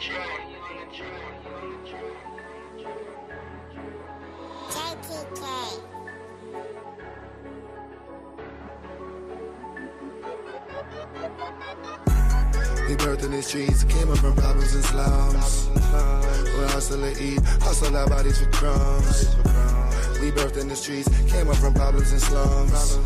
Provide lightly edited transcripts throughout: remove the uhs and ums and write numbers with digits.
We birthed in the streets, came up from problems and slums. We hustle and eat, hustle our bodies for crumbs. We birthed in the streets, came up from problems and slums.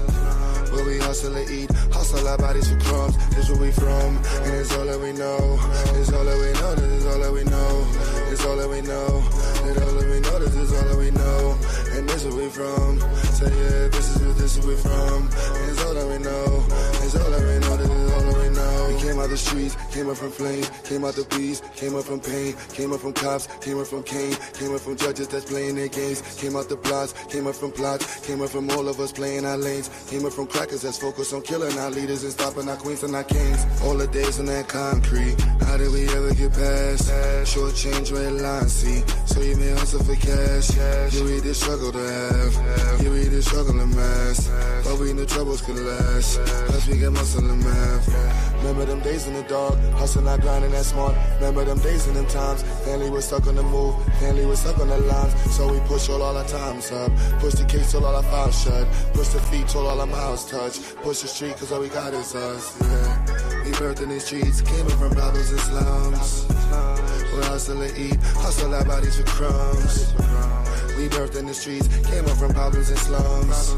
Where we hustle and eat, hustle our bodies for crumbs. This where we from, and it's all that we know. It's all that we know, this is all that we know. It's all that we know, it's all that we know, this is all that we know. And this where we from, say yeah, this is where we from. And it's all that we know, it's all that we know, this is all that we know. We came out the streets, came up from flames, came out the beast, came up from pain, came up from cops, came up from Cain, came up from judges that's playing their games, came out the plots, came up from plots, came up from all of us playing our lanes, came up from crackers that's focused on killing our leaders and stopping our queens and our kings. All the days on that concrete, how did we ever get past? Short change, red line, see, so you may hustle for cash. Yeah, we the struggle to have, yeah, we the struggle to mass, but we knew troubles could last, plus we got muscle and math. Remember them days in the dark, hustling, our grinding, that smart. Remember them days and them times, family was stuck on the move, family was stuck on the lines, so we push all our times up, push the case till all our files shut, push the feet till all our mouths touch, push the street cause all we got is us, yeah. We birthed in the streets, came in from problems and slums. We hustle and eat, hustle our bodies for crumbs. We birthed in the streets, came up from problems and slums.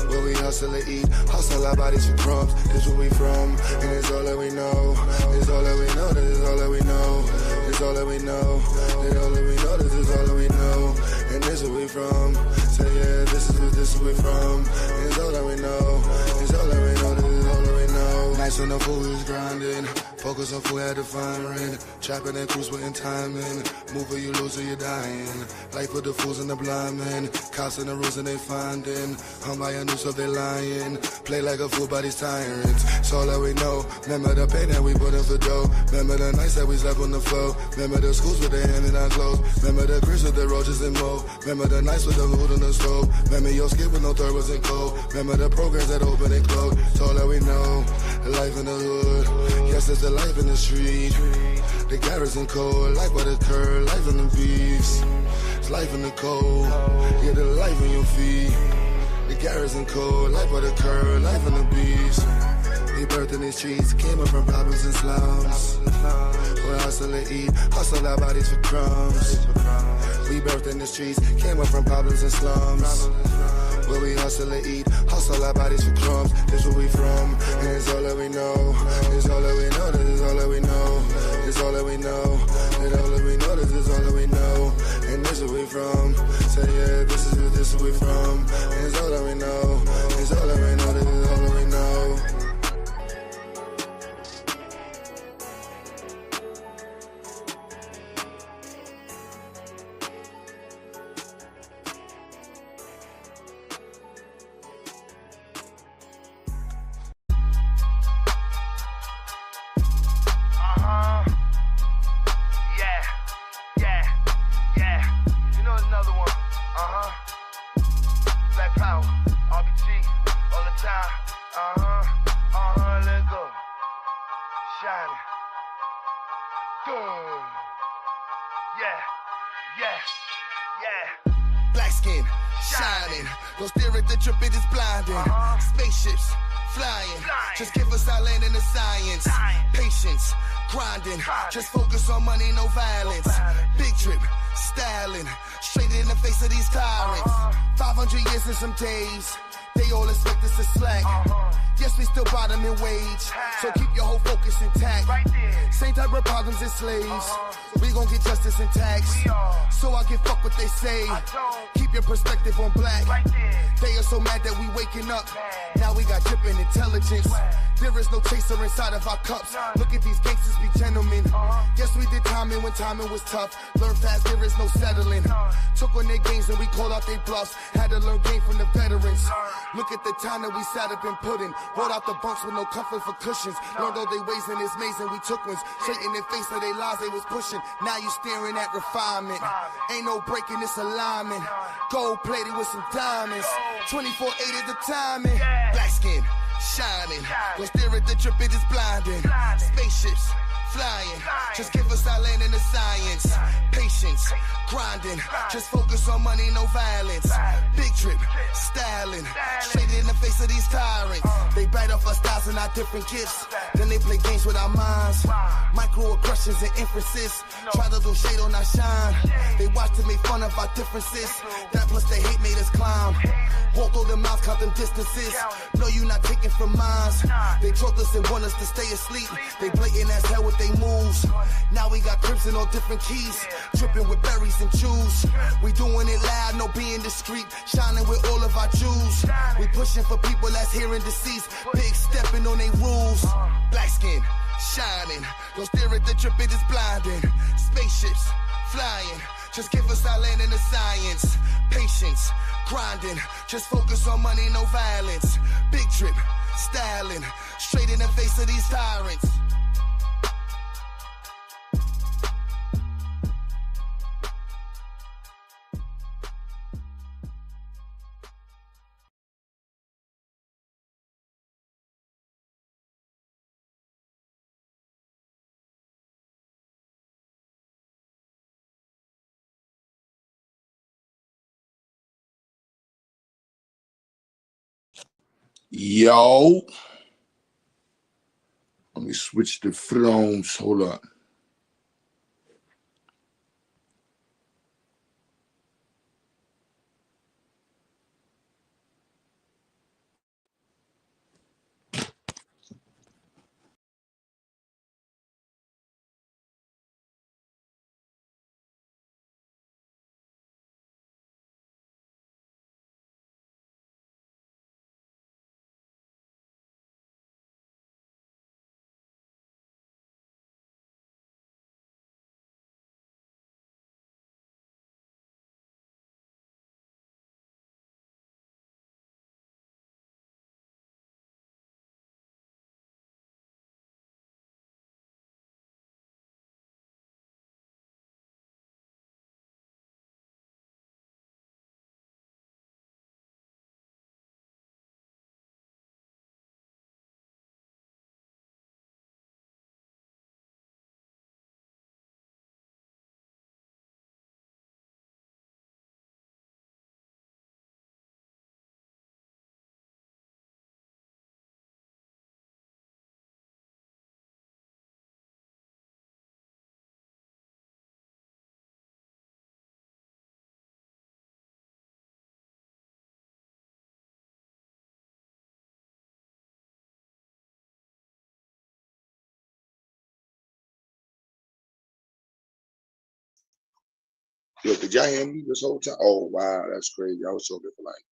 Where we hustle and eat, hustle our bodies for crumbs. This where we from, and it's all that we know. It's all that we know, this is all that we know. It's all that we know, it's all that we know, this is all that we know. And this where we from, say yeah, this is where we from. And it's all that we know, it's all that we know, this is all that we know. Nights when the food is grinding, focus on food, had to find rent. Trapping and cruise with timing, move or you lose or you're dying. Life with the fools and the blind men, cops and the rules and they finding. Hung by a noose of they lying, play like a fool by these tyrants. It's all that we know, remember the pain that we put in for dough. Remember the nights that we slept on the floor. Remember the schools with their hand in our clothes. Remember the cribs with the roaches and mold. Remember the nights with the food on the stove. Remember your skin with no third wasn't cold. Remember the programs that open and close. It's all that we know, the life in the hood. Yes, it's the life in the street. The garrison cold, life by the curb, life in the beast. It's life in the cold, yeah, the life in your feet. The garrison cold, life by the curb, life in the beast. We birthed in the streets, came up from problems and slums. We hustle and eat, hustle our bodies for crumbs. We birthed in the streets, came up from problems and slums. Where we hustle and eat, hustle our bodies for crumbs. This where we from, and it's all that we know. It's all that we know, this is all that we know. It's all that we know, it's all that we know, this is all that we know. And this where we from, say yeah, this is where we from. And it's all that we know, it's all that we know, this is all that we know. Black skin, shining. Don't stare at the drip, it is blinding. Spaceships, flying. Just give us our land and the science. Patience, grinding. Just focus on money, no violence. Big drip, styling. Straight in the face of these tyrants. 500 years and some days. They all expect us to slack. Yes, we still bottom in wage. So keep your whole focus intact. Same type of problems as slaves. We gon' get justice and tax. So I give fuck what they say. Keep your perspective on black. They are so mad that we waking up. Now we got dripping intelligence. There is no chaser inside of our cups. Look at these gangsters be gentlemen. Yes, we did timing when timing was tough. Learn fast, there is no settling. Took on their games and we called out their bluffs. Had to learn game from the veterans. Look at the time that we sat up and put in. Rolled out the bunks with no comfort for cushions. Learned all they ways in this maze and we took ones. Straight in their face of their lies they was pushing. Now you staring at refinement. Ain't no breaking this alignment. Gold plated with some diamonds. 24/8 is the timing. Black skin, shining. Don't stare at the drip, it is blinding. Spaceships, flying. Just give us our land and the science. Patience, grinding. Just focus on money, no violence. Big drip, styling. Straight in the face of these tyrants. They bite off our styles and our different gifts. Then they play games with our minds. Microaggressions and inferences. Try to throw shade on our shine. They watch to make fun of our differences. That plus the hate made us climb. Walk through the mouth, count them distances. No, you not taking from mines. They drug us and want us to stay asleep. They blatant as hell with they moves. Now we got crimson on different keys. Tripping with berries and juice. We doing it loud, no being discreet. Shining with all of our jewels. We pushing for people that's hearing deceased. Big stepping on they rules. Black skin, shining. Don't stare at the drip, it is blinding. Spaceships, flying. Just give us our land and the science. Patience, grinding. Just focus on money, no violence. Big drip, styling. Straight in the face of these tyrants. Yo, let me switch the phones. Hold up. Yo, did y'all hear me this whole time? Oh, wow, that's crazy. I was talking for like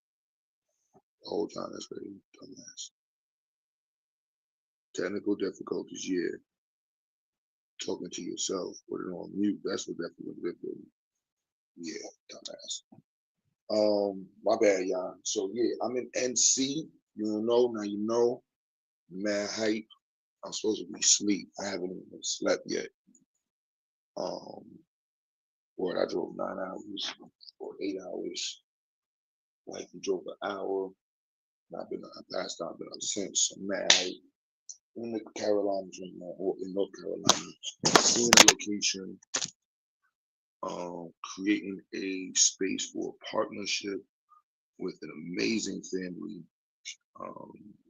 the whole time. That's crazy. Dumbass. Technical difficulties, yeah. Talking to yourself, put it on mute. That's what definitely was difficult. Yeah, dumbass. My bad, y'all. So yeah, I'm in NC. You don't know, now you know. Mad hype. I'm supposed to be asleep. I haven't even slept yet. Boy, I drove 9 hours or 8 hours. Like we drove an hour. And I passed out, been up since. I'm mad hype. In the Carolinas right now, or in North Carolina, seeing the location, creating a space for a partnership with an amazing family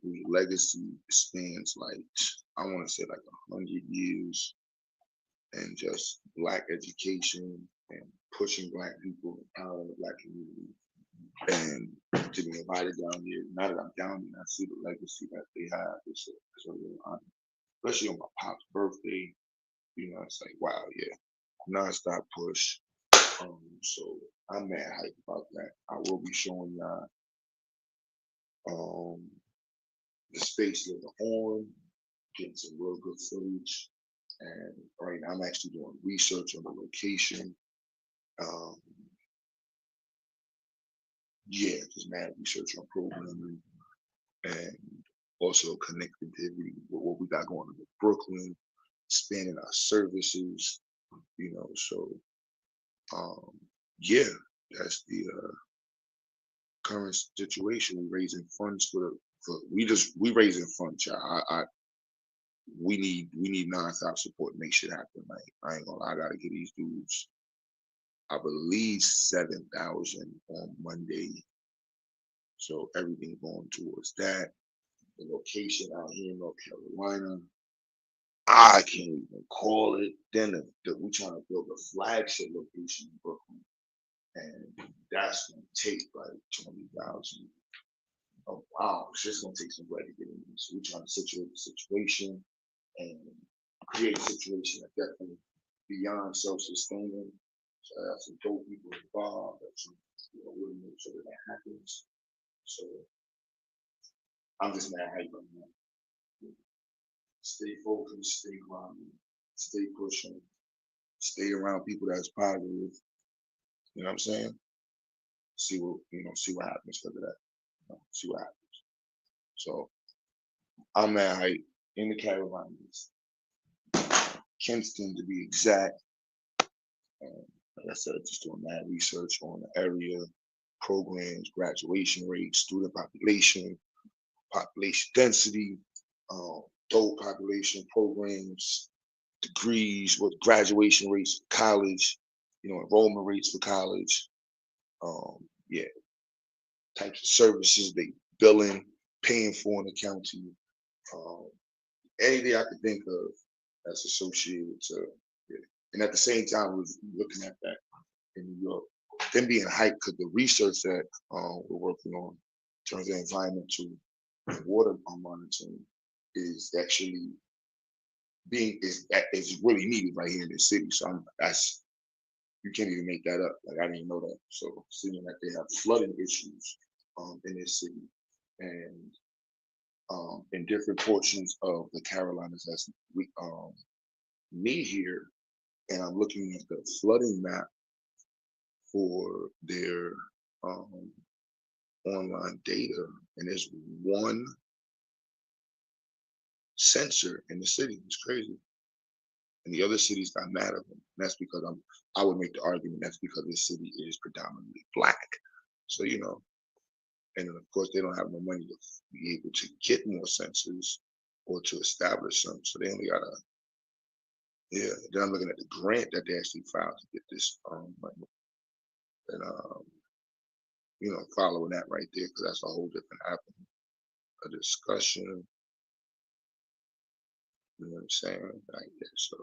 whose legacy spans like, I want to say like 100 years, and just Black education and pushing Black people, empowering the Black community. And to be invited down here, now that I'm down here, I see the legacy that they have. It's a real honor, especially on my pop's birthday. You know, it's like, wow, yeah, nonstop push. So I'm mad hype about that. I will be showing y'all the space later on, getting some real good footage. And right now I'm actually doing research on the location. Yeah, just mad research on programming and also connectivity with what we got going on in Brooklyn, expanding our services, you know. So yeah, that's the current situation. We're raising funds we raising funds, y'all. we need nonstop support to make shit happen. Like I ain't gonna lie, I gotta get these dudes, I believe 7,000 on Monday. So everything going towards that. The location out here in North Carolina, I can't even call it. Then we trying to build a flagship location in Brooklyn, and that's gonna take like 20,000. Oh wow, it's just gonna take some bread to get in. So we're trying to situate the situation and create a situation that definitely beyond self-sustaining. So I have some dope people involved. That really make sure that happens. So I'm just mad hype right now. Stay focused, stay grinding, stay pushing, stay around people that's positive. You know what I'm saying? See what happens because of that. See what happens. So I'm mad hype in the Carolinas, Kinston to be exact. Like I said, just doing mad research on the area, programs, graduation rates, student population, population density, adult population programs, degrees, what graduation rates for college, enrollment rates for college. Yeah, types of services they billing, paying for in the county. Anything I could think of that's associated to, yeah. And at the same time, we're looking at that in New York. Them being hyped because the research that we're working on in terms of environmental and water monitoring is actually is really needed right here in the city. So that's, you can't even make that up. Like I didn't know that. So seeing that they have flooding issues in this city and in different portions of the Carolinas, that's me here, and I'm looking at the flooding map for their online data, and there's one sensor in the city. It's crazy. And the other cities got mad at them. And that's because I would make the argument that's because this city is predominantly black. So, and then of course they don't have no money to be able to get more sensors or to establish some. So they only gotta, yeah. Then I'm looking at the grant that they actually filed to get this money. And following that right there, because that's a whole different avenue, a discussion. You know what I'm saying? Like that. So,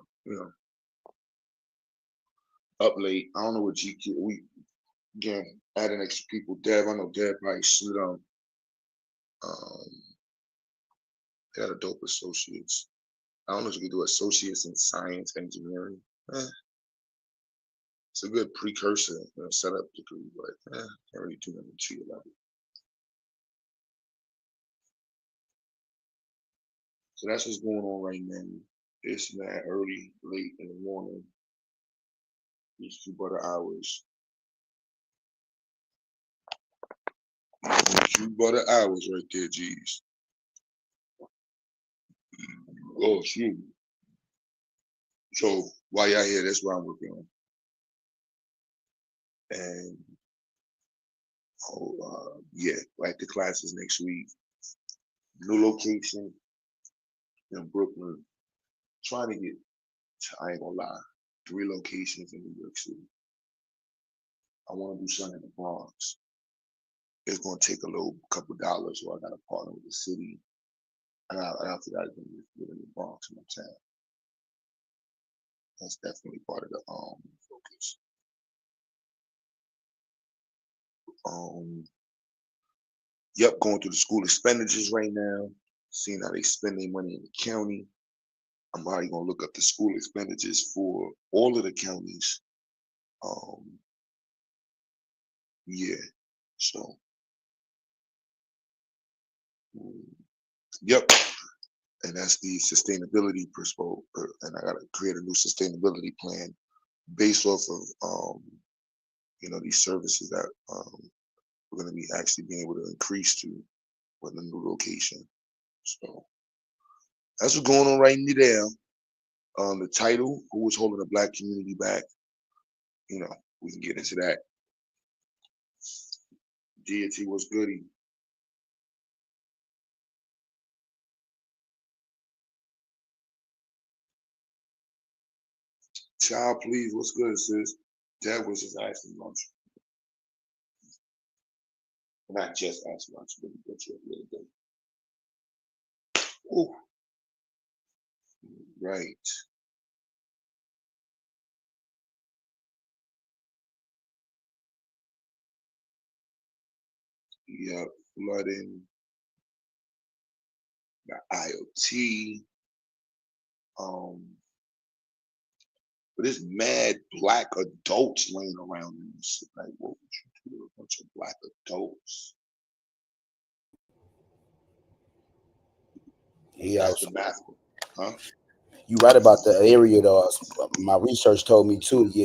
up late. I don't know what GQ. We again adding extra people. Dev, I know Dev probably slid on. They got a dope associates. I don't know if you can do associates in science engineering. It's a good precursor, setup degree, but can't really do nothing to you about it. So that's what's going on right now. It's not early, late in the morning. These 2 butter hours. 2 butter hours right there, G's. Oh, shoot. So while y'all here, that's what I'm working on. And yeah, like the classes next week. New location in Brooklyn. Trying to get, I ain't gonna lie, 3 locations in New York City. I want to do something in the Bronx. It's gonna take a couple dollars, so I gotta partner with the city. And I forgot to live in the Bronx in my town. That's definitely part of the focus. Yep, going through the school expenditures right now, seeing how they spend their money in the county. I'm already gonna look up the school expenditures for all of the counties. Yeah, so yep, and that's the sustainability and I gotta create a new sustainability plan based off of these services that we're gonna be actually being able to increase to with the new location. So that's what's going on right now. The title, who was holding the black community back? We can get into that. Deity was goody. Child, please, what's good, sis? Dad was just asking lunch. Not just asking lunch, but he got you a little bit. Ooh, right. Yep, flooding, got IoT. But there's mad black adults laying around in this. Like, what would you do with a bunch of black adults? Yeah, That's the math, huh? you right about the area though. My research told me too. Yeah,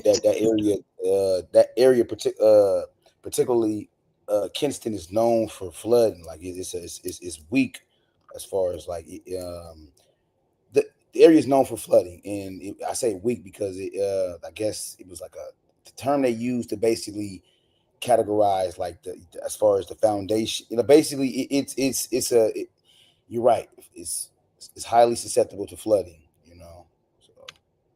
particularly Kinston is known for flooding. Like it's weak as far as like the area is known for flooding, and I say weak because I guess it was like the term they used to basically categorize like as far as the foundation. Basically you're right. It's highly susceptible to flooding. So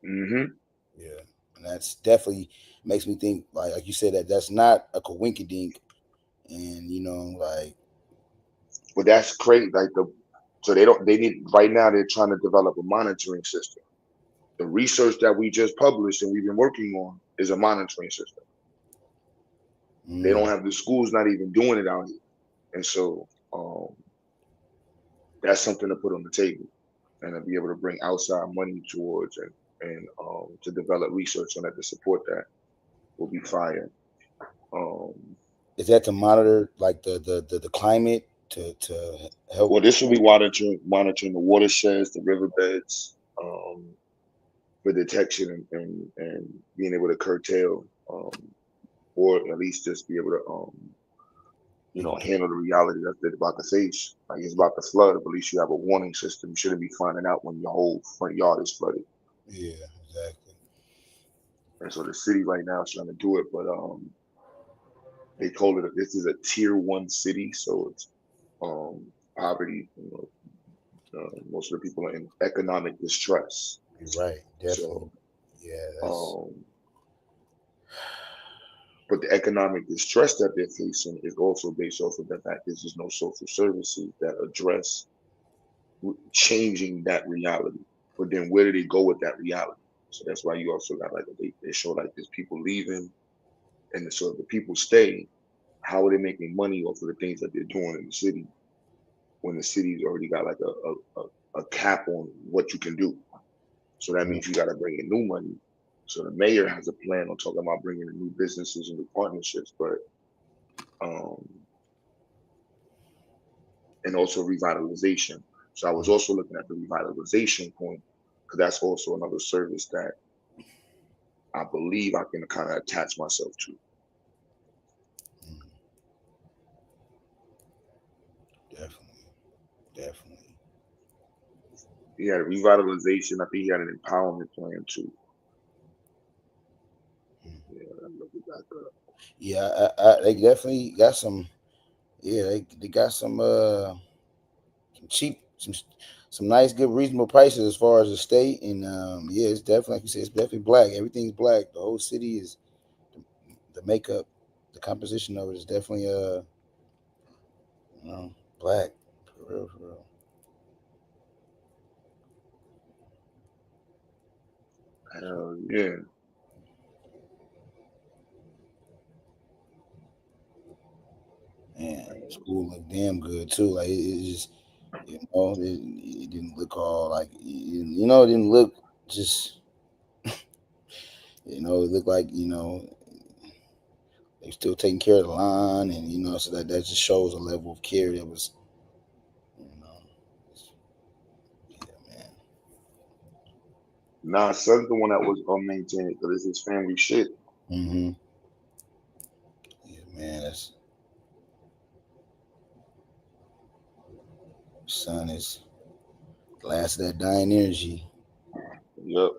Mm-hmm. yeah, and that's definitely makes me think like you said that's not a coinkydink, and like. But that's crazy. So they need right now. They're trying to develop a monitoring system. The research that we just published and we've been working on is a monitoring system. They don't have the schools not even doing it out here, and so that's something to put on the table and to be able to bring outside money towards and to develop research on that to support that will be fire. Is that to monitor like the climate to help? Well, this will be monitoring the watersheds, the riverbeds, for detection and being able to curtail, or at least just be able to handle the reality that they're about to face. Like it's about to flood, but at least you have a warning system. You shouldn't be finding out when your whole front yard is flooded. Yeah, exactly. And so the city right now is trying to do it, but they told it this is a tier 1 city, so it's poverty. Most of the people are in economic distress. You're right, definitely. So, yeah. But the economic distress that they're facing is also based off of the fact there's no social services that address changing that reality. But then where do they go with that reality? So that's why you also got like they show like there's people leaving, and so if the people stay, how are they making money off of the things that they're doing in the city when the city's already got like a cap on what you can do? So that means you got to bring in new money. So the mayor has a plan on talking about bringing in new businesses and new partnerships, but and also revitalization. So I was also looking at the revitalization point because that's also another service that I believe I can kind of attach myself to. Definitely. He had a revitalization. I think he had an empowerment plan too. Yeah, they definitely got some. Yeah, they got some cheap, some nice, good, reasonable prices as far as the state, and yeah, it's definitely like you said, it's definitely black. Everything's black. The whole city is the makeup, the composition of it is definitely black for real, for real. Hell yeah. Man, school looked damn good too. Like it just, it didn't look all like, it didn't look just, it looked like, they still taking care of the line, and so that just shows a level of care that was, yeah, man. Nah, son's the one that was maintained because it's his family shit. Mm-hmm. Yeah, man, son is last of that dying energy. Yep.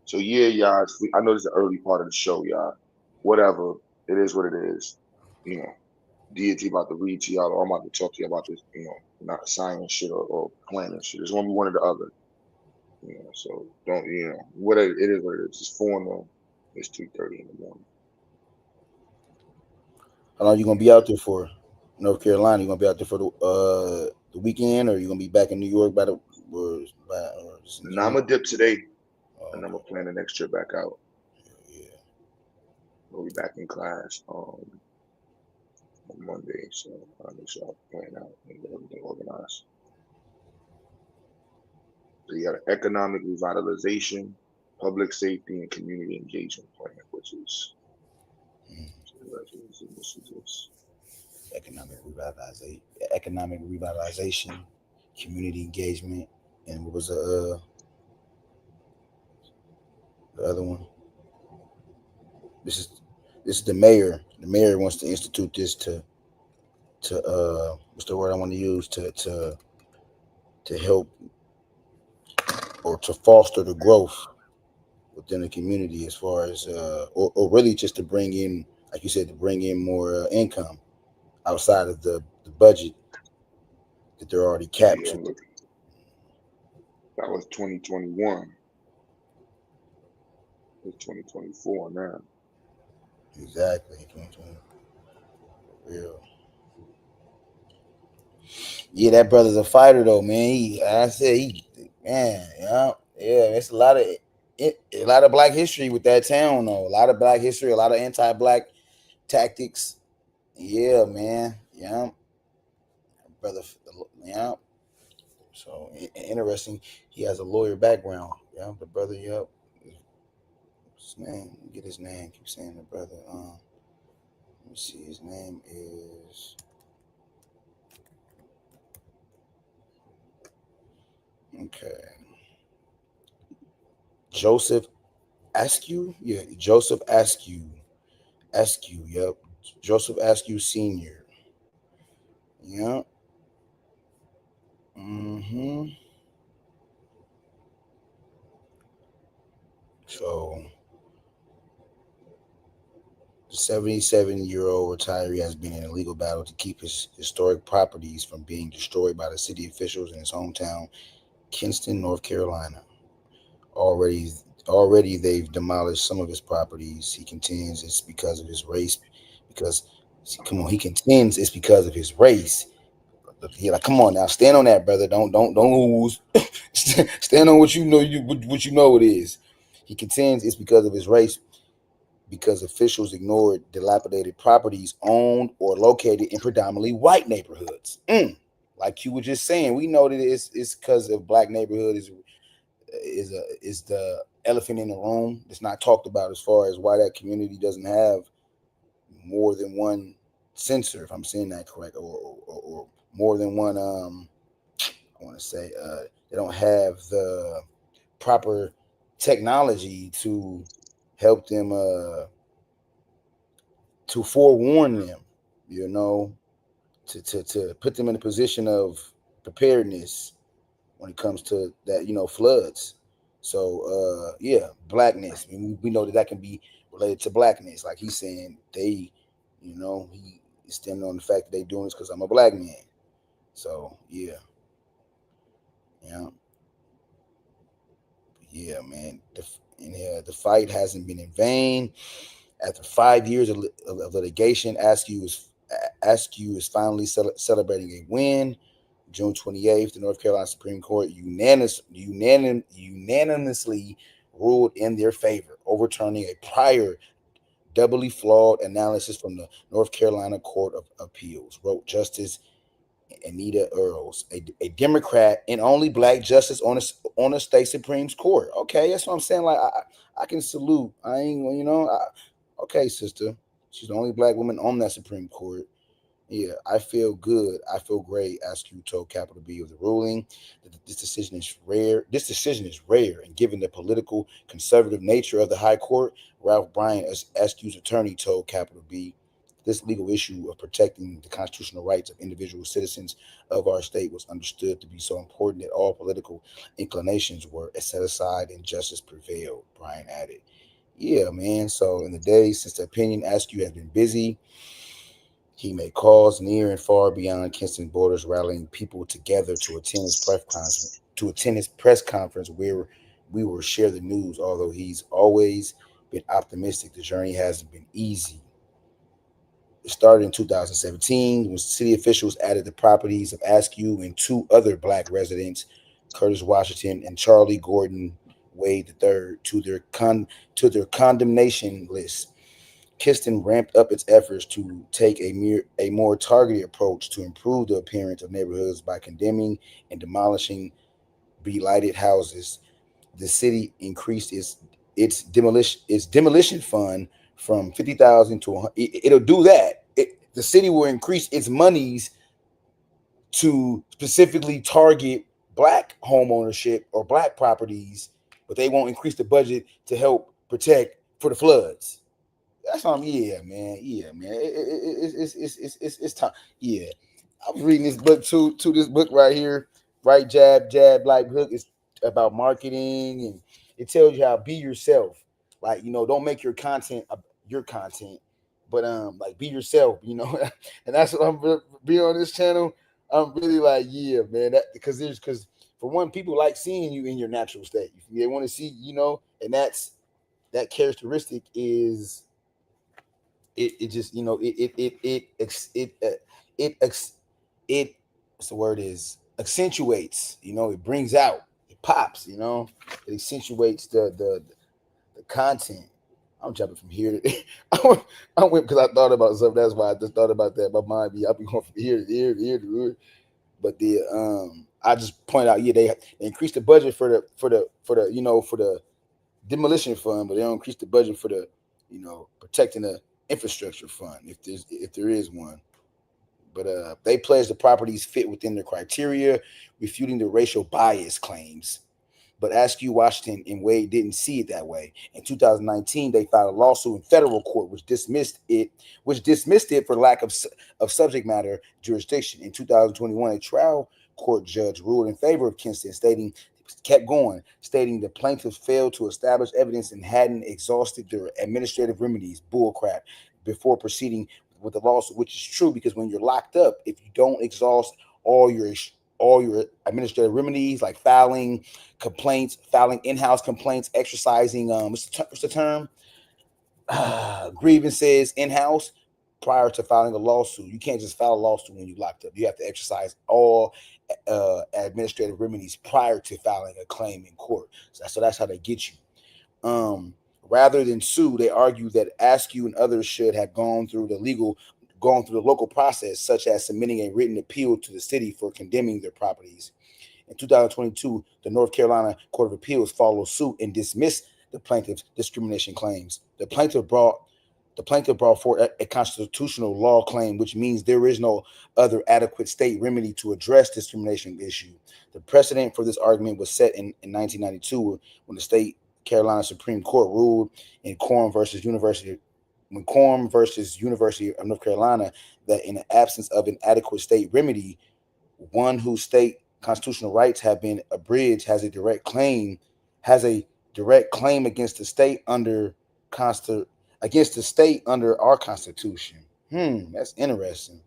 So yeah, y'all. I know this is the early part of the show, y'all. Whatever. it is what it is. You know, deity about to read to y'all, or I'm about to talk to you about this. Not science shit or planning shit. It's gonna be one or the other. So don't what it is what it is. It's 4 in the it's 2:30 in the morning. How long you gonna be out there for? North Carolina, you gonna be out there for the weekend, or you gonna be back in New York or just in Now I'm general? gonna dip today, Oh, and I'm okay. gonna plan the next trip back out. Yeah. We'll be back in class on Monday, so I'll make sure I plan out and get everything organized. So you got an economic revitalization, public safety, and community engagement plan, which is Mm. this is this. Economic revitalization, community engagement, and what was the other one? This is this is the mayor. The mayor wants to institute this to what's the word I want to use to help or to foster the growth within the community as far as or really just to bring in, like you said, to bring in more income outside of the budget that they're already capped Yeah, to. I'm looking. That was 2021. It's 2024 now. Exactly. 2020. Real. Yeah, that brother's a fighter though, man. I said man, yeah. It's a lot of black history with that town though. A lot of black history, a lot of anti-black tactics. Yeah, man. Yeah, brother. Yeah. So interesting. He has a lawyer background. Yeah, the brother. Yep. His name. Get his name. Keep saying the brother. Let me see. His name is okay. Joseph Askew. Yeah, Joseph Askew. Askew. Yep. Joseph Askew Senior. Yep. Mm-hmm. So the 77-year-old retiree has been in a legal battle to keep his historic properties from being destroyed by the city officials in his hometown, Kinston, North Carolina. Already, already they've demolished some of his properties. He contends it's because of his race. Because, see, come on, he contends it's because of his race. He like, come on now, stand on that, brother. Don't lose. Stand on what you know. What you know it is. He contends it's because of his race, because officials ignored dilapidated properties owned or located in predominantly white neighborhoods. Like you were just saying, we know that it's because of black neighborhood is the elephant in the room. It's not talked about as far as why that community doesn't have more than one censor, if I'm saying that correct, or more than one. I want to say they don't have the proper technology to help them to forewarn them, you know, to put them in a position of preparedness when it comes to that, floods. So yeah, blackness. I mean, we know that can be related to blackness. Like he's saying, he is standing on the fact that they doing this because I'm a black man. So yeah, yeah, yeah, man. The fight hasn't been in vain. After 5 years of litigation, Askew is finally celebrating a win. June 28th, the North Carolina Supreme Court unanimously ruled in their favor, overturning a prior doubly flawed analysis from the North Carolina Court of Appeals, wrote Justice Anita Earls, a Democrat and only black justice on a state Supreme Court. Okay, that's what I'm saying. Like I can salute. I ain't okay, sister. She's the only black woman on that Supreme Court. Yeah, I feel good. I feel great. Askew told Capital B of the ruling that this decision is rare. This decision is rare, and given the political conservative nature of the High Court, Ralph Bryant, as Askew's attorney, told Capital B, this legal issue of protecting the constitutional rights of individual citizens of our state was understood to be so important that all political inclinations were set aside and justice prevailed. Bryant added. Yeah, man. So in the days since the opinion Askew has been busy, he made calls near and far beyond Kinston borders, rallying people together to attend his press conference where we will share the news. Although he's always been optimistic, the journey hasn't been easy. It started in 2017 when city officials added the properties of Askew and two other black residents, Curtis Washington and Charlie Gordon Wade III, to their condemnation list. Kiston ramped up its efforts to take a more targeted approach to improve the appearance of neighborhoods by condemning and demolishing blighted houses. The city increased its demolition fund from 50,000 to it'll do that. The city will increase its monies to specifically target black home ownership or black properties, but they won't increase the budget to help protect for the floods. That's what I'm. Yeah, man. Yeah, man. It's time. Yeah, I was reading this book to this book right here. Right jab, jab, like hook. It's about marketing, and it tells you how be yourself. Like don't make your content, but like be yourself. And that's what be on this channel. I'm really like, yeah, man. That because for one, people like seeing you in your natural state. They want to see, and that characteristic is it just it it what's the word is accentuates, it brings out, it pops, it accentuates the content. I'm jumping from here to I went because I thought about something. That's why I just thought about that. My mind be I'll be going from here to here to here to here. But I just point out, yeah, they increased the budget for the demolition fund, but they don't increase the budget for the protecting the infrastructure fund if there is one. But they pledged the properties fit within their criteria, refuting the racial bias claims. But Askew, Washington, and Wade didn't see it that way. In 2019, they filed a lawsuit in federal court, which dismissed it for lack of subject matter jurisdiction. In 2021, a trial court judge ruled in favor of Kinston, stating the plaintiffs failed to establish evidence and hadn't exhausted their administrative remedies. Bullcrap. Before proceeding with the lawsuit, which is true because when you're locked up, if you don't exhaust all your administrative remedies like filing complaints, filing in-house complaints, exercising what's the term? Grievances in-house prior to filing a lawsuit. You can't just file a lawsuit when you're locked up. You have to exercise all administrative remedies prior to filing a claim in court. So that's how they get you. Rather than sue, they argue that Askew and others should have gone through the local process, such as submitting a written appeal to the city for condemning their properties. In 2022, the North Carolina Court of Appeals followed suit and dismissed the plaintiff's discrimination claims. The plaintiff brought forth a constitutional law claim, which means there is no other adequate state remedy to address discrimination issue. The precedent for this argument was set in 1992 when the state Carolina Supreme Court ruled in Quorum versus University of North Carolina that in the absence of an adequate state remedy, one whose state constitutional rights have been abridged has a direct claim against the state under our Constitution. That's interesting.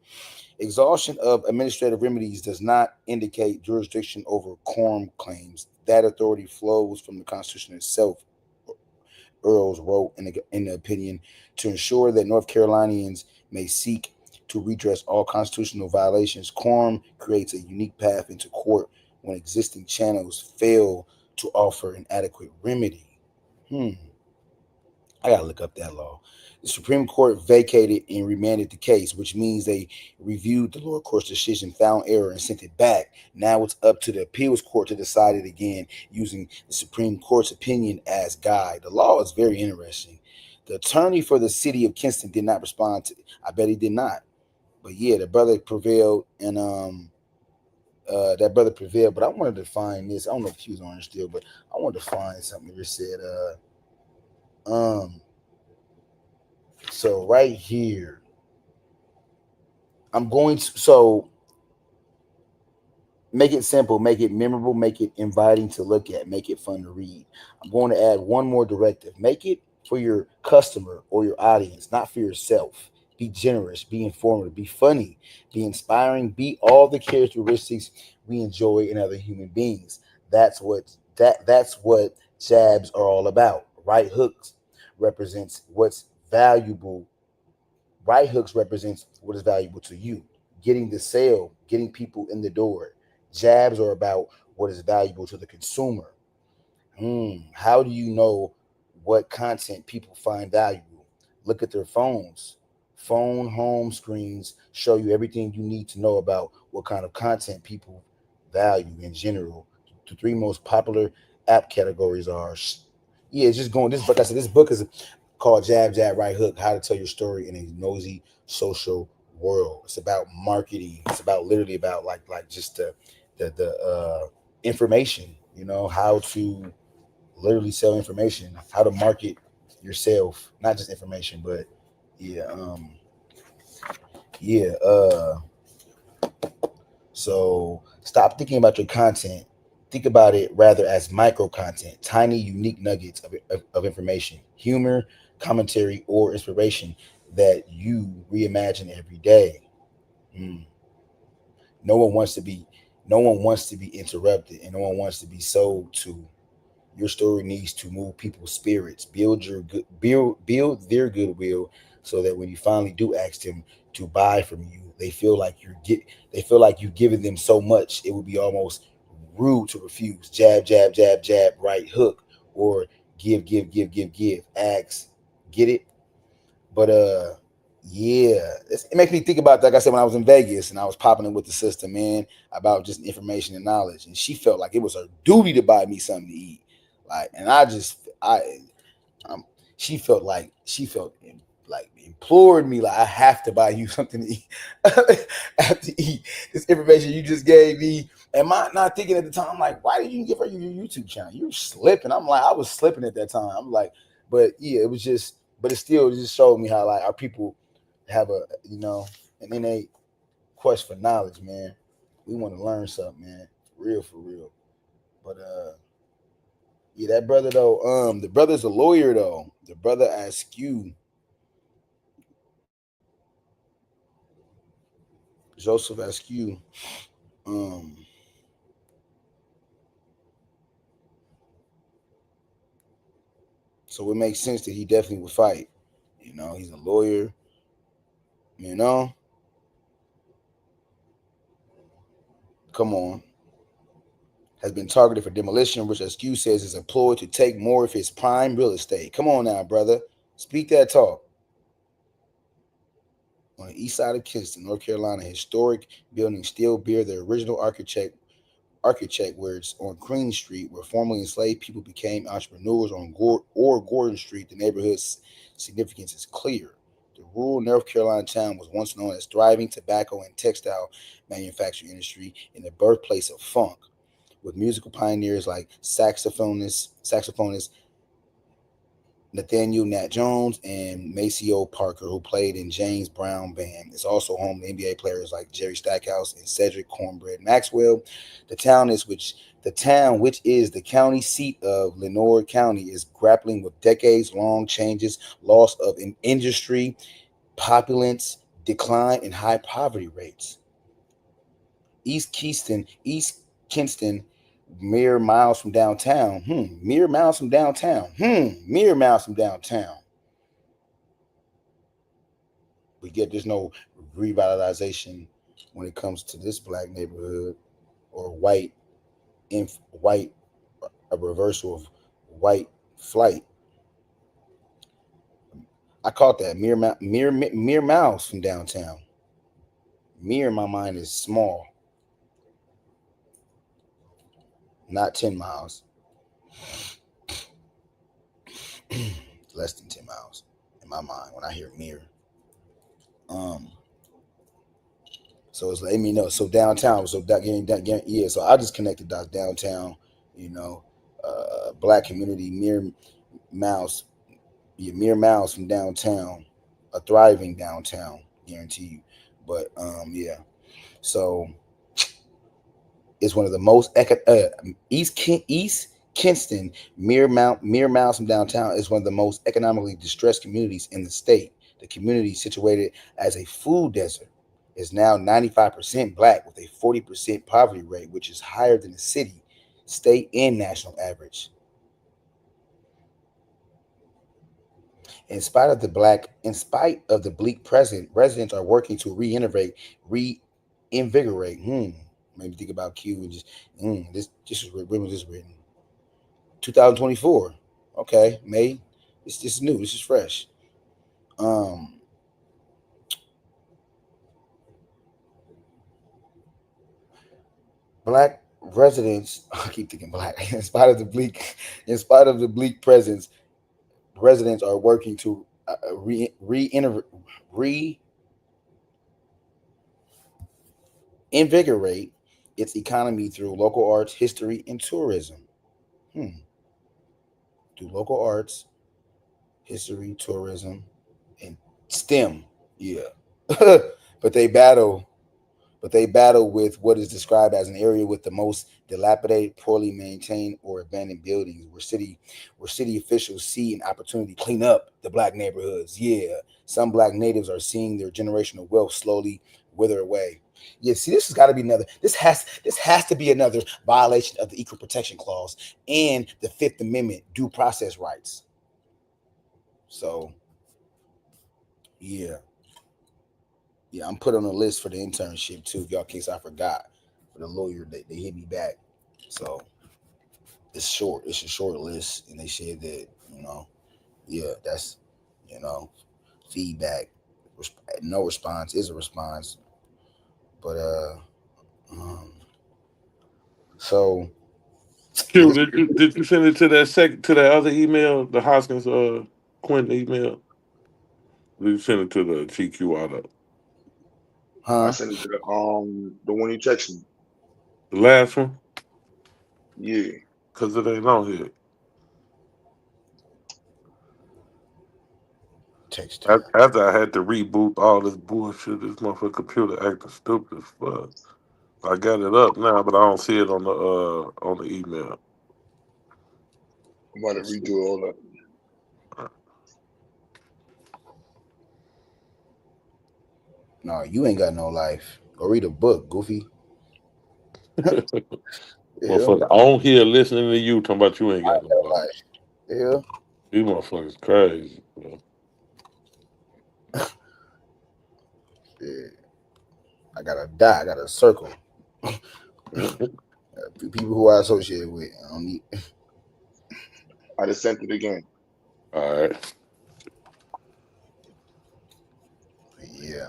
Exhaustion of administrative remedies does not indicate jurisdiction over quorum claims. That authority flows from the Constitution itself, Earls wrote in the opinion, to ensure that North Carolinians may seek to redress all constitutional violations. Quorum creates a unique path into court when existing channels fail to offer an adequate remedy. I gotta look up that law. The Supreme Court vacated and remanded the case, which means they reviewed the lower court's decision, found error, and sent it back. Now it's up to the appeals court to decide it again, using the Supreme Court's opinion as guide. The law is very interesting. The attorney for the city of Kinston did not respond to it. I bet he did not. But yeah, the brother prevailed, and But I wanted to find this. I don't know if he was on it still, but I wanted to find something that said, so right here, I'm going to make it simple, make it memorable, make it inviting to look at, make it fun to read. I'm going to add one more directive. Make it for your customer or your audience, not for yourself. Be generous, be informative, be funny, be inspiring, be all the characteristics we enjoy in other human beings. That's what jabs are all about. Right hooks represents what's valuable. Right hooks represents what is valuable to you. Getting the sale, getting people in the door. Jabs are about what is valuable to the consumer. How do you know what content people find valuable? Look at their phones. Phone home screens show you everything you need to know about what kind of content people value in general. The three most popular app categories are, yeah, it's just going. This book, I said, this book is called Jab Jab Right Hook: How to Tell Your Story in a Nosy Social World. It's about marketing. It's about literally about like just the information. You know how to literally sell information, how to market yourself, not just information, but yeah, yeah. So stop thinking about your content. Think about it rather as micro content, tiny, unique nuggets of information, humor, commentary, or inspiration that you reimagine every day. Mm. No one wants to be, no one wants to be interrupted, and no one wants to be sold to. Your story needs to move people's spirits, build their goodwill, so that when you finally do ask them to buy from you, they feel like you've given them so much it would be almost rude to refuse. Jab, jab, jab, jab, right hook, or give, give, give, give, give. Ask, get it? But yeah, it makes me think about, like I said, when I was in Vegas and I was popping in with the sister, man, about just information and knowledge, and she felt like it was her duty to buy me something to eat, like, and um, she felt like implored me, like, I have to buy you something to eat. I have to eat this information you just gave me. And my not thinking at the time, like, why did you give her your YouTube channel? You were slipping. I'm like, I was slipping at that time. I'm like, but yeah, it was just, but it just showed me how like our people have an innate quest for knowledge, man. We want to learn something, man. Real for real. But yeah, that brother though, the brother's a lawyer though. The brother Askew, Joseph Askew. Um, so it makes sense that he definitely would fight. He's a lawyer, you know. Come on. Has been targeted for demolition, which Askew says is employed to take more of his prime real estate. Come on now, brother. Speak that talk. On the east side of Kinston, North Carolina, historic buildings still bear the original architect words on Green Street, where formerly enslaved people became entrepreneurs or Gordon Street. The neighborhood's significance is clear. The rural North Carolina town was once known as thriving tobacco and textile manufacturing industry and the birthplace of funk, with musical pioneers like saxophonist Nathaniel Nat Jones and Maceo Parker, who played in James Brown Band. It's also home to NBA players like Jerry Stackhouse and Cedric Cornbread Maxwell. The town, which is the county seat of Lenoir County, is grappling with decades-long changes, loss of an industry, populance decline, and high poverty rates. East Kinston, mere miles from downtown. Mere miles from downtown. Mere miles from downtown. But yet there's no revitalization when it comes to this black neighborhood or white, a reversal of white flight. I caught that mere miles from downtown. Mere in my mind is small, not 10 miles. Less than 10 miles in my mind when I hear mere. So it's let me know. So downtown, so yeah. So I just connected dots downtown. You know, black community, miles, mere miles from downtown, a thriving downtown, guarantee you. But yeah. So it's one of the most East Kinston, mere miles from downtown, is one of the most economically distressed communities in the state. The community, situated as a food desert, is now 95% black with a 40% poverty rate, which is higher than the city, state, and national average. In spite of the bleak present, residents are working to reinvigorate. Maybe think about Q and just when was this written? 2024. Okay, May. This is new. This is fresh. Um, Black residents. I keep thinking black. In spite of the bleak presence, residents are working to reinvigorate its economy through local arts, history, and tourism. Hmm. Through local arts, history, tourism, and STEM. Yeah. but they battle they battle with what is described as an area with the most dilapidated, poorly maintained, or abandoned buildings, where city officials see an opportunity to clean up the black neighborhoods. Yeah, some black natives are seeing their generational wealth slowly wither away. Yeah, see, this has got to be another. This has to be another violation of the Equal Protection Clause and the Fifth Amendment due process rights. So, yeah. Yeah, I'm put on the list for the internship too. If y'all, in case I forgot, for the lawyer, they hit me back. So it's short. It's a short list, and they said that yeah, that's you know, feedback. No response is a response, but um, so yeah, Q, did you send it to that other email, the Hoskins Quentin email? Did you send it to the GQ auto? I huh? sent it to the one you text me. The last one? Yeah. Because it ain't on here. Text time. After I had to reboot all this bullshit, this motherfucker computer acting stupid as fuck. I got it up now, but I don't see it on the email. I'm about to redo all that. No, you ain't got no life. Go read a book, Goofy. Yeah, Motherfucker on here listening to you talking about you ain't I got ain't no got life. life. Yeah, These motherfuckers crazy, bro. yeah. I gotta die. I gotta circle. People who I associate with. I don't need. I just sent it again. All right. Yeah.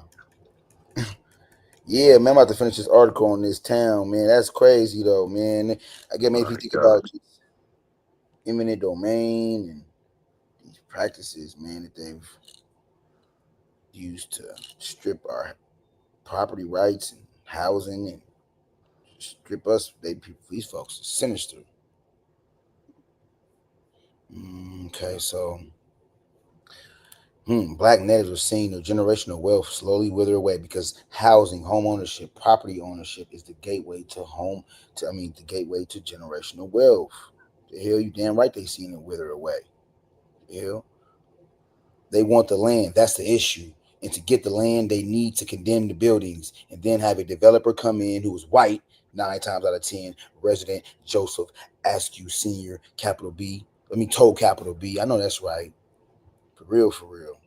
Yeah, man, I'm about to finish this article on this town, man. That's crazy though, man. I get All made me right, think got about it. just eminent domain and these practices, man, that they've used to strip our property rights and housing and strip us. These folks are sinister. Okay, so black natives are seeing their generational wealth slowly wither away because housing, home ownership, property ownership is the gateway to the gateway to generational wealth. The hell, you damn right they seeing it wither away. The hell, they want the land. That's the issue. And to get the land, they need to condemn the buildings and then have a developer come in who is white, 9 times out of 10, resident Joseph Askew Sr., capital B. Toll capital B. I know that's right. For real, for real.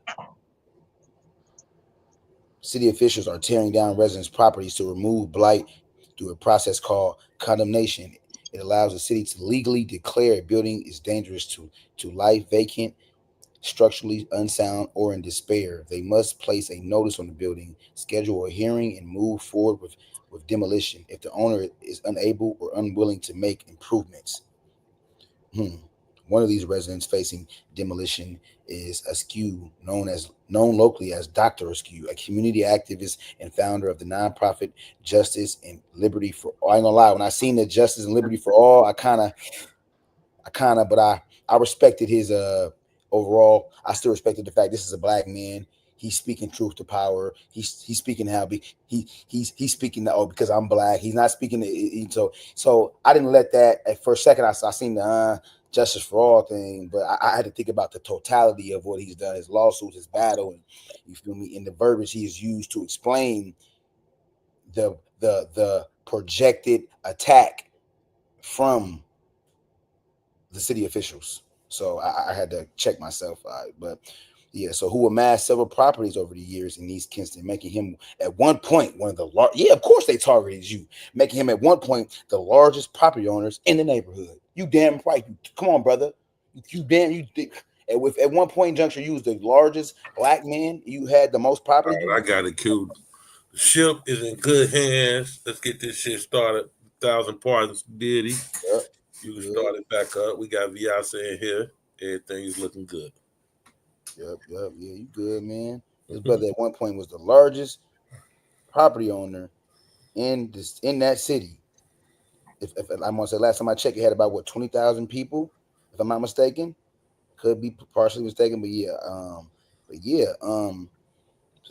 City officials are tearing down residents' properties to remove blight through a process called condemnation. It allows the city to legally declare a building is dangerous to life, vacant, structurally unsound, or in despair. They must place a notice on the building, schedule a hearing, and move forward with demolition if the owner is unable or unwilling to make improvements. Hmm. One of these residents facing demolition is Askew, known locally as Dr. Askew, a community activist and founder of the nonprofit Justice and Liberty for All. I ain't gonna lie, when I seen the Justice and Liberty for All, but I respected his overall. I still respected the fact this is a black man. he's speaking truth to power. He's speaking how he's speaking because I'm black. He's not speaking so I didn't let that at first second. I seen the justice for all thing, but I had to think about the totality of what he's done, his lawsuits, his battle, and you feel me, in the verbiage he has used to explain the projected attack from the city officials. So I had to check myself. But yeah, so who amassed several properties over the years in East Kingston, making him at one point one of the yeah, of course they targeted you, making him at one point the largest property owners in the neighborhood. You damn right. Come on, brother. You at one point in juncture, you was the largest black man. You had the most property. Right, I got it queued. The ship is in good hands. Let's get this shit started. 1,000 pardons, Diddy. Yep. You can start it back up. We got Viasa in here. Everything's looking good. Yep. Yeah, you good, man. His brother at one point was the largest property owner in that city. If I'm gonna say, last time I checked, it had about 20,000 people, if I'm not mistaken. Could be partially mistaken, but yeah.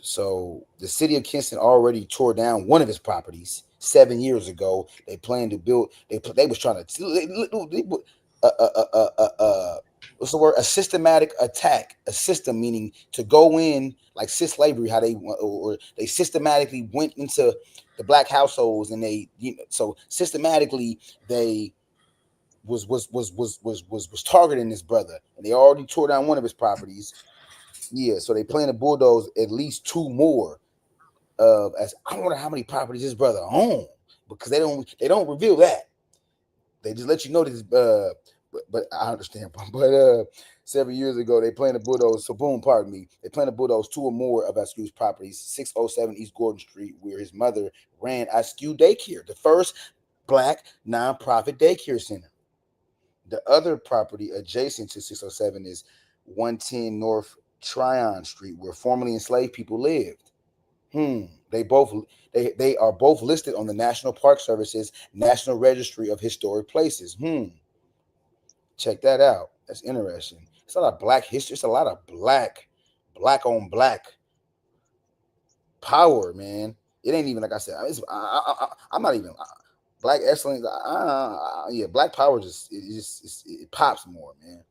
So the city of Kingston already tore down one of his properties 7 years ago. They planned to build. They was trying to. What's the word? A systematic attack. A system meaning to go in like slavery. How they systematically went into the black households, and so systematically they was targeting this brother, and they already tore down one of his properties. Yeah, so they plan to bulldoze at least two more. As I wonder how many properties his brother owned, because they don't reveal that. They just let you know this. But I understand. But 7 years ago, they plan to bulldoze. So boom, pardon me. They plan to bulldoze two or more of Askew's properties, 607 East Gordon Street, where his mother ran Askew Daycare, the first black nonprofit daycare center. The other property adjacent to 607 is 110 North Tryon Street, where formerly enslaved people lived. They are both listed on the National Park Service's National Registry of Historic Places. Check that out. That's interesting. It's a lot of black history. It's a lot of black on black power, man. It ain't even like I said. I'm not even black excellence. Yeah, black power it pops more, man.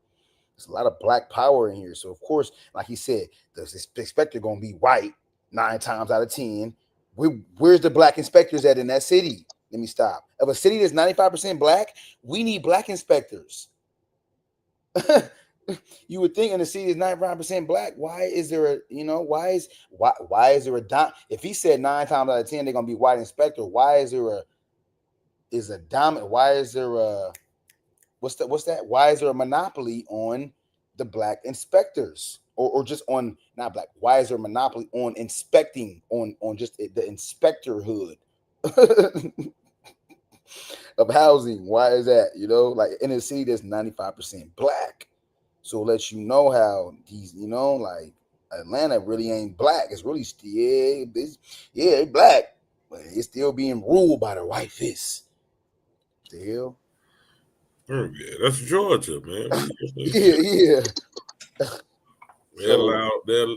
There's a lot of black power in here. So of course, like he said, the inspector gonna be white 9 times out of 10. Where's the black inspectors at in that city? Let me stop. Of a city that's 95% black, we need black inspectors. You would think in a city that's 95% black, why is there why is there a dom? If he said 9 times out of 10 they're gonna be white inspector, why is there a dominant? Why is there a what's that? Why is there a monopoly on the black inspectors, or just on not black? Why is there a monopoly on inspecting on just the inspectorhood of housing? Why is that? Like in a city that's 95% black, so it lets you know how these like Atlanta really ain't black. It's really it's black, but it's still being ruled by the white fist. The hell. Oh, yeah, that's Georgia, man. Yeah.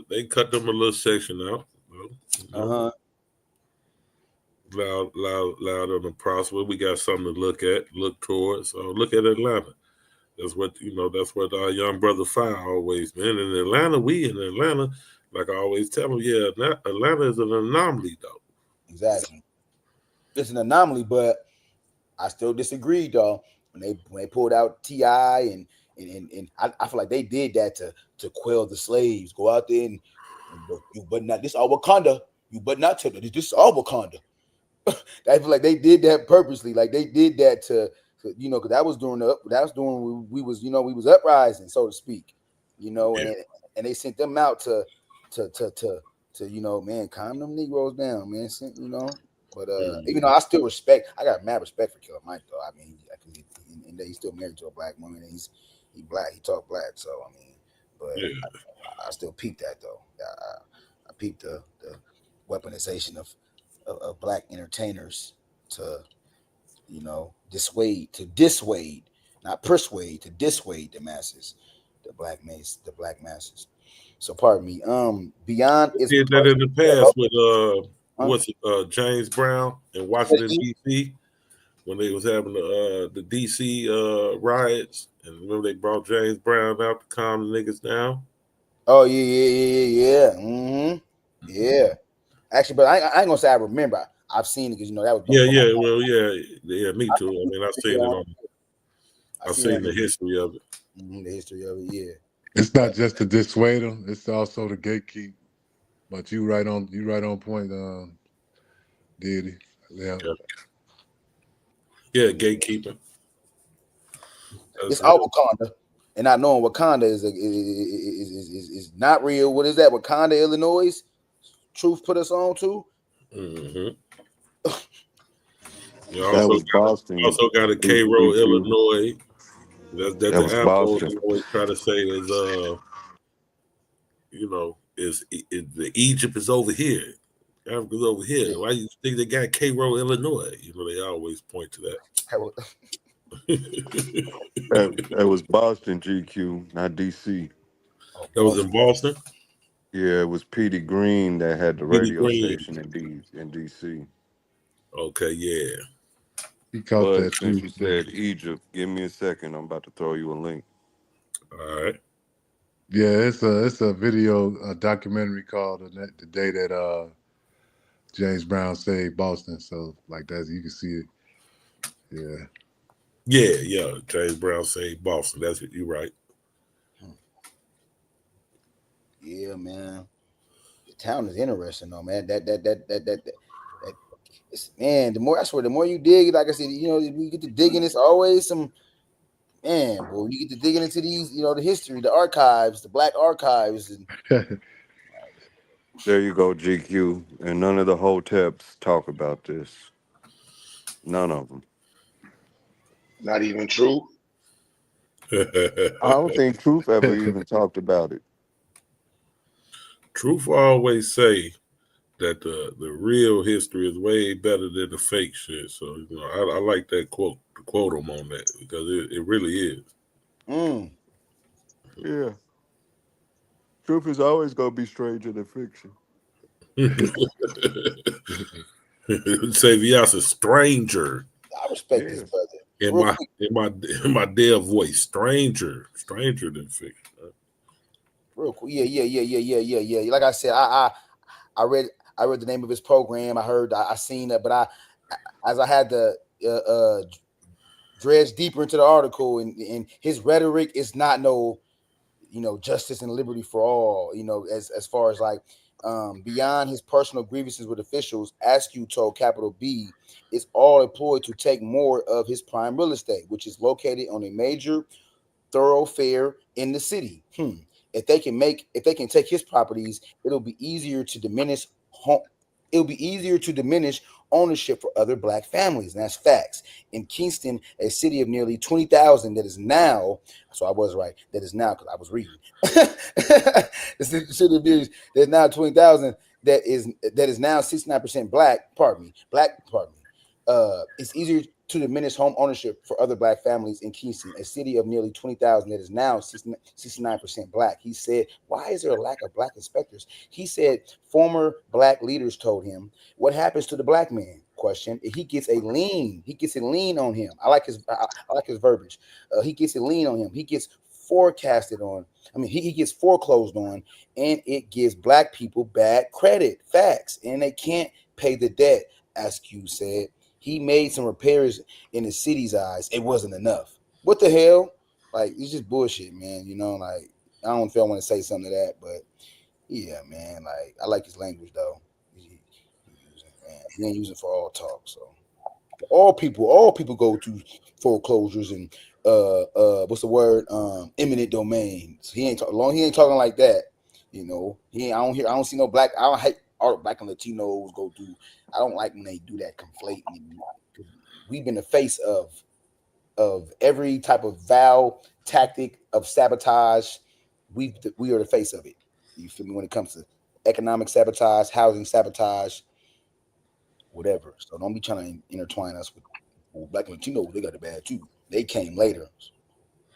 They cut them a little section out. Uh-huh. Loud on the prosper. We got something to look towards. So look at Atlanta. That's what our young brother Fire always, man. In Atlanta, like I always tell them, yeah, Atlanta is an anomaly, though. Exactly. It's an anomaly, but I still disagree, though. When they pulled out T.I. and I feel like they did that to quell the slaves. Go out there and you but not this all Wakanda. You but not to this is all Wakanda. I feel like they did that purposely. Like they did that to because that was during we was uprising, so to speak. And they sent them out to man, calm them Negroes down, man. But even though I got mad respect for Killer Mike, though. I mean, and he's still married to a black woman, and he's black. He talk black, so I mean, but I still peeped that though. I peeped the weaponization of black entertainers to dissuade, not persuade, to dissuade the masses, the black masses. So pardon me. Beyond is Did that in the past with James Brown in Washington Huh? D.C. when they was having the D.C. Riots, and remember they brought James Brown out to calm the niggas down. Oh yeah. Mm-hmm. Yeah. Actually, but I ain't gonna say I remember. I've seen it because that was before my time. Well, yeah, me too. I mean, I've seen the history of it. The history of it, yeah. It's not just to dissuade them; it's also to gatekeep. But you right on point, Diddy. Yeah. Yeah, gatekeeping. It's all Wakanda, and not knowing Wakanda is not real. What is that? Wakanda, Illinois. Truth put us on to. Mm-hmm. That was Boston. Also got a Cairo, Illinois. That's that was the Boston. They always try to say is is the Egypt is over here. Africa's over here. Why do you think they got Cairo, Illinois? They always point to that. That was Boston, GQ, not DC. That was in Boston? Yeah, it was Petey Green that had the radio station in DC. Okay, yeah. He caught that since too. you said Egypt, give me a second. I'm about to throw you a link. All right. Yeah, it's a video, a documentary called "The Day That James Brown Saved Boston." So like that, you can see it. Yeah. James Brown saved Boston. That's it. You're right. Yeah, man. The town is interesting though, man. That man, the more you dig, like I said, we get to digging. It's always some boy. You get to digging into these, the history, the archives, the black archives, and there you go, GQ. And none of the hoteps talk about this. None of them. Not even Truth. I don't think Truth ever even talked about it. Truth always say that the real history is way better than the fake shit. So I like that quote to quote him on that because it really is. Yeah. Truth is always gonna be stranger than fiction. Say a stranger. I respect this brother. In my dead voice, stranger than fiction. Real quick, yeah. Like I said, I read the name of his program. I seen it, but as I had to dredge deeper into the article, and his rhetoric is not no, justice and liberty for all. As far as like beyond his personal grievances with officials, Askew told Capital B is all employed to take more of his prime real estate, which is located on a major thoroughfare in the city. If they can take his properties, it'll be easier to diminish ownership for other black families, and that's facts. In Kingston, a city of nearly 20,000 that is now, so I was right, that is now because I was reading. The city of nearly there's now 20,000 that is now 69% black. Pardon me. It's easier to diminish home ownership for other black families in Kingston, a city of nearly 20,000 that is now 69% black. He said, why is there a lack of black inspectors? He said former black leaders told him, what happens to the black man? Question. He gets a lien on him. I like his verbiage. He gets a lien on him. He gets forecasted on. He gets foreclosed on, and it gives black people bad credit. Facts. And they can't pay the debt, Askew said. He made some repairs in the city's eyes. It wasn't enough. What the hell? Like, it's just bullshit, man. Like, I don't feel I want to say something to that, but yeah, man. Like, I like his language though. He ain't using for all talk. So all people go to foreclosures and what's the word? Eminent domain. So he ain't talking like that. I don't see no black. I don't hate all black and Latinos go through. I don't like when they do that conflating. We've been the face of every type of vow tactic of sabotage. We are the face of it. You feel me? When it comes to economic sabotage, housing sabotage, whatever. So don't be trying to intertwine us with black and Latinos. They got it bad too. They came later.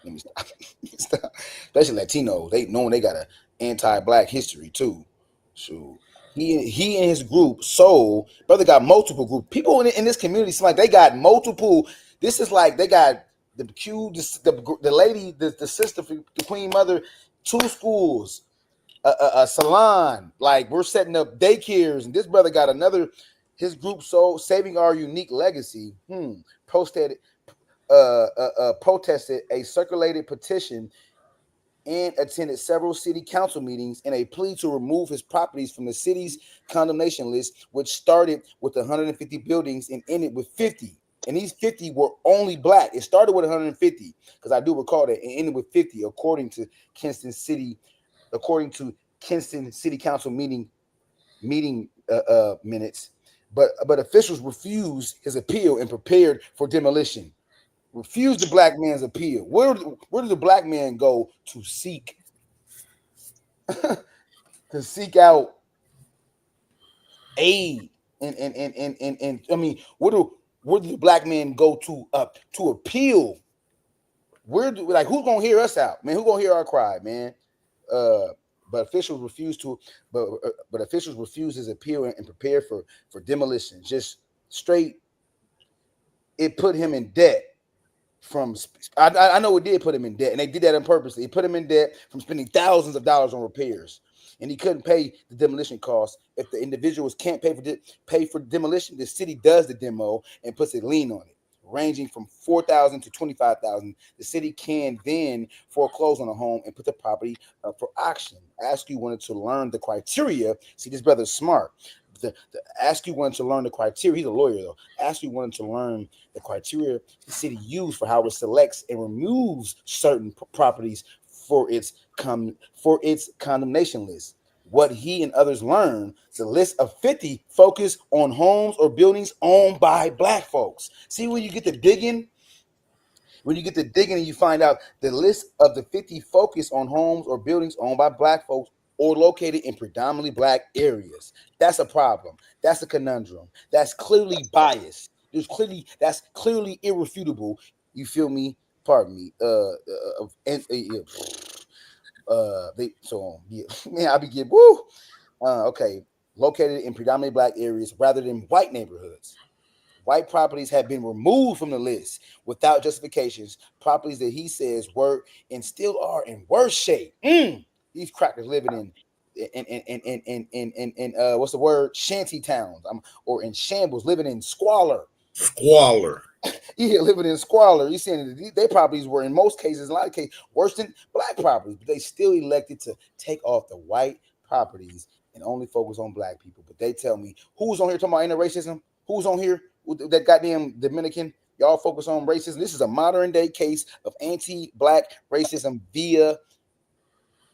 Let me stop. Especially Latinos. They knowing they gotta anti-black history too. So he and his group Soul brother got multiple group people in this community. Seem like they got multiple. This is like they got the Q, the lady, the sister, the Queen Mother, 2 schools, a salon. Like we're setting up daycares, and this brother got another. His group Soul Saving Our Unique Legacy protested a circulated petition and attended several city council meetings in a plea to remove his properties from the city's condemnation list, which started with 150 buildings and ended with 50. And these 50 were only black. It started with 150, because I do recall that, and ended with 50, according to Kinston City Council meeting minutes. But officials refused his appeal and prepared for demolition. Refused the black man's appeal. Where did the black man go to seek out aid? And I mean, where do the black man go to appeal? Who's gonna hear us out, man? Who's gonna hear our cry, man? But officials refused his appeal and prepared for demolition. Just straight, it put him in debt. I know it did put him in debt, and they did that on purpose. It put him in debt from spending thousands of dollars on repairs, and he couldn't pay the demolition costs. If the individuals can't pay for demolition, the city does the demo and puts a lien on it, ranging from $4,000 to $25,000. The city can then foreclose on a home and put the property up for auction. Askew wanted to learn the criteria. See, this brother's smart. Askew wanted to learn the criteria. He's a lawyer, though. Askew wanted to learn the criteria the city used for how it selects and removes certain properties for its condemnation list. What he and others learned, the list of 50 focus on homes or buildings owned by black folks. See, when you get to digging, and you find out the list of the 50 focus on homes or buildings owned by black folks or located in predominantly black areas. That's a problem. That's a conundrum. That's clearly biased. That's clearly irrefutable. You feel me? Pardon me. Man, I'll be getting woo. Okay, located in predominantly black areas rather than white neighborhoods. White properties have been removed from the list without justifications. Properties that he says were and still are in worse shape. These crackers living in what's the word? Shanty towns, or in shambles, living in squalor. Yeah, living in squalor. You're saying their properties were, in most cases, a lot of cases, worse than black properties, but they still elected to take off the white properties and only focus on black people. But they tell me, who's on here talking about anti-racism? Who's on here with that goddamn Dominican? Y'all focus on racism. This is a modern day case of anti-black racism via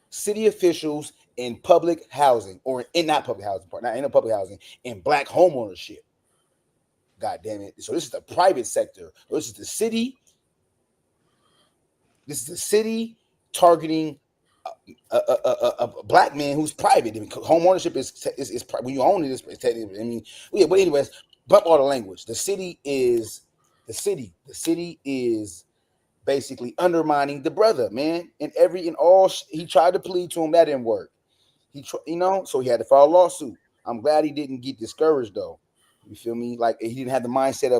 city officials in public housing, or in not public housing part, not in a public housing, in black home ownership. God damn it. So this is the private sector. This is the city. This is the city targeting a black man who's private. I mean, home ownership is when you own it. It's technically, I mean, yeah. But anyways, bump all the language. The city is basically undermining the brother, man. He tried to plead to him, that didn't work. So he had to file a lawsuit. I'm glad he didn't get discouraged though. You feel me? Like, he didn't have the mindset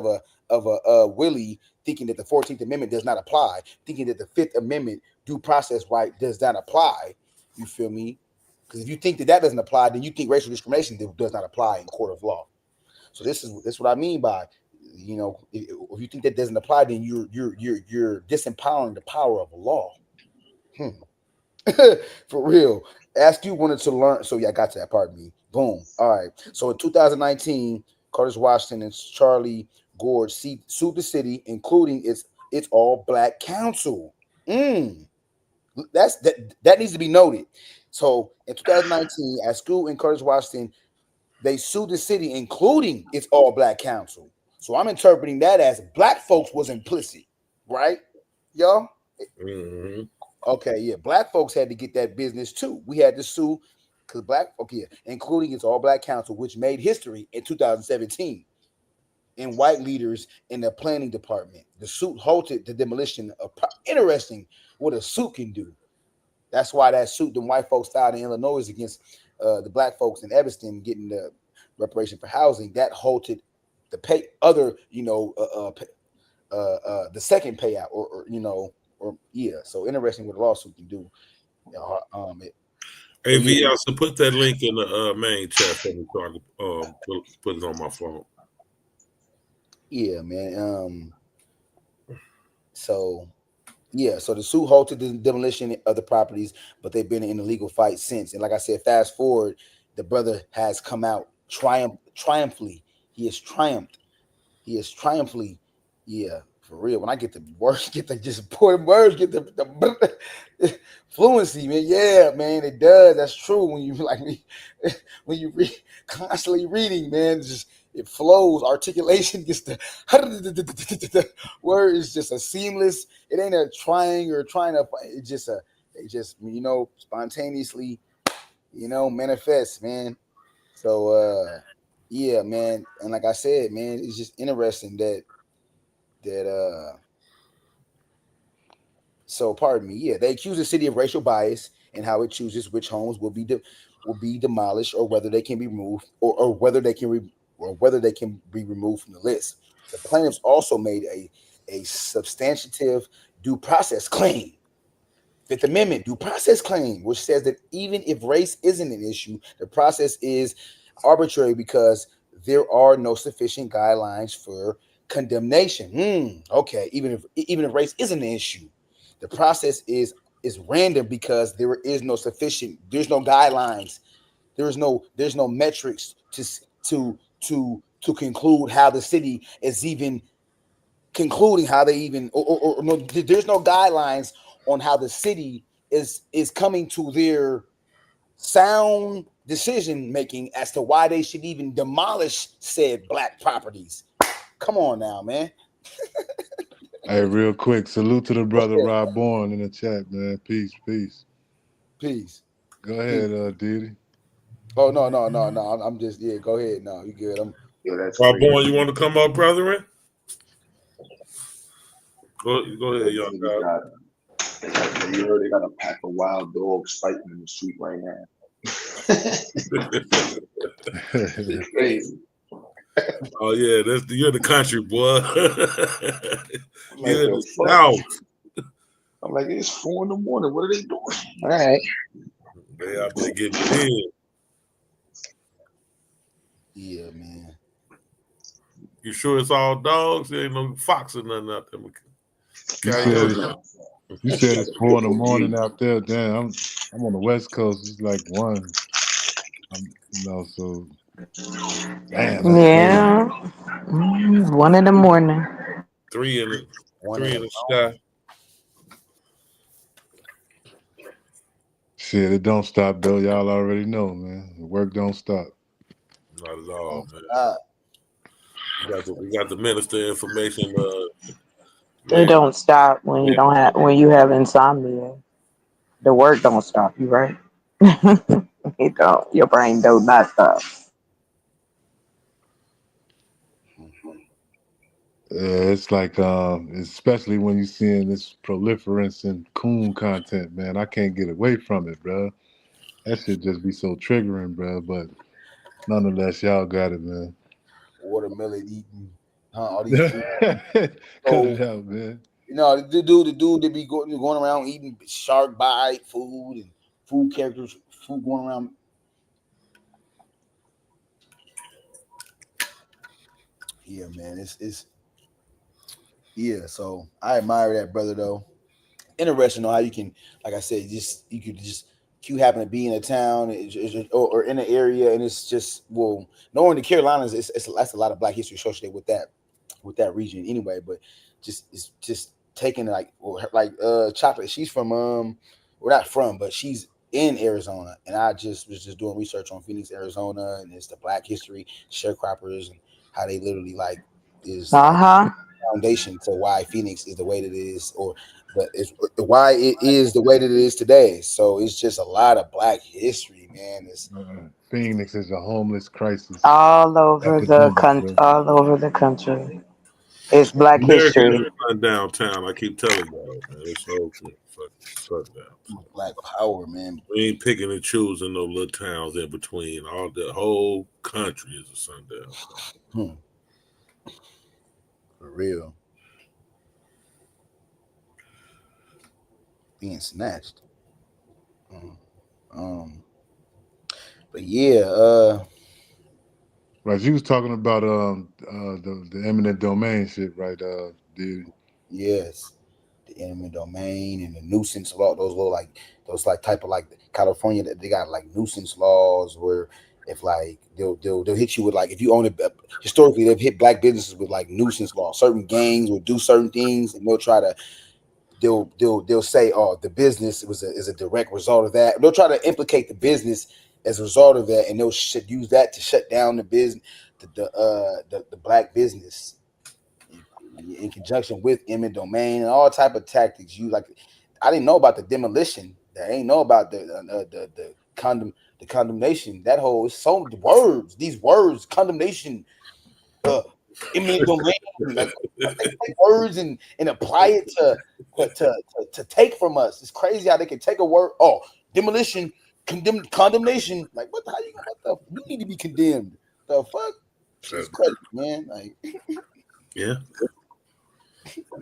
of a Willie, thinking that the 14th Amendment does not apply, thinking that the 5th Amendment due process right does not apply. You feel me? Because if you think that doesn't apply, then you think racial discrimination does not apply in court of law. So this is what I mean by, if you think that doesn't apply, then you're disempowering the power of law. For real. Askew wanted to learn. So yeah, I got to that part. Boom. All right. So in 2019, Curtis Washington and Charlie Gorge sued the city, including its all-black council. That needs to be noted. So in 2019, Askew and Curtis Washington, they sued the city, including its all-black council. So I'm interpreting that as black folks was implicit, right, y'all? Mm-hmm. Okay, yeah. Black folks had to get that business too. We had to sue because including its all-black council, which made history in 2017, and white leaders in the planning department. The suit halted the demolition of. Interesting what a suit can do. That's why that suit the white folks filed in Illinois is against the black folks in Evanston getting the reparation for housing. That halted the pay other, the second payout, So interesting what a lawsuit can do. Hey, V, so put that link in the main chat for me so I can put it on my phone. Yeah, man. So the suit halted the demolition of the properties, but they've been in a legal fight since. And like I said, fast forward, the brother has come out triumphantly. He has triumphantly, yeah, for real. When I get the words, get the just important words, get the fluency, man. Yeah, man, it does. That's true. When you when you read constantly reading, man, it flows. Articulation gets the word is just a seamless. It ain't a trying or trying to. It just spontaneously, manifests, man. So yeah, man, and like I said, man, it's just interesting that so pardon me, yeah, they accuse the city of racial bias and how it chooses which homes will be demolished or whether they can be removed or whether they can be removed from the list. The plaintiffs also made a substantive due process claim, Fifth Amendment due process claim, which says that even if race isn't an issue, the process is arbitrary because there are no sufficient guidelines for condemnation. Okay, even if race isn't an issue, the process is random because there's no guidelines, there's no metrics to conclude how the city is even concluding how they even or no, there's no guidelines on how the city is coming to their sound decision making as to why they should even demolish said black properties. Come on now, man. Hey, real quick, salute to the brother Rob Bourne in the chat, man. Peace. Go ahead, Diddy. Oh no. I'm just go ahead. No, you good. That's Rob Bourne, you want to come up, brethren? Go ahead, young guy. You heard they got a pack of wild dogs fighting in the street right now. It's crazy. Oh yeah, you're the country boy. You're in the South. I'm like, it's 4 in the morning. What are they doing? All right. They out there getting in. Yeah, man. You sure it's all dogs? There ain't no fox or nothing out there. You said it's 4 in the morning out there. Damn, I'm on the West Coast. It's like 1. So damn. Yeah. 1 in the morning. 3 in the sky. Shit, it don't stop though. Y'all already know, man. The work don't stop. Not at all, man. We got the minister information. It don't stop when you have insomnia. The work don't stop you, right? It don't. Your brain do not stop. It's like, especially when you're seeing this proliferance in coon content, man. I can't get away from it, bro. That should just be so triggering, bro. But nonetheless, y'all got it, man. Watermelon eating, all these food. Cut it out, man. The dude that be going around eating shark bite food and food characters, food going around. Yeah, man, it's so I admire that brother though. Interesting how you can, like I said, you happen to be in a town or in an area, and it's just knowing the Carolinas, that's a lot of Black history associated with that region anyway. But it's just taking Chocolate. She's from not from, but she's in Arizona, and I was just doing research on Phoenix, Arizona, and it's the Black history, sharecroppers, and how they literally is foundation to why Phoenix is the way that it is, but it's why it is the way that it is today. So it's just a lot of Black history, man. Phoenix is a homeless crisis all over the country. It's Black America History. is sundown town. I keep telling y'all, man. It's all fucking sundown. Black power, man. We ain't picking and choosing no little towns in between. All the whole country is a sundown town. For real. Being snatched. But yeah, Right, you was talking about the eminent domain shit, right, dude? yes, the eminent domain and the nuisance law. Those type of like California that they got like nuisance laws where if like they'll hit you with like if you own it historically they've hit black businesses with like nuisance law. Certain gangs will do certain things and they'll try to they'll say the business is a direct result of that. They'll try to implicate the business as a result of that, and they'll use that to shut down the business, the black business, in conjunction with eminent domain and all type of tactics. I didn't know about the demolition. I ain't know about the condemnation. That whole so words. These words, condemnation, eminent domain. Like they take words and apply it to take from us. It's crazy how they can take a word. Oh, demolition. Condemnation, like what you need to be condemned. The fuck? It's crazy, man. Like yeah,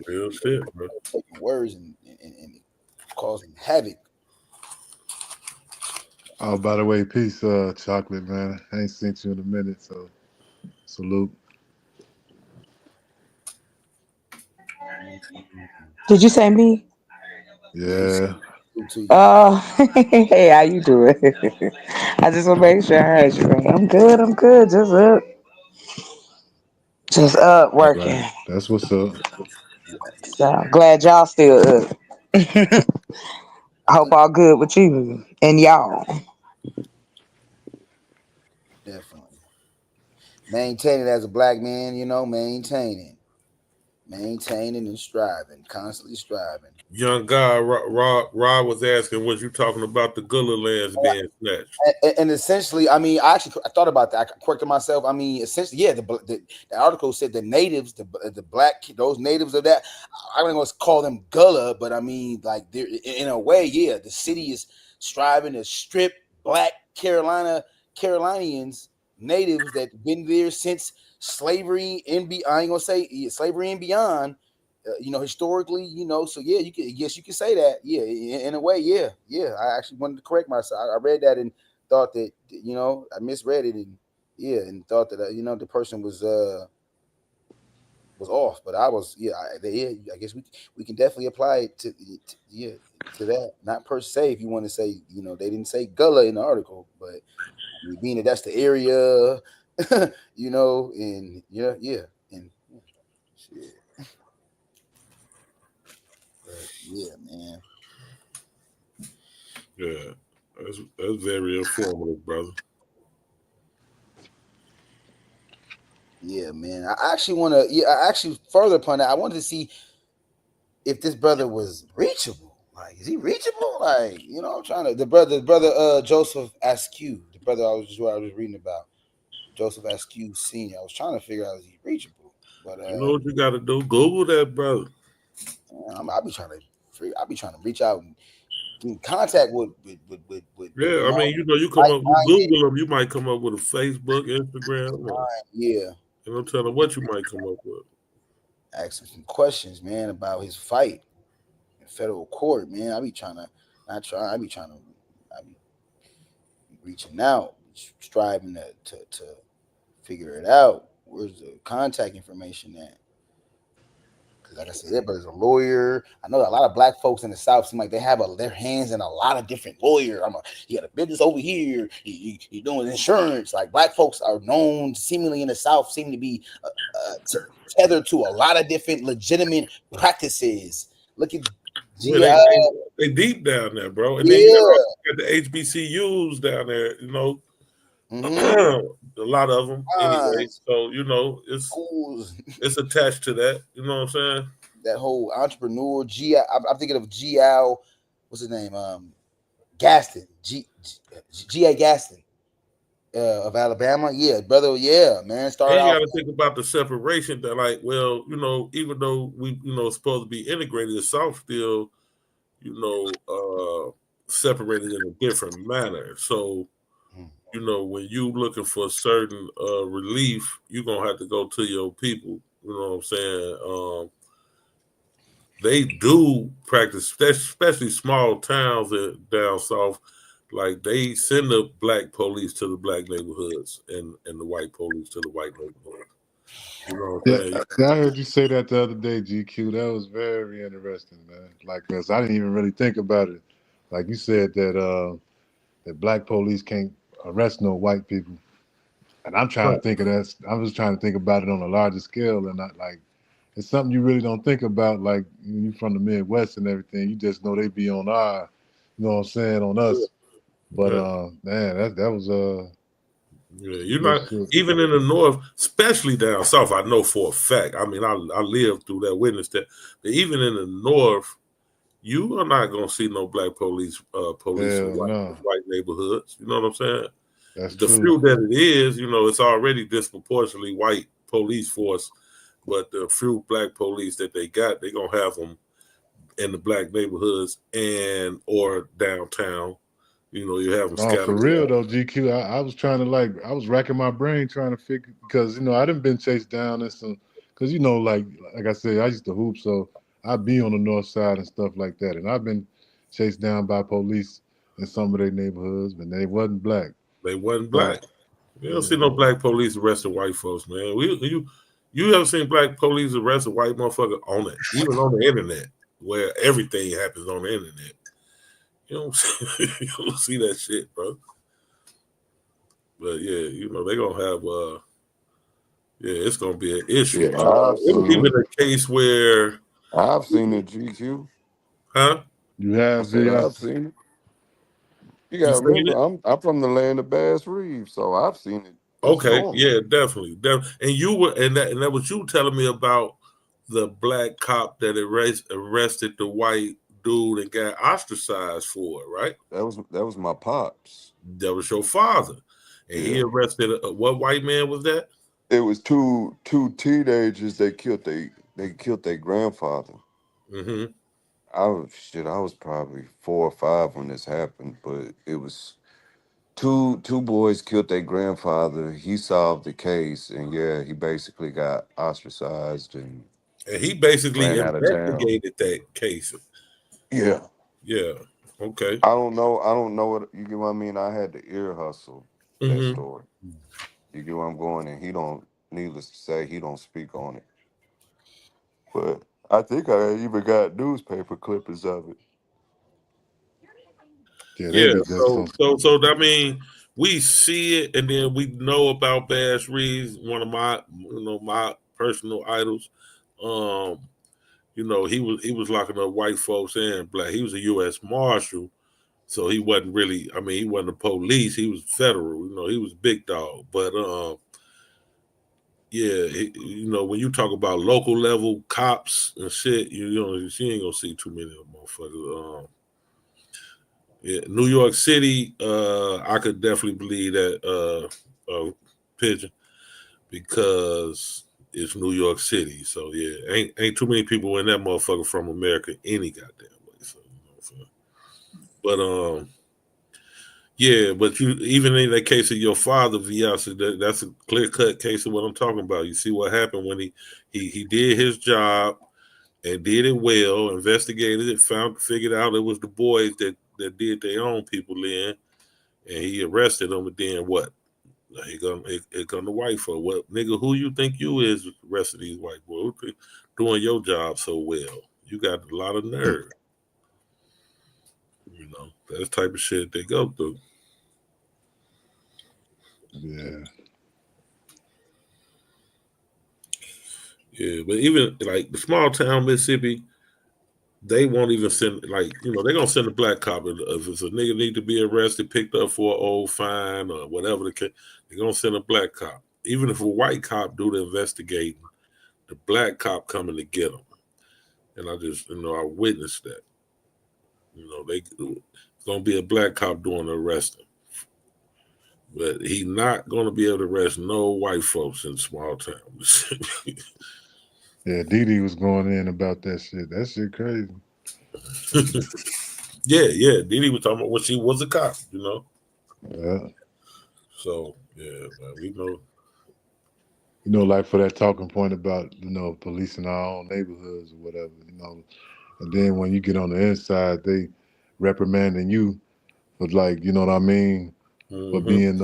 real shit, bro. Taking words and causing havoc. Oh, by the way, peace, chocolate, man. I ain't seen you in a minute, so salute. Did you say me? Yeah. Hey, how you doing? I just want to make sure I heard you right. I'm good. Just up working. Right. That's what's up. So glad y'all still up. I hope all good with you and y'all. Definitely. Maintaining as a black man, maintaining and striving, constantly striving. Young guy, Rob was asking, was you talking about the Gullah lands being snatched? And essentially, I mean, I thought about that. I corrected myself. I mean, essentially, yeah, the article said the natives, the black, those natives of that, I'm going to call them Gullah, but I mean, like, they're, in a way, yeah, the city is striving to strip black Carolinians, natives that been there since slavery and I ain't going to say slavery and beyond. Historically, so yeah, you can say that, yeah, in a way, yeah. I actually wanted to correct myself. I read that and thought that, I misread it, and yeah, and thought that the person was off, but I was, I guess we can definitely apply it to that, not per se. If you want to say, they didn't say Gullah in the article, but being that that's the area, and and shit. Yeah, man. Yeah, that's very informative, brother. Yeah, man. I actually want to. I actually further upon that. I wanted to see if this brother was reachable. Like, is he reachable? Like, I'm trying to. The brother, Joseph Askew, the brother I was just reading about, Joseph Askew Senior. I was trying to figure out is he reachable, but you know what you got to do? Google that, brother. I'll be trying to reach out and get in contact with. Yeah, I mean, you come up, you Google them, you might come up with a Facebook, Instagram. Yeah. And tell them what you might come up with. Ask him some questions, man, about his fight in federal court, man. I be reaching out, striving to figure it out. Where's the contact information at? Because like I said, that brother's a lawyer. I know a lot of black folks in the South seem like they have their hands in a lot of different lawyers. You got a business over here. You're doing insurance. Like, black folks are known, seemingly in the South, seem to be tethered to a lot of different legitimate practices. Look at they deep down there, bro. And then you got the HBCUs down there, a lot of them anyway. So it's attached to that. You know what I'm saying? That whole entrepreneur I'm thinking of G.L. What's his name? Gaston. G.A. Gaston. of Alabama. Yeah, brother. Yeah, man. Start And you off. got to think about the separation that, like, well, even though we, supposed to be integrated, the South still, separated in a different manner. So, when you looking for a certain relief, you're gonna have to go to your people. You know what I'm saying? They do practice, especially small towns down south. Like they send the black police to the black neighborhoods and the white police to the white neighborhoods. You know what I'm saying? Yeah, I heard you say that the other day, GQ. That was very interesting, man. Like, cause I didn't even really think about it. Like you said that that black police can't arrest no white people, and I'm trying Right. to think of that. I was trying to think about it on a larger scale, and not like it's something you really don't think about. Like you from the Midwest and everything, you just know they be on our, you know what I'm saying, on us. But Yeah. man, that was Yeah, some you're good not shit. even in the north, especially down south. I know for a fact. I mean, I lived through that, witness that even in the north, you are not gonna see no black police in Hell no, white neighborhoods. You know what I'm saying? that's The true. few that it is, it's already disproportionately white police force, but the few black police that they got, they gonna have them in the black neighborhoods and or downtown. You have them No, for scattered real around. though, GQ. I was trying to I was racking my brain trying to figure because I didn't been chased down in some because like I said, I used to hoop, so I'd be on the north side and stuff like that, and I've been chased down by police in some of their neighborhoods, but they wasn't black. They wasn't But black. You don't see yeah, no black police arresting white folks, man. You ever seen black police arrest a white motherfucker on it, even on the internet, where everything happens on the internet? You don't, you don't see that shit, bro. But yeah, they're gonna have it's gonna be an issue. Yeah, I've It was seen even it. a case where, I've seen it, GQ. huh? you I have said via. I've seen it. You You gotta seen remember, it? I'm from the land of Bass Reeves, so I've seen it. It's Okay, normal. yeah, definitely. And you were, and that was you telling me about the black cop that arrested the white dude and got ostracized for it, right? That was my pops. That was your father, and he Yeah. arrested what white man was that? It was two teenagers. They killed their grandfather. Mm-hmm. I was probably 4 or 5 when this happened, but it was two boys killed their grandfather. He solved the case, and yeah, he basically got ostracized and And he basically ran out of town. investigated that case. Yeah. Yeah. Okay. I don't know what you get what I mean. I had to ear hustle that Mm-hmm. story. You get where I'm going, and he don't. Needless to say, he don't speak on it. But I think I even got newspaper clippings of it. Yeah, they Yeah. be just So on. so I mean, we see it, and then we know about Bass Reeves, one of my personal idols. Um, he was locking up white folks and black. He was a U.S. Marshal, so he wasn't really. I mean, he wasn't the police. He was federal. He was big dog. But yeah, when you talk about local level cops and shit, you ain't gonna see too many of them motherfuckers. Yeah, New York City, I could definitely believe that Pigeon, because it's New York City. So yeah, ain't too many people in that motherfucker from America any goddamn way. So but yeah, but you even in that case of your father, Viasa, that's a clear cut case of what I'm talking about. You see what happened when he did his job and did it well, investigated it, figured out it was the boys that did their own people in, and he arrested them. And then what? Here come the white folk. What, nigga? Who you think you is? The rest of these white boys doing your job so well. You got a lot of nerve. That's the type of shit they go through. Yeah. Yeah, but even like the small town Mississippi, they won't even send they're gonna send a black cop if it's a nigga need to be arrested, picked up for an old fine or whatever the case. They're gonna send a black cop. Even if a white cop do the investigating, the black cop coming to get them. And I just I witnessed that. It's gonna be a black cop doing the arresting. But he not going to be able to arrest no white folks in small towns. Yeah, Didi was going in about that shit. That shit crazy. Yeah. Didi was talking about when she was a cop, Yeah. So, yeah, man, we know. Like for that talking point about, policing our own neighborhoods or whatever, And then when you get on the inside, they reprimanding you for like, you know what I mean, for being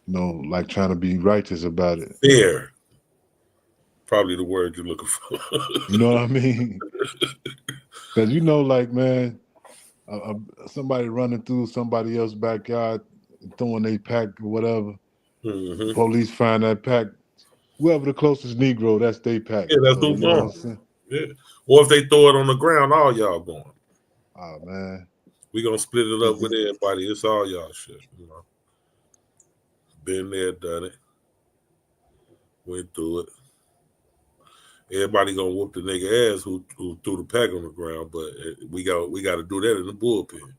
like trying to be righteous about it. Fair. Probably the word you're looking for. You know what I mean? Because like, man, somebody running through somebody else's backyard, throwing their pack or whatever. The police find that pack. Whoever the closest Negro, that's their pack. Yeah, that's who's going. Yeah. Or if they throw it on the ground, all y'all going. Oh, man. We gonna split it up with everybody. It's all y'all shit, Been there, done it. Went through it. Everybody gonna whoop the nigga ass who threw the pack on the ground, but we got to do that in the bullpen.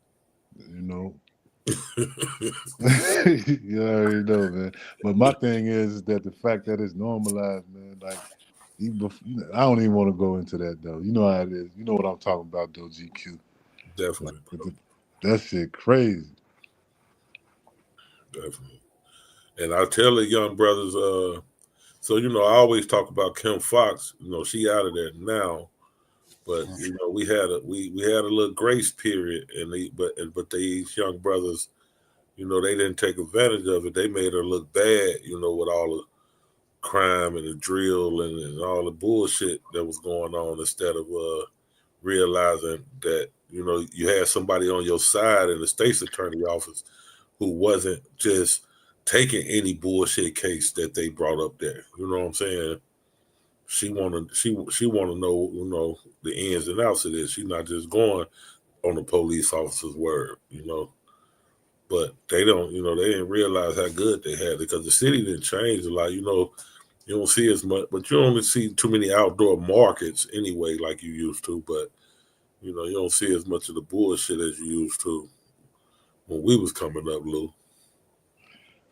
You already know, man. But my thing is that the fact that it's normalized, man. Like, I don't even want to go into that though. You know how it is. You know what I'm talking about, though, GQ. Definitely. Like, that shit crazy. Definitely. And I tell the young brothers, so I always talk about Kim Fox. She out of there now, but we had a little grace period, and but these young brothers, they didn't take advantage of it. They made her look bad, with all the crime and the drill and all the bullshit that was going on, instead of realizing that you had somebody on your side in the state's attorney office who wasn't just taking any bullshit case that they brought up there. You know what I'm saying? She wanna know, the ins and outs of this. She's not just going on the police officer's word, But they don't, they didn't realize how good they had it, because the city didn't change a lot. You don't see as much, but you only see too many outdoor markets anyway, like you used to. But you don't see as much of the bullshit as you used to when we was coming up, Lou.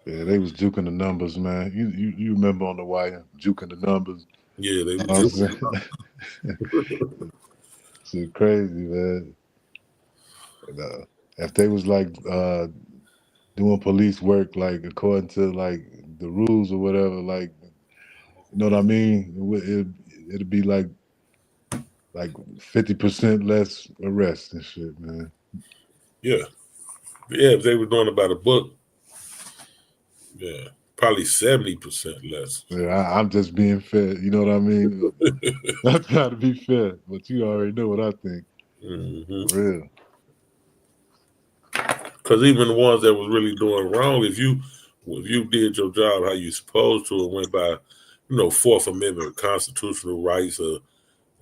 Yeah, they was juking the numbers, man. You remember on the wire, juking the numbers. Yeah, they was juking. Shit crazy, man. And, if they was like doing police work, like according to like the rules or whatever, like, you know what I mean? It'd be like 50% less arrests and shit, man. Yeah, if they were doing about a book. Yeah, probably 70% less. Yeah, I'm just being fair. You know what I mean? I'm trying to be fair, but you already know what I think. Real. Because even the ones that was really doing wrong, if you did your job how you supposed to and went by, Fourth Amendment constitutional rights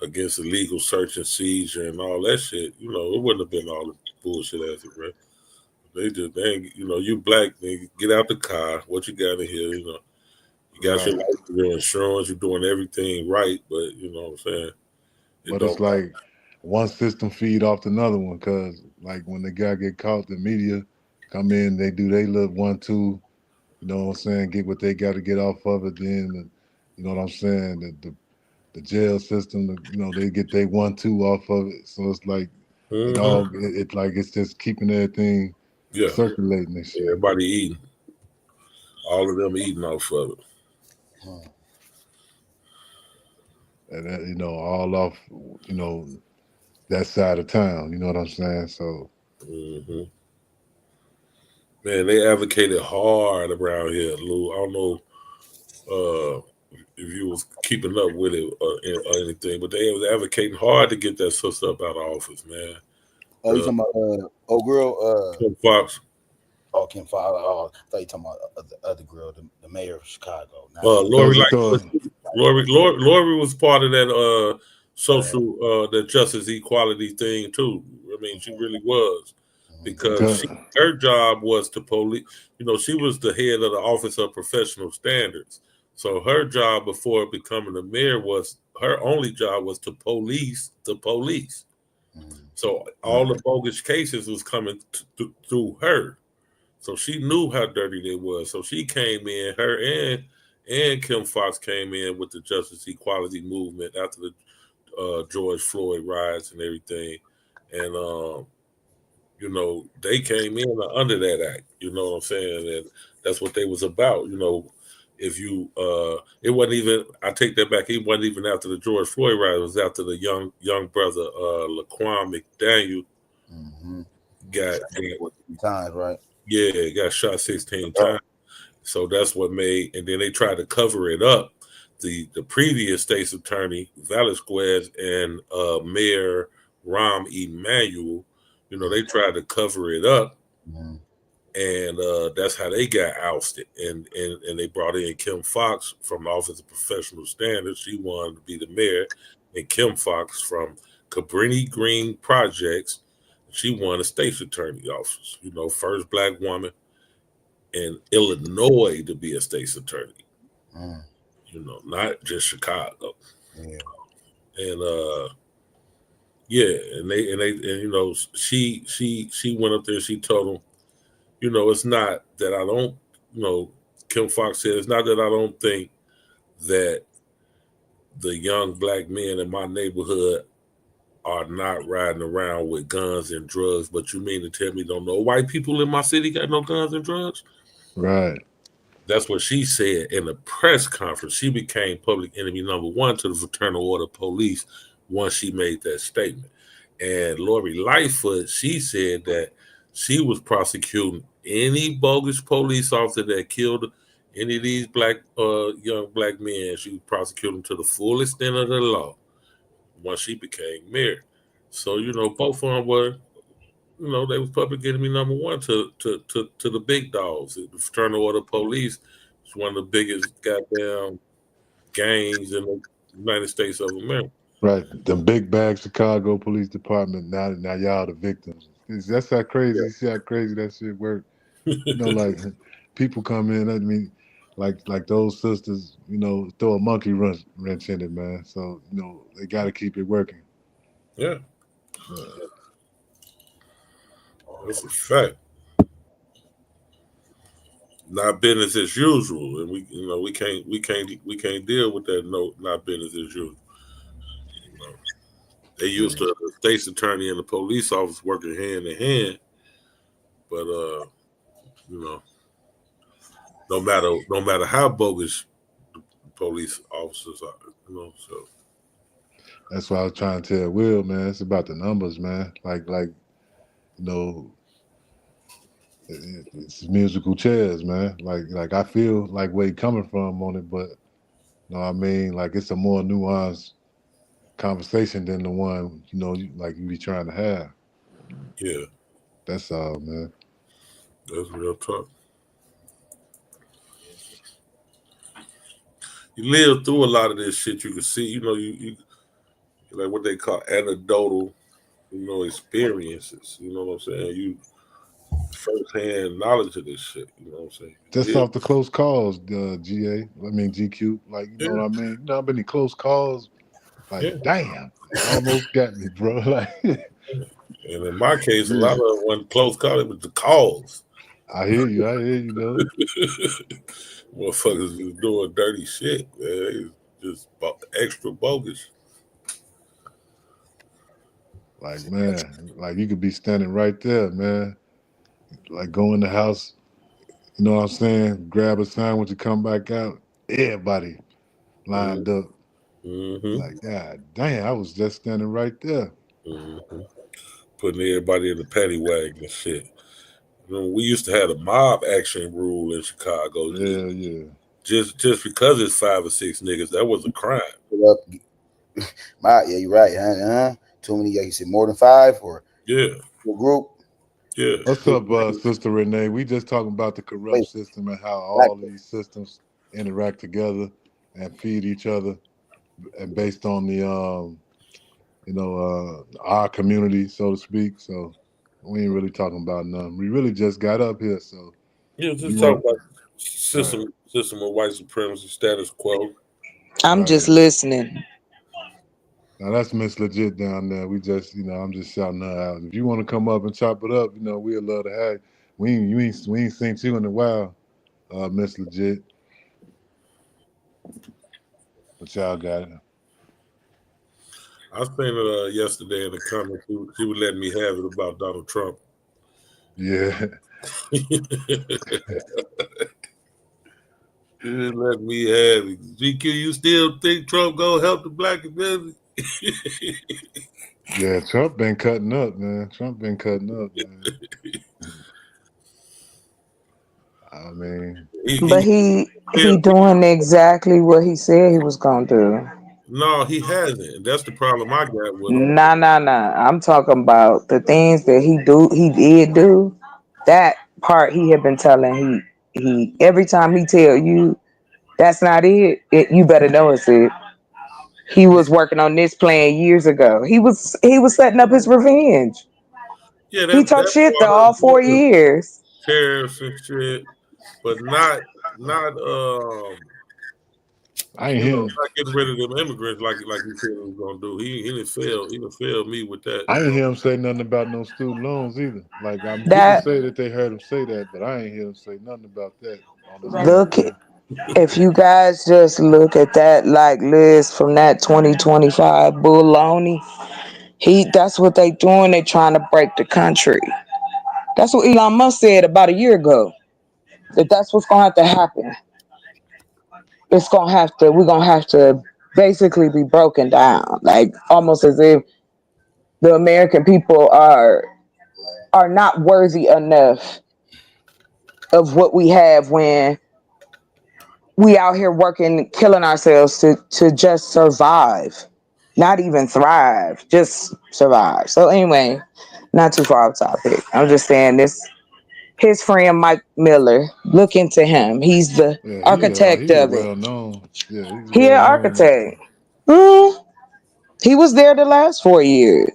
against illegal search and seizure and all that shit, it wouldn't have been all the bullshit as it, right? You black, nigga, get out the car. What you got in here? You got your life, your insurance. You're doing everything right, but you know what I'm saying. It's like one system feed off another one, because like when the guy get caught, the media come in, they do they little 1-2. You know what I'm saying? Get what they got to get off of it. Then, you know what I'm saying? The jail system, they get their 1-2 off of it. So it's like it's just keeping everything. Yeah, circulating and shit. Everybody eating. All of them eating off of it. And all off, that side of town. You know what I'm saying? So, man, they advocated hard around here, Lou. I don't know if you was keeping up with it or anything, but they was advocating hard to get that sister up out of office, man. Oh, you talking about old girl? Kim Fox. Oh, Kim Fox. Oh, I thought you talking about the other girl, the mayor of Chicago. Lori was part of that social, that justice equality thing too. I mean, she really was, because her job was to police. She was the head of the Office of Professional Standards. So her job before becoming the mayor her only job was to police the police. So all the bogus cases was coming through her. So she knew how dirty they was. So she came in, her and Kim Fox came in with the justice equality movement after the George Floyd riots and everything. And you know, they came in under that act. You know what I'm saying? And that's what they was about. You know, if you it wasn't even, I take that back, it wasn't even after the George Floyd riot, it was after the young brother Laquan McDaniel got times, right? Yeah, got shot 16 times. So that's what made, and then they tried to cover it up. The previous state's attorney, Velasquez, and Mayor Rahm Emanuel, you know, they tried to cover it up. And that's how they got ousted. And they brought in Kim Fox from the Office of Professional Standards. She wanted to be the mayor. And Kim Fox from Cabrini Green Projects, she won a state's attorney office. You know, first black woman in Illinois to be a state's attorney. You know, not just Chicago. And and you know, she went up there, she told them, you know, it's not that I don't, you know, Kim Fox said, it's not that I don't think that the young black men in my neighborhood are not riding around with guns and drugs, but you mean to tell me don't know white people in my city got no guns and drugs? Right. That's what she said in a press conference. She became public enemy number one to the Fraternal Order Police once she made that statement. And Lori Lightfoot, she said that she was prosecuting any bogus police officer that killed any of these young black men. She was prosecuting to the full extent of the law once she became mayor. So, you know, both of them were, you know, they was public enemy number one to the big dogs. The Fraternal Order Police is one of the biggest goddamn gangs in the United States of America. Right. The big bag Chicago Police Department, now y'all the victims. That's how crazy, you see how crazy that shit work. You know, like people come in, I mean, like those sisters, you know, throw a monkey wrench in it, man. So, you know, they got to keep it working. Yeah. That's a fact. Not business as usual, and we can't deal with that. Not business as usual. You know, they used to the state's attorney and the police office working hand in hand, but you know, no matter how bogus the police officers are, you know, so. That's why I was trying to tell Will, man. It's about the numbers, man. Like you know, it's musical chairs, man. Like I feel like where he coming from on it, but you know what I mean? Like it's a more nuanced conversation than the one, you know, like you be trying to have. Yeah. That's all, man. That's real talk. You live through a lot of this shit, you can see, you know, you like what they call anecdotal, you know, experiences. You know what I'm saying? You first-hand knowledge of this shit. You know what I'm saying? Just off the close calls, GA. I mean GQ. Like, you know what I mean? You know how many close calls? Like, damn, almost got me, bro. Like, and in my case, a lot of them wasn't close call. It was the calls. I hear you, though. Motherfuckers was doing dirty shit, man. Just extra bogus. Like, man, like you could be standing right there, man. Like go in the house, you know what I'm saying? Grab a sandwich and come back out. Everybody lined up. Like, God damn, I was just standing right there. Putting everybody in the paddy wagon and shit. You know, we used to have a mob action rule in Chicago. Yeah. Just because it's 5 or 6 niggas, that was a crime. Yeah, you're right. Too many, like you said, more than 5 or a group. Yeah. What's up, Sister Renee? We just talking about the corrupt system and how all of these systems interact together and feed each other, and based on the you know, our community, so to speak. So we ain't really talking about nothing. We really just got up here, so yeah, just talking about system of white supremacy, status quo. I'm just listening. Now that's Miss Legit down there. We just, I'm just shouting her out. If you want to come up and chop it up, we'd love to have you. We ain't seen you in a while, Miss Legit. But y'all got it. I seen it yesterday in the comments. She would let me have it about Donald Trump. Yeah. She didn't let me have it. GQ, you still think Trump gonna help the black community? Yeah, Trump been cutting up, man. Trump been cutting up, man. I mean, But he doing exactly what he said he was gonna do. No, he hasn't. That's the problem I got with him. Nah. I'm talking about the things that he did do. That part he had been telling he every time he tell you that's not it, you better know it's it. He was working on this plan years ago. He was setting up his revenge. Yeah, He talked shit to all 4 years. Tariffs and shit, but not I ain't hear. not getting rid of them immigrants like he said he was gonna do. He didn't fail. He didn't fail me with that. I ain't hear him say nothing about no student loans either. Like people That say that they heard him say that, but I ain't hear him say nothing about that. On this look, if you guys just look at that like list from that 2025 baloney, that's what they doing. They trying to break the country. That's what Elon Musk said about a year ago. That's what's gonna have to happen. We're gonna have to basically be broken down, like almost as if the American people are not worthy enough of what we have when we out here working, killing ourselves to just survive, not even thrive, just survive. So anyway, not too far off topic. I'm just saying this. His friend Mike Miller, look into him. He's the architect of it. Well known. Yeah, He an architect. He was there the last 4 years.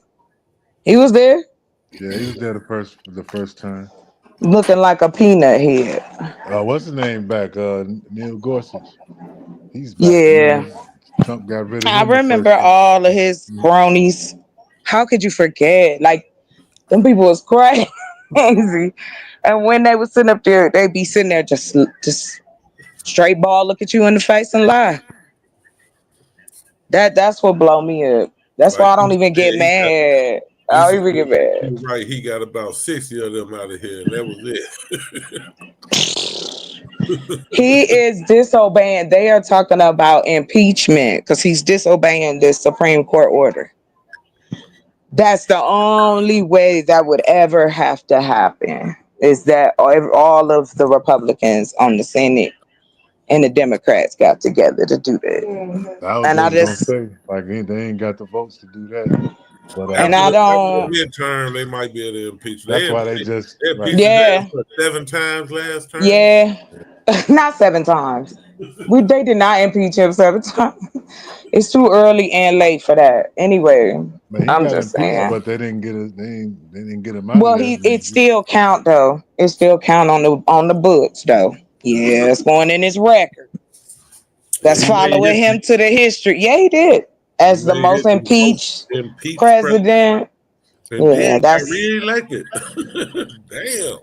He was there. Yeah, he was there the first time. Looking like a peanut head. What's his name back? Neil Gorsuch. He's back. Yeah. Trump got rid of him. I remember all of his cronies. How could you forget? Like, them people was crazy. And when they was sitting up there, they'd be sitting there just straight ball, look at you in the face and lie. That's what blow me up. That's why I don't even get mad. I don't even get mad. You're right, he got about 60 of them out of here, and that was it. He is disobeying. They are talking about impeachment because he's disobeying this Supreme Court order. That's the only way that would ever have to happen, is that all of the Republicans on the Senate and the Democrats got together to do that. And I just say, like, they ain't got the votes to do that. But and I don't. Midterm, they might be able to impeach. That's why they just impeached 7 times last term. Yeah, not 7 times. They did not impeach him 7 times. It's too early and late for that. Anyway, I'm just saying. But they didn't get it. They didn't get him out. Well, it still count though. It still count on the books though. Yeah, it's going in his record. That's following him to the history. Yeah, he did. As the most impeached president. Yeah, that's reelected. Damn.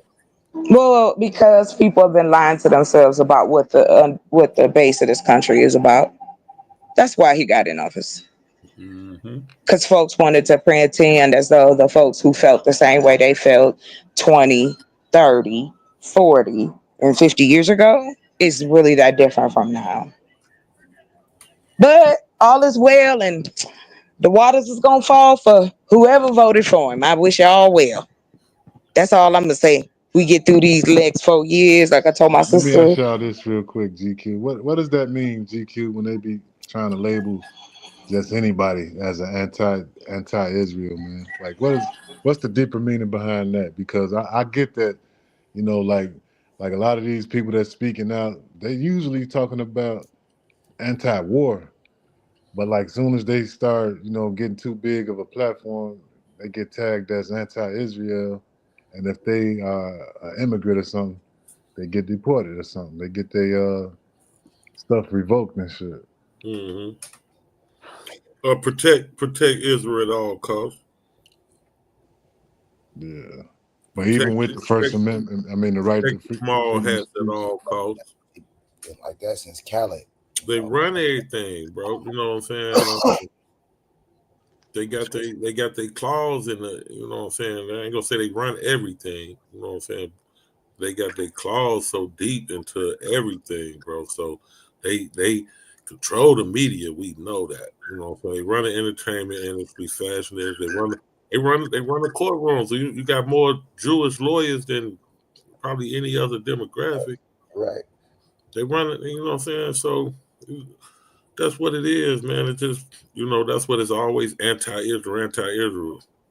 Well, because people have been lying to themselves about what the base of this country is about. That's why he got in office. Because folks wanted to pretend as though the folks who felt the same way they felt 20, 30, 40, and 50 years ago is really that different from now. But all is well, and the waters is going to fall for whoever voted for him. I wish y'all well. That's all I'm going to say. We get through these next 4 years, like I told my sister. Let me ask y'all this real quick, GQ. What does that mean, GQ, when they be trying to label just anybody as an anti-Israel, man? Like, what's the deeper meaning behind that? Because I get that, like a lot of these people that's speaking out, they usually talking about anti-war, but like soon as they start, getting too big of a platform, they get tagged as anti-Israel. And if they are an immigrant or something, they get deported or something. They get their stuff revoked and shit. Protect Israel at all costs. Yeah. But even with the First Amendment, I mean, the right to small hats at all costs. Like that since Khaled. They run everything, bro. You know what I'm saying? They got their claws in the. You know what I'm saying? I ain't gonna say they run everything. You know what I'm saying? They got their claws so deep into everything, bro. So they control the media. We know that. You know, so they run the entertainment industry, fashion industry. They run the courtrooms. So you got more Jewish lawyers than probably any other demographic. Right. They run it. You know what I'm saying? So that's what it is, man. It just, you know, that's what it's always anti-Israel.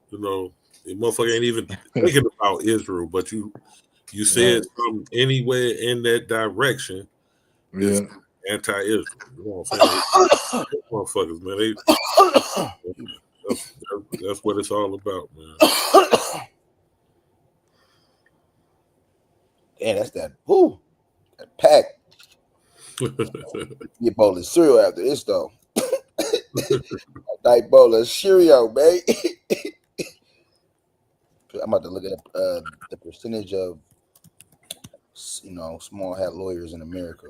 You know, the motherfucker ain't even thinking about Israel, but you said something anywhere in that direction. Yeah. Anti-Israel. You know what I'm saying? Motherfuckers, man. That's what it's all about, man. Damn, that's that pack. You bowl of cereal after this though. Night bowl of cereal, man. I'm about to look at the percentage of, you know, small hat lawyers in America.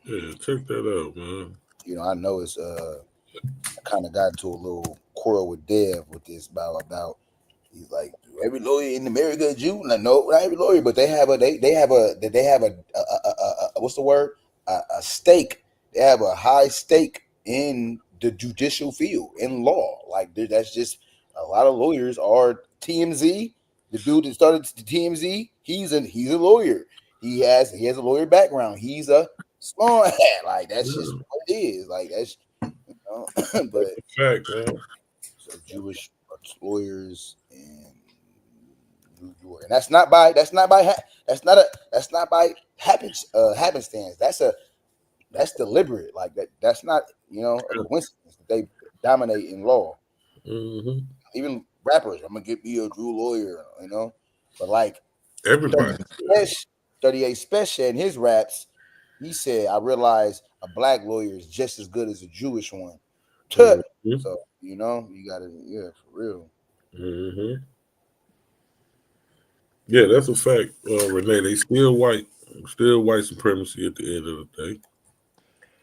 Yeah, check that out, man. You know, I know it's I kind of got into a little quarrel with Dev with this about he's like, every lawyer in America is Jew. Like, no, not every lawyer, but they have a what's the word? A stake. They have a high stake in the judicial field, in law. Like, that's just a lot of lawyers are TMZ. The dude that started the TMZ, he's a lawyer. He has a lawyer background. He's a small hat. Like, that's just what it is. Like, that's, you know, but fact, man. So Jewish lawyers in New York, and that's not by happenstance. That's deliberate. Like that's not, you know, a coincidence that they dominate in law. Mm-hmm. Even rappers, I'm gonna get me a Jew lawyer, you know. But like everybody, 38 Special in his raps, he said, "I realized a black lawyer is just as good as a Jewish one." Mm-hmm. So you know, you gotta, for real. Mm-hmm. Yeah, that's a fact, Renee. They still white supremacy at the end of the day.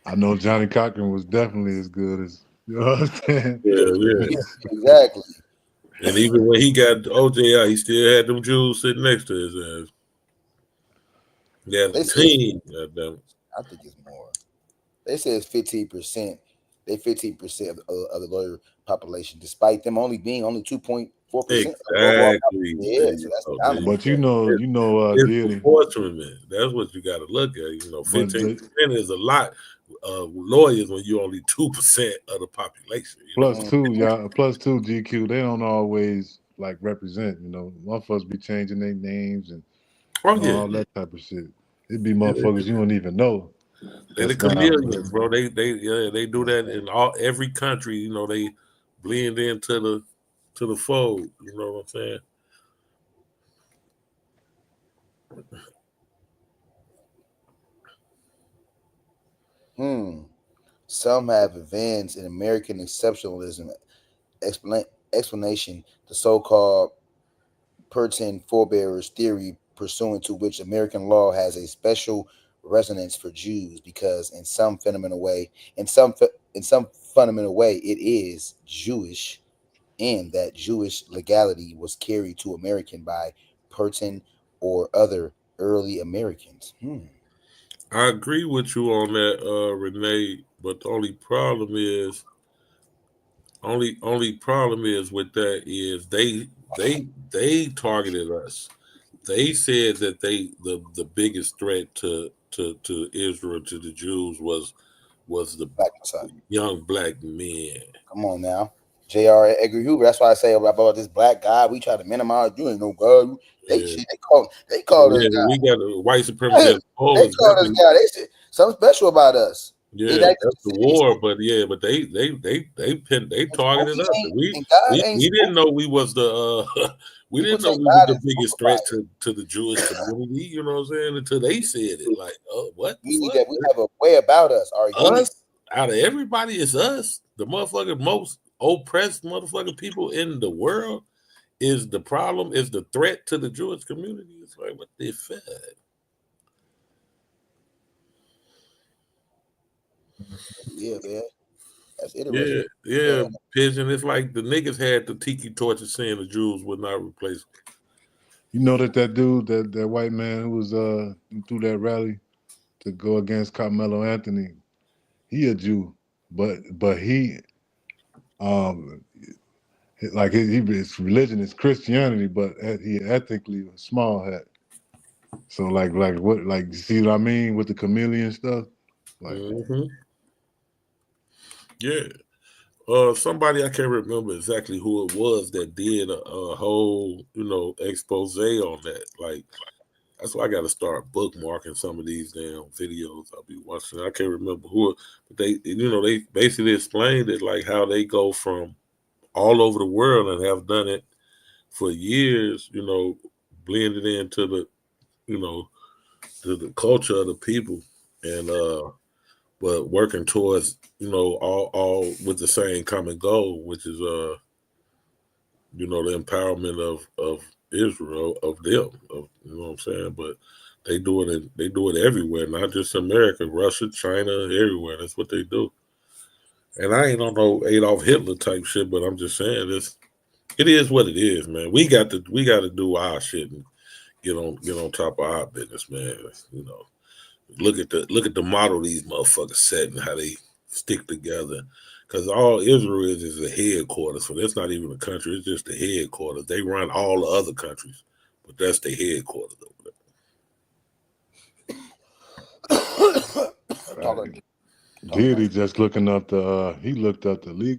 I know Johnny Cochran was definitely as good as, you know what I'm saying? Yeah. Exactly. And even when he got OJ out, he still had them Jews sitting next to his ass. Yeah, the team. I think it's more. They say it's 15%. They 15% of the lawyer population, despite them only being 2.4%. Exactly. Yeah, so that's dominant. But you know, it's proportionate. That's what you got to look at. You know, 15% is a lot of lawyers when you're only 2% of the population. Plus two, GQ. They don't always like represent. You know, motherfuckers be changing their names and all that type of shit. It'd be motherfuckers you don't even know. They're the chameleons, bro. They do that in every country. You know, they blend into the fold. You know what I'm saying? Some have advanced in American exceptionalism explanation, the so-called Puritan forebearers theory, pursuant to which American law has a special resonance for Jews because in some fundamental way, it is Jewish, and that Jewish legality was carried to American by Puritan or other early Americans. I agree with you on that, Renee. But the only problem is with that is they targeted us. They said that the biggest threat to Israel, to the Jews, was the young black men. Come on now. J.R. Edgar Hoover. That's why I say about this black guy. We try to minimize. You ain't no God. They call us God. We got a white supremacy. They call us God. They said something special about us. Yeah, that's the war. But they targeted us. We didn't know we was the we didn't know we was the biggest threat to the Jewish community. You know what I'm saying? Until they said it. Like, oh, what? We have a way about us. out of everybody, it's us, the motherfucking most oppressed motherfucking people in the world. Is the problem? Is the threat to the Jewish community? It's like what they fed. Yeah, man. That's interesting. Yeah, Pigeon. It's like the niggas had the tiki torches saying the Jews would not replace. You know that dude, that white man who was through that rally to go against Carmelo Anthony, he a Jew, but he like his religion is Christianity, but he ethically a small hat. So like what, like, you see what I mean with the chameleon stuff? Like, yeah. Somebody, I can't remember exactly who it was that did a whole, expose on that. Like, that's why I got to start bookmarking some of these damn videos I'll be watching. I can't remember who, but they basically explained it, like how they go from all over the world and have done it for years, blended into the, to the culture of the people, and but working towards, all with the same common goal, which is the empowerment of Israel, of them, you know what I'm saying? But they do it everywhere, not just America, Russia, China, everywhere. That's what they do. And I ain't on no Adolf Hitler type shit, but I'm just saying it is what it is, man. We got to do our shit and get on top of our business, man. Look at the model these motherfuckers set and how they stick together. Because all Israel is a headquarters. So that's not even a country. It's just the headquarters. They run all the other countries, but that's the headquarters over there. Diddy just looking up he looked up the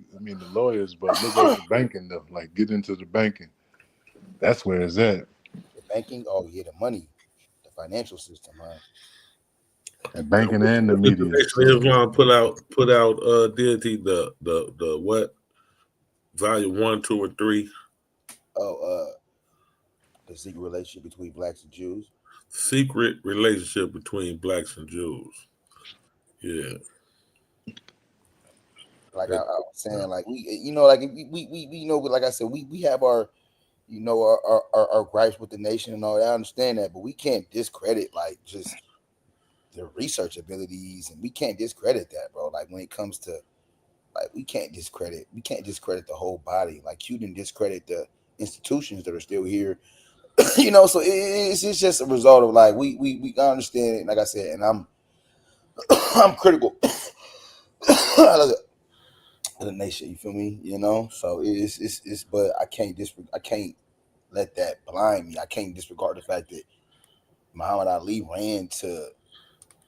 lawyers, but look at the banking though, like get into the banking. That's where it's at. The banking, the money, the financial system, huh? And banking and the media. Islam put out Deity the what? Volume 1, 2, and 3. The secret relationship between blacks and Jews. Secret relationship between blacks and Jews. Yeah. Like I was saying, like we like I said, we have our our gripes with the nation and all that. I understand that, but we can't discredit like just their research abilities, and we can't discredit that, bro. Like when it comes to we can't discredit the whole body. Like you didn't discredit the institutions that are still here. So it's just a result of like we understand it, like I said, and I'm critical of the nation, you feel me? So it's but I can't let that blind me. I can't disregard the fact that Muhammad Ali ran to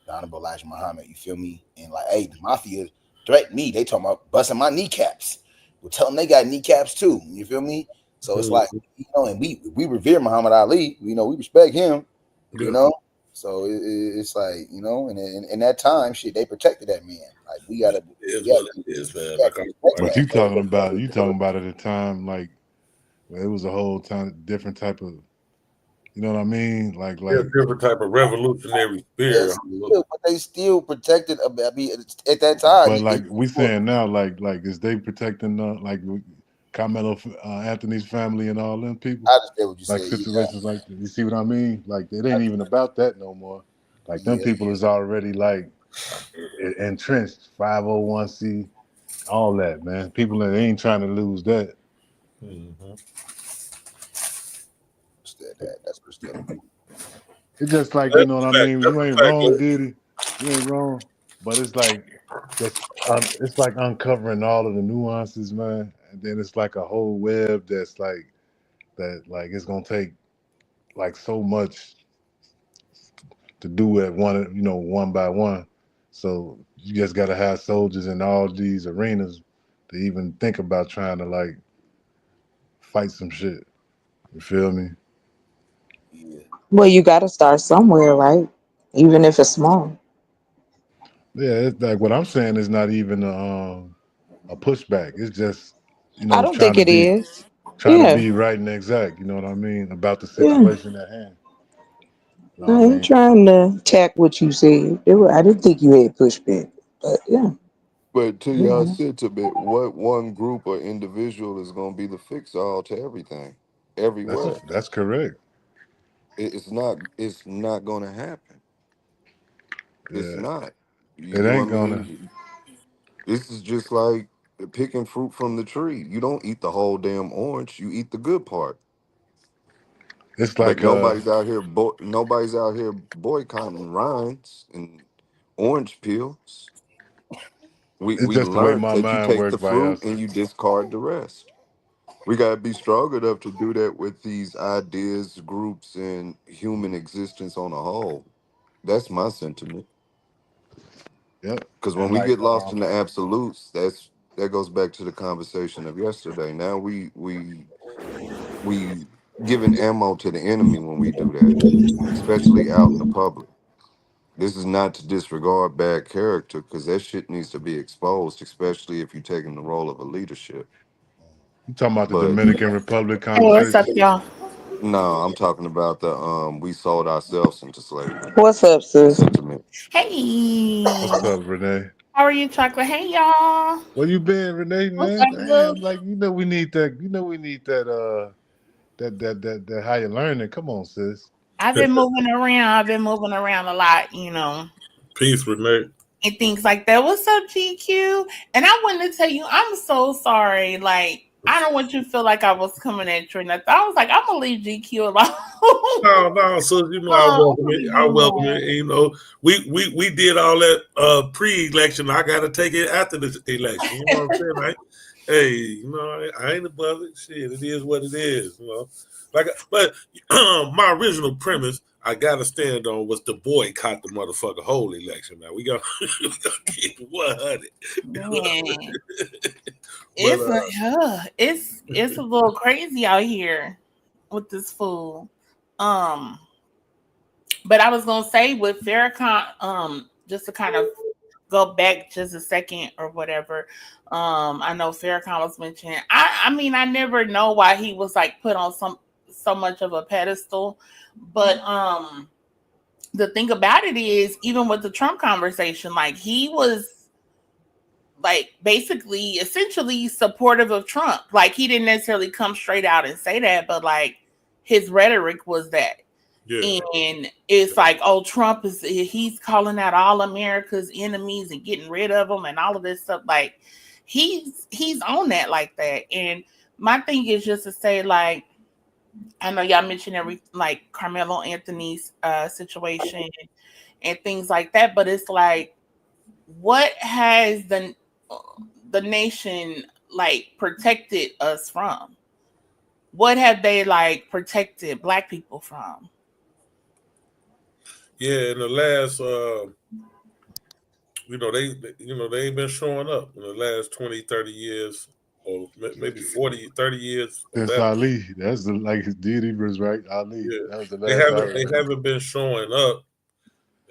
the Honorable Elijah Muhammad, you feel me? And like, hey, the mafia threatened me. They talking about busting my kneecaps. We'll tell them they got kneecaps too. You feel me? So it's like, and we revere Muhammad Ali. We respect him. So it's like, and in that time, shit, they protected that man. Like we gotta. But you talking about at a time like it was a whole different type of. You know what I mean? Like different type of revolutionary spirit. But they still protected. I mean, at that time. But like we saying now, like is they protecting like Carmelo Anthony's family and all them people? I understand what you like say. Situations like that. You see what I mean? Like it ain't even about that no more. Like them people is already like entrenched, 501c, all that, man. People that ain't trying to lose that. That's understandable. It's just like, you know what I mean? You ain't wrong, Diddy. You ain't wrong. But it's like it's like uncovering all of the nuances, man. And then it's like a whole web that's like it's gonna take like so much to do it one by one. So you just gotta have soldiers in all these arenas to even think about trying to like fight some shit. You feel me? Yeah. Well, you got to start somewhere, right? Even if it's small. Yeah, it's like what I'm saying is not even a pushback. It's just I don't think it is. Trying to be right and exact. You know what I mean about the situation at hand. I ain't trying to attack what you said. I didn't think you had pushback, but yeah. But to your sentiment, what one group or individual is going to be the fix-all to everything, everywhere? That's correct. It's not. It's not going to happen. It's Yeah, not. it You know what ain't I gonna. mean? This is just like picking fruit from the tree. You don't eat the whole damn orange. You eat the good part. It's But like nobody's out here boycotting rinds and orange peels. it's We just the way learned my that you mind take the works, fruit Vyasa. and you discard the rest. We gotta be strong enough to do that with these ideas, groups, and human existence on a whole. That's my sentiment. Yep, Because when and we like get lost in the absolutes, that goes back to the conversation of yesterday. Now we giving ammo to the enemy when we do that, especially out in the public. This is not to disregard bad character because that shit needs to be exposed, especially if you're taking the role of a leadership. you talking about the But Dominican Republic Hey, what's up, conversation. y'all? no, I'm talking about the we sold ourselves into slavery What's up, sis? sentiment. What's Hey, up, Renee? how are you, Chocolate? Hey, y'all. Where you been, Renee? What's Man, up, Blue? damn, like we need that. We need that. That higher learning. Come on, sis. I've been moving around. I've been moving around a lot, Peace, Renee. and things like that. What's up, GQ? And I wanted to tell you, I'm so sorry. Like, I don't want you to feel like I was coming at you or nothing. I was like, I'm gonna leave GQ alone. No, so I Oh, welcome what it. you I welcome it. doing? We did all that pre-election. I got to take it after the election. You know what I'm saying? I ain't above it. Shit, it is what it is. But my original premise I got to stand on was to boycott the motherfucker whole election. Now we got keep 100. Man, But it's a little crazy out here with this fool. But I was gonna say with Farrakhan, just to kind of go back just a second or whatever. I know Farrakhan was mentioning. I mean, I never know why he was like put on so much of a pedestal, but the thing about it is, even with the Trump conversation, like he was like basically essentially supportive of Trump. Like he didn't necessarily come straight out and say that, but like his rhetoric was that. yeah. And it's like, oh, Trump he's calling out all America's enemies and getting rid of them and all of this stuff. Like he's on that like that. And my thing is just to say, like, I know y'all mentioned like Carmelo Anthony's situation and things like that, but it's like, what has the nation like protected us from? What have they like protected Black people from? Yeah, in the last, they ain't been showing up in the last 20, 30 years, or maybe 40, 30 years. Since Ali, that's the like his deity was right. Ali, Yeah, that was the last I heard. they haven't been showing up,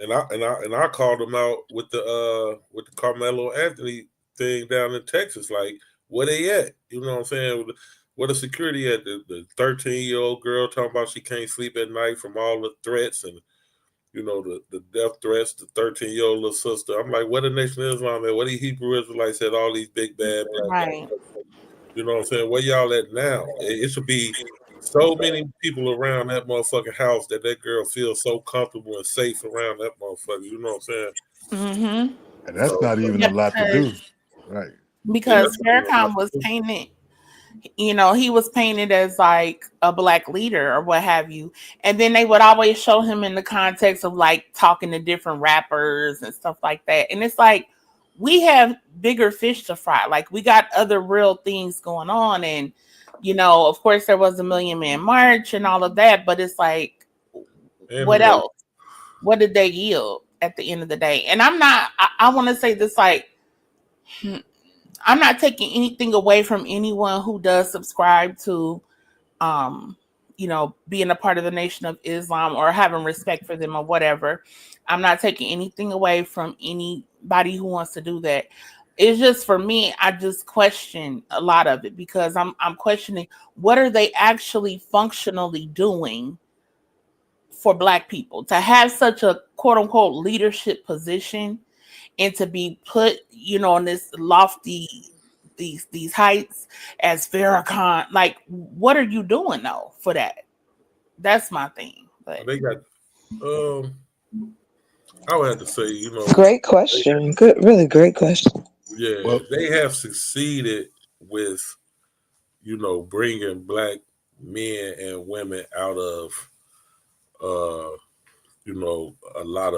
and I called them out with the Carmelo Anthony thing down in Texas. Like, where they at? You know what I'm saying? Where the security at? The 13-year-old girl talking about she can't sleep at night from all the threats and the death threats, the 13-year-old little sister. I'm like, what the Nation of Islam at? What the Hebrew Israelites said, all these big bad black guys. You know what I'm saying? Where y'all at now? It should be so many people around that motherfucking house that girl feels so comfortable and safe around that motherfucker. You know what I'm saying? Mm-hmm. And that's not even a lot to do. Right. Because Farrakhan was painted, he was painted as like a Black leader or what have you. And then they would always show him in the context of like talking to different rappers and stuff like that. And it's like, we have bigger fish to fry. Like we got other real things going on. And, of course there was a Million Man March and all of that, but it's like, what else? What did they yield at the end of the day? And I want to say this, like, I'm not taking anything away from anyone who does subscribe to, being a part of the Nation of Islam or having respect for them or whatever. I'm not taking anything away from anybody who wants to do that. It's just, for me, I just question a lot of it because I'm questioning, what are they actually functionally doing for Black people to have such a quote unquote leadership position and to be put, on this lofty these heights as Farrakhan. Like, what are you doing though for that? That's my thing. But they got I would have to say, Great question. Good, really great question. yeah, Well, they have succeeded with, bringing black men and women out of, a lot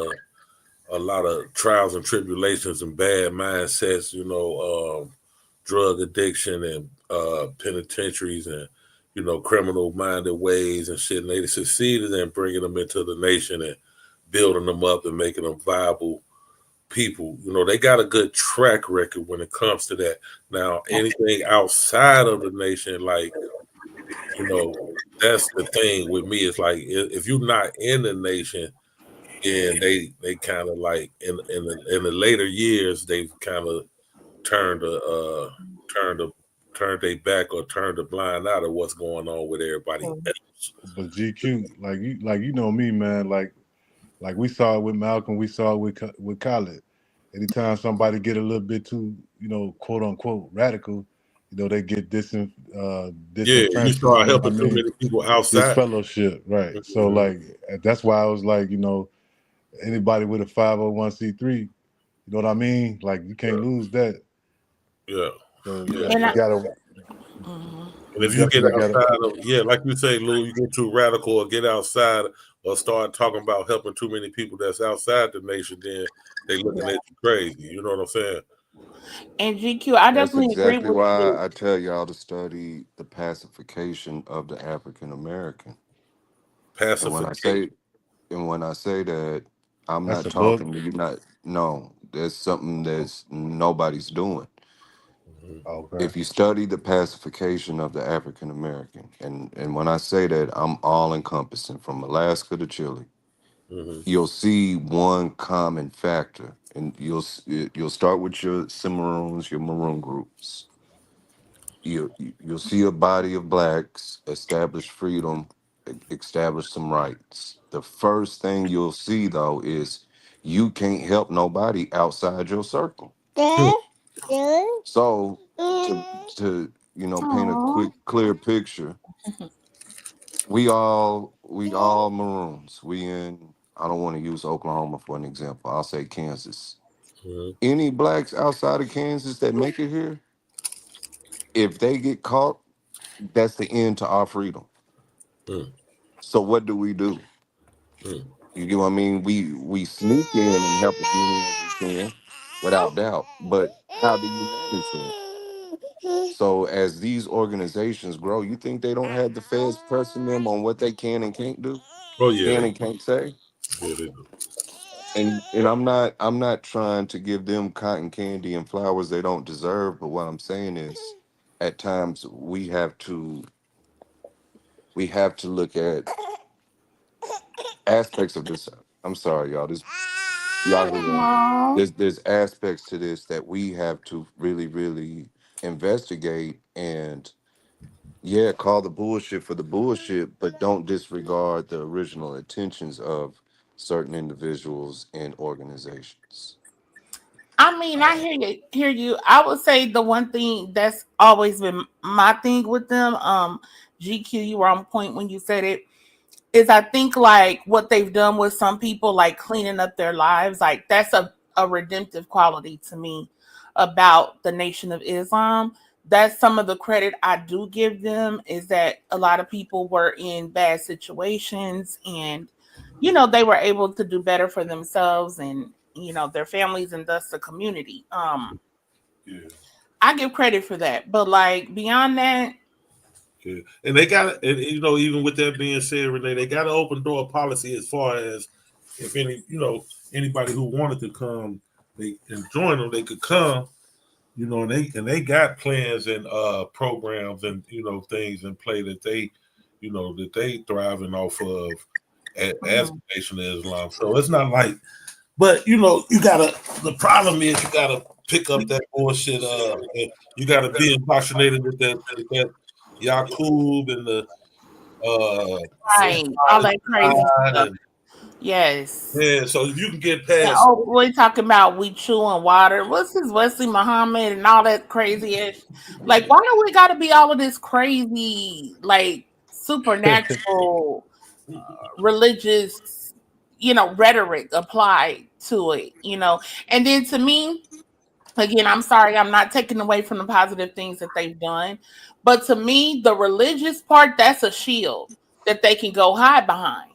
of trials and tribulations and bad mindsets, drug addiction and penitentiaries and, criminal minded ways and shit. And they succeeded in bringing them into the nation and building them up and making them viable people. They got a good track record when it comes to that. Now, anything outside of the nation, like, that's the thing with me. It's like, if you're not in the nation, and they kind of like in the later years, they've kind of turned their back or turned a blind eye to what's going on with everybody else. but GQ, like you know me, man. Like we saw it with Malcolm, we saw it with Khaled. Anytime somebody get a little bit too, quote unquote radical, they get Yeah, you start helping too many people outside this fellowship, right? Mm-hmm. So like that's why I was like, anybody with a 501c3, you know what I mean? Like you can't lose that. Yeah. So you gotta. And if you get outside of, like you say, Lou, you get too radical or get outside or start talking about helping too many people that's outside the nation, then they looking at you crazy. You know what I'm saying? And GQ, I definitely agree with why you. I tell y'all to study the pacification of the African American. Pacification. And when I say that, I'm That's not talking to you. No, there's something that's nobody's doing. Okay. If you study the pacification of the African American, and when I say that, I'm all encompassing from Alaska to Chile. You'll see one common factor, and you'll start with your Cimarroons, your Maroon groups. You'll see a body of blacks establish freedom, establish some rights. The first thing you'll see though is you can't help nobody outside your circle. So to paint a clear picture, we all Maroons. We in, I don't want to use Oklahoma for an example. I'll say Kansas. Any blacks outside of Kansas that make it here, if they get caught, that's the end to our freedom. So what do? You get what I mean? We sneak in and help as many as we can, without doubt. But how do you manage that? So as these organizations grow, you think they don't have the feds pressing them on what they can and can't do? Oh yeah. Can and can't say? Yeah, they do. And I'm not trying to give them cotton candy and flowers they don't deserve, but what I'm saying is at times we have to look at aspects of this. I'm sorry, y'all. There's aspects to this that we have to really, really investigate and call the bullshit for the bullshit, but don't disregard the original intentions of certain individuals and organizations. I mean, I hear you. I would say the one thing that's always been my thing with them, GQ, you were on point when you said it, is I think like what they've done with some people, like cleaning up their lives, like that's a redemptive quality to me about the Nation of Islam. That's some of the credit I do give them, is that a lot of people were in bad situations and, they were able to do better for themselves and, their families and thus the community. I give credit for that. But like beyond that, yeah. And they got, and even with that being said, Renee, they got an open door policy as far as if anybody who wanted to come and join them, they could come, and they got plans and programs and things in play that they, that they thriving off of as the Nation of Islam. So it's not like, but the problem is you gotta pick up that bullshit. You gotta be indoctrinated with that Yaqub and the right, all that crazy stuff. Yes. Yeah, so if you can get And past, oh, we talking about we chewing water. What's this Wesley Muhammad and all that crazy ish? Like, why do we got to be all of this crazy, like supernatural, religious, rhetoric applied to it? And then to me, again, I'm sorry, I'm not taking away from the positive things that they've done, but to me, the religious part, that's a shield that they can go hide behind,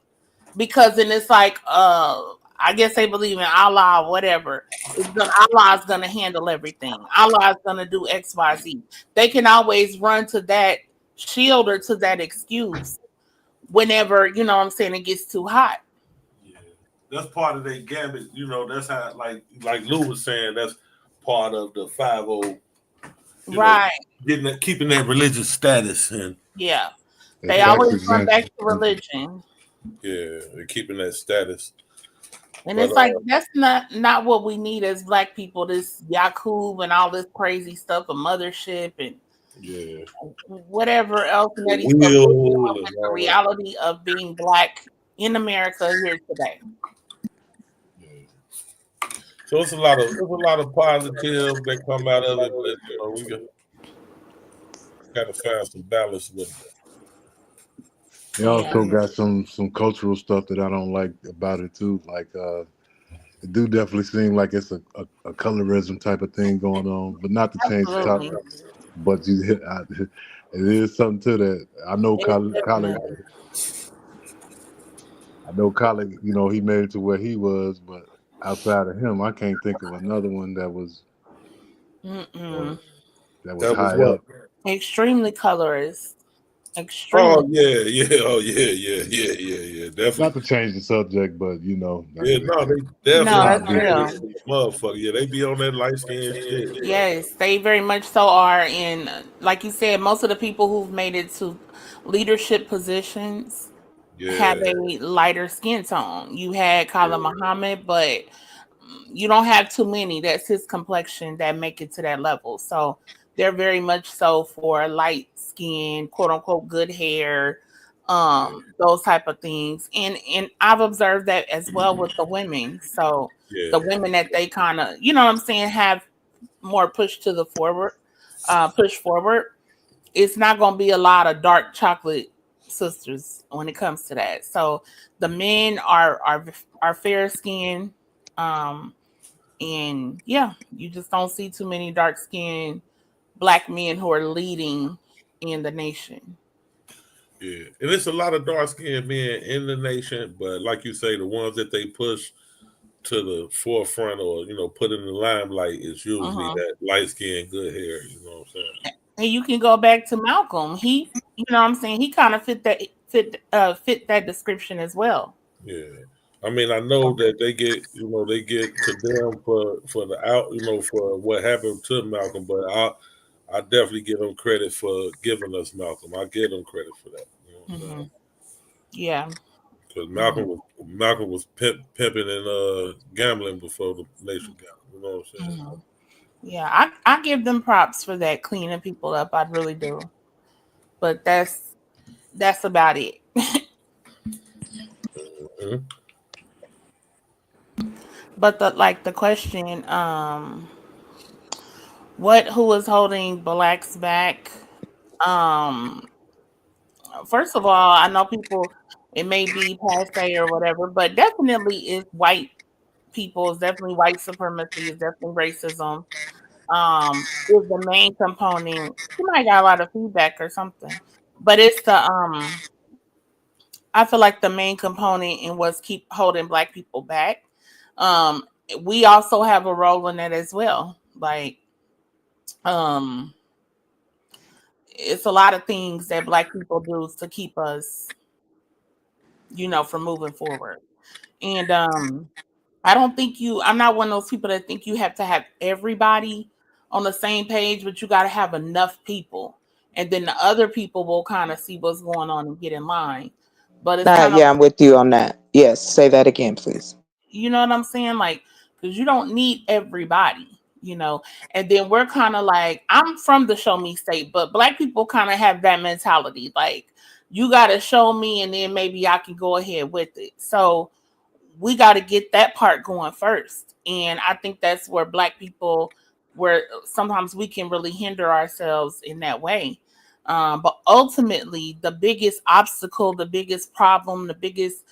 because then it's like, I guess they believe in Allah or whatever. Allah is gonna handle everything. Allah is gonna do XYZ. They can always run to that shield or to that excuse whenever, what I'm saying, it gets too hot. yeah, that's part of their gambit. That's how, like Lou was saying, that's part of the 50. Right. Keeping that religious status, and Yeah. That They tax always run back exemption. to religion. yeah, they're keeping that status. And But it's like, that's not what we need as Black people. This Yakub and all this crazy stuff, a mothership and yeah, whatever else nutty stuff we're dealing will with, and the all that. reality of being Black in America here today. Yeah. So there's a lot of positive that come out of it, but we got to find some balance with it. They also got some cultural stuff that I don't like about it too. Like it do definitely seem like it's a colorism type of thing going on, but not to change the topic. But it is something to that. I know Khaled, he made it to where he was, but outside of him, I can't think of another one that was high up. Extremely colorist. Extremely. Oh yeah, definitely. Not to change the subject, but they definitely that's real. Motherfucker, yeah, they be on that light skin shit. Yes, they very much so are. And like you said, most of the people who've made it to leadership positions have a lighter skin tone. You had Khalid Muhammad, but you don't have too many. That's his complexion that make it to that level. So they're very much so for light skin, quote unquote, good hair, those type of things. And I've observed that as well with the women. So the women that they kind of, what I'm saying, have more push forward. It's not going to be a lot of dark chocolate sisters when it comes to that. So the men are fair skinned. And yeah, you just don't see too many dark skinned Black men who are leading in the nation. Yeah, and it's a lot of dark skinned men in the nation, but like you say, the ones that they push to the forefront or put in the limelight is usually that light skinned, good hair. You know what I'm saying? And you can go back to Malcolm. He, what I'm saying, he kind of fit that description as well. Yeah. I mean, I know that they get condemned for the out, for what happened to Malcolm, but I definitely give them credit for giving us Malcolm. I give them credit for that. Yeah. Because Malcolm was pimping and gambling before the nation got. You know what I'm saying? Yeah, I give them props for that, cleaning people up. I really do. But that's about it. But the question, who is holding Blacks back? First of all, I know people, it may be passe or whatever, but definitely is white people. It's definitely white supremacy. It's definitely racism. Is the main component. You might got a lot of feedback or something, but it's the I feel like the main component in what's keep holding Black people back. We also have a role in that as well. Like, it's a lot of things that Black people do to keep us, from moving forward. And I don't think I'm not one of those people that think you have to have everybody on the same page, but you got to have enough people. And then the other people will kind of see what's going on and get in line. But it's I'm with you on that. Yes, say that again, please. You know what I'm saying? Like, because you don't need everybody, and then we're kind of like, I'm from the show me state, but Black people kind of have that mentality. Like, you got to show me and then maybe I can go ahead with it. So we got to get that part going first. And I think that's where Black people, where sometimes we can really hinder ourselves in that way. But ultimately, the biggest obstacle, the biggest problem, the biggest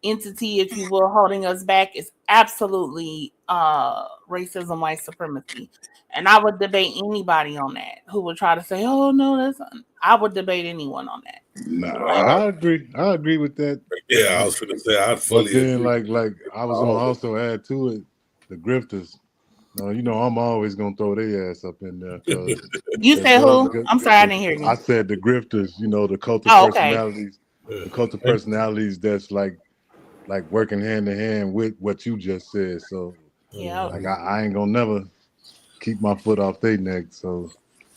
entity, if you will, holding us back is absolutely racism, white supremacy. And I would debate anybody on that who would try to say, "Oh no, I would debate anyone on that." Nah, I agree with that. Yeah, I was going to say I But fully then, agree. like I was gonna also add to it, the grifters. You know, I'm always gonna throw their ass up in there because You said who? I'm sorry, I didn't hear I you. said the grifters. You know, the cult of Oh, okay. personalities, the cult of personalities that's like working hand in hand with what you just said. So, Yeah. like I ain't gonna never keep my foot off their neck. So,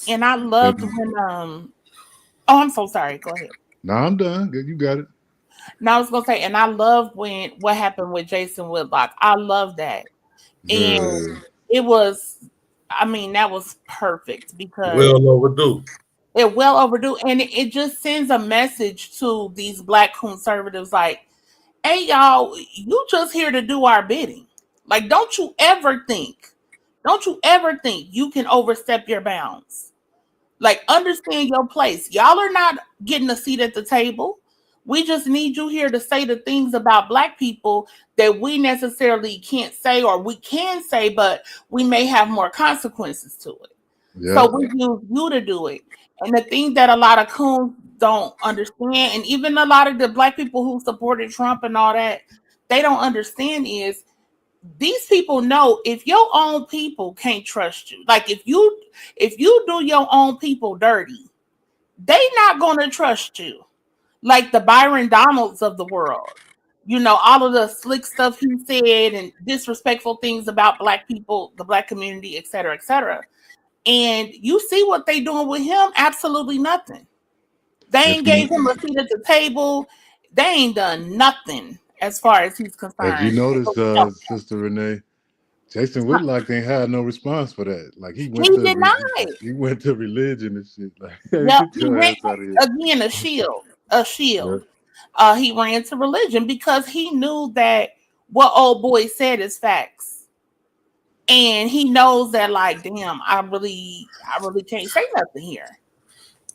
And I loved when oh, I'm so sorry. Go ahead. no, I'm done. Good, you got it. No, I was gonna say, and I love when what happened with Jason Whitlock. I love that. And it was, I mean, that was perfect because Well overdue. it well overdue. And it just sends a message to these Black conservatives like, hey y'all, you just here to do our bidding. Like, don't you ever think you can overstep your bounds. Like, understand your place. Y'all are not getting a seat at the table. We just need you here to say the things about Black people that we necessarily can't say, or we can say, but we may have more consequences to it. Yeah. So we use you to do it. And the thing that a lot of coons don't understand, and even a lot of the Black people who supported Trump and all that, they don't understand is these people know if your own people can't trust you, like if you do your own people dirty, they not gonna trust you. Like the Byron Donalds of the world, you know, all of the slick stuff he said and disrespectful things about Black people, the Black community, et cetera, et cetera. And you see what they doing with him? Absolutely nothing. They ain't gave him a seat at the table. They ain't done nothing as far as he's If you concerned. notice, Sister Renee, Jason Whitlock ain't had no response for that. Like he went He denied. he went to religion and shit. Like, hey, Yep, get your ass out of here. again, a shield. He ran to religion because he knew that what old boy said is facts. And he knows that, like, damn, I really can't say nothing here.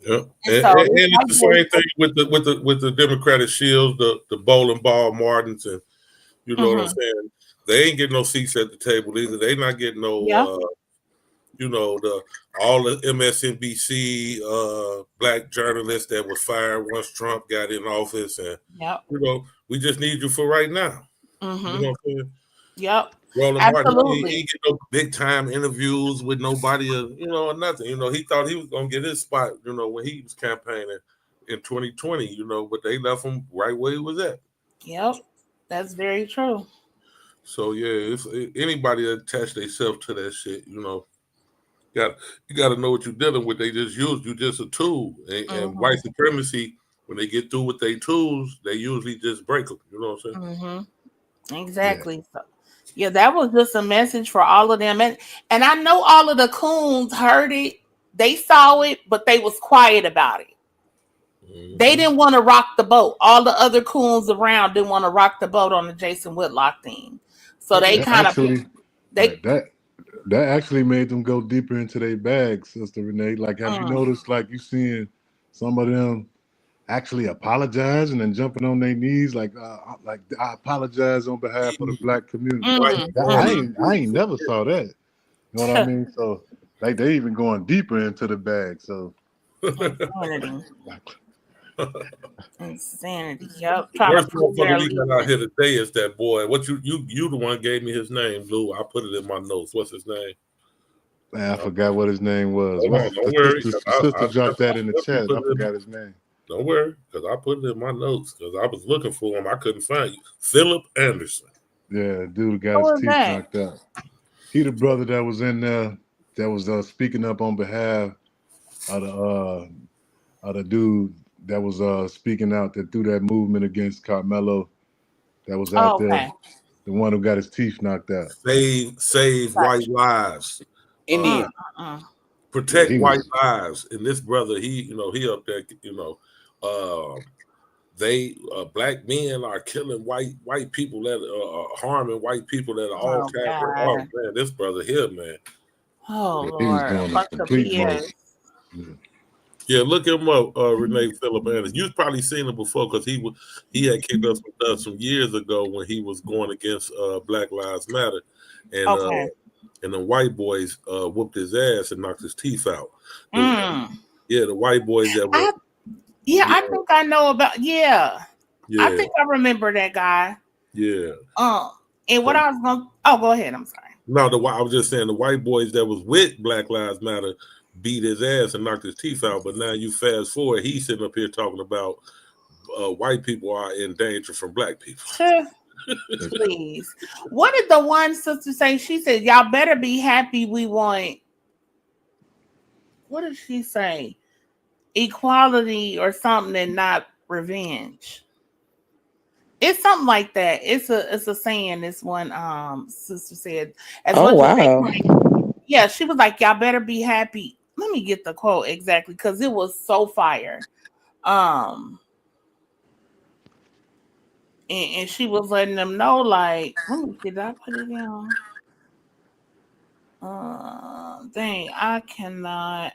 Yeah, And and so it's the same thing with the Democratic shields, the bowling ball Martins, and you know what I'm saying. They ain't getting no seats at the table either. They not getting no, you know, all the MSNBC Black journalists that was fired once Trump got in office, and you know, we just need you for right now. You know what I'm saying? Yep. Roland Absolutely. Martin, he get no big time interviews with nobody, you know, or nothing. You know, he thought he was gonna get his spot, you know, when he was campaigning in 2020, you know, but they left him right where he was at. Yep, that's very true. So yeah, if anybody that attach themselves to that shit, you know, you got to know what you're dealing with. They just use you just a tool, and white supremacy. When they get through with their tools, they usually just break them. You know what I'm saying? Exactly. So, yeah, that was just a message for all of them, and I know all of the coons heard it. They saw it, but they was quiet about it. They didn't want to rock the boat. All the other coons around didn't want to rock the boat on the Jason Whitlock thing. So they kind of that actually made them go deeper into their bags, Sister Renee. Like, have you noticed? Like, you seeing some of them actually apologizing and jumping on their knees, like I apologize on behalf of the Black community. I ain't never saw that. You know what I mean? So like they even going deeper into the bag. So insanity. Yep. First motherfucker we got out here today is that boy. What you the one gave me his name, Lou. I put it in my notes. What's his name? Man, I forgot what his name was. Don't worry. Sister dropped that in the chat. I forgot his name. Don't worry, because I put it in my notes because I was looking for him. I couldn't find you. Philip Anderson. Yeah, dude got his teeth knocked out. He the brother that was in there that was speaking up on behalf of the dude that was speaking out that threw that movement against Carmelo that was out there. The one who got his teeth knocked out. Save white lives. Indian. Protect white lives. And this brother, he up there, they black men are killing white people that are harming white people that are all Oh kind. Oh God. man, this brother here, man. Oh Yeah, he was Lord. A doing a bunch of complete BS. boast. Yeah. Yeah, look him up, Renee Phillip Anderson. You've probably seen him before because he had kicked us with us some years ago when he was going against Black Lives Matter, and Okay. the white boys whooped his ass and knocked his teeth out. Mm. The white boys that were I think I know about. Yeah, I yeah think I remember that guy. yeah. And what I was going. Oh, go ahead. I'm sorry. No, I was just saying the white boys that was with Black Lives Matter beat his ass and knocked his teeth out. But now you fast forward, he's sitting up here talking about white people are in danger from black people. Please. What did the one sister say? She said, y'all better be happy we want. What did she say? Equality or something and not revenge. It's something like that. It's a saying this one sister said. Oh wow. Yeah, she was like, y'all better be happy. Let me get the quote exactly because it was so fire. And she was letting them know, like, let me see, did I put it down? Dang, I cannot,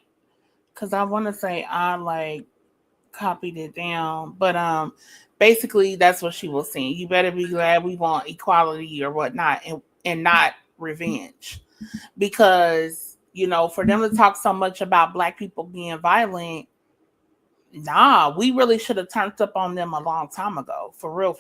because I want to say I like copied it down, but basically that's what she was saying. You better be glad we want equality or whatnot, and not revenge, because for them to talk so much about black people being violent, nah, we really should have turned up on them a long time ago, for real.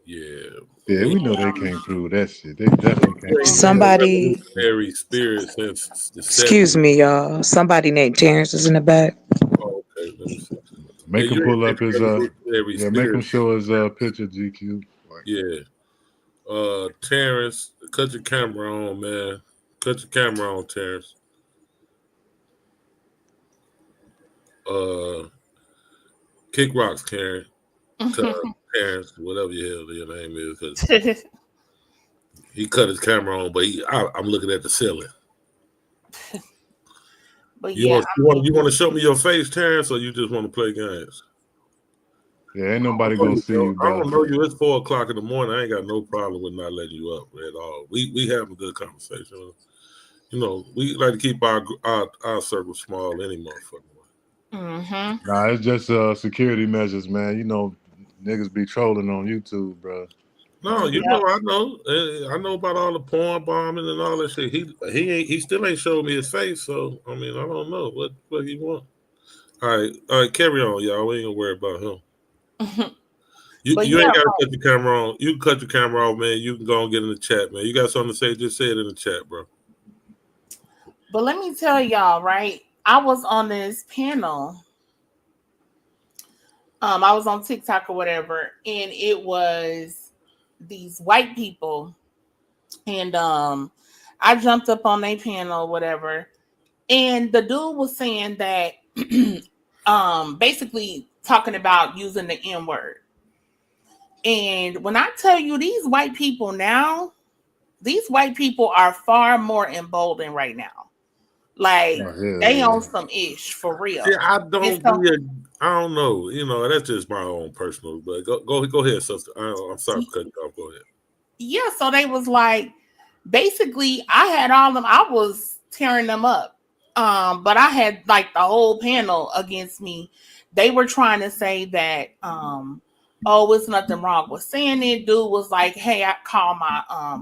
Yeah, we know they came through that shit. They definitely came through. Somebody, revolutionary spirit since the excuse 70s. me, y'all. Somebody named Terrence is in the back. Oh, okay, let me see. Make him pull up his make him show his picture, GQ. Yeah. Terrence, cut your camera on, man. Cut your camera on, Terrence. Kick rocks, Karen. Terrence, whatever your name is, because he cut his camera on, but I'm looking at the ceiling. But you want to show me your face, Terrence, or you just want to play games? Yeah, ain't nobody gonna see you, bro. I don't know you. It's 4:00 in the morning. I ain't got no problem with not letting you up at all. We having a good conversation. We like to keep our circle small any motherfucking way. Mm-hmm. Nah, it's just security measures, man. Niggas be trolling on YouTube, bro. No, I know about all the porn bombing and all that shit. He still ain't showed me his face, so I mean I don't know what he want. All right, carry on, y'all. We ain't gonna worry about him. You ain't gotta cut the camera on. You can cut the camera off, man. You can go and get in the chat, man. You got something to say? Just say it in the chat, bro. But let me tell y'all, right? I was on this panel. I was on TikTok or whatever, and it was these white people, and I jumped up on their panel or whatever, and the dude was saying that basically talking about using the N-word. And when I tell you these white people now, these white people are far more emboldened right now. Like they on some ish for real. Yeah, I don't know. That's just my own personal. But go ahead, sister. I'm sorry for cutting you off. Go ahead. Yeah, so they was like, basically, I had all of them. I was tearing them up. But I had like the whole panel against me. They were trying to say that, it's nothing wrong with saying it. Dude was like, hey, I call my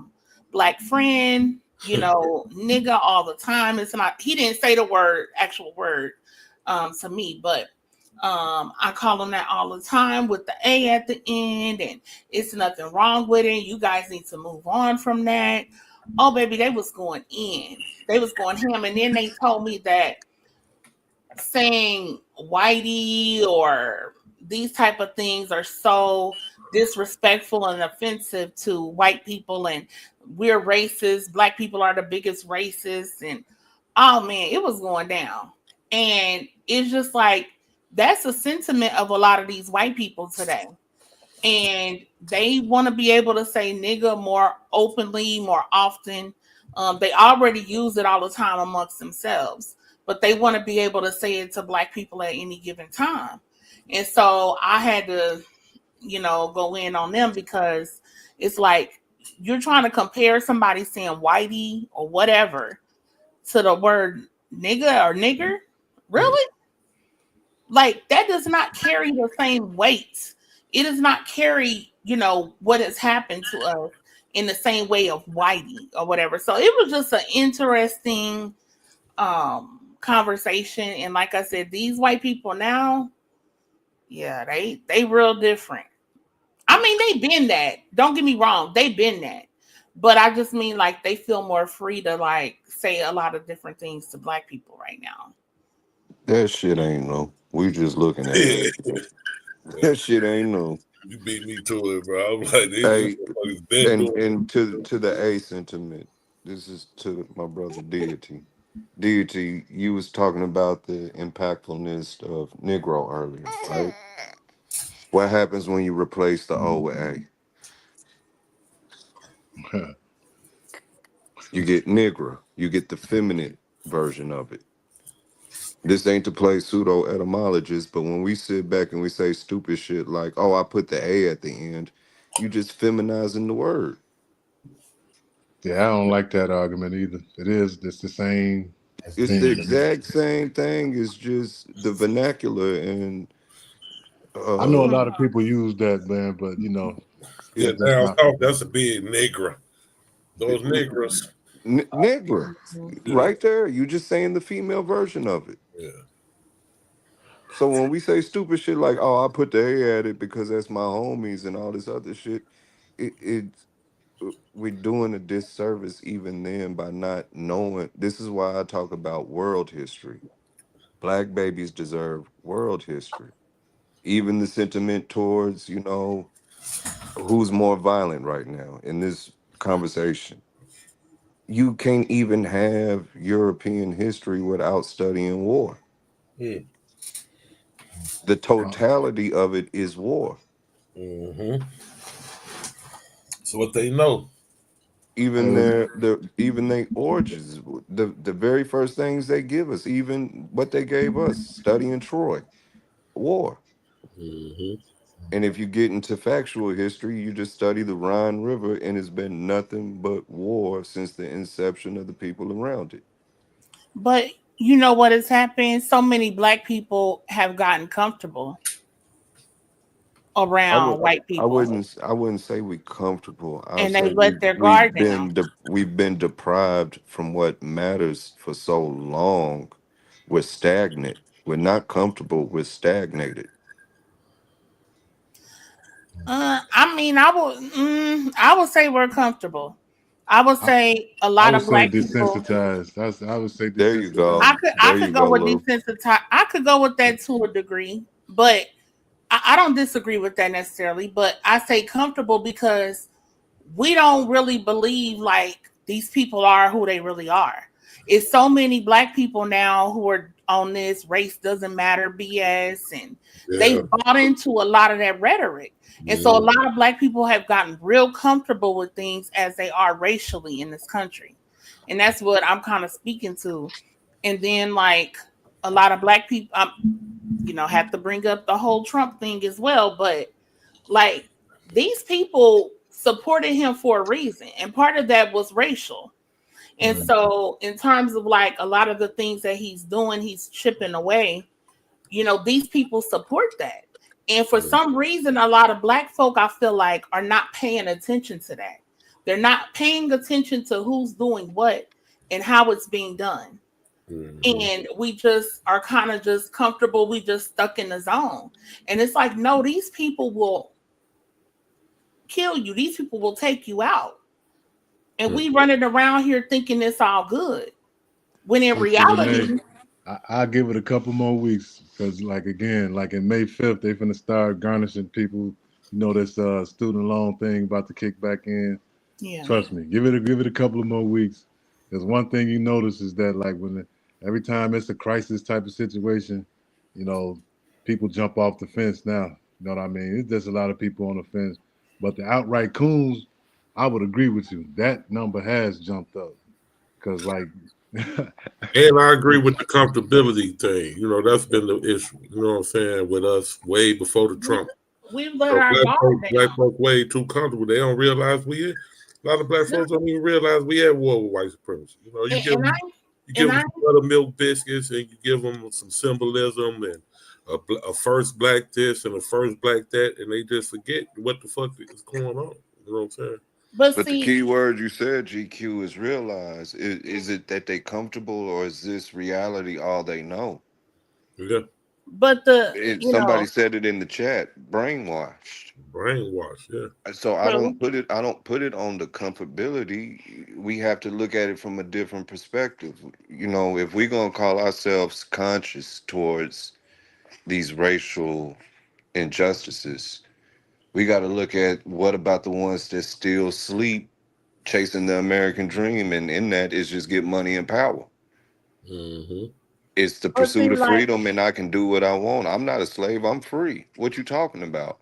black friend, nigga all the time. It's not, he didn't say the actual word to me, but I call him that all the time with the A at the end, and it's nothing wrong with it. You guys need to move on from that. Oh, baby, they was going in. They was going ham. And then they told me that saying whitey or these type of things are so disrespectful and offensive to white people, and we're racist. Black people are the biggest racists. And oh man, it was going down. And it's just like, that's a sentiment of a lot of these white people today. And they want to be able to say nigga more openly, more often. They already use it all the time amongst themselves, but they want to be able to say it to black people at any given time. And so I had to, go in on them because it's like you're trying to compare somebody saying whitey or whatever to the word nigga or nigger. Really? Like that does not carry the same weight. It does not carry, what has happened to us in the same way of whitey or whatever. So it was just an interesting conversation. And like I said, these white people now, yeah, they real different. I mean, they've been that. Don't get me wrong, they've been that. But I just mean like they feel more free to like say a lot of different things to black people right now. That shit ain't no. We just looking at it. That shit ain't no. You beat me to it, bro. I'm like, these Hey, motherfuckers been doing and to the A sentiment. This is to my brother Deity. Deity, you was talking about the impactfulness of Negro earlier, right? What happens when you replace the O with A? You get Negro. You get the feminine version of it. This ain't to play pseudo etymologist, but when we sit back and we say stupid shit like, "Oh, I put the A at the end," you just feminizing the word. Yeah, I don't like that argument either. It's the same It's thing the to me. exact same thing. It's just the vernacular and I know a uh lot of people use that, man, but yeah, it's just down not. south, that's a big nigger. Those niggers. Negro. Yeah, Right there. You just saying the female version of it. yeah. So when we say stupid shit like, "Oh, I put the A at it because that's my homies" and all this other shit, it we're doing a disservice even then by not knowing. This is why I talk about world history. Black babies deserve world history. Even the sentiment towards, who's more violent right now in this conversation. You can't even have European history without studying war. Mm. The totality of it is war. Mm-hmm. So what they know. Even their origins, the very first things they give us, even what they gave us, studying Troy, war. Mm-hmm. And if you get into factual history, you just study the Rhine River, and it's been nothing but war since the inception of the people around it. But you know what has happened? So many black people have gotten comfortable I would around white I people wouldn't I wouldn't say we comfortable. I'll and they say let their guard down. we've been deprived from what matters for so long. We're stagnant. We're not comfortable. We're stagnated. I mean, I would say we're comfortable. I would I, say a I lot would of say black people. desensitized. I would say There you desensitized. go. I There could you I go, could go with Lou. desensitized. I could go with that to a degree, but I don't disagree with that necessarily. But I say comfortable because we don't really believe like these people are who they really are. It's so many black people now who are on this race doesn't matter BS, and Yeah. they've bought into a lot of that rhetoric. And so a Mm-hmm. lot of black people have gotten real comfortable with things as they are racially in this country. And that's what I'm kind of speaking to. And then like a lot of black people, have to bring up the whole Trump thing as well. But like these people supported him for a reason, and part of that was racial. And so, in terms of like a lot of the things that he's doing, he's chipping away. These people support that. And for some reason, a lot of black folk, I feel like, are not paying attention to that. They're not paying attention to who's doing what and how it's being done. Mm-hmm. And we just are kind of just comfortable. We just stuck in the zone. And it's like, no, these people will kill you. These people will take you out. And we running around here thinking it's all good. When in Hey, Renee, reality, I'll give it a couple more weeks because, like again, like in May 5th, they finna start garnishing people. This student loan thing about to kick back in. yeah. Trust me, give it a couple of more weeks. Because one thing you notice is that like every time it's a crisis type of situation, you know, people jump off the fence now. You know what I mean? It's just a lot of people on the fence. But the outright coons, I would agree with you. That number has jumped up. Because like And I agree with the comfortability thing. You know, that's been the issue. You know what I'm saying, with us way before the Trump. We've let our guard down. Black folks way too comfortable. They don't realize a lot of black folks don't even realize we at war with white supremacy. You know, you give them some buttermilk biscuits and you give them some symbolism and a first black this and a first black that, and they just forget what the fuck is going on. You know what I'm saying? But the key word you said, GQ, is realize. Is it that they comfortable, or is this reality all they know? Yeah. But somebody said it in the chat, brainwashed. Yeah. So I don't put it on the comfortability. We have to look at it from a different perspective. You know, if we're gonna call ourselves conscious towards these racial injustices, we got to look at what about the ones that still sleep chasing the American dream, and in that is just get money and power. Mm-hmm. It's the pursuit of freedom, and I can do what I want. I'm not a slave. I'm free. What you talking about?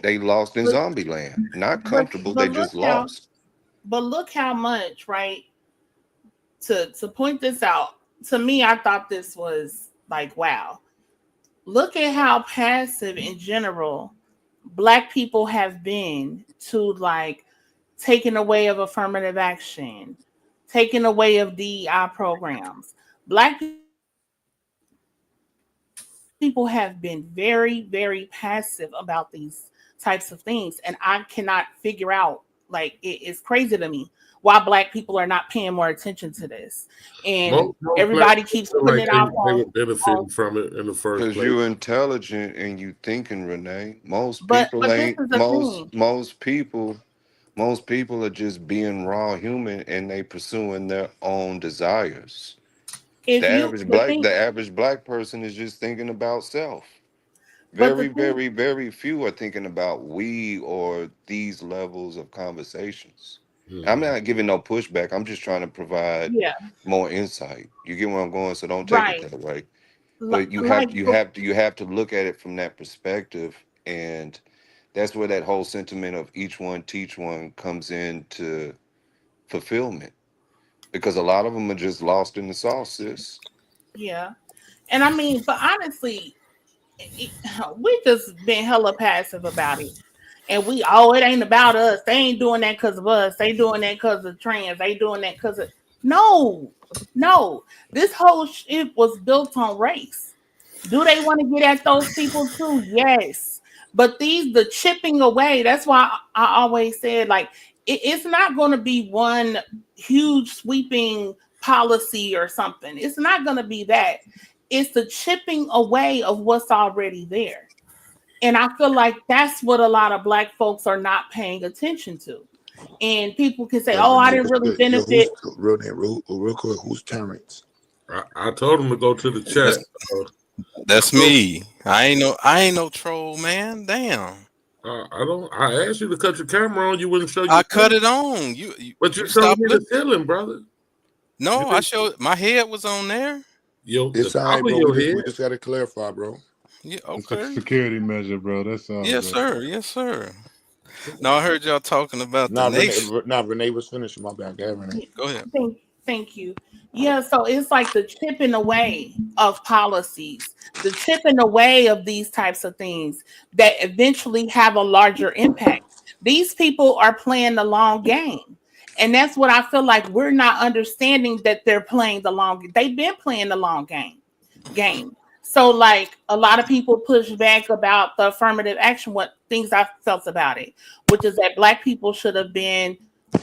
They lost in zombie land. Not comfortable. They just lost. But look how much, right? To point this out, to me, I thought this was like, wow. Look at how passive in general Black people have been to like taking away of affirmative action, taking away of DEI programs. Black people have been very, very passive about these types of things. And I cannot figure out, like, it's crazy to me why Black people are not paying more attention to this. And everybody keeps putting it out. They were benefiting from it in the first place. Because you're intelligent and you thinking, Renee. Most people are just being raw human, and they pursuing their own desires. The average black person is just thinking about self. Very, very, very few are thinking about we or these levels of conversations. Mm-hmm. I'm not giving no pushback. I'm just trying to provide more insight. You get where I'm going, so don't take it that way. But you have to look at it from that perspective, and that's where that whole sentiment of each one teach one comes into fulfillment. Because a lot of them are just lost in the sauce, sis. Yeah. And I mean, but honestly, we just been hella passive about it. And it ain't about us. They ain't doing that because of us. They doing that because of trans. They doing that because of... No. This whole shit was built on race. Do they want to get at those people too? Yes. But the chipping away, that's why I always said, like, it's not going to be one huge sweeping policy or something. It's not going to be that. It's the chipping away of what's already there. And I feel like that's what a lot of Black folks are not paying attention to. And people can say, I didn't really benefit. Real quick, who's Terrence? I told him to go to the chat. That's me. I ain't no troll, man. Damn. I asked you to cut your camera on. You wouldn't show. I cut it on. But you showed me the ceiling, brother. No, I showed my head was on there. It's all right, bro. We just got to clarify, bro. Yeah, okay. It's a security measure, bro. That's all. Yes, sir. Yes, sir. No, I heard y'all talking about the nation. Renee was finishing. My bad. Renee. Go ahead. Thank you. Yeah, so it's like the chipping away of policies, the chipping away of these types of things that eventually have a larger impact. These people are playing the long game. And that's what I feel like we're not understanding, that they're playing the long game. They've been playing the long game. So like a lot of people push back about the affirmative action, what things I felt about it, which is that Black people should have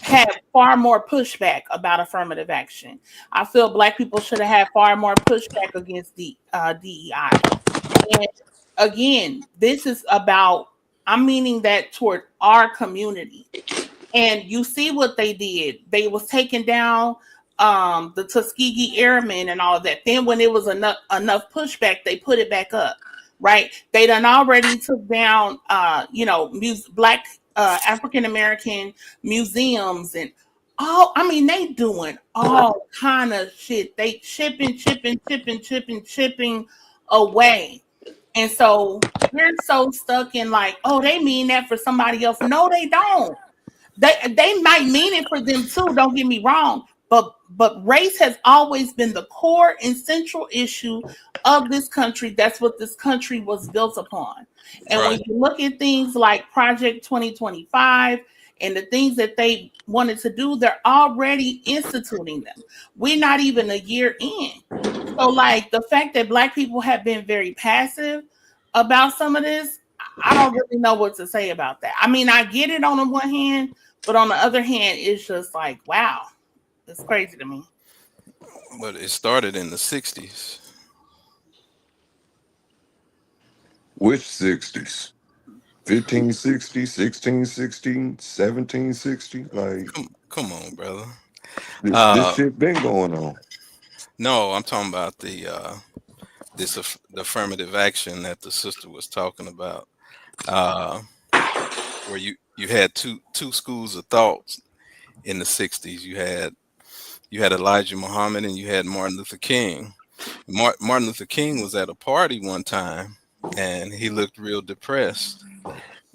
had far more pushback about affirmative action. I feel Black people should have had far more pushback against the DEI. And again, this is about, I'm meaning that toward our community. And you see what they did. They was taking down the Tuskegee Airmen and all of that. Then when it was enough pushback, they put it back up, right? They done already took down, Black African-American museums and they doing all kind of shit. They chipping away. And so we're so stuck in like, they mean that for somebody else. No, they don't. They might mean it for them too, don't get me wrong. But but race has always been the core and central issue of this country. That's what this country was built upon. And when Right. you look at things like Project 2025 and the things that they wanted to do, they're already instituting them. We're not even a year in. So, like, the fact that Black people have been very passive about some of this, I don't really know what to say about that. I mean, I get it on the one hand, but on the other hand, it's just like, wow, it's crazy to me. But it started in the 60s. Which 60s? 1560, 1660, 1760? Like, Come on, brother. this shit been going on. No, I'm talking about the affirmative action that the sister was talking about, where you had two schools of thought in the 60s. You had Elijah Muhammad and you had Martin Luther King. Martin Luther King was at a party one time and he looked real depressed.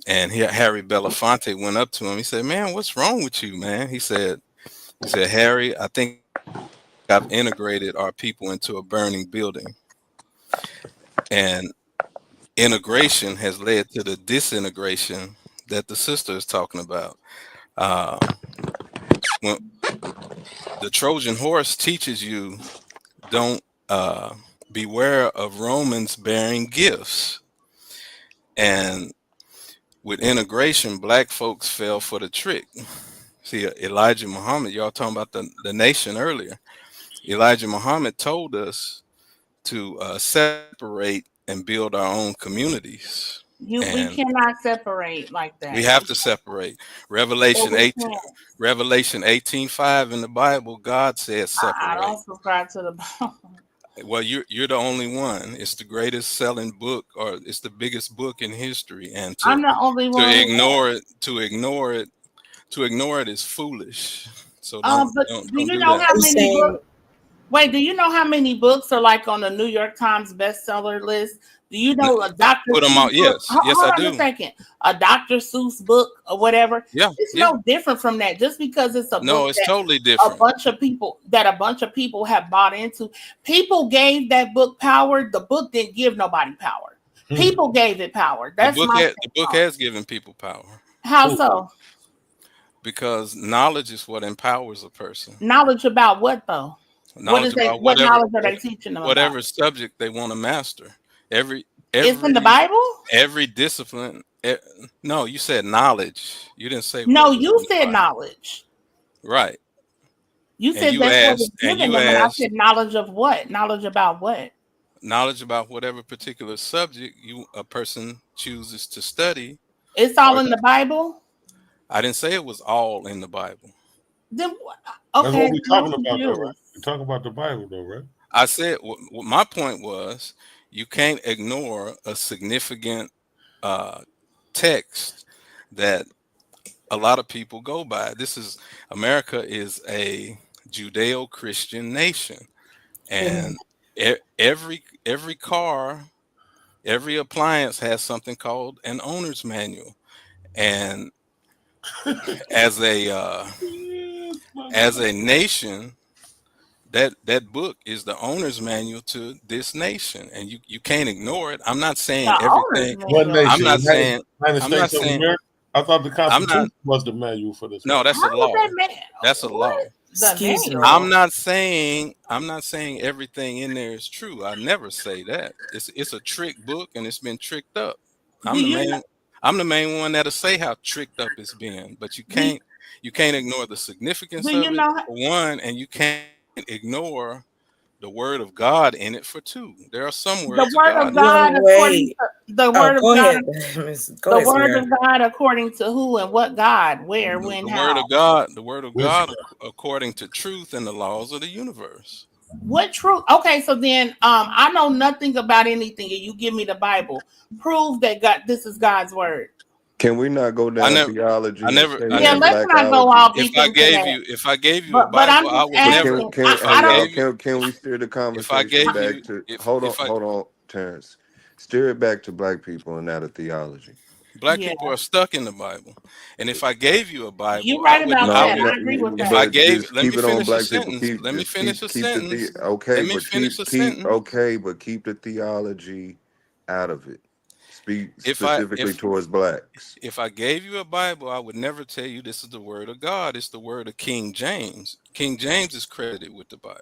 And Harry Belafonte went up to him. He said, "Man, what's wrong with you, man?" He said, "Harry, I think I've integrated our people into a burning building." And integration has led to the disintegration that the sister is talking about. When the Trojan horse teaches you, don't beware of Romans bearing gifts. And with integration, Black folks fell for the trick. See, Elijah Muhammad, y'all talking about the nation earlier. Elijah Muhammad told us to separate and build our own communities. We cannot separate like that. We have to separate. Revelation 18:5 in the Bible, God says separate. I don't subscribe to the Bible. Well, you're the only one. It's the greatest selling book, or it's the biggest book in history. And I'm the only one. To ignore it is foolish. So do you know how many books? Wait, do you know how many books are like on the New York Times bestseller list? Do you know a Dr. Put them out? Yes, I do. Hold on a second. A Dr. Seuss book or whatever. Yeah, it's no different from that. Just because it's a book it's totally different. A bunch of people have bought into. People gave that book power. The book didn't give nobody power. People gave it power. That's the book has given people power. How so? Because knowledge is what empowers a person. Knowledge about what though? Knowledge what knowledge are they teaching them? Whatever subject they want to master. Every it's in the Bible. Every discipline. No, you said knowledge. You didn't say. No, you said knowledge. Right. You said that's what it's given them, and I said knowledge of what? Knowledge about what? Knowledge about whatever particular subject a person chooses to study. It's all in the Bible. I didn't say it was all in the Bible. Then okay, that's what we're talking about, though, right? We're talking about the Bible, though, right? I said my point was you can't ignore a significant text that a lot of people go by. America is a Judeo-Christian nation, and every car, every appliance has something called an owner's manual, and as a nation, that book is the owner's manual to this nation, and you can't ignore it. I'm not saying everything. I'm not saying. I thought the Constitution was the manual for this. No, that's a law. That's a law. Excuse me. I'm not saying everything in there is true. I never say that. It's a trick book, and it's been tricked up. I'm the main one that'll say how tricked up it's been, but you can't ignore the significance of it for one, and you can't ignore the word of God in it for two. There are some words. The word of God, according to the word of God. The word of God according to who and what God, where, when, how. The word of God according to truth and the laws of the universe. What truth? Okay, so then I know nothing about anything, and you give me the Bible. Prove that this is God's word. Can we not go down theology? Let's not go all deep into that. If I gave you a Bible, I would never. Can we steer the conversation back to? Hold on, Terrence. Steer it back to Black people and not a theology. Black Yeah, people are stuck in the Bible. And if I gave you a you're Bible, right about I No, that. would, I no, agree with if that. I but gave, just let me keep it on finish a black people. sentence. Let me finish a Keep the sentence. okay, Let me but finish a keep sentence. okay, but keep the theology out of it. Speak If I specifically towards blacks. if I gave you a Bible, I would never tell you this is the word of God. It's the word of King James. King James is credited with the Bible.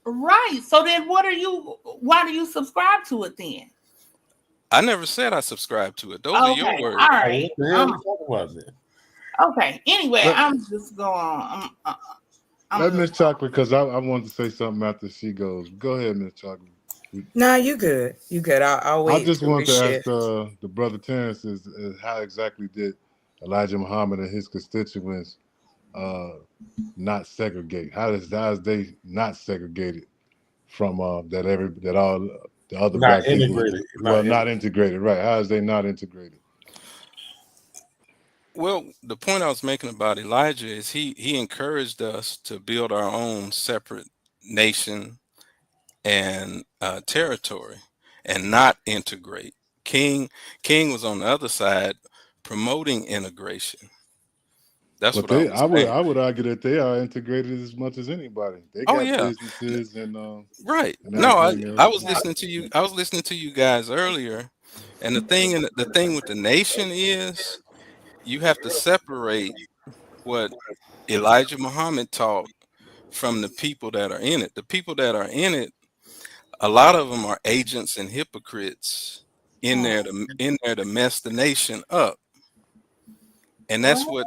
Right. So then why do you subscribe to it then? I never said I subscribe to it. Those are your Okay. All words. right. What the hell we talking about then? Okay. Anyway, Let, I'm just going. I'm let just Miss Chocolate, because I wanted to say something after she goes. Go ahead, Miss Chocolate. Nah, you good. You good. I'll I wait just until we wanted to ask shift. the brother Terrence is how exactly did Elijah Muhammad and his constituents not segregate? How is they not segregated from that all the other Not black people? integrated. Well, not integrated, right? How is they not integrated? Well, the point I was making about Elijah is he encouraged us to build our own separate nation and territory, and not integrate. King was on the other side promoting integration. That's But what I was I saying. would argue that they are integrated as much as anybody. They Oh got yeah, businesses and right. and No, everything I else. was listening to you. I was listening to you guys earlier, and the thing with the nation is you have to separate what Elijah Muhammad taught from the people that are in it. The people that are in it, a lot of them are agents and hypocrites in there to mess the nation up. And that's why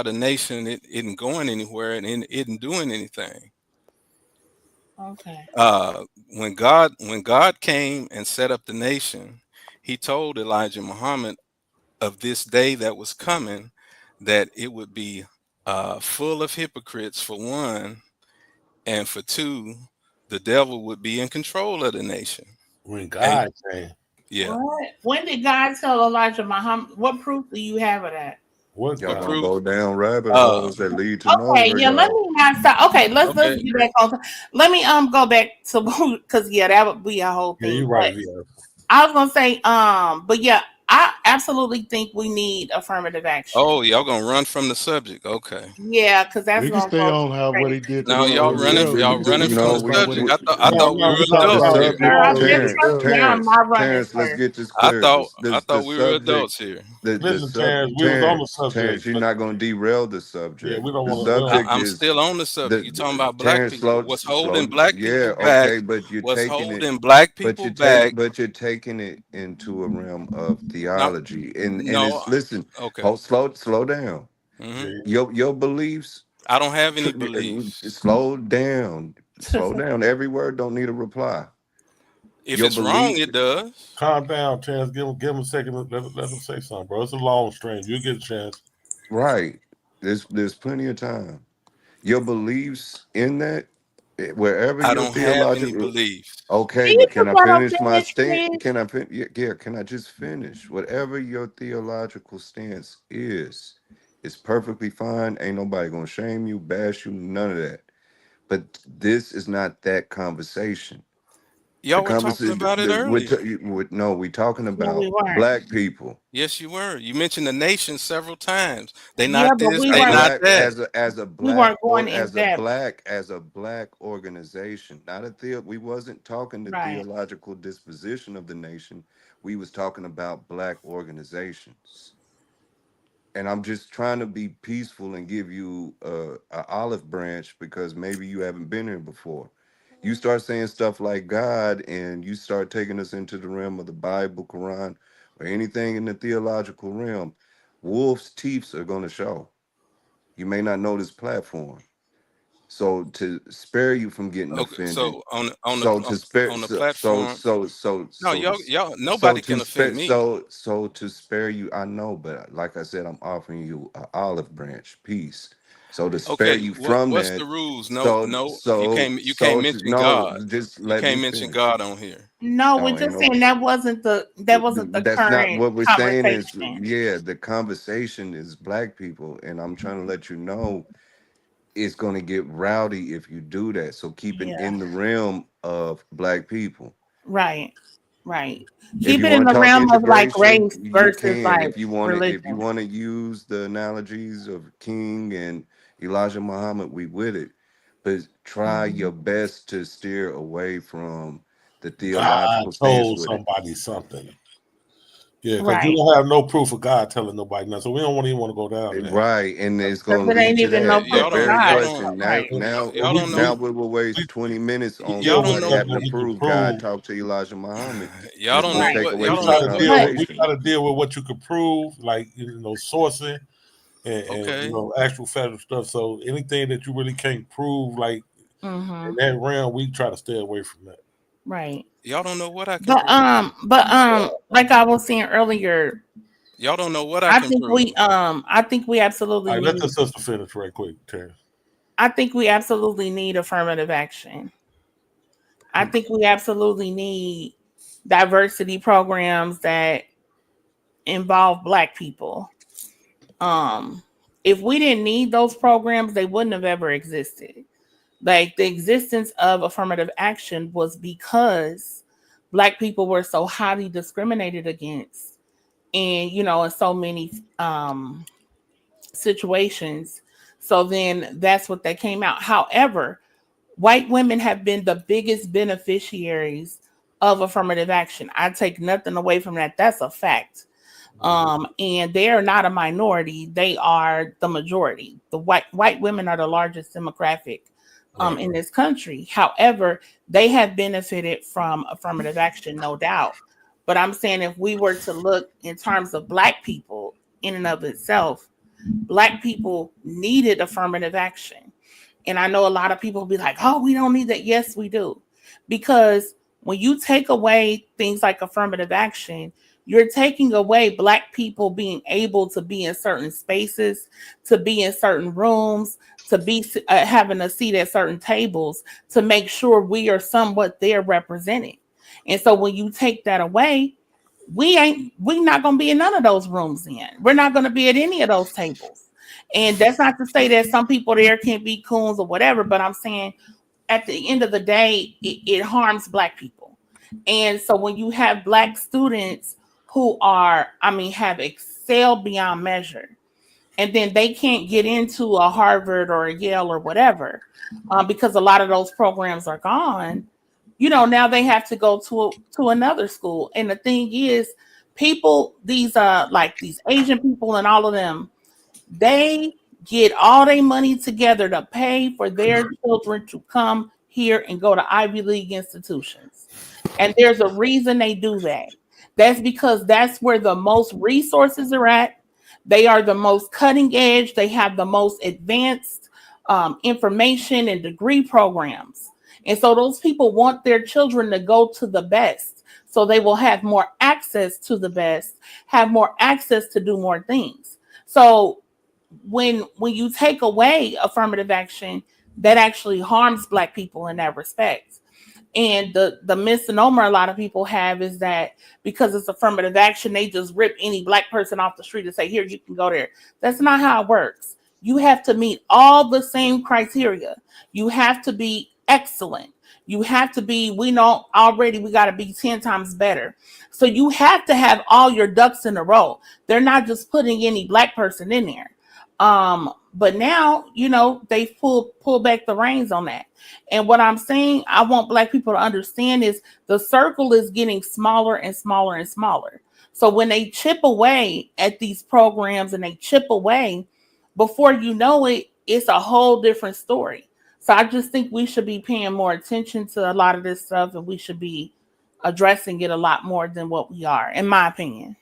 the nation it isn't going anywhere and it isn't doing anything. okay. When God came and set up the nation, he told Elijah Muhammad of this day that was coming, that it would be full of hypocrites for one, and for two, the devil would be in control of the nation. When And God came, yeah, What? When did God tell Elijah Muhammad? What proof do you have of that? what Y'all what God? gonna proof? go down rabbit Uh, holes that lead to Okay, nowhere, yeah, let y'all. me not stop. Okay, let's okay, get back on. Let me go back to because yeah, that would be a whole Yeah, you're thing. right, But VR. I was gonna say, but yeah, I absolutely think we need affirmative action. oh, y'all gonna run from the subject? Okay. Yeah, because that's We can gonna stay go on how what straight. he did to Now the y'all No, running earlier. We y'all can just running keep from no, the talking about what subject. he. I No, thought we no, were we the talking adults about here. subject. Sir, Terrence, I'm not running, Terrence, let's sir. get this I clear. thought I The thought we were subject, adults here. the listen, sub Terrence, we was on the Terrence, subject, you're but not gonna derail the yeah, subject. we don't The want to. subject I'm is still on the subject. You talking about black Terrence, people? What's holding slow, black yeah, people back? okay, but you're What's taking it, holding black people back? but you're taking it into a realm of No, theology, and no. it's listen, Okay. hold, slow down. hmm Your beliefs, I don't have any beliefs. slow down. Every word don't need a reply. If Your it's wrong, beliefs, it does. Calm down, Terrence. Give him a second. Let him say something, bro. It's a long stream. You get a chance. right? There's plenty of time. Your beliefs in that, wherever I your don't have any theological. beliefs. Okay, Can you but can just I let him finish my finish, stand? please? Can I yeah, yeah, can I just finish? Whatever your theological stance is, it's perfectly fine. Ain't nobody gonna shame you, bash you, none of that. But this is not that conversation. The Y'all were talking conversation, about it earlier. no, we talking No, we about weren't. black people. Yes, you were. You mentioned the nation several times. They Yeah, not but this. we They A weren't. not black that. as a We black weren't going or in depth. as a black organization, not a we wasn't talking the Right. theological disposition of the nation. We was talking about black organizations. And I'm just trying to be peaceful and give you a olive branch because maybe you haven't been here before. You start saying stuff like God and you start taking us into the realm of the Bible, Quran, or anything in the theological realm, wolves' teeth are going to show. You may not know this platform. So to spare you from getting Okay, offended, so so to spare, on the platform, no, y'all so nobody to can offend spare, me. so to spare you, I know, but like I said, I'm offering you an olive branch, peace. So to spare Okay, you from what's the that, rules? No, no, you can't so to mention no, God. just You let me can't mention finish. God on here. No, we're No, ain't just no. saying that wasn't the That's not current what we're saying. Is conversation. yeah, the conversation is black people, and I'm trying to let you know it's going to get rowdy if you do that. So keep it Yeah. in the realm of black people. Right. Right. If Keep you it in want the to talk realm of like integration, race you versus can. like If you want to, if you religion. want to use the analogies of King and Elijah Muhammad, we with it. But try Mhm. your best to steer away from the God theological stance told with it. somebody something. Yeah, because you Right. don't have no proof of God telling nobody nothing. So we don't even want to go down there. Right, and it's Because going it to lead ain't to even no that proof Y'all that of don't very God. y'all don't question. Now, Right. now, Well, y'all don't know now we will we waste 20 minutes on deal y'all with don't somebody know stuff having that to we can prove God prove. talked to Elijah Muhammad. y'all It's don't going to know Right. take what away We y'all from don't try the know. to deal with But we conversation. try to deal with what you can prove, like sourcing and Okay. actual federal stuff. So anything that you really can't prove, like in mhm. that realm, we try to stay away from that. Right. Y'all don't know what I can prove. Like I was saying earlier, Y'all don't know what I can prove. I think we All absolutely right, let the need sister finish right quick, Terrence. I think we absolutely need affirmative action. I think we absolutely need diversity programs that involve black people. Um if we didn't need those programs, they wouldn't have ever existed. Like the existence of affirmative action was because black people were so highly discriminated against and in so many situations. So then that's what they came out. However, white women have been the biggest beneficiaries of affirmative action. I take nothing away from that. That's a fact. And they are not a minority; they are the majority. The white women are the largest demographic Right. in this country. However, they have benefited from affirmative action, no doubt. But I'm saying if we were to look in terms of black people in and of itself, black people needed affirmative action. And I know a lot of people be like, oh, we don't need that. Yes, we do. Because when you take away things like affirmative action, you're taking away black people being able to be in certain spaces, to be in certain rooms, to be having a seat at certain tables, to make sure we are somewhat there represented. And so when you take that away, we not going to be in none of those rooms then. We're not going to be at any of those tables. And that's not to say that some people there can't be coons or whatever, but I'm saying at the end of the day, it harms black people. And so when you have black students who have excelled beyond measure, and then they can't get into a Harvard or a Yale or whatever, because a lot of those programs are gone. Now they have to go to another school. And the thing is, people, these like these Asian people and all of them, they get all their money together to pay for their children to come here and go to Ivy League institutions. And there's a reason they do that. That's because that's where the most resources are at. They are the most cutting edge. They have the most advanced information and degree programs. And so those people want their children to go to the best. So they will have more access to the best, have more access to do more things. So when you take away affirmative action, that actually harms black people in that respect. And the misnomer a lot of people have is that because it's affirmative action, they just rip any black person off the street and say, here, you can go there. That's not how it works. You have to meet all the same criteria. You have to be excellent. You have to be, we know already we got to be 10 times better. So you have to have all your ducks in a row. They're not just putting any black person in there. But now, they pull back the reins on that. And what I'm saying, I want black people to understand is the circle is getting smaller and smaller and smaller. So when they chip away at these programs and they chip away, before you know it, it's a whole different story. So I just think we should be paying more attention to a lot of this stuff, and we should be addressing it a lot more than what we are, in my opinion.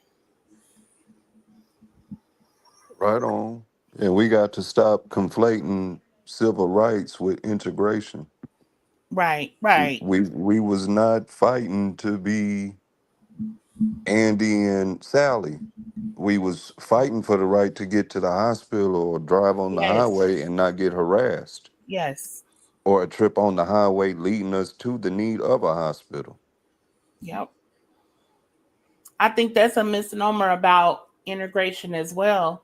Right on. And we got to stop conflating civil rights with integration. Right, right. We was not fighting to be Andy and Sally. We was fighting for the right to get to the hospital or drive on the Yes, highway and not get harassed, yes. or a trip on the highway leading us to the need of a hospital. Yep. I think that's a misnomer about integration as well,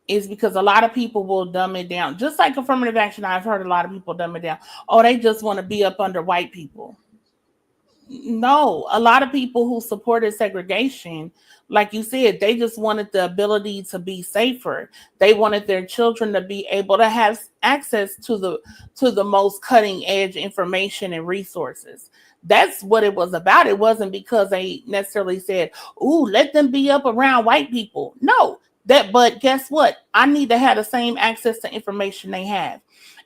is because a lot of people will dumb it down. Just like affirmative action, I've heard a lot of people dumb it down. Oh, they just want to be up under white people. No, a lot of people who supported segregation, like you said, they just wanted the ability to be safer. They wanted their children to be able to have access to the most cutting edge information and resources. That's what it was about. It wasn't because they necessarily said, "Ooh, let them be up around white people." No, that but guess what? I need to have the same access to information they have.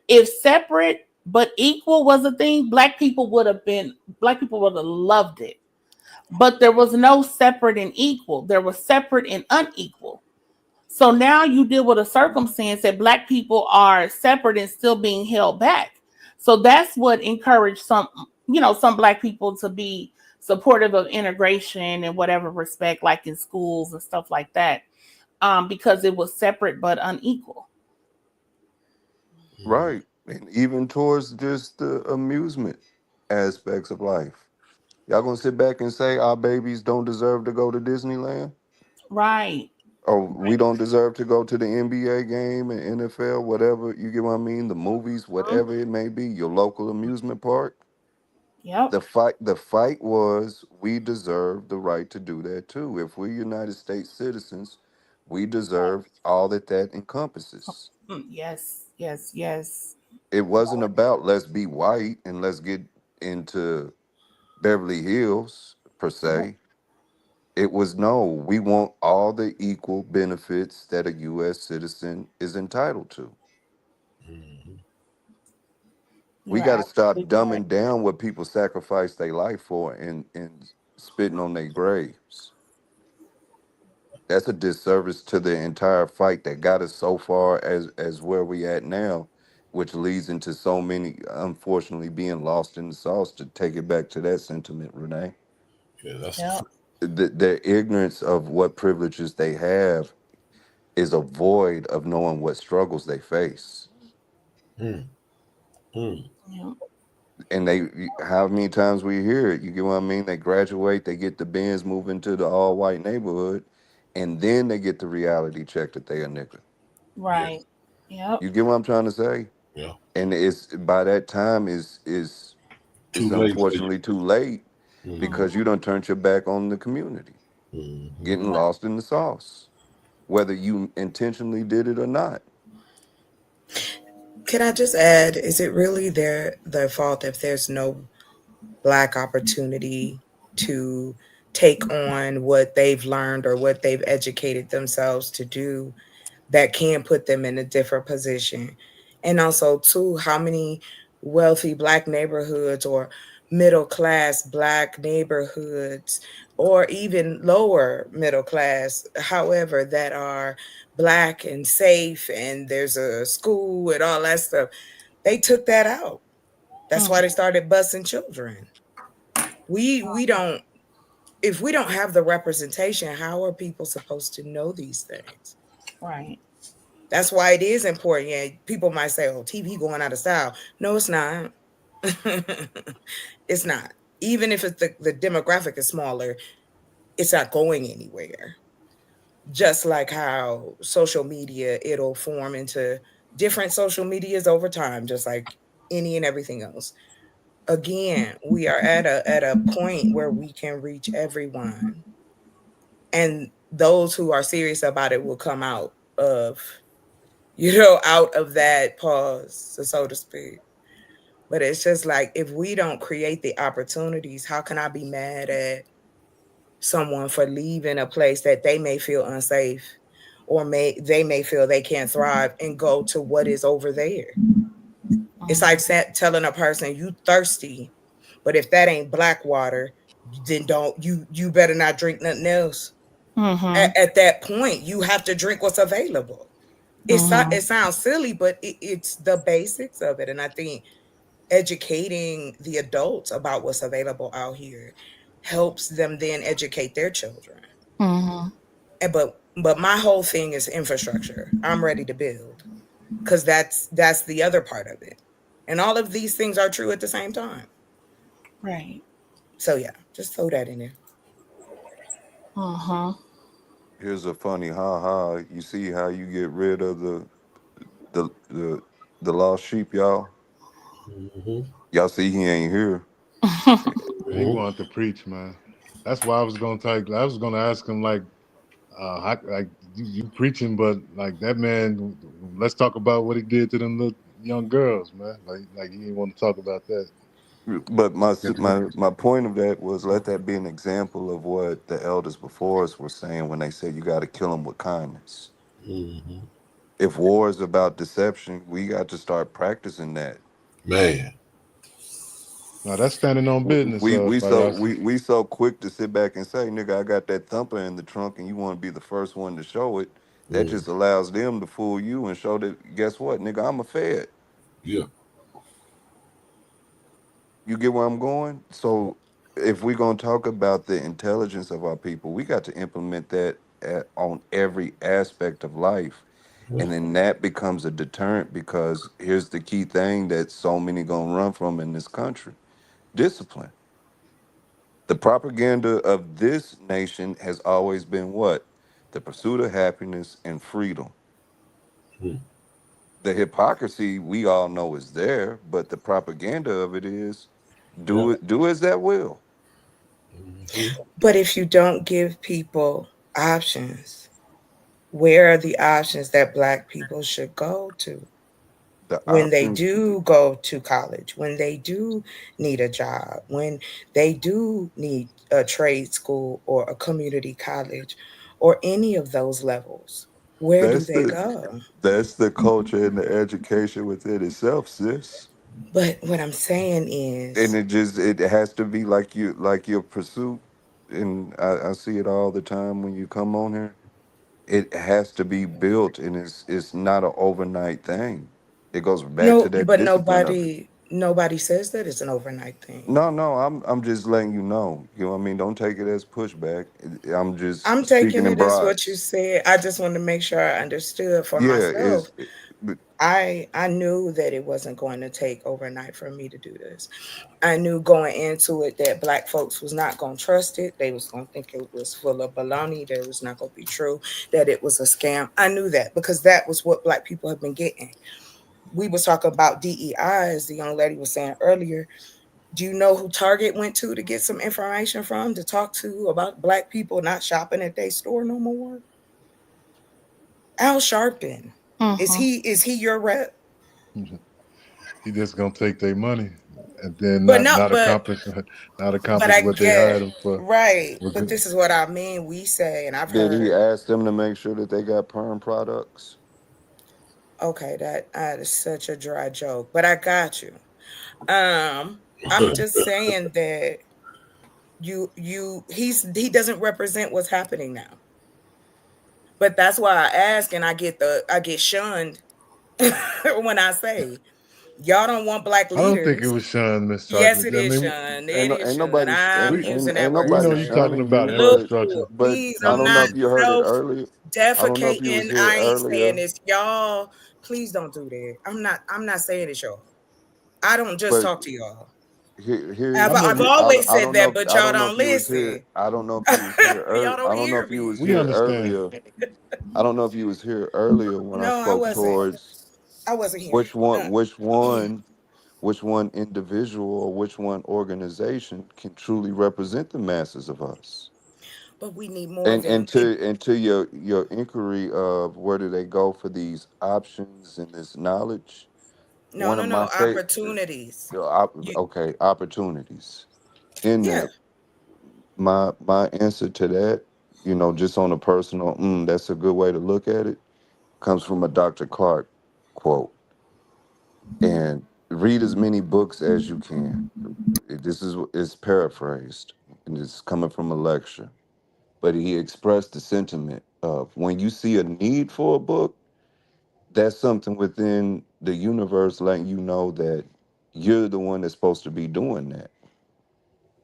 If separate but equal was a thing, black people would have loved it. But there was no separate and equal. There was separate and unequal. So now you deal with a circumstance that black people are separate and still being held back. So that's what encouraged some black people to be supportive of integration in whatever respect, like in schools and stuff like that, because it was separate but unequal. Right. And even towards just the amusement aspects of life. Y'all gonna sit back and say our babies don't deserve to go to Disneyland? Right. Or we don't deserve to go to the NBA game and NFL, whatever, you get what I mean? The movies, Mhm. whatever it may be, your local amusement park. Yep. The fight was we deserve the right to do that too. If we're United States citizens, we deserve all that encompasses. Yes. Yes. Yes. It wasn't about let's be white and let's get into Beverly Hills per Yep. se. It was no, we want all the equal benefits that a US citizen is entitled to. Mhm. We You're got to stop absolutely right. dumbing down what people sacrifice their life for and spitting on their graves. That's a disservice to the entire fight that got us so far as where we at now, which leads into so many unfortunately being lost in the sauce. To take it back to that sentiment, Renee, Yeah, that's Yep. their ignorance of what privileges they have is a void of knowing what struggles they face. mm, mm. Yep. And how many times we hear it, you get what I mean? They graduate, they get the Benz, move into the all white neighborhood, and then they get the reality check that they a nigga. Yeah, Right. Yep. You get what I'm trying to say? yeah. And it's by that time is Too it's late for unfortunately too late you. Mhm. because you don't turn your back on the community, Mm-hmm. getting lost in the sauce, whether you intentionally did it or not. Can I just add, is it really their fault if there's no black opportunity to take on what they've learned or what they've educated themselves to do that can put them in a different position? And also, too, how many wealthy black neighborhoods or middle class black neighborhoods or even lower middle class, however, that are black and safe and there's a school and all that stuff, they took that out. That's why Mhm. they started busing children. We don't, if we don't have the representation, how are people supposed to know these things? Right. That's why it is important. Yeah, people might say, "Oh, TV going out of style." No, it's not. It's not. Even if it's the demographic is smaller, it's not going anywhere. Just like how social media, it'll form into different social medias over time, just like any and everything else. Again, we are at a point where we can reach everyone, and those who are serious about it will come out of, out of that pause, so to speak. But it's just like, if we don't create the opportunities, how can I be mad at someone for leaving a place that they may feel unsafe, or they may feel they can't thrive, and go to what is over there? It's like telling a person you thirsty, but if that ain't black water, then don't you better not drink nothing else. Mhm. At that point, you have to drink what's available. It Mhm. sounds silly, but it's the basics of it. And I think educating the adults about what's available out here helps them then educate their children. Mhm. And but my whole thing is infrastructure. I'm ready to build, because that's the other part of it. And all of these things are true at the same time. Right. So yeah, just throw that in there. Mhm. Here's a funny ha ha. You see how you get rid of the the the lost sheep, y'all? Mm-hmm. Y'all see he ain't here. He wanted to preach, man. That's why I was gonna take. I was gonna ask him like, like you preaching, but like that man. Let's talk about what he did to them little young girls, man. Like he didn't want to talk about that. But my point of that was let that be an example of what the elders before us were saying when they said you got to kill them with kindness. Mm-hmm. If war is about deception, we got to start practicing that. Man. Now that's standing on business. We so quick to sit back and say, nigga, I got that thumper in the trunk, and you want to be the first one to show it. That just allows them to fool you and show that, guess what, nigga, I'm a Fed. Yeah. You get where I'm going? So if we're going to talk about the intelligence of our people, we got to implement that on every aspect of life. And then that becomes a deterrent, because here's the key thing that so many going to run from in this country: discipline. The propaganda of this nation has always been what? The pursuit of happiness and freedom. The hypocrisy we all know is there, but the propaganda of it is do as that will. But if you don't give people options, where are the options that Black people should go to? When they do go to college, when they do need a job, when they do need a trade school or a community college or any of those levels, where do they go? That's the culture and the education within itself, sis. But what I'm saying is, And it has to be like your pursuit, and I see it all the time when you come on here. It has to be built, and it's not an overnight thing. It goes back no, to that but discipline of it. nobody says that it's an overnight thing. No, I'm just letting you know. You know what I mean? Don't take it as pushback. I'm just I'm speaking taking in it as what you broads. said. I just wanted to make sure I understood for Yeah, myself. I knew that it wasn't going to take overnight for me to do this. I knew going into it that Black folks was not going to trust it. They was going to think it was full of baloney. That it was not going to be true. That it was a scam. I knew that because that was what Black people have been getting. We was talking about DEI, as the young lady was saying earlier. Do you know who Target went to get some information from, to talk to about Black people not shopping at their store no more? Al Sharpton. Is he your rep? He just gonna take their money and then But not accomplish what they hired him for. Right. But this is what I mean. We say, and I've Did he heard. ask them to make sure that they got perm products? Okay, that is such a dry joke, but I got you. I'm just saying that he doesn't represent what's happening now. But that's why I ask, and I get shunned when I say y'all don't want Black leaders. I don't think it was shunned, Miss Yes, Chocolate. it is shunned. It is shunned. Nobody, I'm using that ain't word. We know nobody you're talking shunning about you, infrastructure. but Please, I I'm don't know not if you heard it earlier. I don't know if you was defecating. here I ain't saying earlier, this, y'all. Please don't do that. I'm not saying it's y'all. I don't just but talk to y'all. I've here. always I said don't know. that, but I y'all don't know don't if you was here. listen. I don't know if you was here Y'all earlier. don't I don't know hear if you was me. We here understand. earlier. I don't know if you was here earlier when I No, I spoke wasn't. towards I wasn't here. which one individual or which one organization can truly represent the masses of us. But we need more And than and to your inquiry of where do they go for these options and this knowledge? One of my no state, opportunities. okay, opportunities. In Yeah. that, my answer to that, just on a personal, that's a good way to look at it, comes from a Dr. Clark quote. And read as many books as you can. This is paraphrased, and it's coming from a lecture. But he expressed the sentiment of when you see a need for a book, that's something within the universe letting you know that you're the one that's supposed to be doing that.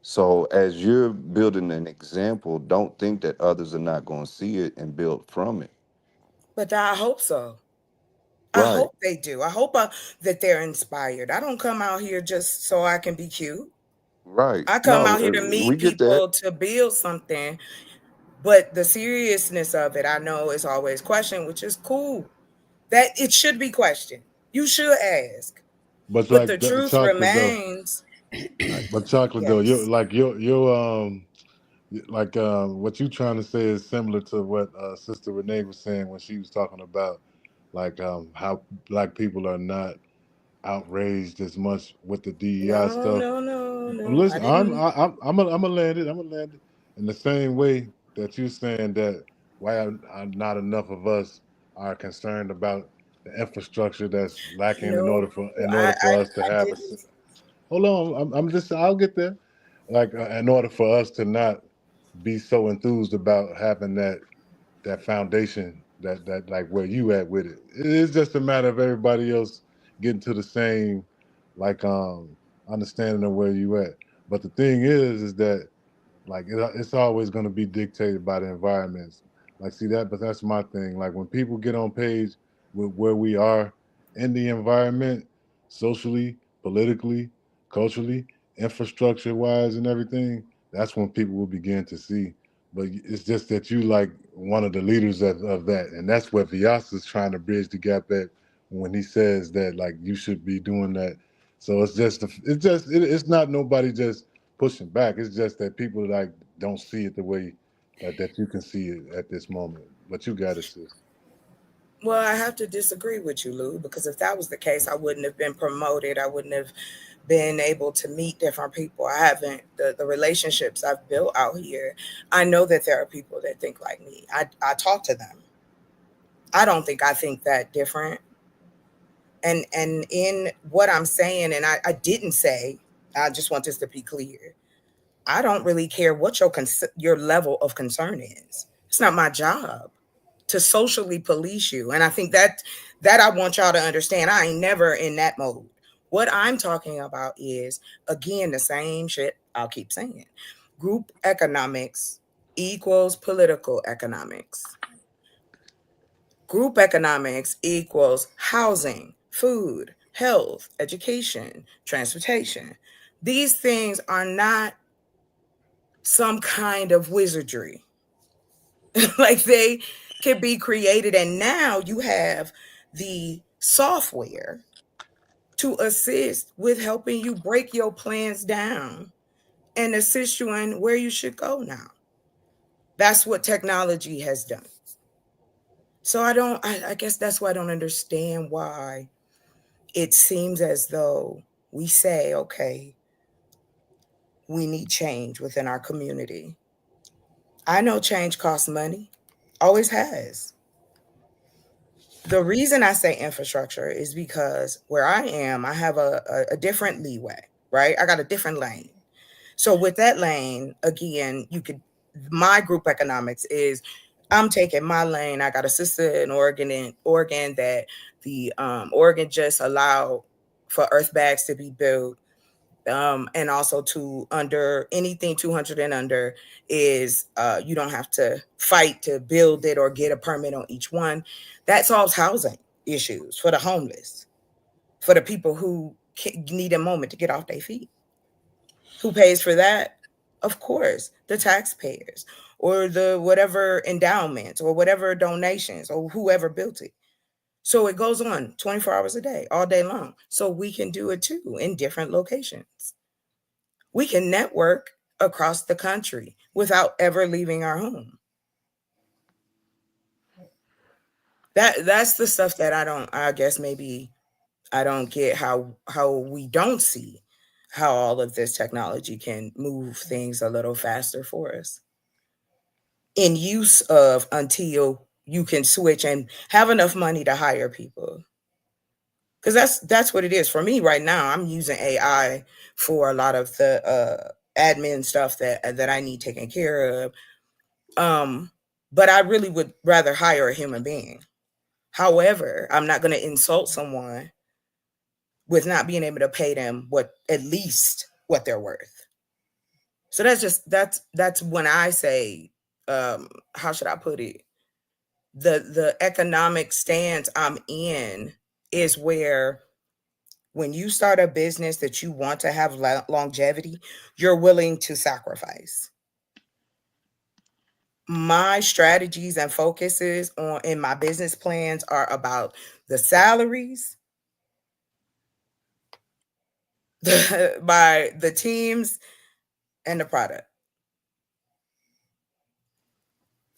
So as you're building an example, don't think that others are not going to see it and build from it. But I hope so. I Right. hope they do. I hope that they're inspired. I don't come out here just so I can be cute. Right. I come No, out here to we meet get that. people, to build something. But the seriousness of it, I know, is always questioned, which is cool. That it should be questioned. You should ask. But But like the truth chocolate though, remains. But chocolate though, Yes. what you trying to say is similar to what Sister Renee was saying when she was talking about how black people are not outraged as much with the DEI No, stuff. no, no, no. I Listen, didn't. I'm gonna land it. I'm gonna land it in the same way that you're saying that why are not enough of us are concerned about the infrastructure that's lacking No, in I, order for I, us to I have a. didn't. Hold on, I'm just I'll get there. In order for us to not be so enthused about having that foundation that like where you at with it. It's just a matter of everybody else getting to the same like understanding of where you at. But the thing is that it's always going to be dictated by the environments. See that, but that's my thing. Like when people get on page with where we are in the environment, socially, politically, culturally, infrastructure wise, and everything, that's when people will begin to see. But it's just that you like one of the leaders of that, and that's what Vyas trying to bridge the gap at when he says that like you should be doing that. So it's not nobody just pushing back. It's just that people like don't see it the way that you can see it at this moment. But you got it, sis. Well, I have to disagree with you, Lou, because if that was the case, I wouldn't have been promoted. I wouldn't have been able to meet different people. I haven't the relationships I've built out here. I know that there are people that think like me. I talk to them. I don't think I think that different. And in what I'm saying, and I didn't say, I just want this to be clear. I don't really care what your level of concern is. It's not my job to socially police you. And I think that I want y'all to understand. I ain't never in that mode. What I'm talking about is, again, the same shit I'll keep saying. Group economics equals political economics. Group economics equals housing, food, health, education, transportation. These things are not some kind of wizardry. Like they can be created, and now you have the software to assist with helping you break your plans down and assist you in where you should go now. That's what technology has done. So I guess that's why I don't understand why it seems as though we say, okay, we need change within our community. I know change costs money, always has. The reason I say infrastructure is because where I am, I have a different leeway, right? I got a different lane. So with that lane, again, my group economics is I'm taking my lane. I got a sister in Oregon that the Oregon just allowed for earth bags to be built. And also to under anything 200 and under is you don't have to fight to build it or get a permit on each one. That solves housing issues for the homeless, for the people who need a moment to get off their feet. Who pays for that? Of course, the taxpayers or the whatever endowments or whatever donations or whoever built it. So it goes on 24 hours a day, all day long. So we can do it too in different locations. We can network across the country without ever leaving our home. That's the stuff that I guess maybe I don't get how we don't see how all of this technology can move things a little faster for us in use of until you can switch and have enough money to hire people. Because that's what it is for me right now. I'm using AI for a lot of the admin stuff that I need taken care of. But I really would rather hire a human being. However, I'm not going to insult someone with not being able to pay them at least what they're worth. So that's when I say, how should I put it? The economic stance I'm in is where when you start a business that you want to have longevity, you're willing to sacrifice. My strategies and focuses in my business plans are about the salaries, by the teams and the product.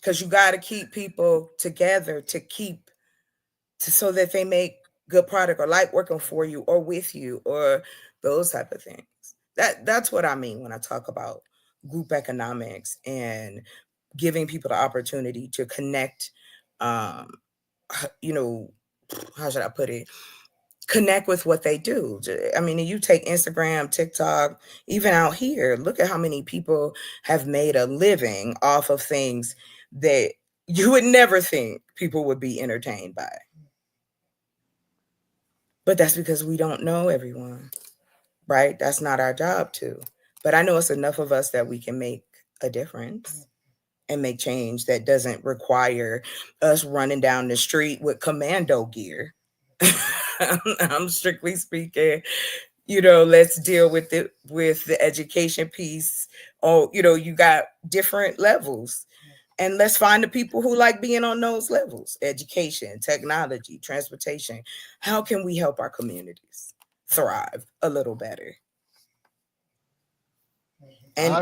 Because you got to keep people together so that they make good product or like working for you or with you or those type of things. That's what I mean when I talk about group economics and giving people the opportunity to connect. How should I put it? Connect with what they do. I mean, you take Instagram, TikTok, even out here, look at how many people have made a living off of things that you would never think people would be entertained by. But that's because we don't know everyone, right? That's not our job to. But I know it's enough of us that we can make a difference and make change that doesn't require us running down the street with commando gear. I'm strictly speaking, let's deal with it with the education piece. Oh, you got different levels. And let's find the people who like being on those levels: education, technology, transportation. How can we help our communities thrive a little better? And I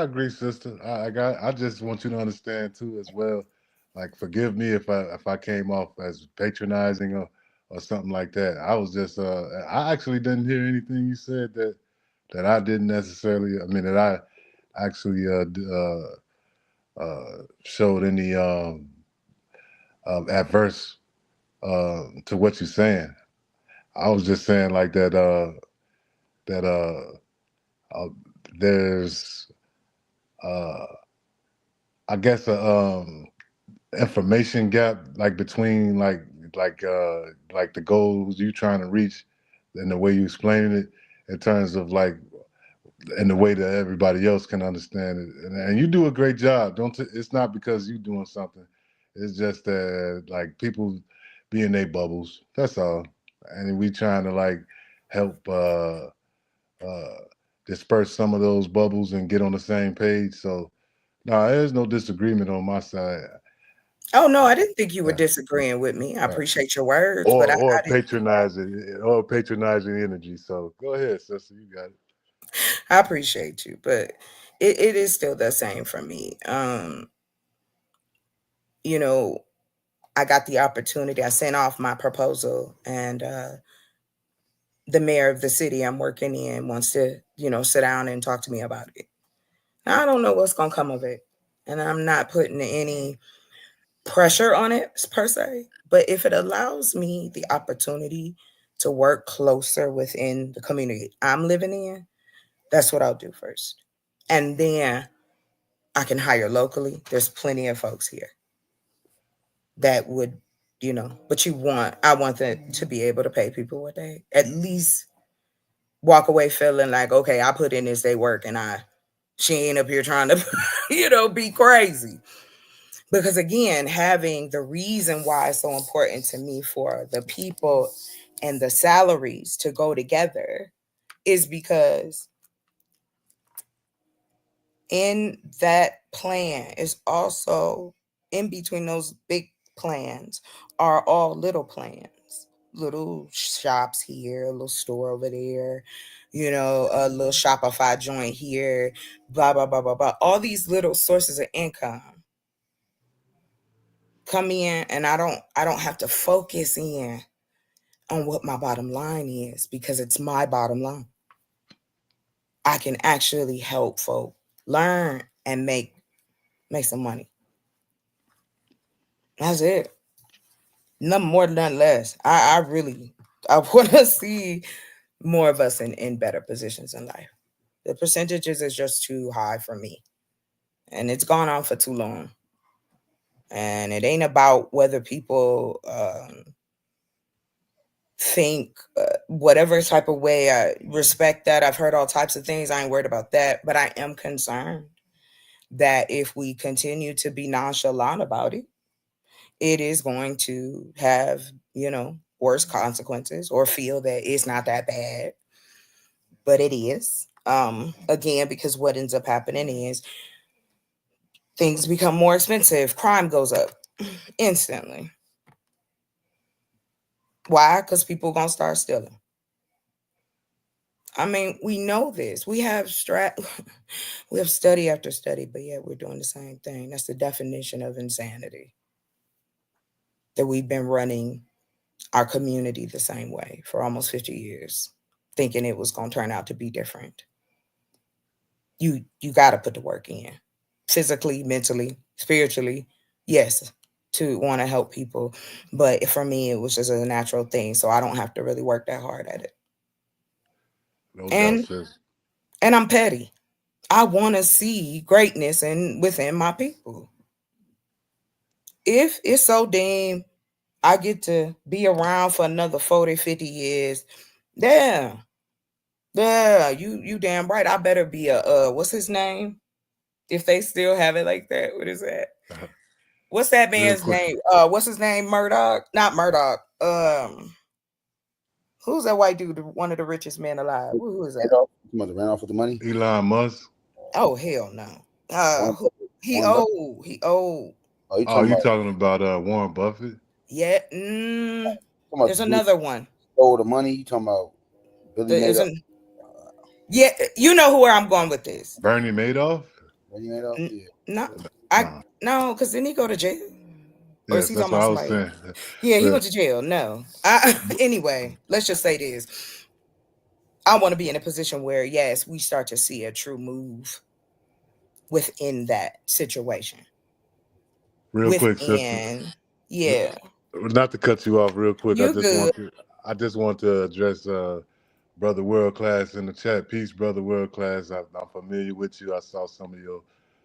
agree, sister. I just want you to understand too, as well. Like, forgive me if I came off as patronizing or something like that. I was just I actually didn't hear anything you said that I didn't necessarily. I mean, that I actually showed any adverse to what you're saying. I was just saying like that there's I guess a information gap, like between like the goals you trying to reach and the way you explaining it, in terms of like, in the way that everybody else can understand it. And you do a great job. It's not because you doing something. It's just that like people be in their bubbles. That's all. And we trying to like help disperse some of those bubbles and get on the same page. So no, there's no disagreement on my side. oh no, I didn't think you were disagreeing with me. I Right. appreciate your words, but I didn't. patronizing energy. So go ahead, sister, you got it. I appreciate you, but it is still the same for me. I got the opportunity. I sent off my proposal, and the mayor of the city I'm working in wants to, sit down and talk to me about it. Now, I don't know what's gonna come of it, and I'm not putting any pressure on it per se. But if it allows me the opportunity to work closer within the community I'm living in, that's what I'll do first. And then I can hire locally. There's plenty of folks here that would, but I want them to be able to pay people what they at least walk away feeling like, okay, I put in this day work and she ain't up here trying to, be crazy. Because again, having the reason why it's so important to me for the people and the salaries to go together is because in that plan is also, in between those big plans are all little plans, little shops here, a little store over there, a little Shopify joint here, blah, blah, blah, blah, blah. All these little sources of income come in, and I don't have to focus in on what my bottom line is, because it's my bottom line. I can actually help folk learn and make some money. That's it. Nothing more, nothing less. I want to see more of us in better positions in life. The percentages is just too high for me, and it's gone on for too long. And it ain't about whether people think whatever type of way. I respect that. I've heard all types of things. I ain't worried about that. But I am concerned that if we continue to be nonchalant about it, it is going to have, worse consequences, or feel that it's not that bad. But it is. Again, because what ends up happening is things become more expensive. Crime goes up instantly. Why? Because people going to start stealing. I mean, we know this. We have we have study after study, but yet we're doing the same thing. That's the definition of insanity. That we've been running our community the same way for almost 50 years, thinking it was going to turn out to be different. You got to put the work in, physically, mentally, spiritually, yes, to want to help people. But for me, it was just a natural thing, so I don't have to really work that hard at it. No doubt, And sis. and I'm petty. I want to see greatness within my people. If it's so deemed I get to be around for another 40, 50 years, yeah, yeah, you damn right. I better be a what's his name? If they still have it like that, what is that? What's that Real man's quick. name? What's his name? Murdoch? Not Murdoch. Who's that white dude? One of the richest men alive. Who is that? Randolph with the money. Elon Musk. Oh hell no. He Warren Buffett. old. He old. Oh, you Oh, talking you about? talking about Warren Buffett? Yeah. Talking about There's the dude another one. stole the money. You talking about Billy There Madoff? isn't. Yeah, you know where I'm going with this. Bernie Madoff? Bernie Madoff? Yeah. No, because didn't he go to jail? Or is Yes, he that's talking what about I was somebody? saying. Yeah, he But went to jail. No. Anyway, let's just say this. I want to be in a position where, yes, we start to see a true move within that situation. real quick, sister. Within, yeah. Not to cut you off real quick. You good. I just want to address Brother World Class in the chat. Peace, Brother World Class. I'm familiar with you. I saw some of your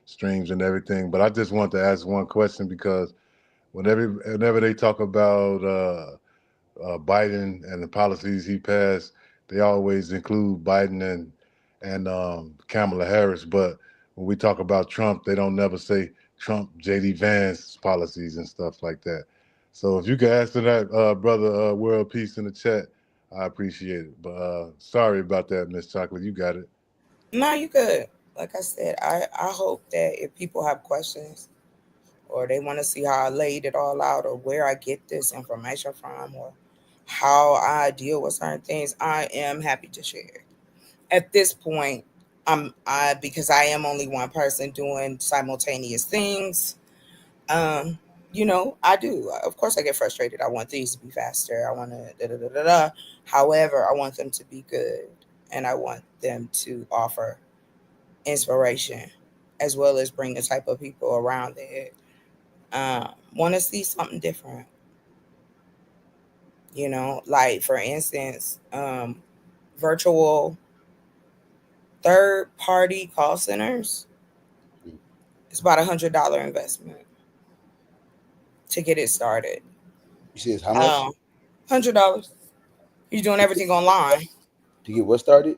streams and everything. But I just want to ask one question, because whenever they talk about Biden and the policies he passed, they always include Biden and Kamala Harris. But when we talk about Trump, they don't never say Trump, J.D. Vance policies and stuff like that. So if you could answer that, Brother World Peace in the chat, I appreciate it. But sorry about that, Miss Chocolate. You got it. No, you good. Like I said, I hope that if people have questions or they want to see how I laid it all out or where I get this information from or how I deal with certain things, I am happy to share. At this point, because I am only one person doing simultaneous things. I do. Of course, I get frustrated. I want things to be faster. I want to da da da da da. However, I want them to be good, and I want them to offer inspiration, as well as bring the type of people around it want to see something different. Like for instance, virtual third-party call centers. It's about $100 investment to get it started. You see, it's how much? $100. You're doing everything online. To get what started?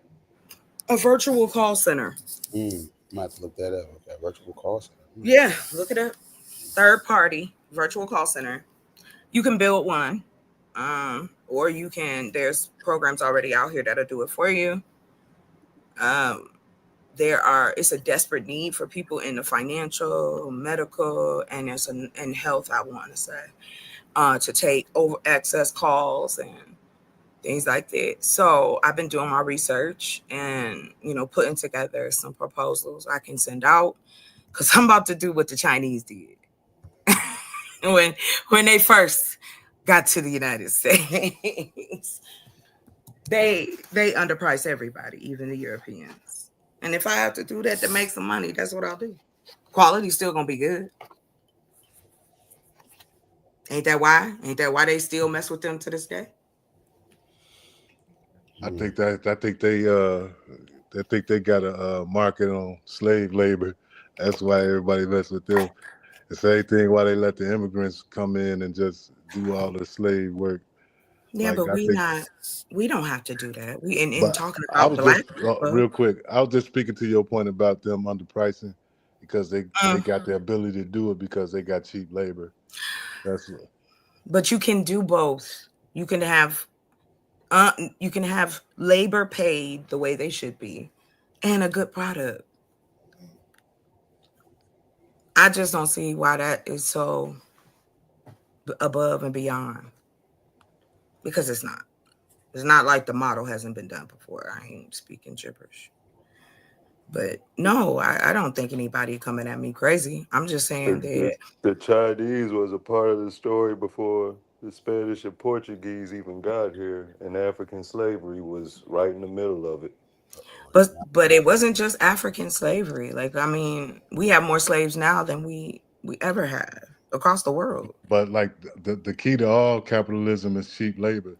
A virtual call center. I might have to look that up. Okay, virtual call center. Yeah, look it up. Third-party virtual call center. You can build one, or you can. There's programs already out here that'll do it for you. It's a desperate need for people in the financial, medical, and health, I want to say, to take over access calls and things like that. So I've been doing my research and, putting together some proposals I can send out, because I'm about to do what the Chinese did when they first got to the United States. They underpriced everybody, even the Europeans. And if I have to do that to make some money, that's what I'll do. Quality's still gonna be good. Ain't that why? Ain't that why they still mess with them to this day? I think they got a market on slave labor. That's why everybody mess with them. The same thing why they let the immigrants come in and just do all the slave work. Yeah, but we don't have to do that. In talking I about was black just people. real quick. I was just speaking to your point about them underpricing, because they got the ability to do it because they got cheap labor. That's what. But you can do both. You can have labor paid the way they should be, and a good product. I just don't see why that is so above and beyond, because it's not. It's not like the model hasn't been done before. I ain't speaking gibberish. But no, I don't think anybody coming at me crazy. I'm just saying that. The Chinese was a part of the story before the Spanish and Portuguese even got here, and African slavery was right in the middle of it. But it wasn't just African slavery. Like, I mean, we have more slaves now than we ever have across the world. But like the key to all capitalism is cheap labor.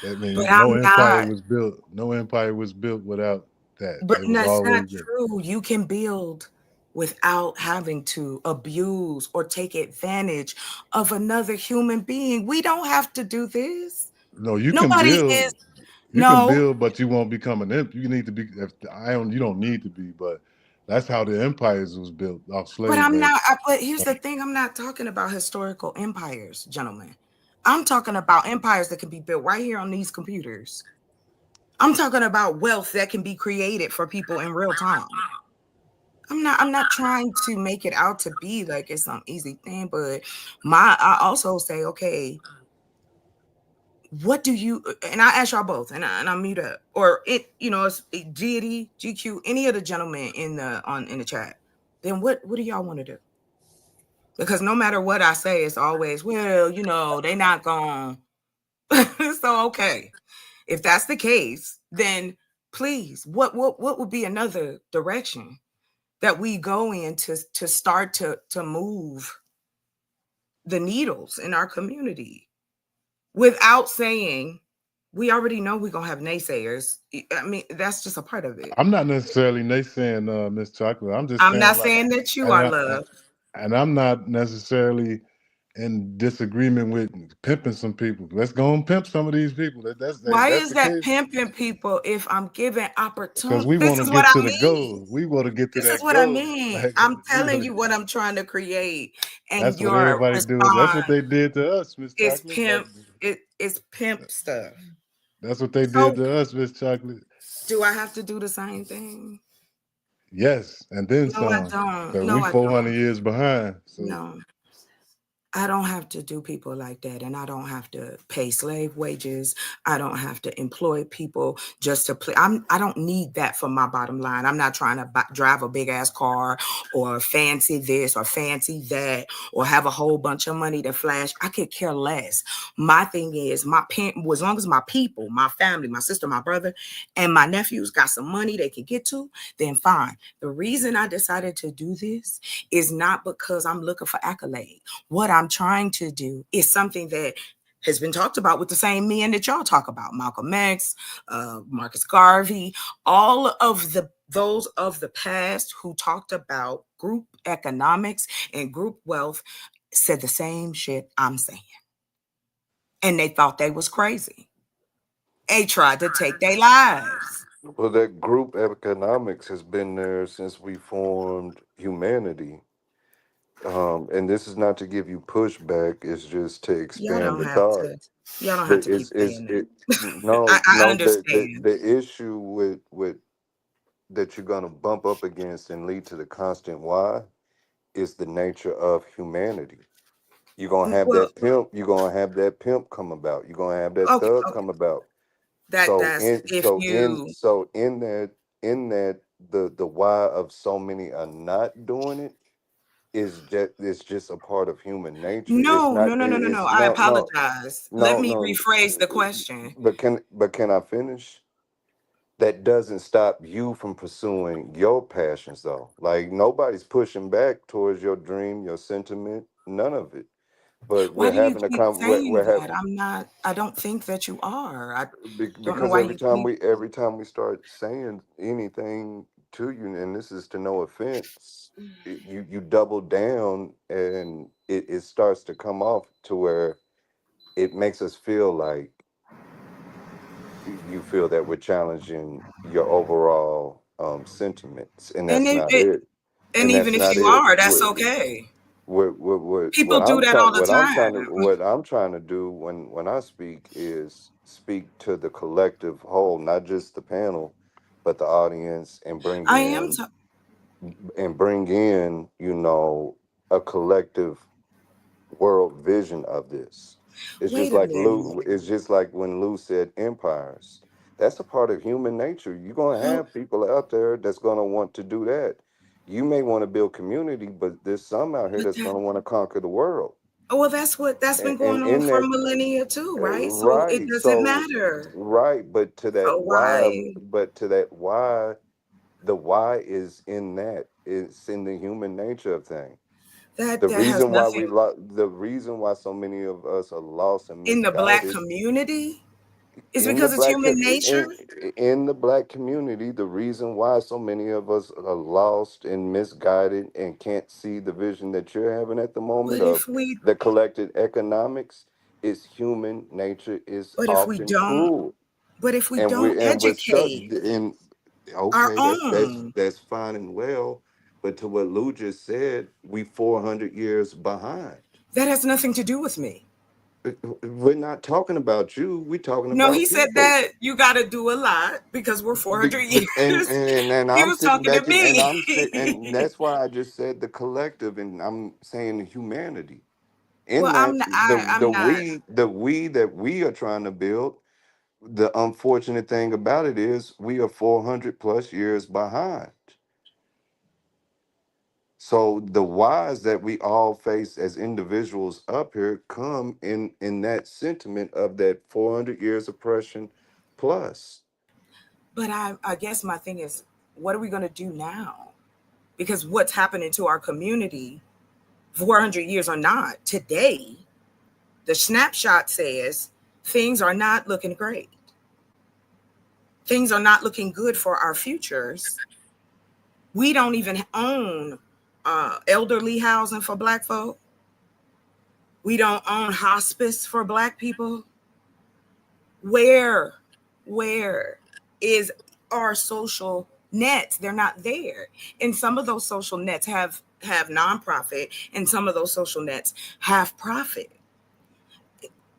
That means But no I'm empire not. was built. No empire was built without that. But It was that's not always there. true. You can build without having to abuse or take advantage of another human being. We don't have to do this. No, you can Nobody build. is. You can No, build, but you won't become an imp. You need to be. You don't need to be, but that's how the empires was built off but slave I'm labor. not. But here's the thing: I'm not talking about historical empires, gentlemen. I'm talking about empires that can be built right here on these computers. I'm talking about wealth that can be created for people in real time. I'm not trying to make it out to be like it's some easy thing, but I also say, okay, what do you, and I ask y'all both, and I mute up, or it's Deity, GQ, any of the gentlemen in the chat. Then what do y'all want to do? Because no matter what I say, it's always, well, they not gonna. So okay, if that's the case, then please, what would be another direction that we go in to start to move the needles in our community without saying we already know we're gonna have naysayers. I mean, that's just a part of it. I'm not necessarily naysaying Miss Chocolate. I'm just I'm saying not like, saying that you are, love. and I'm not necessarily in disagreement with pimping some people. Let's go and pimp some of these people. That's Why that's is the that case. pimping people if I'm given Because opportunity? we This want to is what get I to the mean. goal. We want to get to This is that what I goal. mean. Like, I'm telling you what I'm trying to create, and that's what your everybody doing. That's what response they did to us, Miss is Chocolate. pimp. It's pimp stuff. That's what they So did to us, Miss Chocolate. do I have to do the same thing? Yes, and then No, I some. don't. Because No, we I 400 don't. years behind. So No. I don't have to do people like that, and I don't have to pay slave wages. I don't have to employ people just to play. I don't need that for my bottom line. I'm not trying to drive a big ass car or fancy this or fancy that or have a whole bunch of money to flash. I could care less. My thing is as long as my people, my family, my sister, my brother, and my nephews got some money they can get to, then fine. The reason I decided to do this is not because I'm looking for accolade. What I'm trying to do is something that has been talked about with the same men that y'all talk about: Malcolm X, Marcus Garvey, all of those of the past who talked about group economics and group wealth said the same shit I'm saying. And they thought they was crazy. They tried to take their lives. Well, that group economics has been there since we formed humanity. And this is not to give you pushback; it's just to Y'all expand don't the have thought. to. Y'all don't have But to keep is saying it? that. No, I no. understand. The issue with that you're gonna bump up against and lead to the constant why is the nature of humanity. You're gonna have Well, that pimp. You're gonna have that pimp come about. You're gonna have that okay, thug okay. come about. So That's in if so in you so in that the why of so many are not doing it is just it's just a part of human nature. It's no, not. no, no, no, no, no. It's I no apologize. Let no me no. rephrase the question. But can I finish? That doesn't stop you from pursuing your passions though. Like nobody's pushing back towards your dream, your sentiment, none of it. But Why we're do you having a keep saying we're having. that? I don't think that you are. I don't know Because why you keep. every time we start saying anything to you, and this is to no offense, you double down, and it starts to come off to where it makes us feel like you feel that we're challenging your overall sentiments, and And that's if not it, it. and And even that's if not you it. are, that's okay. People do that all the time. What I'm trying to do when I speak is speak to the collective whole, not just the panel, but the audience, I am. and bring in a collective world vision of this. It's just Wait a like minute. Lou. It's just like when Lou said empires. That's a part of human nature. You're gonna Oh, have people out there that's gonna want to do that. You may want to build community, but there's some out here but that's gonna want to conquer the world. well, that's been And going on in for that, millennia too, right? So it right. doesn't So matter. right, but to that So why, why the why is in that. It's in the human nature of things. that has nothing The reason why so many of us are lost and in the black misguided community? It's in the because it's black human nature. in the black community, the reason why so many of us are lost and misguided and can't see the vision that you're having at the moment But of if we the collected economics is human nature is but if we often don't cruel, but if we and don't we're stuck educate in. our Okay, own, that's fine and well, but to what Lou just said, we 400 years behind. that has nothing to do with me. We're not talking about you. We're talking No, he about said people. that you got to do a lot because we're 400 But years. and He I'm was sitting talking to back and me. and that's why I just said the collective, and I'm saying humanity. In Well, that, I'm not. the we that we are trying to build. The unfortunate thing about it is we are 400 plus years behind. So the whys that we all face as individuals up here come in that sentiment of that 400 years oppression plus. But I guess my thing is, what are we going to do now? Because what's happening to our community, 400 years or not, today, the snapshot says things are not looking great. Things are not looking good for our futures. We don't even own elderly housing for Black folk. We don't own hospice for Black people. Where is our social nets? They're not there. And some of those social nets have nonprofit, and some of those social nets have profit.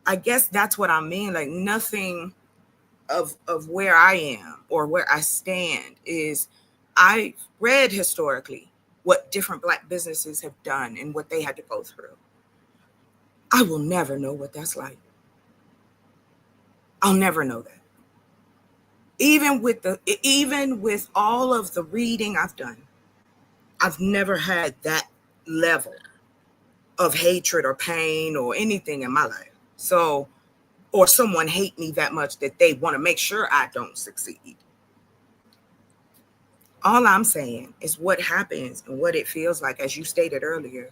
I guess that's what I mean. Like nothing of where I am or where I stand is, I read historically what different Black businesses have done and what they had to go through. I will never know what that's like. I'll never know that. Even with all of the reading I've done, I've never had that level of hatred or pain or anything in my life. So, or someone hate me that much that they want to make sure I don't succeed. All I'm saying is what happens and what it feels like, as you stated earlier.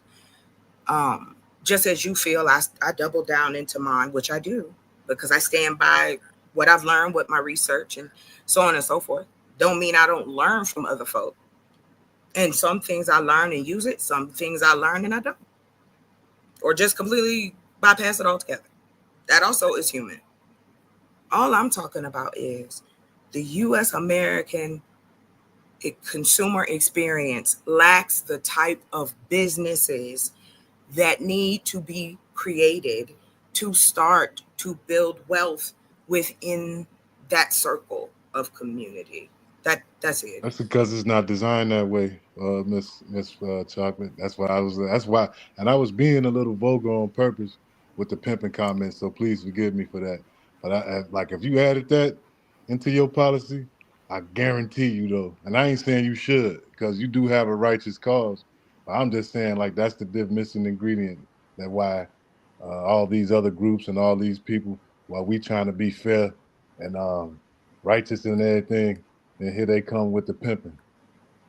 Just as you feel, I double down into mine, which I do, because I stand by what I've learned with my research and so on and so forth. Don't mean I don't learn from other folk. And some things I learn and use it, some things I learn and I don't. Or just completely bypass it altogether. That also is human. All I'm talking about is the US American consumer experience lacks the type of businesses that need to be created to start to build wealth within that circle of community. That's it. That's because it's not designed that way, Miss Chocolate. That's why, and I was being a little vulgar on purpose with the pimping comments. So please forgive me for that. But like if you added that into your policy, I guarantee you though, and I ain't saying you should, because you do have a righteous cause. But I'm just saying like that's the missing ingredient. That why all these other groups and all these people, while we trying to be fair and righteous and everything, and here they come with the pimping.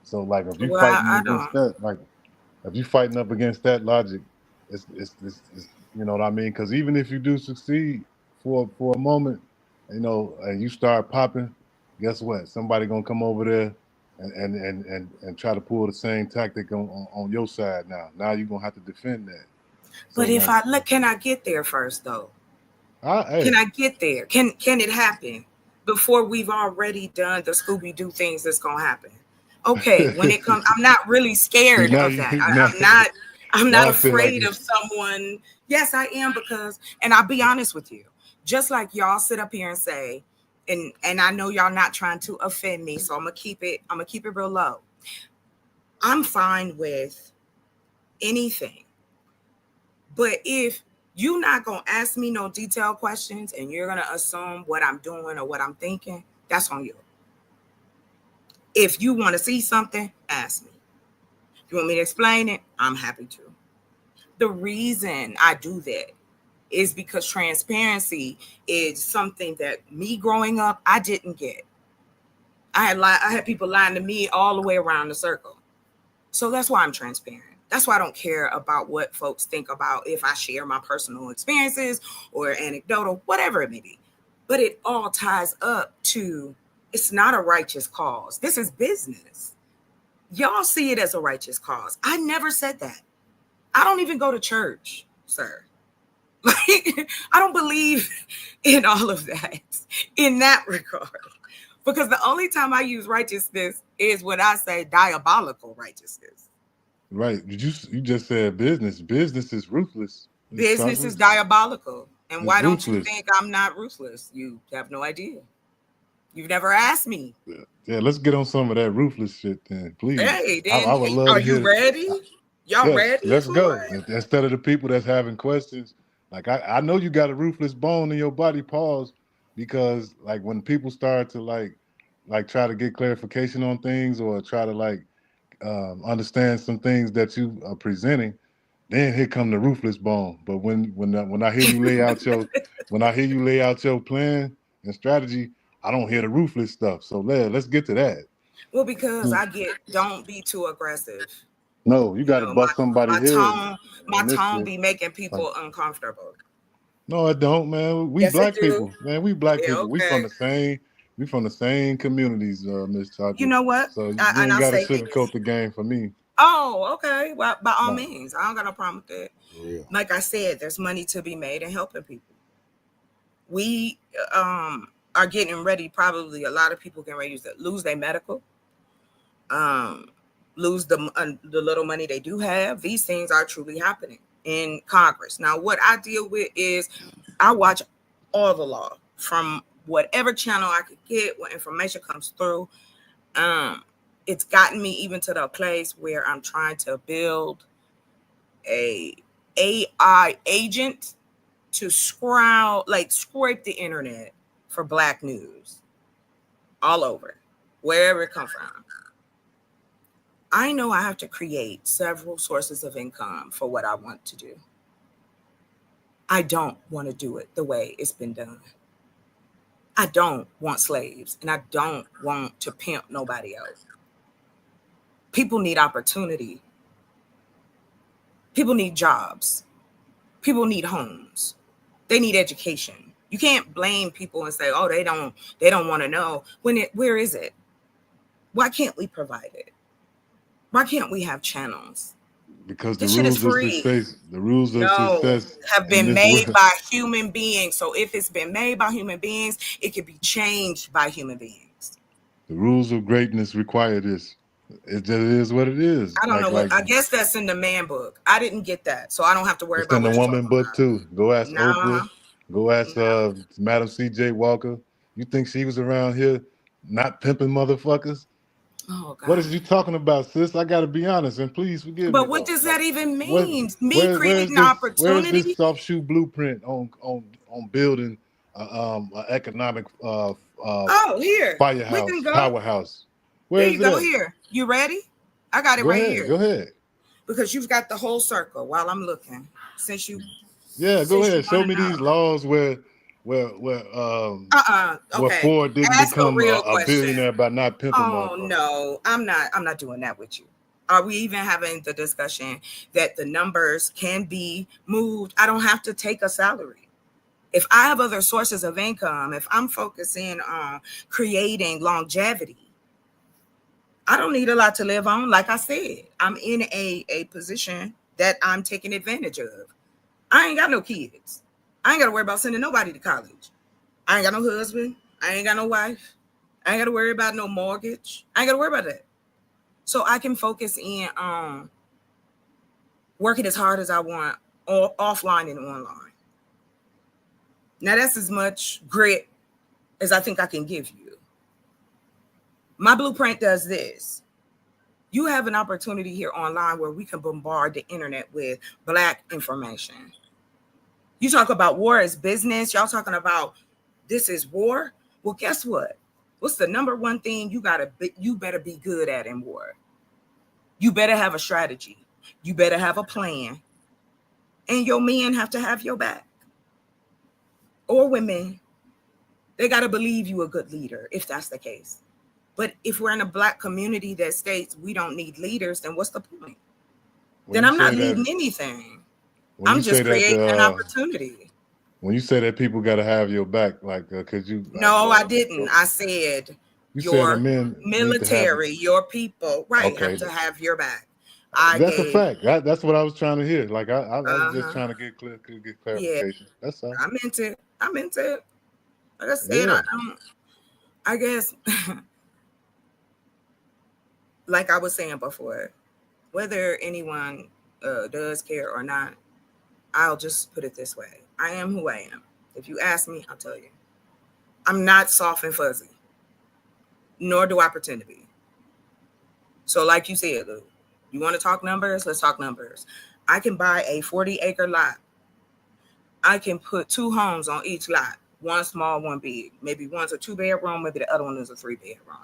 So like if you Well, fighting I against don't. that, like if you fighting up against that logic, it's you know what I mean? Because even if you do succeed for a moment, and you start popping, guess what? Somebody gonna come over there and try to pull the same tactic on your side now. Now you're gonna have to defend that. So But if like, I look, can I get there first though? Can hey, I get there? Can it happen before we've already done the Scooby Doo things that's gonna happen? Okay, when it comes, I'm not really see scared now of you that. now, I'm not now I feel like afraid of someone. Yes, I am, because, and I'll be honest with you, just like y'all sit up here and say, and I know y'all not trying to offend me, so I'm gonna keep it real low. I'm fine with anything. But if You're not going to ask me no detailed questions and you're going to assume what I'm doing or what I'm thinking. That's on you. If you want to see something, ask me. If you want me to explain it, I'm happy to. The reason I do that is because transparency is something that me growing up, I didn't get. I had people lying to me all the way around the circle. So that's why I'm transparent. That's why I don't care about what folks think about if I share my personal experiences or anecdotal, whatever it may be. But it all ties up to, it's not a righteous cause. This is business. Y'all see it as a righteous cause. I never said that. I don't even go to church, sir. Like, I don't believe in all of that in that regard. Because the only time I use righteousness is when I say diabolical righteousness. Right. You just said business. Business is ruthless. Business is diabolical. And why don't you ruthless. think I'm not ruthless? You have no idea. You've never asked me. Yeah, let's get on some of that ruthless shit then, please. Hey, then I would love are to hear you ready? Y'all yes, ready? let's go. It? Instead of the people that's having questions, like I know you got a ruthless bone in your body, pause, because like when people start to like try to get clarification on things or try to understand some things that you are presenting, then here come the ruthless bone. But when I hear you lay out your plan and strategy, I don't hear the ruthless stuff. So let's get to that. Well, because don't be too aggressive. No, you got to bust somebody's head. My tone be making people uncomfortable. No, it don't, man. We black people, man. We black people. Okay. We from the same communities, Miss Chacha. You know what? So you ain't got to sugarcoat the game for me. Oh, okay. Well, by all means, I don't got no problem with that. Yeah. Like I said, there's money to be made in helping people. We are getting ready. Probably a lot of people getting ready to lose their medical. Lose the little money they do have. These things are truly happening in Congress. Now, what I deal with is I watch all the law from whatever channel I could get, what information comes through. It's gotten me even to the place where I'm trying to build a AI agent to scrape the internet for Black news all over, wherever it comes from. I know I have to create several sources of income for what I want to do. I don't want to do it the way it's been done. I don't want slaves, and I don't want to pimp nobody else. People need opportunity. People need jobs. People need homes. They need education. You can't blame people and say, "Oh, they don't want to know." Where is it? Why can't we provide it? Why can't we have channels? Because the rules of success have been made by human beings. So if it's been made by human beings, it can be changed by human beings. The rules of greatness require this. It just is what it is. I don't know. I guess that's in the man book. I didn't get that, so I don't have to worry about it. It's in the woman book too. Go ask Oprah. Go ask Madam C.J. Walker. You think she was around here not pimping motherfuckers? Oh, God. What is you talking about, sis? I got to be honest, and please forgive me. But what does that even mean? Creating opportunity? Where's this soft shoe blueprint on building an economic here powerhouse? Where is it? Here. You ready? I got it here. Go ahead. Because you've got the whole circle while I'm looking. Go ahead. Show me these laws where Ford didn't become a billionaire by not pimping. Oh no, I'm not doing that with you. Are we even having the discussion that the numbers can be moved? I don't have to take a salary. If I have other sources of income, if I'm focusing on creating longevity, I don't need a lot to live on. Like I said, I'm in a position that I'm taking advantage of. I ain't got no kids. I ain't got to worry about sending nobody to college. I ain't got no husband. I ain't got no wife. I ain't got to worry about no mortgage. I ain't got to worry about that. So I can focus in on working as hard as I want, offline and online. Now that's as much grit as I think I can give you. My blueprint does this. You have an opportunity here online where we can bombard the internet with Black information. You talk about war as business. Y'all talking about this is war. Well, guess what? What's the number one thing you better be good at in war? You better have a strategy. You better have a plan. And your men have to have your back. Or women. They got to believe you a good leader, if that's the case. But if we're in a Black community that states we don't need leaders, then what's the point? Then I'm not leading anything. I'm just creating an opportunity. When you say that people got to have your back, like, could you? No, I didn't. I said your military, your people, right, have to have your back. That's a fact. That's what I was trying to hear. Like, I was just trying to get clarification. Yeah. That's all. I'm into it. Like I said, I guess, like I was saying before, whether anyone does care or not, I'll just put it this way. I am who I am. If you ask me, I'll tell you. I'm not soft and fuzzy, nor do I pretend to be. So like you said, Lou, you want to talk numbers? Let's talk numbers. I can buy a 40-acre lot. I can put 2 homes on each lot, one small, one big. Maybe one's a 2-bedroom, maybe the other one is a 3-bedroom.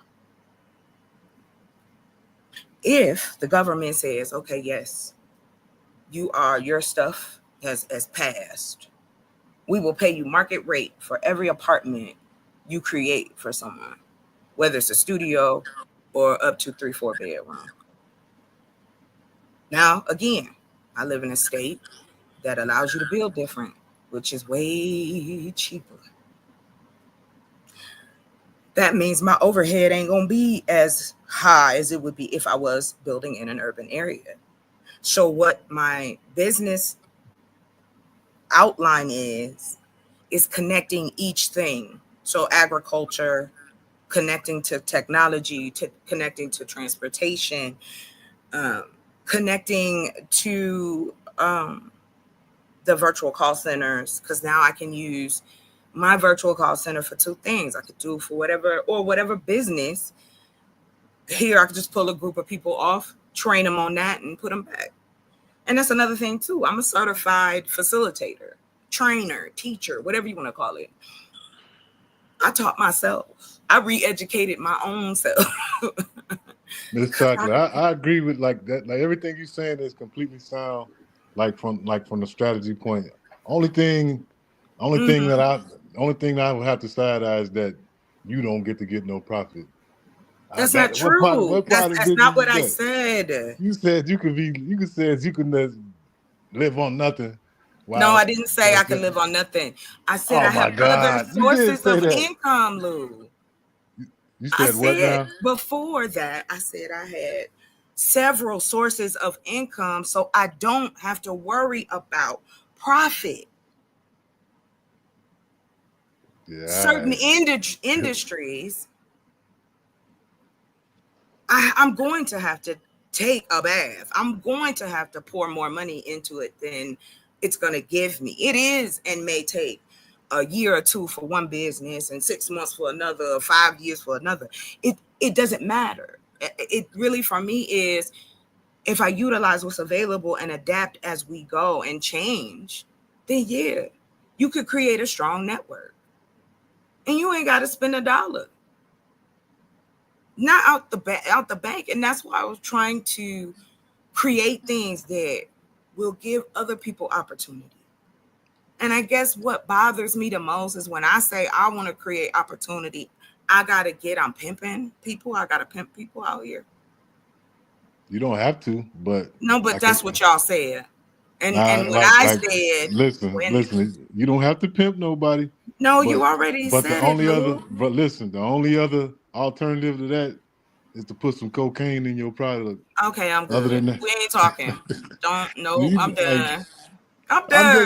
If the government says, okay, yes, your stuff has passed, we will pay you market rate for every apartment you create for someone, whether it's a studio or up to 3-4 bedroom. Now, again, I live in a state that allows you to build different, which is way cheaper. That means my overhead ain't gonna be as high as it would be if I was building in an urban area. So what my business outline is connecting each thing. So agriculture, connecting to technology, connecting to transportation, connecting to the virtual call centers, because now I can use my virtual call center for 2 things. I could do for whatever business. Here, I could just pull a group of people off, train them on that, and put them back. And that's another thing, too. I'm a certified facilitator, trainer, teacher, whatever you want to call it. I taught myself. I re-educated my own self. Ms. Chocolate, I agree with like that. Like everything you're saying is completely sound. Like from the strategy point. Only thing that I would have to side eye is that you don't get no profit. That's not true. That's not what I said. You said you could live on nothing. Wow. No, I didn't say I can live on nothing. I said I have other sources of income, Lou. You said what now? Before that, I said I had several sources of income, so I don't have to worry about profit. Yeah. Certain industries, I'm going to have to take a bath. I'm going to have to pour more money into it than it's going to give me. It is and may take a year or 2 for one business and 6 months for another, or 5 years for another. It doesn't matter. It really, for me, is if I utilize what's available and adapt as we go and change, then yeah, you could create a strong network. And you ain't got to spend $1. Not out the bank. And that's why I was trying to create things that will give other people opportunity. And I guess what bothers me the most is when I say I want to create opportunity, I'm pimping people. I got to pimp people out here. You don't have to, but. No, but that's what y'all said. And when I said. Listen, you don't have to pimp nobody. No, you already said it. But listen, the only other alternative to that is to put some cocaine in your product. Okay, I'm good. Other than that, we ain't talking. I'm done. I'm done.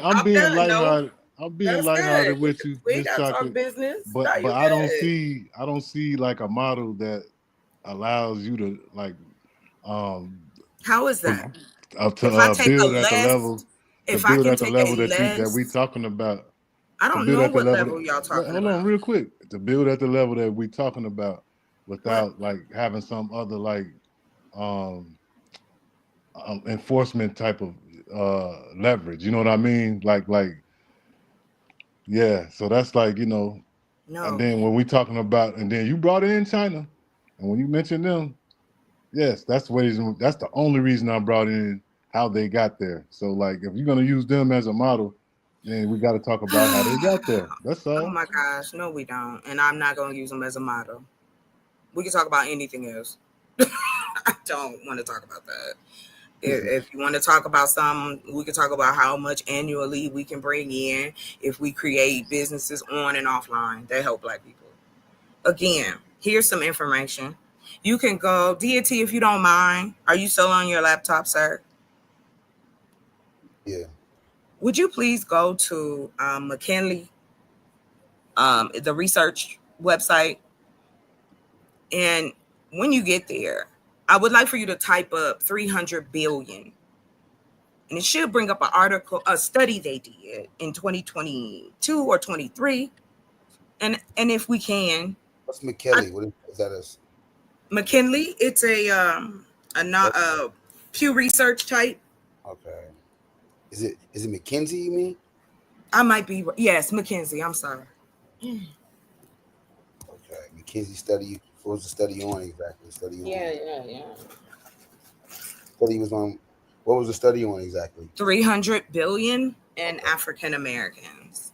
I'm being lighthearted. I'm being lighthearted with you. We gotta talk business. But I don't see like a model that allows you to like how is that? To build at the level. To build at the level that we talking about. I don't know what level y'all talking about. Hold on, real quick. To build at the level that we talking about without like having some other like enforcement type of leverage. You know what I mean? Like yeah. So that's like, you know. No. And then when we talking about, and then you brought in China, and when you mentioned them, yes, that's the only reason I brought in how they got there. So like, if you're gonna use them as a model, then we got to talk about how they got there. That's all. Oh my gosh, no, we don't, and I'm not gonna use them as a model. We can talk about anything else. I don't want to talk about that. If you want to talk about something, we can talk about how much annually we can bring in if we create businesses on and offline that help Black people. Again, here's some information. You can go, DT, if you don't mind. Are you still on your laptop, sir? Yeah. Would you please go to McKinley, the research website? And when you get there, I would like for you to type up 300 billion. And it should bring up an article, a study they did in 2022 or 23. And if we can. What's McKinley? What is that? McKinley, it's a Pew Research type. Okay. Is it McKinsey, you mean? I might be, yes, McKinsey, I'm sorry. Okay. McKinsey study. What was the study on exactly? Yeah. Study was on. What was the study on exactly? 300 billion in African Americans.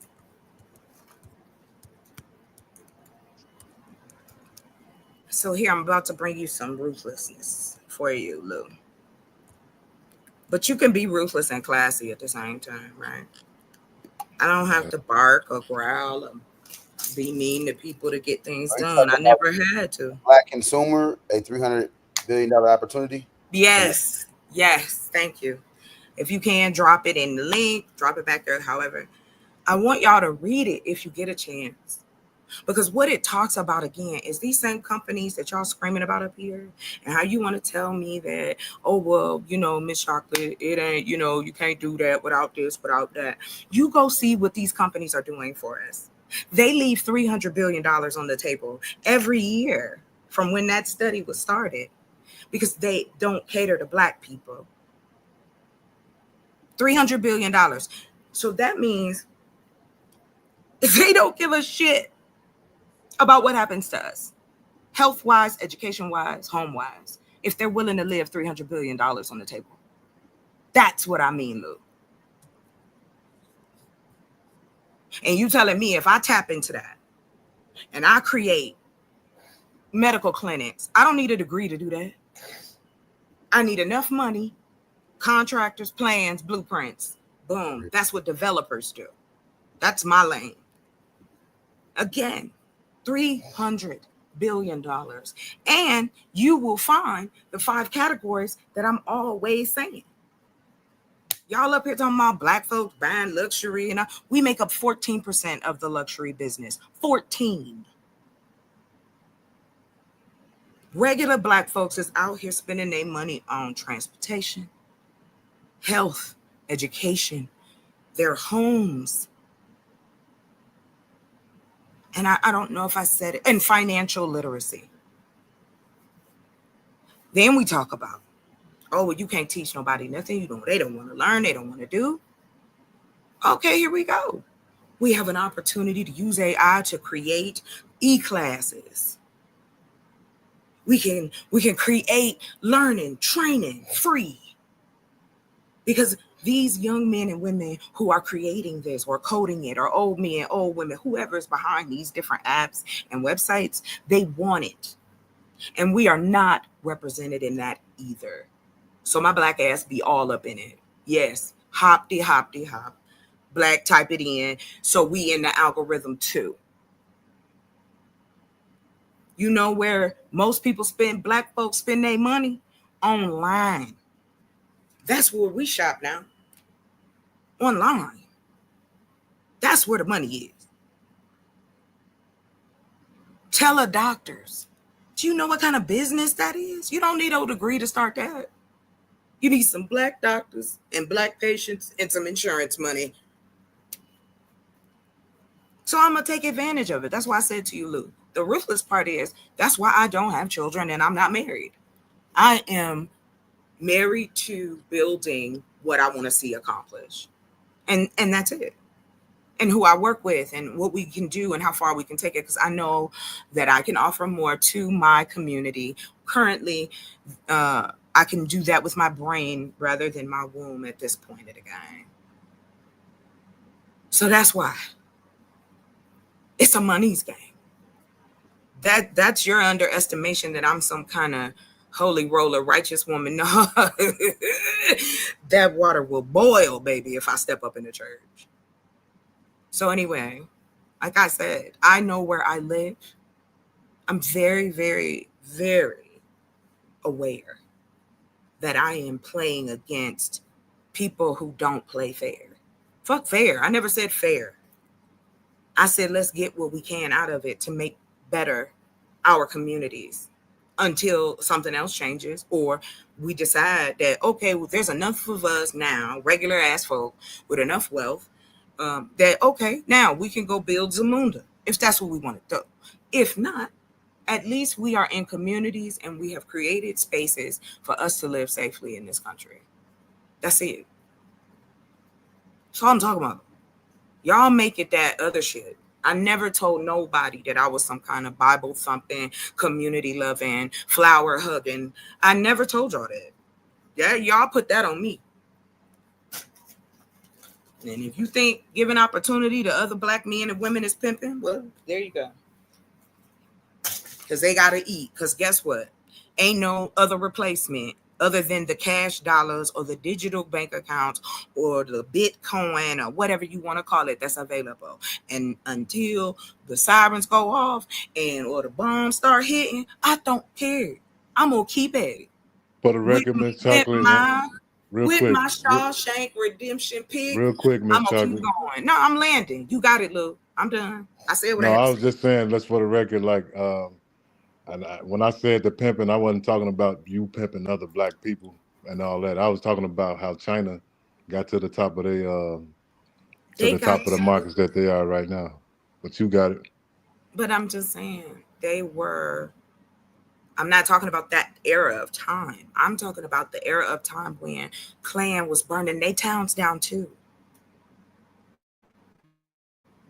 So here, I'm about to bring you some ruthlessness for you, Lou. But you can be ruthless and classy at the same time, right? I don't have to bark or growl or be mean to people to get things done. I never had to. Black consumer, a $300 billion opportunity? Yes. Thank you. If you can, drop it in the link, drop it back there. However, I want y'all to read it if you get a chance. Because what it talks about, again, is these same companies that y'all screaming about up here, and how you want to tell me that, oh, well, you know, Miss Chocolate, it ain't, you know, you can't do that without this, without that. You go see what these companies are doing for us. They leave $300 billion on the table every year from when that study was started because they don't cater to Black people. $300 billion. So that means they don't give a shit about what happens to us, health-wise, education-wise, home-wise, if they're willing to live $300 billion on the table. That's what I mean, Lou. And you telling me if I tap into that and I create medical clinics, I don't need a degree to do that. I need enough money, contractors, plans, blueprints. Boom. That's what developers do. That's my lane. Again, $300 billion. And you will find the 5 categories that I'm always saying. Y'all up here talking about Black folks buying luxury, and we make up 14% of the luxury business. 14. Regular Black folks is out here spending their money on transportation, health, education, their homes. And I don't know if I said it, and financial literacy. Then we talk about, oh, well, you can't teach nobody nothing. They don't want to learn. They don't want to do. Okay, here we go. We have an opportunity to use AI to create e-classes. We can create learning, training, free. Because these young men and women who are creating this or coding it, or old men, old women, whoever is behind these different apps and websites, they want it. And we are not represented in that either. So my Black ass be all up in it. Yes, hop. Black, type it in. So we in the algorithm too. You know where most people Black folks spend their money? Online. That's where we shop now. Online. That's where the money is. Teledoctors. Do you know what kind of business that is? You don't need a degree to start that. You need some Black doctors and Black patients and some insurance money. So I'm going to take advantage of it. That's why I said to you, Lou, the ruthless part is that's why I don't have children and I'm not married. I am married to building what I want to see accomplished. And that's it. And who I work with and what we can do and how far we can take it. Because I know that I can offer more to my community. Currently, I can do that with my brain rather than my womb at this point of the game. So that's why. It's a money's game. That's your underestimation that I'm some kind of holy roller, righteous woman. No, that water will boil, baby, if I step up in the church. So anyway, like I said, I know where I live. I'm very, very, very aware that I am playing against people who don't play fair. Fuck fair. I never said fair. I said, let's get what we can out of it to make better our communities until something else changes, or we decide that, okay, well, there's enough of us now, regular ass folk with enough wealth, that, okay, now we can go build Zamunda, if that's what we want to do. If not, at least we are in communities and we have created spaces for us to live safely in this country. That's it. That's all I'm talking about. Y'all make it that other shit. I never told nobody that I was some kind of Bible thumping, community loving, flower hugging. I never told y'all that. Yeah, y'all put that on me. And if you think giving opportunity to other black men and women is pimping, well, there you go. Because they got to eat. Because guess what? Ain't no other replacement other than the cash dollars or the digital bank accounts or the Bitcoin or whatever you want to call it that's available. And until the sirens go off and or the bombs start hitting, I don't care. I'm going to keep at it. For the record, Miss Chocolate, with my Shawshank Redemption pick, real quick, Miss I'm going to keep going. No, I'm landing. You got it, Lou. I'm done. I said what I had to I was just saying, let's for the record, like, and when I said the pimping, I wasn't talking about you pimping other black people and all that. I was talking about how China got to the top of the markets that they are right now. But you got it. But I'm just saying I'm not talking about that era of time. I'm talking about the era of time when Klan was burning their towns down too.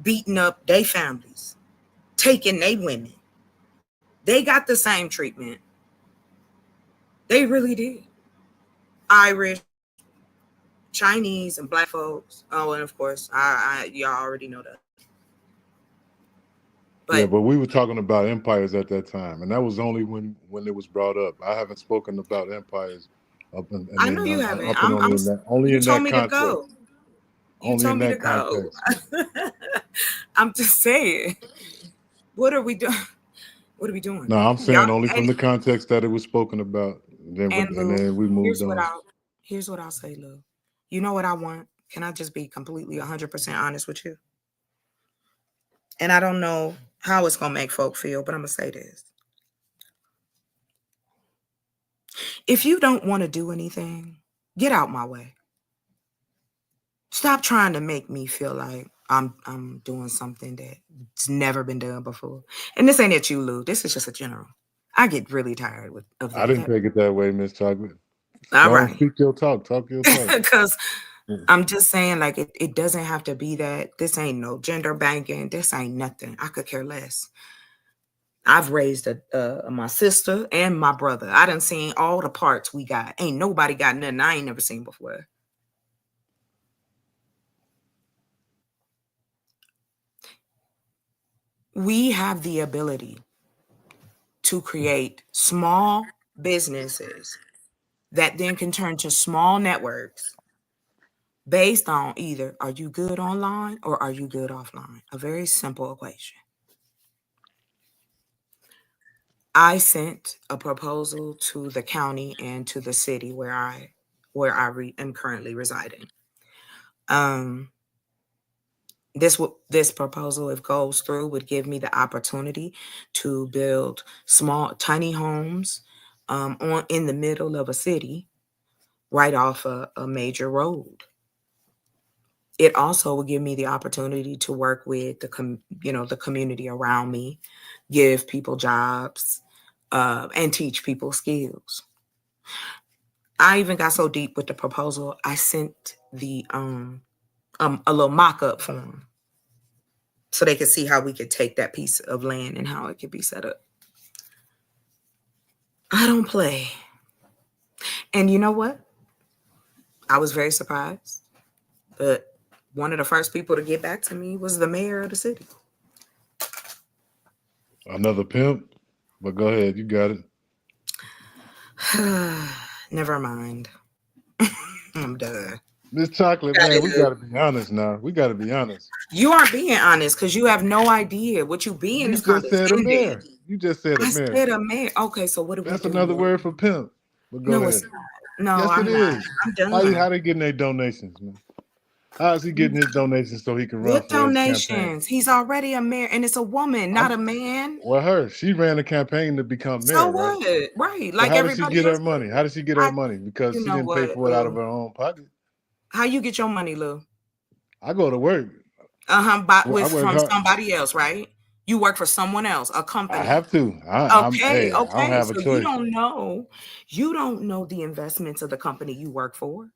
Beating up their families, taking their women. They got the same treatment. They really did. Irish, Chinese, and black folks. Oh, and of course, y'all already know that. But we were talking about empires at that time, and that was only when it was brought up. I haven't spoken about empires up in. I know you haven't. Only in that context. To go. Only in that context. I'm just saying. What are we doing? What are we doing? No, I'm saying only from the context that it was spoken about. And then we moved on. Here's what I'll say, Lou. You know what I want? Can I just be completely 100% honest with you? And I don't know how it's going to make folk feel, but I'm going to say this. If you don't want to do anything, get out my way. Stop trying to make me feel like I'm doing something that's never been done before. And this ain't at you, Lou. This is just a general. I get really tired of that. I didn't take it that way, Miss Chocolate. All right. Speak your talk. Talk your talk. Because I'm just saying, like, it doesn't have to be that. This ain't no gender banking. This ain't nothing. I could care less. I've raised my sister and my brother. I done seen all the parts we got. Ain't nobody got nothing I ain't never seen before. We have the ability to create small businesses that then can turn to small networks based on either are you good online or are you good offline? A very simple equation. I sent a proposal to the county and to the city where I am currently residing. This proposal, if goes through, would give me the opportunity to build small, tiny homes in the middle of a city, right off a major road. It also would give me the opportunity to work with the community around me, give people jobs, and teach people skills. I even got so deep with the proposal, I sent the a little mock-up for them so they could see how we could take that piece of land and how it could be set up. I don't play. And you know what? I was very surprised. But one of the first people to get back to me was the mayor of the city. Another pimp? But go ahead, you got it. Never mind. I'm done. Miss Chocolate, man, we gotta be honest now. We gotta be honest. You aren't being honest because you have no idea what you being. You is just said a condescending. mayor. You just said a I mayor. said a mayor. Okay, so what do we That's do? another word for pimp. But go No, ahead. it's not. No, Yes, I'm it not. is. I'm done. How they getting their donations, man? How is he getting his donations so he can run What for his campaign? donations? He's already a mayor, and it's a woman, not a man. Well, she ran a campaign to become mayor, So right? what? Right. So Like how did she everybody get her else. money? How did she get her money? Because You she know didn't pay what, for it out of Lou? her own pocket. How you get your money, Lou? I go to work. But Well, I work from hard. somebody else, right? You work for someone else, a company. I have to. I don't have a So choice. you don't know the investments of the company you work for.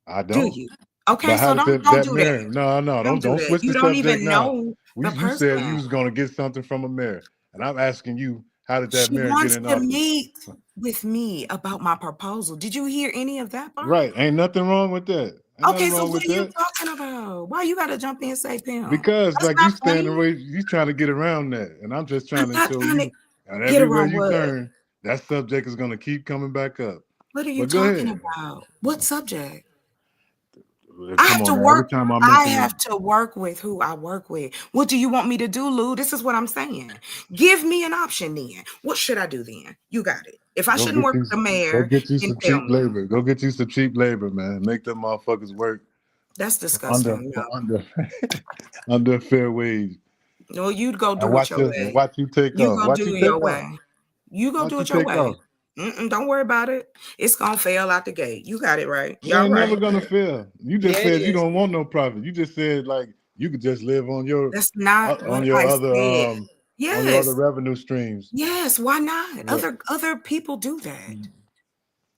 I Do don't. you? Okay, But so how did don't that do mayor? that. No, don't do that. switch You the don't subject even now. know the You said you person. was gonna get something from a mayor, and I'm asking you, how did that She mayor get wants in to office? meet with me about my proposal. Did you hear any of that part? Right, ain't nothing wrong with that. Ain't Okay, nothing so wrong what with are you that. talking about? Why you gotta jump in and say pimp? Because That's like not you standing funny. away, you trying to get around that, and I'm just trying I'm to not show trying to you. And get everywhere around you what? turn, that subject is gonna keep coming back up. What are you But go talking ahead. about? What subject? I Come have to on, man. work. Every time I I mention have it, to work with who I work with. What do you want me to do, Lou? This is what I'm saying. Give me an option then. What should I do then? You got it. If I shouldn't work with the go mayor, get you then some tell cheap me. labor. Go get you some cheap labor, man. Make them motherfuckers work That's for disgusting. No. under fair wage. No, you'd go And do it your way. watch you take You off. go Watch do you it take your off. way. You go Watch do you it your take way. off. Don't worry about it. It's gonna fail out the gate. You got it right. It Y'all ain't right. never gonna fail. You just Yeah, it said you is. don't want no profit. You just said like you could just live on your That's not what I other said. on your Yes. other revenue streams. Yes. Why not? Yeah. Other people do that.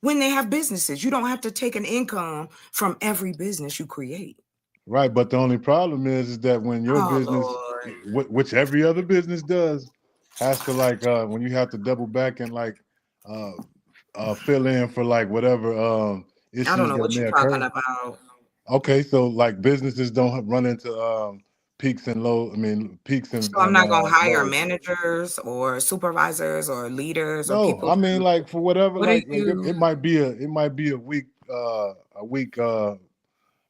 When they have businesses, you don't have to take an income from every business you create. Right, but the only problem is that when your Oh, business, Lord. which every other business does, has to like when you have to double back and like fill in for like whatever issues I don't know that what may you're occur. talking about. Okay, so like businesses don't run into peaks and low. I mean peaks and So I'm not gonna hire lows. managers or supervisors or leaders or No, people. I mean like for whatever, What do like you? it might be a weak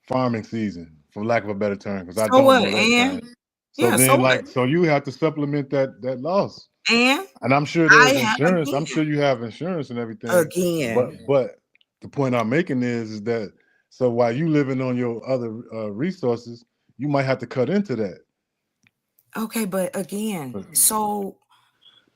farming season, for lack of a better term, because I So don't what? know that And side. So yeah. then So what? like so you have to supplement that loss. And And I'm sure I there's have insurance. I'm sure you have insurance and everything. again. But the point I'm making is that so while you living on your other resources, you might have to cut into that. Okay, but again, so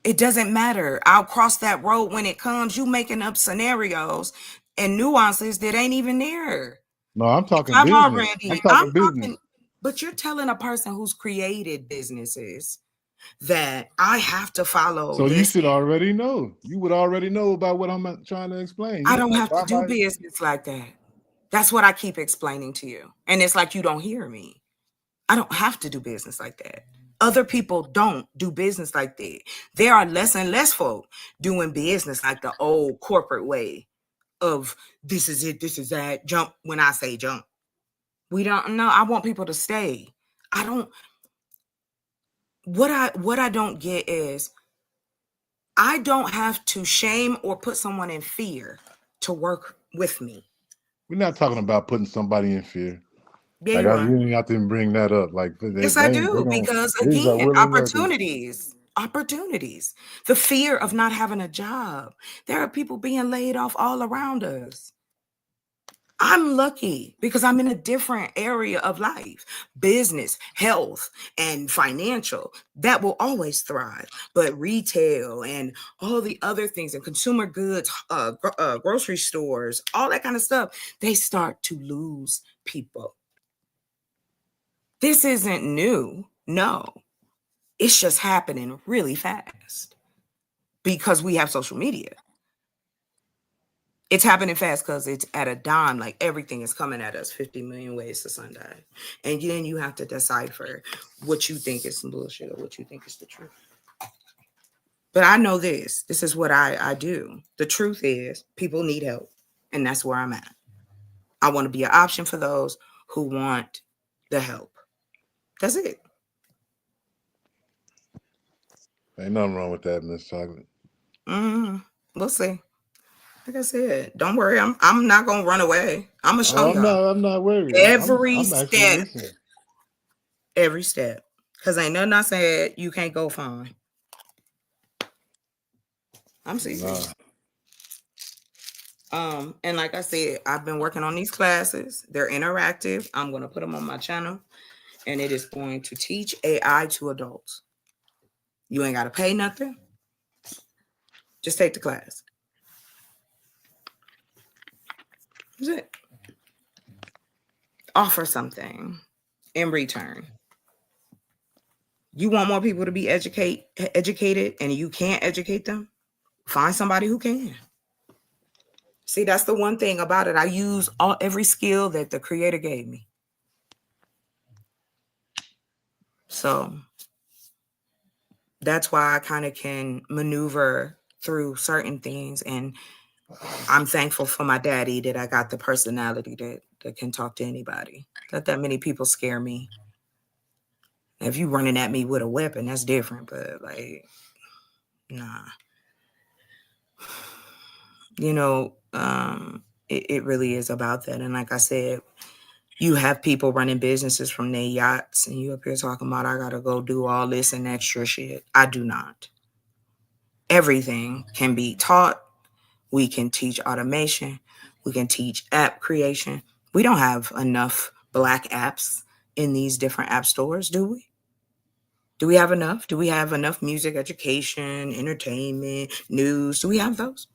it doesn't matter. I'll cross that road when it comes. You making up scenarios and nuances that ain't even there. No, I'm talking I'm business. already. I'm talking business. But you're telling a person who's created businesses that I have to follow So you this. should already know. You would already know about what I'm trying to explain. I don't have to do business like that. That's what I keep explaining to you. And it's like you don't hear me. I don't have to do business like that. Other people don't do business like that. There are less and less folk doing business like the old corporate way of this is it, this is that, jump when I say jump. We don't know. I want people to stay. What I don't get is I don't have to shame or put someone in fear to work with me. We're not talking about putting somebody in fear. Yeah, like you I are. really have to bring that up. Like Yes, I do. Because again, opportunities. The fear of not having a job. There are people being laid off all around us. I'm lucky because I'm in a different area of life, business, health, and financial. That will always thrive. But retail and all the other things and consumer goods, grocery stores, all that kind of stuff, they start to lose people. This isn't new. No, it's just happening really fast because we have social media. It's happening fast because it's at a dime. Like everything is coming at us 50 million ways to Sunday. And then you have to decipher what you think is some bullshit or what you think is the truth. But I know this. This is what I do. The truth is people need help. And that's where I'm at. I want to be an option for those who want the help. That's it. Ain't nothing wrong with that, Miss Chocolate. We'll see. Like I said, don't worry. I'm not gonna run away. I'm gonna show y'all. I'm not worried. Every I'm actually step. listening. Every step. Because ain't nothing I said you can't go find. I'm serious. And like I said, I've been working on these classes. They're interactive. I'm going to put them on my channel, and it is going to teach AI to adults. You ain't got to pay nothing. Just take the class. That's it. Offer something in return. You want more people to be educated, and you can't educate them? Find somebody who can. See, that's the one thing about it. I use every skill that the Creator gave me. So that's why I kind of can maneuver through certain things. And I'm thankful for my daddy that I got the personality that can talk to anybody. Not that many people scare me. If you running at me with a weapon, that's different. But like, nah. You know, it really is about that. And like I said, you have people running businesses from their yachts, and you up here talking about, I got to go do all this and extra shit. I do not. Everything can be taught. We can teach automation. We can teach app creation. We don't have enough Black apps in these different app stores, do we? Do we have enough? Do we have enough music, education, entertainment, news? Do we have those?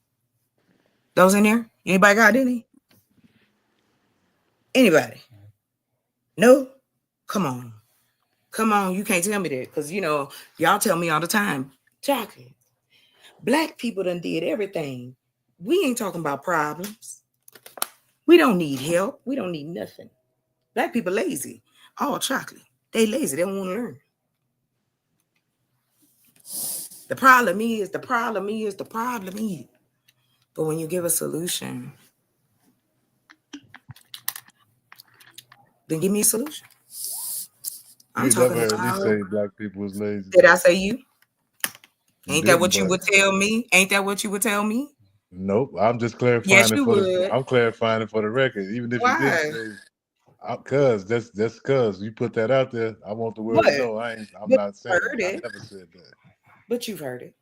Those in there? Anybody got any? Anybody? No? Come on. Come on. You can't tell me that. Because, you know, y'all tell me all the time, Chocolate, Black people done did everything. We ain't talking about problems. We don't need help. We don't need nothing. Black people lazy. Oh, Chocolate. They lazy. They don't want to learn. The problem is. But when you give a solution, then give me a solution. I'm talking never heard about. me say Black people was lazy. Did I say you? Ain't that what you would tell me? Ain't that what you would tell me? Nope. I'm just clarifying Yes, it you for would. I'm clarifying it for the record. Even if Why? you didn't say, cause that's cause you put that out there. I want the world to know. I'm not saying it. I never said that. But you've heard it.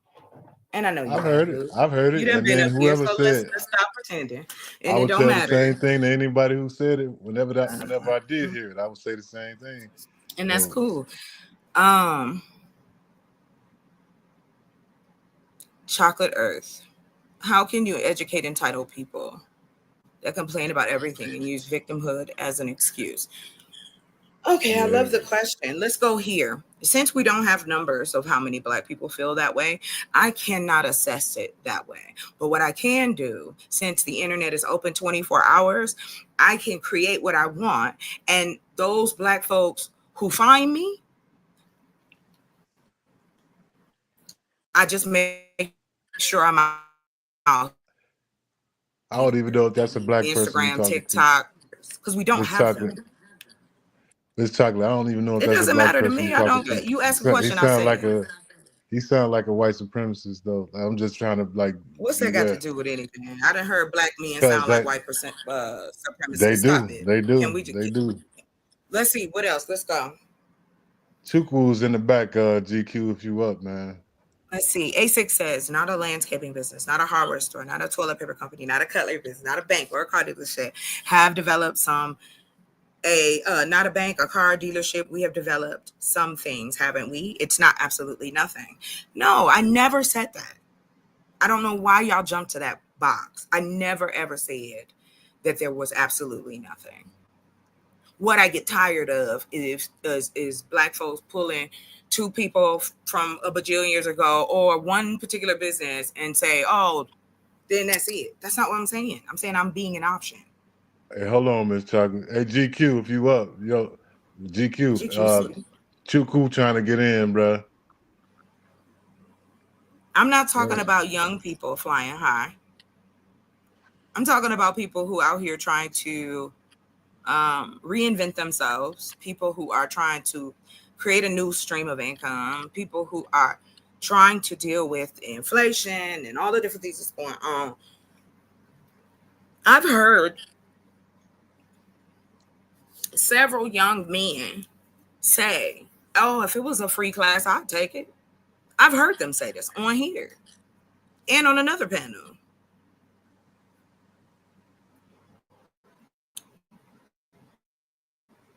And I know you I've heard it. I've heard it. You done And been then up here, whoever so said, let's stop pretending. And I it would don't tell matter. the same thing to anybody who said it. Whenever I did hear it, I would say the same thing. And that's cool. Chocolate Earth. How can you educate entitled people that complain about everything and use victimhood as an excuse? Okay, I love the question. Let's go here. Since we don't have numbers of how many Black people feel that way, I cannot assess it that way. But what I can do, since the internet is open 24 hours, I can create what I want. And those Black folks who find me, I just make sure I'm out. I don't even know if that's a Black person you're Instagram, talking TikTok, because we don't have them. Miss Chocolate, I don't even know if it that's doesn't a Black matter to person me. you're I talking don't. to. You ask a question, I say. He sound like a white supremacist though. I'm just trying to like. What's that got to do with anything? I done heard Black men sound like white supremacists. They Stop do. it. They do. Can we just, they do. Let's see what else. Let's go. Chukwu's in the back, GQ, if you up, man. Let's see. A6 says, not a landscaping business, not a hardware store, not a toilet paper company, not a cutlery business, not a bank or a car dealership have developed not a bank, a car dealership. We have developed some things, haven't we? It's not absolutely nothing. No, I never said that. I don't know why y'all jumped to that box. I never, ever said that there was absolutely nothing. What I get tired of is Black folks pulling two people from a bajillion years ago or one particular business and say, oh, then that's it. That's not what I'm saying. I'm saying I'm being an option. Hey, hold on, Miss Chocolate. Hey, GQ, if you up, yo, GQ, Chuku trying to get in, bruh. I'm not talking about young people flying high. I'm talking about people who out here trying to reinvent themselves, people who are trying to create a new stream of income, people who are trying to deal with inflation and all the different things that's going on. I've heard several young men say, oh, if it was a free class, I'd take it. I've heard them say this on here and on another panel.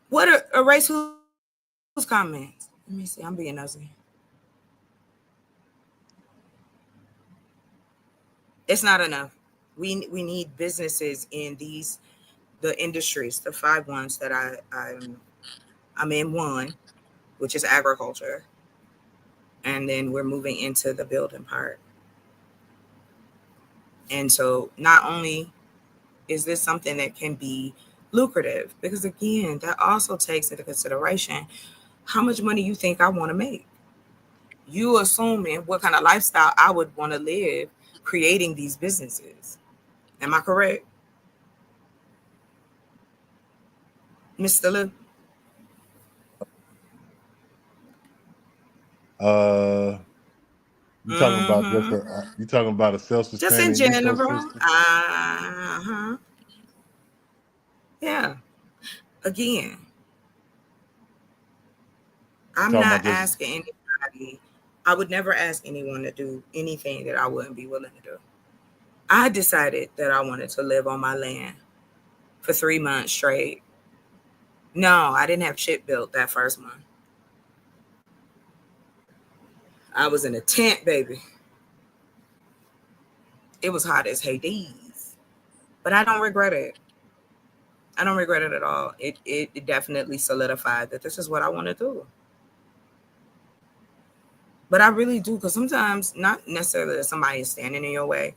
What are erase whose comments? Let me see. I'm being nosy. It's not enough. We need businesses in the industries, the 5 ones that I'm in one, which is agriculture. And then we're moving into the building part. And so not only is this something that can be lucrative, because again, that also takes into consideration how much money you think I want to make. You assuming what kind of lifestyle I would want to live creating these businesses. Am I correct? Mr. Lou? You talking about you talking about a self-sustaining just in general. ecosystem? Yeah. Again, I'm not asking anybody. I would never ask anyone to do anything that I wouldn't be willing to do. I decided that I wanted to live on my land for 3 months straight. No, I didn't have shit built that first month. I was in a tent, baby. It was hot as Hades, but I don't regret it. I don't regret it at all. It definitely solidified that this is what I want to do. But I really do, because sometimes, not necessarily that somebody is standing in your way,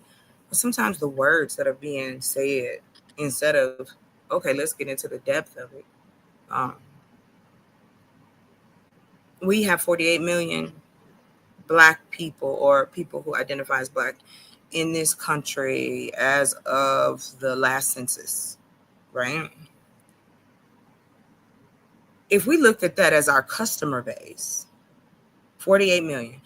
but sometimes the words that are being said, instead of, okay, let's get into the depth of it. We have 48 million Black people, or people who identify as Black, in this country as of the last census, right? If we looked at that as our customer base, 48 million,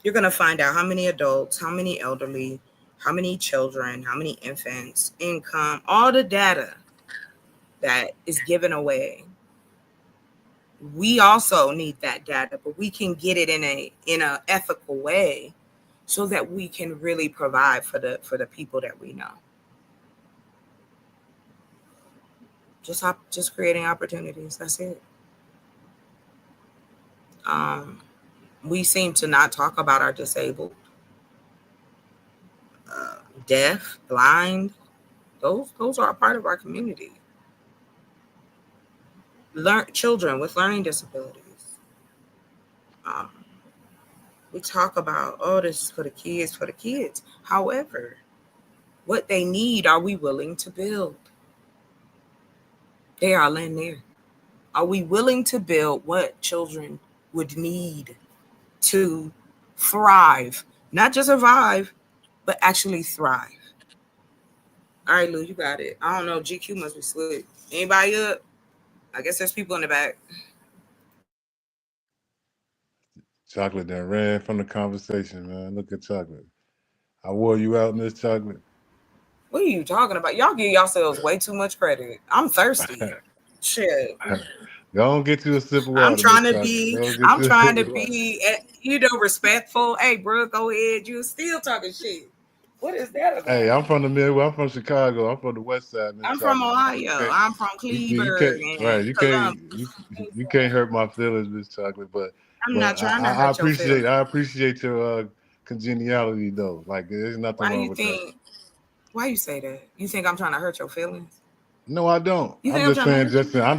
you're going to find out how many adults, how many elderly, how many children, how many infants, income, all the data that is given away. We also need that data, but we can get it in a ethical way so that we can really provide for the people that we know. Just creating opportunities. That's it. We seem to not talk about our disabled, deaf, blind. Those are a part of our community. Children with learning disabilities. We talk about, oh, this is for the kids. However, what they need, are we willing to build? They are laying there. Are we willing to build what children would need to thrive? Not just survive, but actually thrive. All right, Lou, you got it. I don't know. GQ must be slick. Anybody up? I guess there's people in the back. Chocolate that ran from the conversation, man. Look at Chocolate. I wore you out, Miss Chocolate. What are you talking about? Y'all give yourselves way too much credit. I'm thirsty. Shit. Don't get you a sip of water. I'm trying to be, respectful. Hey, bro, go ahead. You still talking shit. What is that about? Hey, I'm from the Midwest. I'm from Chicago. I'm from the West Side. I'm from Ohio. I'm from Cleveland. You can't hurt my feelings, Miss Chocolate. But I'm not trying to hurt your feelings. I appreciate your congeniality, though. Like, there's nothing wrong with that. Why you say that? You think I'm trying to hurt your feelings? No, I don't. I'm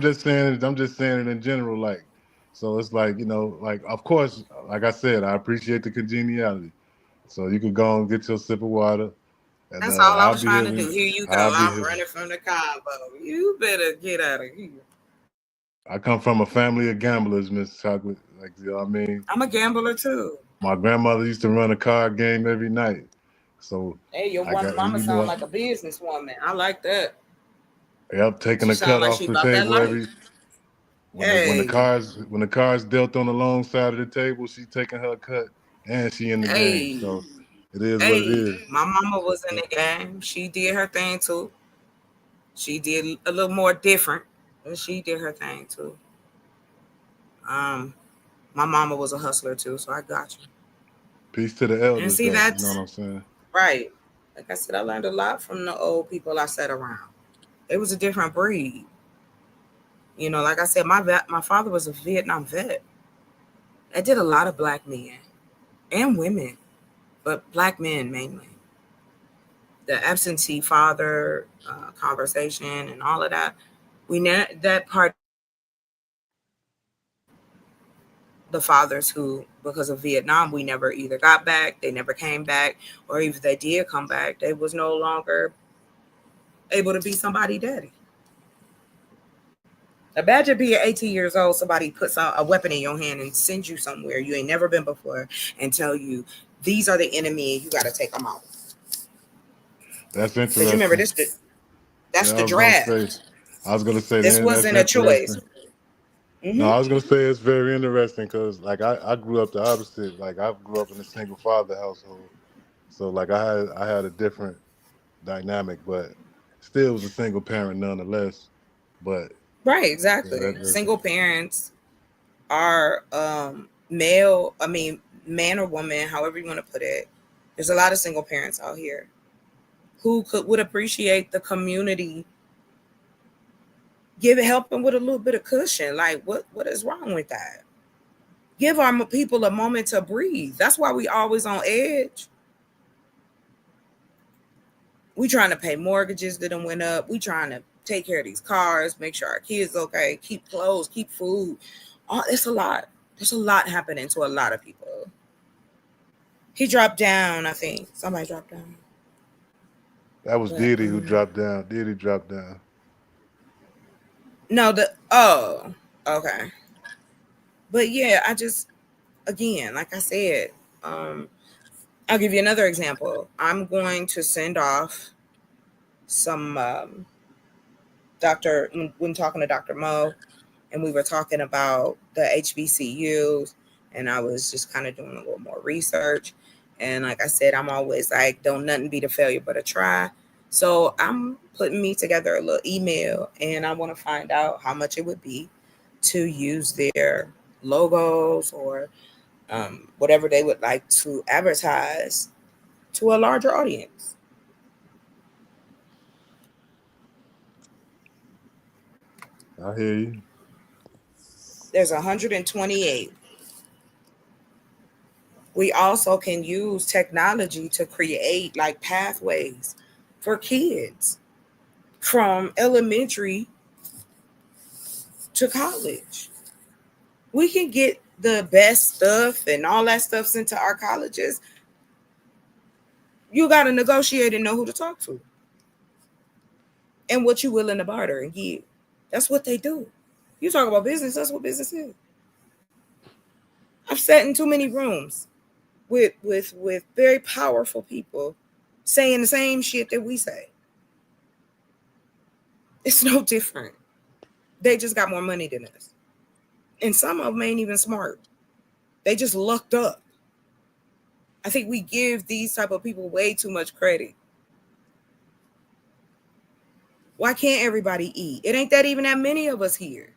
just saying it in general. Like, so it's like, like, of course, like I said, I appreciate the congeniality. So you can go and get your sip of water, and That's all I I'll was be trying here. to do. Here you go. I'll be I'm here. running from the combo. You better get out of here. I come from a family of gamblers, Miss Chocolate. Like, you know what I mean? I'm a gambler too. My grandmother used to run a card game every night. So Hey, your I got, mama you sound know, like a businesswoman. I like that. yep, taking She a sound cut like off she the about that table life. when the Hey, cards dealt on the long side of the table, she taking her cut and she in the game. hey, So it is what it hey. is. My mama was in the game. She did her thing too. She did a little more different, but she did her thing too. My mama was a hustler too, so I got you. Peace to the And elders, see, though. You know that's what I'm saying? right. Like I said, I learned a lot from the old people I sat around. It was a different breed. You know, like I said, my father was a Vietnam vet. I did a lot of black men and women, but black men mainly. The absentee father conversation and all of that. That part, the fathers who, because of Vietnam, we never either got back, they never came back, or if they did come back, they was no longer able to be somebody's daddy. Imagine being 18 years old, somebody puts a weapon in your hand and sends you somewhere you ain't never been before and tell you, these are the enemy and you got to take them out. That's Because you remember interesting. that's Yeah, the draft. I was gonna say This that that's wasn't a choice. interesting. No, Mm-hmm. I was gonna say it's very interesting because like I grew up the opposite. Like I grew up in a single father household. So like I had a different dynamic, but still was a single parent nonetheless. But Right, yeah, exactly. that's Single parents are male, I mean, man or woman, however you want to put it. There's a lot of single parents out here who would appreciate the community help them with a little bit of cushion. Like what is wrong with that? Give our people a moment to breathe. That's why we always on edge. We trying to pay mortgages that done went up. We trying to take care of these cars, make sure our kids okay, keep clothes, keep food. It's a lot. There's a lot happening to a lot of people. He dropped down, I think. Somebody dropped down. that was But Diddy who dropped down. Diddy dropped down. no, okay. But yeah, I just, again, like I said, I'll give you another example. I'm going to send off some when talking to Dr. Mo, and we were talking about the HBCUs, and I was just kind of doing a little more research. And like I said, I'm always like, don't nothing beat a failure but a try. So I'm putting me together a little email, and I want to find out how much it would be to use their logos or whatever they would like to advertise to a larger audience. I hear you. There's 128. We also can use technology to create like pathways for kids from elementary to college. We can get the best stuff and all that stuff into our colleges. You got to negotiate and know who to talk to and what you're willing to barter and give. That's what they do. You talk about business, that's what business is. I've sat in too many rooms with very powerful people saying the same shit that we say. It's no different. They just got more money than us. And some of them ain't even smart. They just lucked up. I think we give these type of people way too much credit. Why can't everybody eat? It ain't that even that many of us here.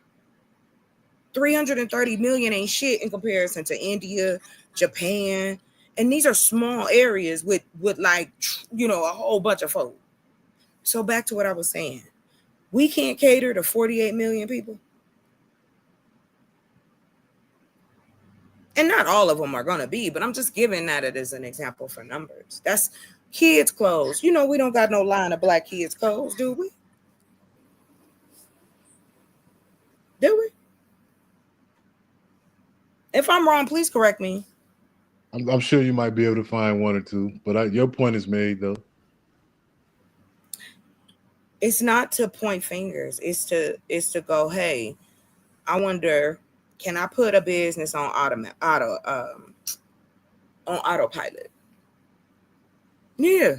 330 million ain't shit in comparison to India, Japan. And these are small areas with like, a whole bunch of folk. So back to what I was saying. We can't cater to 48 million people. And not all of them are going to be, but I'm just giving that as an example for numbers. That's kids' clothes. We don't got no line of black kids' clothes, do we? Do we? If I'm wrong, please correct me. I'm sure you might be able to find one or two, but your point is made though. It's not to point fingers. It's to go, hey, I wonder, can I put a business on autopilot? Yeah.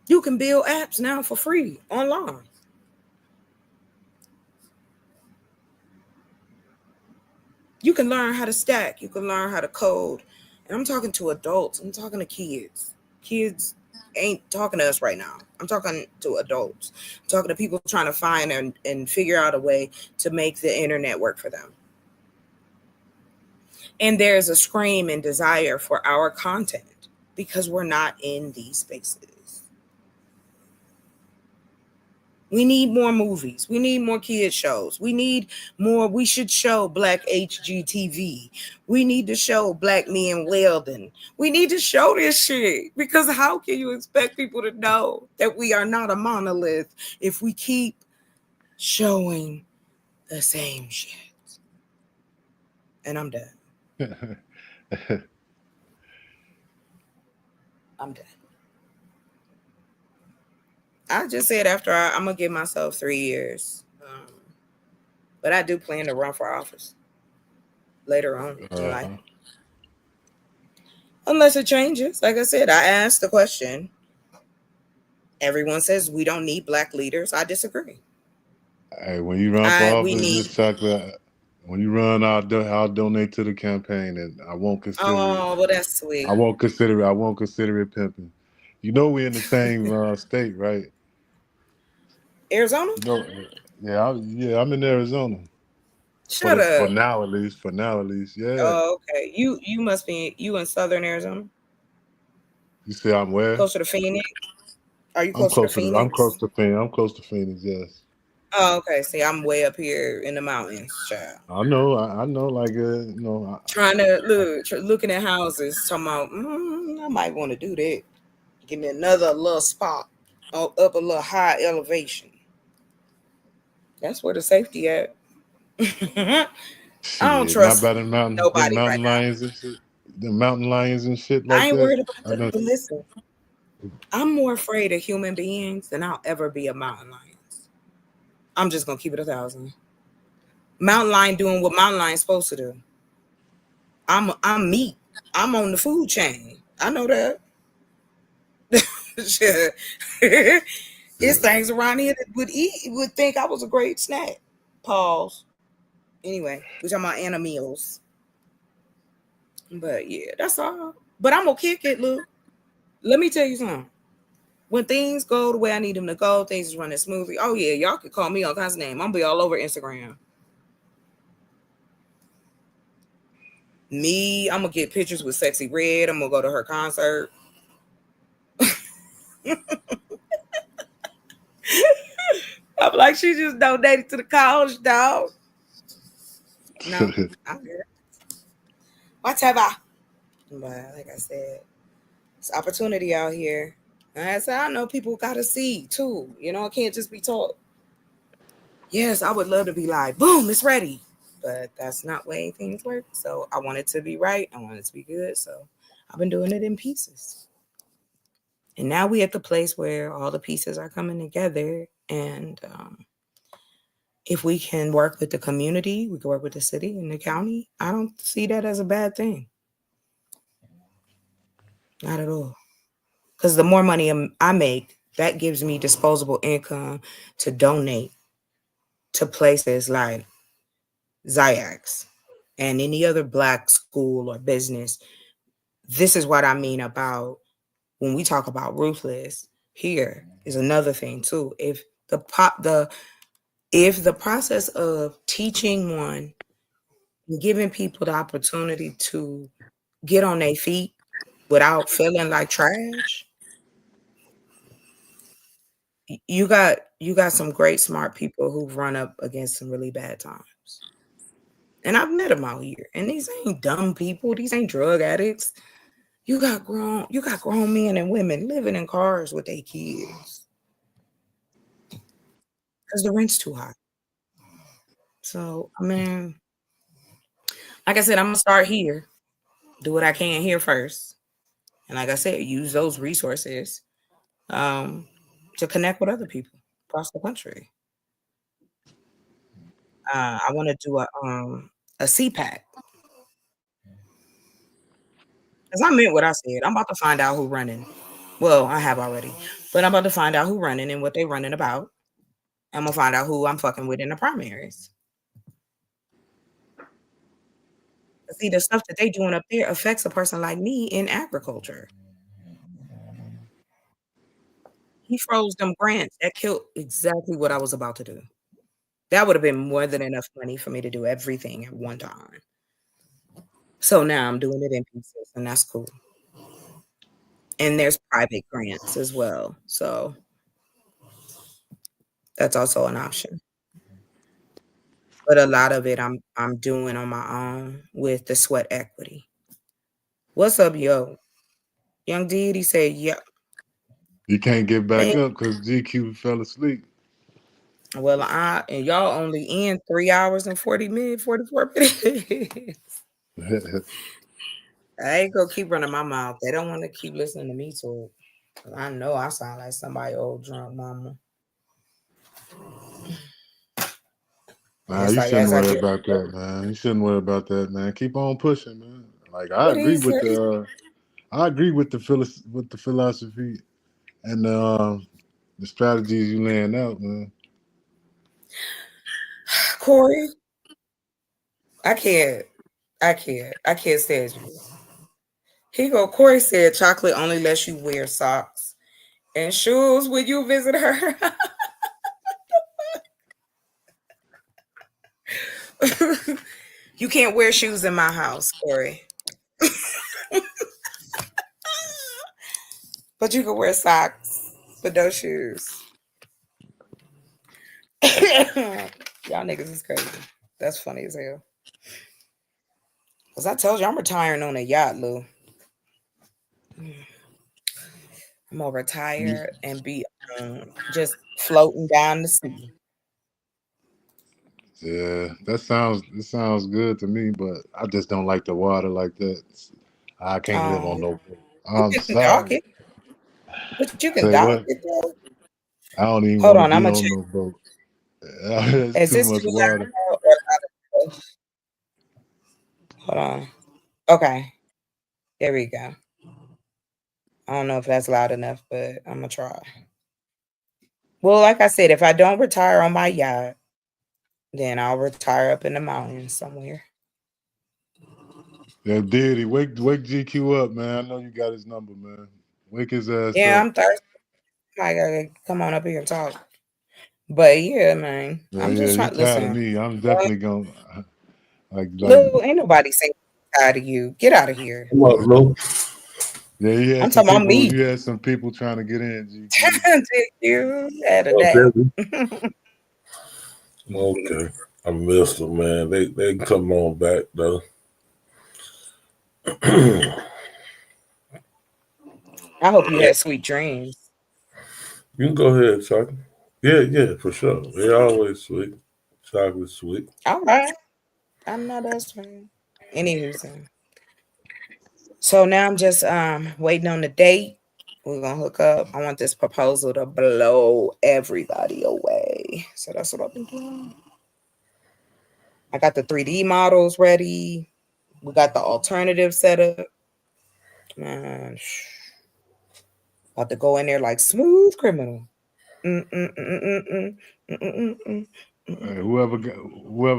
You can build apps now for free online. You can learn how to stack. You can learn how to code. And I'm talking to adults. I'm talking to kids. Kids ain't talking to us right now. I'm talking to adults. I'm talking to people trying to find and figure out a way to make the internet work for them. And there's a scream and desire for our content because we're not in these spaces. We need more movies. We need more kid shows. We need more. We should show Black HGTV. We need to show Black Men Weldon. We need to show this shit, because how can you expect people to know that we are not a monolith if we keep showing the same shit? And I'm done. I'm done. I just said after I'm going to give myself 3 years. But I do plan to run for office later on in life. Unless it changes. Like I said, I asked the question. Everyone says we don't need Black leaders. I disagree. Hey, when you run for office, Miss Chocolate, when you run, I'll donate to the campaign, and I won't consider. Oh, well, that's sweet. I won't consider it pimping. You know, we're in the same state, right? Arizona? No, yeah, I'm in Arizona. Shut up. For now at least, yeah. Oh, okay. You must be in Southern Arizona. You say I'm where? Closer to Phoenix. Are you close to Phoenix? I'm close to Phoenix. I'm close to Phoenix. Yes. Oh, okay. See, I'm way up here in the mountains, child. I know. Like you know. Trying to looking at houses, talking about. I might want to do that. Give me another little spot up a little high elevation. That's where the safety at. I don't trust not nobody mountain lions and shit. The mountain lions and shit like that. I ain't worried about that. But listen, I'm more afraid of human beings than I'll ever be of mountain lions. I'm just gonna keep it 1,000. Mountain lion doing what mountain lion's supposed to do. I'm meat. I'm on the food chain. I know that. It's things around here that would think I was a great snack. Pause. Anyway, we're talking about animals. But yeah, that's all. But I'm gonna kick it, Luke. Let me tell you something. When things go the way I need them to go, things is running smoothly. Oh yeah, y'all can call me all kinds of names. I'm gonna be all over Instagram. I'm gonna get pictures with Sexy Red. I'm gonna go to her concert. I'm like, she just donated to the cause, dog. No, I'm here. Whatever. But like I said, it's opportunity out here. And I said, I know people gotta see too. You know, it can't just be taught. Yes, I would love to be like, boom, it's ready. But that's not the way things work. So I want it to be right. I want it to be good. So I've been doing it in pieces. And now we at the place where all the pieces are coming together. And if we can work with the community, we can work with the city and the county. I don't see that as a bad thing. Not at all. Because the more money I make, that gives me disposable income to donate to places like Ziax and any other Black school or business. This is what I mean about when we talk about ruthless. Here is another thing too. If the process of teaching one and giving people the opportunity to get on their feet without feeling like trash, you got some great smart people who've run up against some really bad times. And I've met them out here. And these ain't dumb people. These ain't drug addicts. You got grown men and women living in cars with their kids. Because the rent's too high. So, I mean, Like I said, I'm gonna start here, do what I can here first, and like I said, use those resources to connect with other people across the country. I want to do a CPAC because I meant what I said. I'm about to find out who running. Well, I have already, but I'm about to find out who running and what they running about. I'm gonna find out who I'm fucking with in the primaries. See, the stuff that they doing up there affects a person like me in agriculture. He froze them grants that killed exactly what I was about to do. That would have been more than enough money for me to do everything at one time. So now I'm doing it in pieces, and that's cool. And there's private grants as well. So that's also an option. But a lot of it I'm doing on my own with the sweat equity. What's up, yo? Young D, he said, yeah. You can't get back Man, up because GQ fell asleep. well, and y'all only in 3 hours and 40 minutes, 44 minutes. I ain't gonna keep running my mouth. They don't want to keep listening to me talk. I know I sound like somebody old drunk mama. Nah, you shouldn't worry about that, man. You shouldn't worry about that, man. Keep on pushing, man. Like I agree with the philosophy and the strategies you laying out, man. Corey, I can't stand you. Corey said chocolate only lets you wear socks and shoes when you visit her. You can't wear shoes in my house, Corey. But you can wear socks, but no shoes. Y'all niggas is crazy. That's funny as hell. Because I told you I'm retiring on a yacht, Lou. I'm gonna retire and be just floating down the sea. Yeah, it sounds good to me, but I just don't like the water like that. I can't live on no boat. I'm sorry. But you can Say dock what? it though. I don't even Hold want to on, be I'm on gonna no boat. It's Is too this much too water. loud or louder? Hold on. Okay. There we go. I don't know if that's loud enough, but I'm gonna try. Well, like I said, if I don't retire on my yacht, then I'll retire up in the mountains somewhere. Yeah, Diddy, wake GQ up, man. I know you got his number, man. Wake his ass Yeah, up. I'm thirsty. I gotta come on up here and talk. But yeah, man, Yeah, I'm just he trying to tired of listen. me. I'm definitely gonna like. Lou, ain't nobody saying tired of you. Get out of here. Come on, Lou. Yeah, I'm talking about me. You had some people trying to get in, GQ. Did you had a day. Okay. I missed them, man. They can come on back though. I hope you had sweet dreams. You can go ahead, chocolate. Yeah, for sure. They always sweet. Chocolate sweet. All right. I'm not that sweet. Anywho, so now I'm just waiting on the date. We're gonna hook up. I want this proposal to blow everybody away. So that's what I've been doing. I got the 3D models ready. We got the alternative setup. Man, about to go in there like smooth criminal. Whoever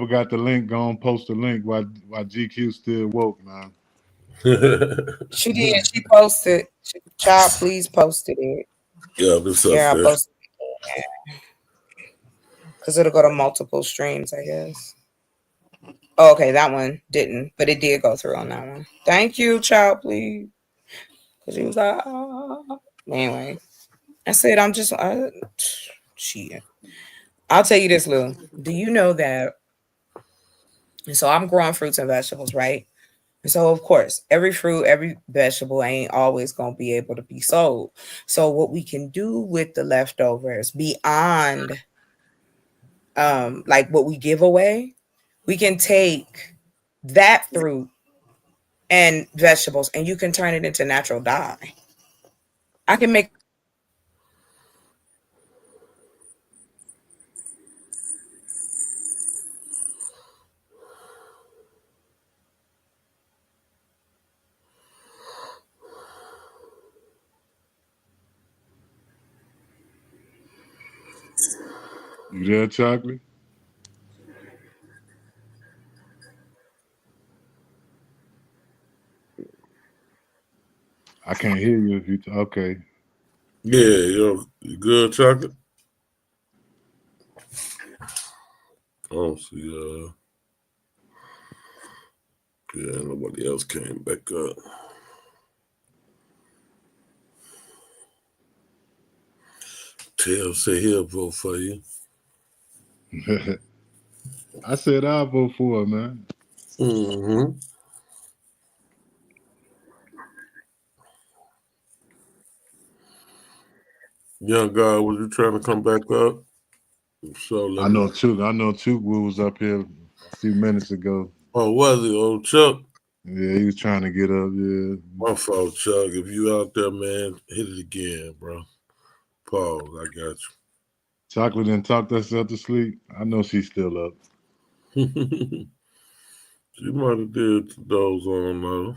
got the link, go and post the link while GQ still woke, man. She did. She posted. Child, please posted it. Yeah, this up Yeah, I there. posted it. Because it'll go to multiple streams, I guess. Oh, okay, that one didn't, but it did go through on that one. Thank you, child, please. Because he was like, oh. Anyway, I said, shit. I'll tell you this, Lou. Do you know that? So I'm growing fruits and vegetables, right? And so, of course, every fruit, every vegetable ain't always going to be able to be sold. So what we can do with the leftovers beyond like what we give away, we can take that fruit and vegetables, and you can turn it into natural dye. I can make You there, Chocolate? I can't hear you if you okay. Yeah, you good, Chocolate? Oh, see, yeah, nobody else came back up. Tell say he'll vote for you. I said I'll vote for it, man. Mm-hmm. Young guy, was you trying to come back up? So let I me. know Chuk was up here a few minutes ago. Oh, was he? Old Chuck? Yeah, he was trying to get up, yeah. My fault, Chuck. If you out there, man, hit it again, bro. Pause. I got you. Chocolate didn't talk herself to sleep. I know she's still up. She might have did those on though.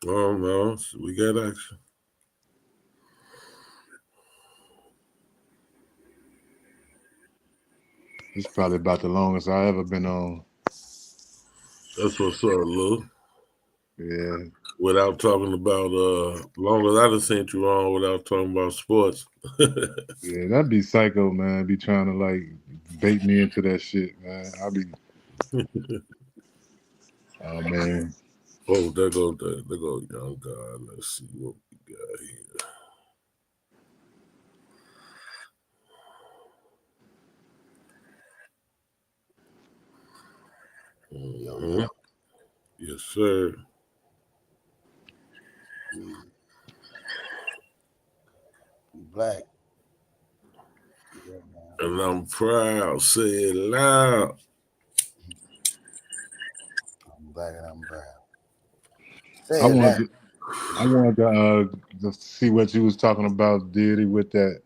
Oh no, we got action. It's probably about the longest I ever been on. That's what's up, Lou. Yeah. Without talking about long as I done seen you on without talking about sports. Yeah, that'd be psycho, man. Be trying to like bait me into that shit, man. I'll be oh man. Oh, there go young guy. Let's see what we got here. Mm-hmm. Yes, sir. Black. And I'm proud. Say it loud. I'm black and I'm proud. I wanted to see what you was talking about, Diddy, with that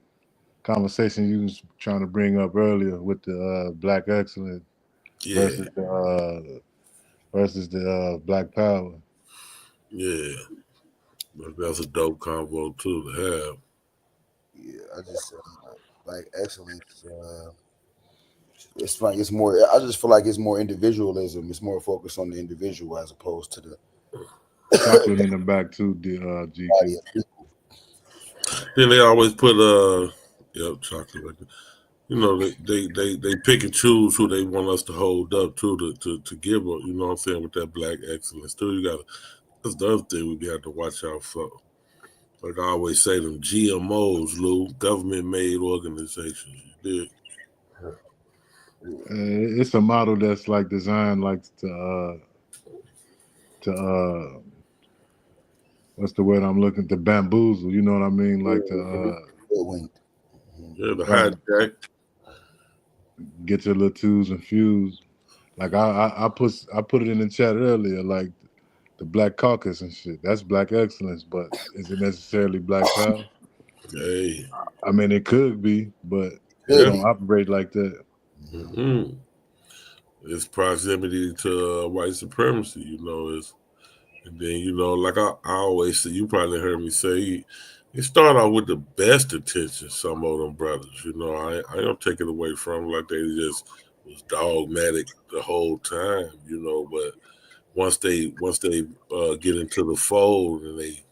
conversation you was trying to bring up earlier with the black excellence versus the black power. Yeah, that's a dope combo too to have. Yeah, I just black excellence. It's like it's more. I just feel like it's more individualism. It's more focused on the individual as opposed to the Chocolate in the back too, GQ. body of people. Then they always put chocolate like that. You know, they pick and choose who they want us to hold up to give up, you know what I'm saying, with that black excellence too. You gotta, that's the other thing we have to watch out for. Like I always say, them GMOs, Lou, government made organizations. You did. It's a model that's like designed like to what's the word I'm looking to bamboozle, you know what I mean? Like to the hijack. Get your little twos and fews. Like I put it in the chat earlier, like the Black Caucus and shit. That's black excellence, but is it necessarily black power? Hey. I mean, it could be, but it don't operate like that. Mm-hmm. It's proximity to white supremacy, you know. And then, you know, like I always say, you probably heard me say, you start out with the best intentions, some of them brothers, you know. I don't take it away from them, like they just was dogmatic the whole time, you know. But once they get into the fold and they,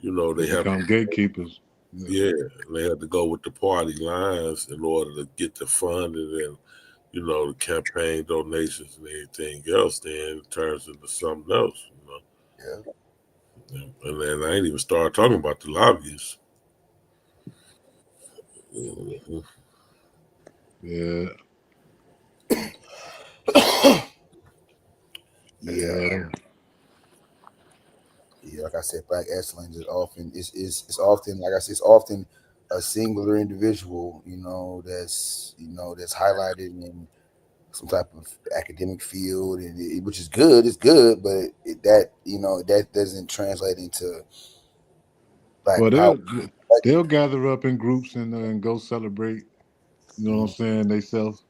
you know, they become gatekeepers. Yeah, and they had to go with the party lines in order to get the funding and, you know, the campaign donations and anything else. Then it turns into something else, you know. Yeah. And then I ain't even started talking about the lobbyists. Mm-hmm. Yeah. Yeah, like I said, black excellence is often it's often, like I said, it's often a singular individual, you know, that's highlighted and some type of academic field, and which is good. It's good, but that doesn't translate into black Well, power. they'll gather up in groups and go celebrate. You know what I'm saying? They self.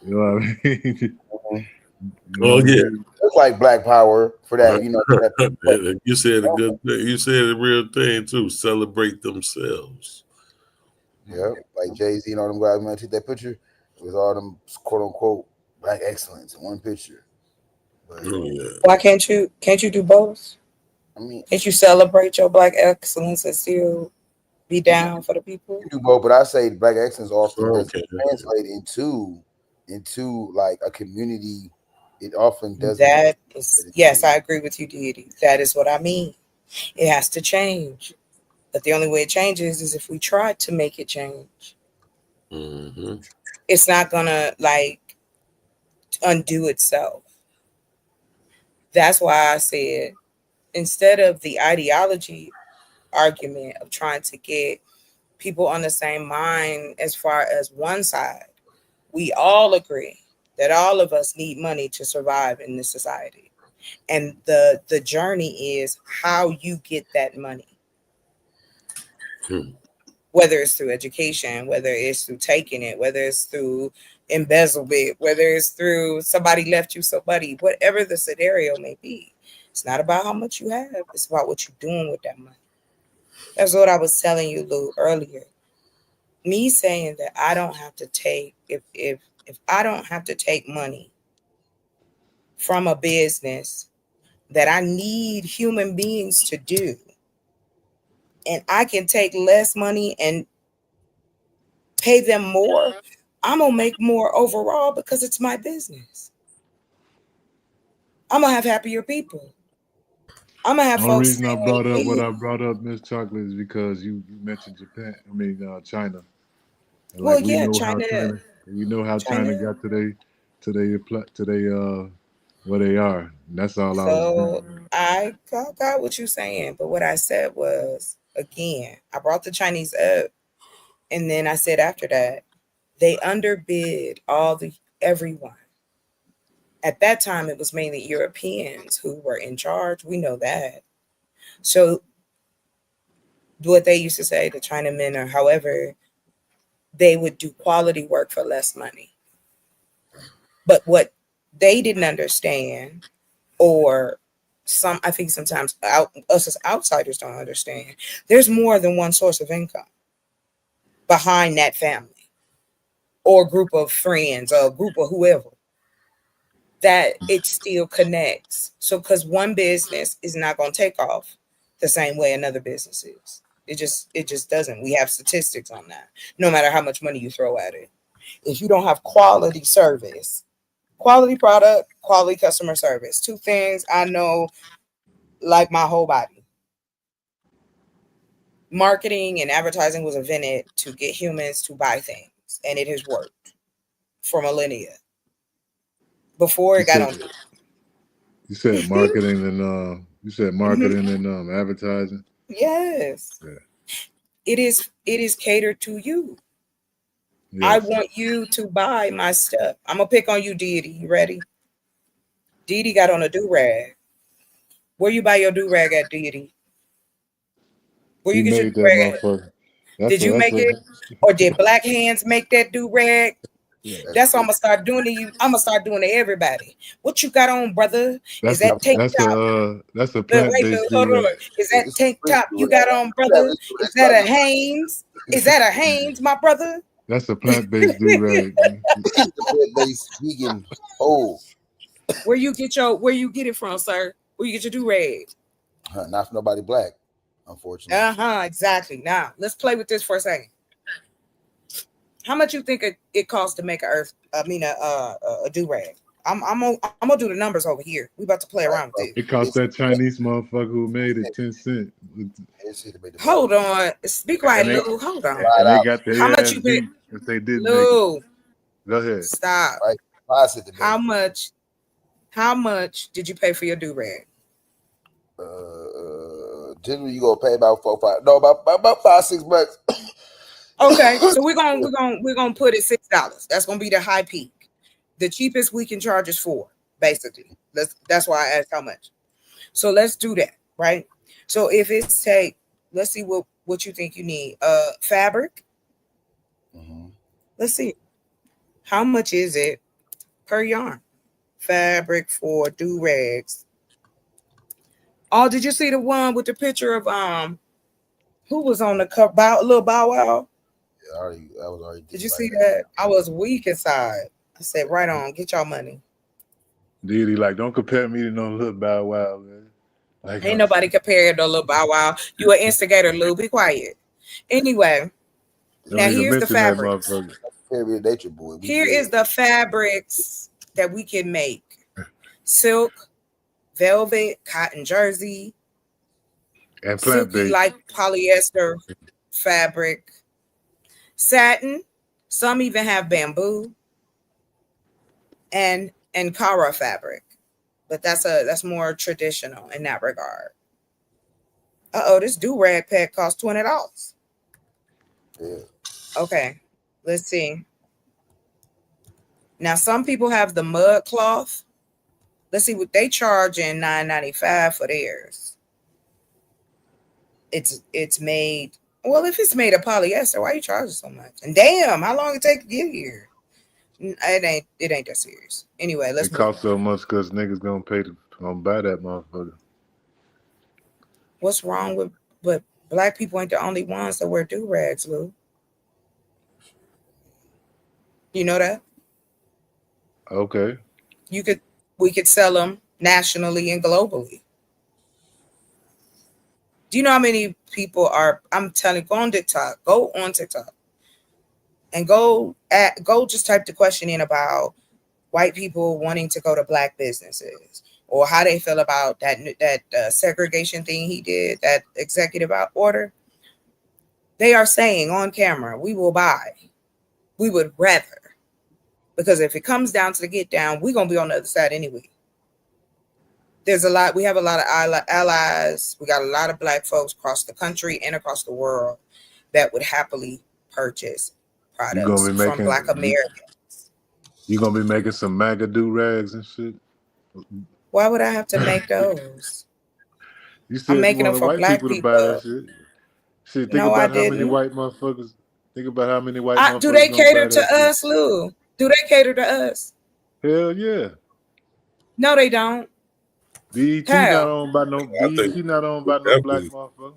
You know what I mean? You know Oh what I yeah, mean? It's like black power for that. you said a good thing. You said a real thing too. Celebrate themselves. Yeah, like Jay-Z and all them guys. When I took that picture, it was all them quote unquote black excellence in one picture. But Oh yeah. Why can't you do both? I mean, Can't you celebrate your black excellence and still be down for the people? you do both, but I say black excellence often Oh, doesn't okay. translate into like a community. It often doesn't. That is, yes, I agree with you, Deity. That is what I mean. It has to change. But the only way it changes is if we try to make it change. Mm-hmm. It's not gonna like undo itself. That's why I said instead of the ideology argument of trying to get people on the same mind as far as one side, we all agree that all of us need money to survive in this society. And the journey is how you get that money. Whether it's through education, whether it's through taking it, whether it's through embezzlement, whether it's through somebody left you somebody, whatever the scenario may be. It's not about how much you have. It's about what you're doing with that money. That's what I was telling you, Lou, earlier. Me saying that I don't have to take, if I don't have to take money from a business that I need human beings to do, and I can take less money and pay them more, I'm gonna make more overall because it's my business. I'm gonna have happier people. I'm gonna have The only folks reason I saying, brought up "Hey, what I brought up, Miss Chocolate, is because you mentioned Japan. I mean China. And well, like yeah, we know how China got to where they are. And that's all I was So bringing. I got what you're saying, but what I said was, again, I brought the Chinese up, and then I said after that, they underbid everyone. At that time, it was mainly Europeans who were in charge. We know that. So what they used to say, the Chinamen or however, they would do quality work for less money. But what they didn't understand, or I think sometimes us as outsiders don't understand, there's more than one source of income behind that family or group of friends or a group of whoever, that it still connects. So because one business is not going to take off the same way another business is. It just doesn't. We have statistics on that. No matter how much money you throw at it, if you don't have quality service, quality product, quality customer service, two things I know like my whole body. Marketing and advertising was invented to get humans to buy things, and it has worked for millennia. Before it got on. You said marketing and advertising. Yes. Yeah. It is catered to you. Yes. I want you to buy my stuff. I'm gonna pick on you, Deity. You ready? Deity got on a do-rag. Where you buy your do-rag at, Deity? Where you get your do-rag at? Did you make it? Or did Black Hands make that do-rag? Yeah, that's what I'm gonna start doing to you. I'm gonna start doing to everybody. What you got on, brother? Is that tank top? That's a plant-based do-rag. Is that tank top you got on, brother? Is that a Hanes? Is that a Hanes, my brother? That's a plant-based do-rag. Plant-based vegan. Oh, where you get it from, sir? Where you get your do-rag? Not from nobody black, unfortunately. Exactly. Now let's play with this for a second. How much you think it costs to make a do-rag? I'm gonna do the numbers over here. We about to play around with it. It cost that Chinese motherfucker who made it 10 cents. Hold on. Speak right, Lou. Hold on. And they got their how much ass you beat if they didn't Lou, make it. Go ahead. Stop. Right. How much did you pay for your do-rag? Generally you gonna pay about about $5-6. Okay, so we're gonna put it $6. That's gonna be the high peak. The cheapest we can charge is 4, basically. That's why I asked how much. So let's do that, right? So if it's let's see what you think you need. Fabric. Let's see. How much is it per yarn? Fabric for do-rags. Oh, did you see the one with the picture of who was on the cover? Little Bow Wow. Yeah, I was already. Did you see that? I was weak inside. I said, right on, get y'all money. Diddy, like, don't compare me to no Little Bow Wow, man. Like, Ain't nobody compared to Little Bow Wow. You an instigator, Lou. Be quiet. Anyway, now here's the fabrics. Here is the fabrics that we can make. Silk, velvet, cotton jersey, and silky like polyester fabric, satin. Some even have bamboo and Kara fabric, but that's more traditional in that regard. This do-rag pack costs $20. Yeah. Okay, let's see. Now some people have the mud cloth. Let's see what they charge in $9.95 for theirs. It's made. Well, if it's made of polyester, why are you charging so much? And damn, how long it take to get here? It ain't that serious. Anyway, let's. It costs so much because niggas gonna buy that motherfucker. What's wrong with? But black people ain't the only ones that wear do-rags, Lou. You know that? Okay. We could sell them nationally and globally. Do you know how many people are? I'm telling you, go on TikTok, and go just type the question in about white people wanting to go to black businesses or how they feel about that segregation thing he did, that executive order. They are saying on camera, we will buy. We would rather. Because if it comes down to the get down, we're going to be on the other side anyway. We have a lot of allies. We got a lot of black folks across the country and across the world that would happily purchase products from black Americans. You going to be making some MAGA do-rags and shit? Why would I have to make those? You said I'm making them for black people to buy that shit. Shit, think about how many white motherfuckers. Think about how many white motherfuckers. Do they cater to us, Lou? Do they cater to us? Hell yeah. No, they don't. BET not owned by no black motherfucker.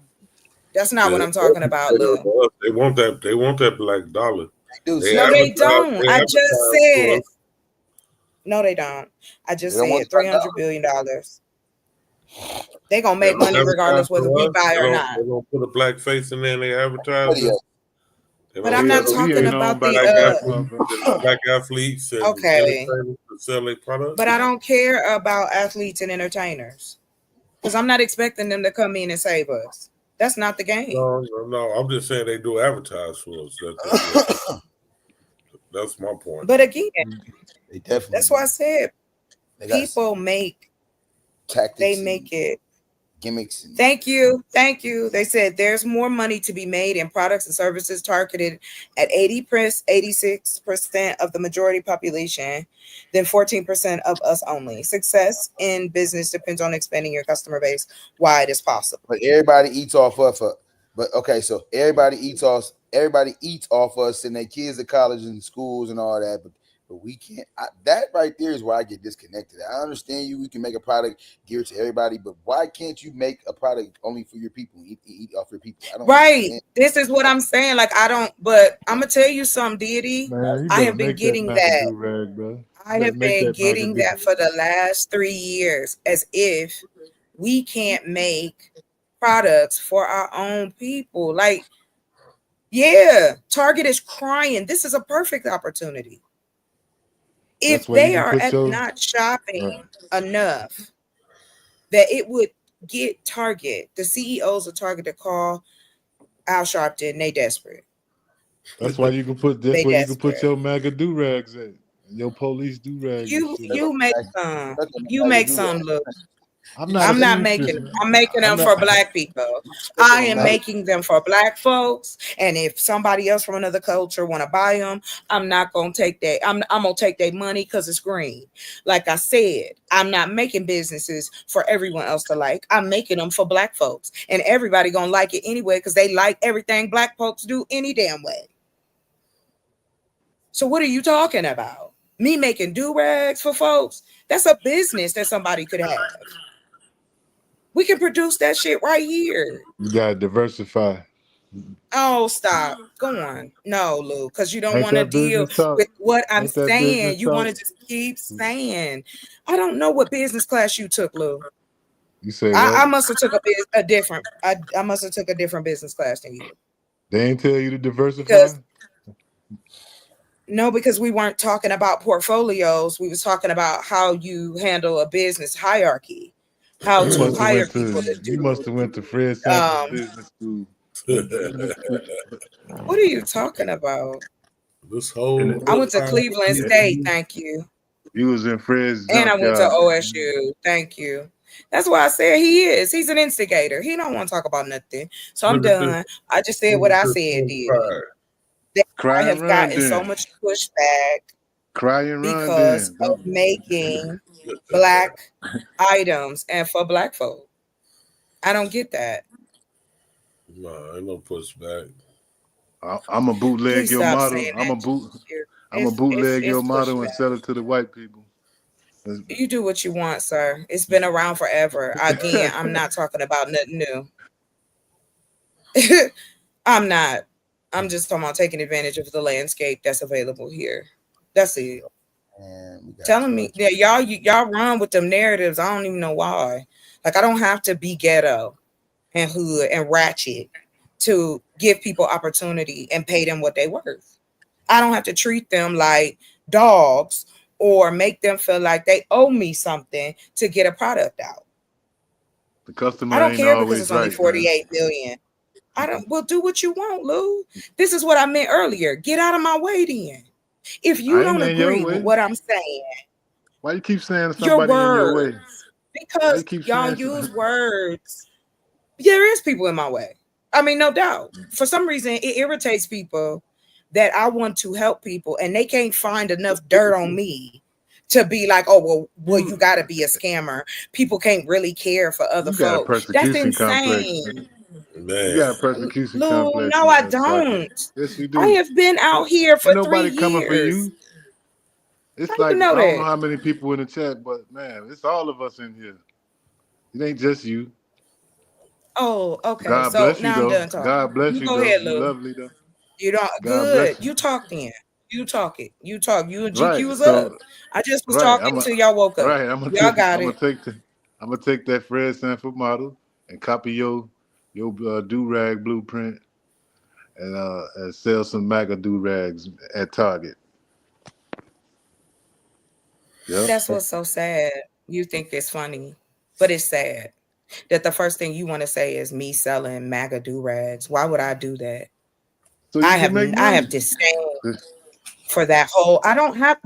That's not what I'm talking about, Lou. They want that black dollar. No, they don't. I just said. No, they don't. I just said $300 billion. They gonna make money regardless whether we buy or not. They're gonna put a black face in there and they advertise it. But I'm not talking about the black athletes and okay. Sell their products. But I don't care about athletes and entertainers because I'm not expecting them to come in and save us. That's not the game. No. I'm just saying they do advertise for us. That's my point. But again, they definitely. That's why I said people make tactics. They make it. Gimmicks. Thank you. They said there's more money to be made in products and services targeted at 86% of the majority population than 14% of us only. Success in business depends on expanding your customer base wide as possible. But everybody eats off of it. But okay, so everybody eats off us, sending their kids to college and schools and all that. But we can't. That right there is where I get disconnected. I understand we can make a product geared to everybody, but why can't you make a product only for your people? Eat off your people. I don't understand. This is what I'm saying. Like but I'm gonna tell you something, Deity. I have been getting that. I have been getting that for the last 3 years, as if we can't make products for our own people. Like, yeah, Target is crying. This is a perfect opportunity. If they are not shopping enough, that it would get Target, the CEOs of Target, to call Al Sharpton. They desperate. That's why you can put this. Where you can put your MAGA do-rags at. Your police do-rags. You make some. You make some, look. I'm not I'm not a making seamstress. them. I'm making I'm them not a I'm making seamstress. them. I'm making them for black people. I am making them for black folks. And if somebody else from another culture want to buy them, I'm not gonna take that. I'm gonna take their money because it's green. Like I said, I'm not making businesses for everyone else to like. I'm making them for black folks, and everybody gonna like it anyway because they like everything black folks do any damn way. So what are you talking about? Me making do-rags for folks? That's a business that somebody could have. We can produce that shit right here. You gotta diversify. Oh, stop. Go on. No, Lou, because you don't Ain't want to that deal business talk? with what I'm Ain't that business saying. You want talk? to just keep saying. I don't know what business class you took, Lou. You say what? I must have took a different. I must have took a different business class than you. They ain't tell you to diversify? Because no, because we weren't talking about portfolios. We was talking about how you handle a business hierarchy, how You to must have hire went people to to you do. must have went to Fred Sampson's business school. What are you talking about? This whole I went to Cleveland State. Thank you. You was in Fred's And I went to junkyard. OSU. Thank you. That's why I said he is. He's an instigator. He don't want to talk about nothing. So I'm done. I just said what I said did. That Cry I and have run gotten so then. much pushback Cry and run because then. of making black items and for black folk. I don't get that. Nah, ain't no pushback. I'm a bootleg Please your stop model. saying I'm that. a bootleg your It's model and pushback. sell it to the white people. You do what you want, sir. It's been around forever. Again, I'm not talking about nothing new. I'm not. I'm just talking about taking advantage of the landscape that's available here. That's it. Telling me that y'all run with them narratives. I don't even know why. Like I don't have to be ghetto and hood and ratchet to give people opportunity and pay them what they worth. I don't have to treat them like dogs or make them feel like they owe me something to get a product out. The customer I don't ain't care because always it's only right, man. 48 million. I don't. Well, do what you want, Lou. This is what I meant earlier. Get out of my way, then. If you I ain't don't in your agree way. with what I'm saying, Why you keep saying your somebody in your way? words, Why because you keep y'all saying use words. There is people in my way. I mean, no doubt. For some reason, it irritates people that I want to help people, and they can't find enough dirt on me to be like, oh, well, you got to be a scammer. People can't really care for other You got a folk. That's persecution complex. insane. Man. You got a persecution Lou, complex. no, I don't. Yes, you do. I have been out here for Ain't 3 nobody coming for years. you. It's How like you know I don't that? know how many people in the chat, but man, it's all of us in here. It ain't just you. Oh, okay. God So bless you now I'm though. done talking. God bless You you go though. ahead, You Lou. lovely though. You don't God bless good. you. You talk then. You talk it. You talk. You and GQ Right. was So up. I just was right. talking till y'all woke up. Right. I'm Y'all got gonna it. take that Fred Sanford model and copy your do-rag blueprint and sell some MAGA do-rags at Target. Yep. That's what's so sad. You think it's funny, but it's sad that the first thing you want to say is me selling MAGA do-rags. Why would I do that? So you can make I money. have disdain for that whole. I don't have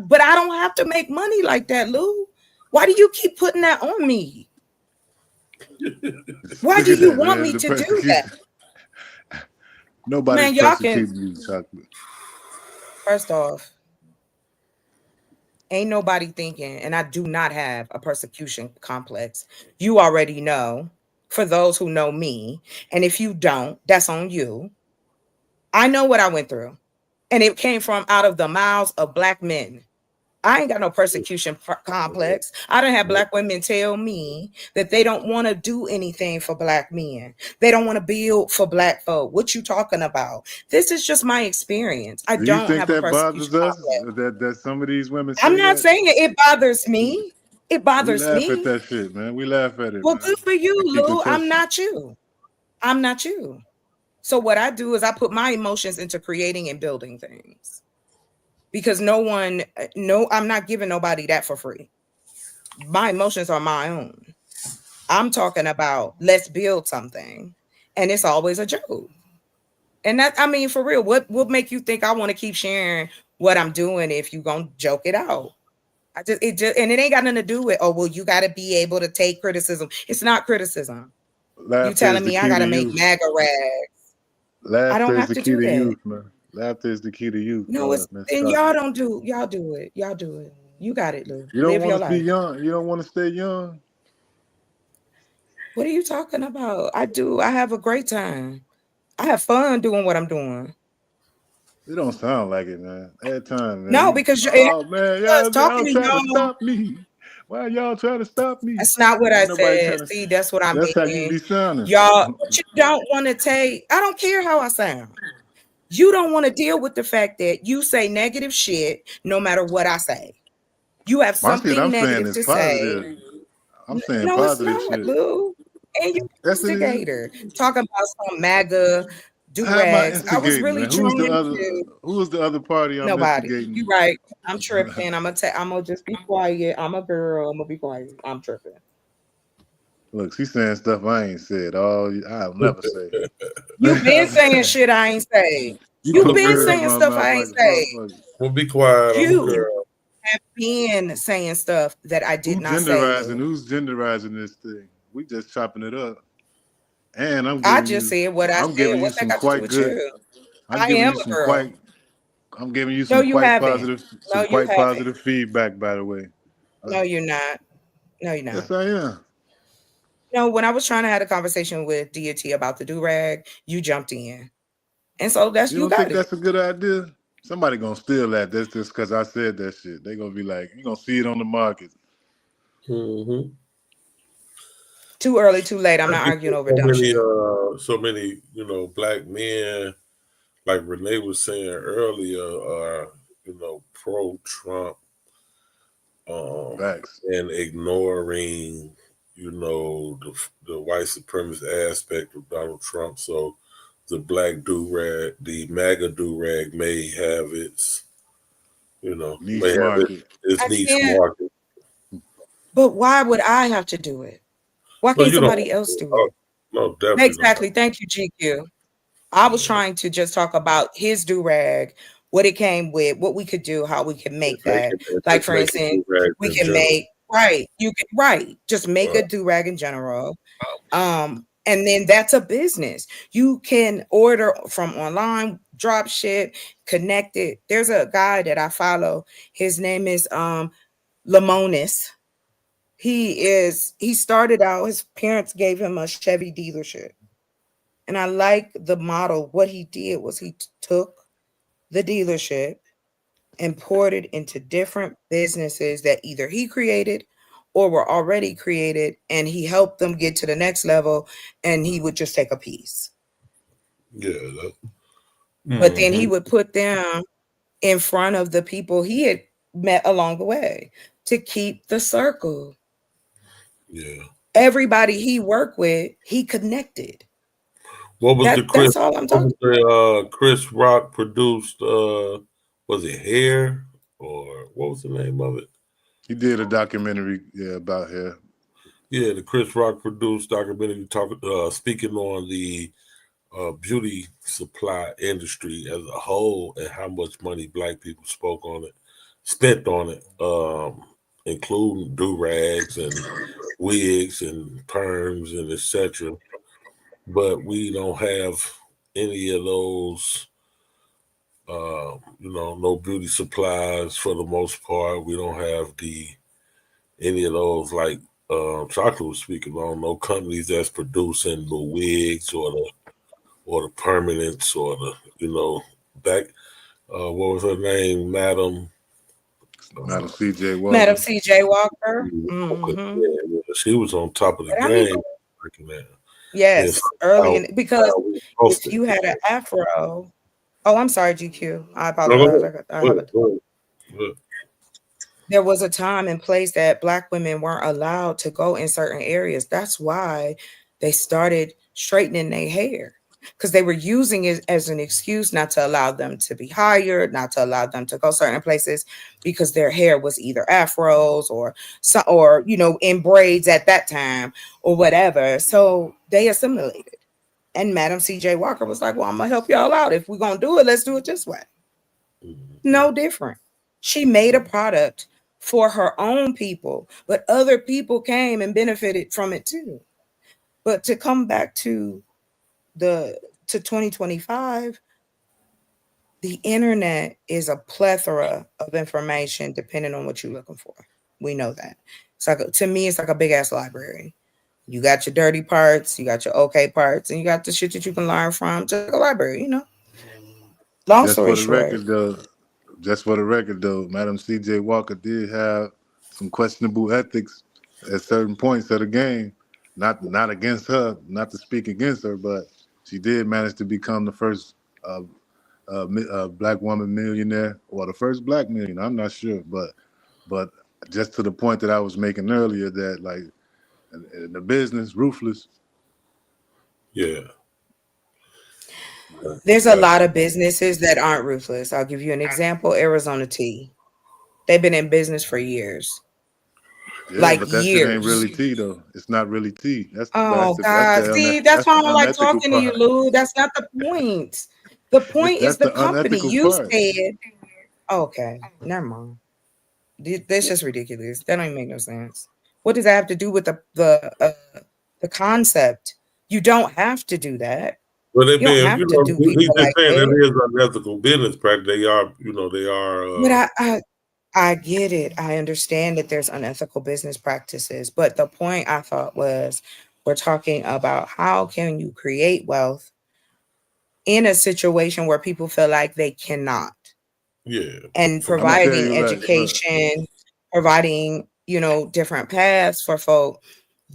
to make money like that, Lou. Why do you keep putting that on me? Why do you want me to do that? Nobody's Man, y'all can. persecuting you, chocolate. First off, ain't nobody thinking, and I do not have a persecution complex. You already know, for those who know me, and if you don't, that's on you. I know what I went through, and it came from out of the mouths of black men. I ain't got no persecution complex. I done have black women tell me that they don't want to do anything for black men. They don't want to build for black folk. What you talking about? This is just my experience. I Do you don't think have a that bothers persecution us? complex. That some of these women say I'm not that? saying it bothers me. It We bothers laugh at me. that shit, man. We laugh at it, Well, man. good for you, We keep it Lou. I'm pushing. not you. I'm not you. So what I do is I put my emotions into creating and building things. Because I'm not giving nobody that for free. My emotions are my own. I'm talking about let's build something. And it's always a joke. And that, I mean, for real, what make you think I want to keep sharing what I'm doing if you gonna joke it out? And it ain't got nothing to do with, oh, well, you got to be able to take criticism. It's not criticism. You telling me I got to make MAGA rags. I don't have to do that. Youth, man. Laughter is the key to youth. No, and y'all do it. Y'all do it. You got it, Lou. You don't want to be young. You don't want to stay young. What are you talking about? I do. I have a great time. I have fun doing what I'm doing. It don't sound like it, man. Every time, man. No, because y'all trying to stop me. Why y'all trying to stop me? That's not what I said. See, that's what I'm That's how you be sounding. Y'all, but you don't want to take. I don't care how I sound. You don't want to deal with the fact that you say negative shit no matter what I say. You have something negative to say. I'm saying no, positive it's not, shit. Lou. And you're an instigator. Talking about some MAGA do-rags. I was really trying to. Who's the other party I'm instigating? You're right. I'm tripping. I'm gonna just be quiet. I'm a girl. I'm gonna be quiet. I'm tripping. Look, she's saying stuff I ain't said. I'll never say. You've been saying shit I ain't say. You've been saying stuff I ain't say. We'll be quiet. You have been saying stuff that I did not say. Who's genderizing this thing? We just chopping it up. And I just said what I said. What's that got to do with you? I am a girl. I'm giving you some quite positive feedback, by the way. No, you're not. No, you're not. Yes, I am. No, when I was trying to have a conversation with Deity about the do-rag, you jumped in. And so that's you don't think that's a good idea? Somebody gonna steal that. That's just because I said that shit. They gonna be like, you gonna see it on the market. Mm-hmm. Too early, too late. I'm not arguing over dumb shit. So many, black men, like Renee was saying earlier, are, pro-Trump, and ignoring, the white supremacist aspect of Donald Trump. So the black do-rag, the MAGA do-rag may have its, niche market. Its niche market. But why would I have to do it? Why can't somebody else do it? No, definitely. Exactly. Thank you, GQ. I was trying to just talk about his do-rag, what it came with, what we could do, how we could make that. Like, for instance, we can make, just make a do-rag in general. And then that's a business. You can order from online, drop ship, connect it. There's a guy that I follow. His name is Lamonis. He started out, his parents gave him a Chevy dealership. And I like the model. What he did was he took the dealership and poured it into different businesses that either he created or were already created, and he helped them get to the next level, and he would just take a piece. Yeah. But then he would put them in front of the people he had met along the way to keep the circle. Yeah. Everybody he worked with, he connected. What was that's all I'm talking about. Chris Rock produced, was it Hair? Or what was the name of it? He did a documentary, about hair. Yeah, the Chris Rock produced documentary speaking on the beauty supply industry as a whole and how much money black people spent on it, including do-rags and wigs and perms and etc. But we don't have any of those, no beauty supplies for the most part. We don't have any of those, like Chocolate was speaking on, no companies that's producing the wigs or the permanents or the, what was her name? Madam C.J. Walker. Madam C.J. Walker. Mm-hmm. Yeah, she was on top of the game. Yes, early because if you had an afro. Oh, I'm sorry, GQ. I apologize. There was a time and place that black women weren't allowed to go in certain areas. That's why they started straightening their hair, because they were using it as an excuse not to allow them to be hired, not to allow them to go certain places, because their hair was either afros or in braids at that time or whatever. So they assimilated. And Madam C.J. Walker was like, well, I'm going to help y'all out. If we're going to do it, let's do it this way. No different. She made a product for her own people, but other people came and benefited from it too. But to come back to 2025, the internet is a plethora of information depending on what you're looking for. We know that. It's like, to me, it's like a big ass library. You got your dirty parts, you got your okay parts, and you got the shit that you can learn from. Just like a library, you know. Long Just story for the short, record, though, Madam C.J. Walker did have some questionable ethics at certain points of the game. Not against her, not to speak against her, but she did manage to become the first black woman millionaire, or the first black millionaire. I'm not sure, but just to the point that I was making earlier, that like in the business, ruthless. Yeah. there's a lot of businesses that aren't ruthless. I'll give you an example. Arizona Tea. They've been in business for years. Yeah, Like but that shit ain't years. really tea though. It's not really tea. Oh God, see, that's why I don't like unethical talking to you, part. Lou. That's not the point. The point is That's the the company. unethical You part. said, okay, never mind. That's just ridiculous. That don't even make no sense. What does that have to do with the concept? You don't have to do that. Well, they You don't been, have you to know, do he's people just like saying that. it is unethical business practice. They are, you know, they are. But I get it. I understand that there's unethical business practices. But the point I thought was, we're talking about how can you create wealth in a situation where people feel like they cannot. Yeah. And I'm gonna tell providing you, like, look, education, providing, different paths for folk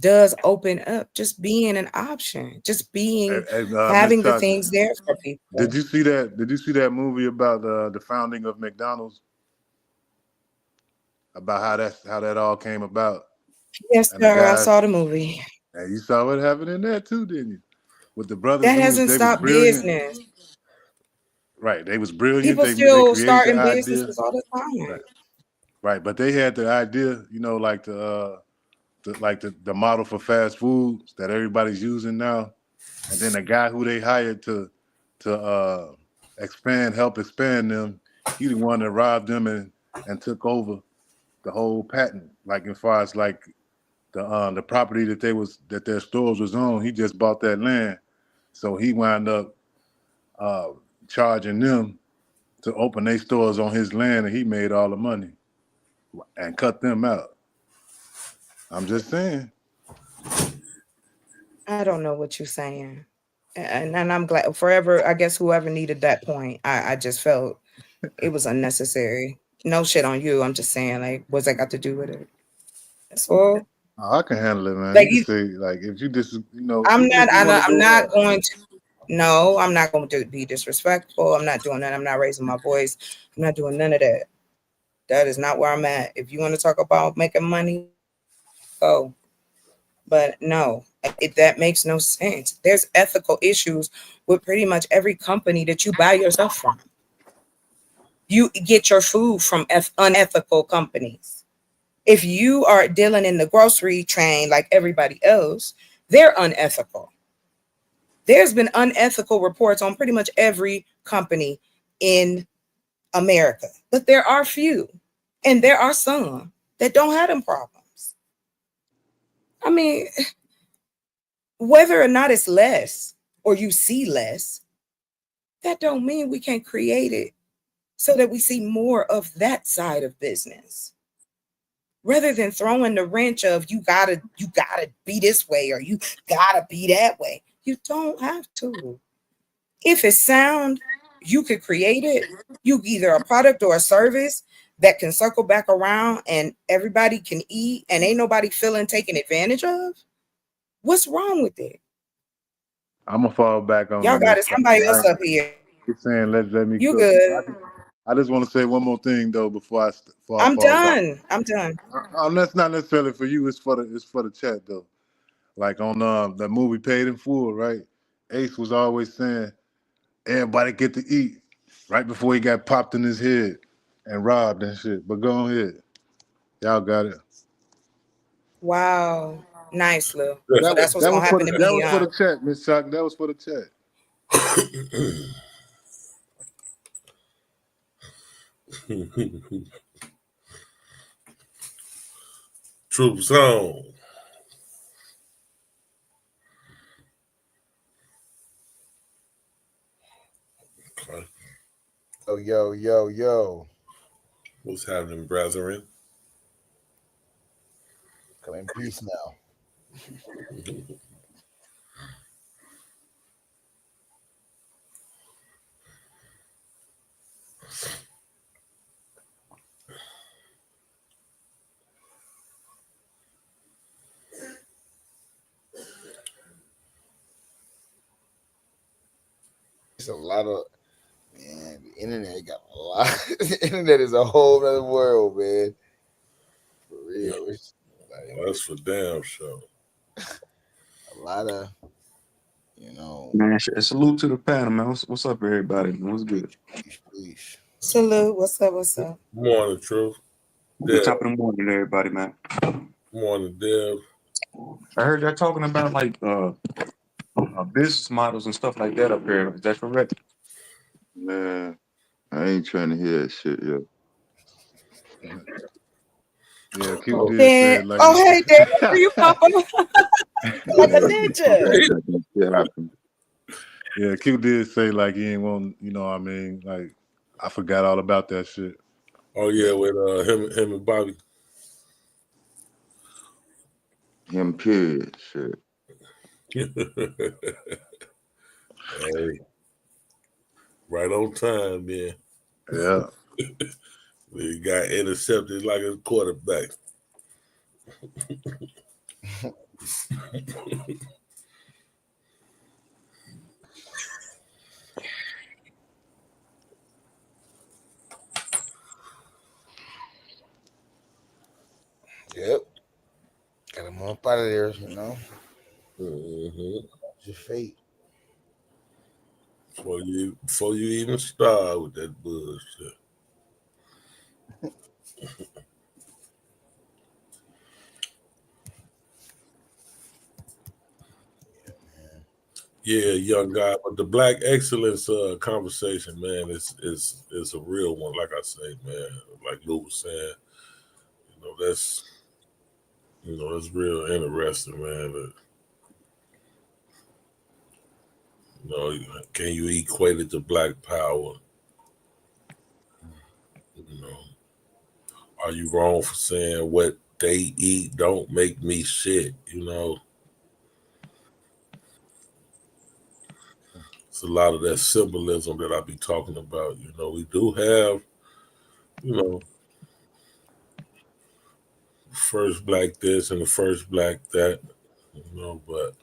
does open up just being an option, just being Miss having the Chocolate, things there for people. did you see that movie about the founding of McDonald's? About how that all came about? Yes, And the sir. I guys, saw the movie. and you saw what happened in there too, didn't you? With the brothers That who hasn't they was stopped brilliant. business. Right, they was brilliant. People They still created the starting idea. businesses all the time. Right, but they had the idea, like the model for fast foods that everybody's using now, and then the guy who they hired to help expand them, he the one that robbed them and took over the whole patent. Like as far as like the property that their stores was on, he just bought that land, so he wound up charging them to open their stores on his land, and he made all the money and cut them out. I'm just saying. I don't know what you're saying. And I'm glad forever. I guess whoever needed that point, I just felt it was unnecessary. No shit on you. I'm just saying, like, what's that got to do with it? That's all. I can handle it, man. Like you can say, like, if you just, I'm even if not. you want to I'm go not going to. No, I'm not going to be disrespectful. I'm not doing that. I'm not raising my voice. I'm not doing none of that. That is not where I'm at. If you want to talk about making money, go. But no, that makes no sense. There's ethical issues with pretty much every company that you buy yourself from. You get your food from unethical companies. If you are dealing in the grocery chain like everybody else, they're unethical. There's been unethical reports on pretty much every company in America, but there are few, and there are some that don't have them problems. I mean, whether or not it's less or you see less, that don't mean we can't create it so that we see more of that side of business. Rather than throwing the wrench of you gotta be this way or you gotta be that way. You don't have to. If it's sound, you could create it. You either a product or a service that can circle back around and everybody can eat and ain't nobody feeling taken advantage of. What's wrong with it? I'm gonna fall back on Y'all got it. Somebody else up here. Keep saying let me You cook. good. I just want to say one more thing though before I I'm fall back. done. I'm done. That's not necessarily for you. It's for the chat though. Like on the movie Paid in Full, right? Ace was always saying everybody get to eat right before he got popped in his head and robbed and shit. But go ahead, y'all got it. Wow, nice, Lou. So that's what's gonna happen to me. That was for the chat, Miss Chuck. That was for the chat. Troops on. Okay. Yo. What's happening, brethren? Come in peace now. It's a lot of man. The internet got a lot. The internet is a whole other world, man. For real, it's like, That's for damn sure. a lot of, Man, salute to the panel, man. What's up, everybody? What's good? Peace. Salute. What's up? Morning, Truth. Good top of the morning, everybody, man. Morning, Dev. I heard y'all talking about like business models and stuff like that up here. Is that correct? Man, I ain't trying to hear that shit, yo. Yeah, Q did say like. Oh, hey, Dad, you pop up like a ninja. Yeah, Q did say like he ain't want, what I mean, like I forgot all about that shit. Oh yeah, with him and Bobby. Him period, shit. Hey, right on time, man. Yeah. We got intercepted like a quarterback. Yep. Got him up out of there, Mm-hmm. It's your fate. Before you even start with that bullshit. Yeah, young guy, but the Black excellence conversation, man, is a real one. Like I say, man, like Lou was saying, that's real interesting, man. Can you equate it to Black power? Are you wrong for saying what they eat don't make me shit? It's a lot of that symbolism that I be talking about. We do have, first Black this and the first Black that, but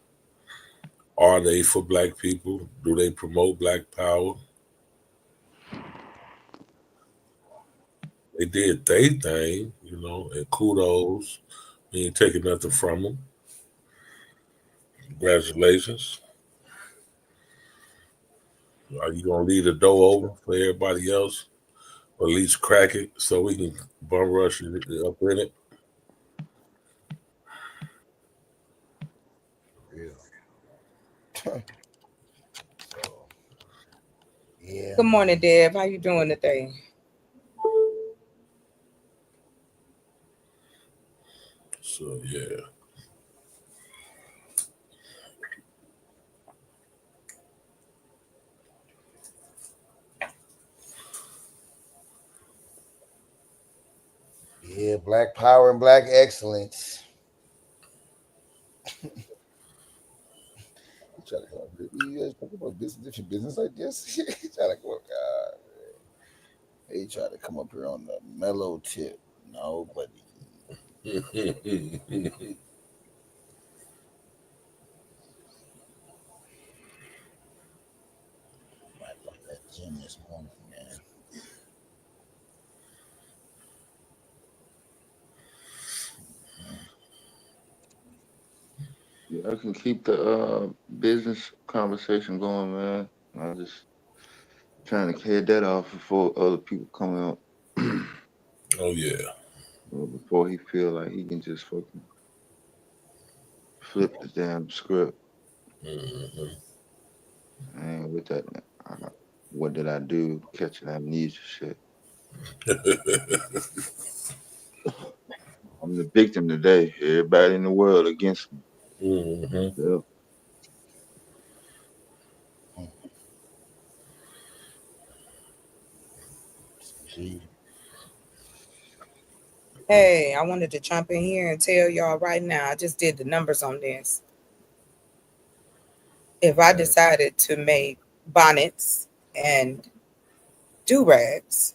are they for Black people? Do they promote Black power? They did their thing, and kudos. We ain't taking nothing from them. Congratulations. Are you gonna leave the door open for everybody else, or at least crack it so we can bum rush it up in it? Yeah. Yeah. Good morning, Deb. How you doing today? So yeah. Yeah, Black power and Black excellence. You guys talk about different business like this? Try to come up, God, they try to come up here on the mellow tip. No, buddy. Might fuck that gym this morning, man. Yeah, I can keep the business conversation going, man. I'm just trying to head that off before other people come out. Oh yeah. Before he feel like he can just fucking flip the damn script. Mm-hmm. I ain't with that. What did I do? Catching amnesia shit. I'm the victim today. Everybody in the world against me. Mm-hmm. Yeah. Hey, I wanted to jump in here and tell y'all right now, I just did the numbers on this. If I decided to make bonnets and do-rags,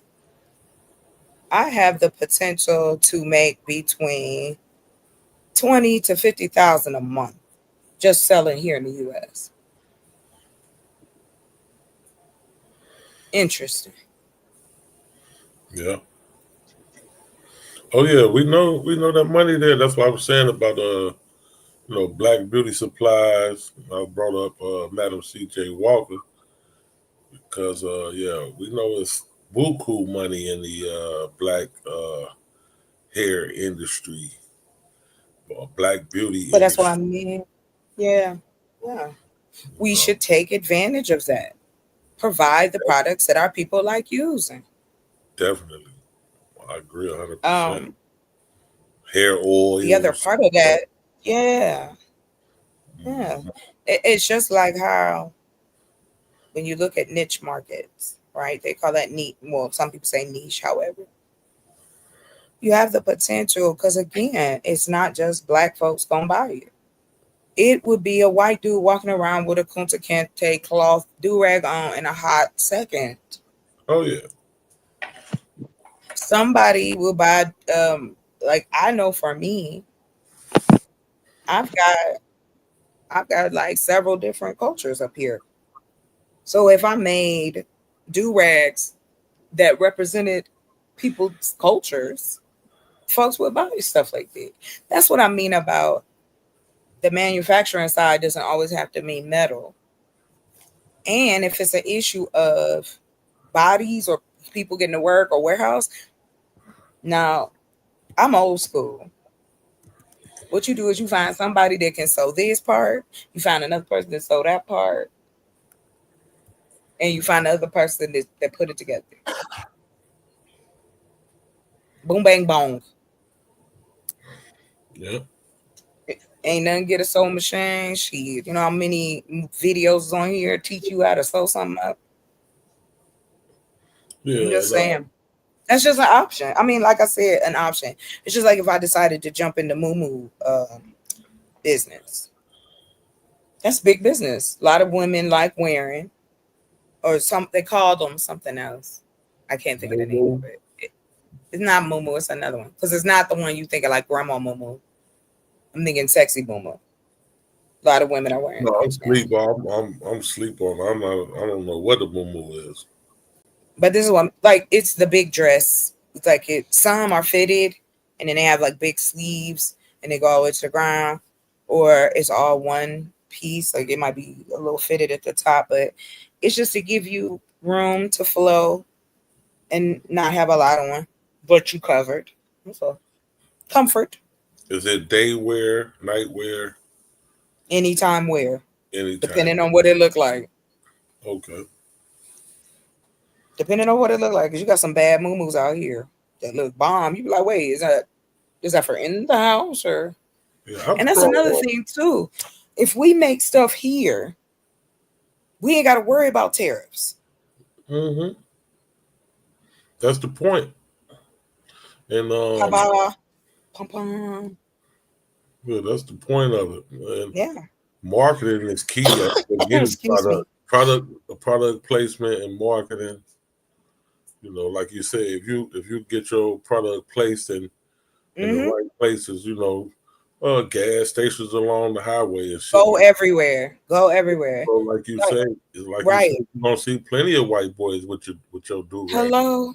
I have the potential to make between 20 to 50,000 a month just selling here in the US. Interesting. Yeah. Oh yeah, we know that money there. That's what I was saying about Black Beauty Supplies. I brought up Madam C.J. Walker because we know it's buku money in the black hair industry, black beauty But that's what I industry. mean. Yeah. We should take advantage of that. Provide the products that our people like using. Definitely. I agree 100%. Hair The other oils. part of that, yeah. It's just like how when you look at niche markets, right? They call that neat. Well, some people say niche, however. You have the potential because, again, it's not just black folks going to buy it. It would be a white dude walking around with a Kunta Kinte cloth do-rag on in a hot second. Oh, yeah. Somebody will buy, like I know for me, I've got like several different cultures up here. So if I made do-rags that represented people's cultures, folks would buy stuff like that. That's what I mean about the manufacturing side doesn't always have to mean metal. And if it's an issue of bodies or people getting to work or warehouse, now I'm old school. What you do is you find somebody that can sew this part, you find another person that sew that part, and you find another person that put it together. Boom, bang, bong. Yeah. Ain't nothing get a sewing machine. Shit, you know how many videos on here teach you how to sew something up? Yeah, I'm just saying. That's just an option. I mean, like I said, an option. It's just like if I decided to jump into moo business. That's big business. A lot of women like wearing, or they call them something else. I can't think of the name of it. It's not moo, it's another one. Because it's not the one you think of like grandma moo. I'm thinking sexy moo. A lot of women are wearing. No, I'm sleep. I'm sleep on. I don't know what the moo is. But this is one, like, it's the big dress. It's like some are fitted and then they have like big sleeves and they go all the way to the ground, or it's all one piece. Like it might be a little fitted at the top, but it's just to give you room to flow and not have a lot on, but you covered. So comfort. Is it day wear, night wear? Anytime wear. Anytime. Depending on what it look like. Okay. Depending on what it look like, because you got some bad moo-moos out here that look bomb. You be like, wait, is that for in the house or? Yeah, and that's another thing too. If we make stuff here, we ain't got to worry about tariffs. Mm-hmm. That's the point. And yeah, that's the point of it. And yeah. Marketing is key. Product placement and marketing. You know, like you say, if you get your product placed in the right places, gas stations along the highway and shit. Go everywhere. So like you say, it's like right. You're gonna see plenty of white boys with your do-rag. Hello.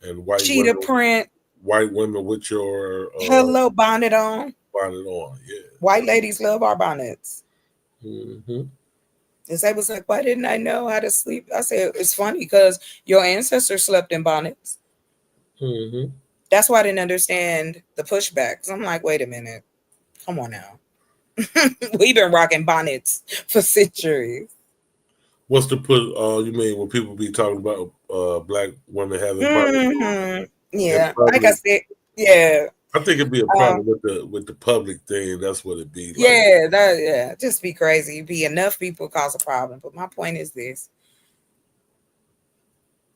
And white cheetah women, print. White women with your hello bonnet on. Bonnet on, yeah. White ladies love our bonnets. Mm-hmm. And they was like, why didn't I know how to sleep? I said, it's funny because your ancestors slept in bonnets. Mm-hmm. That's why I didn't understand the pushback. Because I'm like, wait a minute. Come on now. We've been rocking bonnets for centuries. What's the put? You mean when people be talking about black women having bonnets? Yeah. Like I said, yeah. I think it'd be a problem with the public thing. That's what it'd be like. Yeah, just be crazy. Be enough people cause a problem. But my point is this: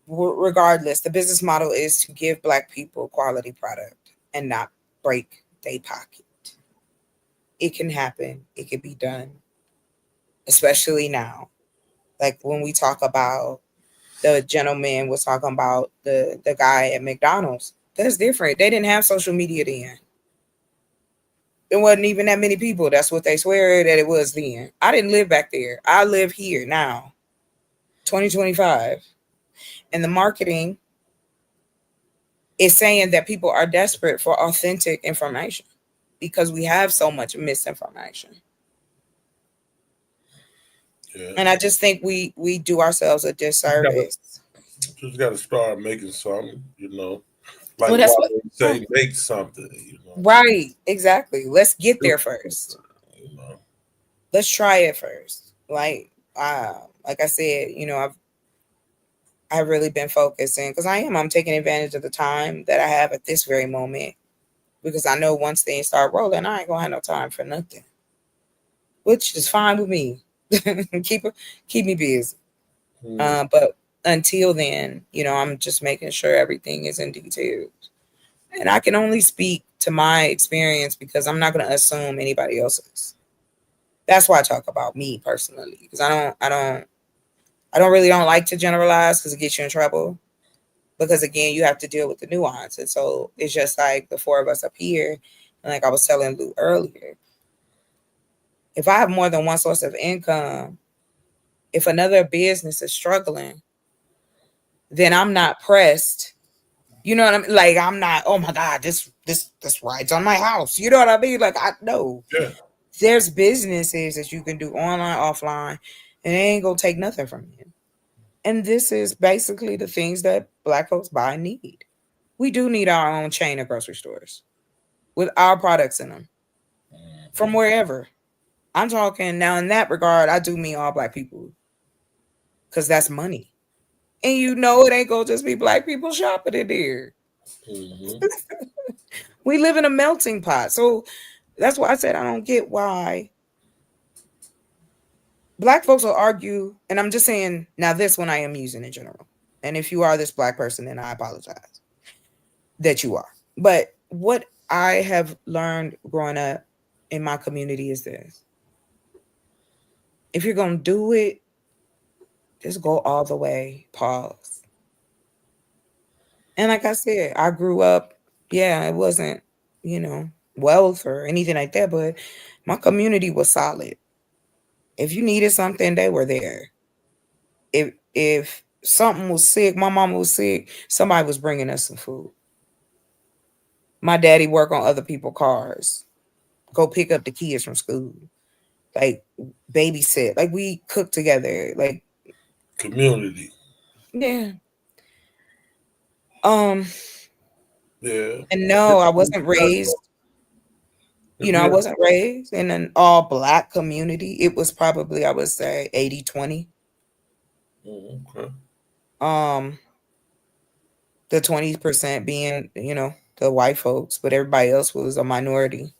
regardless, the business model is to give Black people quality product and not break their pocket. It can happen. It can be done, especially now. Like when we talk about the gentleman was talking about the guy at McDonald's. That's different. They didn't have social media then. There wasn't even that many people. That's what they swear that it was then. I didn't live back there. I live here now, 2025. And the marketing is saying that people are desperate for authentic information because we have so much misinformation. Yeah. And I just think we do ourselves a disservice. Just got to start making something, you know. Like well, why they say make something, you know. Right, exactly. Let's get there first. You know. Let's try it first. Like I said, you know, I've really been focusing because I'm taking advantage of the time that I have at this very moment because I know once things start rolling, I ain't gonna have no time for nothing, which is fine with me. keep me busy. But until then, you know, I'm just making sure everything is in detail. And I can only speak to my experience because I'm not going to assume anybody else's. That's why I talk about me personally, because I don't like to generalize because it gets you in trouble. Because again, you have to deal with the nuance. And so it's just like the four of us up here. And like I was telling Lou earlier, if I have more than one source of income, if another business is struggling, then I'm not pressed. You know what I mean? Like I'm not, oh my God, this rides on my house. You know what I mean? Like I know. Yeah. There's businesses that you can do online, offline, and it ain't gonna take nothing from you. And this is basically the things that Black folks buy and need. We do need our own chain of grocery stores with our products in them from wherever. I'm talking now in that regard, I do mean all Black people because that's money. And you know it ain't gonna just be Black people shopping in there. Mm-hmm. We live in a melting pot. So that's why I said I don't get why Black folks will argue, and I'm just saying now this one I am using in general. And if you are this Black person, then I apologize that you are. But what I have learned growing up in my community is this. If you're gonna do it, just go all the way, pause. And like I said, I grew up, it wasn't, you know, wealth or anything like that, but my community was solid. If you needed something, they were there. If something was sick, my mama was sick, somebody was bringing us some food. My daddy worked on other people's cars, go pick up the kids from school, like babysit, like we cooked together, like community. Yeah. Yeah. And no, I wasn't raised. You know, I wasn't raised in an all Black community. It was probably, I would say, 80-20. Okay. The 20% being, you know, the white folks, but everybody else was a minority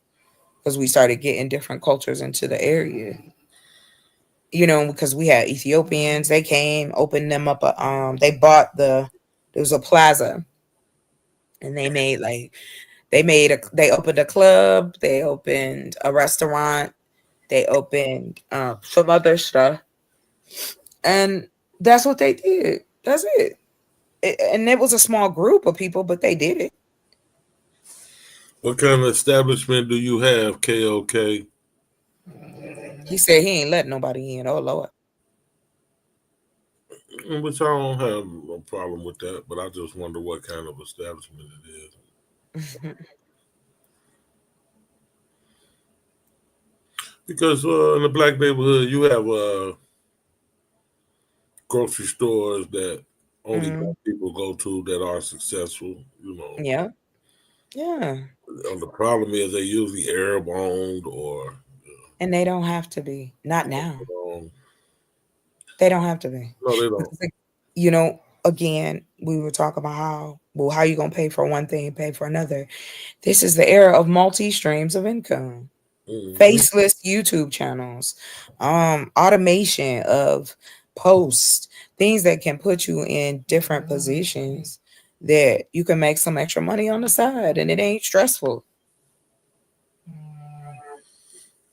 because we started getting different cultures into the area. You know, because we had Ethiopians, they came, opened them up. They opened a club, they opened a restaurant, they opened some other stuff. And that's what they did. That's it. And it was a small group of people, but they did it. What kind of establishment do you have, KOK? He said he ain't letting nobody in. Oh, Lord. Which I don't have no problem with that, but I just wonder what kind of establishment it is. Because in the Black neighborhood, you have grocery stores that only Black people go to that are successful, you know. Yeah. Yeah. The problem is they usually Arab owned or... And they don't have to be. Not now. They don't have to be. No, they don't. You know, again, we were talking about how Well, how you gonna pay for one thing and pay for another? This is the era of multi streams of income. Faceless YouTube channels, automation of posts, things that can put you in different positions that you can make some extra money on the side and it ain't stressful.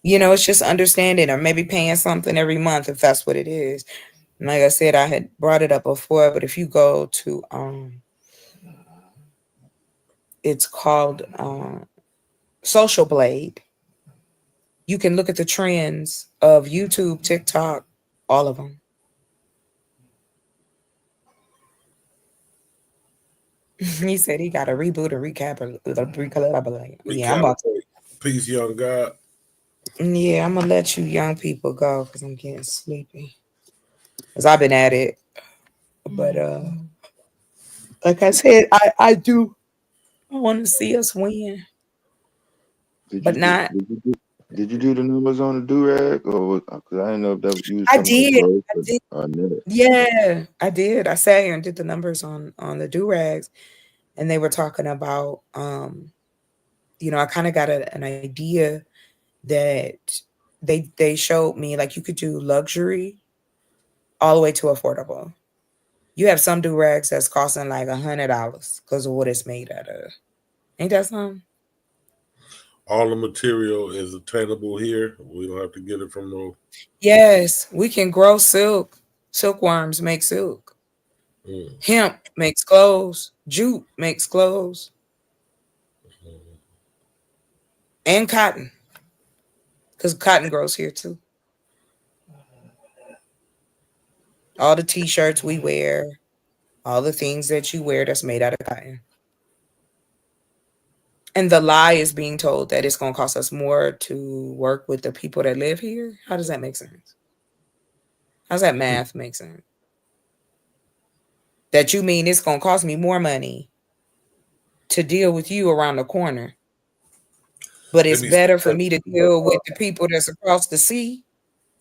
You know, it's just understanding or maybe paying something every month if that's what it is. And like I said, I had brought it up before, but if you go to it's called Social Blade. You can look at the trends of YouTube, TikTok, all of them. He said he got a reboot or recap. Yeah, I'm about to. Peace, young God. Yeah, I'm gonna let you young people go because I'm getting sleepy. Because I've been at it. But like I said, I want to see us win. But not. Did you do the numbers on the do-rag? Or because I didn't know if that was used. I did. Yeah, I did. I sat here and did the numbers on the do-rags, and they were talking about you know, I kind of got an idea that they showed me like you could do luxury all the way to affordable. You have some do-rags that's costing like $100 because of what it's made out of. Ain't that something? All the material is attainable here. We don't have to get it from no. Yes, we can grow silk. Silkworms make silk. Hemp makes clothes. Jute makes clothes. And cotton. Because cotton grows here too. All the t-shirts we wear, all the things that you wear that's made out of cotton. And the lie is being told that it's going to cost us more to work with the people that live here. How does that make sense? How's that math make sense? That you mean it's going to cost me more money to deal with you around the corner, but it's better for me to deal with the people that's across the sea?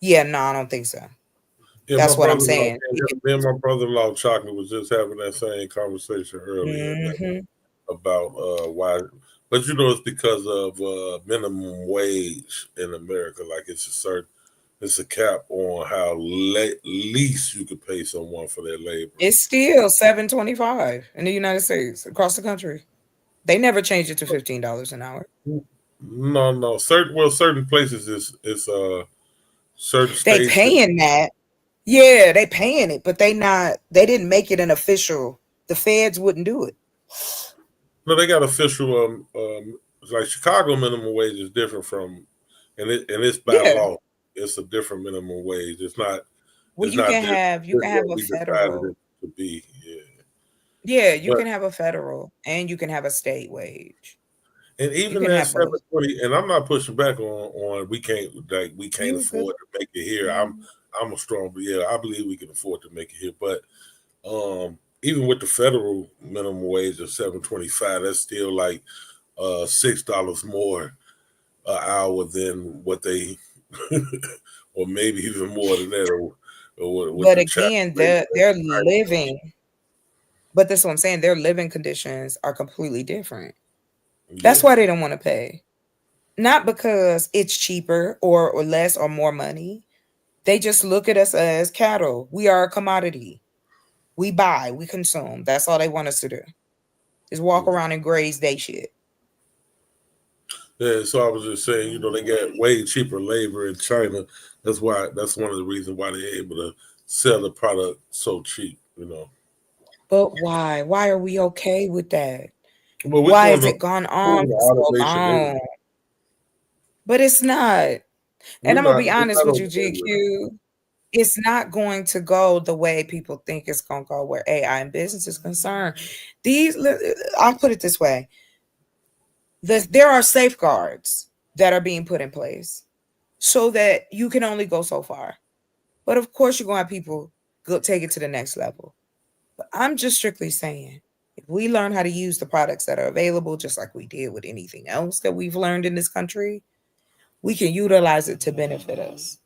Yeah, no, I don't think so. Yeah, that's what I'm saying. Me and my brother-in-law Chocolate was just having that same conversation earlier about why. But you know, it's because of minimum wage in America. Like it's a cap on how least you could pay someone for their labor. It's still $7.25 in the United States across the country. They never changed it to $15 an hour. No. Certain places is certain states. They paying that. Yeah, they paying it, but they didn't make it an official. The feds wouldn't do it. No, they got official. Like Chicago minimum wage is different from, and it's by law. It's a different minimum wage. It's not. Well, you can have a federal. To be, yeah, you can have a federal and you can have a state wage. And even that 720, and I'm not pushing back on we can't afford to make it here. I'm a strong, I believe we can afford to make it here. But even with the federal minimum wage of $7.25, that's still like $6 more an hour than what they, or maybe even more than that. But again, they're living. But that's what I'm saying. Their living conditions are completely different. That's why they don't want to pay. Not because it's cheaper or less or more money. They just look at us as cattle. We are a commodity. We buy, we consume. That's all they want us to do. Is walk around and graze they shit. Yeah, so I was just saying, you know, they got way cheaper labor in China. That's one of the reasons why they're able to sell the product so cheap, you know. But why? Why are we okay with that? Well, why has it gone on for so long? But it's not. And I'm going to be honest with you, GQ. It's not going to go the way people think it's going to go where AI and business is concerned. I'll put it this way. There are safeguards that are being put in place so that you can only go so far. But of course, you're going to have people go take it to the next level. But I'm just strictly saying, if we learn how to use the products that are available, just like we did with anything else that we've learned in this country, we can utilize it to benefit us.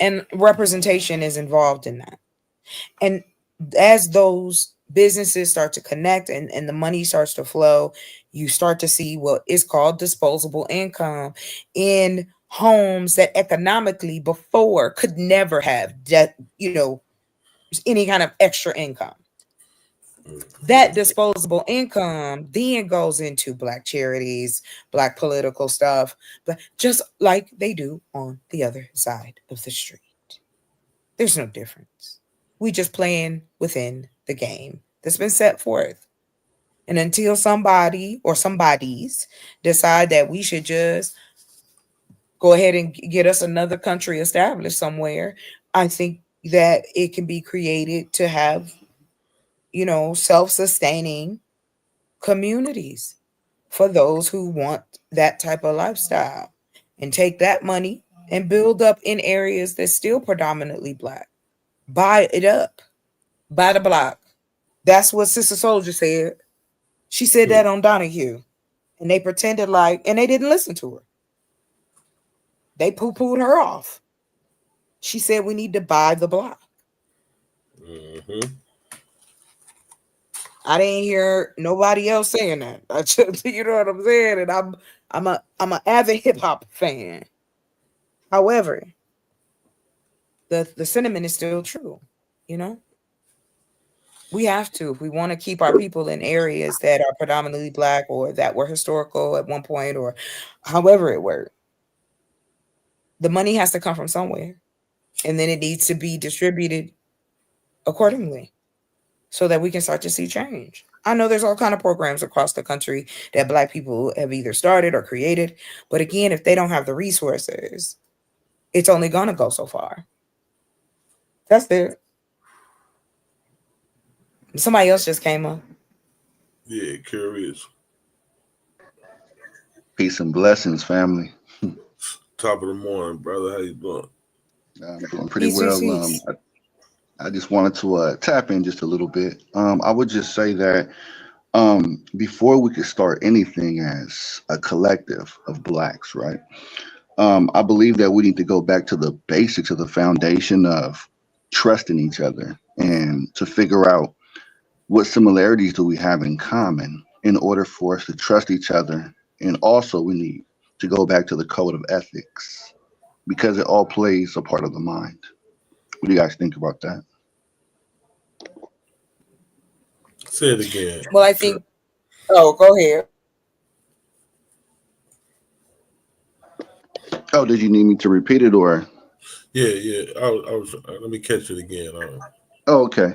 And representation is involved in that. And as those businesses start to connect and the money starts to flow, you start to see what is called disposable income in homes that economically before could never have that, any kind of extra income. That disposable income then goes into Black charities, Black political stuff, but just like they do on the other side of the street. There's no difference. We just playing within the game that's been set forth. And until somebody or somebodies decide that we should just go ahead and get us another country established somewhere, I think that it can be created to have, self-sustaining communities for those who want that type of lifestyle and take that money and build up in areas that's still predominantly Black. Buy it up. Buy the block. That's what Sister Soldier said. She said that on Donahue. And they pretended and they didn't listen to her. They poo-pooed her off. She said we need to buy the block. Mm-hmm. I didn't hear nobody else saying that. I just, you know what I'm saying? And I'm an avid hip hop fan. However, the sentiment is still true. We have to, if we want to keep our people in areas that are predominantly Black or that were historical at one point or however it worked. The money has to come from somewhere, and then it needs to be distributed accordingly so that we can start to see change. I know there's all kind of programs across the country that Black people have either started or created, but again, if they don't have the resources, it's only going to go so far. That's it. Somebody else just came up. Yeah, curious. Peace and blessings, family. Top of the morning, brother. How you doing? I'm doing pretty well. I just wanted to tap in just a little bit. I would just say that before we could start anything as a collective of Blacks, right? I believe that we need to go back to the basics of the foundation of trusting each other and to figure out what similarities do we have in common in order for us to trust each other. And also we need to go back to the code of ethics because it all plays a part of the mind. What do you guys think about that? Say it again. Well, I think, go ahead. Oh, did you need me to repeat it or? Yeah. I was let me catch it again. Oh, okay.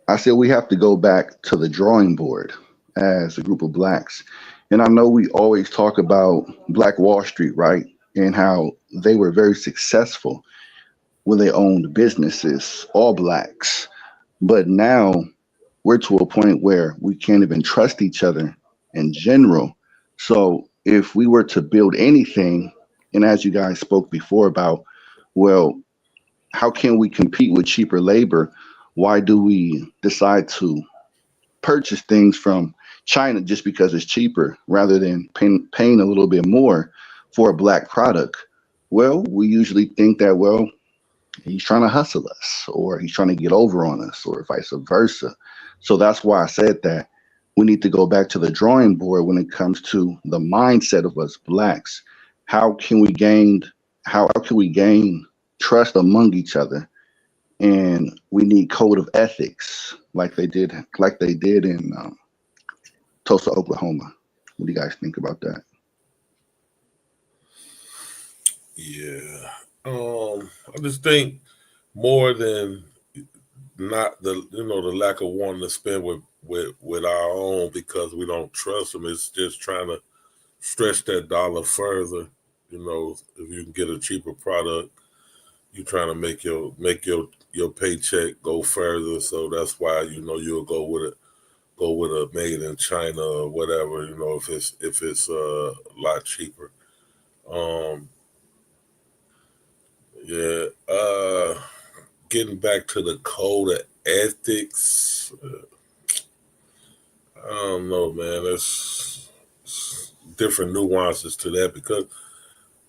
I said we have to go back to the drawing board as a group of Blacks. And I know we always talk about Black Wall Street, right? And how they were very successful when they owned businesses, all Blacks. But now we're to a point where we can't even trust each other in general. So if we were to build anything, and as you guys spoke before about, well, how can we compete with cheaper labor? Why do we decide to purchase things from China just because it's cheaper rather than paying a little bit more for a Black product? Well, we usually think that, well, he's trying to hustle us or he's trying to get over on us or vice versa. So that's why I said that we need to go back to the drawing board when it comes to the mindset of us Blacks. How can we gain trust among each other? And we need code of ethics like they did in Tulsa, Oklahoma. What do you guys think about that? Yeah. I just think more than not the lack of wanting to spend with our own because we don't trust them. It's just trying to stretch that dollar further. If you can get a cheaper product, you're trying to make your paycheck go further. So that's why you'll go with a made in China or whatever. If it's a lot cheaper. Getting back to the code of ethics, I don't know, man. There's different nuances to that because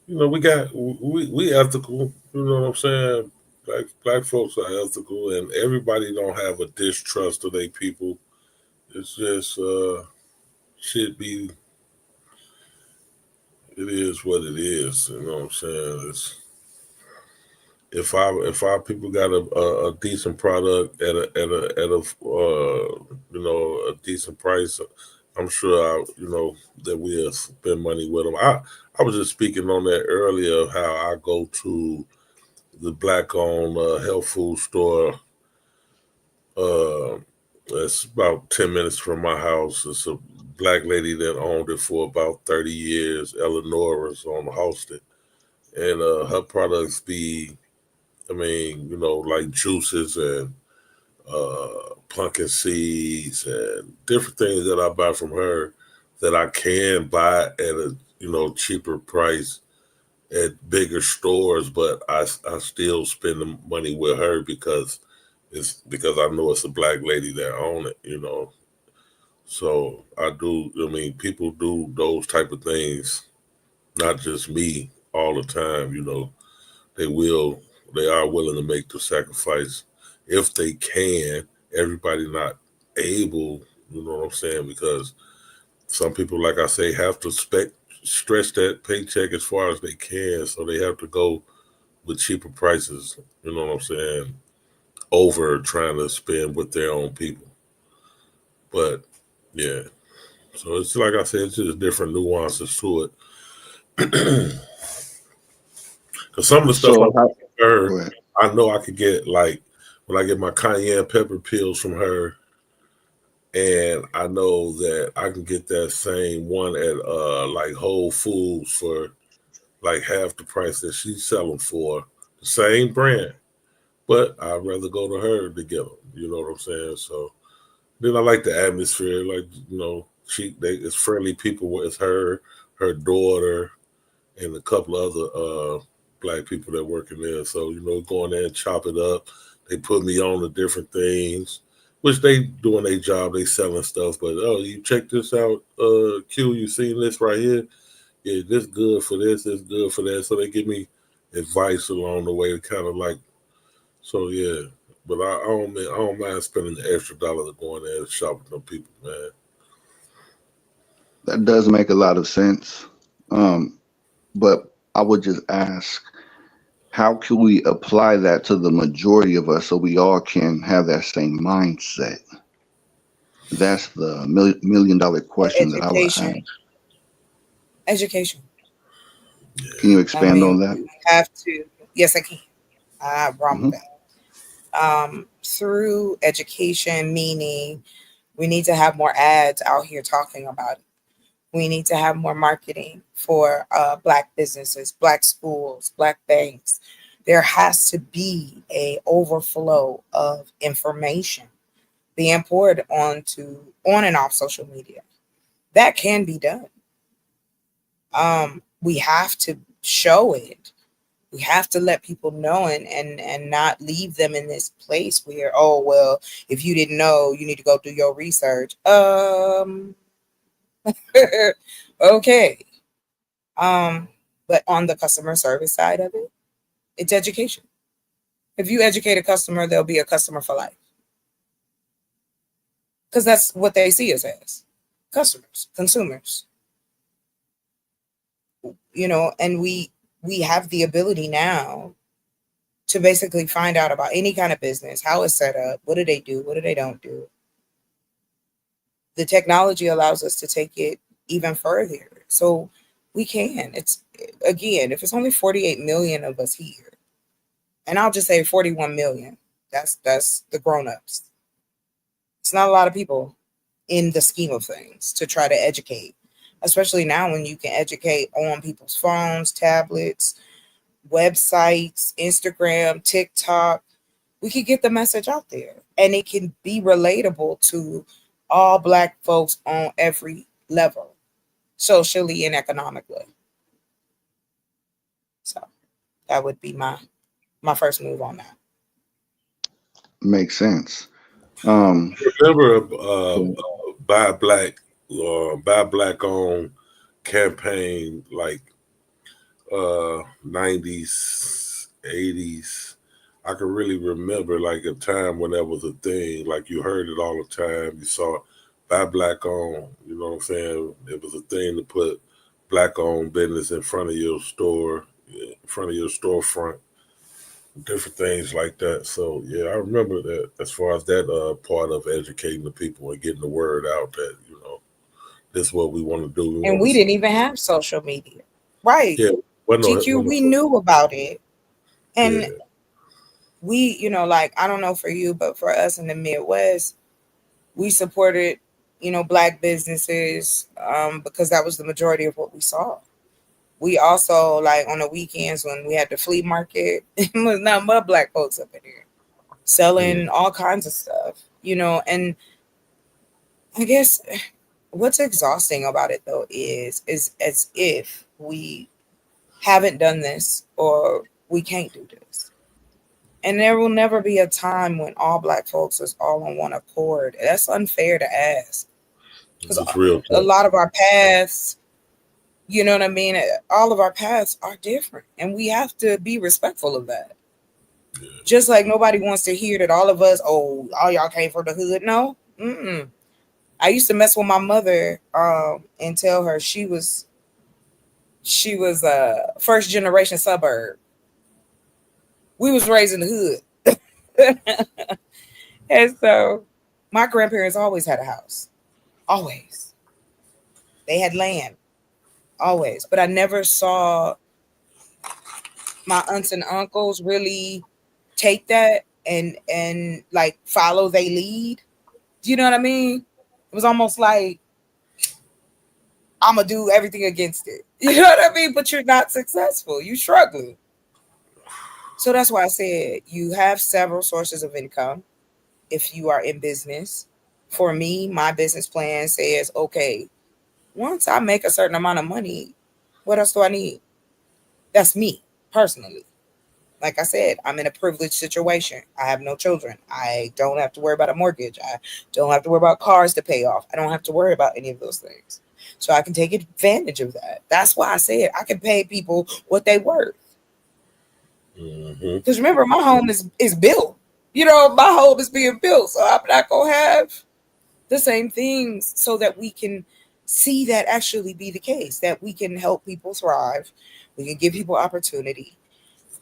we ethical. You know what I'm saying? Black folks are ethical, and everybody don't have a distrust of their people. It's just should be. It is what it is. You know what I'm saying? If our people got a decent product at a a decent price, I'm sure that we'll spend money with them. I was just speaking on that earlier, how I go to the black-owned health food store. It's about 10 minutes from my house. It's a black lady that owned it for about 30 years. Eleanor's on Halsted. And her products be, like juices and pumpkin seeds and different things that I buy from her that I can buy at a, cheaper price at bigger stores, but I still spend the money with her because I know it's a black lady that own it, So I do, people do those type of things, not just me all the time, they are willing to make the sacrifice if they can. Everybody not able, you know what I'm saying? Because some people, like I say, have to stretch that paycheck as far as they can, so they have to go with cheaper prices, you know what I'm saying, over trying to spend with their own people. But yeah, so it's like I said, it's just different nuances to it. Because some of the stuff I know I could get, like when I get my cayenne pepper pills from her, and I know that I can get that same one at like Whole Foods for like half the price that she's selling for, the same brand. But I'd rather go to her to get them. You know what I'm saying? So then I like the atmosphere. Like, it's friendly people. It's her daughter, and a couple other black people that work in there. So, going there and chop it up. They put me on to different things, which they doing their job. They selling stuff. But, you check this out, Q, you seen this right here? Yeah, this good for this, this good for that. So they give me advice along the way to kind of like, so yeah. But I don't mind spending the extra dollar to go in there and shop with them people, man. That does make a lot of sense. But I would just ask, how can we apply that to the majority of us so we all can have that same mindset? That's the million-dollar question that I would ask. Education. Can you expand on that? We have to. Yes, I can. I have a problem with that. Through education, meaning we need to have more ads out here talking about it. We need to have more marketing for Black businesses, Black schools, Black banks. There has to be a overflow of information being poured on and off social media. That can be done. We have to show it. We have to let people know and not leave them in this place where, oh, well, if you didn't know, you need to go do your research. Okay. But on the customer service side of it, it's education. If you educate a customer, they'll be a customer for life. Because that's what they see us as. Customers, consumers. And we have the ability now to basically find out about any kind of business, how it's set up, what do they do, what do they don't do. The technology allows us to take it even further. So we can. It's, again, if it's only 48 million of us here, and I'll just say 41 million, that's the grown-ups. It's not a lot of people in the scheme of things to try to educate, especially now when you can educate on people's phones, tablets, websites, Instagram, TikTok. We could get the message out there, and it can be relatable to all Black folks on every level, socially and economically. So that would be my first move on that. Makes sense. Remember buy black owned campaign, like 90s, 80s. I can really remember like a time when that was a thing. Like you heard it all the time. You saw it by black owned. You know what I'm saying? It was a thing to put black owned business in front of your store, in front of your storefront, different things like that. So yeah, I remember that as far as that part of educating the people and getting the word out that, you know, this is what we want to do. And we didn't even have social media. Right. Yeah. GQ, we knew about it. And yeah. we, you know, like, I don't know for you, but for us in the Midwest, we supported, you know, Black businesses because that was the majority of what we saw. We also, like, on the weekends when we had the flea market, it was nothing but Black folks up in here selling all kinds of stuff, you know. And I guess what's exhausting about it, though, is as if we haven't done this or we can't do this. And there will never be a time when all Black folks is all on one accord. That's unfair to ask. Because a lot of our paths, you know what I mean? All of our paths are different. And we have to be respectful of that. Yeah. Just like nobody wants to hear that all of us, all y'all came from the hood. No. I used to mess with my mother and tell her she was a first generation suburb. We was raised in the hood. And so my grandparents always had a house. Always. They had land. Always. But I never saw my aunts and uncles really take that and like follow they lead. Do you know what I mean? It was almost like I'm gonna do everything against it. You know what I mean? But you're not successful. You're struggling. So that's why I said you have several sources of income if you are in business. For me, my business plan says, okay, once I make a certain amount of money, what else do I need? That's me personally. Like I said, I'm in a privileged situation. I have no children. I don't have to worry about a mortgage. I don't have to worry about cars to pay off. I don't have to worry about any of those things. So I can take advantage of that. That's why I said I can pay people what they worth. Because remember, my home is built. You know, my home is being built. So I'm not going to have the same things so that we can see that actually be the case, that we can help people thrive. We can give people opportunity.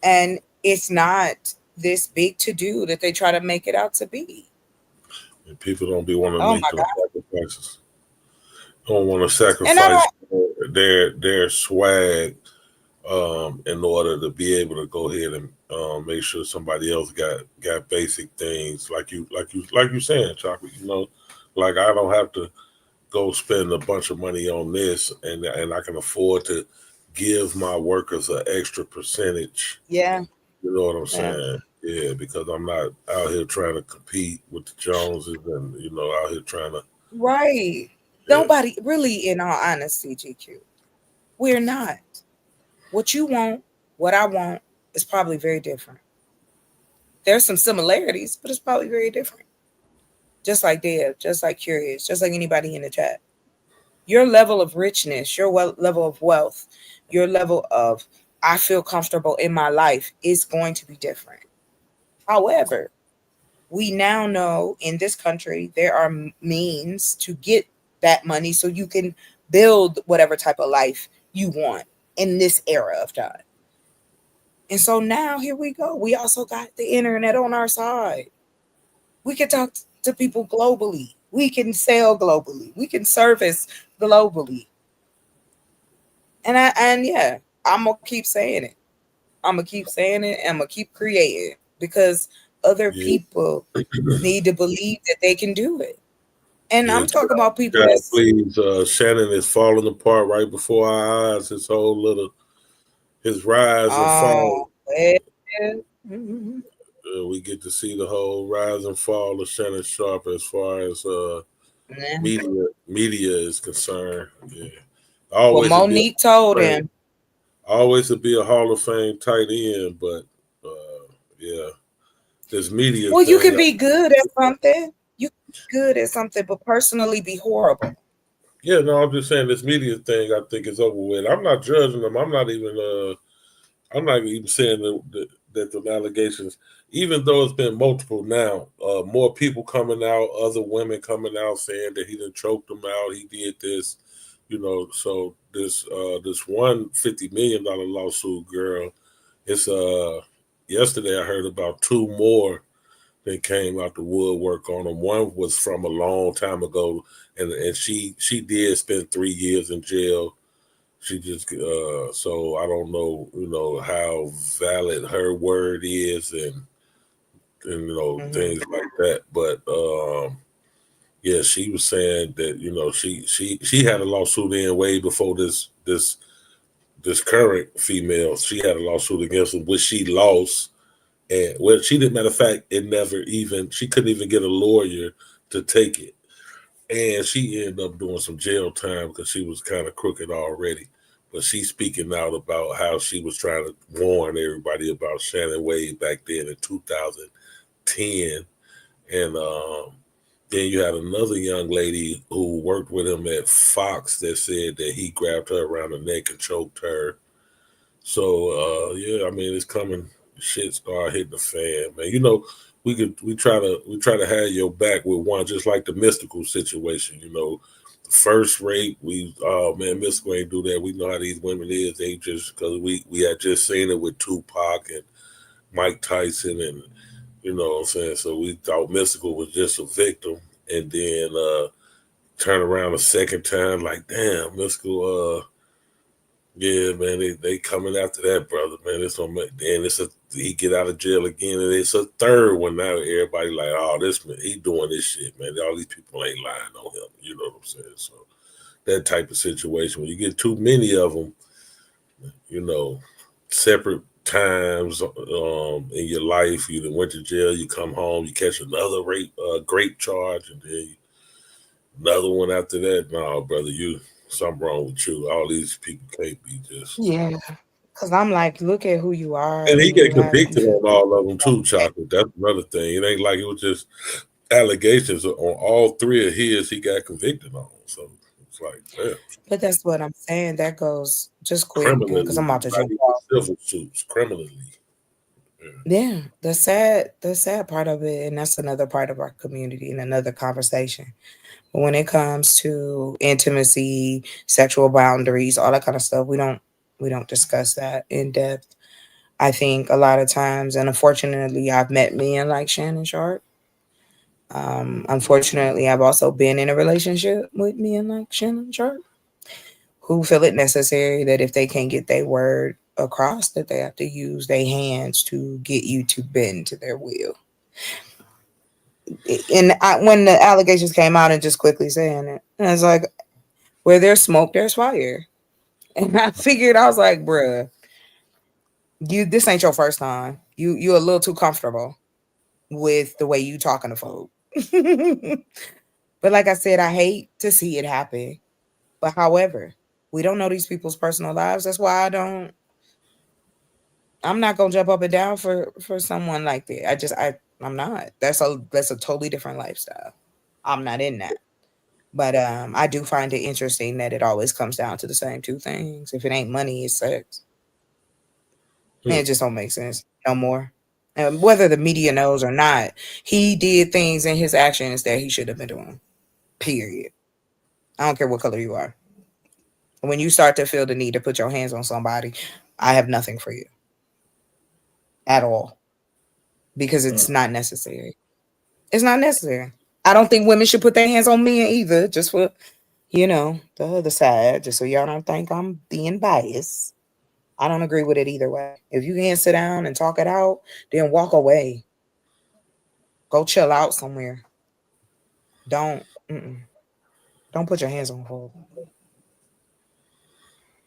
And it's not this big to do that they try to make it out to be. And people don't be wanting to make those sacrifices. Don't want to sacrifice their swag in order to be able to go ahead and make sure somebody else got basic things like you saying, Chocolate. You know, like I don't have to go spend a bunch of money on this, and I can afford to give my workers an extra percentage. Yeah. You know what I'm saying? Yeah, because I'm not out here trying to compete with the Joneses and, you know, out here trying to. Right. Yeah. Nobody really, in all honesty, GQ, we're not. What you want, what I want is probably very different. There's some similarities, but it's probably very different. Just like Deb, just like Curious, just like anybody in the chat. Your level of richness, your level of wealth, your level of I feel comfortable in my life is going to be different. However, we now know in this country there are means to get that money so you can build whatever type of life you want in this era of time. And so now here we go. We also got the internet on our side. We can talk to people globally. We can sell globally. We can service globally. And yeah, I'm going to keep saying it. I'm going to keep saying it. And I'm going to keep creating because other people need to believe that they can do it. And I'm talking about people. God, please, Shannon is falling apart right before our eyes. His whole his rise and fall. We get to see the whole rise and fall of Shannon Sharpe as far as media is concerned. Yeah. Always well, Monique told him. Always to be a Hall of Fame tight end, but yeah, this media. Well, you can be good at something. You can be good at something, but personally be horrible. Yeah, no, I'm just saying this media thing. I think is over with. I'm not judging them. I'm not even saying that the allegations, even though it's been multiple now, more people coming out, other women coming out saying that he done choked them out, he did this, you know. So this $150 million lawsuit, girl, it's yesterday I heard about two more that came out the woodwork on them. One was from a long time ago, and she did spend 3 years in jail. She just so I don't know, you know, how valid her word is, and you know, things like that. But yeah, she was saying that, you know, she had a lawsuit in way before this current female. She had a lawsuit against him, which she lost. And well, she didn't. Matter of fact, she couldn't even get a lawyer to take it, and she ended up doing some jail time because she was kind of crooked already. But she's speaking out about how she was trying to warn everybody about Shannon Wade back then in 2010, and then you had another young lady who worked with him at Fox that said that he grabbed her around the neck and choked her. So yeah, I mean, it's coming. Shit start hitting the fan, man. You know, we try to have your back with one, just like the Mystical situation. You know, the first rape, man, Mystical ain't do that. We know how these women is. They just, because we had just seen it with Tupac and Mike Tyson, and you know what I'm saying. So we thought Mystical was just a victim, and then turn around a second time, like, damn, Mystical. Yeah, man, they coming after that brother, man. He get out of jail again, and it's a third one now. Everybody like, oh, this man, he doing this shit, man. All these people ain't lying on him. You know what I'm saying? So that type of situation, when you get too many of them, you know, separate times in your life, you done went to jail, you come home, you catch another grape charge, and then another one after that. No, brother, something wrong with you. All these people can't be just. Yeah, because I'm like, look at who you are. And he and you get have convicted on all of them too, Chocolate. That's another thing. It ain't like it was just allegations on all three of his. He got convicted on. So it's like, man, But that's what I'm saying. That goes just quick criminally, because I'm about to like jump he off. was civil suits, criminally. Yeah, the sad part of it, and that's another part of our community and another conversation. But when it comes to intimacy, sexual boundaries, all that kind of stuff, we don't discuss that in depth. I think a lot of times, and unfortunately, I've met men like Shannon Sharp. Unfortunately, I've also been in a relationship with men like Shannon Sharp who feel it necessary that if they can't get their word across, that they have to use their hands to get you to bend to their will. And when the allegations came out, and just quickly saying it, I was like, where there's smoke, there's fire. And I figured, I was like, bruh, this ain't your first time. You a little too comfortable with the way you talking to folk. But like I said, I hate to see it happen. But however, we don't know these people's personal lives. That's why I'm not gonna jump up and down for someone like that. I'm not. That's a totally different lifestyle. I'm not in that. But I do find it interesting that it always comes down to the same two things. If it ain't money, it's sex. It just don't make sense no more. And whether the media knows or not, he did things in his actions that he should have been doing. Period. I don't care what color you are. When you start to feel the need to put your hands on somebody, I have nothing for you at all, because it's not necessary. It's not necessary. I don't think women should put their hands on men either, just for, the other side, just so y'all don't think I'm being biased. I don't agree with it either way. If you can't sit down and talk it out, then walk away. Go chill out somewhere. Don't put your hands on folk.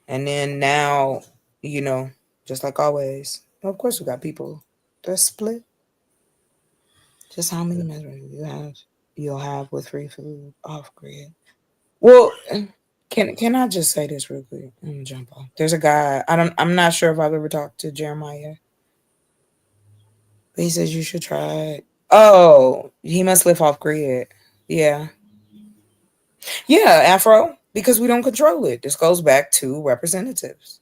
And then now, just like always, of course we got people that split. Just how many men you'll have with free food off grid. Well, can I just say this real quick? I'm gonna jump off. There's a guy, I'm not sure if I've ever talked to Jeremiah. But he says you should try it. Oh, he must live off grid. Yeah. Yeah, Afro, because we don't control it. This goes back to representatives.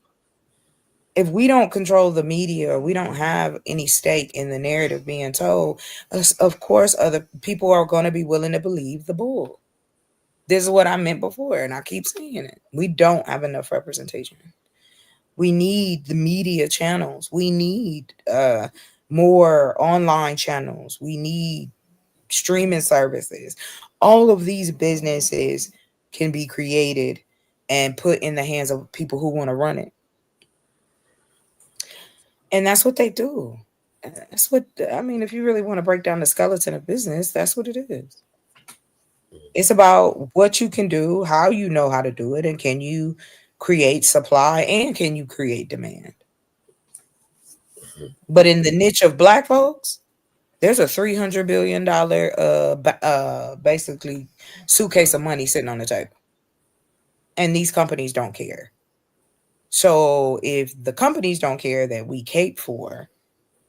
If we don't control the media, we don't have any stake in the narrative being told, of course, other people are going to be willing to believe the bull. This is what I meant before, and I keep saying it. We don't have enough representation. We need the media channels. We need more online channels. We need streaming services. All of these businesses can be created and put in the hands of people who want to run it. And that's what they do. That's what, I mean, if you really want to break down the skeleton of business, that's what it is. It's about what you can do, how you know how to do it, and can you create supply and can you create demand. But in the niche of Black folks, there's a $300 billion basically suitcase of money sitting on the table. And these companies don't care. So if the companies don't care that we cape for,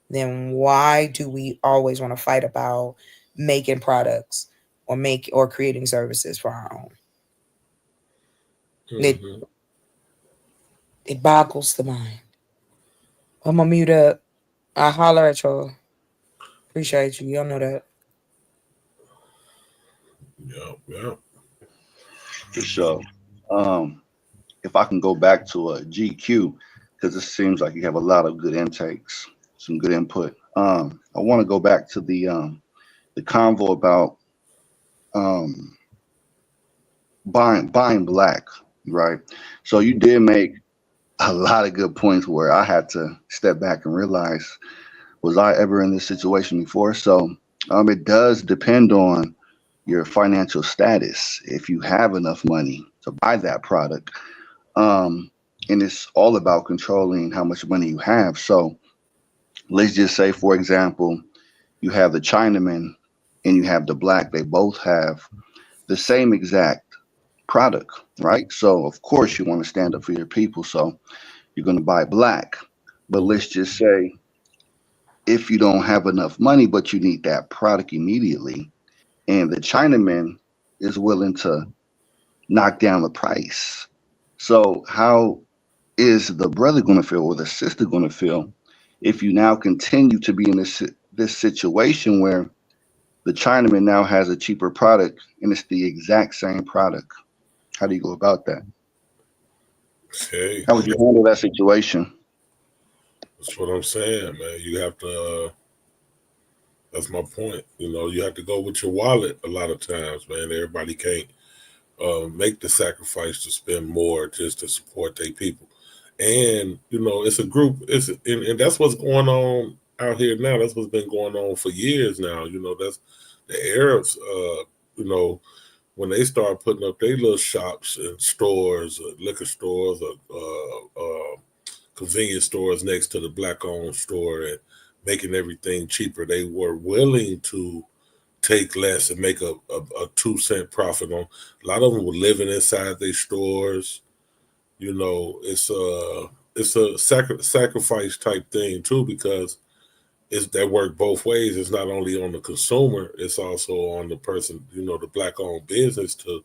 then why do we always want to fight about making products or creating services for our own? Mm-hmm. It boggles the mind. I'm gonna mute up. I holler at y'all. Appreciate you. Y'all know that. Yeah. For sure. If I can go back to a GQ, because it seems like you have a lot of good intakes, some good input. I want to go back to the convo about buying black, right? So you did make a lot of good points where I had to step back and realize, was I ever in this situation before? So it does depend on your financial status. If you have enough money to buy that product, and it's all about controlling how much money you have. So let's just say, for example, you have the Chinaman and you have the black. They both have the same exact product, right? So of course you want to stand up for your people. So you're going to buy black. But let's just say if you don't have enough money, but you need that product immediately, and the Chinaman is willing to knock down the price. So how is the brother going to feel or the sister going to feel if you now continue to be in this situation where the Chinaman now has a cheaper product and it's the exact same product? How do you go about that? Okay. How would you handle that situation? That's what I'm saying, man. You have to, that's my point. You know, you have to go with your wallet a lot of times, man. Everybody can't make the sacrifice to spend more just to support their people. And, you know, it's a group, and that's what's going on out here now. That's what's been going on for years now. You know, that's the Arabs, you know, when they start putting up their little shops and stores, liquor stores, convenience stores next to the black-owned store and making everything cheaper, they were willing to take less and make a 2-cent profit on. A lot of them were living inside their stores. You know, it's a sacrifice type thing too, because it's that work both ways. It's not only on the consumer, it's also on the person, you know, the black-owned business to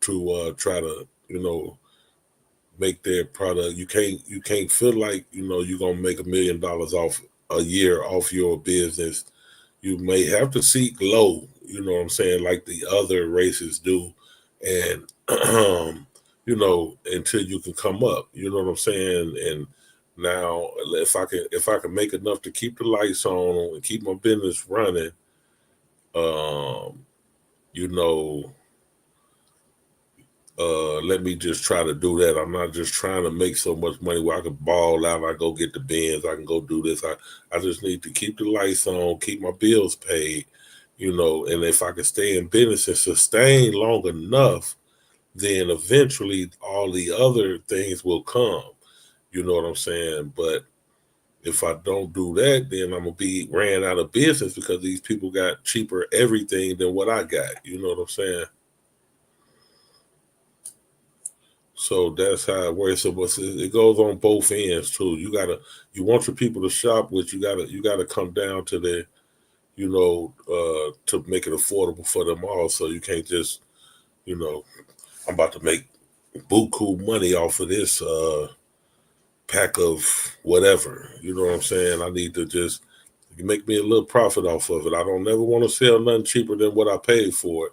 try to, you know, make their product. You can't feel like, you know, you're gonna make $1 million off a year off your business. You may have to seek low, you know what I'm saying, like the other races do, and you know, until you can come up, you know what I'm saying. And now, if I can make enough to keep the lights on and keep my business running, you know, let me just try to do that. I'm not just trying to make so much money where I can ball out. I go get the Benz. I can go do this. I just need to keep the lights on, keep my bills paid, you know. And if I can stay in business and sustain long enough, then eventually all the other things will come. You know what I'm saying? But if I don't do that, then I'm gonna be ran out of business because these people got cheaper everything than what I got. You know what I'm saying? So that's how it works. So it goes on both ends too. You want your people to shop with. You gotta come down to the, you know, to make it affordable for them all. So you can't just, you know, I'm about to make buku money off of this pack of whatever. You know what I'm saying? I need to just make me a little profit off of it. I don't never want to sell nothing cheaper than what I paid for it,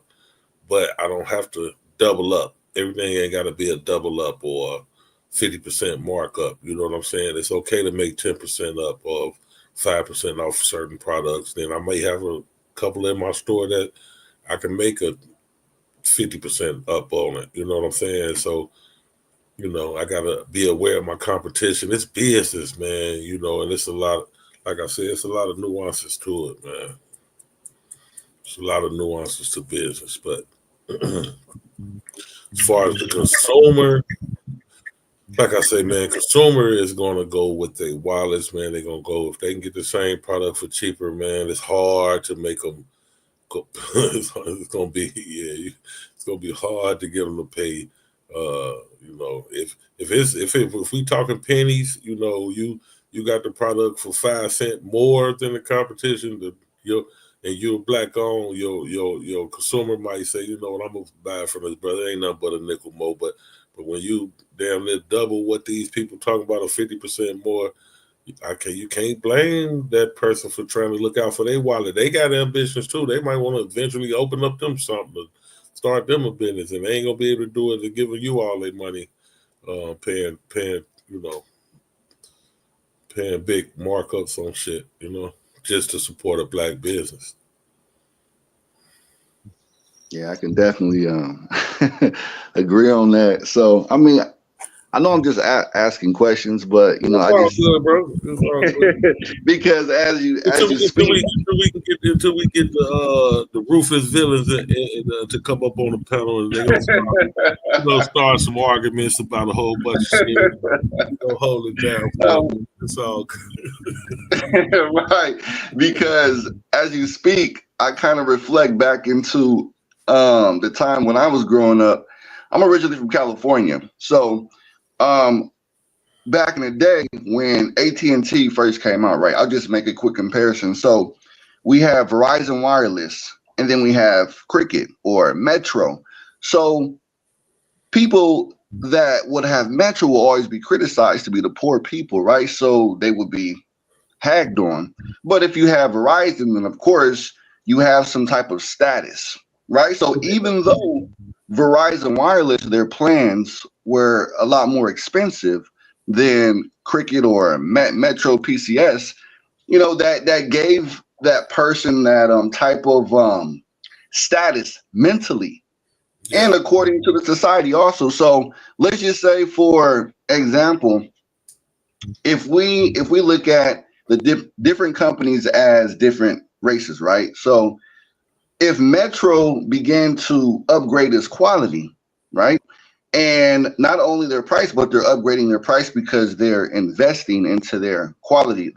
but I don't have to double up. Everything ain't got to be a double up or 50% markup. You know what I'm saying? It's okay to make 10% up or 5% off certain products. Then I may have a couple in my store that I can make a 50% up on it. You know what I'm saying? So, you know, I got to be aware of my competition. It's business, man, you know, and it's a lot, like I said, it's a lot of nuances to it, man. It's a lot of nuances to business. But as far as the consumer, like I say, man, consumer is going to go with their wallets, man. They're going to go, if they can get the same product for cheaper, man, it's hard to make them go. It's going to be, it's going to be hard to get them to pay. You know, if we talking pennies, you know, you got the product for 5 cents more than the competition, you're black owned, your consumer might say, you know what, I'm gonna buy it from this brother. It ain't nothing but a nickel more. But when you damn near double what these people talking about, or 50% more, you can't blame that person for trying to look out for their wallet. They got ambitions too. They might want to eventually open up them something, start them a business, and they ain't gonna be able to do it. They're giving you all their money, paying big markups on shit, you know, just to support a black business. Yeah, I can definitely agree on that. So, I mean, I know I'm just asking questions, but you know, it's all good, bro. It's all good. Because until we get the Rufus villains to come up on the panel, and they're gonna start some arguments about a whole bunch of shit. We're gonna hold it down. It's all good. Right, because as you speak, I kind of reflect back into the time when I was growing up. I'm originally from California, so back in the day when AT&T first came out, right? I'll just make a quick comparison. So we have Verizon Wireless, and then we have Cricket or Metro. So people that would have Metro will always be criticized to be the poor people, right? So they would be hagged on. But if you have Verizon, then of course you have some type of status, right? So even though Verizon Wireless, their plans were a lot more expensive than Cricket or Metro PCS, you know, that gave that person that type of status mentally and according to the society also. So let's just say, for example, if we look at the different companies as different races, right? So if Metro began to upgrade its quality, right, and not only their price, but they're upgrading their price because they're investing into their quality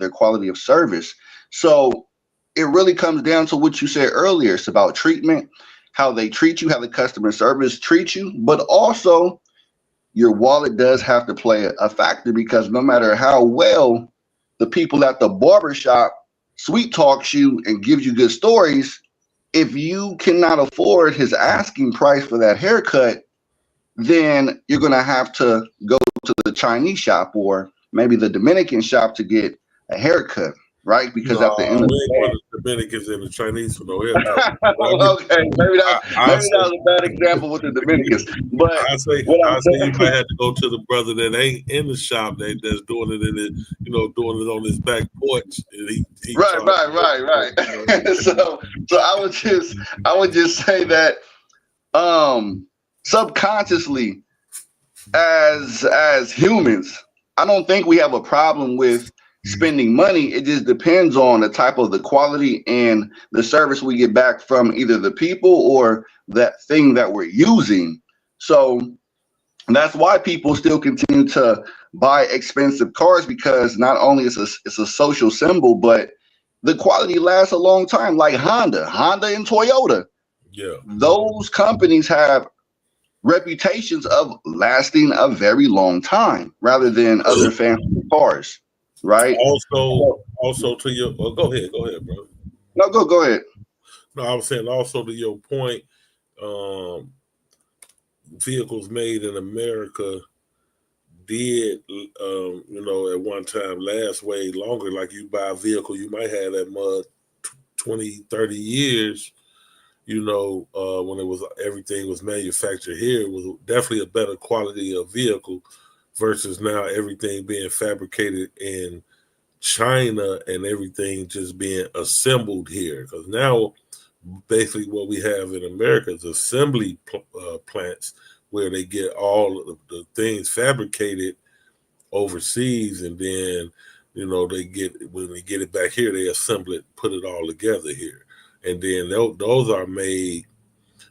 of service. So it really comes down to what you said earlier. It's about treatment, how they treat you, how the customer service treats you, but also your wallet does have to play a factor, because no matter how well the people at the barbershop sweet talks you and gives you good stories, if you cannot afford his asking price for that haircut, then you're going to have to go to the Chinese shop or maybe the Dominican shop to get a haircut, right? Because at the end of the day, the Dominicans and the Chinese for no haircut. Okay, maybe that was a bad example with the Dominicans. But I say you might have to go to the brother that ain't in the shop that's doing it in it, you know, doing it on his back porch. And he right. So I would just say that subconsciously, as humans, I don't think we have a problem with spending money. It just depends on the type of the quality and the service we get back from either the people or that thing that we're using. So that's why people still continue to buy expensive cars, because not only it's a social symbol, but the quality lasts a long time. Like Honda and Toyota. Yeah. Those companies have reputations of lasting a very long time rather than other fancy cars, right? Also to your go ahead, bro. No, go ahead. No, I was saying also to your point, vehicles made in America did, you know, at one time last way longer. Like you buy a vehicle, you might have that mud 20, 30 years. You know, when it was everything was manufactured here, it was definitely a better quality of vehicle versus now everything being fabricated in China and everything just being assembled here. Because now, basically, what we have in America is assembly plants where they get all of the things fabricated overseas, and then you know when they get it back here, they assemble it, put it all together here, and then those are made.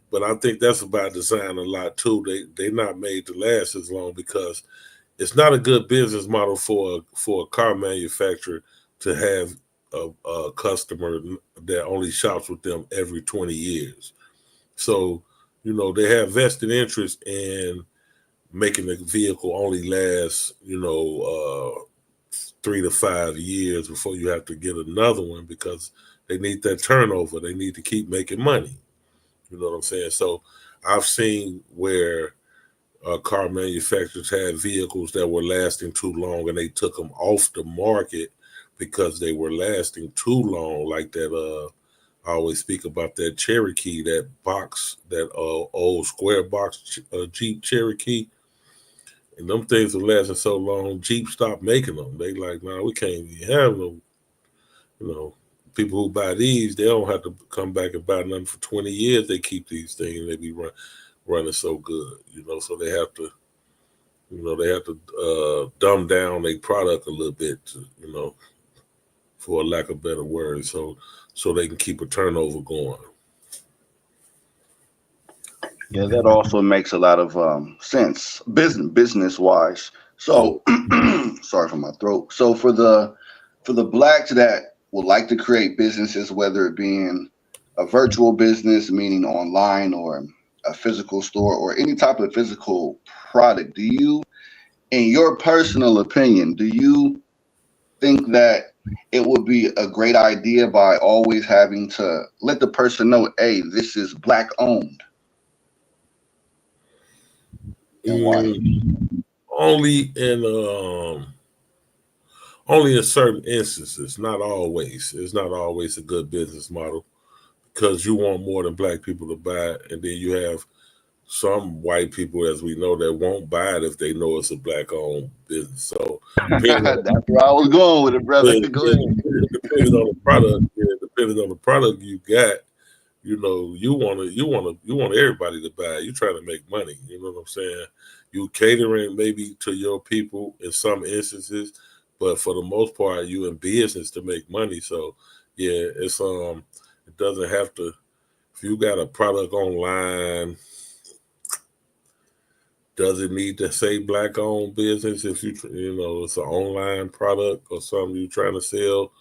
But I think that's about design a lot too. They're not made to last as long because it's not a good business model for a car manufacturer to have a customer that only shops with them every 20 years. So, you know, they have vested interest in making the vehicle only last, you know, 3 to 5 years before you have to get another one because they need that turnover. They need to keep making money. You know what I'm saying? So I've seen where car manufacturers had vehicles that were lasting too long and they took them off the market because they were lasting too long. Like that, I always speak about that Cherokee, that box, that old square box Jeep Cherokee. And them things were lasting so long, Jeep stopped making them. They like, nah, we can't even have them. You know, people who buy these, they don't have to come back and buy nothing for 20 years. They keep these things and they be running so good, you know, so they have to, you know, dumb down their product a little bit, to, you know, for a lack of better words, so they can keep a turnover going. Yeah, that also makes a lot of sense, business wise. So, sorry for my throat. So for the blacks that would like to create businesses, whether it being a virtual business, meaning online, or a physical store, or any type of physical product, do you, in your personal opinion, do you think that it would be a great idea by always having to let the person know, hey, this is black owned? And why? Only in certain instances, not always. It's not always a good business model because you want more than black people to buy it, and then you have some white people, as we know, that won't buy it if they know it's a black-owned business. So that's where I was going with it, brother. Depending on the product you got, you know, you want everybody to buy it. You're trying to make money. You know what I'm saying? You catering maybe to your people in some instances, but for the most part, you in business to make money. So yeah, it's it doesn't have to. If you got a product online, does it need to say black owned business? If you know it's an online product or something you're trying to sell,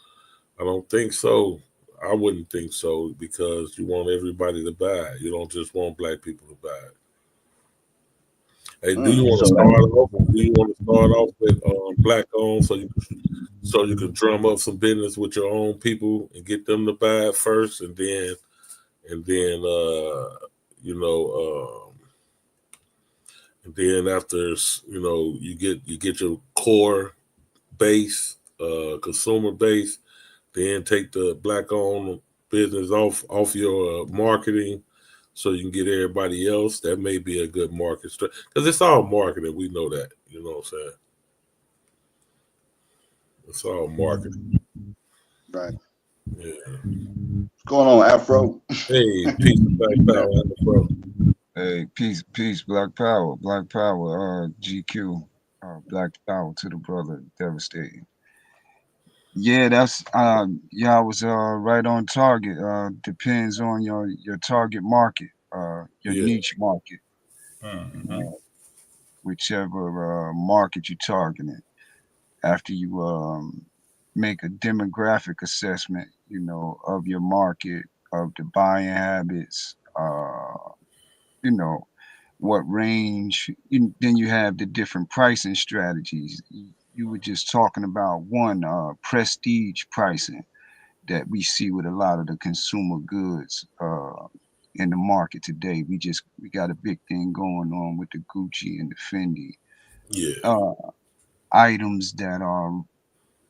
I don't think so. I wouldn't think so because you want everybody to buy it. You don't just want black people to buy it. Hey, do you want to start off with black owned so you can drum up some business with your own people and get them to buy it first, and then you know, and then after, you know, you get your core base, consumer base, then take the black owned business off your marketing so you can get everybody else. That may be a good market strategy because it's all marketing. We know that. You know what I'm saying? It's all marketing. Right. Yeah. What's going on, Afro? Hey, peace, Black Power, Afro. Hey, peace, Black Power, GQ, Black Power to the brother, devastating. Yeah, that's I was right on target. Depends on your target market, your niche market, whichever market you're targeting. After you make a demographic assessment, you know, of your market, of the buying habits, you know, what range, then you have the different pricing strategies. You were just talking about one, prestige pricing that we see with a lot of the consumer goods in the market today. We got a big thing going on with the Gucci and the Fendi. Yeah. Items that are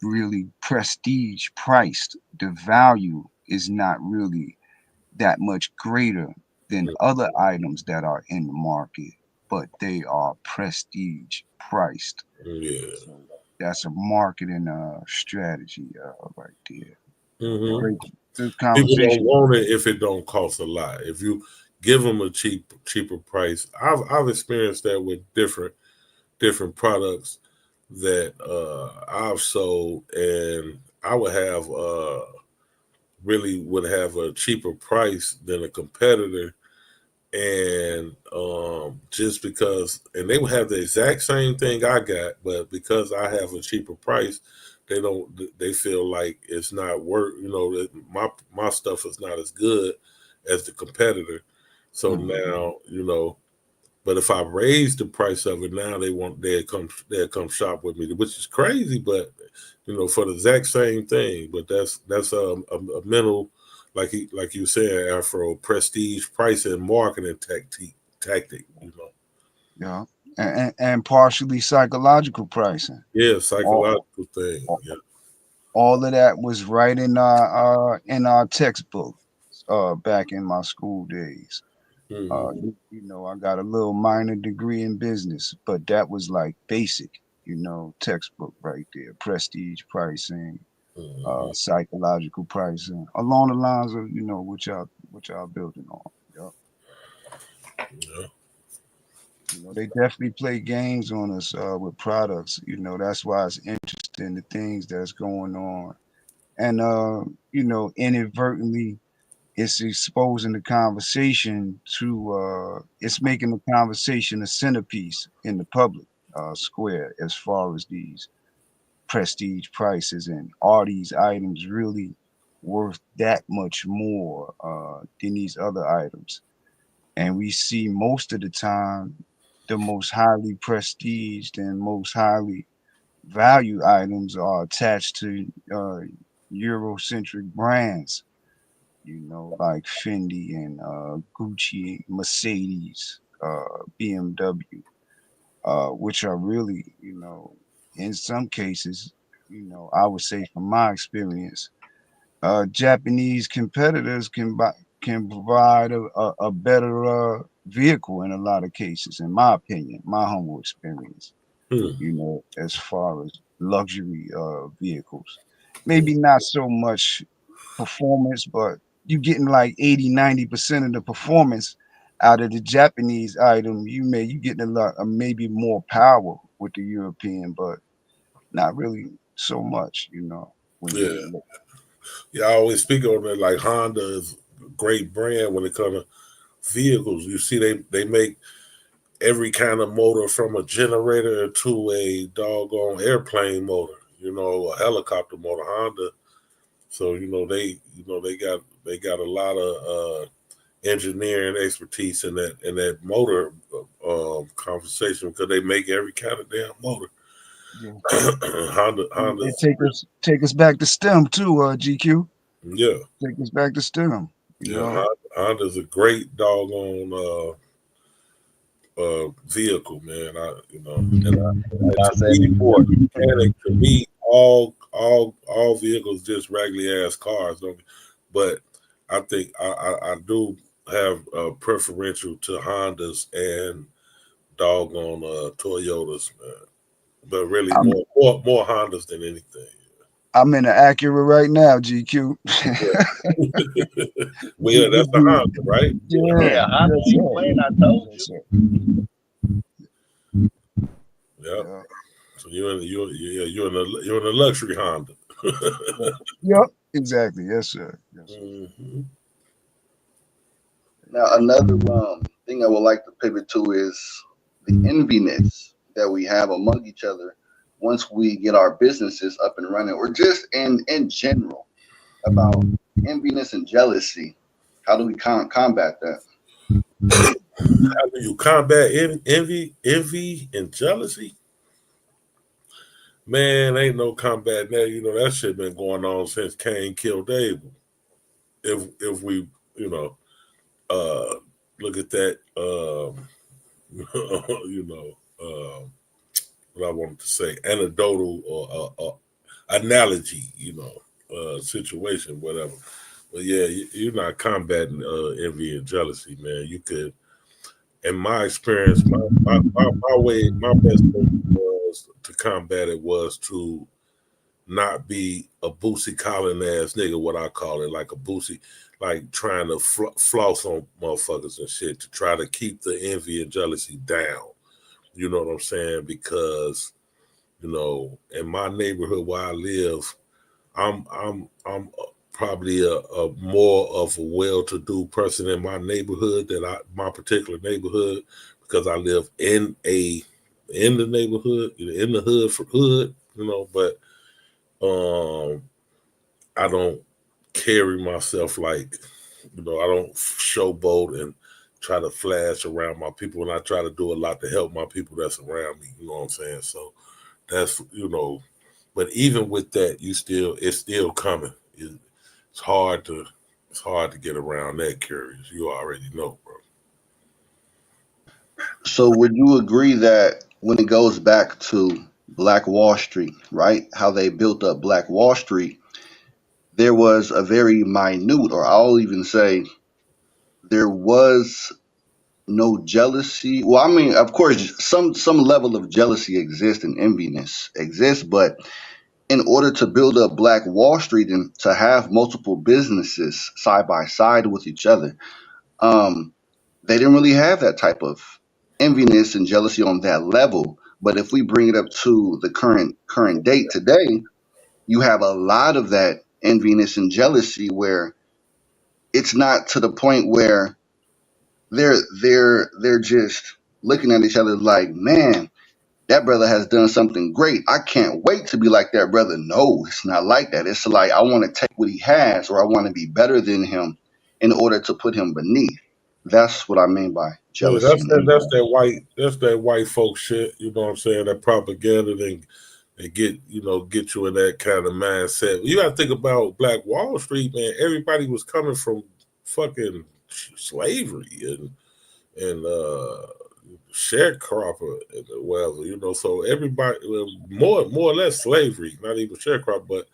really prestige priced, the value is not really that much greater than other items that are in the market, but they are prestige priced. Yeah. So that's a marketing strategy right there. Mm-hmm. Great good People don't conversation. want it if it don't cost a lot. If you give them a cheaper price, I've experienced that with different products that I've sold, and I would have really would have a cheaper price than a competitor, and just because, and they would have the exact same thing I got, but because I have a cheaper price, they feel like it's not worth, that my stuff is not as good as the competitor. So now, but if I raise the price of it now, they'll come shop with me, which is crazy, but for the exact same thing. But that's a mental, like you said, Afro, prestige pricing marketing tactic. Yeah. And partially psychological pricing. Yeah, All, psychological thing. Yeah. all of that was right in our textbook back in my school days. Mm-hmm. I got a little minor degree in business, but that was like basic, textbook right there. Prestige pricing, Mm-hmm. psychological pricing, along the lines of what y'all building on. Yep. Yeah. They definitely play games on us with products. That's why it's interesting the things that's going on, and inadvertently it's exposing the conversation to it's making the conversation a centerpiece in the public square as far as these prestige prices, and are these items really worth that much more than these other items. And we see most of the time the most highly prestiged and most highly valued items are attached to Eurocentric brands, like Fendi and Gucci, Mercedes, BMW, which are really, in some cases, I would say from my experience, Japanese competitors can provide a better vehicle in a lot of cases, in my opinion, my humble experience. As far as luxury vehicles, maybe not so much performance, but you getting like 80-90% of the performance out of the Japanese item. You getting a lot, maybe more power with the European, but not really so much. When Yeah. you look. Yeah, I always speak on that. Like Honda is a great brand when it comes to vehicles. You see, they make every kind of motor from a generator to a doggone airplane motor. A helicopter motor. Honda. So they got a lot of engineering expertise in that motor conversation, because they make every kind of damn motor. Yeah. Honda. It take us back to STEM too, GQ. Yeah. Take us back to STEM. Yeah, Honda's a great doggone vehicle, man. I To said me, before. to me, all vehicles just raggedy ass cars. But I think I do have a preferential to Hondas and doggone Toyotas, man. But really, more Hondas than anything. I'm in an Acura right now, GQ. Well, yeah, that's the Honda, right? Yeah, I ain't playing. I told you. Yeah. So you're in a luxury Honda. Yep, exactly. Yes, sir. Yes, sir. Mm-hmm. Now, another thing I would like to pivot to is the enviness that we have among each other once we get our businesses up and running, or just in general about enviness and jealousy. How do we combat that? How do you combat envy, and jealousy? Man, ain't no combat now. That shit been going on since Cain killed Abel. If we, look at that, what I wanted to say, anecdotal or analogy, situation, whatever. But yeah, you're not combating envy and jealousy, man. You could, in my experience, my best way was to combat it was to not be a Boosie Collin ass nigga, what I call it, like a Boosie, like trying to floss on motherfuckers and shit to try to keep the envy and jealousy down. You know what I'm saying? Because, in my neighborhood where I live, I'm probably a more of a well-to-do person in my neighborhood my particular neighborhood, because I live in the neighborhood, in the hood, but I don't carry myself like, I don't showboat and try to flash around my people, and I try to do a lot to help my people that's around me, you know what I'm saying? So that's, but even with that, it's still coming. It's hard to get around that, Curious. You already know, bro. So would you agree that when it goes back to Black Wall Street, right? How they built up Black Wall Street, there was a very minute, or I'll even say there was no jealousy. Well, I mean, of course, some level of jealousy exists and enviness exists, but in order to build up Black Wall Street and to have multiple businesses side by side with each other, they didn't really have that type of enviness and jealousy on that level. But if we bring it up to the current date today, you have a lot of that enviness and jealousy where it's not to the point where they're just looking at each other like, man, that brother has done something great. I can't wait to be like that brother. No, it's not like that. It's like, I want to take what he has, or I want to be better than him in order to put him beneath. That's what I mean by jealousy. Yeah, that's that white folk shit. You know what I'm saying? That propaganda and get you in that kind of mindset. You got to think about Black Wall Street, man. Everybody was coming from fucking slavery and sharecropper and whatever, so everybody, more or less slavery, not even sharecropper, but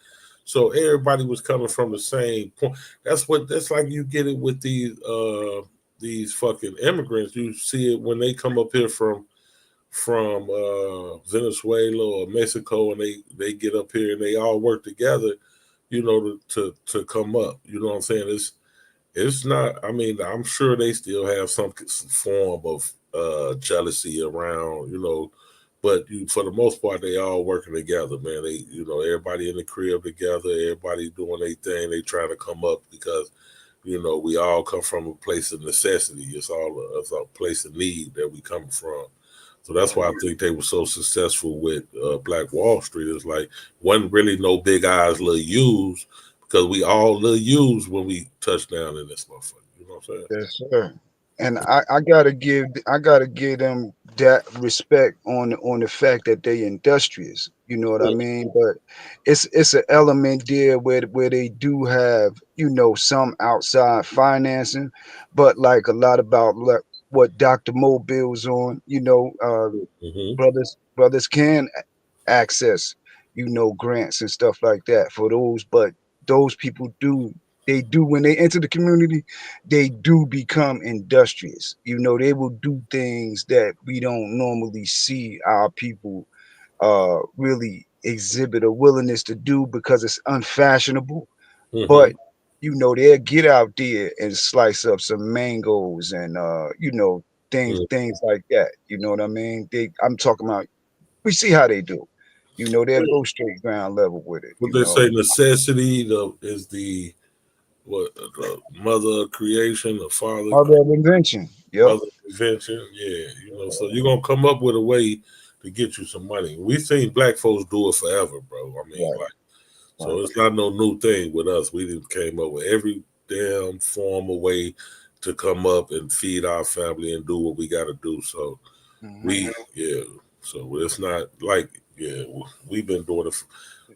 so everybody was coming from the same point. That's like you get it with these fucking immigrants. You see it when they come up here from Venezuela or Mexico, and they get up here and they all work together, to come up. You know what I'm saying? It's not. I mean, I'm sure they still have some form of jealousy around, but for the most part, they all working together, man. They, everybody in the crib together, everybody doing their thing. They trying to come up because, we all come from a place of necessity. It's a place of need that we come from. So that's why I think they were so successful with Black Wall Street. It's like wasn't really no big eyes, little U's, because we all little U's when we touch down in this motherfucker. You know what I'm saying? Yes, sir. And I gotta give them that respect on the fact that they industrious. You know what I mean? But it's an element there where they do have, some outside financing, but like a lot about what Dr. Mobile's on, brothers can access, grants and stuff like that for those, but those people do when they enter the community, they do become industrious. They will do things that we don't normally see our people really exhibit a willingness to do because it's unfashionable. But they'll get out there and slice up some mangoes and things like that. You know what I mean? I'm talking about, we see how they do. They'll go straight ground level with it. What they say, necessity is the mother of creation, the father of invention. Yep. Mother of invention. Yeah, so you're gonna come up with a way to get you some money. We've seen black folks do it forever, bro. I mean, so it's not no new thing with us. We just came up with every damn form of way to come up and feed our family and do what we got to do. So so it's not like, we've been doing it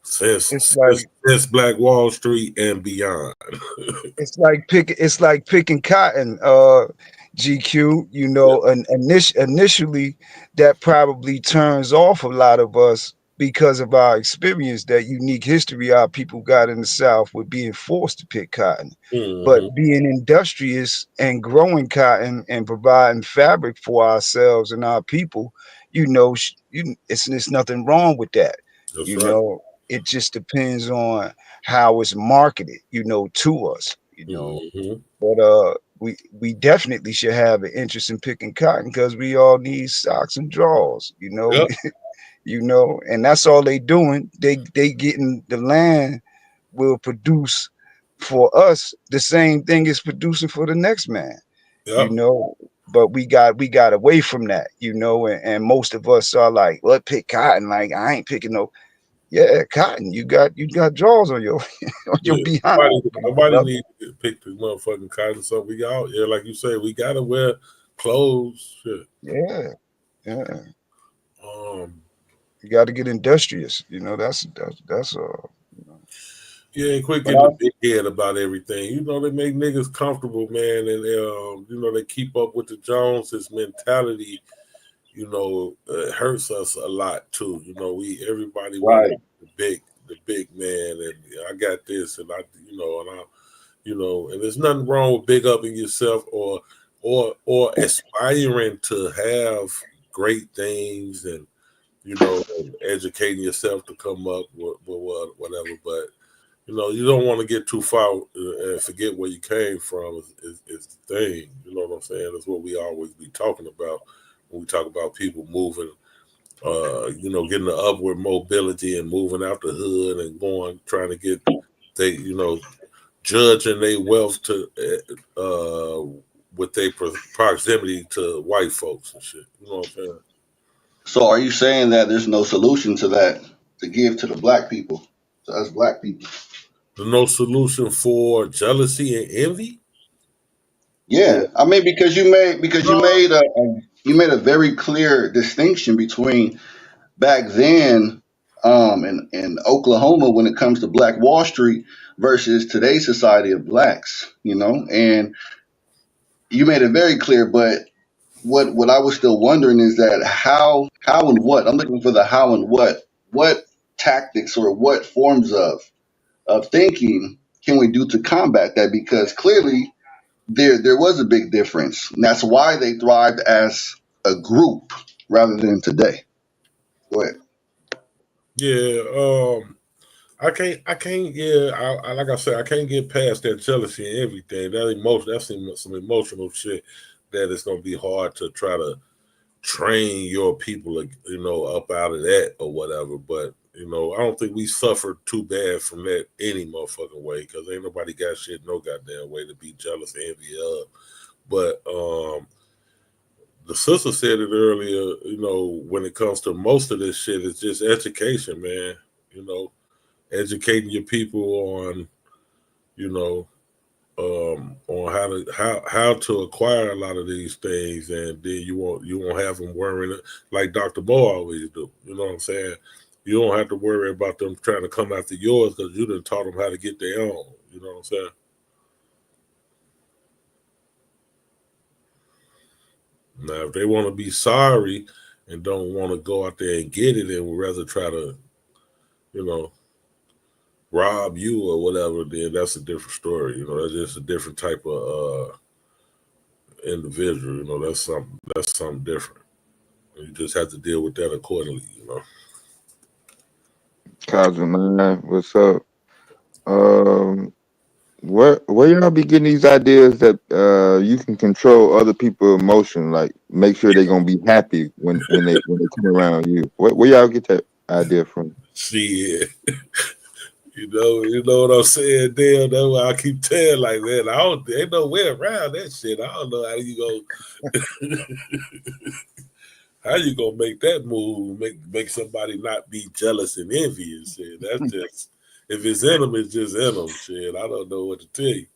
since Black Wall Street and beyond. It's like picking cotton. GQ, you know, and initially that probably turns off a lot of us because of our experience, that unique history our people got in the South with being forced to pick cotton. But being industrious and growing cotton and providing fabric for ourselves and our people, you know, it's nothing wrong with that. That's You right. know, it just depends on how it's marketed, you know, to us, you know. But we definitely should have an interest in picking cotton because we all need socks and drawers, you know. Yep. You know, and that's all they doing. They getting the land will produce for us the same thing it's producing for the next man. You Yep. know, but we got away from that, you know, and most of us are like, well, pick cotton. Like, I ain't picking no cotton. You got drawers on your on your Yeah. behind. Nobody needs to pick the motherfucking cotton. So we out here, like you say, we gotta wear clothes. Shit. Yeah. You got to get industrious. You know, that's Yeah, quit getting a big head about everything. You know, they make niggas comfortable, man, and you know, they keep up with the Joneses mentality. You know, it hurts us a lot too. You know, everybody Right. wants the big man, and I got this, and and there's nothing wrong with big upping yourself or aspiring to have great things and, you know, educating yourself to come up with whatever. But, you know, you don't want to get too far and forget where you came from is the thing. You know what I'm saying? That's what we always be talking about when we talk about people moving, you know, getting the upward mobility and moving out the hood and trying to get, judging their wealth to with their proximity to white folks and shit. You know what I'm saying? So are you saying that there's no solution to that to give to the black people, to us black people? There's no solution for jealousy and envy? Yeah, I mean, because you made a very clear distinction between back then in Oklahoma when it comes to Black Wall Street versus today's society of blacks, you know, and you made it very clear. But what I was still wondering is that how and what, I'm looking for the how and what tactics or what forms of thinking can we do to combat that? Because clearly there was a big difference. And that's why they thrived as a group rather than today. Go ahead. Yeah, I can't. Yeah, like I said, I can't get past that jealousy and everything. That's some emotional shit that it's gonna be hard to try to train your people, you know, up out of that or whatever. But you know, I don't think we suffered too bad from that any motherfucking way because ain't nobody got shit no goddamn way to be jealous and envy of. But the sister said it earlier, you know, when it comes to most of this shit, it's just education, man. You know, educating your people on, you know, on how to acquire a lot of these things, and then you won't have them worrying like Dr. Bo always do. You know what I'm saying? You don't have to worry about them trying to come after yours because you done taught them how to get their own. You know what I'm saying? Now, if they want to be sorry and don't want to go out there and get it and would rather try to, you know, rob you or whatever, then that's a different story. You know, that's just a different type of individual. You know, that's something different. You just have to deal with that accordingly. You know. Cousin, man, what's up? Where y'all be getting these ideas that you can control other people's emotion, like make sure they're gonna be happy when they come around you? Where y'all get that idea from? Shit. You know what I'm saying, damn. That's why I keep telling like that. Ain't no way around that shit. I don't know how you go how you gonna make that move, make somebody not be jealous and envious. Shit. That's just if it's in them, it's just in them. Shit, I don't know what to tell you.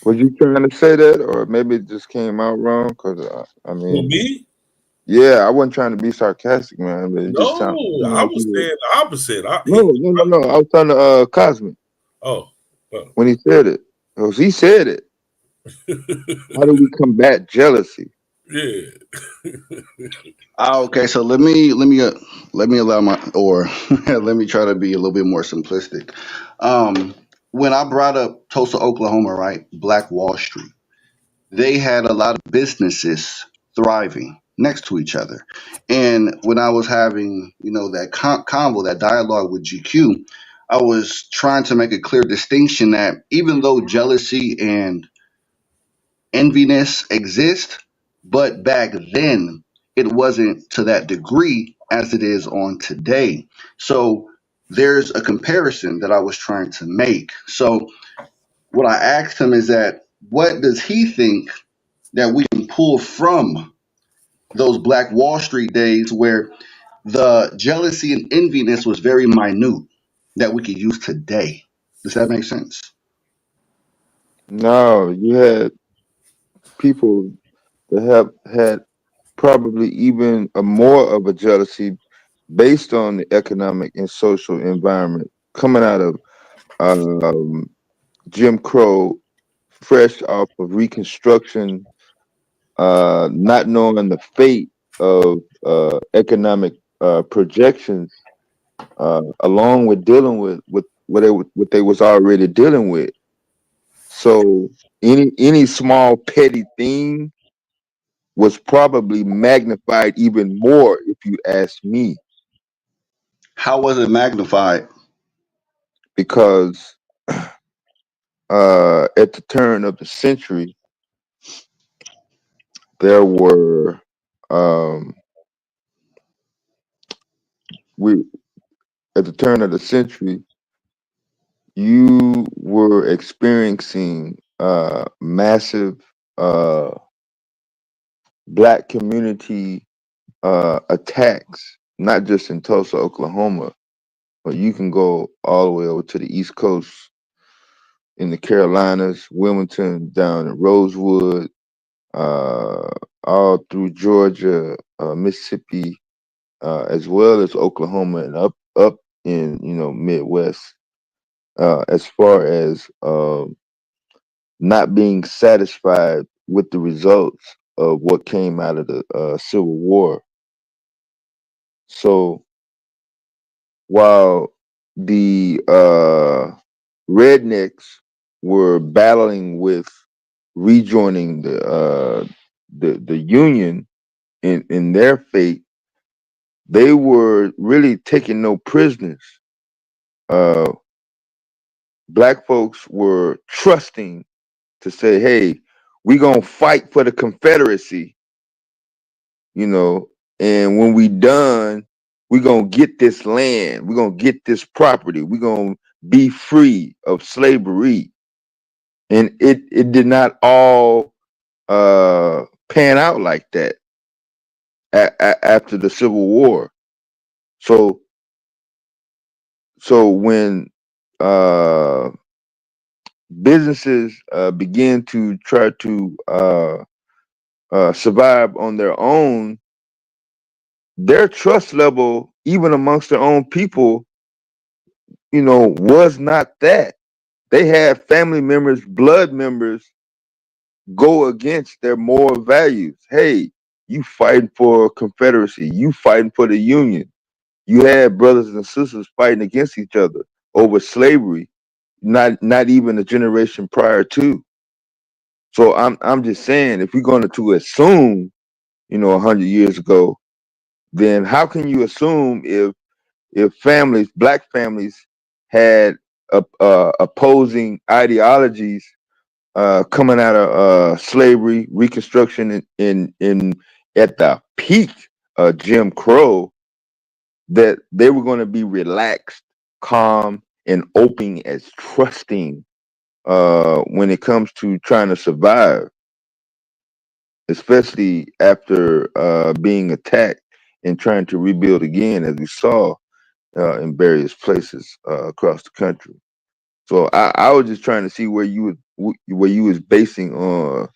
Was you trying to say that, or maybe it just came out wrong? Because I mean, me? Yeah, I wasn't trying to be sarcastic, man. But it just sounded. I was saying the opposite. No. I was talking to Cosmic. Oh. When he said it, because he said it. How do we combat jealousy? Yeah. Okay, so let me allow my or let me try to be a little bit more simplistic. Um, when I brought up Tulsa, Oklahoma, right, Black Wall Street, they had a lot of businesses thriving next to each other. And when I was having, that convo, that dialogue with GQ, I was trying to make a clear distinction that even though jealousy and enviness exist, but back then it wasn't to that degree as it is on today. So there's a comparison that I was trying to make. So what I asked him is that what does he think that we can pull from those Black Wall Street days where the jealousy and enviness was very minute that we could use today? Does that make sense? No, you had people that have had probably even a more of a jealousy based on the economic and social environment coming out of um, Jim Crow, fresh off of Reconstruction, not knowing the fate of economic projections, along with dealing with what they was already dealing with. So any small petty thing was probably magnified even more, if you ask me, How was it magnified? because at the turn of the century, there were um, we at the turn of the century, you were experiencing massive uh, black community attacks, not just in Tulsa, Oklahoma, but you can go all the way over to the East Coast in the Carolinas, Wilmington, down in Rosewood, uh, all through Georgia, Mississippi, as well as Oklahoma and up in Midwest. As far as not being satisfied with the results of what came out of the Civil War. So while the rednecks were battling with rejoining the Union in their fate, they were really taking no prisoners. Uh, Black folks were trusting to say, "Hey, we gonna fight for the Confederacy, you know, and when we done, we gonna get this land, we gonna get this property, we gonna be free of slavery." And it did not all pan out like that after the Civil War. So when uh, businesses begin to try to survive on their own, their trust level, even amongst their own people, was not that. They had family members, blood members go against their moral values. Hey, you fighting for Confederacy, you fighting for the Union. You had brothers and sisters fighting against each other over slavery, not even a generation prior to. So I'm just saying, if we're going to assume, 100 years ago, then how can you assume if families, black families, had opposing ideologies coming out of slavery, Reconstruction, in at the peak of Jim Crow, that they were going to be relaxed, calm, and open as trusting when it comes to trying to survive, especially after being attacked and trying to rebuild again, as we saw in various places across the country. So I was just trying to see where you was basing on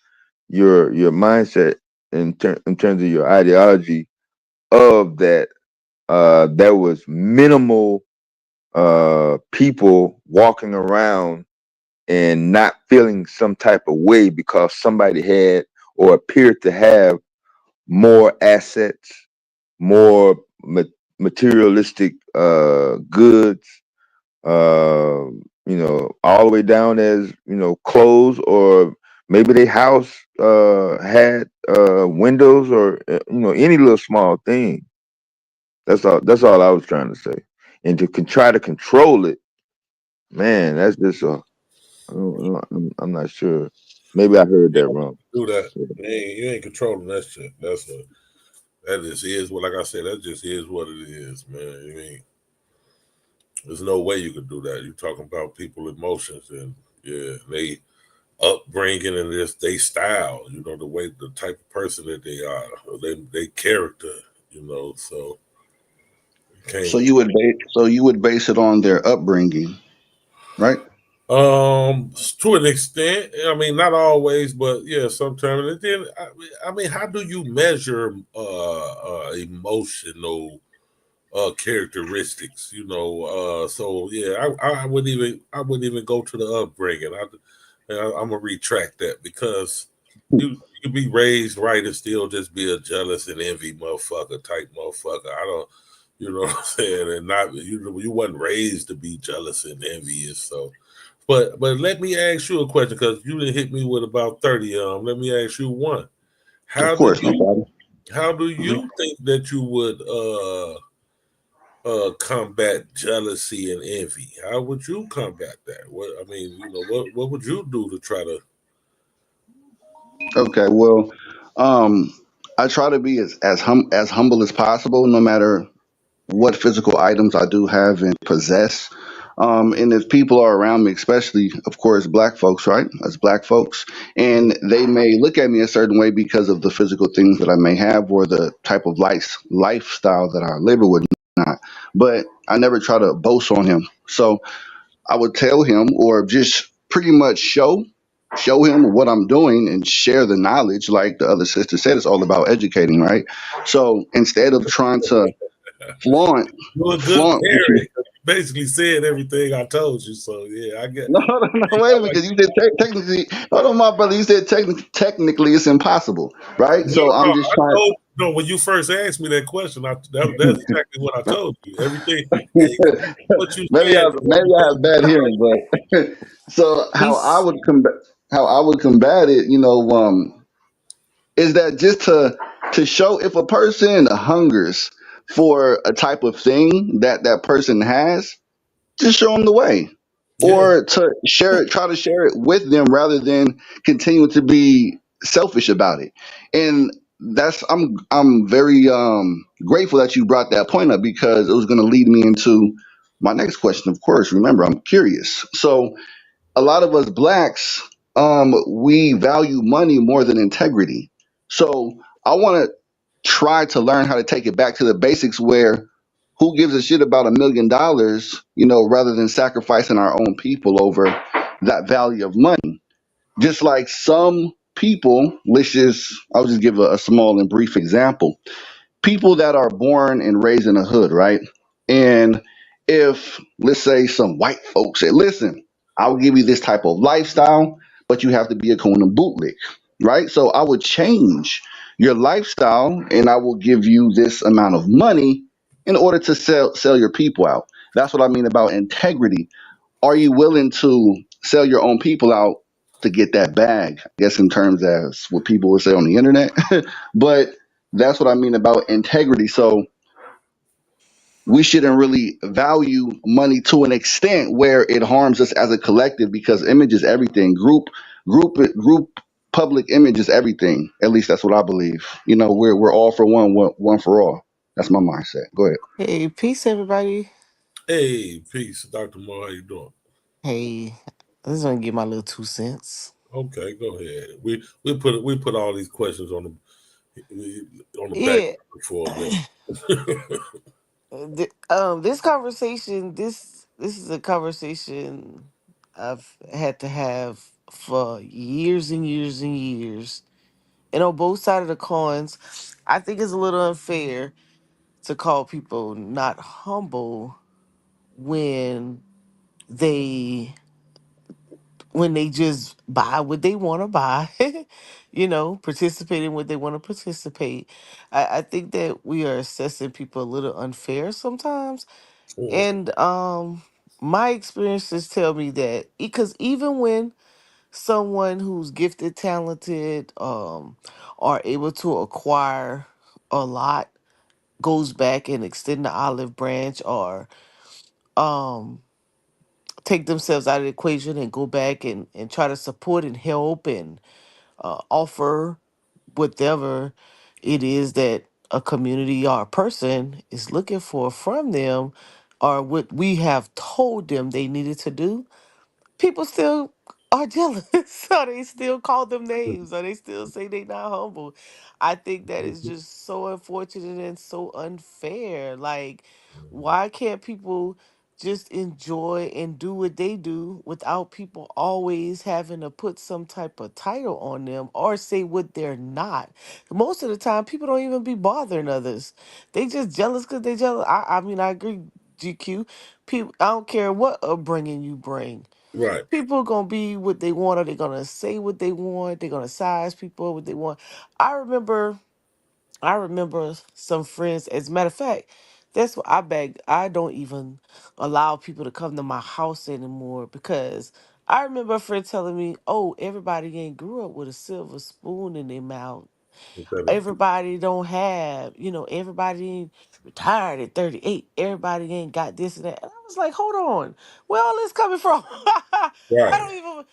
your mindset in terms of your ideology of that. There was minimal people walking around and not feeling some type of way because somebody had or appeared to have more assets, more materialistic goods, uh, all the way down as clothes, or maybe their house had windows, or any little small thing. That's all. That's all I was trying to say. And to try to control it, man, that's just a. I'm not sure. Maybe I heard You that don't wrong. do that. You ain't controlling that shit. That just is what, like I said, that just is what it is, man. I mean, there's no way you could do that. You're talking about people emotions, and yeah, they upbringing and they style, the way, the type of person that they are, they character, so you So can't. you would base it on their upbringing, right? To an extent, I mean, not always, but yeah, sometimes. And then, I mean, how do you measure emotional characteristics? So yeah, I wouldn't even go to the upbringing. I'm gonna retract that, because you can be raised right and still just be a jealous and envy motherfucker type motherfucker. I don't, you know what I'm saying, and not you wasn't raised to be jealous and envious. So, but let me ask you a question, because you didn't hit me with about 30. Let me ask you one. Of How do course, no you problem. how do Mhm. you think that you would combat jealousy and envy? How would you combat that? What, I mean, what would you do to try to? Okay, well, um, I try to be as humble as possible, no matter what physical items I do have and possess. And if people are around me, especially, of course, black folks, right? As black folks, and they may look at me a certain way because of the physical things that I may have or the type of lifestyle that I live with, not. But I never try to boast on him. So I would tell him, or just pretty much show him what I'm doing and share the knowledge. Like the other sister said, it's all about educating, right? So instead of trying to flaunt You're a good flaunt what you parent. You basically said everything I told you. So yeah, I get. no, no, no, wait a minute, Like, because you said technically, hold on, my brother, you said technically it's impossible, right? no, So no, I'm just I trying. told no. When you first asked me that question, that's exactly what I told you. Everything, what you maybe said. I have bad hearing, but so He's how I would combat it, is that just to show if a person hungers for a type of thing that that person has, just show them the way, Yeah, or to try to share it with them rather than continue to be selfish about it. And that's I'm very grateful that you brought that point up, because it was going to lead me into my next question. Of course, remember, I'm curious. So a lot of us blacks, we value money more than integrity. So I want to try to learn how to take it back to the basics, where who gives a shit about $1 million, rather than sacrificing our own people over that value of money. Just like some people, I'll just give a small and brief example. People that are born and raised in a hood, right? And if, let's say, some white folks say, listen, I'll give you this type of lifestyle, but you have to be a Coon and bootleg, right? So I would change your lifestyle and I will give you this amount of money in order to sell your people out. That's what I mean about integrity. Are you willing to sell your own people out to get that bag? I guess in terms as what people would say on the internet. But that's what I mean about integrity. So we shouldn't really value money to an extent where it harms us as a collective, because image is everything. Group public image is everything. At least that's what I believe. We're all for one for all. That's my mindset. Go ahead. Hey, peace, everybody. hey, peace, Dr. Moore. How you doing? Hey, I just want to give my little 2 cents. Okay, go ahead. We put all these questions on the back Yeah, for a minute. this conversation, this is a conversation I've had to have for years and years and years. And on both sides of the coins, I think it's a little unfair to call people not humble when they when they just buy what they want to buy, participate in what they want to participate. I think that we are assessing people a little unfair sometimes. Mm. And my experiences tell me that because even when someone who's gifted, talented, are able to acquire a lot, goes back and extend the olive branch or um take themselves out of the equation and go back and try to support and help and offer whatever it is that a community or a person is looking for from them or what we have told them they needed to do, people still are jealous. So they still call them names or they still say they not humble. I think that is just so unfortunate and so unfair. Like, why can't people just enjoy and do what they do without people always having to put some type of title on them or say what they're not? Most of the time people don't even be bothering others. They just jealous because they jealous. I mean, I agree, GQ. People, I don't care what upbringing you bring, Right. people gonna be what they want, or they're gonna say what they want, they're gonna size people what they want. I remember some friends, as a matter of fact, that's what I beg. I don't even allow people to come to my house anymore because I remember a friend telling me, oh, everybody ain't grew up with a silver spoon in their mouth. Okay. Everybody don't have, everybody ain't retired at 38. Everybody ain't got this and that. And I was like, hold on, where all this coming from? I Right. don't even,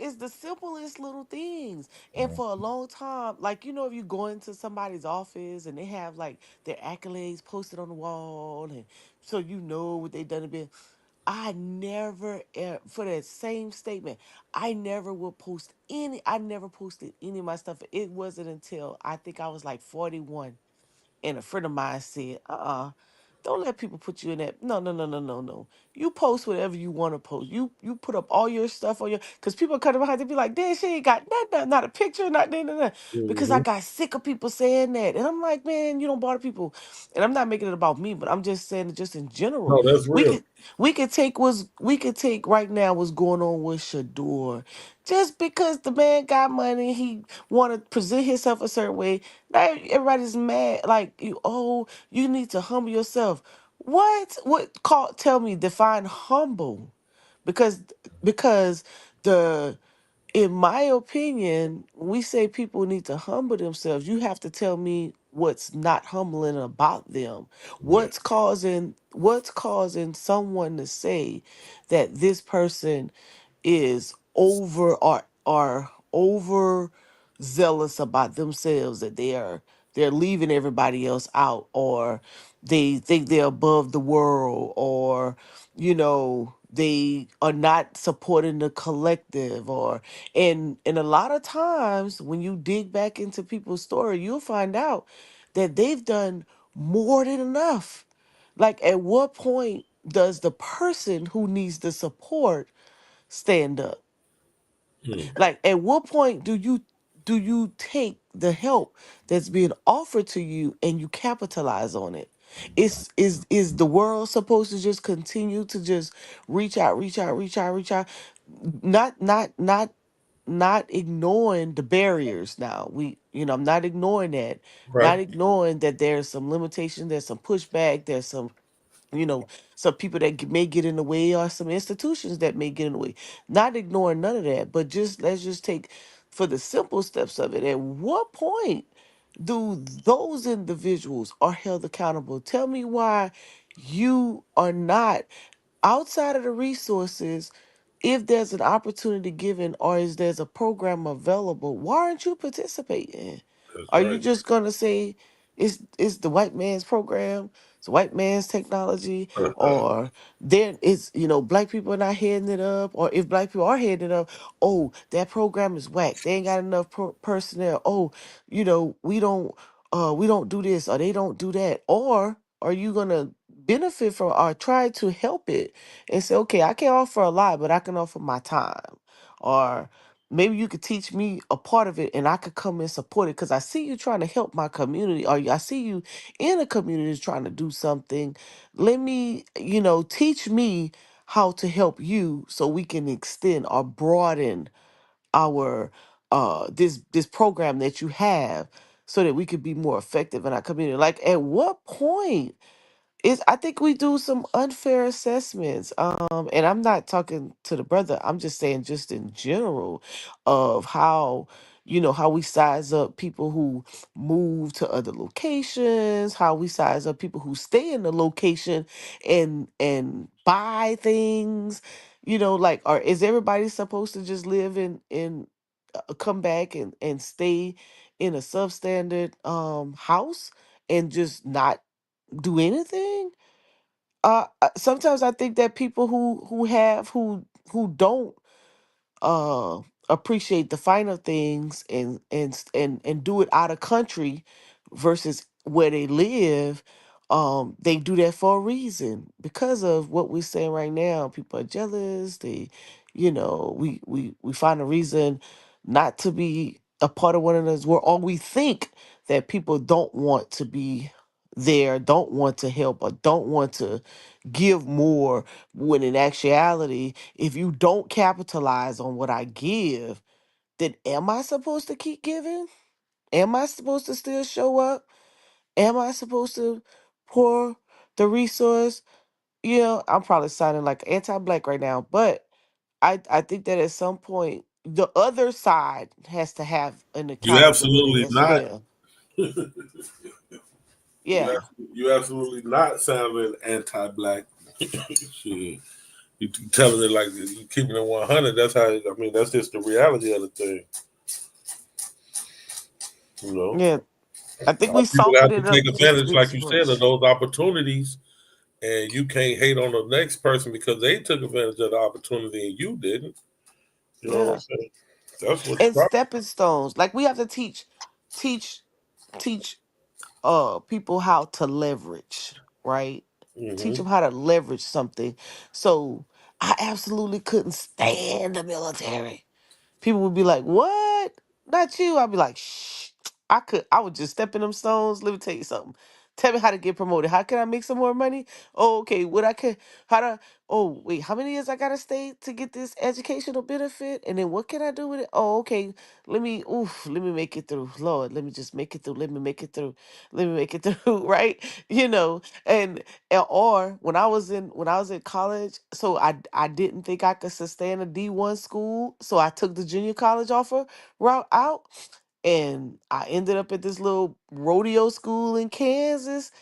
it's the simplest little things. And for a long time, like, if you go into somebody's office and they have like their accolades posted on the wall, and so what they done to be. I never, for that same statement, I never posted any of my stuff. It wasn't until I think I was like 41 and a friend of mine said, don't let people put you in that. No, no, no, no, no, no. You post whatever you want to post. You put up all your stuff on your, because people come behind, they be like, damn, she ain't got nothing, not a picture, not nothing. Because I Mm-hmm. got sick of people saying that. And I'm like, man, you don't bother people. And I'm not making it about me, but I'm just saying it just in general. No, that's We real. could we could take right now what's going on with Shador. Just because the man got money, he want to present himself a certain way. Now everybody's mad. Like, you need to humble yourself. What? What? Call? Tell me. Define humble, because because the in my opinion, when we say people need to humble themselves, you have to tell me what's not humbling about them. Right. What's causing someone to say that this person is over zealous about themselves, that they're leaving everybody else out, or they think they're above the world, or they are not supporting the collective, and a lot of times when you dig back into people's story, you'll find out that they've done more than enough. Like, at what point does the person who needs the support stand up? Hmm. Like, at what point do you take the help that's being offered to you and you capitalize on it? Is the world supposed to just continue to just reach out, reach out, reach out, reach out? Not ignoring the barriers. Now, I'm not ignoring that. Right. Not ignoring that there's some limitation, there's some pushback, there's some people that may get in the way, or some institutions that may get in the way. Not ignoring none of that, but just let's just take for the simple steps of it. At what point do those individuals are held accountable? Tell me why you are not, outside of the resources. If there's an opportunity given, or is there's a program available, why aren't you participating? That's Are you right. just gonna say it's the white man's program, it's white man's technology, or then it's black people are not heading it up, or if black people are heading it up, oh, that program is whack, they ain't got enough personnel, oh, we don't do this, or they don't do that, or are you gonna benefit from or try to help it and say, okay, I can't offer a lot, but I can offer my time. Or maybe you could teach me a part of it and I could come and support it because I see you trying to help my community, or I see you in a community trying to do something. Let me, teach me how to help you so we can extend or broaden our this program that you have so that we could be more effective in our community. Like at what point is I think we do some unfair assessments. And I'm not talking to the brother. I'm just saying just in general of how how we size up people who move to other locations, how we size up people who stay in the location and buy things, like or is everybody supposed to just live in come back and stay in a substandard house and just not do anything. Sometimes I think that people who don't uh appreciate the finer things and do it out of country versus where they live, they do that for a reason because of what we're saying right now. People are jealous. We find a reason not to be a part of one another's world, or we think that people don't want to be there, don't want to help, or don't want to give more, when in actuality, if you don't capitalize on what I give, then am I supposed to keep giving? Am I supposed to still show up? Am I supposed to pour the resource? I'm probably sounding like anti-black right now, but I think that at some point the other side has to have an You accountability absolutely as not. well. Yeah. You absolutely not sounding anti-black. Shit. You telling it like you keeping it 100. That's how. I mean, that's just the reality of the thing. Yeah. I think we People have soften to it take up just a advantage, bit like too you said, of much. those opportunities, and you can't hate on the next person because they took advantage of the opportunity and you didn't. You know what I'm Yeah. saying? That's what. And stepping stones. Like we have to teach teach people how to leverage, right? Teach Mm-hmm. them how to leverage something. So I absolutely couldn't stand the military. People would be like, "What? Not you?" I'd be like, "Shh." I would just step in them stones. Let me tell you something. Tell me how to get promoted. How can I make some more money? Oh, okay. What I can, how to, oh, wait, how many years I gotta stay to get this educational benefit? And then what can I do with it? Oh, okay. Let me make it through. Lord, let me just make it through. Let me make it through. Let me make it through. Right? Or when I was in college, so I didn't think I could sustain a D1 school, so I took the junior college offer route out, and I ended up at this little rodeo school in Kansas,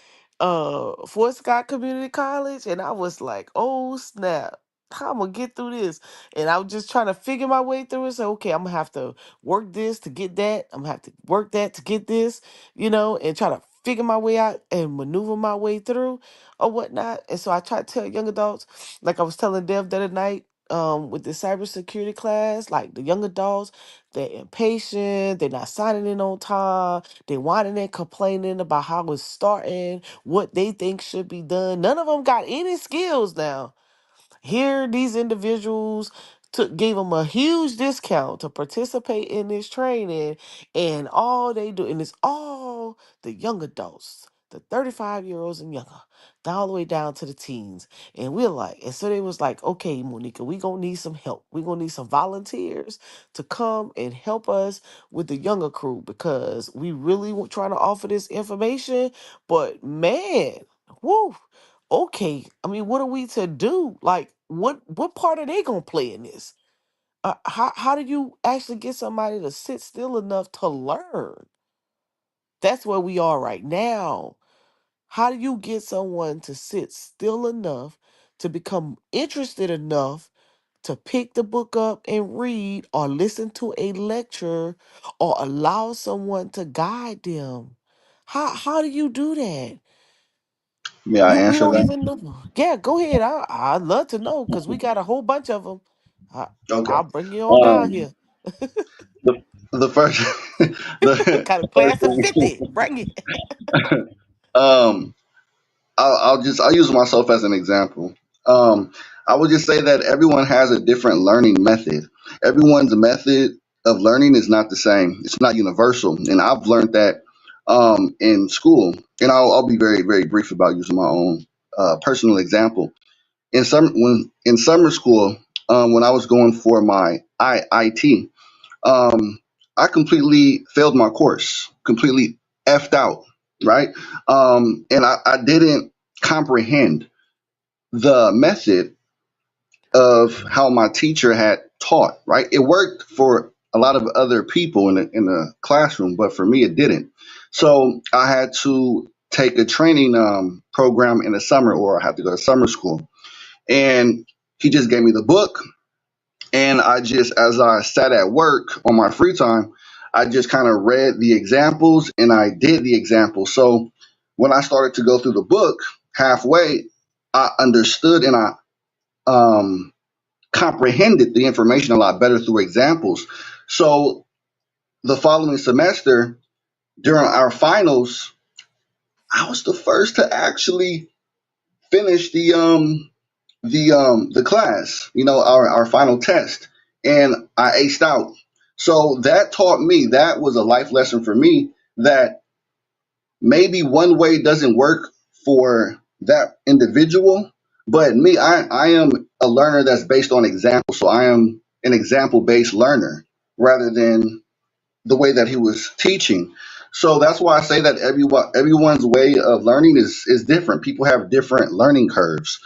Fort Scott Community College, and I was like, "Oh snap. How I'm gonna get through this?" And I was just trying to figure my way through it. So, okay, I'm gonna have to work this to get that. I'm gonna have to work that to get this, and try to figure my way out and maneuver my way through or whatnot. And so I try to tell young adults, like I was telling Dev the other night, with the cybersecurity class, like the young adults, they're impatient, they're not signing in on time, they whining and complaining about how it's starting, what they think should be done. None of them got any skills now. Here, these individuals gave them a huge discount to participate in this training, and all they do, and it's all the young adults, the 35-year-olds and younger, all the way down to the teens. And we're like, and so they was like, okay, Monica, we gonna need some help. We gonna need some volunteers to come and help us with the younger crew because we really trying to offer this information. But man, woo. Okay, I mean, what are we to do? Like, what part are they gonna play in this? How do you actually get somebody to sit still enough to learn? That's where we are right now. How do you get someone to sit still enough to become interested enough to pick the book up and read or listen to a lecture or allow someone to guide them? How do you do that? May I We answer don't that? even know. Yeah, go ahead. I'd love to know because we got a whole bunch of them. Okay. I'll bring you on down Um, here. the the first the Got a first class of 50. Bring it. um I'll use myself as an example. I would just say that everyone has a different learning method. Everyone's method of learning is not the same. It's not universal, and I've learned that in school. And I'll be very very brief about using my own personal example. in summer school, when I was going for my IIT, um, I completely failed my course, completely effed out, right? And I didn't comprehend the method of how my teacher had taught, right? It worked for a lot of other people in the classroom, but for me, it didn't. So I had to take a training program in the summer, or I had to go to summer school. And he just gave me the book, and I just, as I sat at work on my free time, I just kind of read the examples and I did the examples. So when I started to go through the book halfway, I understood and I comprehended the information a lot better through examples. So the following semester, during our finals, I was the first to actually finish the class, our final test, and I aced out. So that taught me, that was a life lesson for me, that maybe one way doesn't work for that individual, but me, I am a learner that's based on example. So I am an example based learner rather than the way that he was teaching. So that's why I say that everyone's way of learning is different. People have different learning curves.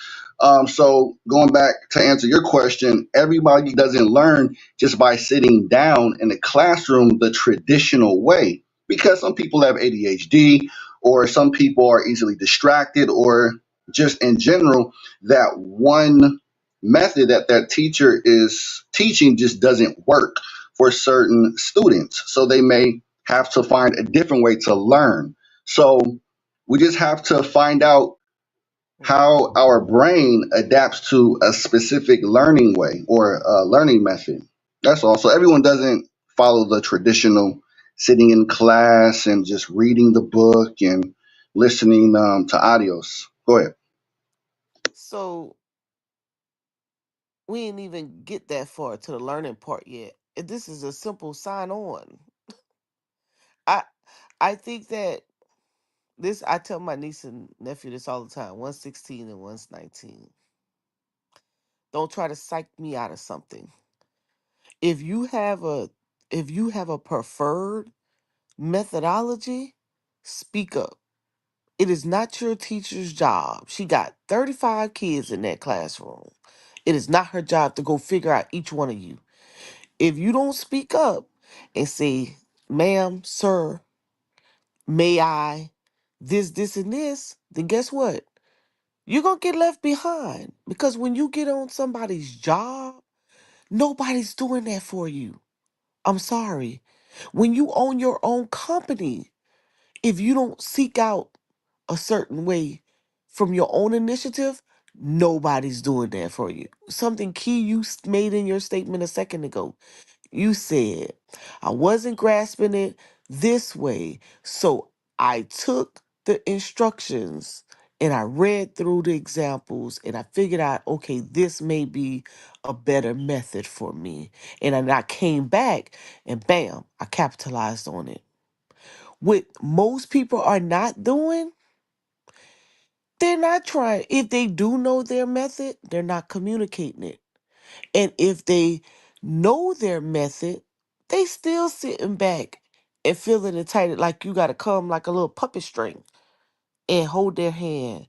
So going back to answer your question, everybody doesn't learn just by sitting down in the classroom the traditional way, because some people have ADHD, or some people are easily distracted, or just in general, that one method that that teacher is teaching just doesn't work for certain students. So they may have to find a different way to learn. So we just have to find out how our brain adapts to a specific learning way or a learning method. That's all. So everyone doesn't follow the traditional sitting in class and just reading the book and listening to audios. Go ahead. So we didn't even get that far to the learning part yet. This is a simple sign on. I I think that this, I tell my niece and nephew this all the time. One's 16 and one's 19. Don't try to psych me out of something. If you have a if you have a preferred methodology, speak up. It is not your teacher's job. She got 35 kids in that classroom. It is not her job to go figure out each one of you. If you don't speak up and say, ma'am, sir, may I, this, and this, then guess what? You're going to get left behind, because when you get on somebody's job, nobody's doing that for you. I'm sorry. When you own your own company, if you don't seek out a certain way from your own initiative, nobody's doing that for you. Something key you made in your statement a second ago. You said, I wasn't grasping it this way. So I took the instructions and I read through the examples and I figured out, okay, this may be a better method for me. And then I came back and bam, I capitalized on it. What most people are not doing, they're not trying. If they do know their method, they're not communicating it. And if they know their method, they still sitting back and feeling entitled, like you gotta come like a little puppet string and hold their hand.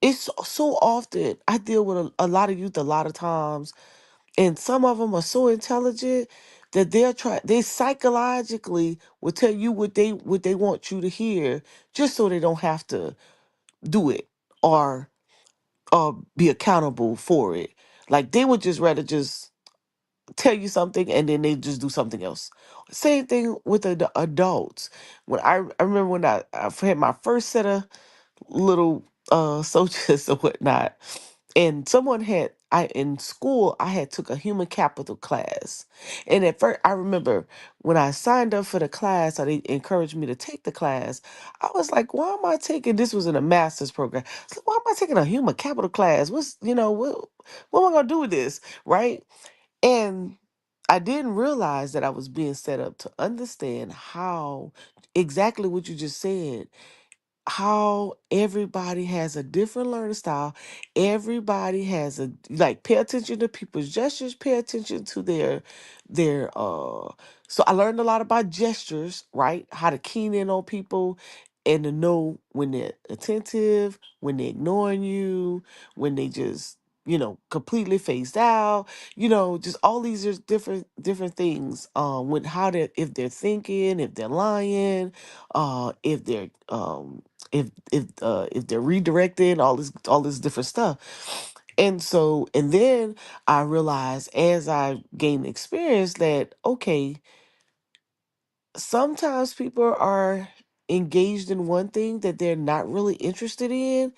It's so often I deal with a lot of youth a lot of times, and some of them are so intelligent that they psychologically will tell you what they want you to hear, just so they don't have to do it or be accountable for it. Like they would just rather just tell you something and then they just do something else. Same thing with the adults. When I remember when I had my first set of little soldiers or whatnot, and someone had I in school I had took a human capital class. And at first I remember when I signed up for the class or they encouraged me to take the class, I was like, why am I taking, this was in a master's program. I was like, why am I taking a human capital class? What am I gonna do with this? Right? And I didn't realize that I was being set up to understand how exactly what you just said. how everybody has a different learning style. Everybody has a like pay attention to people's gestures, pay attention to their so I learned a lot about gestures, right? How to keen in on people and to know when they're attentive, when they're ignoring you, when they just, completely phased out, just all these are different things with how they if they're thinking, if they're lying, if they're if they're redirected, all this different stuff. And then I realized as I gained experience that okay, sometimes people are engaged in one thing that they're not really interested in,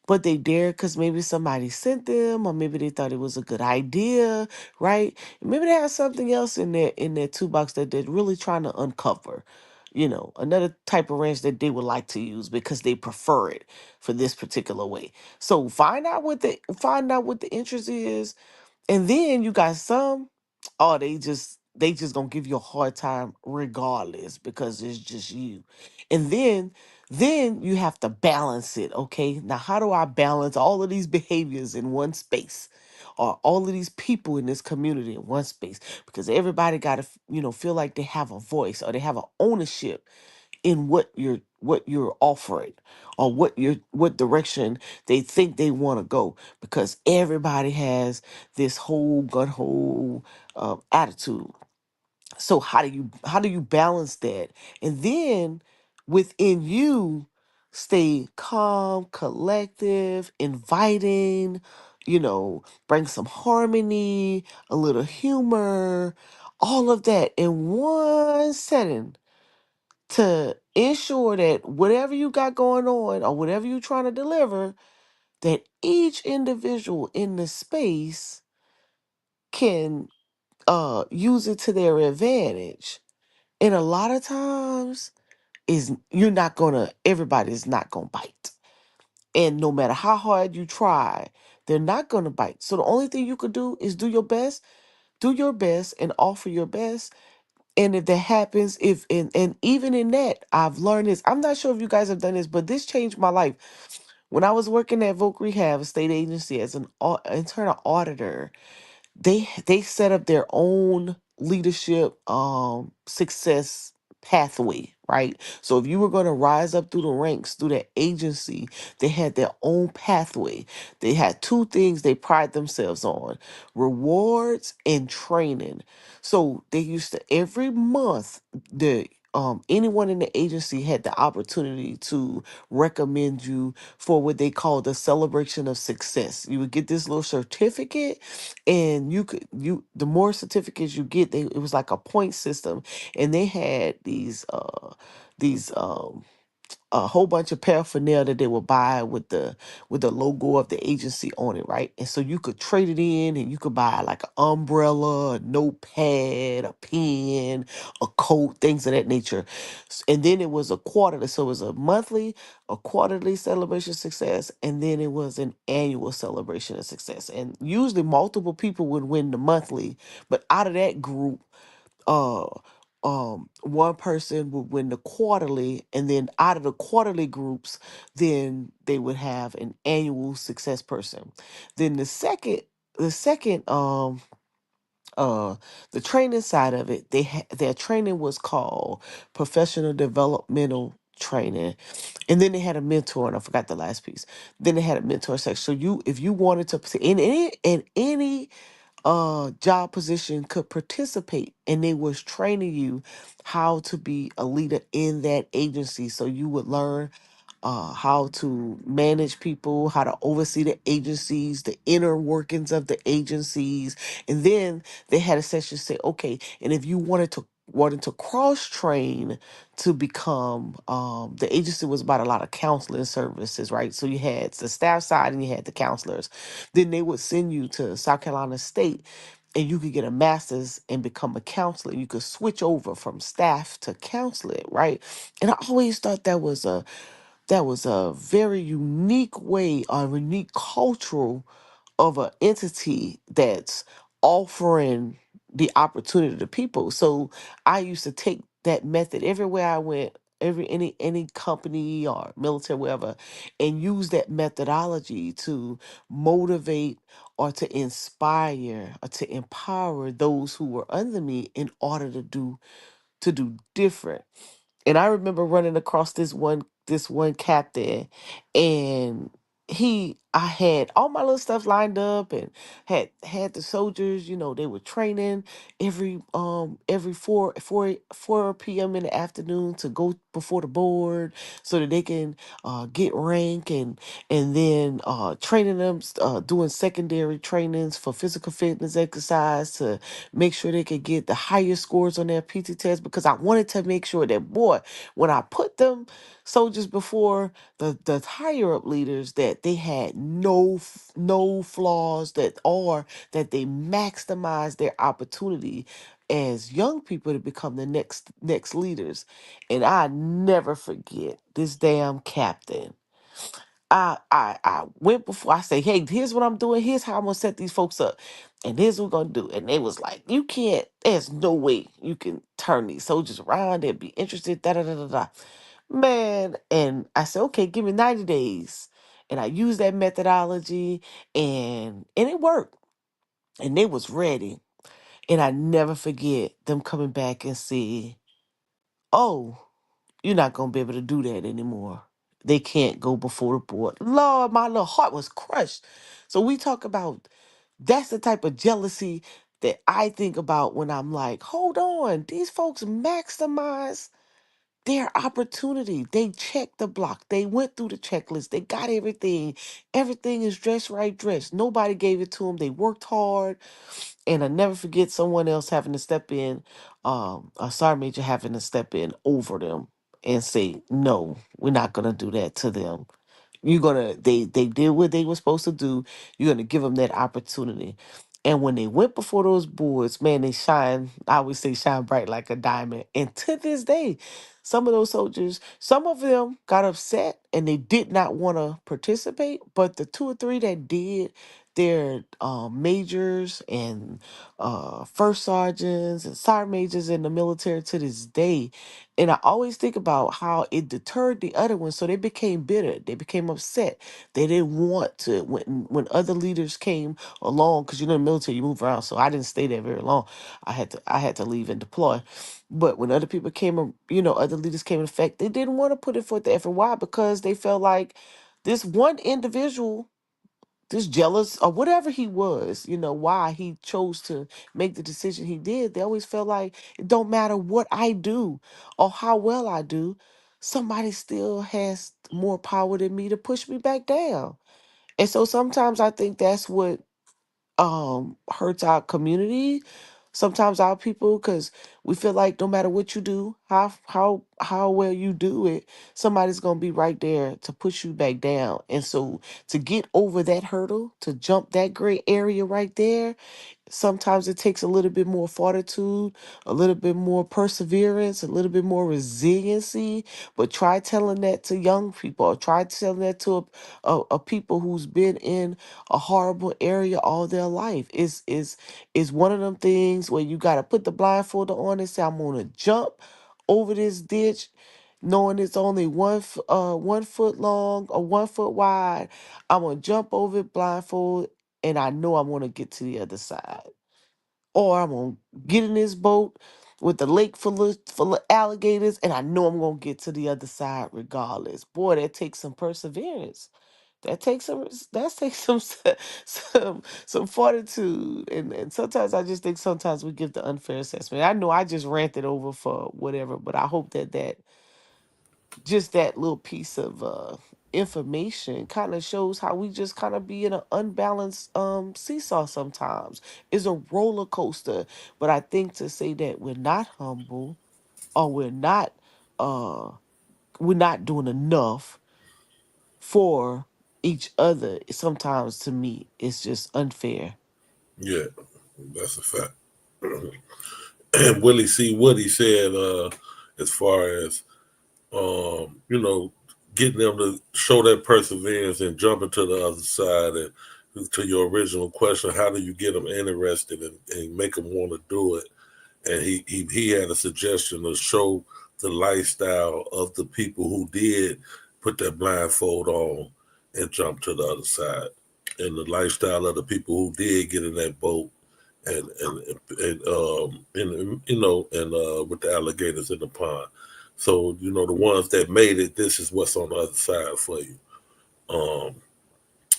but they dare because maybe somebody sent them, or maybe they thought it was a good idea, right? Maybe they have something else in their toolbox that they're really trying to uncover. Another type of wrench that they would like to use because they prefer it for this particular way. So find out what the interest is, and then you got some, oh, they just gonna give you a hard time regardless because it's just you. And then you have to balance it. Okay. Now how do I balance all of these behaviors in one space? Or all of these people in this community in one space? Because everybody gotta feel like they have a voice or they have an ownership in what you're offering, or what direction they think they want to go, because everybody has this whole gun hole attitude. So how do you balance that, and then within you stay calm, collective, inviting, bring some harmony, a little humor, all of that in one setting, to ensure that whatever you got going on or whatever you're trying to deliver, that each individual in the space can use it to their advantage. And a lot of times is everybody's not gonna bite. And no matter how hard you try, they're not gonna bite. So the only thing you could do is do your best and offer your best. And if that happens, if and even in that, I've learned this. I'm not sure if you guys have done this, but this changed my life. When I was working at Voc Rehab, a state agency, as an internal auditor, they set up their own leadership success pathway, right? So if you were going to rise up through the ranks through that agency, they had their own pathway. They had two things they pride themselves on: rewards and training. So they used to every month, the anyone in the agency had the opportunity to recommend you for what they call the celebration of success. You would get this little certificate, and the more certificates you get, it was like a point system. And they had these a whole bunch of paraphernalia that they would buy with the logo of the agency on it, right? And so you could trade it in, and you could buy like an umbrella, a notepad, a pen, a coat, things of that nature. And then it was a quarterly, so it was a quarterly celebration of success, and then it was an annual celebration of success. And usually multiple people would win the monthly, but out of that group, uh one person would win the quarterly, and then out of the quarterly groups, then they would have an annual success person. Then the second uh the training side of it, their training was called professional developmental training. And then they had a mentor, and I forgot the last piece. Then they had a mentor section. So if you wanted to in any job position could participate, and they was training you how to be a leader in that agency, so you would learn how to manage people, how to oversee the agencies, the inner workings of the agencies. And then they had a session say, okay, and if you wanted to cross train to become the agency was about a lot of counseling services, right? So you had the staff side and you had the counselors. Then they would send you to South Carolina State, and you could get a master's and become a counselor. You could switch over from staff to counseling, right? And I always thought that was a very unique way, a unique cultural of an entity that's offering the opportunity to people. So I used to take that method everywhere I went. any company or military, whatever, and use that methodology to motivate or to inspire or to empower those who were under me in order to do different. And I remember running across this one captain, and I had all my little stuff lined up and had the soldiers, they were training every 4 p.m. in the afternoon to go before the board so that they can get rank, and then training them, doing secondary trainings for physical fitness exercise to make sure they could get the highest scores on their PT test, because I wanted to make sure that, boy, when I put them soldiers before the higher up leaders, that they had no flaws, that they maximize their opportunity as young people to become the next leaders. And I never forget this damn captain. I went before. I say, hey, here's what I'm doing. Here's how I'm gonna set these folks up, and here's what we're gonna do. And they was like, you can't. There's no way you can turn these soldiers around. They'd be interested. Da da da da da. Man, and I said, okay, give me 90 days, and I used that methodology, and it worked, and they was ready. And I never forget them coming back and say, oh, you're not gonna be able to do that anymore. They can't go before the board. Lord, my little heart was crushed. So we talk about, that's the type of jealousy that I think about when I'm like, hold on, these folks maximize their opportunity. They checked the block. They went through the checklist. They got everything. Everything is dressed right, dressed. Nobody gave it to them. They worked hard. And I never forget someone else having to step in, a sergeant major having to step in over them and say, no, we're not going to do that to them. They did what they were supposed to do. You're gonna give them that opportunity. And when they went before those boards, man, they shine. I always say shine bright like a diamond. And to this day, some of those soldiers, some of them got upset and they did not want to participate. But the two or three that did, their majors and first sergeants and sergeant majors in the military to this day. And I always think about how it deterred the other ones. So they became bitter. They became upset. They didn't want to, when other leaders came along, because in the military you move around. So I didn't stay there very long. I had to leave and deploy. But when other people came, other leaders came in effect, they didn't want to put it forth the effort. Why? Because they felt like this one individual, this jealous or whatever he was, why he chose to make the decision he did. They always felt like it don't matter what I do or how well I do, somebody still has more power than me to push me back down. And so sometimes I think that's what hurts our community, sometimes our people, because we feel like no matter what you do, how well you do it, somebody's gonna be right there to push you back down. And so to get over that hurdle, to jump that gray area right there, sometimes it takes a little bit more fortitude, a little bit more perseverance, a little bit more resiliency. But try telling that to young people, or try telling that to a people who's been in a horrible area all their life. Is one of them things where you got to put the blindfold on and say, I'm gonna jump over this ditch, knowing it's only 1 foot long or 1 foot wide. I'm gonna jump over it blindfold, and I know I'm gonna get to the other side. Or I'm gonna get in this boat with the lake full of alligators, and I know I'm gonna get to the other side regardless. Boy, that takes some perseverance. That takes some some fortitude. And sometimes I just think sometimes we give the unfair assessment. I know I just ranted over for whatever, but I hope that little piece of information kind of shows how we just kind of be in an unbalanced seesaw sometimes. It's a roller coaster. But I think to say that we're not humble, or uh we're not doing enough for each other, sometimes to me it's just unfair. Yeah, that's a fact. And Willie C. Woody said, as far as getting them to show that perseverance and jumping to the other side, and to your original question, how do you get them interested and make them want to do it? And he had a suggestion to show the lifestyle of the people who did put that blindfold on and jump to the other side, and the lifestyle of the people who did get in that boat and you know, and with the alligators in the pond. So you know, the ones that made it, this is what's on the other side for you. Um,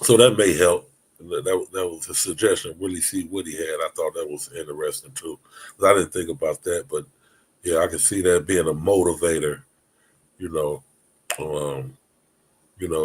so that may help. That was a suggestion. Willie C. Woody had. I thought that was interesting too. 'Cause I didn't think about that, but yeah, I can see that being a motivator. You know, um,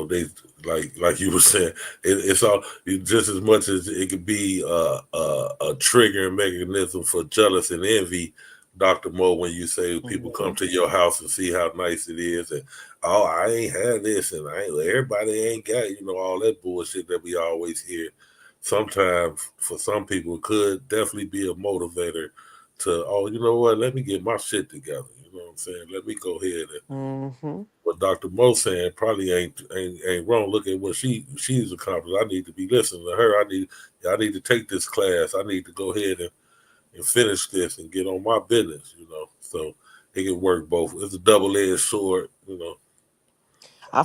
they like you were saying, it's all just as much as it could be a triggering mechanism for jealous and envy. Dr. Mo, when you say people come to your house and see how nice it is, and oh, I ain't had this, and everybody ain't got all that bullshit that we always hear. Sometimes for some people, it could definitely be a motivator to, oh, you know what? Let me get my shit together. You know what I'm saying? Let me go ahead and Mm-hmm. what Dr. Mo saying probably ain't wrong. Look at what she's accomplished. I need to be listening to her. I need to take this class. I need to go ahead and finish this and get on my business. So it can work both. It's a double-edged sword. I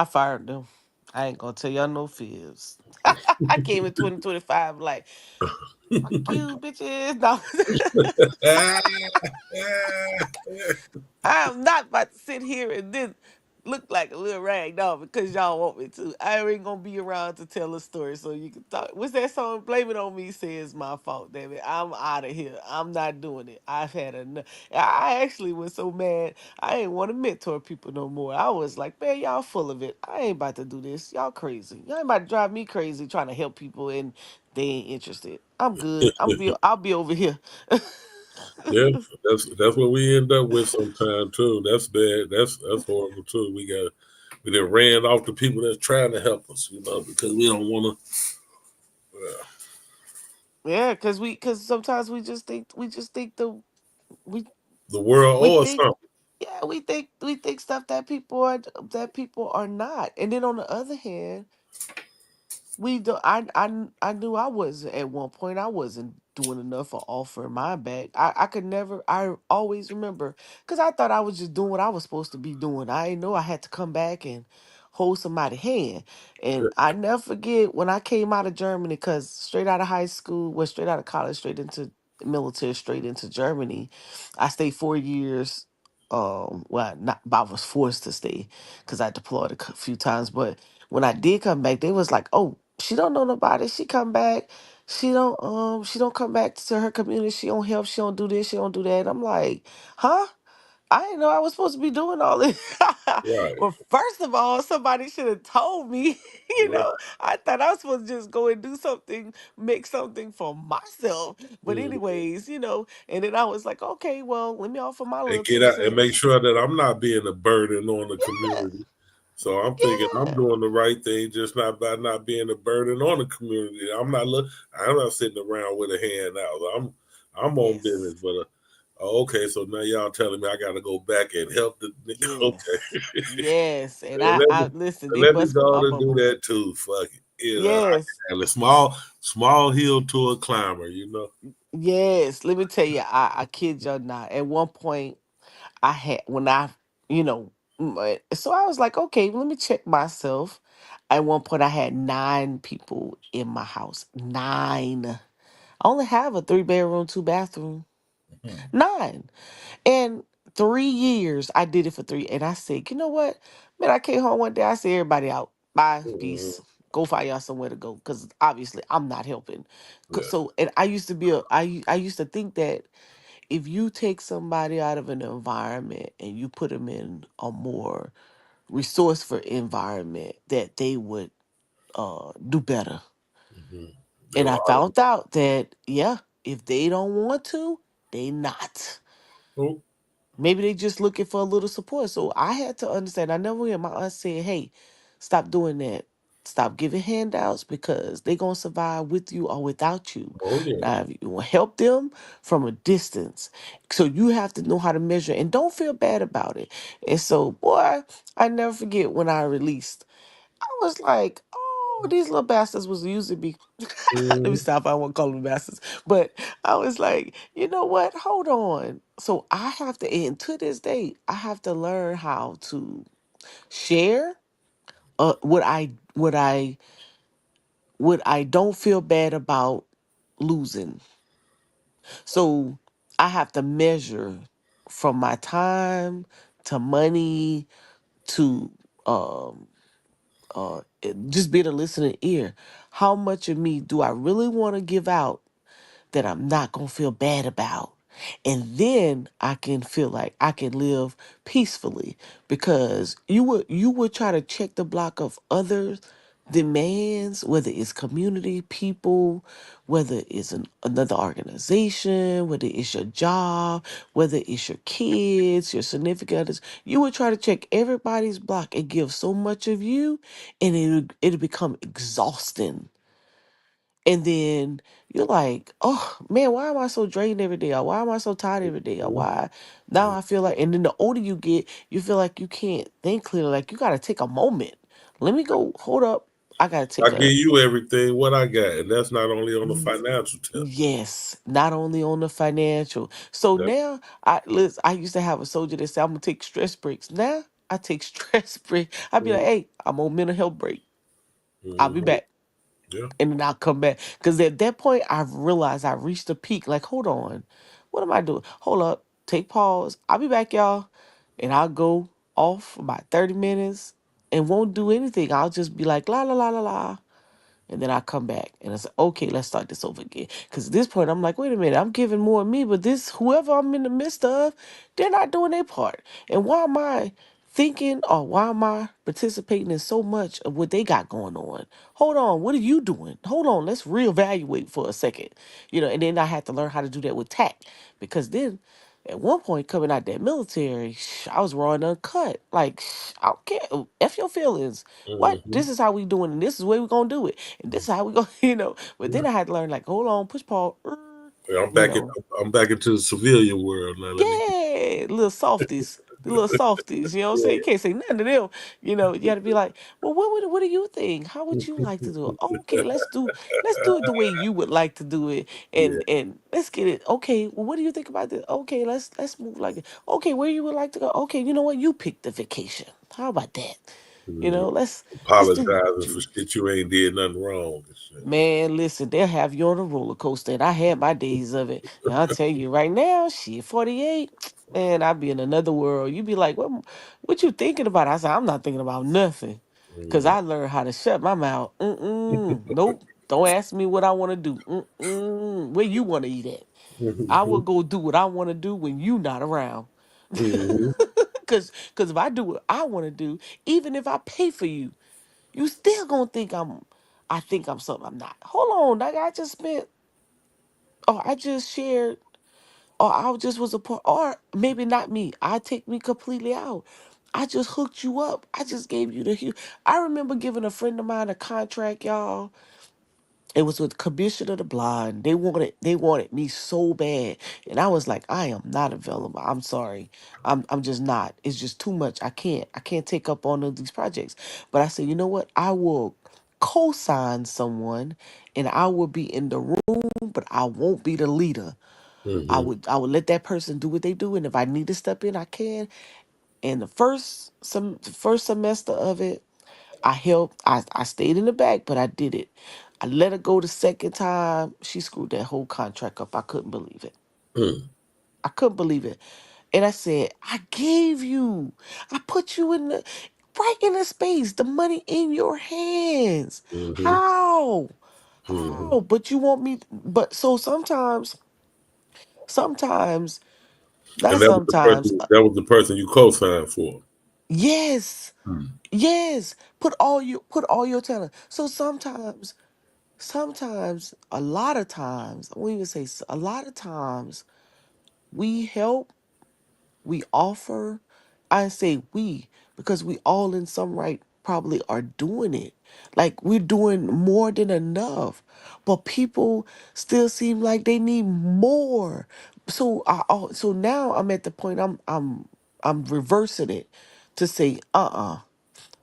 fired them. I ain't gonna tell y'all no fibs. I came in 2025 like, fuck you, bitches. No. I am not about to sit here and then look like a little rag doll because y'all want me to. I ain't gonna be around to tell a story so you can talk. What's that song? Blame it on me. Say it's my fault, damn it. I'm out of here. I'm not doing it. I've had enough. I actually was so mad. I ain't want to mentor people no more. I was like, man, y'all full of it. I ain't about to do this. Y'all crazy. Y'all ain't about to drive me crazy trying to help people and they ain't interested. I'm good. I'll be over here. Yeah, that's what we end up with sometimes too. That's bad. That's horrible too. We then ran off the people that's trying to help us, because we don't want to. Yeah, because sometimes we just think we The world we or think something. yeah we think stuff that people are not, and then on the other hand, we do. I knew I wasn't at one point. I wasn't doing enough for offering my back. I could never. I always remember because I thought I was just doing what I was supposed to be doing. I didn't know I had to come back and hold somebody's hand. And I never forget when I came out of Germany because straight out of high school, well, straight out of college, straight into the military, straight into Germany. I stayed 4 years. Well, not, but I was forced to stay because I deployed a few times, but when I did come back, they was like, "Oh, she don't know nobody. She come back. She don't come back to her community. She don't help. She don't do this. She don't do that." I'm like, "Huh? I didn't know I was supposed to be doing all this." Right, Well, first of all, somebody should have told me. right. I thought I was supposed to just go and do something, make something for myself. But Mhm. anyways, and then I was like, okay, well, let me offer my And little get two out and make cents. sure that I'm not being a burden on the Yeah, community. So I'm thinking I'm yeah, doing the right thing, just not by not being a burden on the community. I'm not sitting around with a hand out. I'm on yes, business, but okay. So now y'all telling me I got to go back and help the okay. yes, yes. And And let me I listen. They let me bust my go on and do bubble. that too. Fuck it. I Yes, can handle it. Small hill to a climber. yes. Let me tell you, I kid you not. At one point, I had when I, you know, so I was like, okay, let me check myself. At one point, I had 9 people in my house. 9. I only have a 3 bedroom, 2 bathroom. Mhm. 9. And 3 years, I did it for 3. And I said, you know what? Man, I came home one day. I said, everybody out. Bye, Mhm. peace. Go find y'all somewhere to go. Because obviously, I'm not helping. Yeah. So, and I used to think that if you take somebody out of an environment and you put them in a more resourceful environment, that they would do better. Mhm. And A I lot of found out that, yeah, if they don't want to, they not. people. Maybe they just looking for a little support. So I had to understand. I never hear my aunt say, hey, stop doing that. Stop giving handouts because they gonna survive with you or without you. Oh yeah. Now, if you want to help them from a distance, so you have to know how to measure and don't feel bad about it. And so, boy, I never forget when I released. I was like, oh, these little bastards was using me. Let me Mhm. stop. I won't call them bastards. But I was like, you know what? Hold on. So I have to, and to this day, I have to learn how to share what I don't feel bad about losing. So I have to measure from my time to money to just being a listening ear. How much of me do I really want to give out that I'm not gonna feel bad about? And then I can feel like I can live peacefully because you would try to check the block of others demands, whether it's community, people, whether it's another organization, whether it's your job, whether it's your kids, your significant others. You would try to check everybody's block and give so much of you, and it'll become exhausting. And then you're like, oh man, why am I so drained every day? Or why am I so tired every day? Or why now I feel like, and then the older you get, you feel like you can't think clearly. Like you got to take a moment. Let me go, hold up. I got to I take give a, you everything what I got, and that's not only on the financial tip. yes, not only on the financial. So That, now I used to have a soldier that said, I'm going to take stress breaks. Now I take stress breaks. I'd be like, mhm. hey, I'm on mental health break. I'll be Mhm. back. Yeah. And then I'll come back. Because at that point, I've realized I reached a peak. Like, hold on, what am I doing? Hold up, take pause. I'll be back, y'all. And I'll go off for about 30 minutes and won't do anything. I'll just be like, la, la, la, la, la. And then I come back and I say, okay, let's start this over again. Because at this point, I'm like, wait a minute, I'm giving more of me, but this, whoever I'm in the midst of, they're not doing their part. And why am I thinking or why am I participating in so much of what they got going on? Hold on, what are you doing? Hold on, let's reevaluate for a second. And then I had to learn how to do that with tact because then at one point coming out that military, I was raw and uncut. Like, I don't care. F your feelings. What? Mhm. This is how we doing, and this is where we gonna do it, and this is how we go. But then I had to learn, like, hold on, push pause. Yeah, You know, I'm back into the civilian world now. Let me get. yeah, little softies. The little softies, you know what I'm saying? You Yeah. can't say nothing to them. You got to be like, well, what do you think? How would you like to do it? Okay, let's do it the way you would like to do it, Yeah. and let's get it. Okay, well, what do you think about this? Okay, let's move like it. Okay, where you would like to go? Okay, you know what? You pick the vacation. How about that? Mhm. Let's do Apologizing what for you. shit you ain't did nothing wrong. And shit. Man, listen, they'll have you on a roller coaster, and I had my days of it. And I'll tell you right now, shit, 48, man, I'd be in another world. You'd be like, what you thinking about? I said, I'm not thinking about nothing. Because Mhm. I learned how to shut my mouth. Nope. Don't ask me what I want to do. Where you want to eat at? I will Mhm. go do what I want to do when you not around. Mhm. Cause if I do what I want to do, even if I pay for you, you still gonna think I think I'm something I'm not. Hold on, like I just spent or I just shared or I just was a part or maybe not me. I take me completely out. I just hooked you up. I just gave you I remember giving a friend of mine a contract, y'all. It was with Commission of the Blind. They wanted me so bad. And I was like, I am not available. I'm sorry. I'm just not. It's just too much. I can't take up on these projects. But I said, you know what? I will co-sign someone and I will be in the room, but I won't be the leader. Mhm. I would let that person do what they do. And if I need to step in, I can. And the first semester of it, I helped. I stayed in the back, but I did it. I let her go the second time. She screwed that whole contract up. I couldn't believe it. Mhm. I couldn't believe it. And I said, I gave you. I put you in the right in the space, the money in your hands. Mhm. How? Mhm. How? But you want me but so sometimes, And not that was the sometimes. person. That was the person you co-signed for. Yes. Mhm. Yes. Put all your talent. So sometimes, a lot of times, I won't even say a lot of times, we help, we offer. I say we because we all in some right probably are doing it. Like we're doing more than enough, but people still seem like they need more. So now I'm at the point I'm reversing it to say,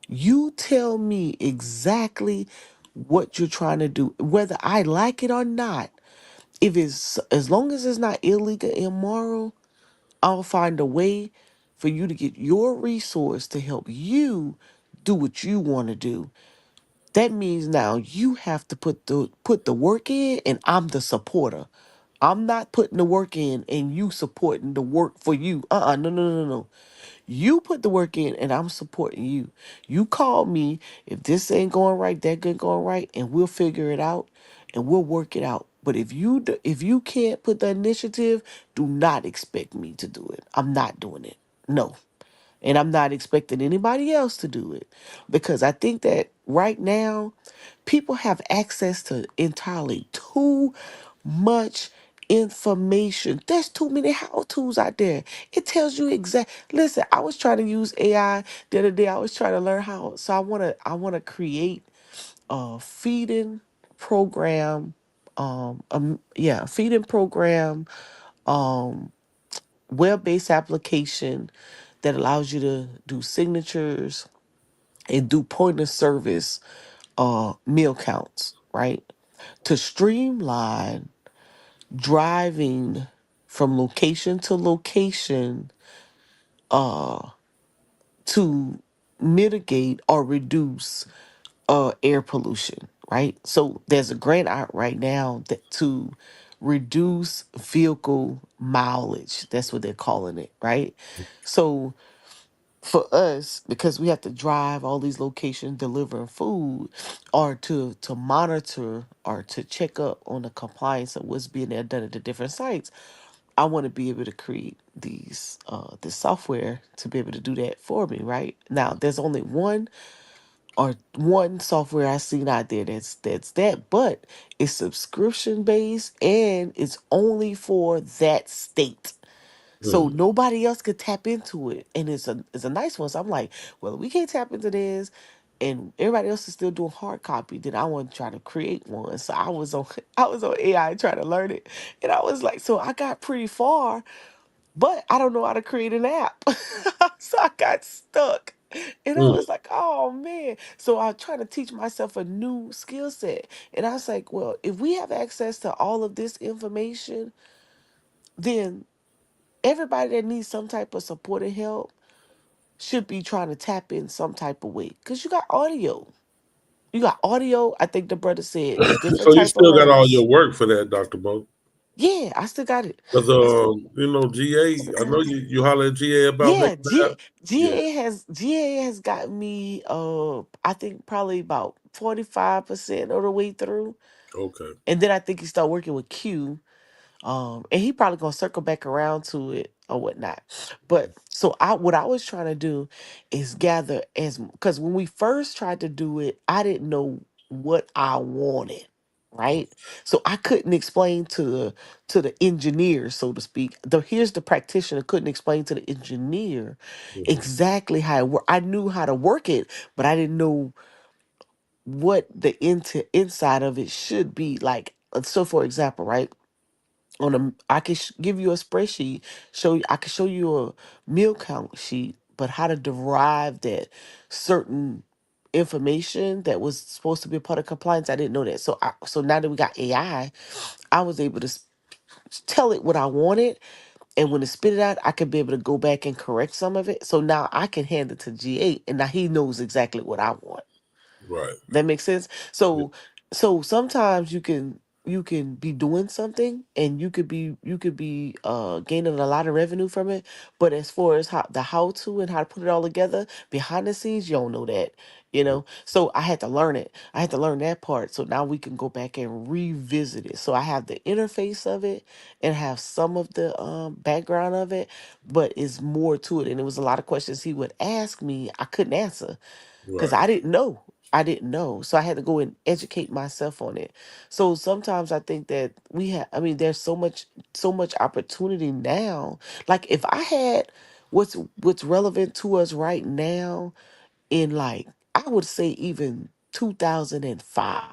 you tell me exactly what you're trying to do, whether I like it or not. If it's as long as it's not illegal, immoral, I'll find a way for you to get your resource to help you do what you want to do. That means now you have to put the work in, and I'm the supporter. I'm not putting the work in and you supporting the work for you. No, no, no, no, no. You put the work in and I'm supporting you. You call me if this ain't going right, that ain't going right, and we'll figure it out and we'll work it out. But if you can't put the initiative, do not expect me to do it. I'm not doing it. No. And I'm not expecting anybody else to do it, because I think that right now people have access to entirely too much information. There's too many how to's out there. It tells you exact. Listen, I was trying to use AI the other day. I was trying to learn how. So I want to create a feeding program. Yeah, feeding program. Um, web-based application that allows you to do signatures and do point of service meal counts, right? To streamline driving from location to location, uh to mitigate or reduce air pollution, right? So there's a grant out right now that to reduce vehicle mileage. That's what they're calling it, right? So for us, because we have to drive all these locations delivering food, or to monitor or to check up on the compliance of what's being done at the different sites, I want to be able to create this software to be able to do that for me. Right now, there's only one software I've seen out there that's that, but it's subscription based and it's only for that state. So Mm. nobody else could tap into it. And it's a nice one. So I'm like, well, we can't tap into this and everybody else is still doing hard copy, then I want to try to create one. So I was on I was on AI trying to learn it. And I was like, so I got pretty far, but I don't know how to create an app. So I got stuck. And I Mm. was like, oh man. So I was trying to teach myself a new skill set. And I was like, well, if we have access to all of this information, then everybody that needs some type of support and help should be trying to tap in some type of way. Because you got audio. You got audio. I think the brother said it's different So you type of still got all your learners. work for that, Dr. Bo? Yeah, I still got it. Because I still, GA, I know you holler at GA about yeah, making that. Yeah. GA has got me I think probably about 45% of the way through. Okay. And then I think he started working with Q. And he probably gonna circle back around to it or whatnot. But so what I was trying to do is gather as because when we first tried to do it, I didn't know what I wanted. Right. So I couldn't explain to the engineer, so to speak. Here's the practitioner couldn't explain to the engineer Mhm. exactly how it worked. I knew how to work it, but I didn't know what the inside of it should be like. So for example, right? I can give you a spreadsheet, I can show you a meal count sheet, but how to derive that certain information that was supposed to be a part of compliance, I didn't know that. So now that we got AI, I was able to tell it what I wanted, and when it spit it out, I could be able to go back and correct some of it. So now I can hand it to G8, and now he knows exactly what I want. Right. That makes sense. Yeah. So sometimes you can be doing something and you could be gaining a lot of revenue from it, but as far as how to and how to put it all together behind the scenes, you don't know that. So I had to learn it. I had to learn that part. So now we can go back and revisit it. So I have the interface of it and have some of the background of it, but it's more to it. And it was a lot of questions he would ask me I couldn't answer because Right. I didn't know. I didn't know. So I had to go and educate myself on it. So sometimes I think that there's so much opportunity now. Like if I had what's relevant to us right now in like I would say even 2005.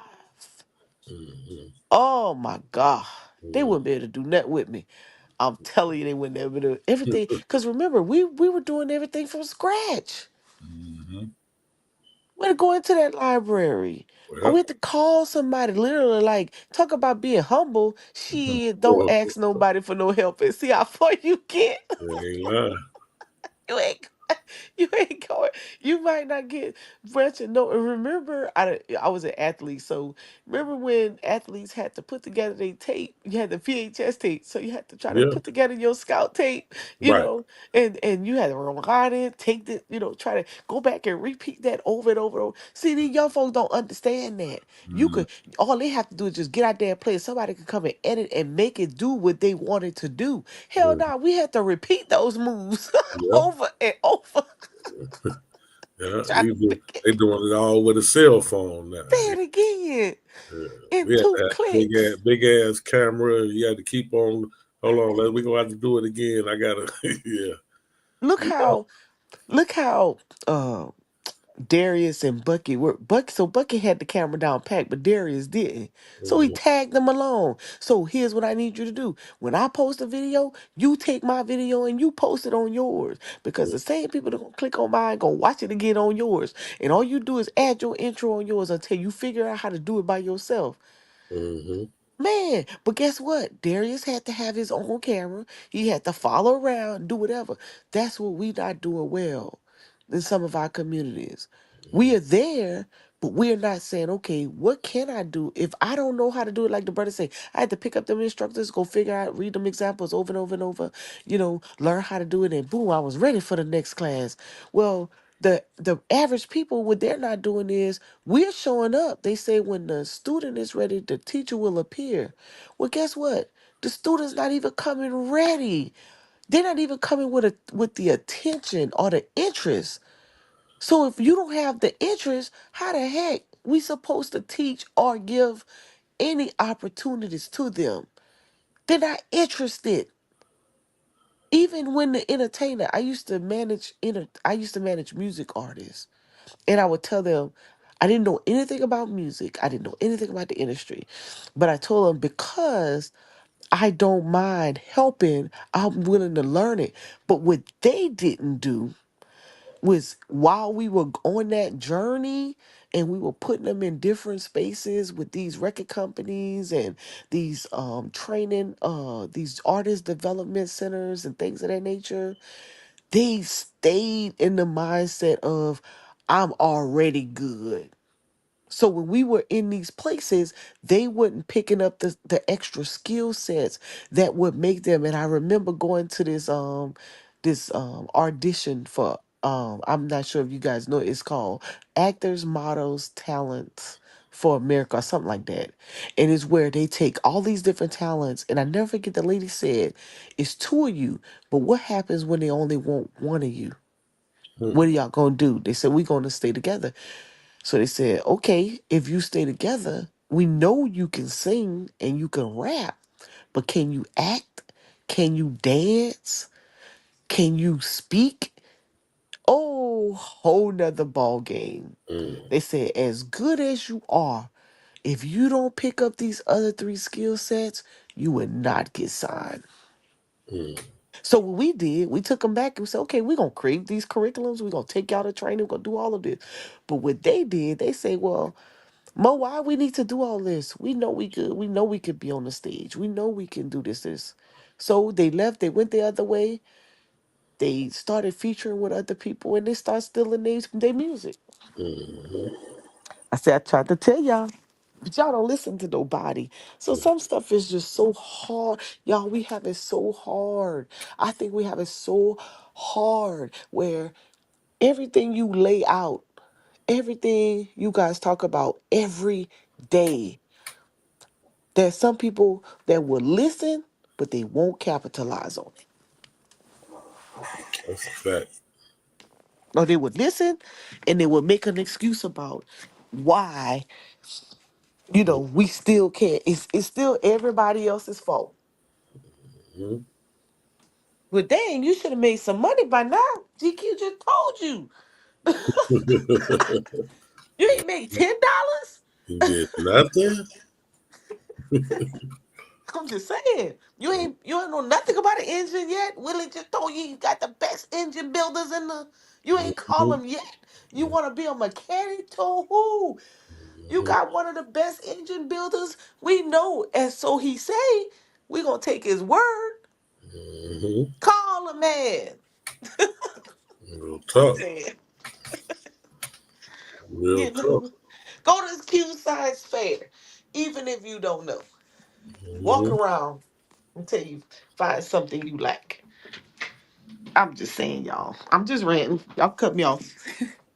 Mhm. Oh my God. They Mhm. wouldn't be able to do nothing with me. I'm telling you, they wouldn't be able to do everything. Because remember, we were doing everything from scratch. Mhm. We had to go into that library. Or Well, we had to call somebody, literally, like, talk about being humble. Shit, don't boy, ask nobody for no help and see how far you get. they ain't lying. You ain't you ain't going. You might not get branching. No, and remember, I was an athlete, so remember when athletes had to put together their tape? You had the VHS tape, so you had to try to Yeah, put together your scout tape, right. and you had to rewind it, take the, try to go back and repeat that over and over and over. See, these young folks don't understand that. You Mm, could all they have to do is just get out there and play. Somebody could come and edit and make it do what they wanted to do. Hell mm, no, we had to repeat those moves yeah, over and over. yeah. Try to They doing it all with a cell phone now. say it again Yeah. in We had to two have clicks. big ass camera. You had to keep on. Hold on, we gonna have to do it again. I gotta. Yeah, Look yeah. how look how Darius and Bucky were Bucky had the camera down packed, but Darius didn't. So he Mhm, tagged them along. So here's what I need you to do. When I post a video, you take my video and you post it on yours. Because the same people that gonna click on mine gonna watch it again on yours. And all you do is add your intro on yours until you figure out how to do it by yourself. mhm, Man, but guess what? Darius had to have his own camera. He had to follow around, do whatever. That's what we not doing well in some of our communities. We are there, but we're not saying, okay, what can I do if I don't know how to do it? Like the brother say, I had to pick up them instructors, go figure out, read them examples over and over and over, learn how to do it, and boom, I was ready for the next class. Well, the average people, what they're not doing is we're showing up. They say when the student is ready, the teacher will appear. Well, guess what? The student's not even coming ready. They're not even coming with the attention or the interest. So if you don't have the interest, how the heck we supposed to teach or give any opportunities to them? They're not interested. Even when the entertainer, I used to manage music artists. And I would tell them, I didn't know anything about music. I didn't know anything about the industry. But I told them, because I don't mind helping, I'm willing to learn it. But what they didn't do was, while we were on that journey and we were putting them in different spaces with these record companies and these training, these artist development centers and things of that nature, they stayed in the mindset of, I'm already good. So when we were in these places, they weren't picking up the extra skill sets that would make them. And I remember going to this audition for, I'm not sure if you guys know, it's called Actors Models Talents for America or something like that. And it's where they take all these different talents. And I never forget, the lady said, it's two of you, but what happens when they only want one of you? mhm, What are y'all gonna do? They said, we're gonna stay together. So they said, okay, if you stay together, we know you can sing and you can rap, but can you act? Can you dance? Can you speak? Oh, whole nother ball game. mm, They said, as good as you are, if you don't pick up these other three skill sets, you would not get signed. mm, So what we did, we took them back and said, okay, we're gonna create these curriculums, we're gonna take y'all to training, we're gonna do all of this. But what they did, they say, well, Mo, why we need to do all this? We know we could. We know we could be on the stage. We know we can do this. So they left. They went the other way. They started featuring with other people, and they start stealing their music. mhm. I said, I tried to tell y'all, but y'all don't listen to nobody. So some stuff is just so hard, y'all. We have it so hard. I think we have it so hard where everything you lay out, everything you guys talk about every day. There's some people that will listen, but they won't capitalize on it. That's a fact. Or they would listen and they would make an excuse about why, we still can't. It's still everybody else's fault. Mhm. But dang, you should have made some money by now. GQ just told you. You ain't made $10. You did nothing. I'm just saying. You ain't know nothing about an engine yet. Willie just told you he got the best engine builders in the. You ain't call Mhm. him yet. You want to be a mechanic? To who? You got one of the best engine builders we know, and so he say we gonna take his word. Mhm. Call him, man. Real I'm tough. saying, Real you tough. know, go to this Q Science Fair, even if you don't know. Walk Mhm. around until you find something you like. I'm just saying, y'all. I'm just ranting. Y'all cut me off.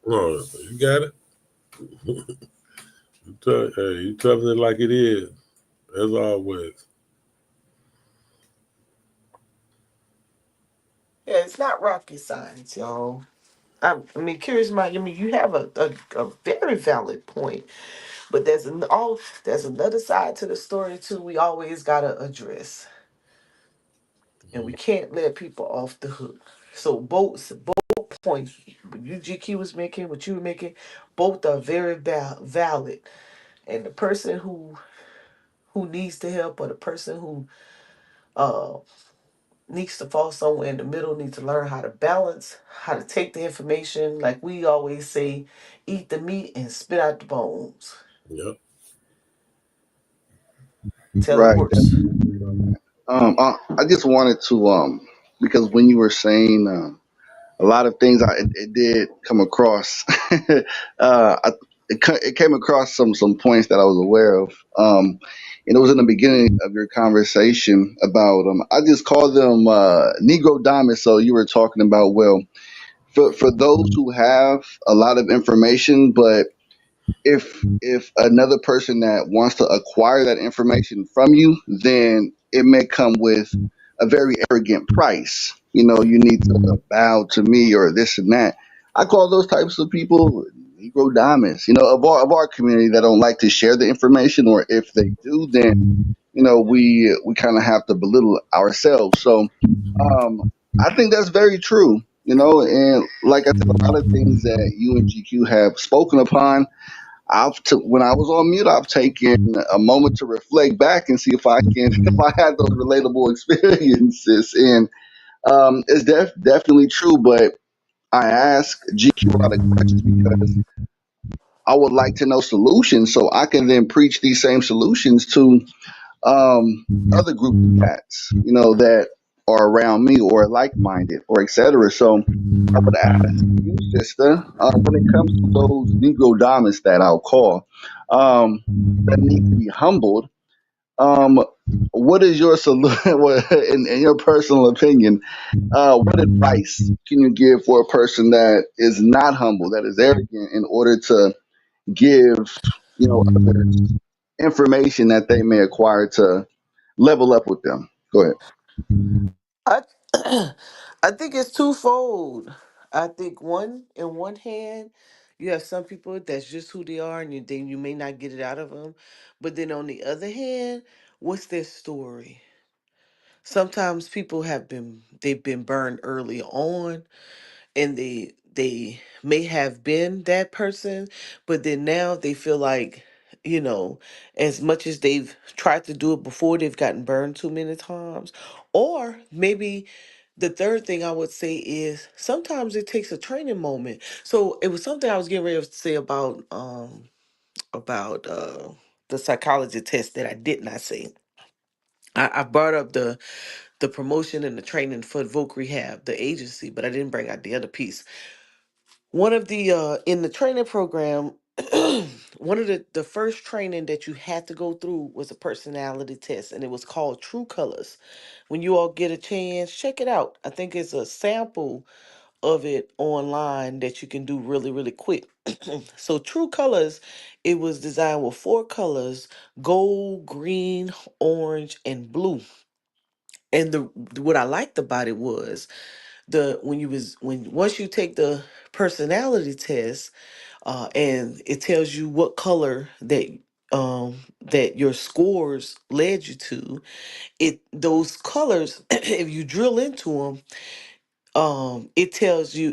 No, you got it. Hey, you telling it like it is, as always. Yeah, it's not rocket science, y'all. I mean, curious mind. I mean, you have a very valid point, but there's another side to the story too. We always gotta address, and we can't let people off the hook. So both points, what UGQ was making, what you were making, both are very valid. And the person who needs the help, or the person who uh needs to fall somewhere in the middle, needs to learn how to balance, how to take the information. Like we always say, eat the meat and spit out the bones. Yep. Tell it Right. worse. Definitely agreed on that. I just wanted to because when you were saying a lot of things, it did come across. It came across some points that I was aware of. And it was in the beginning of your conversation about I just call them Negro diamonds. So you were talking about, well, for those who have a lot of information, but if another person that wants to acquire that information from you, then it may come with a very arrogant price. You know, you need to bow to me or this and that. I call those types of people Negro diamonds. You know, of our community that don't like to share the information, or if they do, then we kind of have to belittle ourselves. So I think that's very true. You know, and like I said, a lot of things that you and GQ have spoken upon, when I was on mute, I've taken a moment to reflect back and see if I can if I had those relatable experiences. And it's definitely true. But I ask GQ a lot of questions because I would like to know solutions so I can then preach these same solutions to other group of cats, that are around me or like minded or etc. So I would ask you, sister, when it comes to those Negro diamonds that I'll call, that need to be humbled, um, what is your solution, in your personal opinion, what advice can you give for a person that is not humble, that is arrogant, in order to give, others information that they may acquire to level up with them? Go ahead. I I think it's twofold. I think in one hand, you have some people that's just who they are, and then you may not get it out of them. But then on the other hand, what's their story? Sometimes people they've been burned early on, and they may have been that person, but then now they feel like, you know as much as they've tried to do it before, they've gotten burned too many times. Or maybe the third thing I would say is sometimes it takes a training moment. So it was something I was getting ready to say about the psychology test that I did not say. I brought up the promotion and the training for Voc Rehab, the agency, but I didn't bring out the other piece. One of the in the training program, one of the first training that you had to go through was a personality test, and it was called True Colors. When you all get a chance, check it out. I think it's a sample of it online that you can do really, really quick. So True Colors, it was designed with four colors: gold, green, orange, and blue. And what I liked about it was the when you was when once you take the personality test, and it tells you what color that your scores led you to. It those colors, if you drill into them,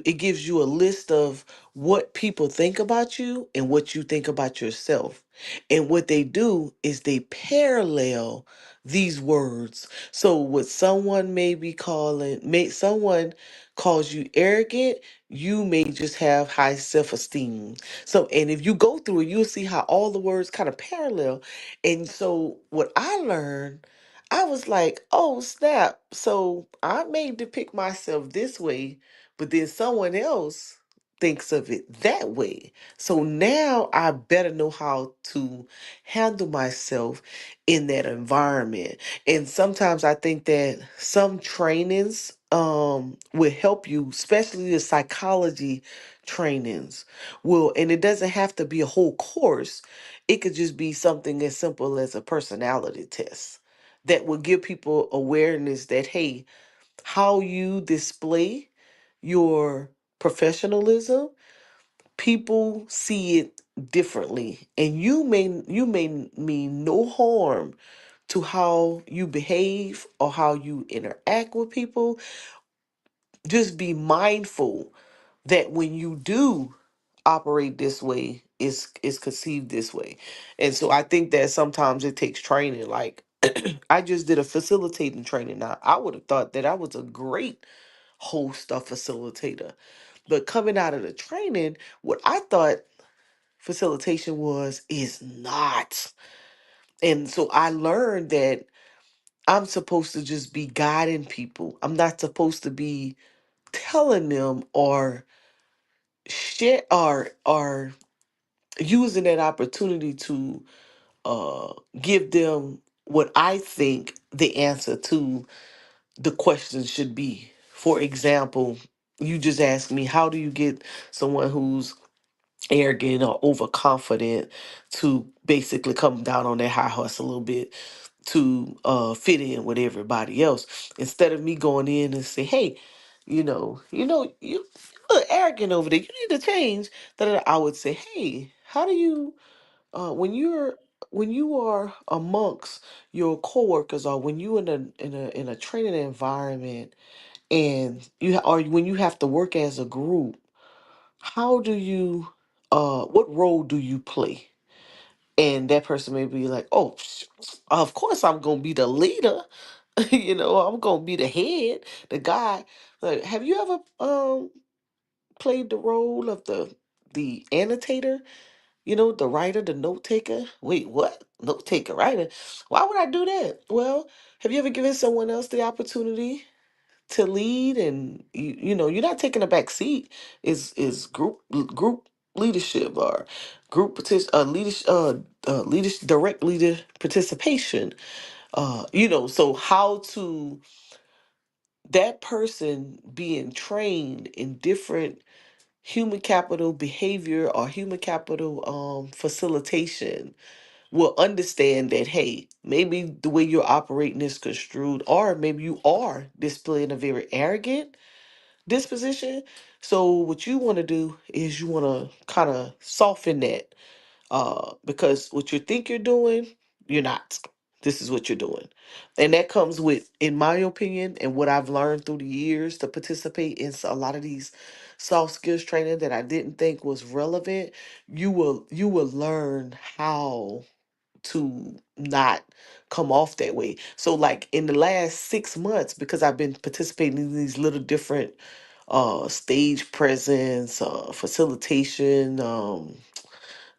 it gives you a list of what people think about you and what you think about yourself. And what they do is they parallel these words. So what someone may be calling, may someone calls you arrogant, you may just have high self-esteem. So, and if you go through it, you'll see how all the words kind of parallel. And so what I learned, I was like, oh snap. So I may depict myself this way, but then someone else thinks of it that way. So now I better know how to handle myself in that environment. And sometimes I think that some trainings will help you, especially the psychology trainings will, and it doesn't have to be a whole course. It could just be something as simple as a personality test that will give people awareness that, hey, how you display your professionalism, people see it differently, and you may mean no harm to how you behave or how you interact with people. Just be mindful that when you do operate this way, is conceived this way. And so I think that sometimes it takes training. Like I just did a facilitating training. Now I would have thought that I was a great host or facilitator, but coming out of the training, what I thought facilitation was is not. And so I learned that I'm supposed to just be guiding people. I'm not supposed to be telling them or share or using that opportunity to give them what I think the answer to the question should be. For example, you just asked me, how do you get someone who's arrogant or overconfident to basically come down on their high horse a little bit to fit in with everybody else, instead of me going in and say, hey, you look arrogant over there, you need to change that. I would say, hey, how do you when you are amongst your coworkers, or when you in a training environment, and or when you have to work as a group, how do you what role do you play? And that person may be like, oh, of course I'm gonna be the leader. I'm gonna be the head, the guy. Like, have you ever played the role of the annotator? The writer, the note taker. Wait, what? Note taker, writer? Why would I do that? Well, have you ever given someone else the opportunity to lead, and you're not taking a back seat? Is group leadership, or group partic- leadership leadership direct leader participation. So how to that person being trained in different human capital behavior or human capital facilitation will understand that, hey, maybe the way you're operating is construed, or maybe you are displaying a very arrogant disposition. So what you want to do is you want to kind of soften that, because what you think you're doing, you're not. This is what you're doing. And that comes with, in my opinion, and what I've learned through the years to participate in a lot of these soft skills training that I didn't think was relevant. You will learn how to not come off that way. So like in the last 6 months, because I've been participating in these little different stage presence, facilitation,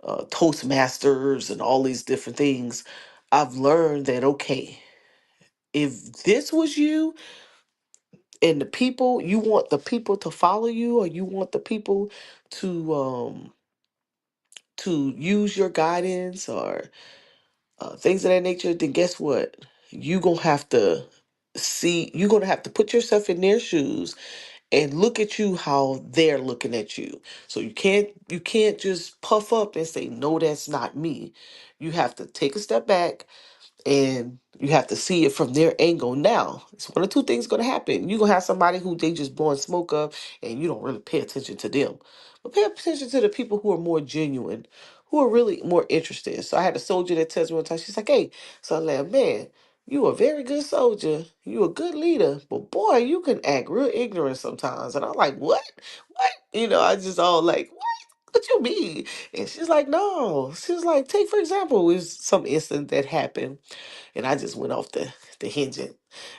Toastmasters, and all these different things, I've learned that, okay, if this was you and the people, you want the people to follow you, or you want the people to use your guidance, or things of that nature, then guess what? You're gonna have to put yourself in their shoes and look at you how they're looking at you. So you can't just puff up and say, no, that's not me. You have to take a step back, and you have to see it from their angle. Now, it's one of two things going to happen. You're going to have somebody who they just blowing smoke up, and you don't really pay attention to them. But pay attention to the people who are more genuine, who are really more interested. So I had a soldier that tells me one time, she's like, hey, so I'm like, man, you a very good soldier. You a good leader. But boy, you can act real ignorant sometimes. And I'm like, what? What? I just all like, what? What you mean? And she's like, no. She was like, take for example, it was some incident that happened, and I just went off the hinging.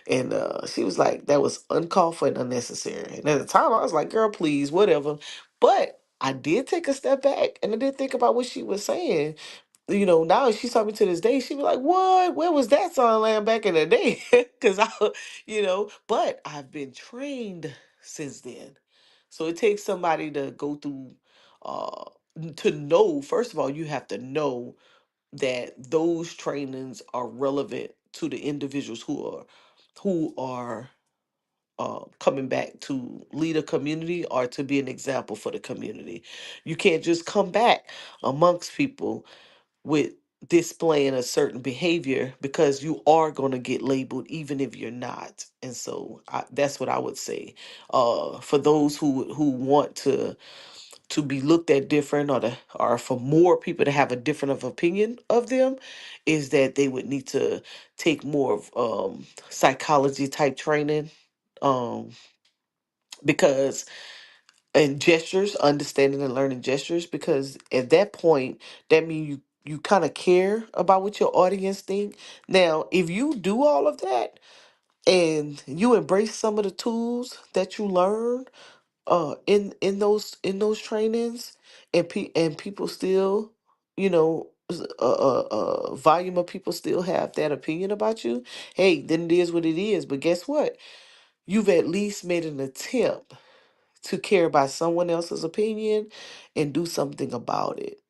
And she was like, that was uncalled for and unnecessary. And at the time, I was like, girl, please, whatever. But I did take a step back and I did think about what she was saying. You know, now if she saw me to this day, she'd be like, what? Where was that song land back in the day? Because but I've been trained since then. So it takes somebody to go through, uh, to know, first of all, you have to know that those trainings are relevant to the individuals who are coming back to lead a community or to be an example for the community. You can't just come back amongst people with displaying a certain behavior because you are going to get labeled even if you're not. And so that's what I would say, for those who want to be looked at different, or for more people to have a different of opinion of them, is that they would need to take more of psychology type training, um because and gestures, understanding and learning gestures, because at that point that means you kind of care about what your audience think. Now if you do all of that and you embrace some of the tools that you learn in those trainings, and people still, volume of people still have that opinion about you, hey, then it is what it is. But guess what, you've at least made an attempt to care about someone else's opinion and do something about it.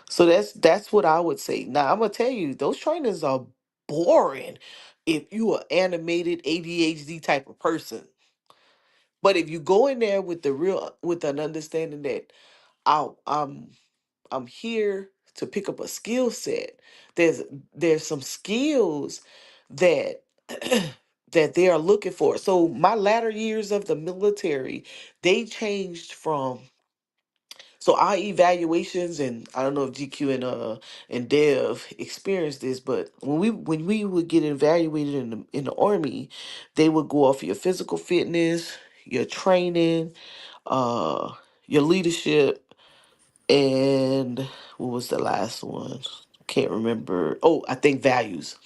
So that's what I would say. Now I'm gonna tell you, those trainings are boring if you are animated ADHD type of person. But if you go in there with an understanding that I'm I'm here to pick up a skill set, there's there's some skills that that they are looking for. So my latter years of the military, they changed from, so our evaluations, and I don't know if GQ and Dev experienced this, but when we would get evaluated in the army, they would go off your physical fitness, your training, uh, your leadership, and what was the last one? Can't remember. Oh, I think values.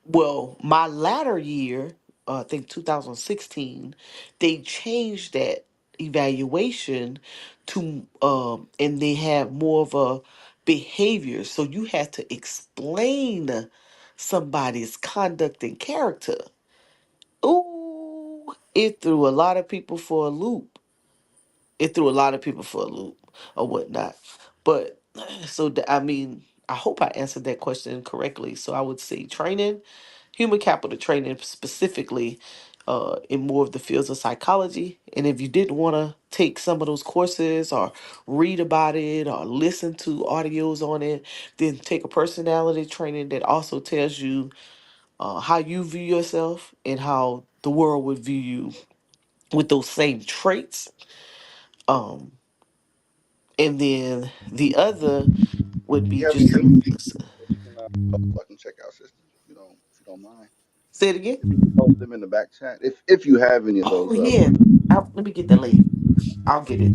Well, my latter year, I think 2016, they changed that evaluation to, and they had more of a behavior. So you had to explain somebody's conduct and character. Ooh, it threw a lot of people for a loop. It threw a lot of people for a loop or whatnot. But I mean, I hope I answered that question correctly. So I would say training, human capital training specifically, in more of the fields of psychology. And if you didn't want to take some of those courses or read about it or listen to audios on it, then take a personality training that also tells you how you view yourself and how the world would view you with those same traits. Um, and then the other would Do be you have any just videos that you can I can check out, sister? If you don't mind. say it again. If you can post them in the back chat, if you have any of Oh those yeah, let me get the link. I'll get it.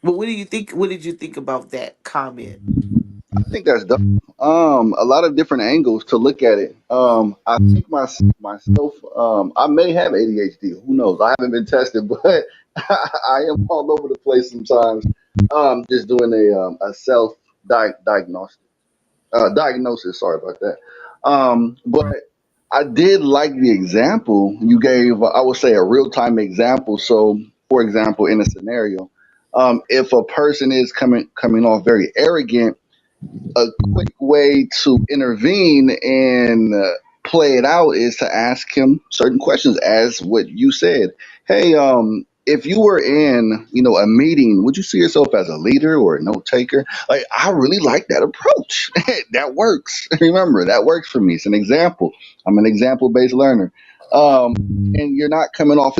But what do you think? What did you think about that comment? I think that's dope. A lot of different angles to look at it. I think myself, I may have ADHD. Who knows? I haven't been tested, but I am all over the place sometimes. Just doing a self diagnostic diagnosis. Sorry about that. But I did like the example you gave. I would say a real time example. So, for example, in a scenario, if a person is coming off very arrogant, a quick way to intervene and play it out is to ask him certain questions, as what you said. Hey, if you were in, a meeting, would you see yourself as a leader or a note taker? Like, I really like that approach. That works. Remember, that works for me. It's an example. I'm an example based learner. And you're not coming off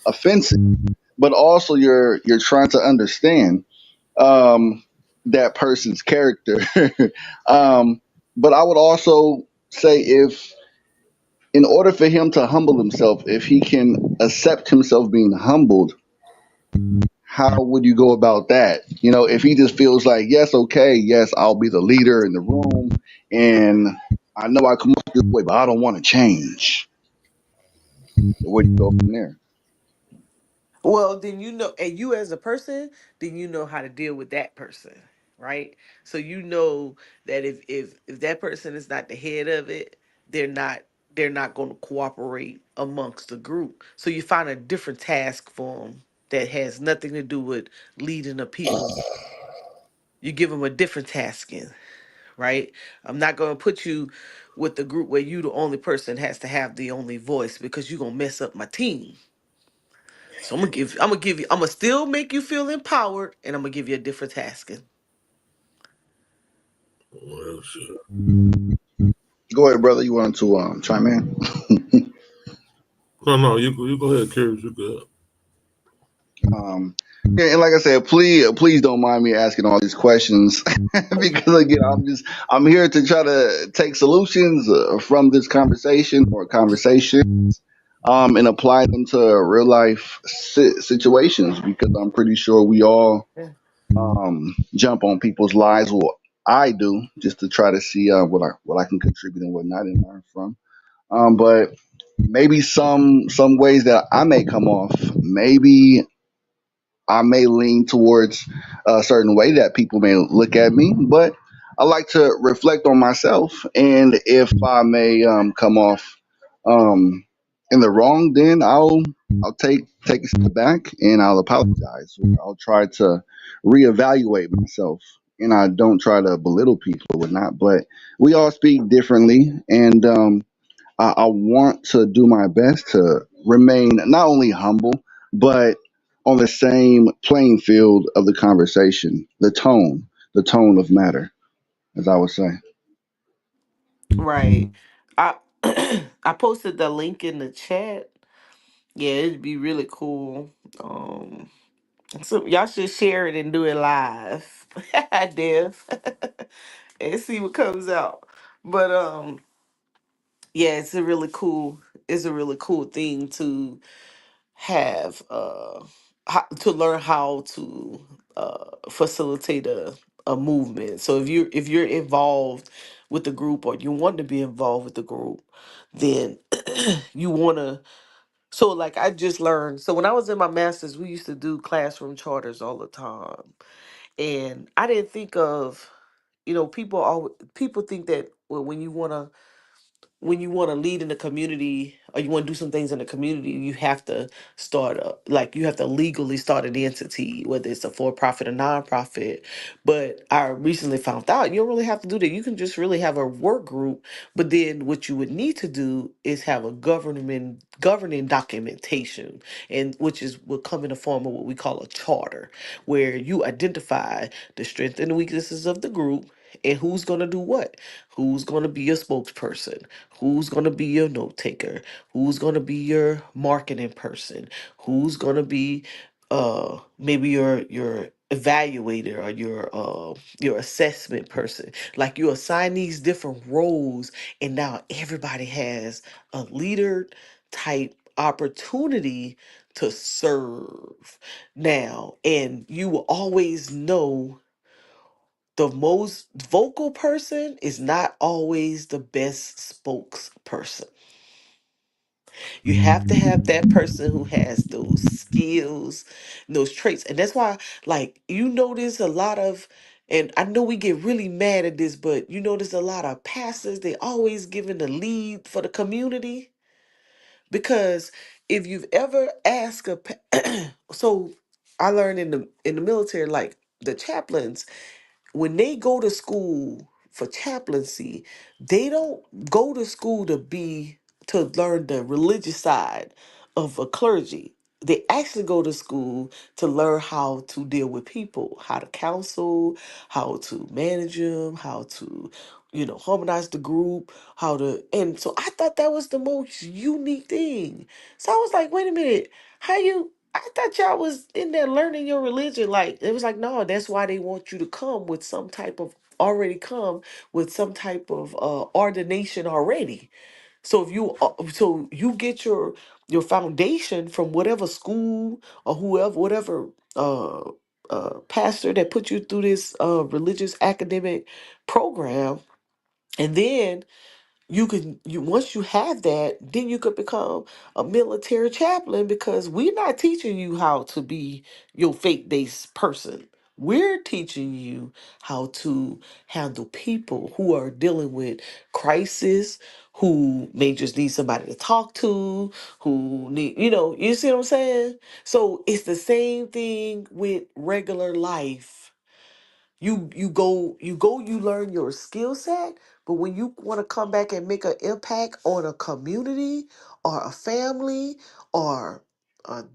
offensive, but also you're trying to understand um, that person's character. But I would also say, if in order for him to humble himself, if he can accept himself being humbled, how would you go about that? You know, if he just feels like, yes, okay, yes, I'll be the leader in the room, and I know I come up this way, but I don't want to change. Where do you go from there? Well, then you know, and you as a person, then you know how to deal with that person, right? So you know that if that person is not the head of it, they're not they're not going to cooperate amongst the group. So you find a different task for them that has nothing to do with leading the people. You give them a different tasking, right? I'm not going to put you with the group where you the only person has to have the only voice because you're going to mess up my team. So I'm gonna still make you feel empowered, and I'm gonna give you a different tasking. Well, shit. Go ahead, brother. You want to chime in? No, you go ahead, Curious. You good. Yeah, and like I said, please don't mind me asking all these questions because again, I'm here to try to take solutions from this conversation or conversations, and apply them to real life situations because I'm pretty sure we all Yeah. jump on people's lives. Well, I do just to try to see what I can contribute and whatnot and learn from. But maybe some ways that I may come off, maybe I may lean towards a certain way that people may look at me, but I like to reflect on myself. And if I may come off in the wrong, then I'll take a step back and I'll apologize. I'll try to reevaluate myself, and I don't try to belittle people or whatnot. But we all speak differently, and I want to do my best to remain not only humble, but on the same playing field of the conversation, the tone of matter, as I would say. Right. I I posted the link in the chat. Yeah, it'd be really cool. So y'all should share it and do it live, Dev, and see what comes out. But yeah, it's a really cool thing to have to learn how to facilitate a movement. So if you're involved with the group or you want to be involved with the group, then you want to. So like I just learned. So when I was in my masters, we used to do classroom charters all the time, and I didn't think of, people think that, well, when you want to lead in the community or you want to do some things in the community, you have to you have to legally start an entity, whether it's a for-profit or non-profit. But I recently found out you don't really have to do that. You can just really have a work group, but then what you would need to do is have a governing documentation, and which is will come in the form of what we call a charter, where you identify the strengths and the weaknesses of the group and who's going to do what, who's going to be your spokesperson, who's going to be your note taker, who's going to be your marketing person, who's going to be maybe your evaluator or your assessment person. Like you assign these different roles, and now everybody has a leader type opportunity to serve now, and you will always know the most vocal person is not always the best spokesperson. You have to have that person who has those skills, those traits. And that's why, like, you notice a lot of, and I know we get really mad at this, but you notice a lot of pastors, they always giving the lead for the community. Because if you've ever asked so I learned in the military, like the chaplains, when they go to school for chaplaincy, they don't go to school to learn the religious side of a clergy. They actually go to school to learn how to deal with people, how to counsel, how to manage them, how to, harmonize the group, and so I thought that was the most unique thing. So I was like, wait a minute, I thought y'all was in there learning your religion. Like it was like, no, that's why they want you to come with some type of ordination already. So you get your foundation from whatever school or whoever, whatever uh, pastor that put you through this religious academic program, and then you once you have that, then you could become a military chaplain, because we're not teaching you how to be your faith-based person. We're teaching you how to handle people who are dealing with crisis, who may just need somebody to talk to, who need, you see what I'm saying? So it's the same thing with regular life. You learn your skill set, but when you want to come back and make an impact on a community or a family or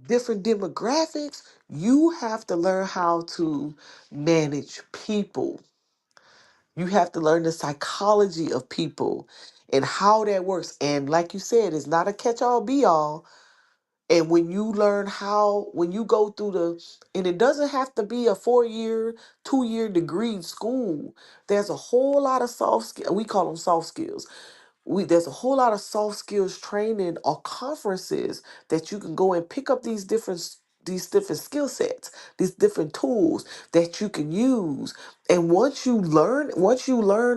different demographics, you have to learn how to manage people. You have to learn the psychology of people and how that works. And like you said, it's not a catch-all be-all. And when you learn how, when you go through and it doesn't have to be a 4-year, 2-year degree in school. There's a whole lot of soft skills. We call them soft skills. There's a whole lot of soft skills training or conferences that you can go and pick up these different skill sets, these different tools that you can use. And once you learn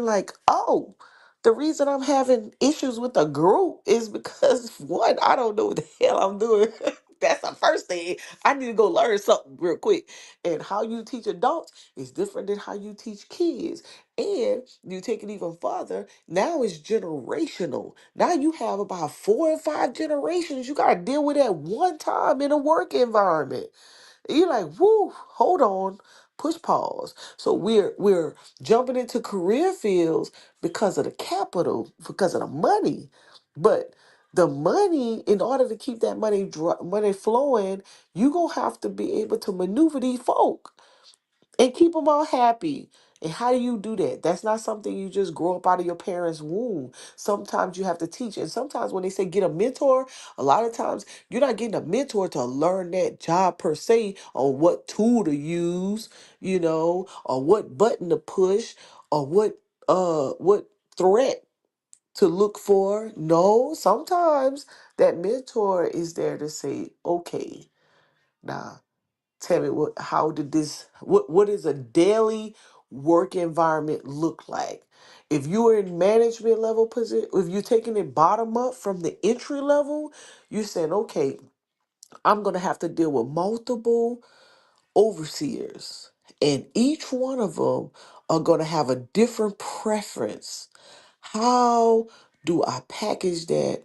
like, oh, the reason I'm having issues with a group is because one, I don't know what the hell I'm doing. That's the first thing. I need to go learn something real quick. And how you teach adults is different than how you teach kids. And you take it even further, now it's generational. Now you have about 4 or 5 generations you got to deal with at one time in a work environment. And you're like, whoo, hold on, push pause. So we're jumping into career fields because of the capital, because of the money. But the money, in order to keep that money flowing, you gonna have to be able to maneuver these folk and keep them all happy. And how do you do that? That's not something you just grow up out of your parents' womb. Sometimes you have to teach. And sometimes when they say get a mentor, a lot of times you're not getting a mentor to learn that job per se, on what tool to use, or what button to push, or what threat to look for. No, sometimes that mentor is there to say, okay, now tell me what is a daily work environment look like? If you are in management level position, if you're taking it bottom up from the entry level, you're saying, okay, I'm gonna have to deal with multiple overseers, and each one of them are gonna have a different preference. How do I package that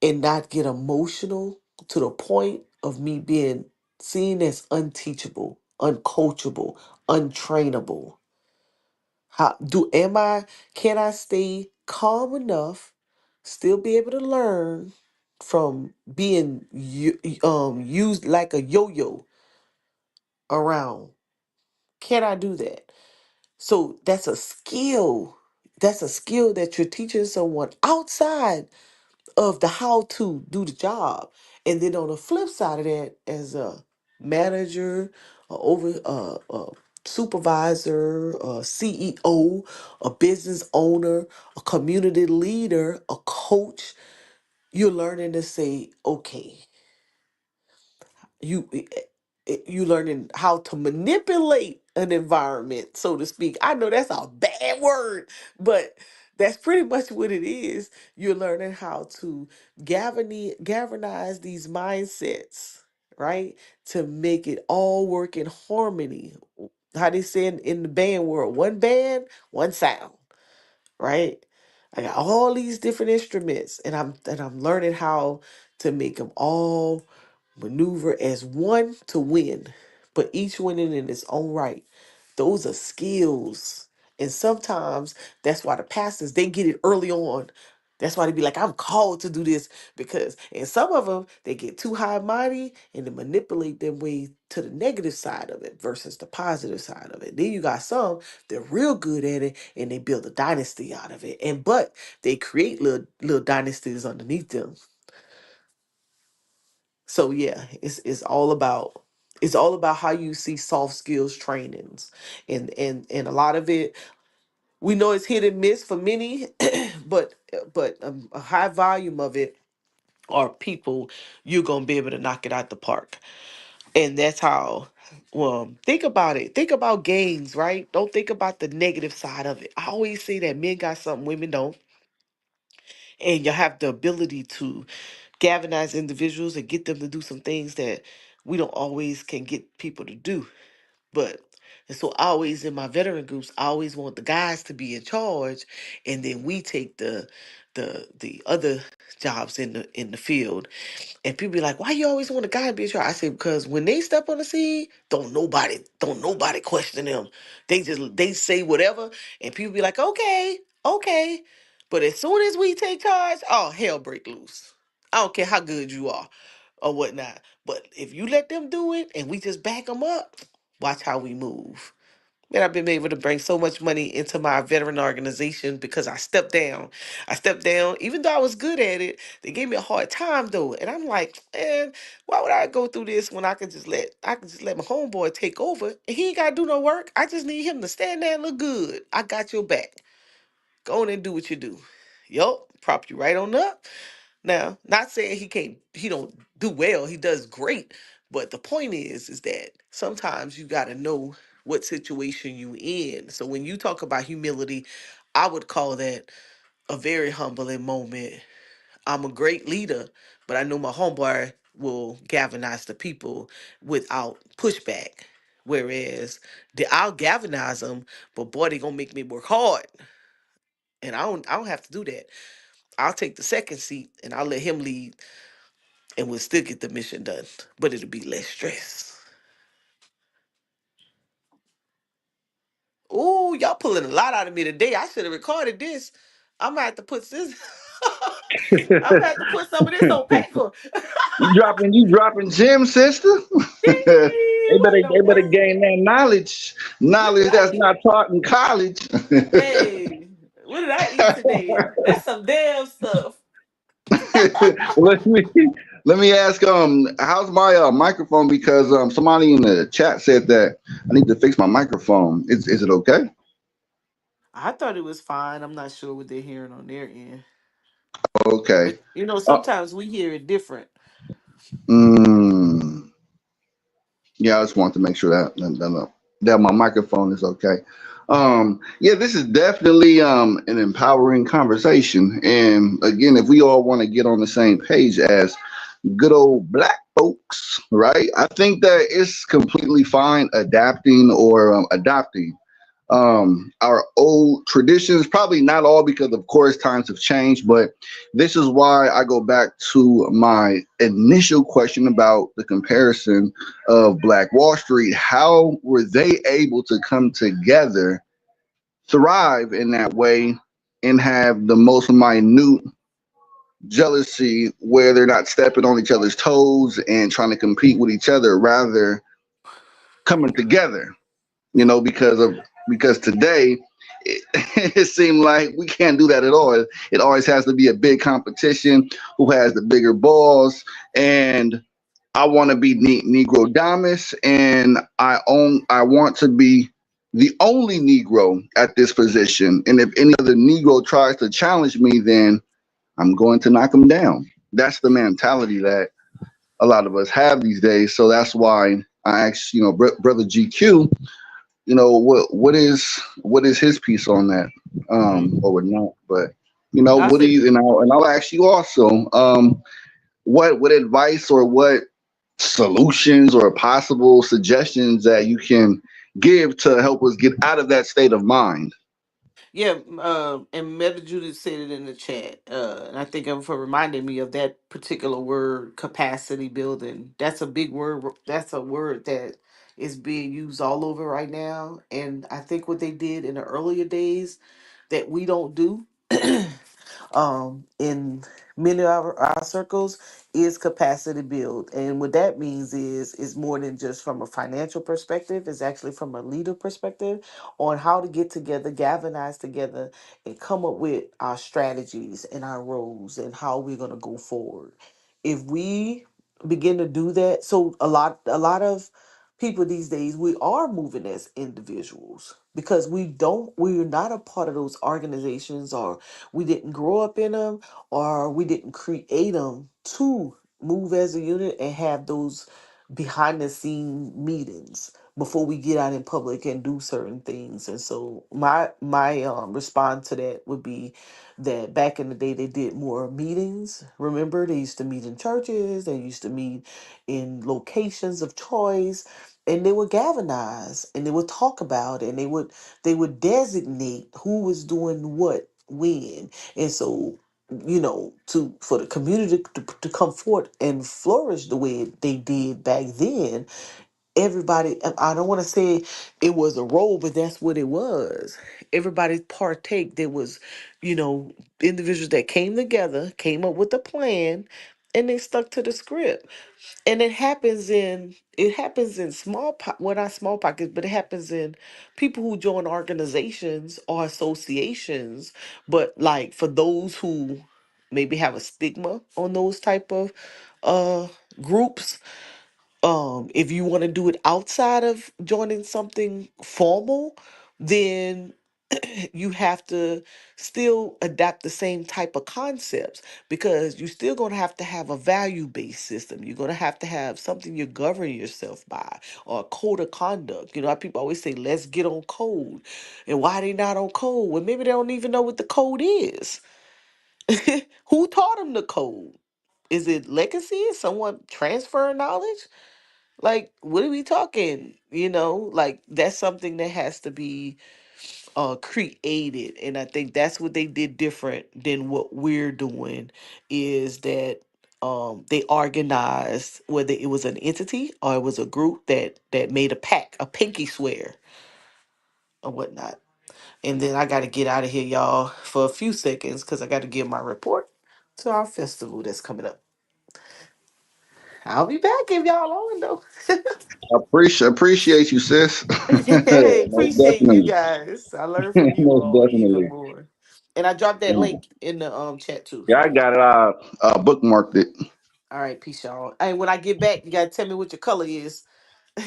and not get emotional to the point of me being seen as unteachable, uncoachable, untrainable? Can I stay calm enough, still be able to learn from being used like a yo-yo around? Can I do that? So that's a skill. That's a skill that you're teaching someone outside of the how to do the job. And then on the flip side of that, as a manager, a supervisor, a CEO, a business owner, a community leader, a coach, you're learning to say, okay, you learning how to manipulate an environment, so to speak. I know that's a bad word, but that's pretty much what it is. You're learning how to galvanize these mindsets, right? To make it all work in harmony. How they say in the band world, one band, one sound, right? I got all these different instruments, and I'm learning how to make them all maneuver as one to win, but each winning in its own right. Those are skills. And sometimes that's why the pastors, they get it early on. That's why they be like, I'm called to do this, because, and some of them, they get too high and mighty and they manipulate their way to the negative side of it versus the positive side of it. Then you got some, they're real good at it and they build a dynasty out of it. But they create little dynasties underneath them. So yeah, it's all about how you see soft skills trainings, and a lot of it, we know it's hit and miss for many, but a high volume of it are people you're gonna be able to knock it out the park. And that's how, well, think about it. Think about gains, right? Don't think about the negative side of it. I always say that men got something women don't, and you have the ability to galvanize individuals and get them to do some things that we don't always can get people to do. But and so I always in my veteran groups, I always want the guys to be in charge, and then we take the other jobs in the field. And people be like, "Why you always want a guy to be in charge?" I say because when they step on the scene, don't nobody question them. They say whatever, and people be like, "Okay, okay." But as soon as we take charge, oh hell break loose. I don't care how good you are or whatnot. But if you let them do it and we just back them up, watch how we move. Man, I've been able to bring so much money into my veteran organization because I stepped down. I stepped down, even though I was good at it. They gave me a hard time though, and I'm like, man, why would I go through this when I could just let my homeboy take over, and he ain't gotta do no work. I just need him to stand there and look good. I got your back. Go on and do what you do. Yup, prop you right on up. Now, not saying he don't do well, he does great. But the point is that sometimes you gotta know what situation you in. So when you talk about humility, I would call that a very humbling moment. I'm a great leader, but I know my homeboy will galvanize the people without pushback. Whereas I'll galvanize them, but boy, they gonna make me work hard. And I don't have to do that. I'll take the second seat and I'll let him lead and we'll still get the mission done, but it'll be less stress. Ooh, y'all pulling a lot out of me today. I should have recorded this. I'm gonna have to put this. I'm gonna have to put some of this on paper. You dropping gems, sister. Dee, what in the They better world? gain that knowledge. What did Knowledge I that's eat? not taught in college. Hey, what did I eat today? That's some damn stuff. let me let me ask how's my microphone, because somebody in the chat said that I need to fix my microphone. Is it okay? I thought it was fine. I'm not sure what they're hearing on their end, Okay. but Uh, sometimes we hear it different. mm, yeah, I just want to make sure that my microphone is okay. Yeah, this is definitely an empowering conversation, and again, if we all want to get on the same page as good old black folks, right? I think that it's completely fine adapting or adopting our old traditions. Probably not all, because of course times have changed, but this is why I go back to my initial question about the comparison of Black Wall Street. How were they able to come together, thrive in that way, and have the most minute jealousy where they're not stepping on each other's toes and trying to compete with each other, rather coming together, because today it, it seemed like we can't do that at all. It always has to be a big competition, who has the bigger balls. And I want to be Negro Damas, and I want to be the only Negro at this position. And if any other Negro tries to challenge me, then I'm going to knock them down. That's the mentality that a lot of us have these days. So that's why I asked, brother GQ, what is his piece on that, Hmm. or not? But I what do said, you? And I'll ask you also, what advice or what solutions or possible suggestions that you can give to help us get out of that state of mind. yeah, and Meta Judith said it in the chat, and I think I'm for reminding me of that particular word, capacity building. That's a big word. That's a word that is being used all over right now, and I think what they did in the earlier days that we don't do in many of our circles is capacity build. And what that means is more than just from a financial perspective, it's actually from a leader perspective on how to get together, galvanize together, and come up with our strategies and our roles and how we're gonna go forward. If we begin to do that, so a lot of people these days, we are moving as individuals because we're not a part of those organizations, or we didn't grow up in them, or we didn't create them to move as a unit and have those. behind the scene meetings before we get out in public and do certain things. And so my response to that would be that back in the day they did more meetings. Remember, they used to meet in churches, they used to meet in locations of choice, and they would galvanize and they would talk about it, and they would designate who was doing what when. And so, to for the community to come forth and flourish the way they did back then, everybody, I don't want to say it was a role, but that's what it was. Everybody partake. There was, individuals that came together, came up with a plan, and they stuck to the script. And it happens in well, not small pockets, but it happens in people who join organizations or associations. But like for those who maybe have a stigma on those type of uh groups, if you want to do it outside of joining something formal, then you have to still adapt the same type of concepts, because you're still going to have a value-based system. You're going to have something you govern yourself by, or a code of conduct. How people always say, let's get on code. And why they not on code? Well, maybe they don't even know what the code is. Who taught them the code? Is it legacy? Is someone transferring knowledge? Like, what are we talking? Like, that's something that has to be created. And I think that's what they did different than what we're doing, is that they organized, whether it was an entity or it was a group that made a pact, a pinky swear or whatnot. And then I got to get out of here, y'all, for a few seconds, because I got to give my report to our festival that's coming up. I'll be back if y'all on, though. Appreciate you, sis. Hey, Most appreciate you definitely. guys. I learned from you Most all even definitely. more. And I dropped that Yeah, link in the chat too. yeah, I got it. Bookmarked it. All right, peace, y'all. Hey, when I get back, you gotta tell me what your color is.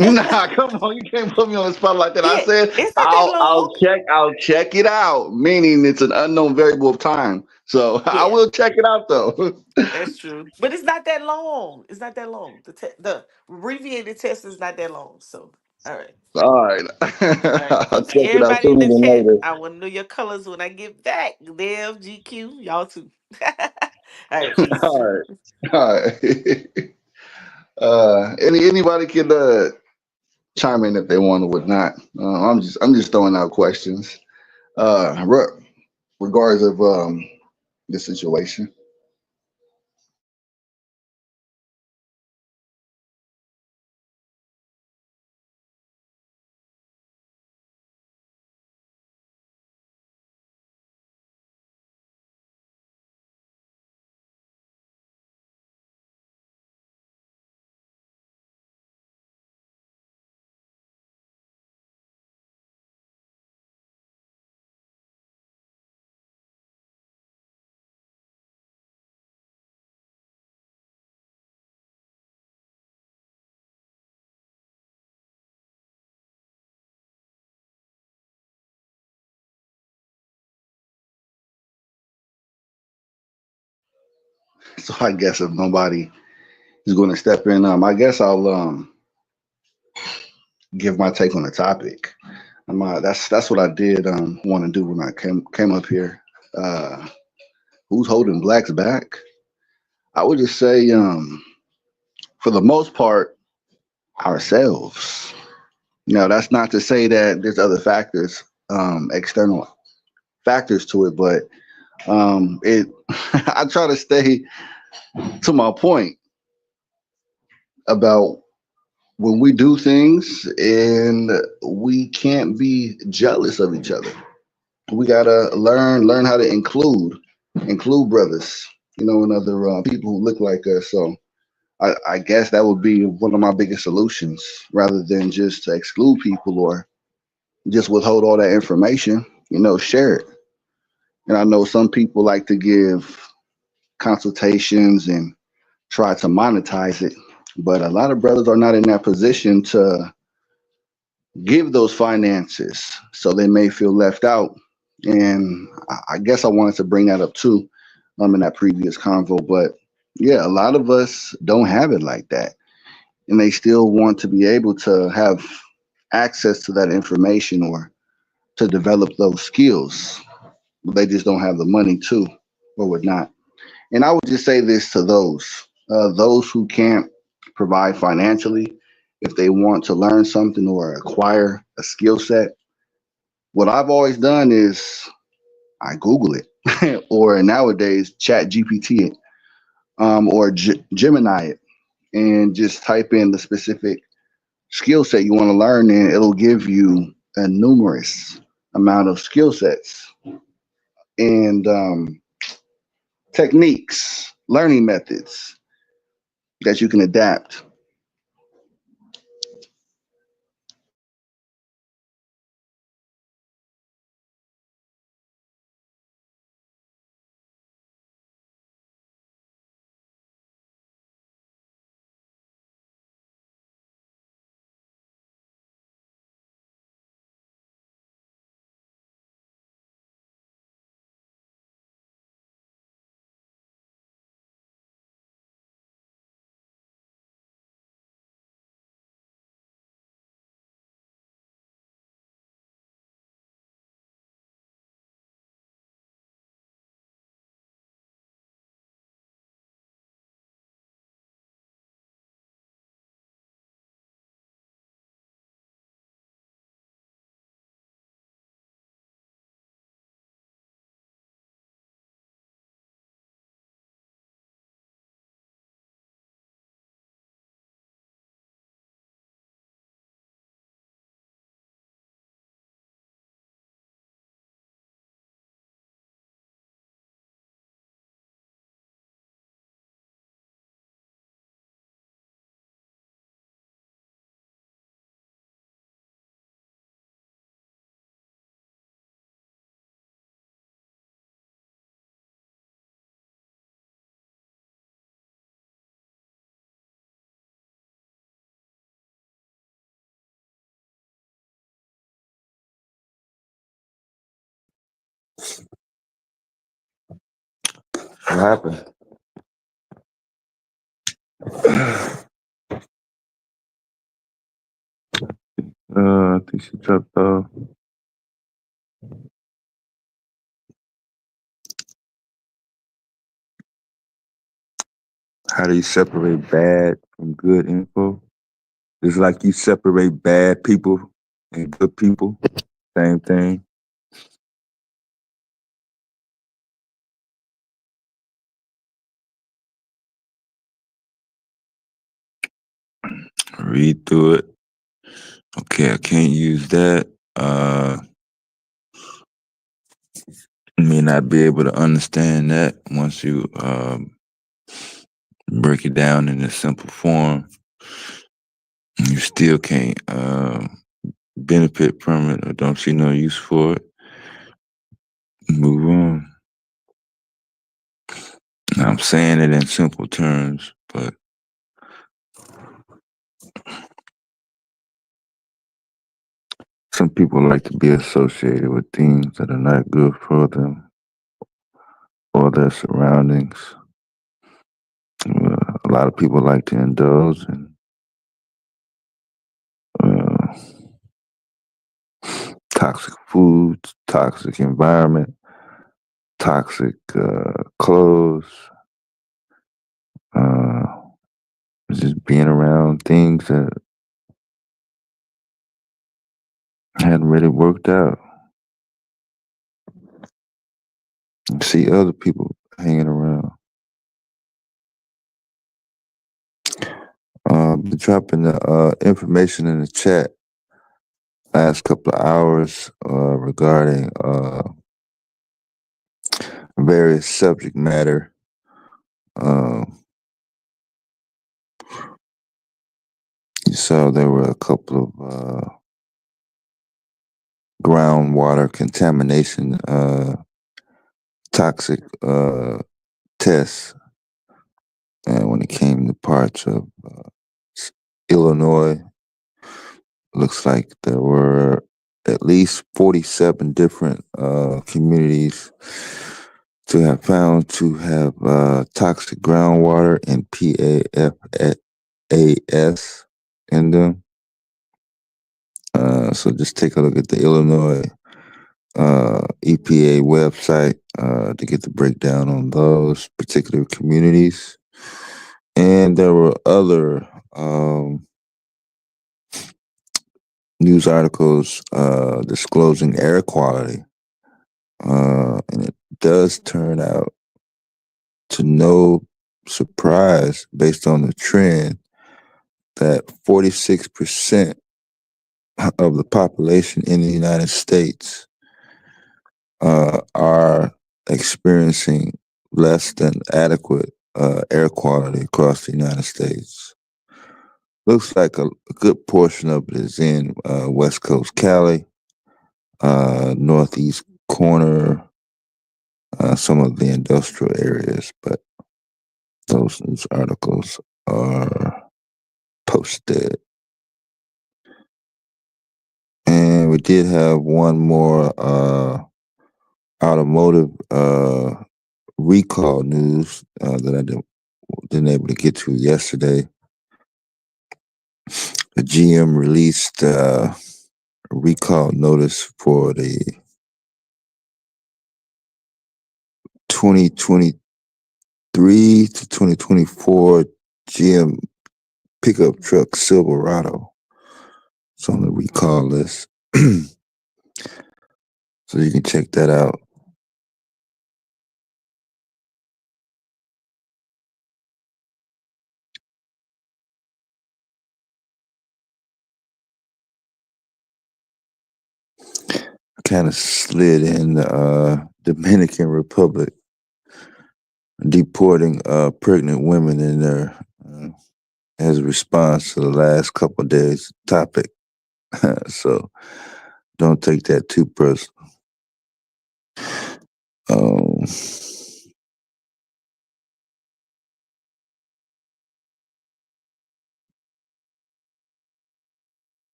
Nah, come on, you can't put me on the spot like that. I Yeah, said it's not that long. I'll check it out. Meaning it's an unknown variable of time. So I Yeah, will check it out though. that's true. But it's not that long. It's not that long. The abbreviated test is not that long. So, all right. All right. All right. I'll So check it out everybody in sooner the than chat, later. I want to know your colors when I get back. Dev, GQ, y'all too. All right, peace. All right. All right. Anybody can chime in if they want or whatnot. I'm just throwing out questions. Regardless of the situation. So I guess if nobody is going to step in, I guess I'll give my take on the topic. That's what I did want to do when I came up here. Uh, who's holding blacks back? I would just say, for the most part, ourselves. That's not to say that there's other factors, external factors to it, but it. I try to stay to my point about when we do things and we can't be jealous of each other. We gotta learn how to include brothers, and other people who look like us. So I guess that would be one of my biggest solutions, rather than just to exclude people or just withhold all that information. Share it. And I know some people like to give consultations and try to monetize it, but a lot of brothers are not in that position to give those finances, so they may feel left out. And I guess I wanted to bring that up too, in that previous convo. But yeah, a lot of us don't have it like that, and they still want to be able to have access to that information or to develop those skills, but they just don't have the money to or whatnot. And I would just say this to those who can't provide financially, if they want to learn something or acquire a skill set, what I've always done is I Google it, or nowadays Chat GPT it, or Gemini it, and just type in the specific skill set you want to learn, and it'll give you a numerous amount of skill sets and techniques, learning methods that you can adapt. What happened? I think she dropped off. How do you separate bad from good info? It's like you separate bad people and good people. Same thing. Read through it. Okay, I can't use that. May not be able to understand that once you break it down in a simple form. You still can't benefit from it or don't see no use for it. Move on. Now, I'm saying it in simple terms, but some people like to be associated with things that are not good for them or their surroundings. A lot of people like to indulge in toxic foods, toxic environment, toxic clothes, just being around things that hadn't really worked out. See other people hanging around. Been dropping the information in the chat last couple of hours regarding various subject matter. You saw there were a couple of groundwater contamination toxic tests when it came to parts of Illinois. Looks like there were at least 47 different communities to have found to have toxic groundwater and PFAS AS in them. So just take a look at the Illinois EPA website to get the breakdown on those particular communities. And there were other news articles disclosing air quality. And it does turn out to no surprise based on the trend that 46% of the population in the United States are experiencing less than adequate air quality across the United States. Looks like a good portion of it is in West Coast Cali, northeast corner, some of the industrial areas, but those news articles are posted. And we did have one more automotive recall news that I didn't able to get to yesterday. The GM released a recall notice for the 2023 to 2024 GM pickup truck Silverado. It's on the recall list. So you can check that out. Kind of slid in the Dominican Republic, deporting pregnant women in there as a response to the last couple of days' topic. So don't take that too personal.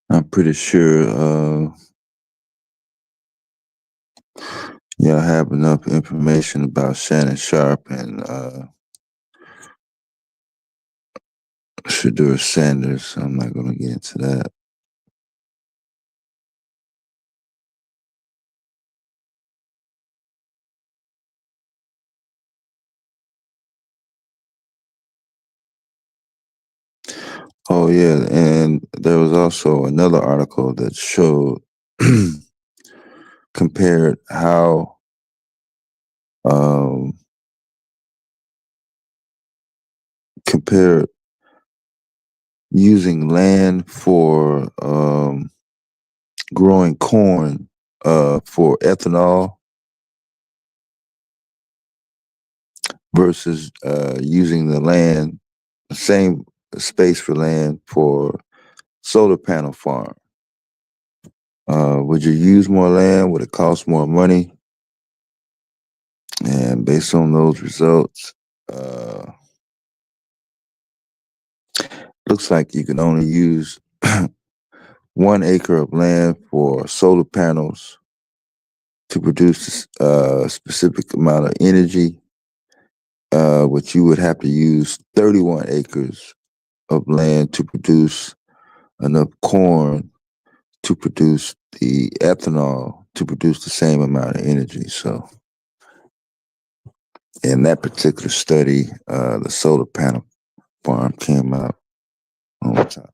I'm pretty sure y'all have enough information about Shannon Sharp and Shedeur Sanders. I'm not going to get into that. Oh, yeah. And there was also another article that showed, compared how compared using land for growing corn for ethanol versus using the same space for land for solar panel farm. Would you use more land? Would it cost more money? And based on those results, looks like you can only use 1 acre of land for solar panels to produce a specific amount of energy, which you would have to use 31 acres of land to produce enough corn to produce the ethanol to produce the same amount of energy. So in that particular study, the solar panel farm came out on top.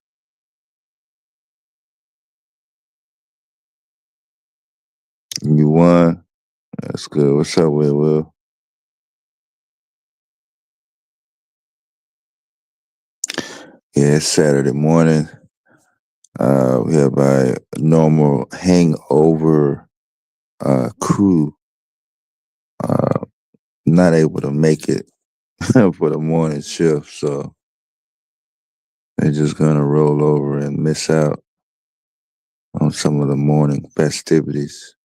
You won. That's good. What's up, Will? Yeah, it's Saturday morning. We have our normal hangover crew not able to make it for the morning shift, so they're just gonna roll over and miss out on some of the morning festivities.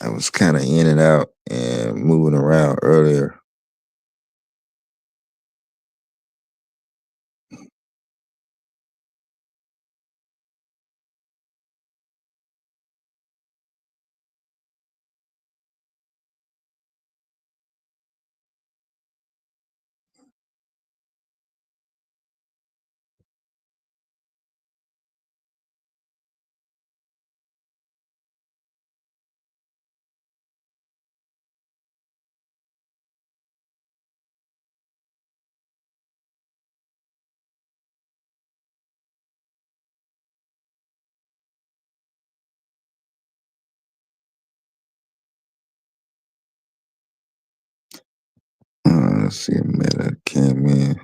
I was kind of in and out and moving around earlier. see a meta came in.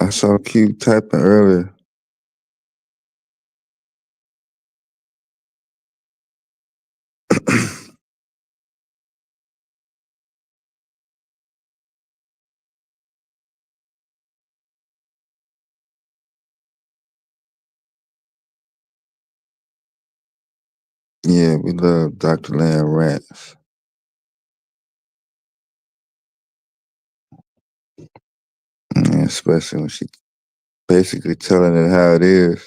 I saw Q typing earlier. Yeah, we love Dr. Lamb rants. Yeah, especially when she basically telling it how it is.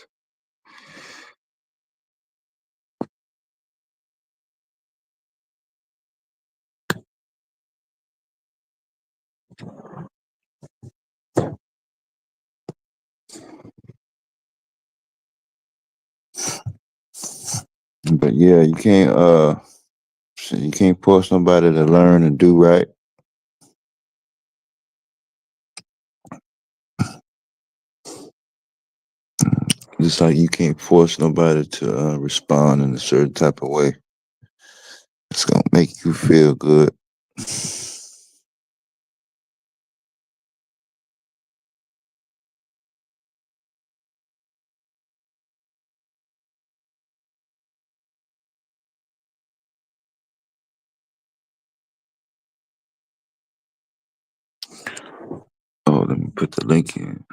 But yeah, you can't force nobody to learn and do right. Just like you can't force nobody to respond in a certain type of way. It's gonna make you feel good. Oh, let me put the link in.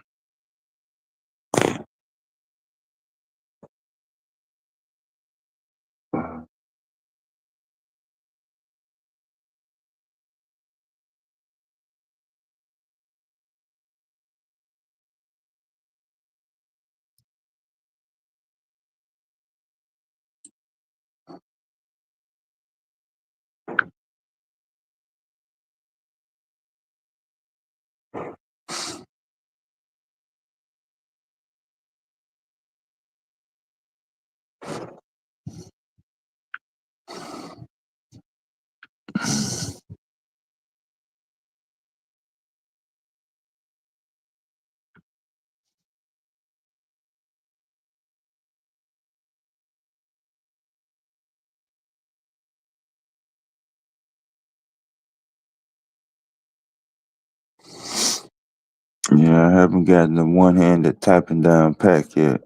Yeah, I haven't gotten the one-handed typing down pack yet.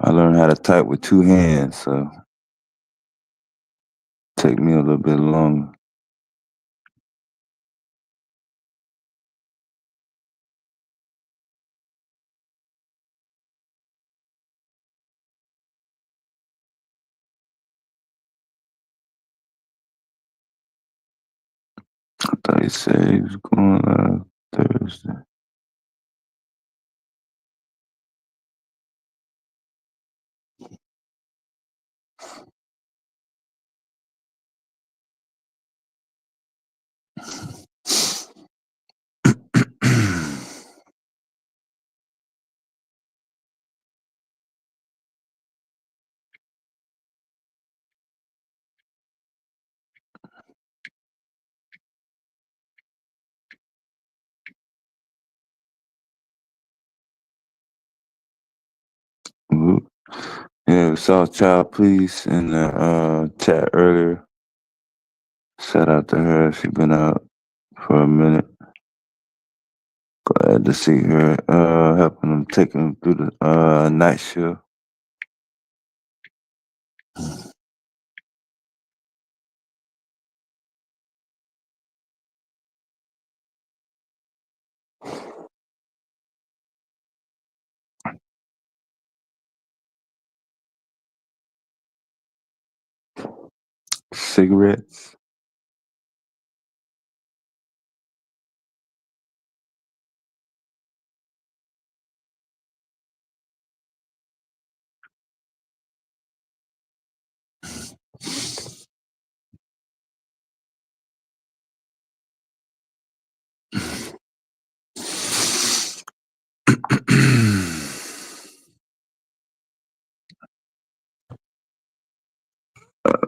I learned how to type with two hands, so take me a little bit longer. I thought he said he was going live Thursday. Ooh. Yeah, we saw Child Please in the chat earlier. Shout out to her. She been out for a minute. Glad to see her helping them taking them through the night shift. Cigarettes.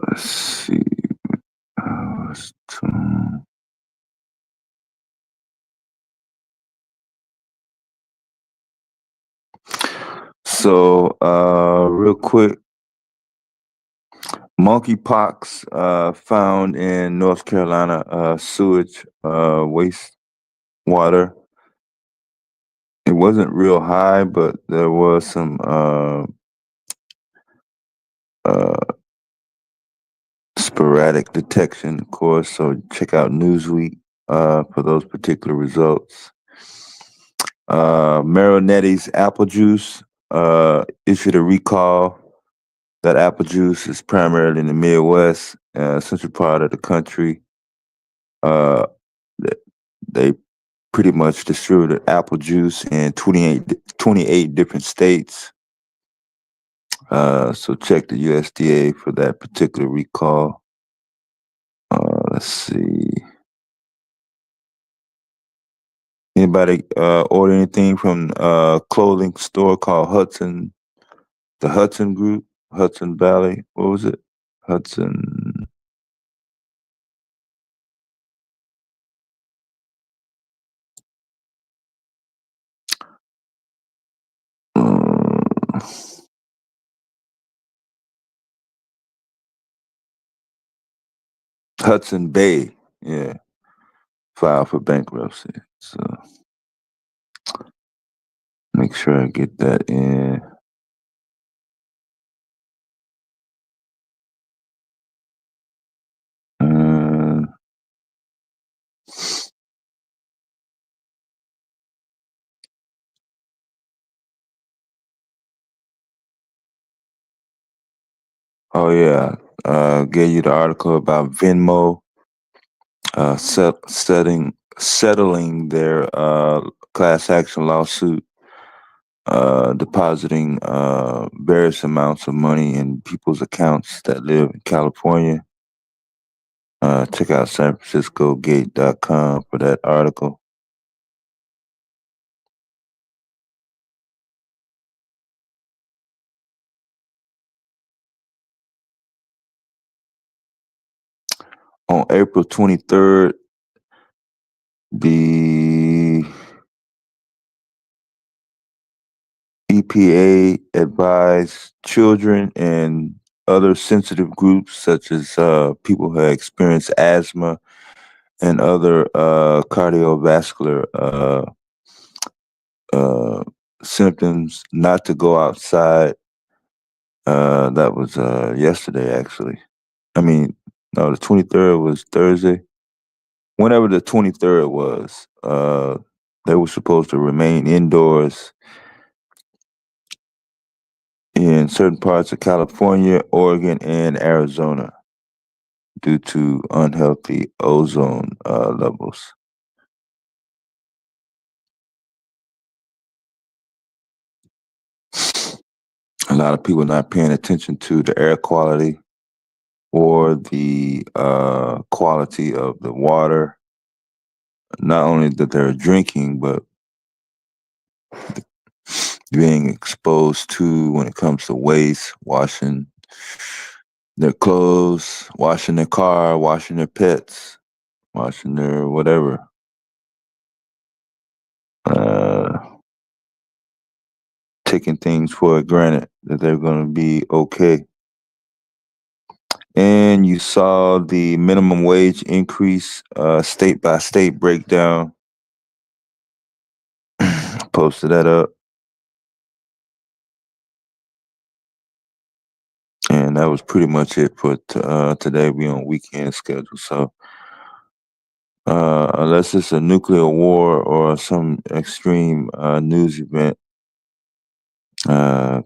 Let's see. So, real quick, monkeypox found in North Carolina sewage waste water. It wasn't real high, but there was some sporadic detection, of course. So check out Newsweek for those particular results. Marinetti's apple juice issued a recall. That apple juice is primarily in the Midwest, central part of the country. They pretty much distributed apple juice in 28 different states. So check the USDA for that particular recall. Let's see. Anybody order anything from a clothing store called Hudson, the Hudson Group, Hudson Valley? What was it? Hudson. Hudson Bay, yeah, filed for bankruptcy. So make sure I get that in. Oh yeah, gave you the article about Venmo settling their class action lawsuit, depositing various amounts of money in people's accounts that live in California. Check out SanFranciscoGate.com for that article. On April 23rd, the EPA advised children and other sensitive groups, such as people who experience asthma and other cardiovascular symptoms, not to go outside. That was yesterday, actually. I mean, no, the 23rd was Thursday. Whenever the 23rd was, they were supposed to remain indoors in certain parts of California, Oregon, and Arizona due to unhealthy ozone levels. A lot of people not paying attention to the air quality or the quality of the water, not only that they're drinking, but being exposed to when it comes to waste, washing their clothes, washing their car, washing their pets, washing their whatever. Taking things for granted that they're going to be okay. And you saw the minimum wage increase, state by state breakdown. Posted that up. And that was pretty much it for today. We on weekend schedule. So unless it's a nuclear war or some extreme news event, kind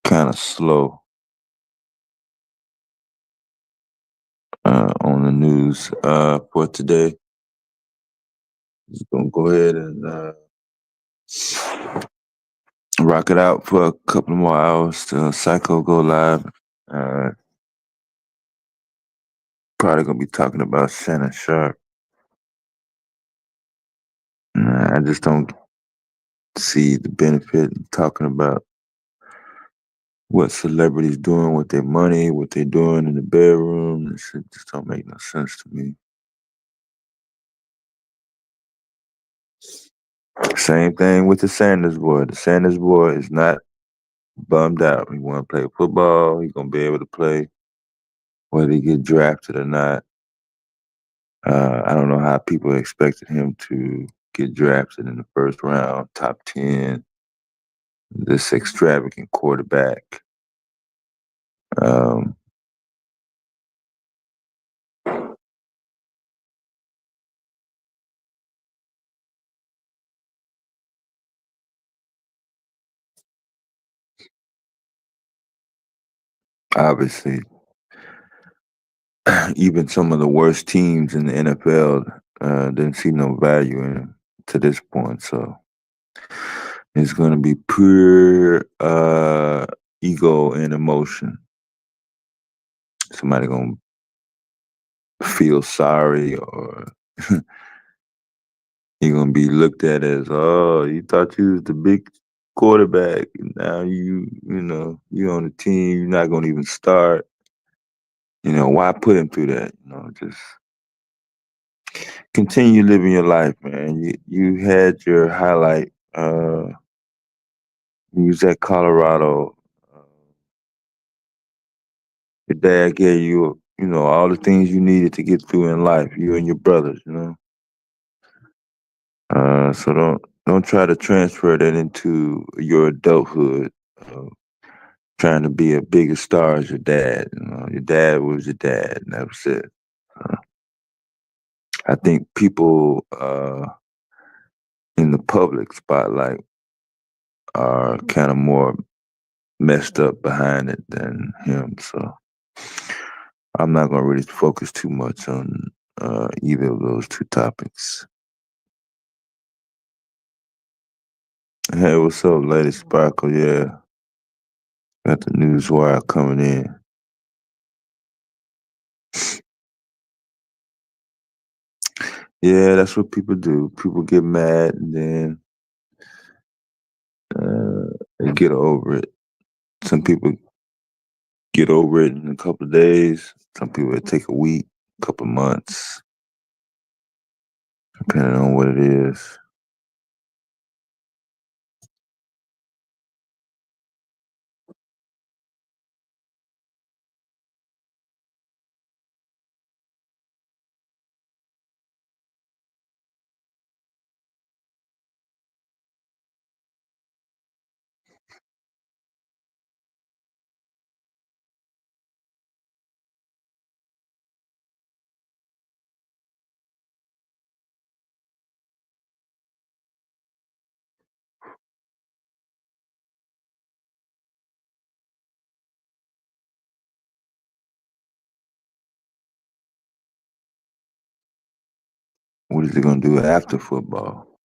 of slow on the news for today. Just gonna go ahead and rock it out for a couple more hours till Psycho go live. Probably gonna be talking about Shannon Sharp. I just don't see the benefit in talking about what celebrities doing with their money, what they're doing in the bedroom. This shit just don't make no sense to me. Same thing with the Sanders boy. The Sanders boy is not bummed out. He want to play football. He gonna be able to play whether he get drafted or not. I don't know how people expected him to get drafted in the first round, top 10, this extravagant quarterback. Um, Obviously, even some of the worst teams in the NFL didn't see no value in him to this point. So it's going to be pure ego and emotion. Somebody going to feel sorry, or you're going to be looked at as, oh, you thought you was the big quarterback, and now you on the team, you're not going to even start. Why put him through that? Just continue living your life, man. You had your highlight. You was at Colorado. Your dad gave you, all the things you needed to get through in life. You and your brothers, So don't try to transfer that into your adulthood. Trying to be a bigger star as your dad. Your dad was your dad, and that was it. I think people in the public spotlight are kind of more messed up behind it than him. So I'm not gonna really focus too much on either of those two topics. Hey, what's up, Lady Sparkle? Yeah, got the news wire coming in. Yeah, that's what people do. People get mad and then they get over it. Some people get over it in a couple of days. Some people it take a week, a couple of months, depending on what it is. What is it gonna do after football?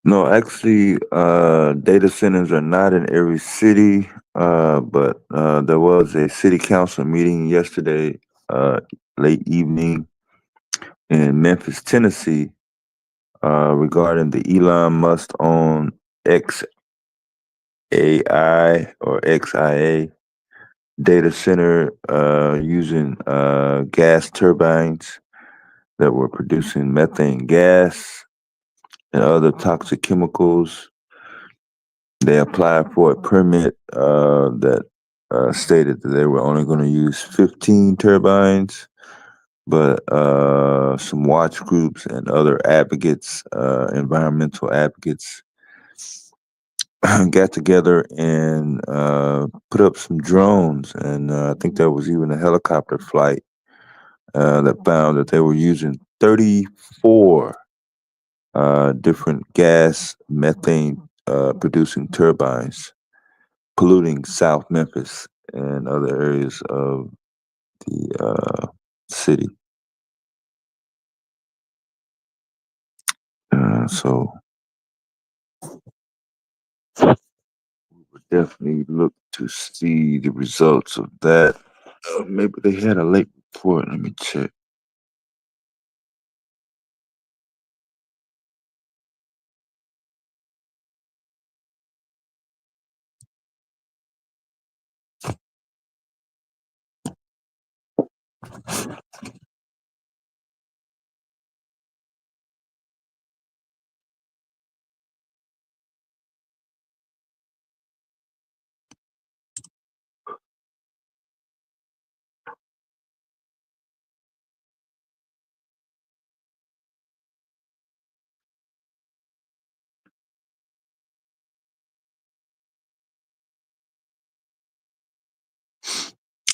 No, actually, data centers are not in every city, but there was a city council meeting yesterday, late evening in Memphis, Tennessee, regarding the Elon Musk owned XAI or XIA data center using gas turbines that were producing methane gas and other toxic chemicals. They applied for a permit that stated that they were only going to use 15 turbines, but some watch groups and other advocates, environmental advocates, got together and put up some drones, and I think there was even a helicopter flight that found that they were using 34 different gas methane producing turbines polluting South Memphis and other areas of the city. So we would definitely look to see the results of that. Maybe they had a late report. Let me check.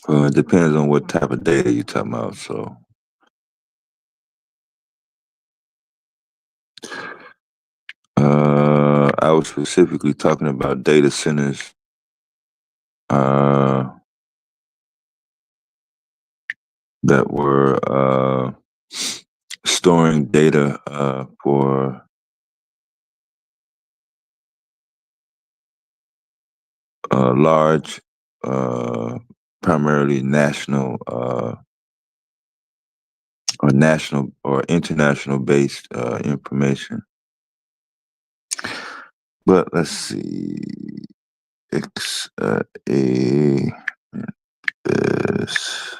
It depends on what type of data you're talking about. So, I was specifically talking about data centers that were storing data for large, primarily national or national or international based information. But let's see, XA is.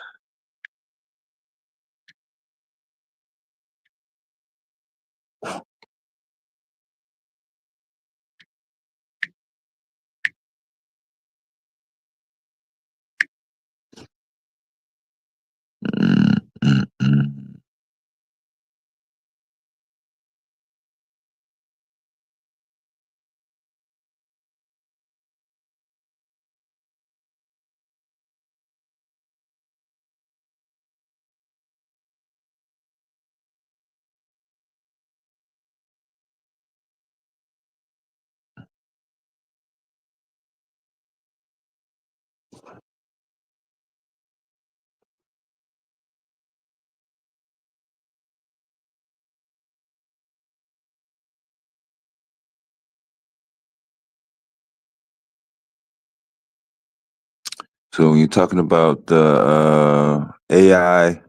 So when you're talking about the AI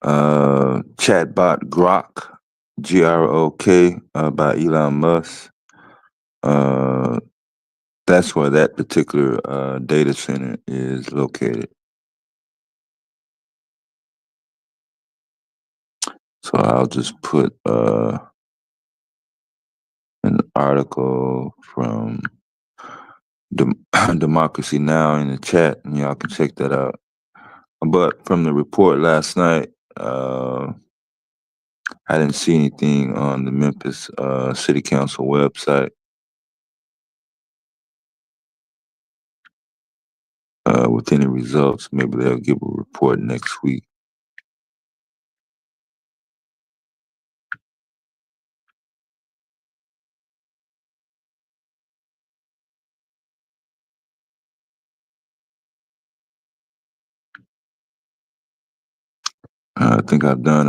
chatbot Grok, Grok, by Elon Musk, that's where that particular data center is located. So I'll just put an article from Democracy Now! In the chat, and y'all can check that out. But from the report last night, I didn't see anything on the Memphis City Council website with any results. Maybe they'll give a report next week. I think I've done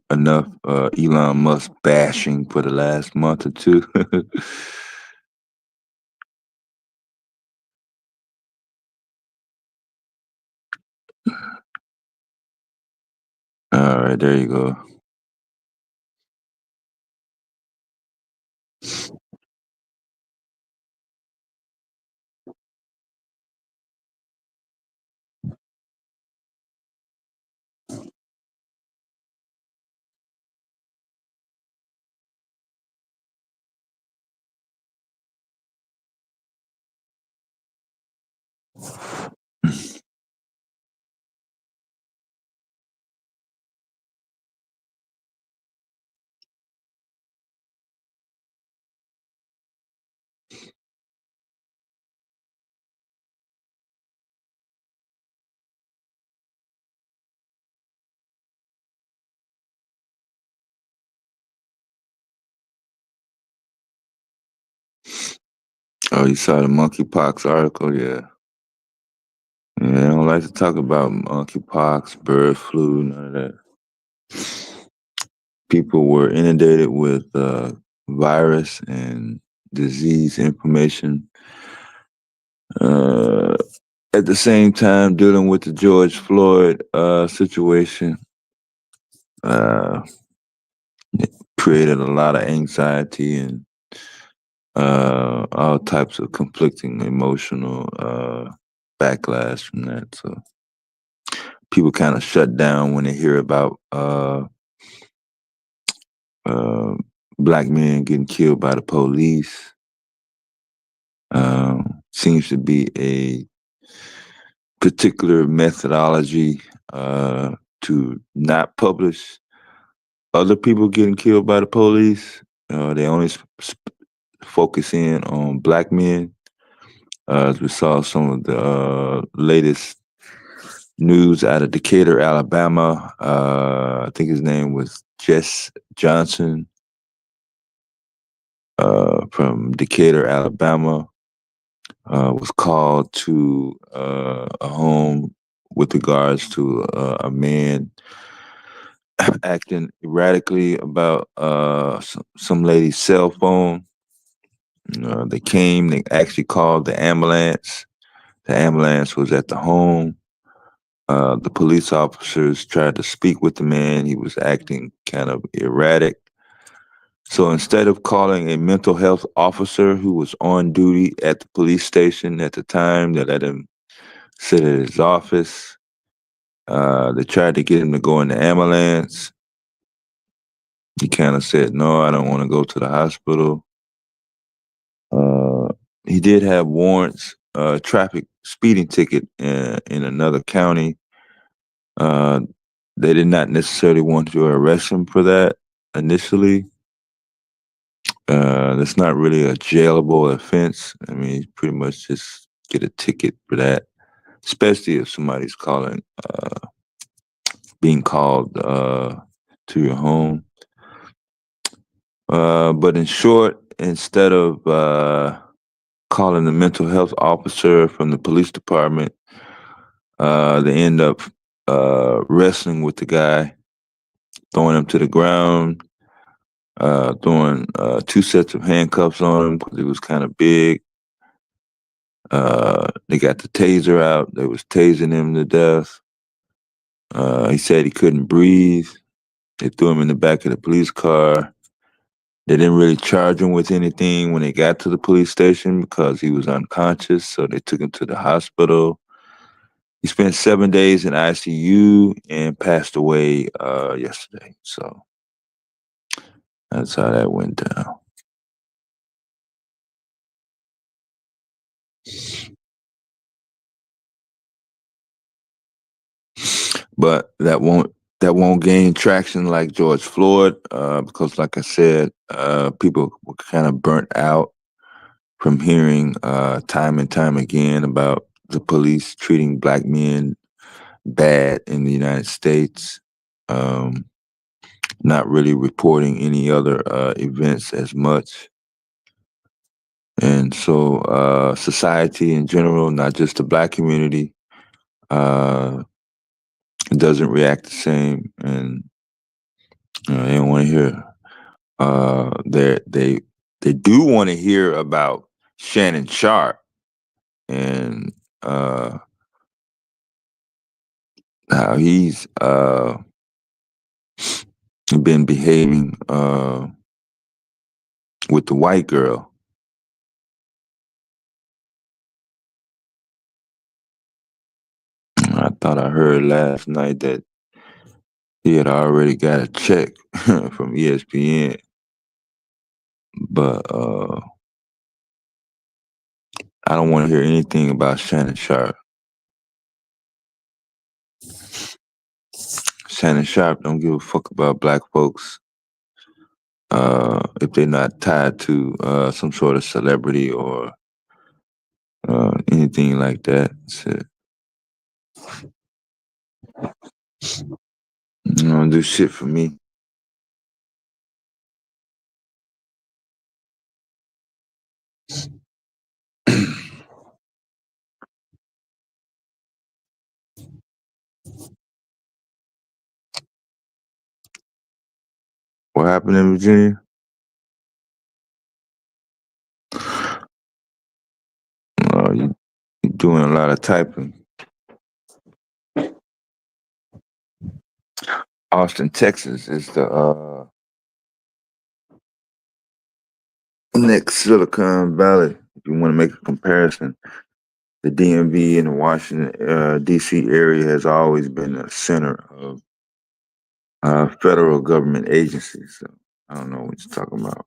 enough Elon Musk bashing for the last month or two. All right, there you go. Oh, you saw the monkeypox article? Yeah. Yeah, I don't like to talk about monkeypox, bird flu, none of that. People were inundated with virus and disease information. At the same time, dealing with the George Floyd situation, it created a lot of anxiety and all types of conflicting emotional backlash from that. So people kind of shut down when they hear about black men getting killed by the police. Seems to be a particular methodology to not publish other people getting killed by the police. They only focus in on black men. As we saw some of the latest news out of Decatur, Alabama. I think his name was Jess Johnson from Decatur, Alabama. Was called to a home with regards to a man acting erratically about some lady's cell phone. They came, they actually called the ambulance. The ambulance was at the home. The police officers tried to speak with the man. He was acting kind of erratic. So instead of calling a mental health officer who was on duty at the police station at the time, they let him sit at his office. They tried to get him to go in the ambulance. He kind of said, no, I don't want to go to the hospital. He did have warrants, traffic speeding ticket in another county. They did not necessarily want to arrest him for that initially. That's not really a jailable offense. I mean, you pretty much just get a ticket for that, especially if somebody's being called to your home. But in short, instead of calling the mental health officer from the police department, they end up wrestling with the guy, throwing him to the ground, throwing 2 sets of handcuffs on him because he was kind of big. They got the taser out. They was tasing him to death. He said he couldn't breathe. They threw him in the back of the police car. They didn't really charge him with anything when they got to the police station because he was unconscious, so they took him to the hospital. He spent 7 days in ICU and passed away yesterday. So that's how that went down. But that won't gain traction like George Floyd because, like I said, people were kind of burnt out from hearing time and time again about the police treating black men bad in the United States, not really reporting any other events as much. And so society in general, not just the black community, doesn't react the same, and they don't want to hear. They do want to hear about Shannon Sharpe and how he's been behaving with the white girl. I thought I heard last night that he had already got a check from ESPN, but I don't want to hear anything about Shannon Sharpe. Shannon Sharpe don't give a fuck about black folks if they're not tied to some sort of celebrity or anything like that. You don't do shit for me. What happened in Virginia? You doing a lot of typing. Austin, Texas is the next Silicon Valley. If you want to make a comparison, the DMV and the Washington D.C. area has always been the center of federal government agencies. So I don't know what you're talking about,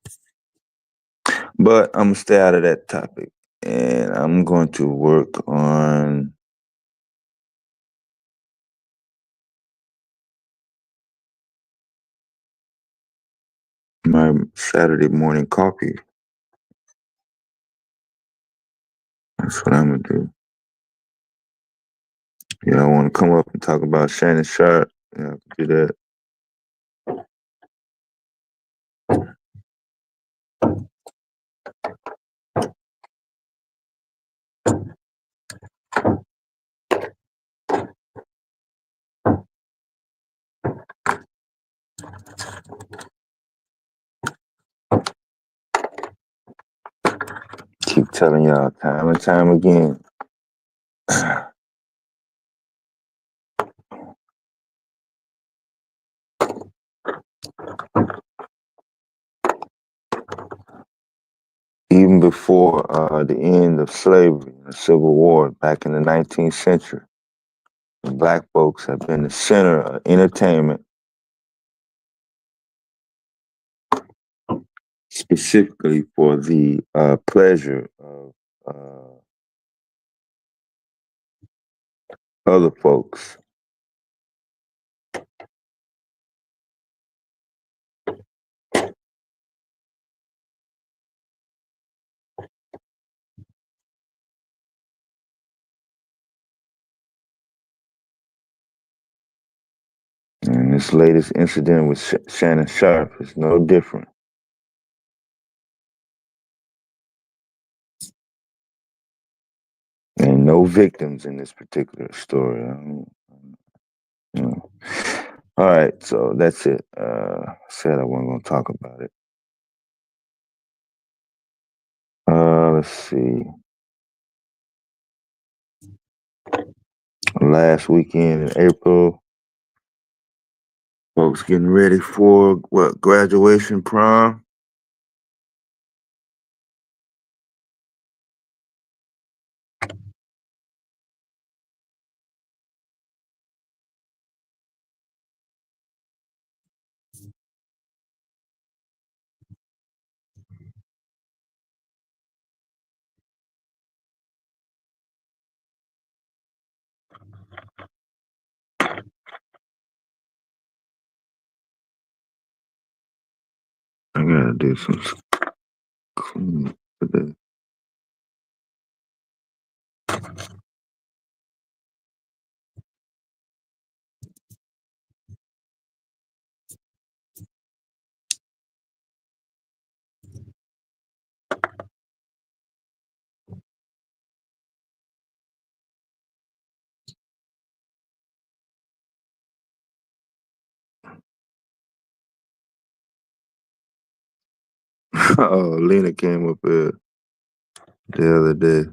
but I'm gonna stay out of that topic, and I'm going to work on my Saturday morning coffee. That's what I'm gonna do. Yeah, I want to come up and talk about Shannon Sharp. Yeah, I can do that. Keep telling y'all time and time again. Even before the end of slavery and the Civil War back in the 19th century, the Black folks have been the center of entertainment, specifically for the pleasure of other folks. And this latest incident with Shannon Sharp is no different. And no victims in this particular story. All right, so that's it. I said I wasn't going to talk about it. Let's see. Last weekend in April, folks getting ready for what, graduation, prom? I gotta do some cleaning today. Oh, Lena came up here the other day.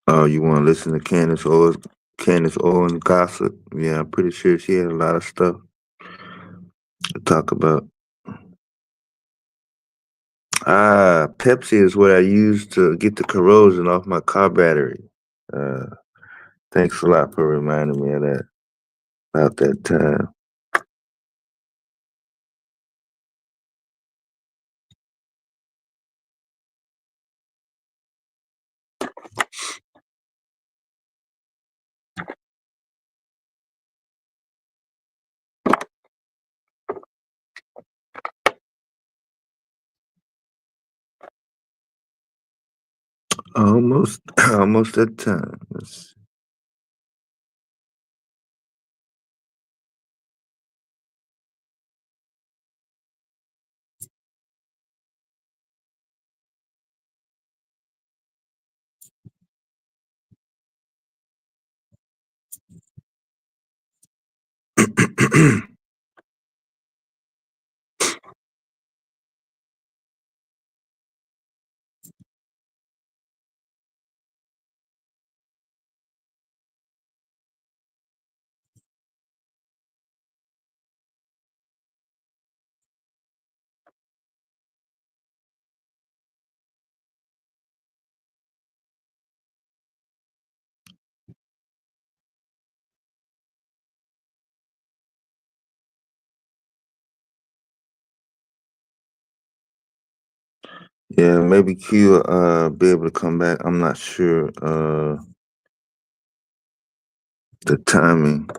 Oh, you want to listen to Candace Owens gossip? Yeah, I'm pretty sure she had a lot of stuff to talk about. Pepsi is what I use to get the corrosion off my car battery. Thanks a lot for reminding me of that about that time. Almost, almost that time. Yeah, maybe Q be able to come back. I'm not sure the timing.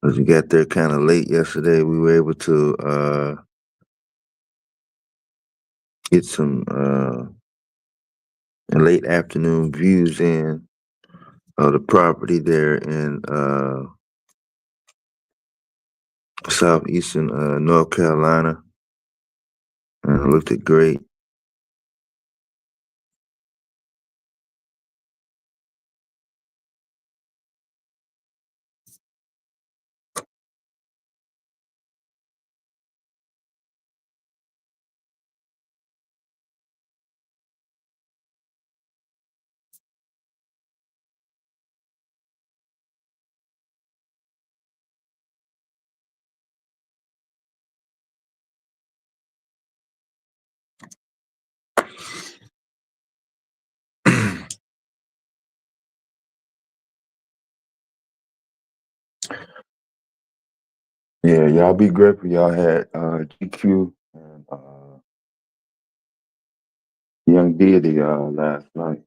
As we got there kind of late yesterday, we were able to get some late afternoon views in of the property there in southeastern North Carolina, and it looked great. Yeah, y'all be grateful y'all had GQ and Young Deity last night.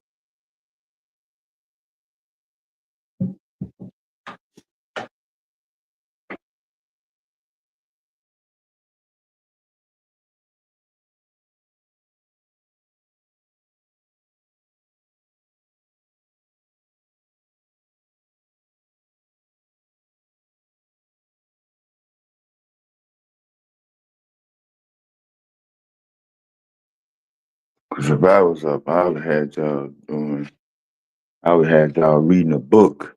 Cause if I was up, I would have had y'all doing. I would have had y'all reading a book.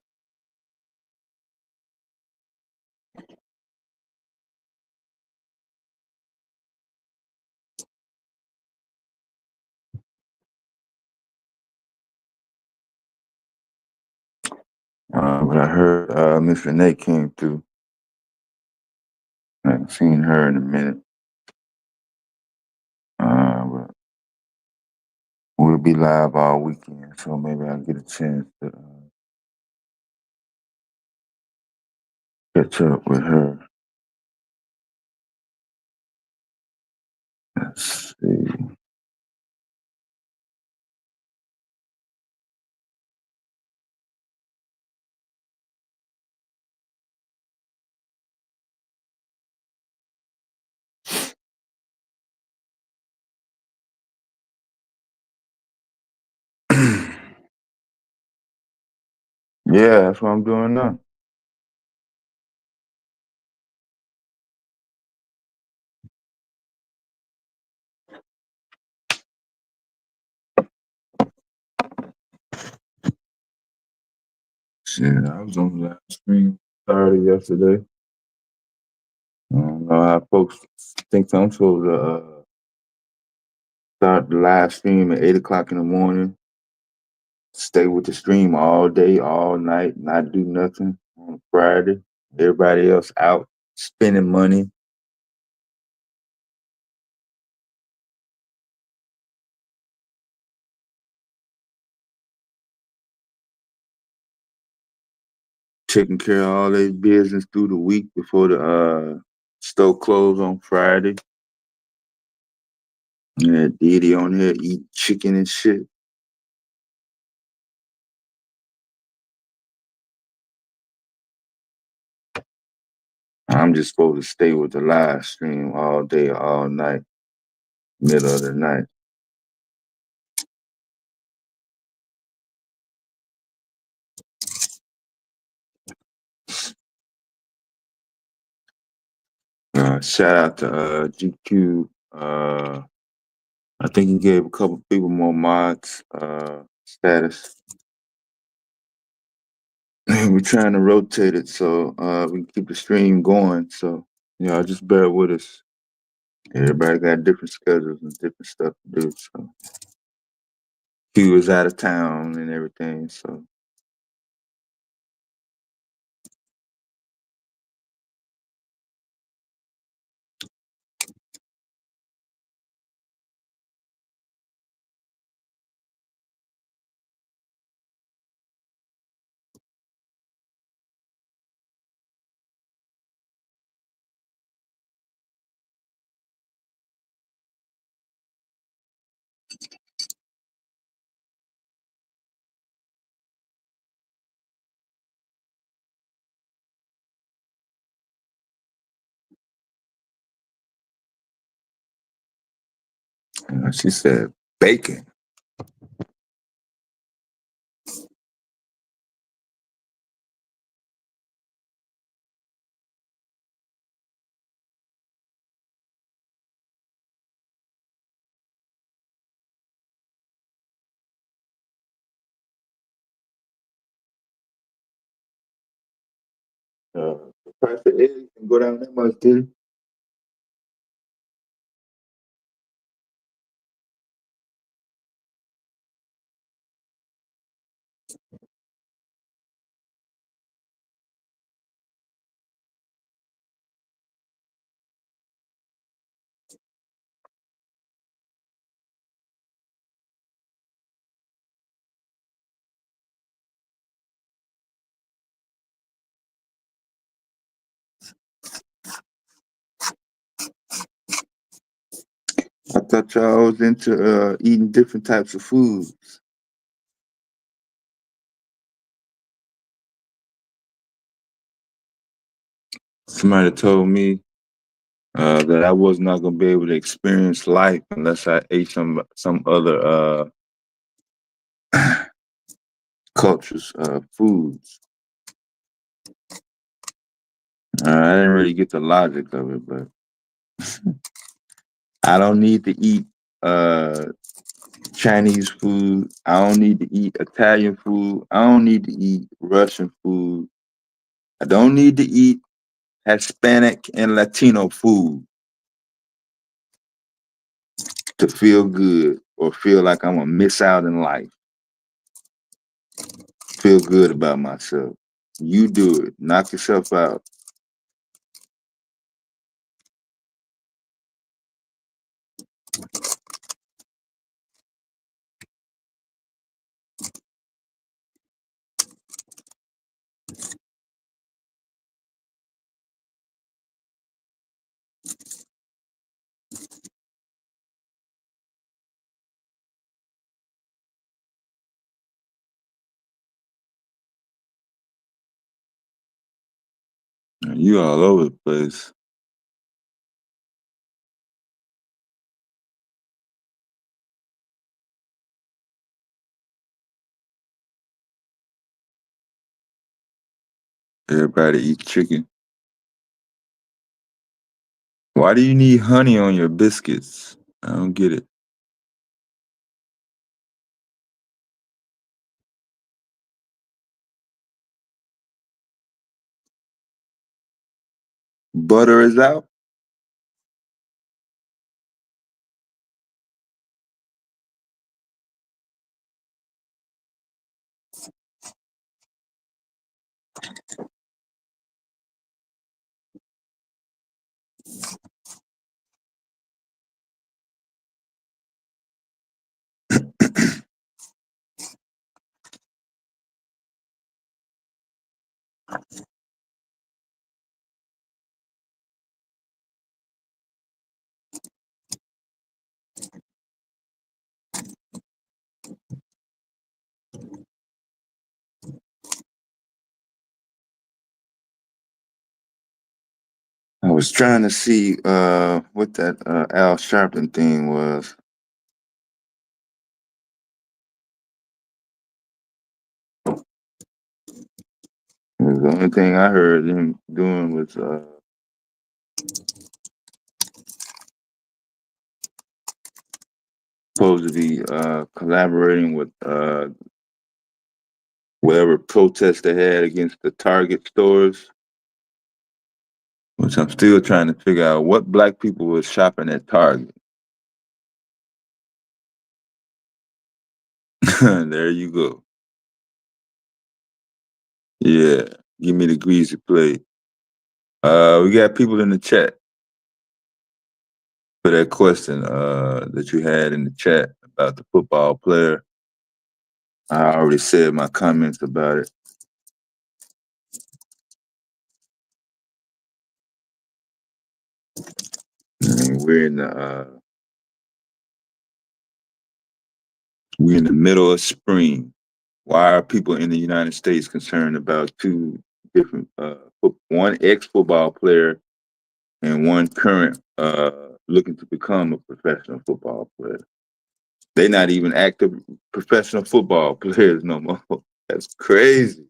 But I heard Miss Renee came through. I haven't seen her in a minute. But we'll be live all weekend, so maybe I'll get a chance to catch up with her. Let's see. Yeah, that's what I'm doing now. Shit, I was on the live stream Saturday yesterday. I don't know how folks think I'm supposed to start the live stream at 8 o'clock in the morning, stay with the stream all day, all night, not do nothing on Friday. Everybody else out spending money. Taking care of all their business through the week before the store closed on Friday. Yeah, Diddy on here eat chicken and shit. I'm just supposed to stay with the live stream all day, all night, middle of the night. Shout out to GQ. I think he gave a couple people more mods status. we're trying to rotate it so we can keep the stream going. So just bear with us. Everybody got different schedules and different stuff to do. So he was out of town and everything. So she said bacon. The price of eggs can go down that much, did it? I thought y'all was into eating different types of food. Somebody told me that I was not gonna be able to experience life unless I ate some other cultures, foods. I didn't really get the logic of it, but I don't need to eat Chinese food. I don't need to eat Italian food. I don't need to eat Russian food. I don't need to eat Hispanic and Latino food to feel good or feel like I'm gonna miss out in life. Feel good about myself. You do it. Knock yourself out. You all over the place. Everybody eat chicken. Why do you need honey on your biscuits? I don't get it. Butter is out. I was trying to see what that Al Sharpton thing was. It was the only thing I heard him doing was supposed to be collaborating with whatever protest they had against the Target stores, which I'm still trying to figure out what black people was shopping at Target. There you go. Yeah, give me the greasy plate. We got people in the chat for that question that you had in the chat about the football player. I already said my comments about it. We're in the middle of spring. Why are people in the United States concerned about two different, one ex-football player and one current looking to become a professional football player? They're not even active professional football players no more. That's crazy.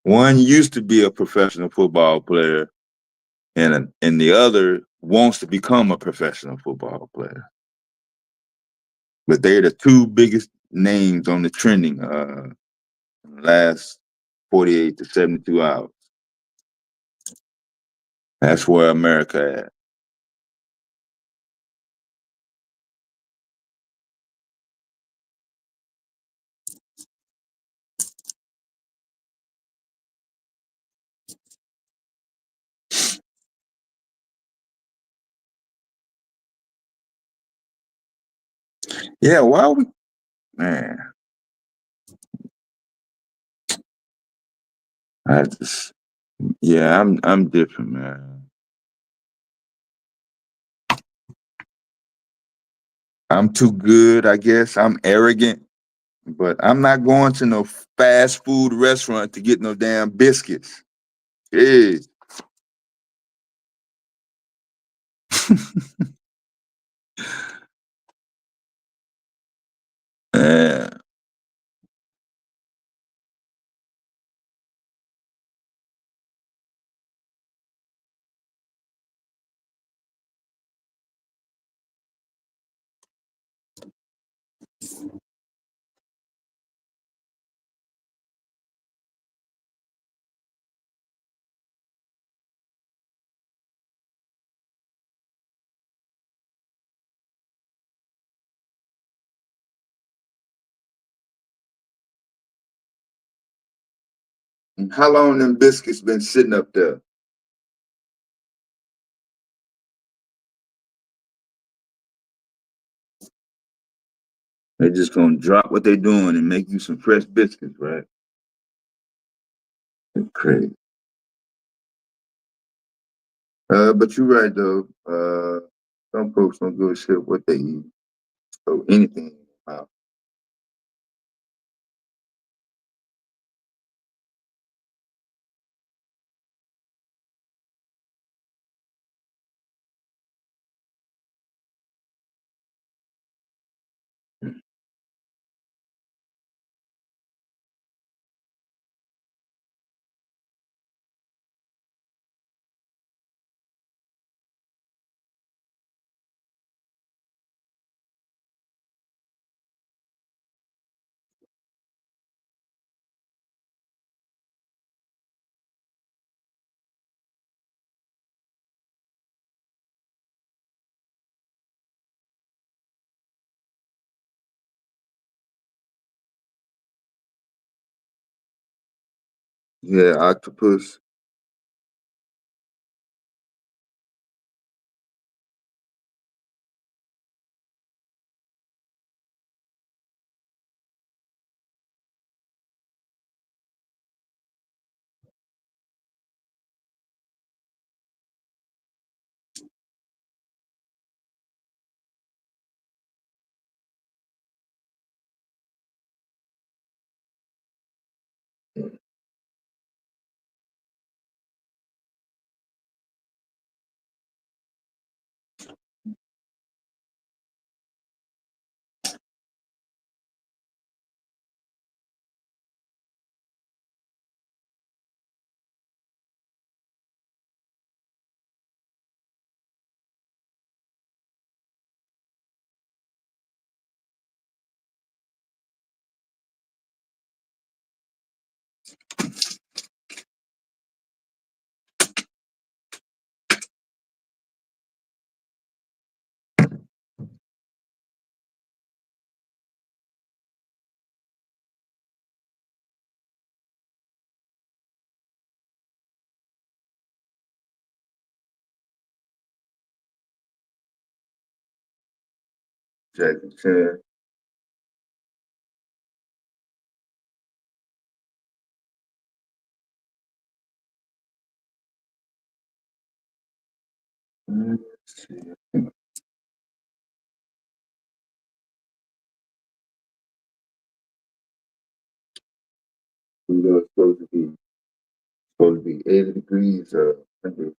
One used to be a professional football player, and the other wants to become a professional football player. But they're the two biggest names on the trending last 48 to 72 hours. That's where America at. Yeah, why are we, man? I'm different, man. I'm too good, I guess. I'm arrogant, but I'm not going to no fast food restaurant to get no damn biscuits. Yeah. Yeah. How long them biscuits been sitting up there? They just gonna drop what they doing and make you some fresh biscuits, right? That's crazy. But you're right though. Some folks don't give a shit what they eat. So anything. Yeah, octopus. Jackie Chan. Let's see. You know, it's supposed to be 80 degrees. 100.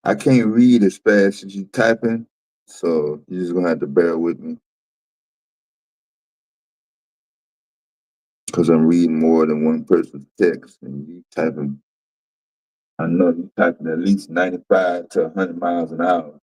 I can't read as fast as you typing, so you're just gonna have to bear with me because I'm reading more than one person's text, and you typing. I know you typing at least 95 to 100 miles an hour.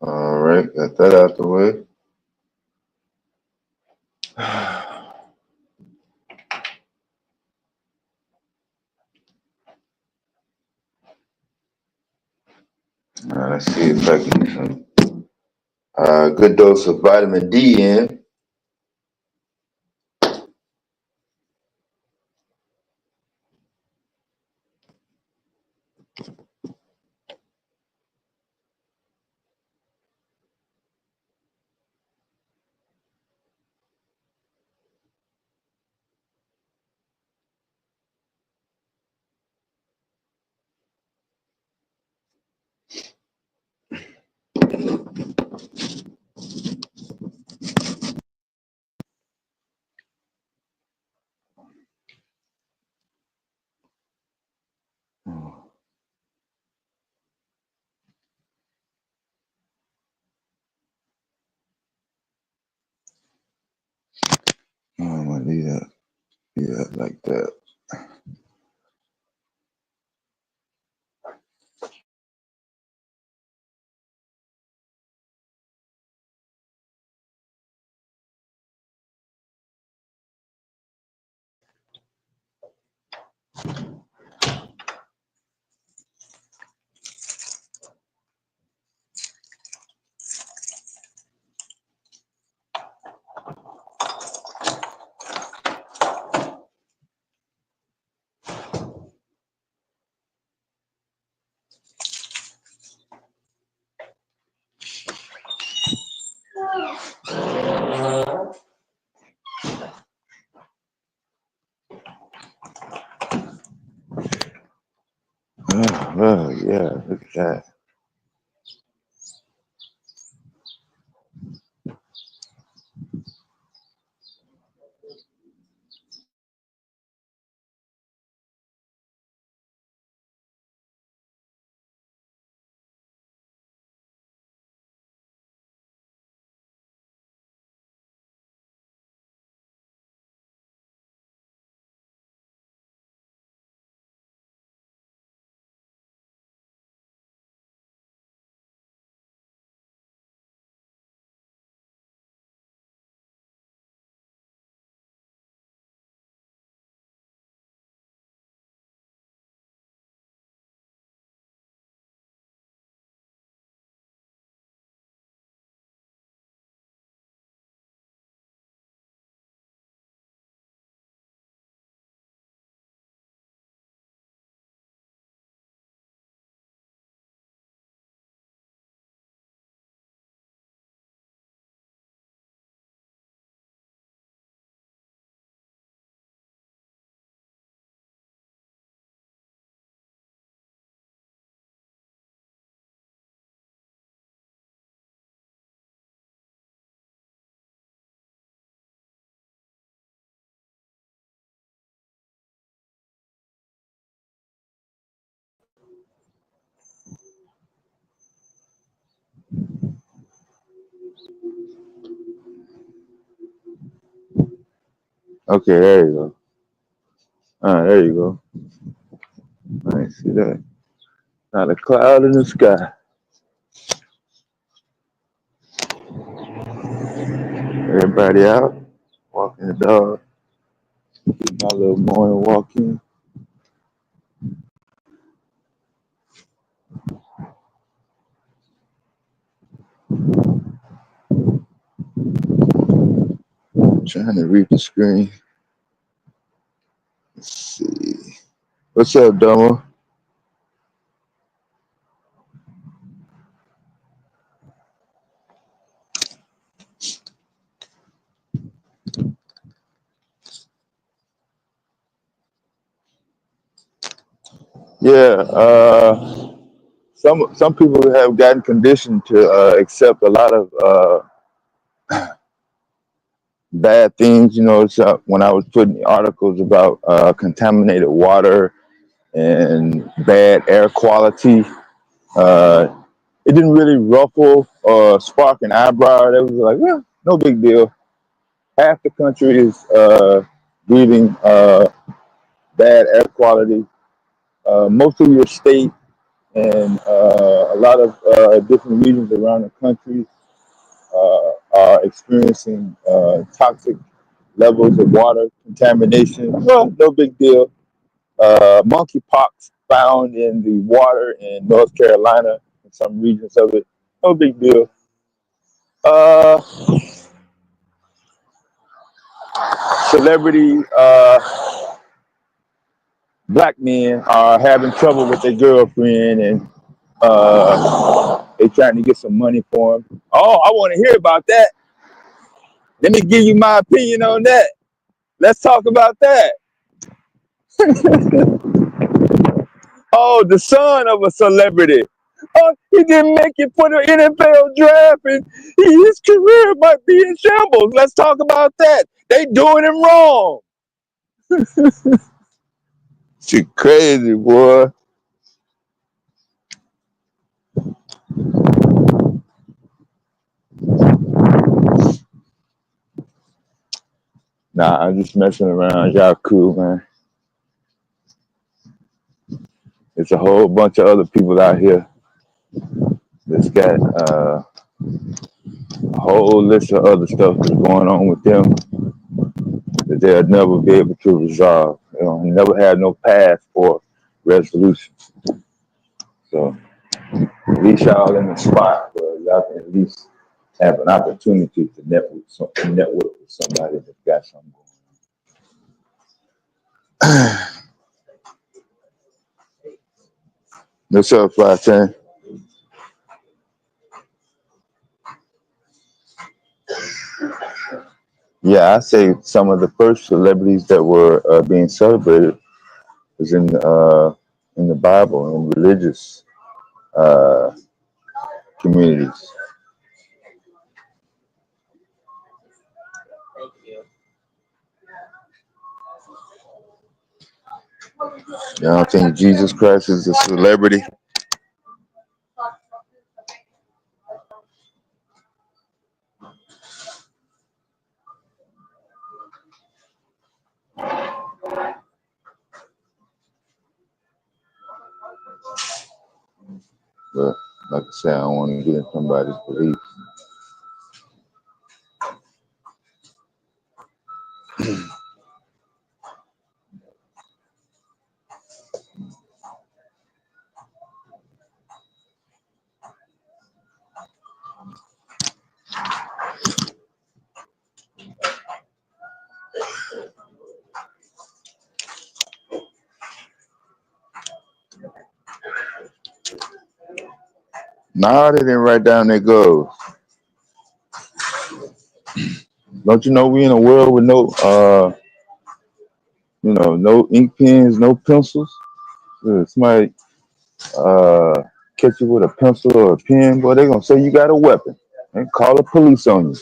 All right, got that out the way. Let's see if I can get some good dose of vitamin D in. I'm gonna leave that, like that. Oh, yeah, look at that. Okay, there you go. There you go. I didn't see that. Not a cloud in the sky. Everybody out, walking the dog, getting my little morning walk in. Trying to read the screen. Let's see. What's up, Domo? Yeah, some people have gotten conditioned to accept a lot of bad things. You know, so when I was putting articles about contaminated water and bad air quality, it didn't really ruffle or spark an eyebrow. It was like, well, no big deal. Half the country is breathing bad air quality. Most of your state and a lot of different regions around the country are experiencing toxic levels of water contamination. Well, no big deal. Monkeypox found in the water in North Carolina, in some regions of it. No big deal. Celebrity black men are having trouble with their girlfriend and they trying to get some money for them. Oh, I want to hear about that. Let me give you my opinion on that. Let's talk about that. Oh, the son of a celebrity. Oh, he didn't make it for the NFL draft and his career might be in shambles. Let's talk about that. They doing him wrong. She crazy, boy. Nah, I'm just messing around. Y'all cool, man. There's a whole bunch of other people out here that's got a whole list of other stuff that's going on with them that they'll never be able to resolve. They don't never have no path for resolution. So at least y'all in the spot where y'all can at least have an opportunity to network with somebody that's got something going on. What's up, 510? Yeah, I say some of the first celebrities that were being celebrated was in the Bible and religious communities. You don't think Jesus Christ is a celebrity? But like I said, I don't want to get in somebody's belief. Nah, they didn't write down their goals. Don't you know we in a world with no no ink pens, no pencils? Somebody catch you with a pencil or a pen, boy, they're gonna say you got a weapon and call the police on you.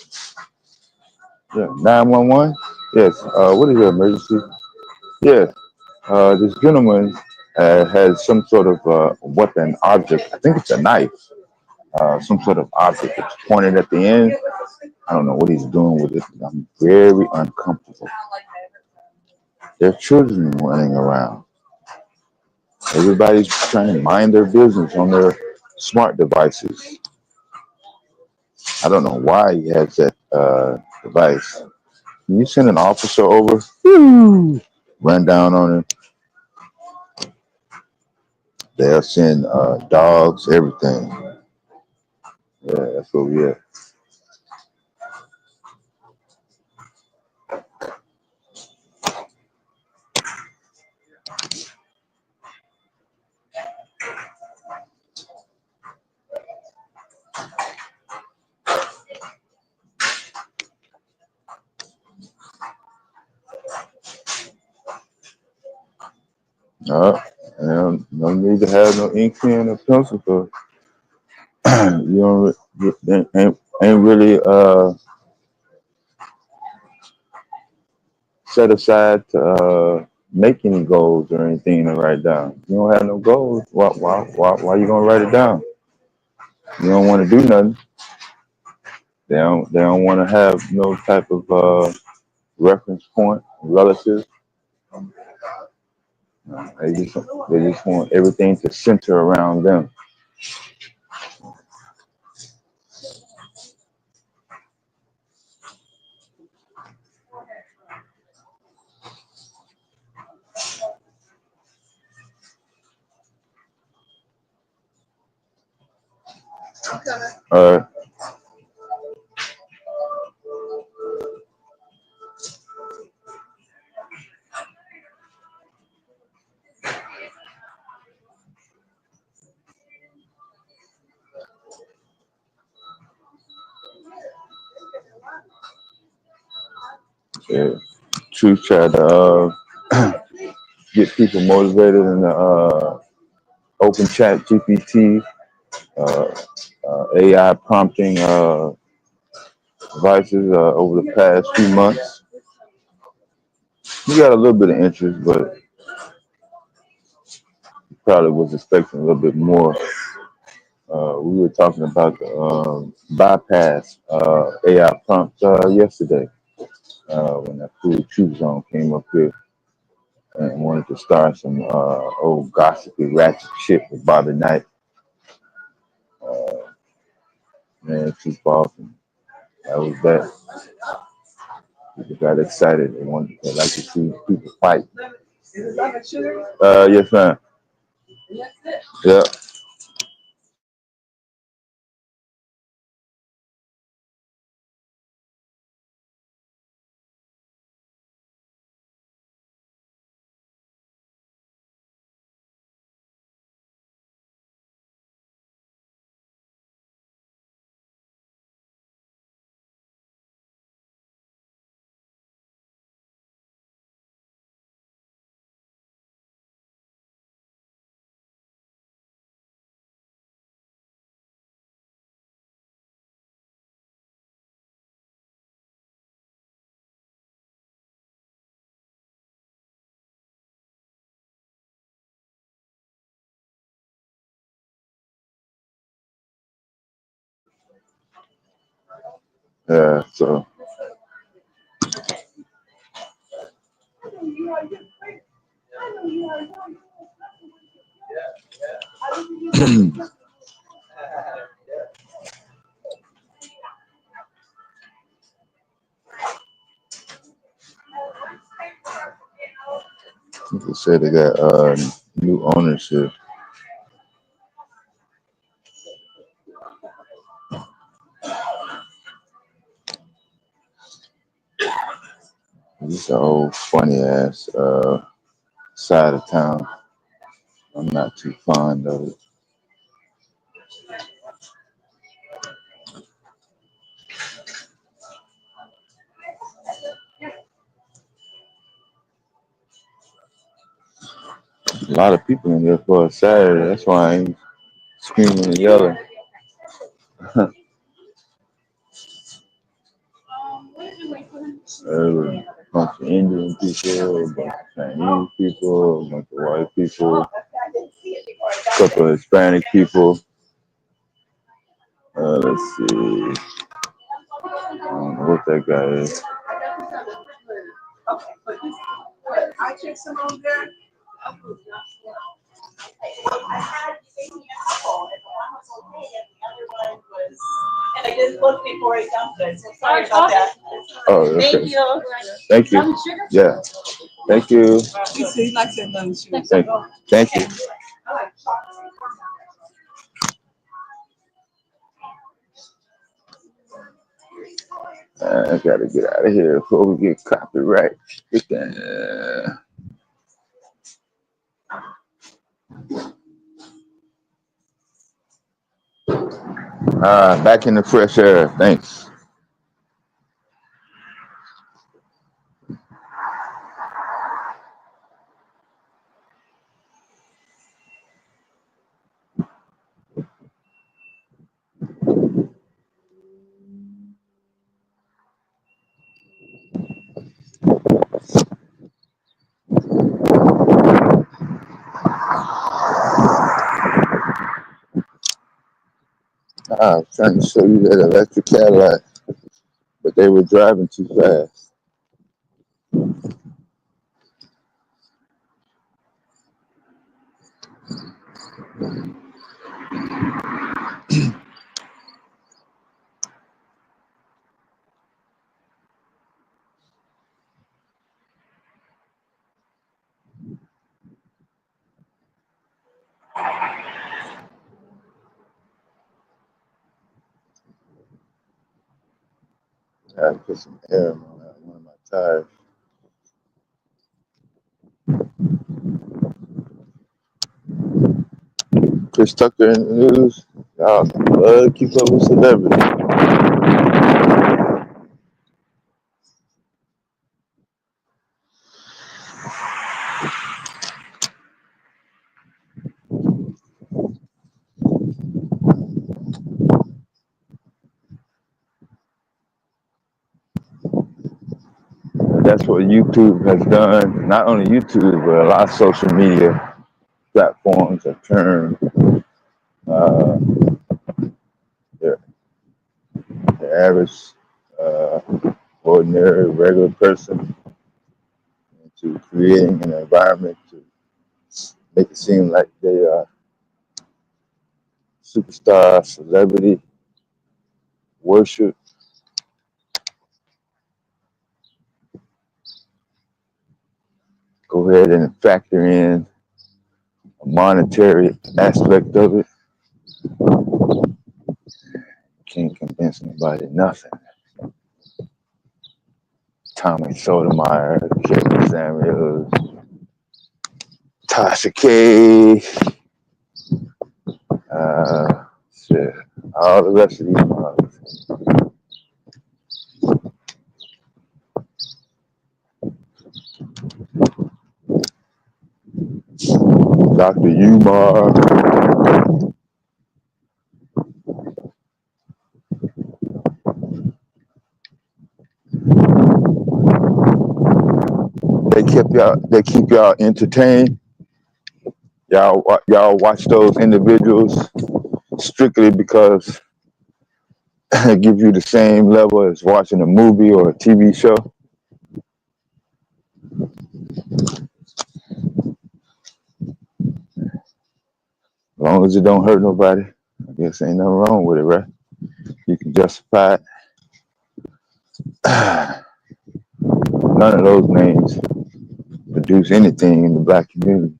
Yeah, 911. Yes. What is your emergency? Yes. This gentleman has some sort of weapon object. I think it's a knife. Some sort of object that's pointed at the end. I don't know what he's doing with it. I'm very uncomfortable. Their children running around. Everybody's trying to mind their business on their smart devices. I don't know why he has that device. Can you send an officer over? Woo! Run down on him. They'll send dogs, everything. Yeah, that's what we at. And no need to have no ink pen or pencil for you don't ain't really set aside to make any goals or anything to write down. You don't have no goals. Why you gonna write it down? You don't want to do nothing. They don't want to have no type of reference point, relative. They just want everything to center around them. Uh, yeah. Truth try to get people motivated in the open chat GPT, AI prompting devices over the past few months. We got a little bit of interest, but probably was expecting a little bit more. We were talking about the bypass AI prompt yesterday when that Food Truth Zone came up here and wanted to start some old gossipy ratchet shit with Bobby Knight. Man, too far from that was that. People got excited. They like to see people fight. Yes, ma'am. Yeah. Yeah. So. They said they got new ownership. This is an old funny ass side of town. I'm not too fond of it. A lot of people in here for a Saturday. That's why I ain't screaming and yelling. A bunch of Indian people, a bunch of Chinese people, a bunch of white people, a couple of Hispanic people. Let's see. I don't know what that guy is. Oh, okay. Thank you. Yeah. Thank you. Thank you. I gotta get out of here before we get copyright. Back in the fresh air. Thanks. I was trying to show you that electric Cadillac, but they were driving too fast. I had to put some air in one of my tires. Chris Tucker in the news. Y'all keep up with celebrity. That's what YouTube has done. Not only YouTube, but a lot of social media platforms have turned the average, ordinary, regular person into creating an environment to make it seem like they are superstar, celebrity, worship. Go ahead and factor in a monetary aspect of it. Can't convince nobody nothing. Tommy Sotomayor, Kevin Samuels, Tasha K, shit, all the rest of these motherfuckers. Dr. Umar. They keep y'all entertained. Y'all watch those individuals strictly because it gives you the same level as watching a movie or a TV show. As long as it don't hurt nobody, I guess ain't nothing wrong with it, right? You can justify it. None of those names produce anything in the black community.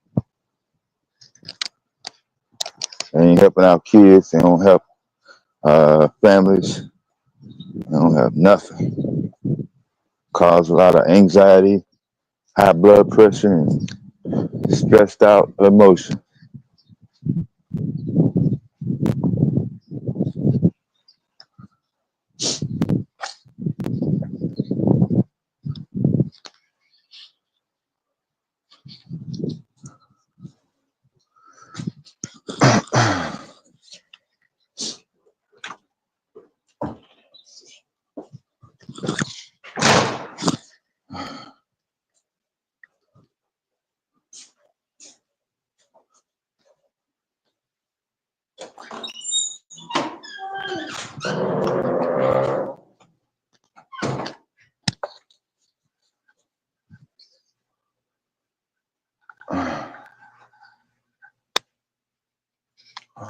They ain't helping out kids. They don't help families. They don't have nothing. Cause a lot of anxiety, high blood pressure, and stressed out emotion.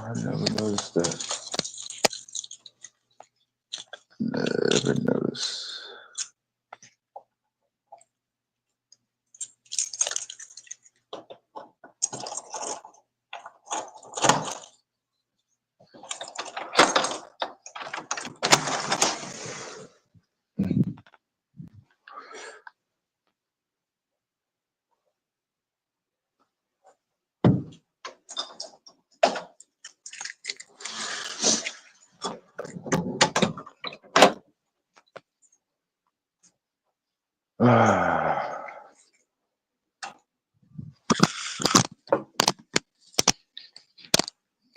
I never noticed that. Never noticed.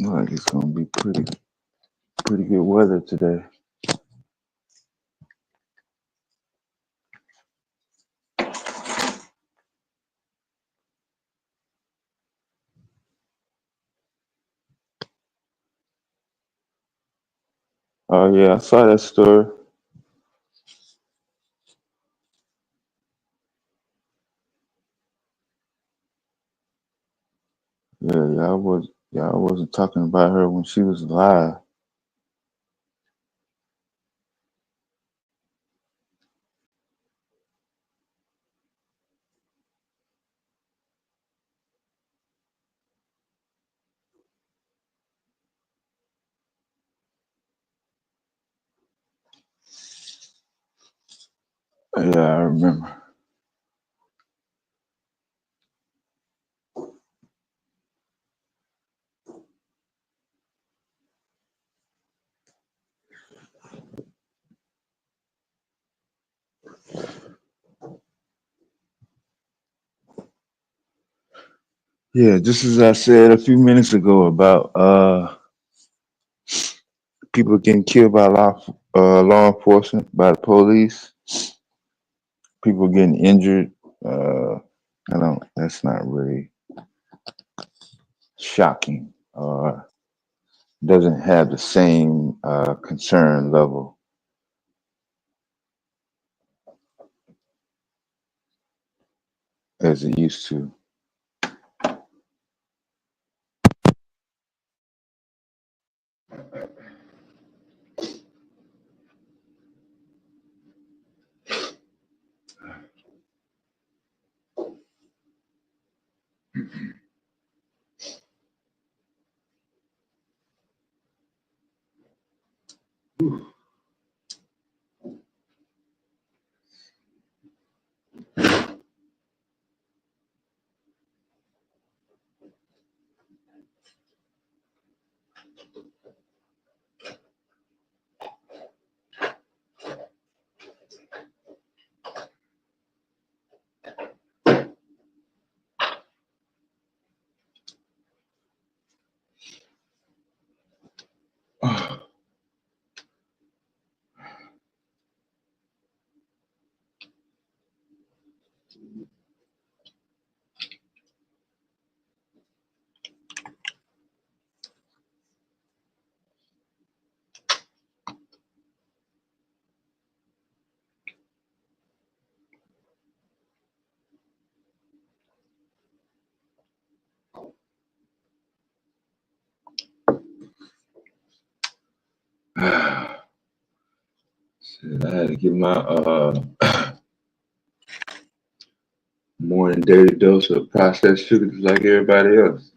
Look like it's gonna be pretty good weather today. Oh yeah, I saw that story. Yeah, I wasn't talking about her when she was alive. Yeah, I remember. Yeah, just as I said a few minutes ago about people getting killed by law enforcement, by the police, people getting injured. I don't. That's not really shocking, or doesn't have the same concern level as it used to. Shit, I had to get my morning daily dose of processed sugars like everybody else.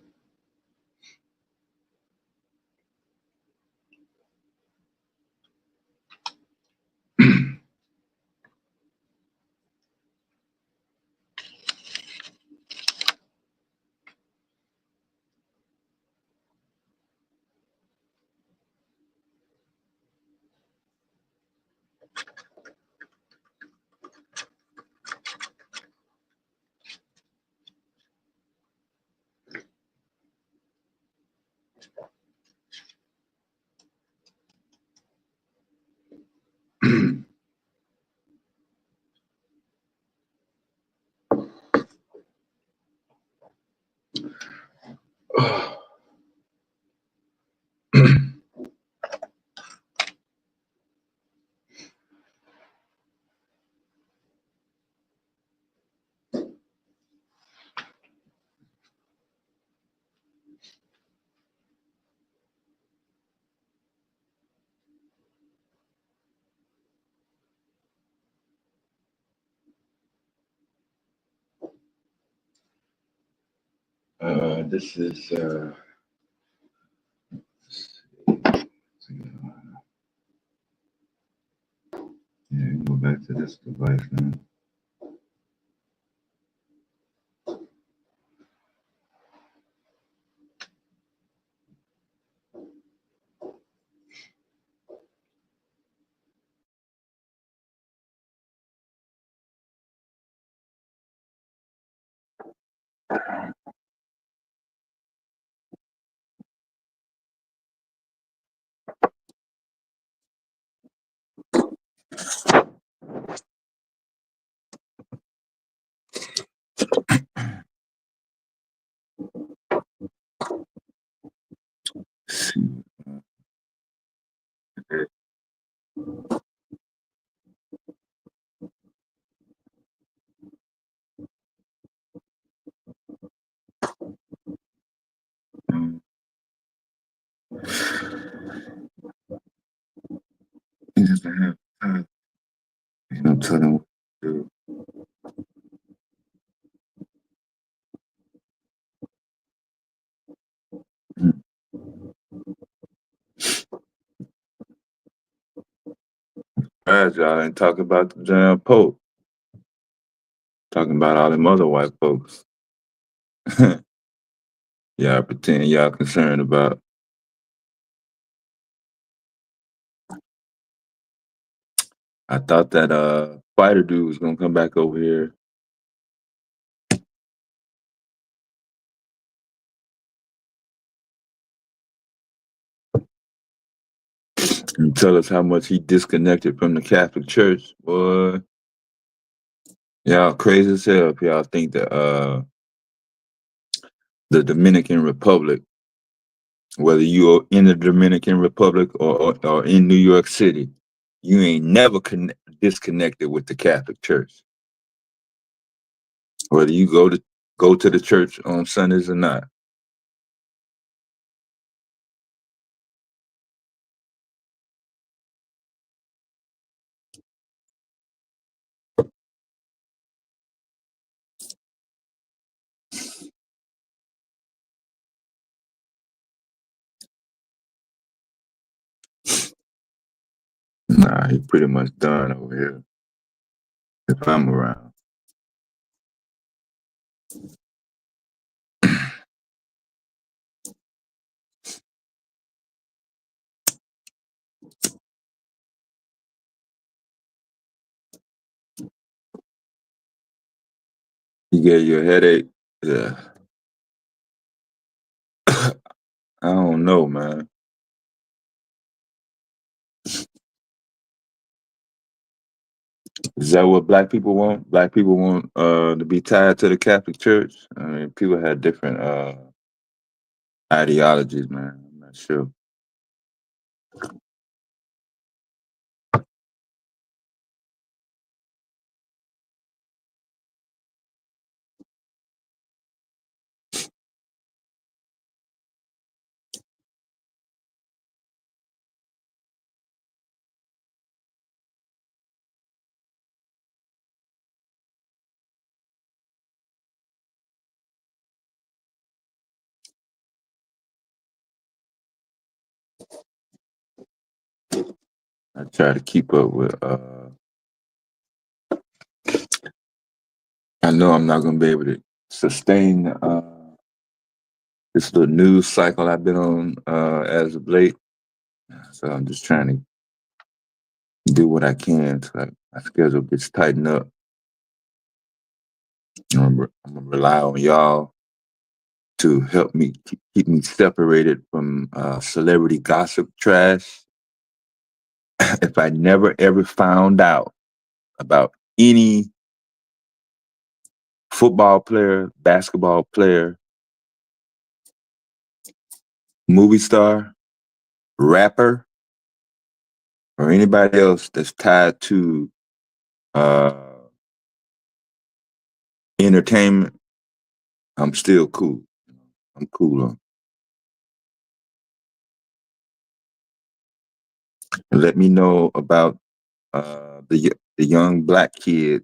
This is yeah, go back to this device now. He doesn't have time. You know, tell him what to do. Guys, y'all ain't talking about the damn Pope. Talking about all them other white folks. Y'all pretend y'all concerned about. I thought that fighter dude was gonna come back over here and tell us how much he disconnected from the Catholic Church. Boy, y'all crazy as hell if y'all think that the Dominican Republic, whether you're in the Dominican Republic or in New York City, you ain't never disconnected with the Catholic Church. Whether you go to the church on Sundays or not. Nah, he pretty much done over here. If I'm around. He gave you a headache? Yeah. I don't know, man. Is that what black people want? Black people want to be tied to the Catholic Church? I mean, people have different ideologies, man. I'm not sure. I try to keep up with I know I'm not gonna be able to sustain this little news cycle I've been on as of late. So I'm just trying to do what I can so my schedule gets tightened up. I'm gonna rely on y'all to help me keep me separated from celebrity gossip trash. If I never ever found out about any football player, basketball player, movie star, rapper, or anybody else that's tied to entertainment, I'm still cool. I'm cool on. Let me know about the young black kid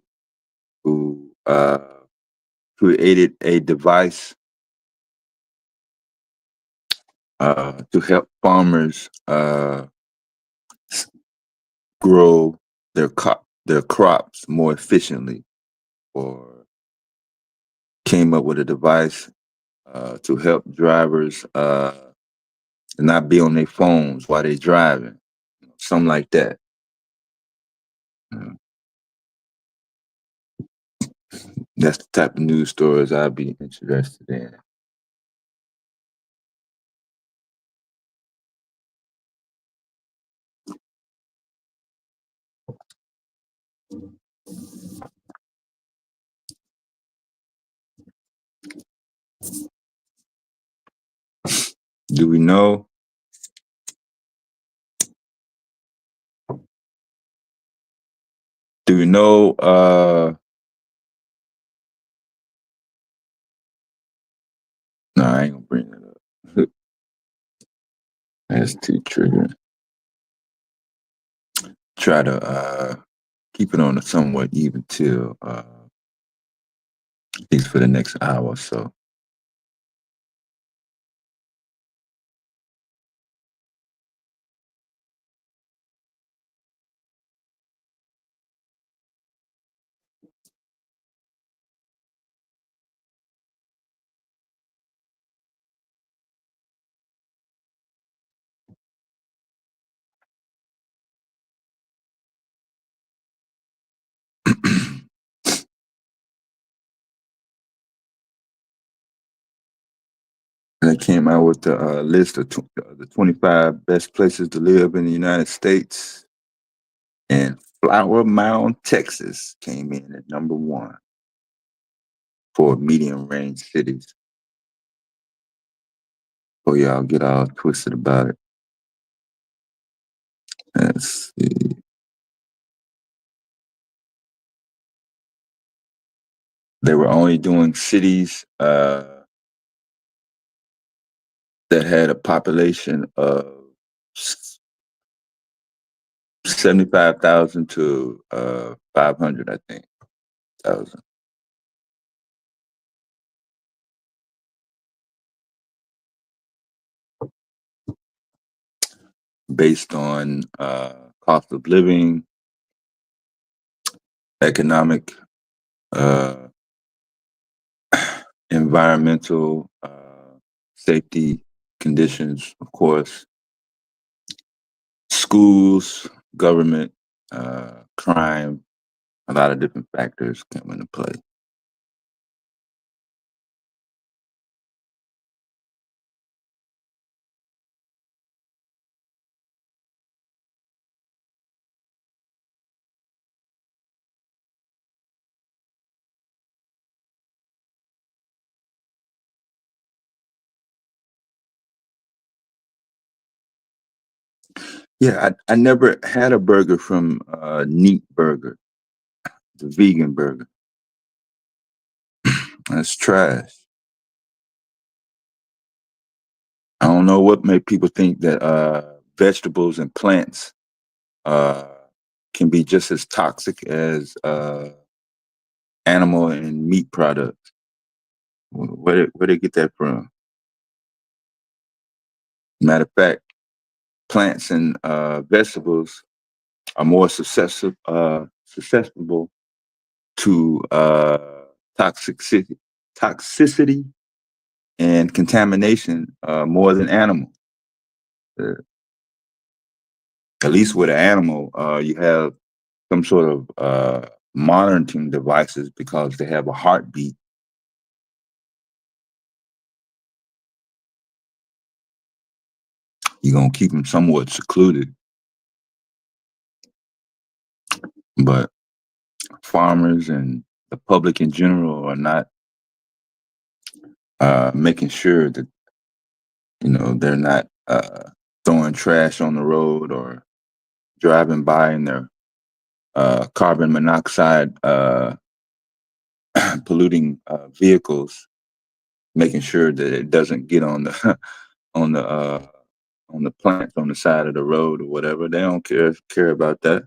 who created a device to help farmers grow their crops more efficiently, or came up with a device to help drivers not be on their phones while they're driving, something like that. Uh, That's the type of news stories I'd be interested in. Do we know? Do we know? No, I ain't gonna bring that up. That's too triggering. Try to keep it on a somewhat even till at least for the next hour or so. They came out with the list of the 25 best places to live in the United States, and Flower Mound, Texas, came in at number 1 for medium range cities. Oh, y'all get all twisted about it. Let's see. They were only doing cities that had a population of 75,000 to 500, I think, thousand. Based on cost of living, economic, environmental, safety conditions, of course, schools, government, crime, a lot of different factors come into play. Yeah, I never had a burger from Neat Burger, the vegan burger. That's trash. I don't know what made people think that vegetables and plants can be just as toxic as animal and meat products. Where they get that from? Matter of fact, plants and vegetables are more susceptible to toxicity and contamination more than animals. At least with an animal, you have some sort of monitoring devices because they have a heartbeat. You're gonna keep them somewhat secluded, but farmers and the public in general are not making sure that they're not throwing trash on the road or driving by in their carbon monoxide polluting vehicles, making sure that it doesn't get on the on the plants on the side of the road or whatever. They don't care about that.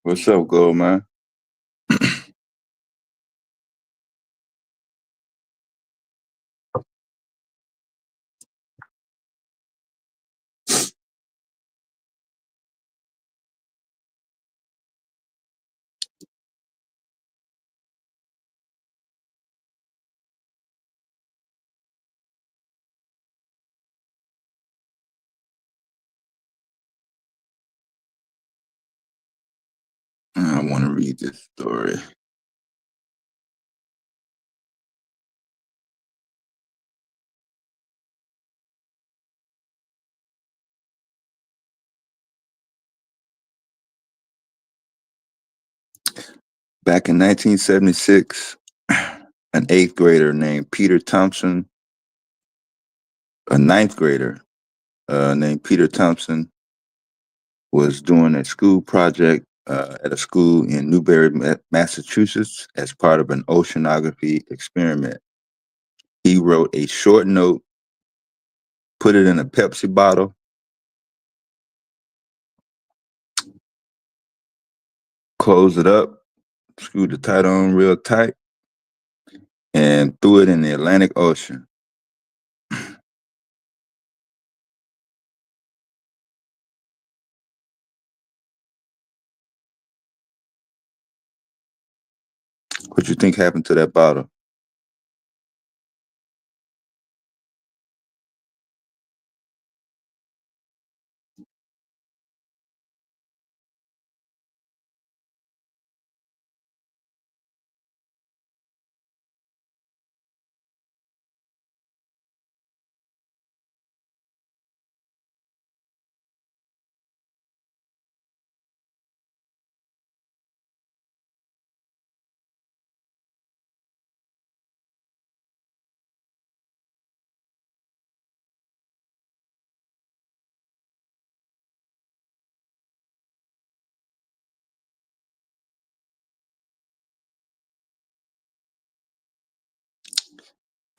What's up, Gold man? I want to read this story. Back in 1976, an eighth grader named Peter Thompson, a ninth grader named Peter Thompson, was doing a school project at a school in Newbury, Massachusetts, as part of an oceanography experiment. He wrote a short note, put it in a Pepsi bottle, closed it up, screwed the tight on real tight, and threw it in the Atlantic Ocean. What you think happened to that bottle?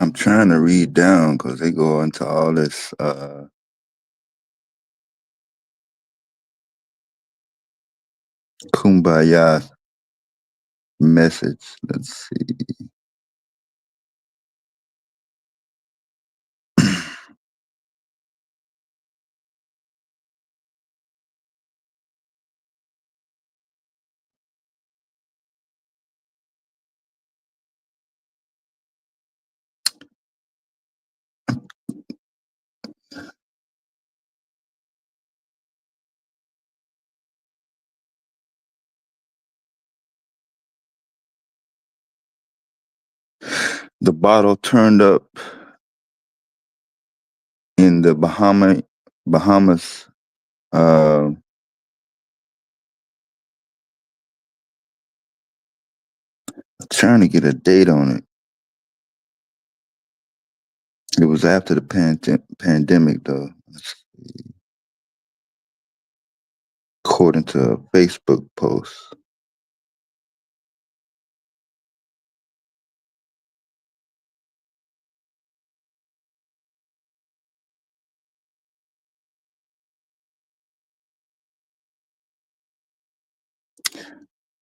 I'm trying to read down because they go into all this kumbaya message. Let's see. The bottle turned up in the Bahamas. Trying to get a date on it. It was after the pandemic, though, according to a Facebook post.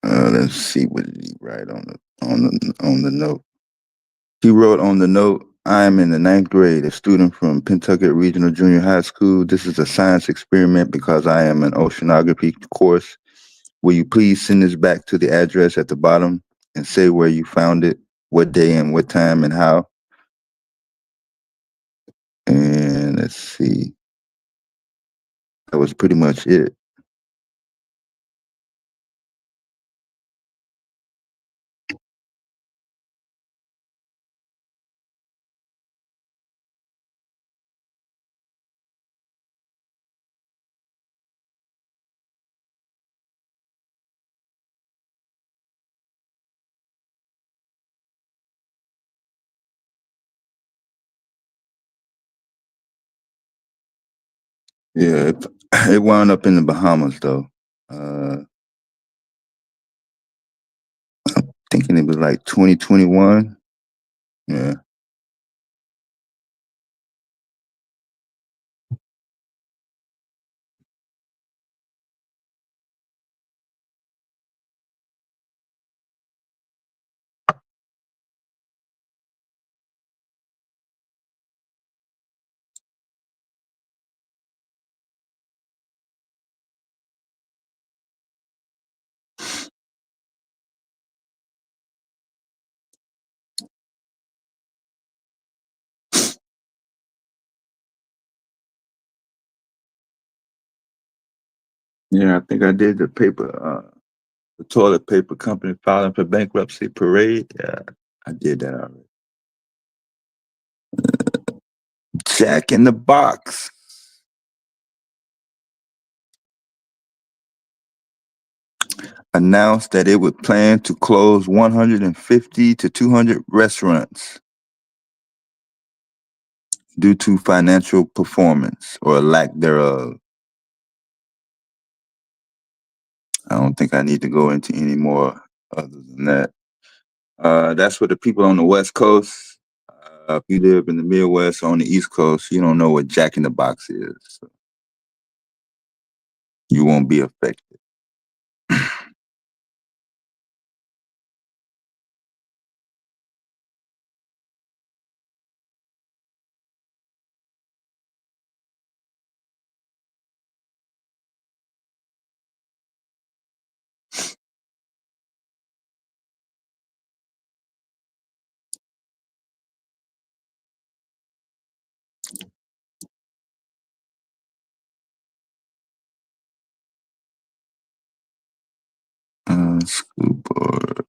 Let's see, what did he write on the note? He wrote on the note, "I am in the ninth grade, a student from Pentucket Regional Junior High School. This is a science experiment because I am an oceanography course. Will you please send this back to the address at the bottom and say where you found it, what day and what time and how?" And let's see. That was pretty much it. Yeah, it wound up in the Bahamas, though. Thinking it was like 2021. Yeah. Yeah, I think I did the toilet paper company filing for bankruptcy parade. Yeah, I did that already. Jack in the Box announced that it would plan to close 150 to 200 restaurants due to financial performance or lack thereof. I don't think I need to go into any more other than that. That's what the people on the West Coast. If you live in the Midwest or on the East Coast, you don't know what Jack in the Box is. So you won't be affected. School board.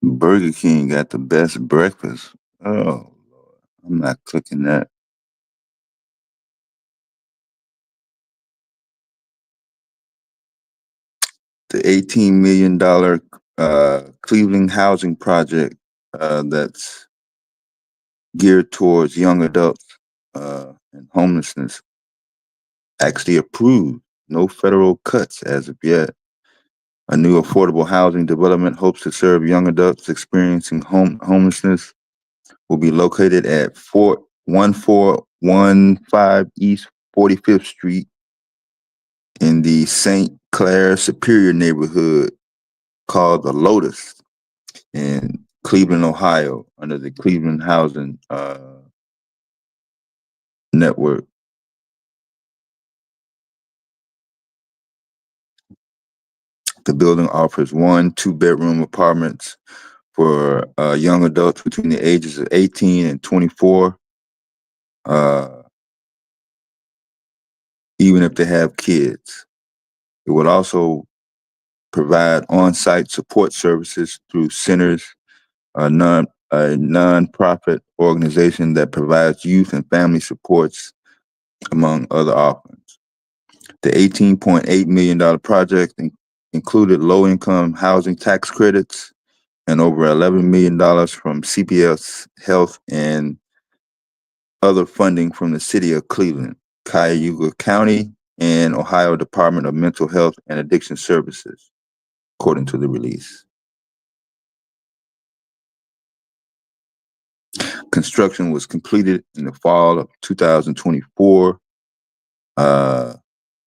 Burger King got the best breakfast. Oh, I'm not clicking that. The $18 million Cleveland housing project that's geared towards young adults and homelessness actually approved. No federal cuts as of yet. A new affordable housing development hopes to serve young adults experiencing homelessness. Will be located at 1415 East 45th Street in the St. Clair Superior neighborhood called the Lotus in Cleveland, Ohio, under the Cleveland Housing Network. The building offers 1 2-bedroom apartments for young adults between the ages of 18 and 24, even if they have kids. It would also provide on-site support services through centers, a non-profit organization that provides youth and family supports, among other offerings. The $18.8 million project included low-income housing tax credits and over $11 million from CPS Health and other funding from the city of Cleveland, Cuyahoga County, and Ohio Department of Mental Health and Addiction Services, according to the release. Construction was completed in the fall of 2024,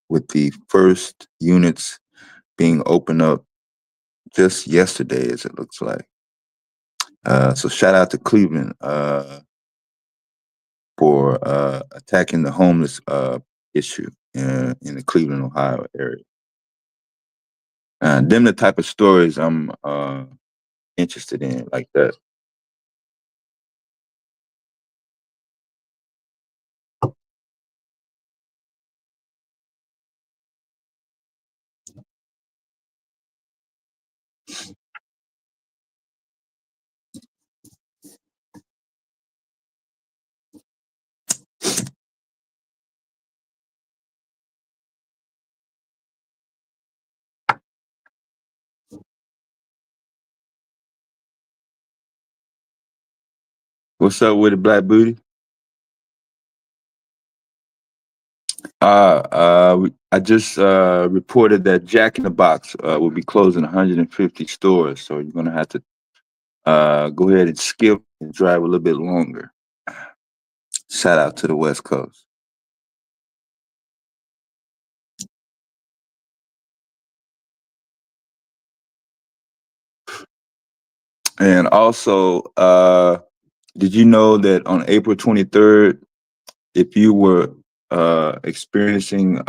with the first units being opened up just yesterday, as it looks like. So shout out to Cleveland for attacking the homeless issue in the Cleveland, Ohio area. Them the type of stories I'm interested in, like that. What's up with it, Black Booty? I just reported that Jack in the Box will be closing 150 stores, so you're gonna have to go ahead and skip and drive a little bit longer. Shout out to the West Coast. And also, Did you know that on April 23rd, if you were experiencing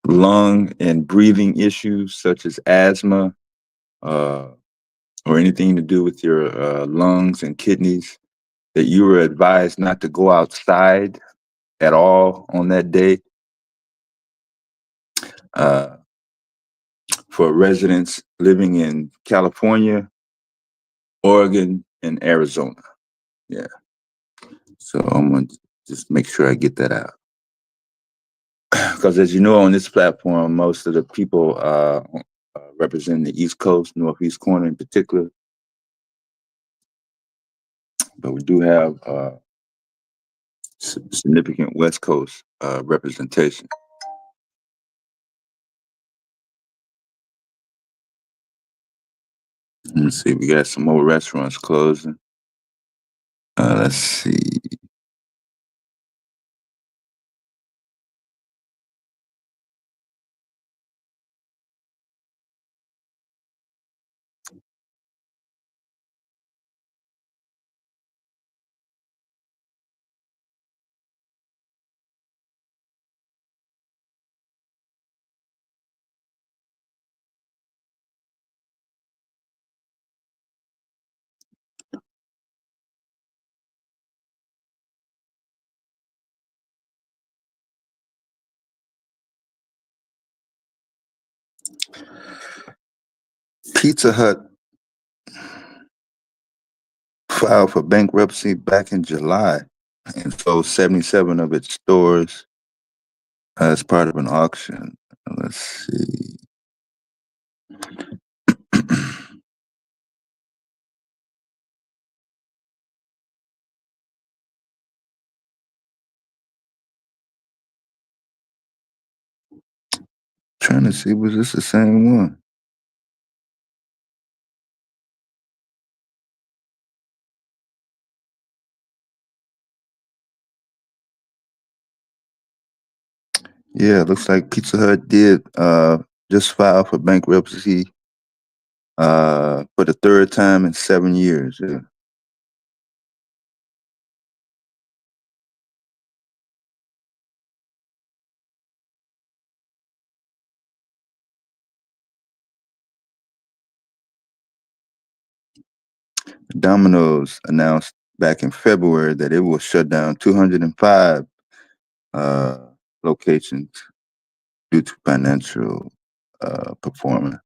lung and breathing issues such as asthma or anything to do with your lungs and kidneys, that you were advised not to go outside at all on that day? For residents living in California, Oregon, and Arizona. Yeah. So I'm going to just make sure I get that out. Because as you know, on this platform, most of the people representing the East Coast, Northeast corner in particular. But we do have significant West Coast representation. Let me see, we got some more restaurants closing. Let's see. Pizza Hut filed for bankruptcy back in July and sold 77 of its stores as part of an auction. Let's see. Trying to see, was this the same one? Yeah, looks like Pizza Hut did just file for bankruptcy for the third time in 7 years. Yeah. Domino's announced back in February that it will shut down 205 locations due to financial performance.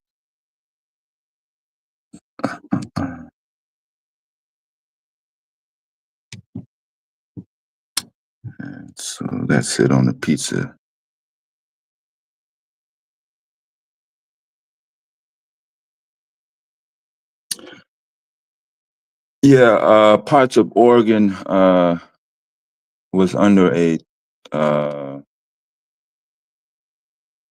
And so that's it on the pizza. Yeah, parts of Oregon was under a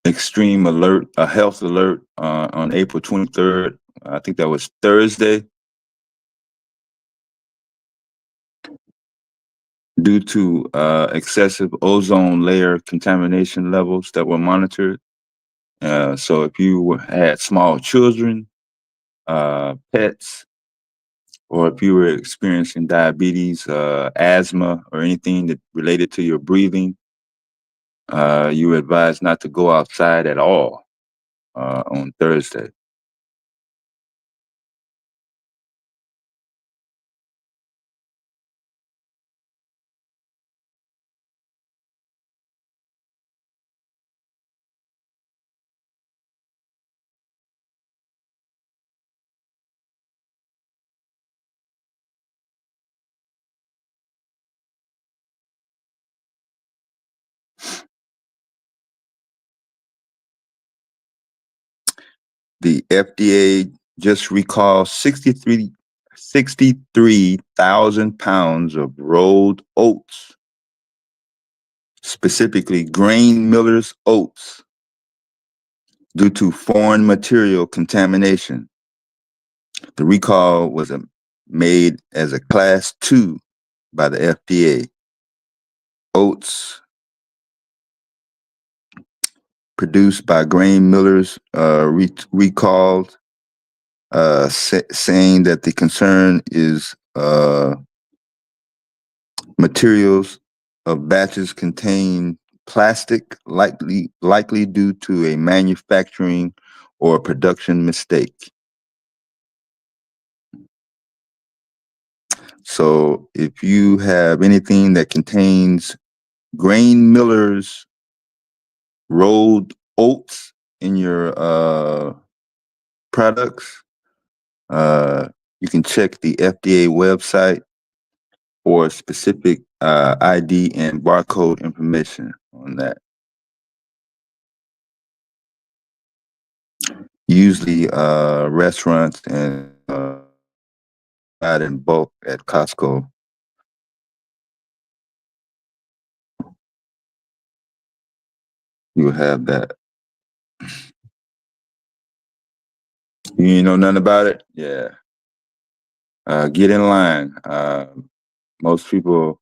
extreme alert, a health alert on April 23rd. I think that was Thursday, due to excessive ozone layer contamination levels that were monitored. So if you had small children, pets, or if you were experiencing diabetes, asthma, or anything that related to your breathing, you were advised not to go outside at all on Thursday. The FDA just recalled 63,000 pounds of rolled oats, specifically Grain Miller's oats, due to foreign material contamination. The recall was made as a Class 2 by the FDA. Oats produced by Grain Miller's recalled saying that the concern is materials of batches contain plastic, likely due to a manufacturing or production mistake. So if you have anything that contains grain millers rolled oats in your products, you can check the FDA website for specific ID and barcode information on that. Usually restaurants and out in bulk at Costco. You will have that. You know nothing about it? Yeah. Get in line. Most people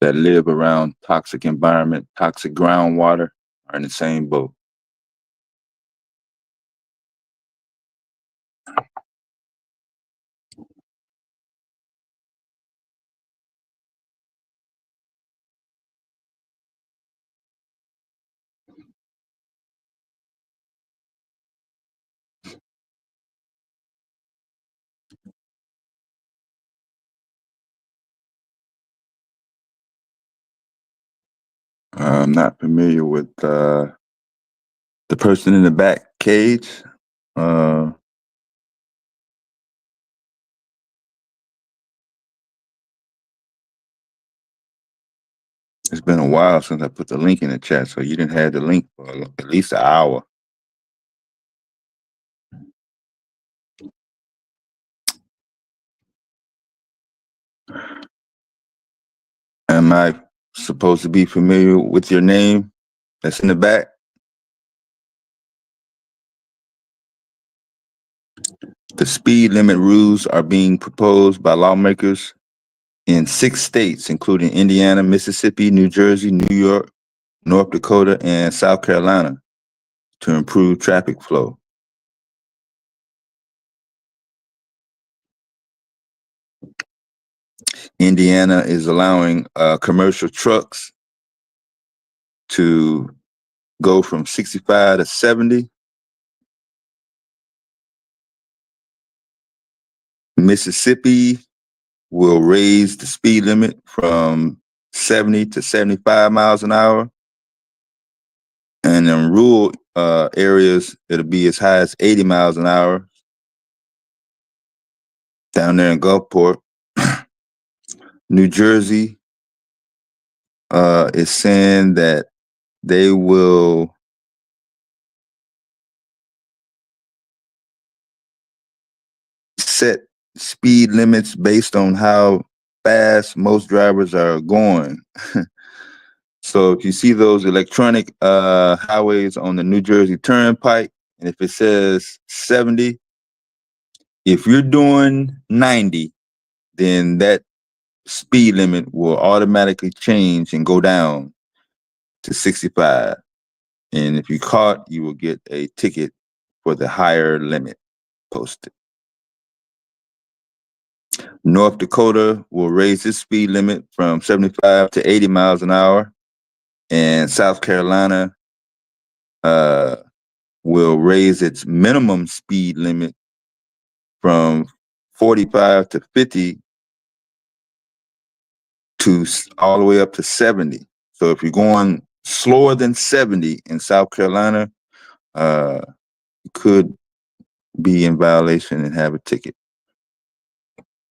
that live around toxic environment, toxic groundwater, are in the same boat. I'm not familiar with the person in the back cage. It's been a while since I put the link in the chat, so you didn't have the link for at least an hour. Am I supposed to be familiar with your name that's in the back? The speed limit rules are being proposed by lawmakers in 6 states, including Indiana, Mississippi, New Jersey, New York, North Dakota, and South Carolina, to improve traffic flow. Indiana is allowing commercial trucks to go from 65 to 70. Mississippi will raise the speed limit from 70 to 75 miles an hour. And in rural areas, it'll be as high as 80 miles an hour. Down there in Gulfport, New Jersey is saying that they will set speed limits based on how fast most drivers are going. So if you see those electronic highways on the New Jersey Turnpike, and if it says 70, if you're doing 90, then that speed limit will automatically change and go down to 65. And if you're caught, you will get a ticket for the higher limit posted. North Dakota will raise its speed limit from 75 to 80 miles an hour. And South Carolina will raise its minimum speed limit from 45 to 50 to all the way up to 70. So if you're going slower than 70 in South Carolina, you could be in violation and have a ticket.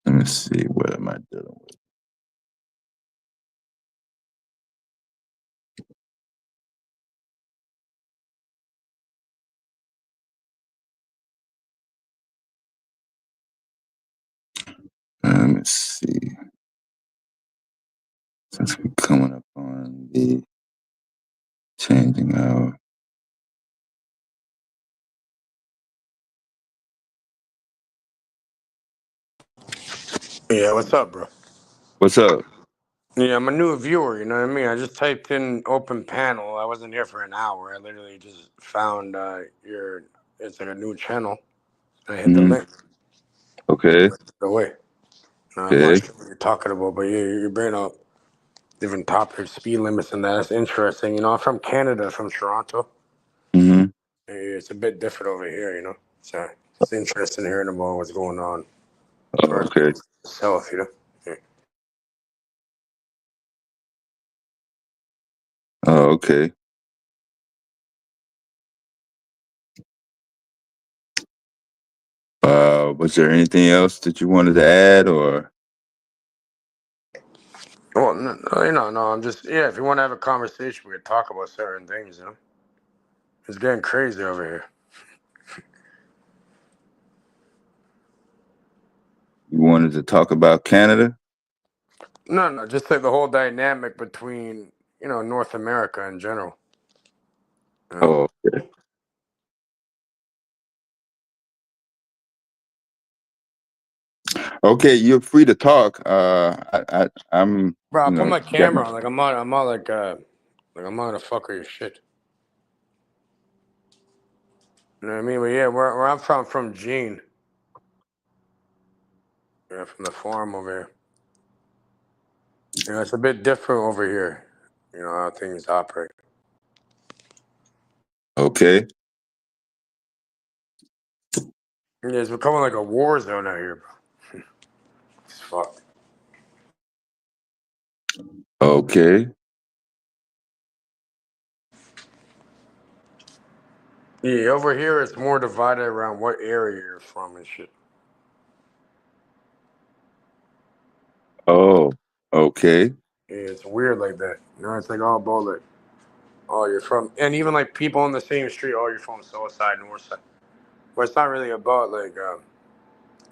Let me see, what am I dealing with? Let me see. Since we're coming up on the changing hour. Yeah, what's up, bro? What's up? Yeah, I'm a new viewer, you know what I mean? I just typed in open panel. I wasn't here for an hour. I literally just found your It's like a new channel. I hit the Mm-hmm. link. Okay. No way. No, I'm not Okay. sure what you're talking about, but yeah, you're bringing up different topics, speed limits, and that's interesting. You know, I'm from Canada, from Toronto. Mm-hmm. It's a bit different over here, you know. So it's interesting hearing about what's going on Oh, okay. south, you know. Yeah. Oh, okay. Was there anything else that you wanted to add, or? Well, no, I'm just, yeah, if you want to have a conversation, we could talk about certain things, you know. It's getting crazy over here. You wanted to talk about Canada? No, just like the whole dynamic between, you know, North America in general. You know? Oh, okay. Okay, you're free to talk. I'm, Bro, I you put know, my got camera on, like I'm not like I'm not gonna fuck with your shit. You know what I mean? But yeah, where I'm from Gene. Yeah, from the farm over here. You know, it's a bit different over here. You know how things operate. Okay. Yeah, it's becoming like a war zone out here, bro. It's fucked. Okay. Yeah, over here it's more divided around what area you're from and shit. Oh, okay. Yeah, it's weird like that. You know, it's like all about like, oh, you're from, and even like people on the same street, oh, you're from south side, north side. But it's not really about like,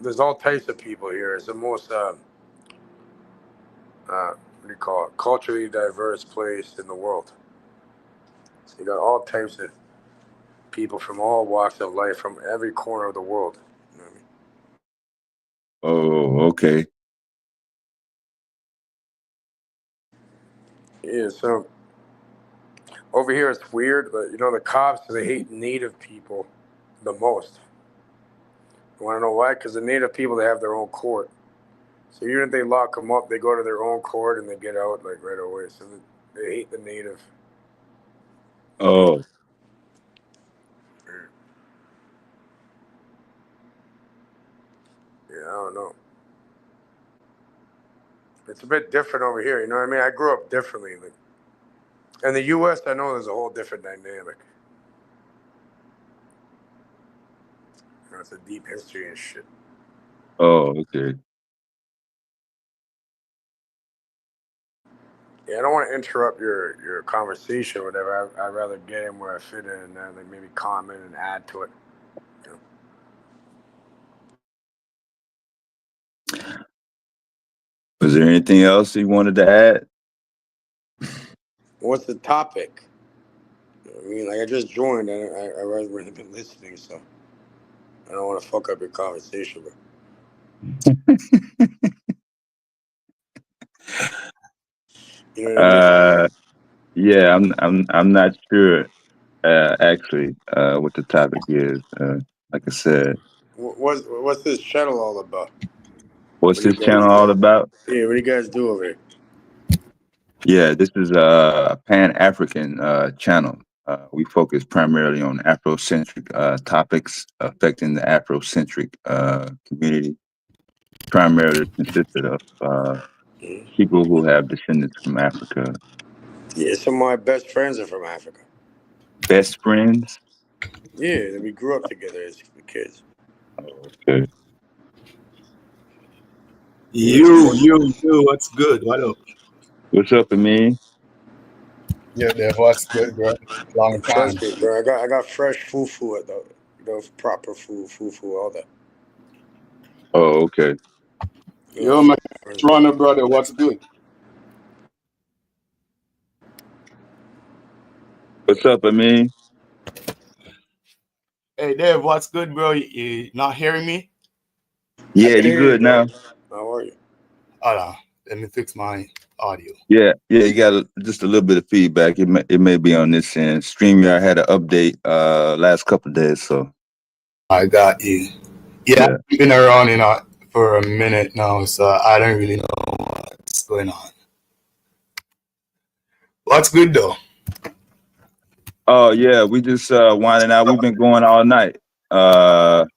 there's all types of people here. It's the most, what do you call it, culturally diverse place in the world. So you got all types of people from all walks of life from every corner of the world. You know what I mean? Oh, okay. Yeah, so over here it's weird, but you know the cops, they hate native people the most. You want to know why? Because the native people, they have their own court. So even if they lock them up, they go to their own court and they get out like right away. So they hate the native. Oh, Yeah, I don't know. It's a bit different over here. You know what I mean? I grew up differently. Like, in the U.S., I know there's a whole different dynamic. You know, it's a deep history and shit. oh, okay. Yeah, I don't want to interrupt your conversation or whatever. I'd rather get in where I fit in and then like maybe comment and add to it. You know? Was there anything else you wanted to add? What's the topic? You know what I mean, like I just joined and I really been listening, so I don't want to fuck up your conversation. But you know what I mean? Yeah, I'm not sure. Actually, what the topic is. Like I said, What's this channel all about? what's What do you this guys? channel all about? Yeah, what do you guys do over here? Yeah, this is a Pan-African channel. We focus primarily on Afrocentric topics affecting the Afrocentric community, primarily consisted of people who have descendants from Africa. Yeah, some of my best friends are from Africa. Best friends? Yeah, we grew up together as kids. Okay. You, what's good? What up? What's up, Amin? Yeah, Dev, what's good, bro? Long time. Trust me, bro. I got fresh fufu at the proper fufu, all that. Oh, okay. Yo, man, Toronto brother, what's good? What's up, Amin? Hey, Dev, what's good, bro? You not hearing me? Yeah, you good now? How are you? Hold on. Let me fix my audio. Yeah, you got just a little bit of feedback. It may be on this end. StreamYard had an update last couple of days, so I got you. Yeah, Yeah. I've been around for a minute now, so I don't really know what's going on. What's good though? Oh yeah, we just winding out. We've been going all night. GQ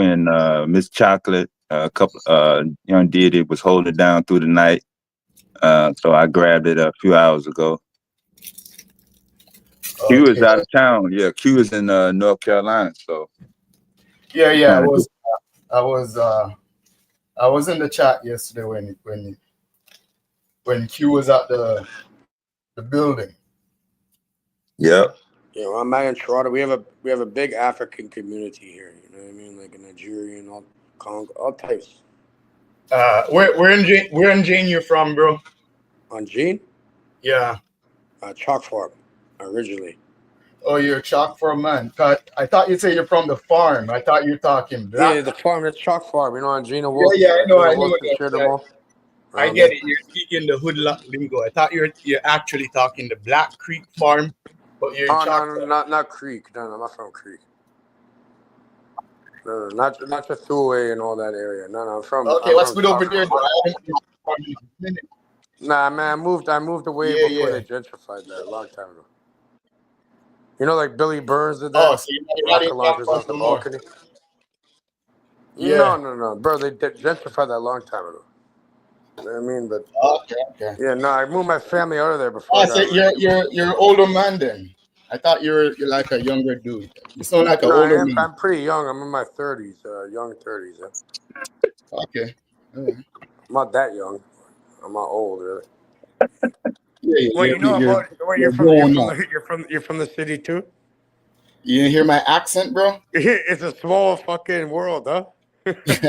and Miss Chocolate, a couple Young Diddy was holding it down through the night. So I grabbed it a few hours ago. Q is out of town. Yeah, Q is in North Carolina. So Yeah, I trying to was in the chat yesterday when Q was at the building. Yep. You know, I'm back in Toronto. We have a big African community here. You know what I mean? Like in Nigerian, all Congo, all types. Where in Jane you from, bro? On Gene? Yeah. Chalk Farm, originally. Oh, you're a Chalk Farm man. I thought you'd say you're from the farm. I thought you were talking black. Yeah, the farm, that's Chalk Farm. You know, on Gina Yeah, Wilson. I know Wilson, I get it. You're speaking the hood lingo. I thought you're actually talking the Black Creek Farm, but you're in Chalk Farm. Not Creek. No, I'm not from Creek. No, not just Thule and all that area. No, I'm from. Okay, what's good over there? Nah, man, I moved away before they gentrified that a long time ago. You know, like Billy Burns did that. Oh, so you're not rocket launchers off the balcony. Yeah. No, bro. They gentrified that a long time ago. You know what I mean? But okay. Yeah, no, I moved my family out of there before. Oh, so you're an older man then. I thought you're like a younger dude. You sound like an older man. I'm pretty young. I'm in my 30s, young 30s. Yeah. Okay. I'm not that young. I'm not old, really. Yeah, well, you know about you're from the city too. You didn't hear my accent, bro? It's a small fucking world, huh?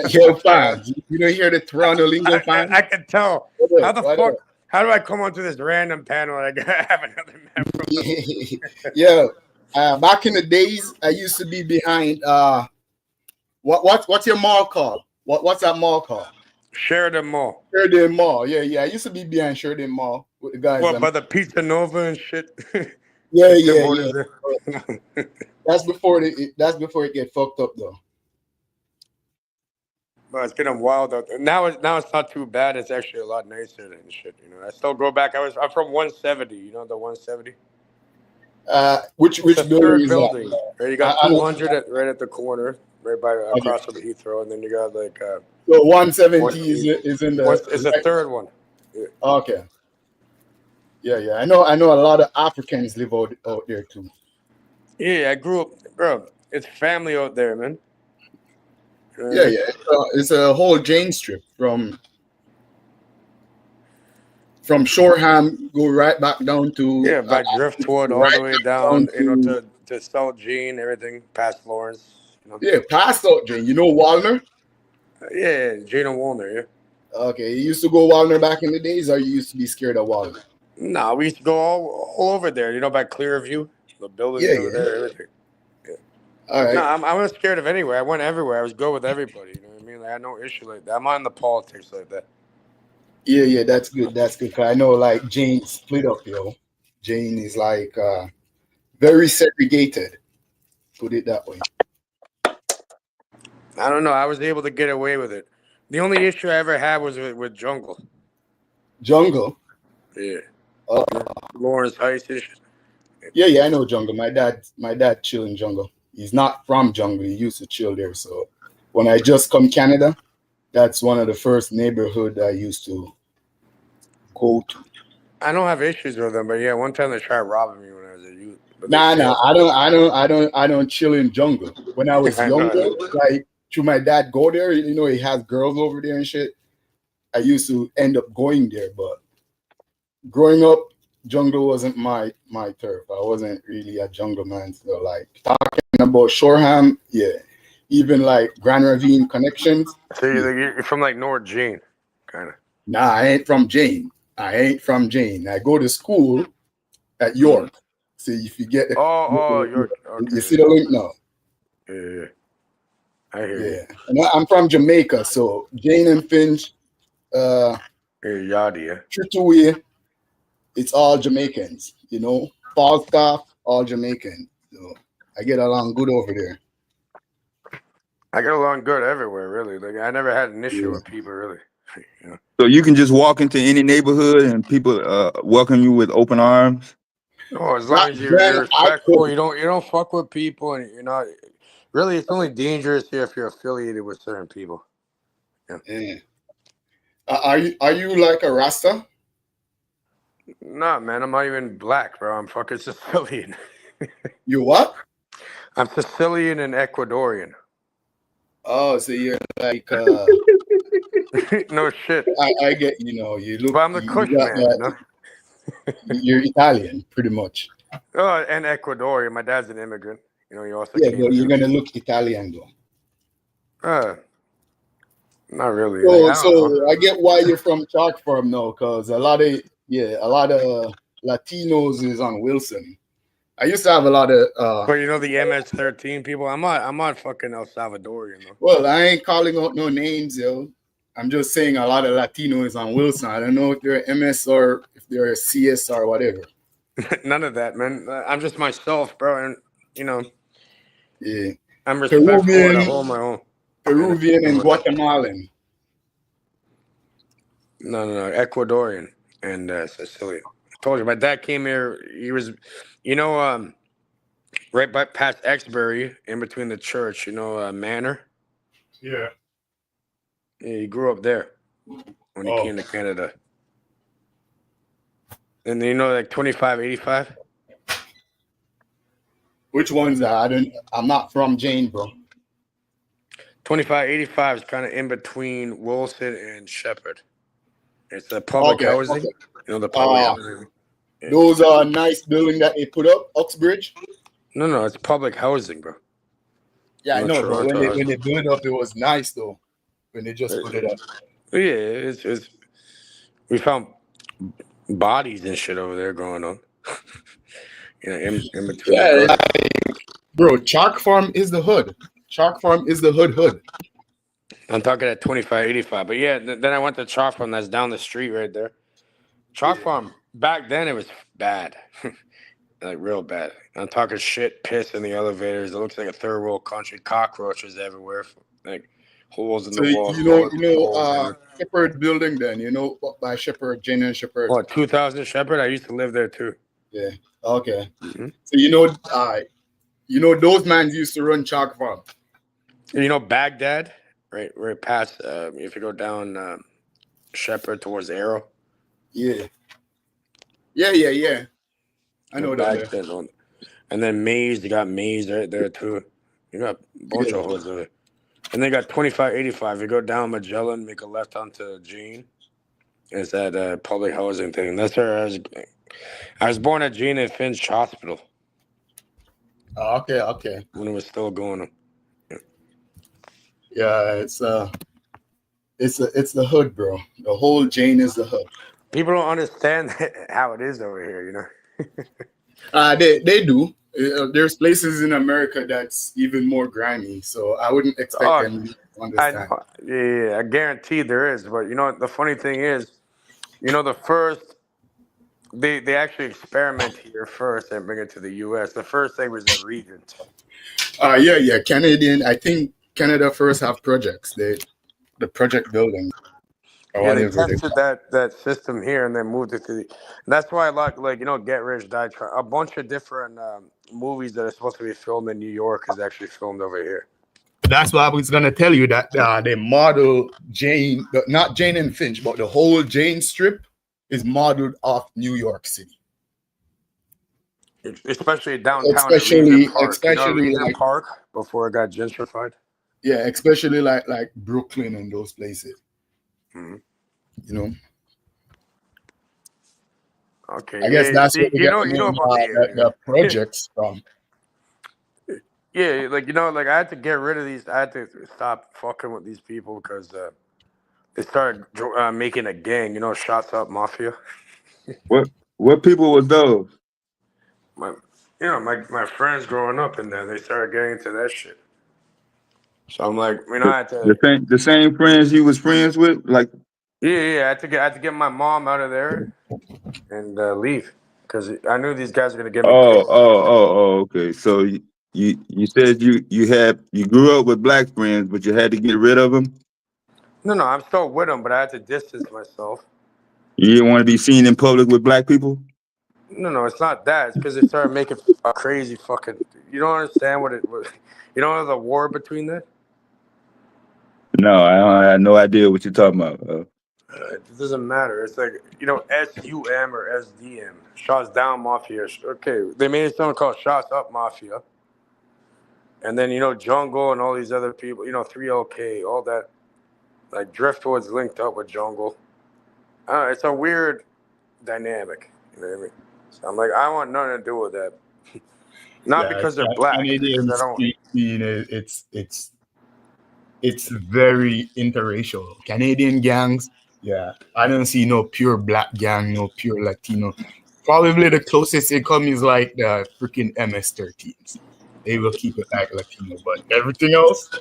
Yo, fam, you don't hear the Toronto lingo, fam? I can tell. How the fuck? How do I come onto this random panel and I have another man from Yeah. Back in the days, I used to be behind what's your mall called? What's that mall called? Sheridan Mall. Sheridan Mall, yeah. I used to be behind Sheridan Mall with the guys. What, by the Pizza Nova and shit? Yeah. That's before it get fucked up though. But it's getting wild out there. Now it's not too bad. It's actually a lot nicer than shit. You know, I still go back. I'm from 170. You know the 170. Which building? Right, you got 200 right at the corner, right by across from Heathrow, and then you got like. So 170 is in the. It's the third one. Yeah. Okay. Yeah. I know a lot of Africans live out there too. Yeah, I grew up, bro. It's family out there, man. Yeah. It's a whole Jane strip from Shoreham, go right back down to by Driftwood, all the way down to South Jean, everything past Lawrence. You know? Yeah, past South Jean. You know Walner? Yeah, Jane and Walner. Yeah. Okay, you used to go Walner back in the days, or you used to be scared of Walner? No, we used to go all over there. You know, by Clearview, the buildings over there, everything. Yeah. All right. No, I wasn't scared of anywhere. I went everywhere. I was good with everybody. You know what I mean? Like, I had no issue like that. I'm not in the politics like that. Yeah, that's good. That's good. Cause I know like Jane split up, yo. Jane is like very segregated. Put it that way. I don't know. I was able to get away with it. The only issue I ever had was with Jungle. Jungle? Yeah. Lawrence Heights. Yeah, I know Jungle. My dad chill in Jungle. He's not from Jungle. He used to chill there. So when I just come Canada, that's one of the first neighborhood I used to go to. I don't have issues with them, but yeah, one time they tried robbing me when I was a youth. Nah, I don't chill in Jungle. When I was younger, like through my dad go there, you know, he has girls over there and shit. I used to end up going there, but growing up, Jungle wasn't my turf. I wasn't really a Jungle man. So like talking about Shoreham, yeah. Even like Grand Ravine connections. So you're from like North Jane, kind of. Nah, I ain't from Jane. I go to school at York. See if you get. York. Okay. You see the link now? Yeah. I hear you. And I'm from Jamaica, so Jane and Finch. Yachty, yeah. Tritoway, it's all Jamaicans. You know, Falstaff, all Jamaican. So I get along good over there. I get along good everywhere, really. Like I never had an issue with people, really. You know? So you can just walk into any neighborhood and people welcome you with open arms. Oh, as long as you're respectful, you don't fuck with people, and you're not. Really, it's only dangerous here if you're affiliated with certain people. Yeah. Are you like a Rasta? Nah, man, I'm not even black, bro. I'm fucking Sicilian. You what? I'm Sicilian and Ecuadorian. Oh, so you're like no shit. I get, you look. But I'm the Kush man, you know. You're Italian, pretty much. Oh, and Ecuadorian. My dad's an immigrant. You know, he also Yeah, came. but you're gonna look Italian though. Not really. So, Like, I don't know. so I get why you're from Chalk Farm now, because a lot of Latinos is on Wilson. I used to have a lot of. But you know the MS-13 people. I'm not fucking El Salvadorian though. Well, I ain't calling out no names, yo. I'm just saying a lot of Latinos on Wilson. I don't know if they're MS or if they're CS or whatever. None of that, man. I'm just myself, bro, and you know. Yeah. I'm respectful and I hold my own. Peruvian and Guatemalan. No, Ecuadorian and Sicilian. I told you, my dad came here. He was, right by past Exbury, in between the church. Manor. Yeah. Yeah, he grew up there when he came to Canada. And like 2585. Which one's that? I'm not from Jane, bro. 2585 is kind of in between Wilson and Shepherd. It's a public housing. Okay. The public housing. Those are nice building that they put up, Uxbridge. No, it's public housing, bro. Yeah, I know, but when they built it up, it was nice though. When they just put it up. Yeah, it's we found bodies and shit over there going on. In between. Yeah, bro, Chalk Farm is the hood. Chalk Farm is the hood. I'm talking at 2585. But yeah, then I went to Chalk Farm that's down the street right there. Chalk Farm, back then it was bad. Like real bad. I'm talking shit, piss in the elevators. It looks like a third world country. Cockroaches everywhere. Like holes in the walls. Shepherd building then, by Shepherd, Jane and Shepherd. Oh, 2000 Shepherd? I used to live there too. Yeah. Okay. Mm-hmm. So those men used to run Chalk Farm. Baghdad, right past if you go down Shepherd towards Arrow. Yeah. I know that. And then Maze, you got Maze right there too. You got a bunch of hoods there. And they got 2585. You go down Magellan, make a left onto Jean. It's that public housing thing. That's where I was born at Jean at Finch Hospital. Okay. When it was still going on. Yeah, it's the hood, bro. The whole Jane is the hood. People don't understand how it is over here, They do. There's places in America that's even more grimy, so I wouldn't expect them to understand. I guarantee there is. But the funny thing is, the first they actually experiment here first and bring it to the U.S. The first thing was in Regent. Yeah. Canadian. I think Canada first have projects. The project building. Yeah, they tested that system here and then moved it to that's why Get Rich, Die Trying. A bunch of different movies that are supposed to be filmed in New York is actually filmed over here. That's why I was gonna tell you that they model Jane, not Jane and Finch, but the whole Jane strip is modeled off New York City. Especially downtown. Especially Regent Park before it got gentrified. Yeah, especially like Brooklyn and those places. Mm-hmm. Okay. I guess that's what we get the projects from. Yeah, I had to get rid of these. I had to stop fucking with these people because they started making a gang. Shots Up Mafia. What people were those? My friends growing up in there, they started getting into that shit. So I'm like, I had to the same friends you was friends with, like. Yeah. I had to get my mom out of there and leave because I knew these guys were gonna get me. Okay. So You said you grew up with black friends, but you had to get rid of them. No, I'm still with them, but I had to distance myself. You didn't want to be seen in public with black people. No, it's not that. It's because they started making a crazy fucking. You don't understand what it was. You don't know the war between that. No, I had no idea what you're talking about. It doesn't matter. It's like, SUM or SDM. Shots down mafia. Okay, they made something called Shots Up Mafia. And then, Jungle and all these other people, 3LK, all that. Like, Driftwood's linked up with Jungle. It's a weird dynamic. You know what I mean? So I'm like, I want nothing to do with that. Not because they're black. Canadian Because I don't. street scene, it's very interracial. Canadian gangs, I don't see no pure black gang, no pure Latino. Probably the closest they come is like the freaking MS-13s. They will keep it like Latino, but everything else,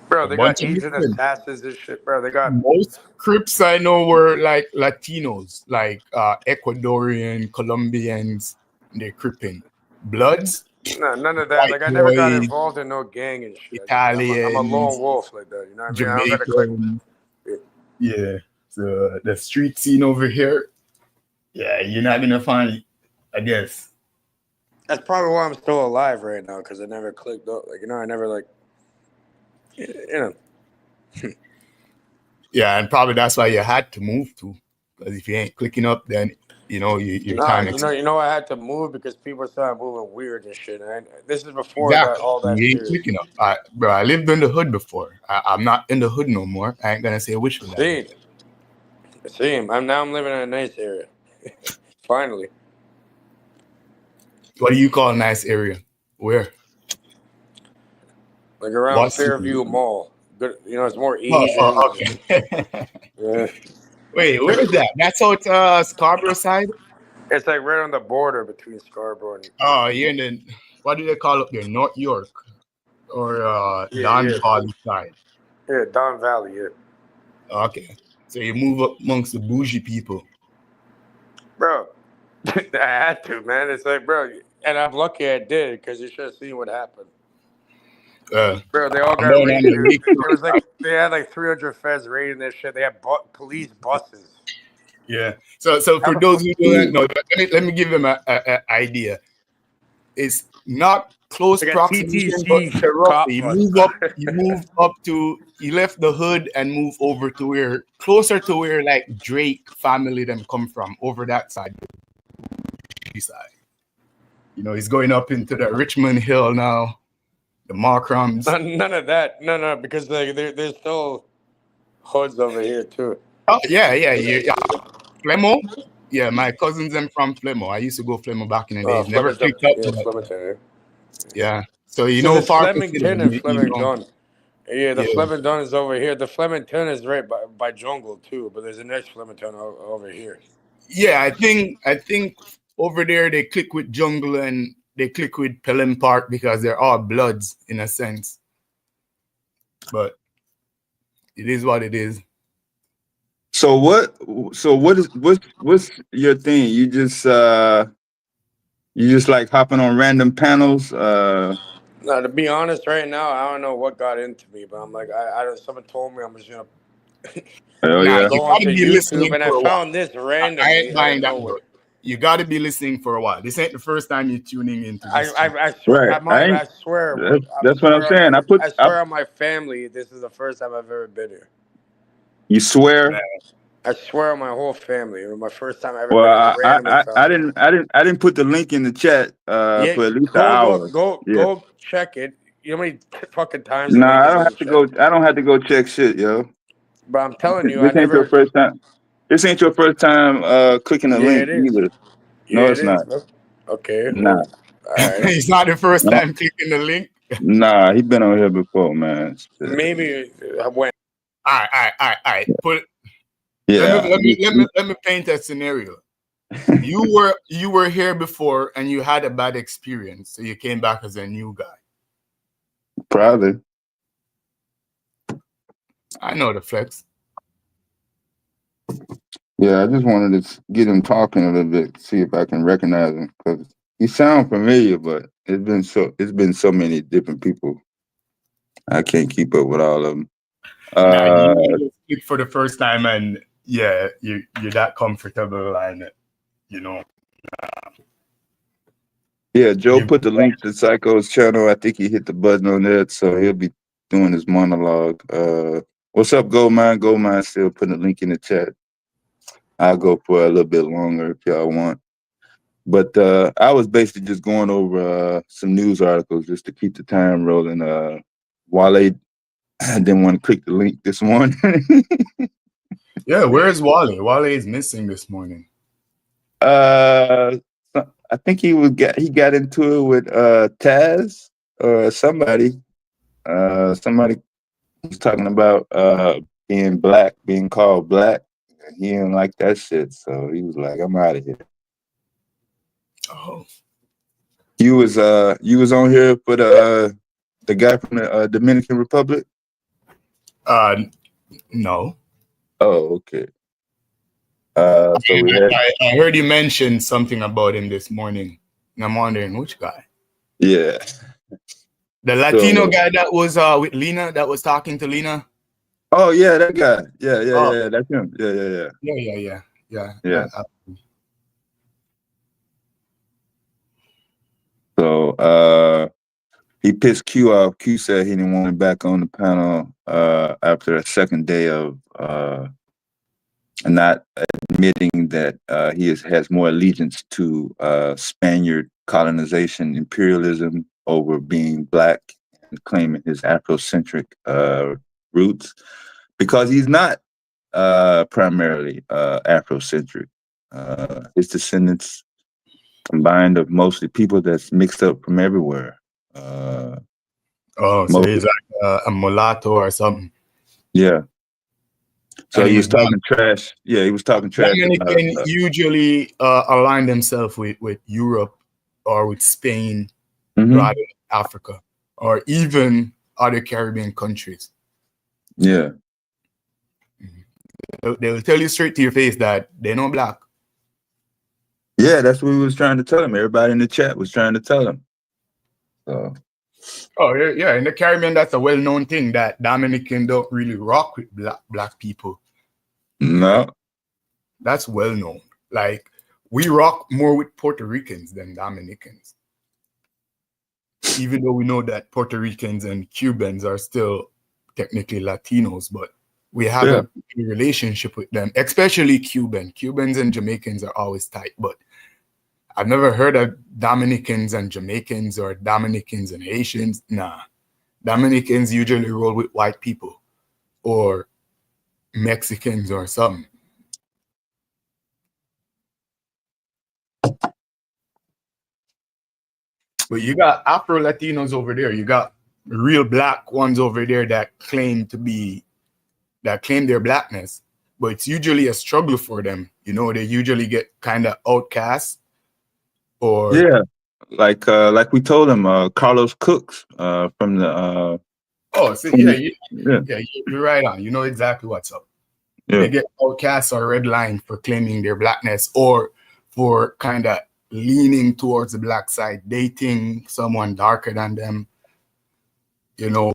Bro, they got Asian assassins and shit, bro. They got most Crips I know were like Latinos, like Ecuadorian, Colombians. They're Cripping. Bloods. No, none of that. Like, I never got involved in no gang and shit. Italians, I'm a lone wolf like that. You know what I mean? I don't gotta Yeah. So the street scene over here, you're not gonna find, I guess. That's probably why I'm still alive right now, because I never clicked up. Like, I never Yeah, and probably that's why you had to move to, because if you ain't clicking up, then you're kind of. I had to move because people started moving weird and shit. And this is before all that. You ain't clicking up, bro. I lived in the hood before. I'm not in the hood no more. I ain't gonna say which one. Same. I'm living in a nice area. Finally. What do you call a nice area? Where? Like around Fairview Mall. Good, it's more Asian. Okay. Yeah. Wait, where is that? That's out Scarborough side? It's like right on the border between Scarborough and. Oh, you're in the, what do they call up there? North York or Don Valley side? Yeah, Don Valley, yeah. Okay. So you move up amongst the bougie people. Bro, I had to, man. It's like, bro, and I'm lucky I did, because you should have seen what happened. Bro, they all got raided. It was like they had like 300 feds raiding this shit. They had police buses. Yeah. So for those who don't know, let me give them an idea. It's not close proximity, but roughly. You left the hood and move over to closer to where like Drake family them come from, over that side. He's going up into the Richmond Hill now. The Markrams. None of that. No, because there's still hoods over here too. Oh, yeah. Flemo? Yeah, my cousins them from Flemo. I used to go Flemo back in the days. Never picked up. Yeah. So Flemington and Flemington. Yeah, the Flemington is over here. The Flemington is right by Jungle too, but there's a next Flemington over here. Yeah, I think over there they click with Jungle and they click with Pelham Park because they're all bloods in a sense. But it is what it is. So what's your thing? You just like hopping on random panels? No, to be honest, right now I don't know what got into me, but I'm like, someone told me I'm just gonna go onto YouTube, and I found this randomly. I ain't buying that one. You got to be listening for a while. This ain't the first time you're tuning into this. I swear. I swear. That's what I'm saying. I swear on my family, this is the first time I've ever been here. You swear? I swear on my whole family. It was my first time ever. Well, I didn't put the link in the chat for at least an hour. Go check it. You know how many fucking times? Nah, I don't have to go. I don't have to go check shit, yo. But I'm telling you, this ain't your first time. This ain't your first time clicking a link either. No, it's not. Okay. Nah. It's not the first time clicking the link. Nah, he been on here before, man. Maybe I went. All right. Yeah. Let me paint a scenario. You were here before and you had a bad experience, so you came back as a new guy. Probably. I know the flex. Yeah, I just wanted to get him talking a little bit, see if I can recognize him, because he sounds familiar, but it's been so many different people. I can't keep up with all of them. Nah, you just click for the first time and yeah, you're that comfortable and you know. Yeah, Joe put the link to Psycho's channel. I think he hit the button on that, so he'll be doing his monologue. What's up, Goldmine? Goldmine still putting a link in the chat. I'll go for a little bit longer if y'all want. But I was basically just going over some news articles just to keep the time rolling. Wale didn't want to click the link this morning. Yeah, where's Wale? Wale is missing this morning. I think he got into it with Taz or somebody. Somebody was talking about being black, being called black. He didn't like that shit, so he was like, "I'm out of here." Oh, You was on here for the guy from the Dominican Republic? No. Oh, okay. So we had, I heard you mention something about him this morning, and I'm wondering which guy. yeah. The Latino guy that was with Lena, that was talking to Lena. Oh yeah, that guy. Yeah. That's him. Yeah. So he pissed Q off. Q said he didn't want him back on the panel after a second day of not admitting that he has more allegiance to Spaniard colonization, imperialism over being black, and claiming his Afrocentric roots, because he's not primarily Afrocentric. His descendants combined of mostly people that's mixed up from everywhere. So he's like a mulatto or something. Yeah. So And he was talking trash. Yeah, he was talking trash. Dominican usually align themselves with Europe or with Spain rather than Africa or even other Caribbean countries. Yeah. They'll tell you straight to your face that they're not black. Yeah, that's what we was trying to tell him. Everybody in the chat was trying to tell him. So. Oh yeah, in the Caribbean, that's a well-known thing that Dominican don't really rock with black people. No. That's well known. Like we rock more with Puerto Ricans than Dominicans. Even though we know that Puerto Ricans and Cubans are still technically Latinos, but we have a relationship with them, especially Cuban. Cubans and Jamaicans are always tight, but I've never heard of Dominicans and Jamaicans or Dominicans and Haitians. Nah. Dominicans usually roll with white people or Mexicans or something. But you got Afro Latinos over there. You got real black ones over there that claim their blackness. But it's usually a struggle for them. You know, they usually get kind of outcast. Or yeah, like we told him, Carlos Cooks from the. You're right on. You know exactly what's up. Yeah. They get outcast or redlined for claiming their blackness or for kind of leaning towards the black side, dating someone darker than them, you know,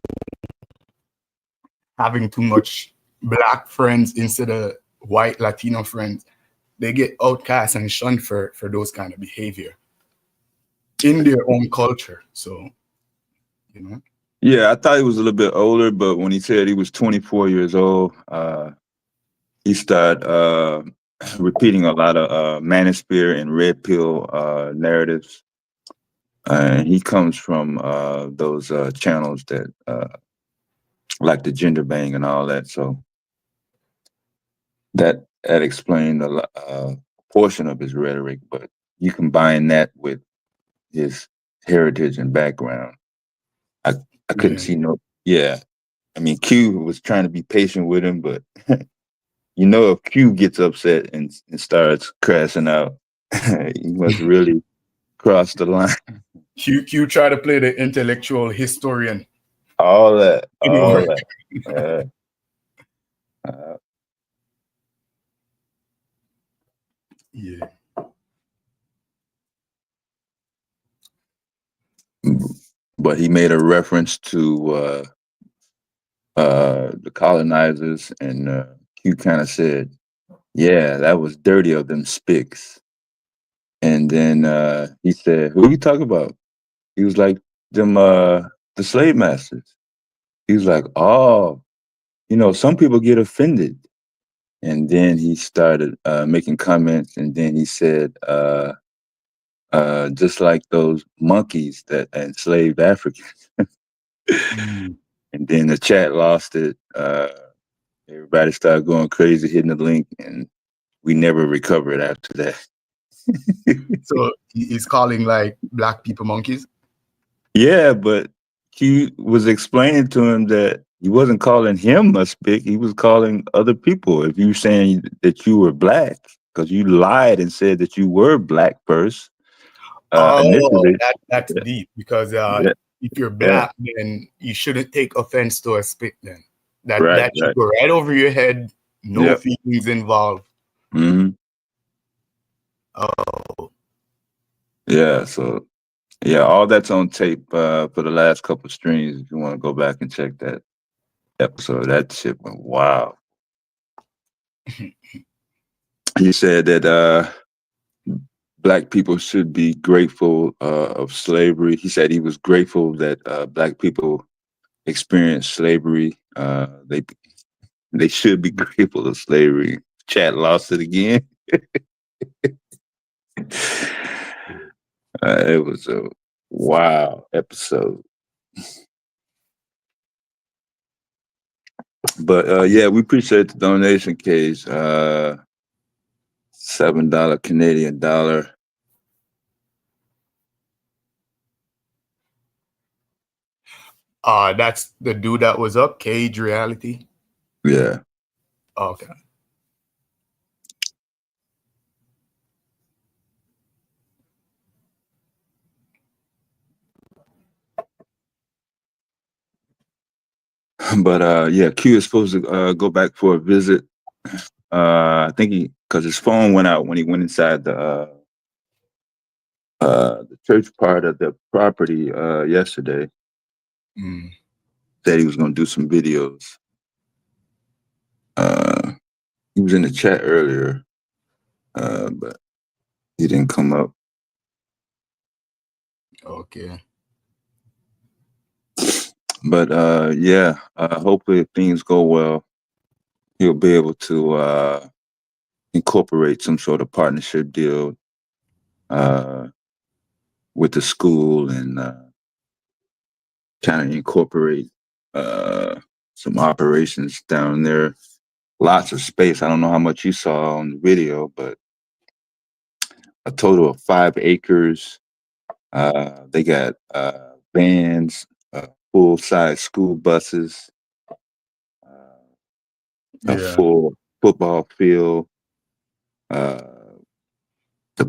having too much black friends instead of white Latino friends. They get outcast and shunned for those kind of behavior in their own culture. So, you know. Yeah, I thought he was a little bit older, but when he said he was 24 years old, he started repeating a lot of manosphere and red pill narratives. And he comes from those channels that like the gender bang and all that. So that explained a portion of his rhetoric, but you combine that with his heritage and background. I couldn't see no. Yeah, I mean, Q was trying to be patient with him, but you know, if Q gets upset and starts crashing out, he must really cross the line. Q try to play the intellectual historian. All that. Yeah. but he made a reference to the colonizers, and Q kind of said, "Yeah, that was dirty of them spics." And then he said, "Who are you talking about?" He was like, "Them the slave masters." He was like, "Oh, some people get offended." And then he started making comments, and then he said, just like those monkeys that enslaved Africans. And then the chat lost it. Everybody started going crazy, hitting the link, and we never recovered after that. So he's calling like black people monkeys? Yeah, but Q was explaining to him that he wasn't calling him a spick. He was calling other people. If you were saying that you were black, because you lied and said that you were black first. Initially. That's deep, because if you're black, then you shouldn't take offense to a spick then. That should go right over your head, no feelings involved. Mm-hmm. Oh. Yeah, so all that's on tape for the last couple of streams. If you want to go back and check that episode, that shit went wild. He said that black people should be grateful of slavery. He said he was grateful that black people experienced slavery. They should be grateful of slavery. Chat lost it again. It was a wild episode. But yeah, we appreciate the donation, Case. $7 Canadian dollar. That's the dude that was up, Cage Reality. Yeah. Okay. But yeah, Q is supposed to go back for a visit. I think because his phone went out when he went inside the church part of the property yesterday. Said he was going to do some videos. He was in the chat earlier, but he didn't come up. Okay. But yeah, hopefully if things go well, he'll be able to incorporate some sort of partnership deal with the school and kind of incorporate some operations down there. Lots of space. I don't know how much you saw on the video, but a total of 5 acres. They got vans, full-size school buses, a full football field. The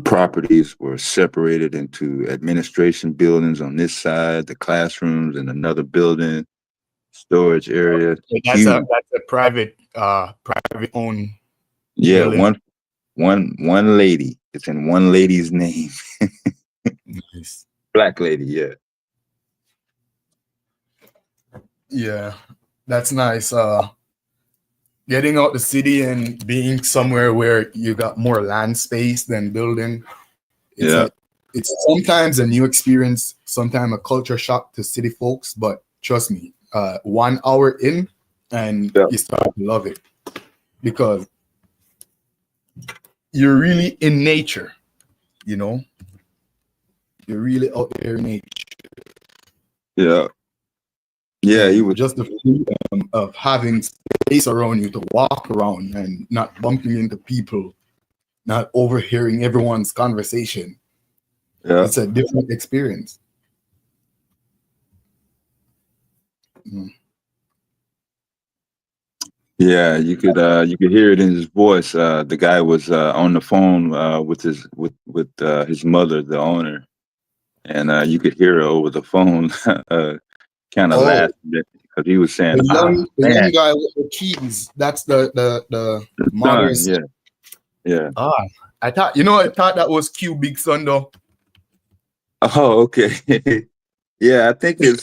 properties were separated into administration buildings on this side, the classrooms in another building, storage area. That's a private owned. Yeah, building. one lady. It's in one lady's name. Nice. Black lady, yeah. Yeah, that's nice. Getting out the city and being somewhere where you got more land space than building. It's sometimes a new experience, sometimes a culture shock to city folks, but trust me, 1 hour in and you start to love it because you're really in nature, you're really out there in nature. Yeah, he was just the freedom of having space around you to walk around and not bumping into people, not overhearing everyone's conversation. Yeah, it's a different experience. Yeah, you could hear it in his voice. The guy was on the phone with his mother, the owner, and you could hear her over the phone, kind of laughing because he was saying, the young guy with the keys. That's the mother's. Yeah. I thought that was Q Big Son though. Oh, okay. Yeah, I think his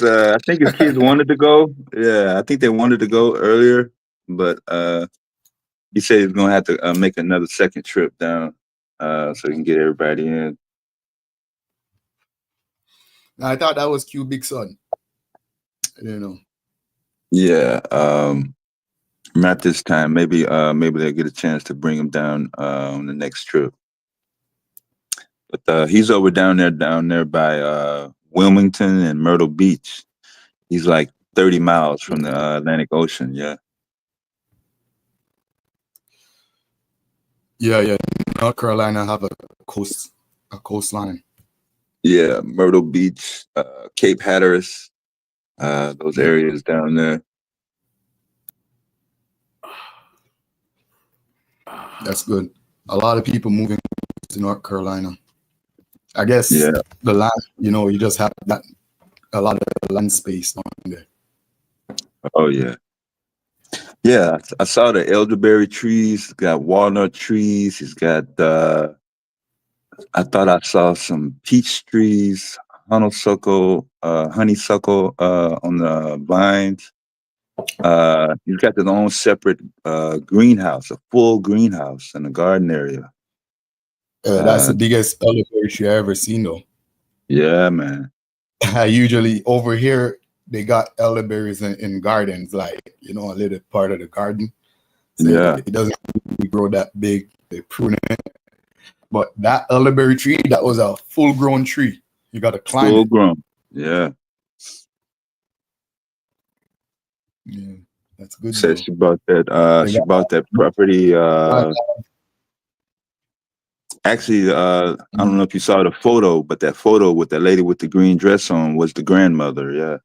kids wanted to go. Yeah, I think they wanted to go earlier, but he said he's gonna have to make another second trip down so he can get everybody in. I thought that was Cubic son. You know. Yeah, not this time. Maybe they'll get a chance to bring him down on the next trip. But he's over down there by Wilmington and Myrtle Beach. He's like 30 miles from the Atlantic Ocean. Yeah. Yeah. North Carolina have a coastline. Yeah, Myrtle Beach, Cape Hatteras, those areas down there. That's good. A lot of people moving to North Carolina. I guess Yeah. the land, you just have that a lot of land space on there. Oh yeah. Yeah, I saw the elderberry trees. He's got walnut trees. He's got I thought I saw some peach trees, honeysuckle on the vines. He's got his own separate greenhouse, a full greenhouse in the garden area. That's the biggest elderberry tree I ever seen, though. Yeah, man. I usually over here they got elderberries in gardens, like a little part of the garden. So Yeah. it doesn't really grow that big. They prune it, but that elderberry tree, that was a full-grown tree. You got to climb Full it. grown. Yeah. Yeah, that's good. Said Though. she bought that. They She got- bought that property. Actually, I don't know if you saw the photo, but that photo with that lady with the green dress on was the grandmother. Yeah.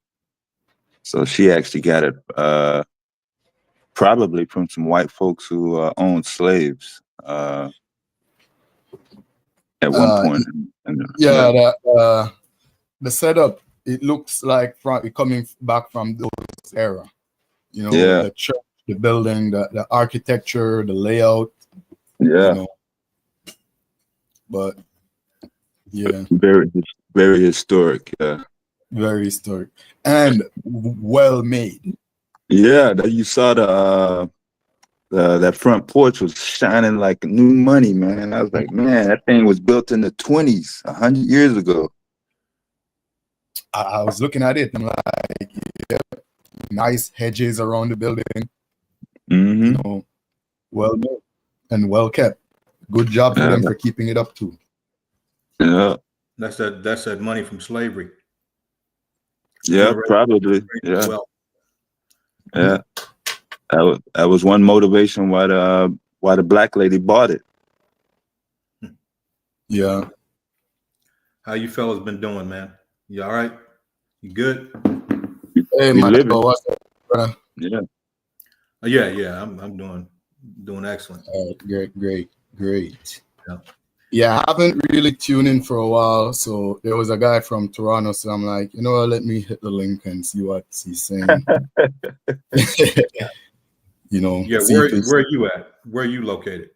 So she actually got it probably from some white folks who owned slaves at one point. Yeah, the setup, it looks like coming back from those era. Yeah. The church, the building, the architecture, the layout. Yeah. But yeah, Very, very historic. Yeah. very historic and well made. Yeah, you saw that front porch was shining like new money, man. I was like, man, that thing was built in the 20s, 100 years ago. I was looking at it and like, yeah, nice hedges around the building. Mm-hmm. Well made and well kept. Good job for them for keeping it up too. Yeah. That's that money from slavery. Yeah, probably. Yeah. Well, Yeah. That was one motivation why the black lady bought it. Yeah. how you fellas been doing, man? You all right? You good? Hey, We my living. dog, what's up, brother? Yeah. Yeah. I'm doing excellent. Great. Yeah. Yeah, I haven't really tuned in for a while. So there was a guy from Toronto. So I'm like, what, let me hit the link and see what he's saying. Yeah, see where if it's- are you at? Where are you located?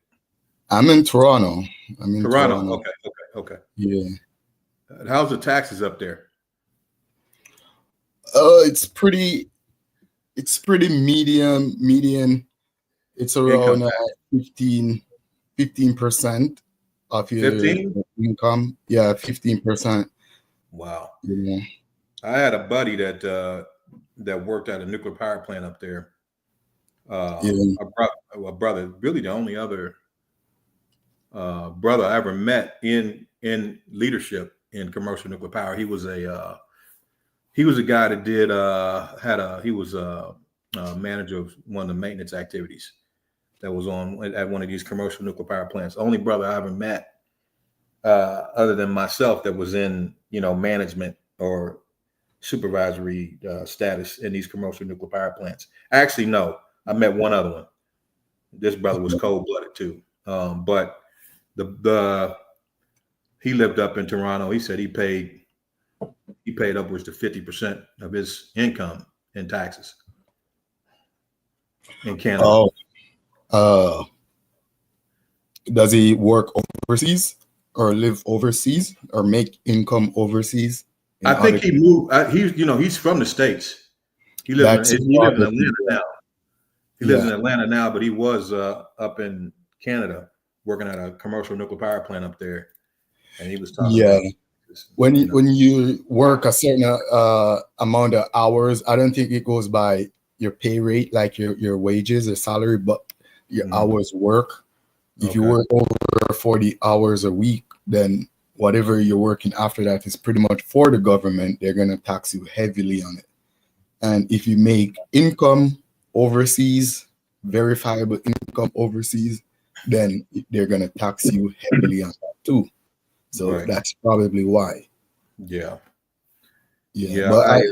I'm in Toronto. Toronto. Okay. Yeah. How's the taxes up there? It's pretty median. It's around 15% of your 15? income. Yeah, 15%. Wow. Yeah. I had a buddy that worked at a nuclear power plant up there. A brother, really the only other brother I ever met in leadership in commercial nuclear power. He was a guy that he was a manager of one of the maintenance activities that was on at one of these commercial nuclear power plants. Only brother I ever met other than myself that was in management or supervisory status in these commercial nuclear power plants. Actually, no, I met one other one. This brother was cold-blooded too, but he lived up in Toronto. He said he paid upwards to 50% of his income in taxes in Canada. Does he work overseas or live overseas or make income overseas? I think he moved. He's from the States. He lives in Atlanta now. He lives in Atlanta now, but he was up in Canada working at a commercial nuclear power plant up there, and he was talking about when you work a certain amount of hours, I don't think it goes by your pay rate, like your wages or salary, but your hours work. If you work over 40 hours a week, then whatever you're working after that is pretty much for the government. They're going to tax you heavily on it. And if you make income overseas, verifiable income overseas, then they're going to tax you heavily on that too. So that's probably why. Yeah. But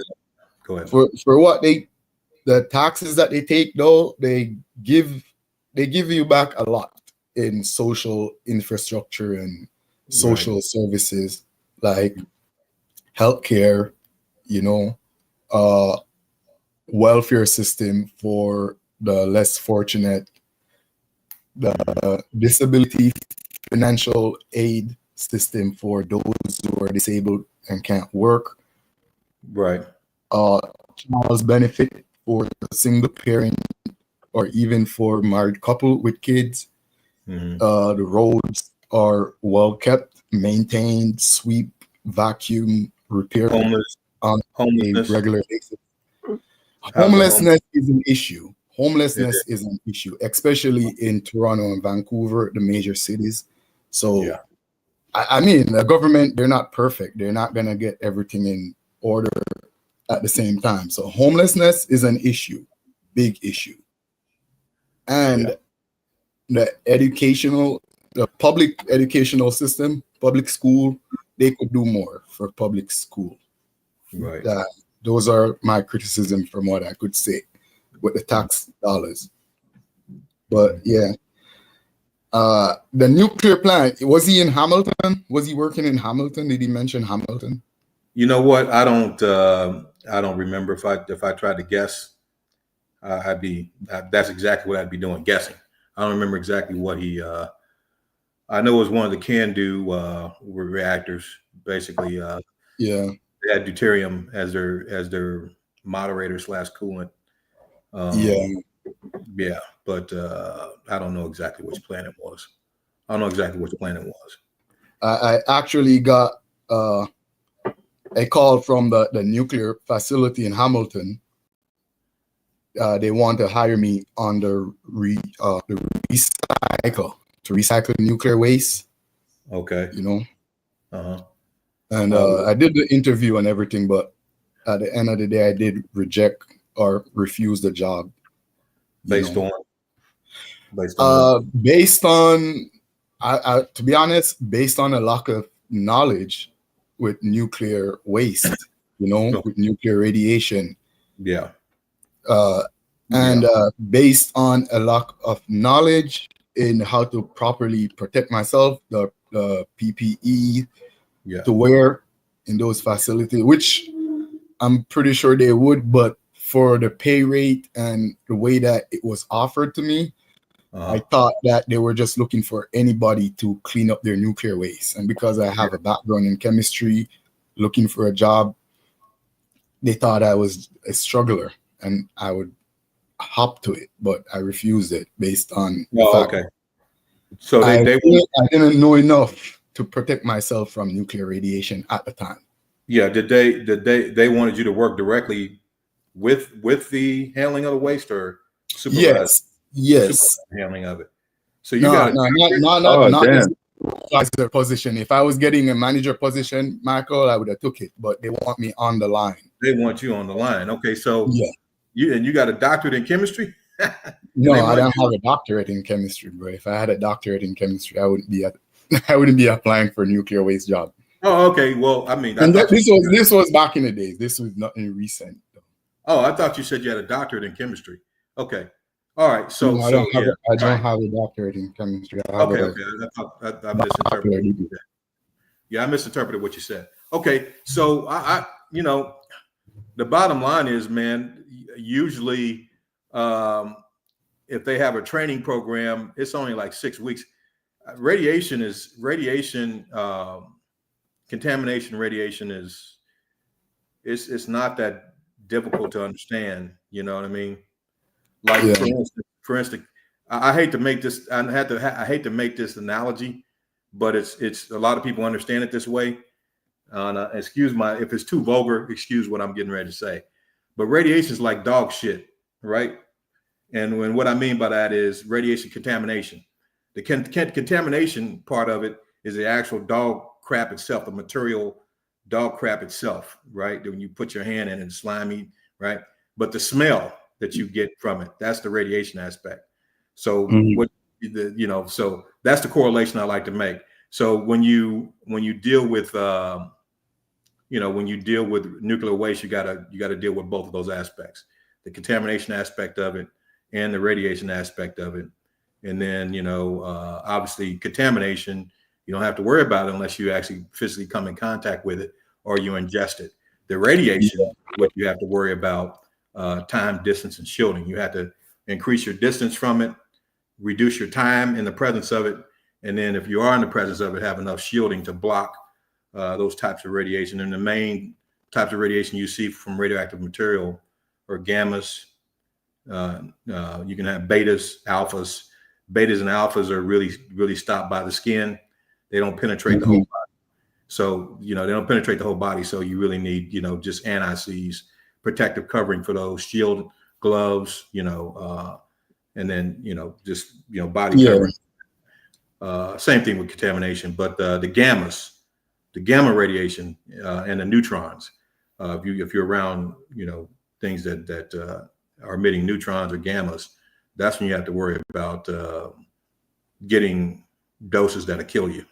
go ahead. For what the taxes that they take, though, they give you back a lot in social infrastructure and social services like healthcare, welfare system for the less fortunate, the disability financial aid system for those who are disabled and can't work. Child's benefit for a single parent or even for married couple with kids. The roads are well kept, maintained, sweep, vacuum, repair on a regular basis. Homelessness is an issue. Homelessness is an issue, especially in Toronto and Vancouver, the major cities. So, I mean, the government, they're not perfect. They're not going to get everything in order at the same time. So homelessness is an issue, big issue. And the public educational system, public school, they could do more for public school. Those are my criticism from what I could say with the tax dollars. But the nuclear plant, was he in Hamilton? Was he working in Hamilton? Did he mention Hamilton? You know what? I don't remember. If I tried to guess, that's exactly what I'd be doing, guessing. I don't remember exactly what he. I know it was one of the CANDU reactors. Basically, they had deuterium as their moderator / coolant. But I don't know exactly which plant it was. I actually got a call from the nuclear facility in Hamilton. They want to hire me on the recycle nuclear waste. And I did the interview and everything, but at the end of the day, I did reject or refuse the job. Based on to be honest, based on a lack of knowledge with nuclear waste, with nuclear radiation. And based on a lack of knowledge in how to properly protect myself, the PPE to wear in those facilities, which I'm pretty sure they would, but for the pay rate and the way that it was offered to me, I thought that they were just looking for anybody to clean up their nuclear waste. And because I have a background in chemistry, looking for a job, they thought I was a struggler and I would hop to it, but I refused it based on the fact So I didn't know enough to protect myself from nuclear radiation at the time. Did they wanted you to work directly with the handling of the waste or supervise? Yes. Handling of it. So you got not supervisor position. If I was getting a manager position, Michael, I would have took it, but they want me on the line. They want you on the line. Okay, so you got a doctorate in chemistry? No, I don't have a doctorate in chemistry, bro. If I had a doctorate in chemistry, I wouldn't be applying for a nuclear waste job. Oh, okay. Well, I mean, this was back in the days. This was nothing recent. Oh, I thought you said you had a doctorate in chemistry. Okay. All right. So, no, I don't have a doctorate in chemistry. I misinterpreted. I misinterpreted what you said. Okay. So I the bottom line is, man, usually if they have a training program, it's only like 6 weeks. Contamination radiation is it's not that difficult to understand. You know what I mean? Like Yeah. for instance, I hate to make this. I hate to make this analogy, but it's a lot of people understand it this way. Excuse if it's too vulgar. Excuse what I'm getting ready to say. But radiation is like dog shit, right? And what I mean by that is radiation contamination. The contamination part of it is the actual dog crap itself, the material dog crap itself, right? When you put your hand in it, it's slimy, right? But the smell that you get from it, that's the radiation aspect. So so that's the correlation I like to make. So when you deal with when you deal with nuclear waste, you gotta deal with both of those aspects, the contamination aspect of it and the radiation aspect of it. And then, obviously contamination, you don't have to worry about it unless you actually physically come in contact with it or you ingest it. The radiation, what you have to worry about, time, distance, and shielding. You have to increase your distance from it, reduce your time in the presence of it. And then if you are in the presence of it, have enough shielding to block those types of radiation. And the main types of radiation you see from radioactive material are gammas. You can have betas, alphas. Betas and alphas are really stopped by the skin. They don't penetrate the whole body. So, they don't penetrate the whole body. So you really need, just anti-seize, protective covering for those, shield, gloves, and then, just, body covering. Same thing with contamination, but the gammas, the gamma radiation and the neutrons, if you're around, things that are emitting neutrons or gammas, that's when you have to worry about getting doses that'll kill you.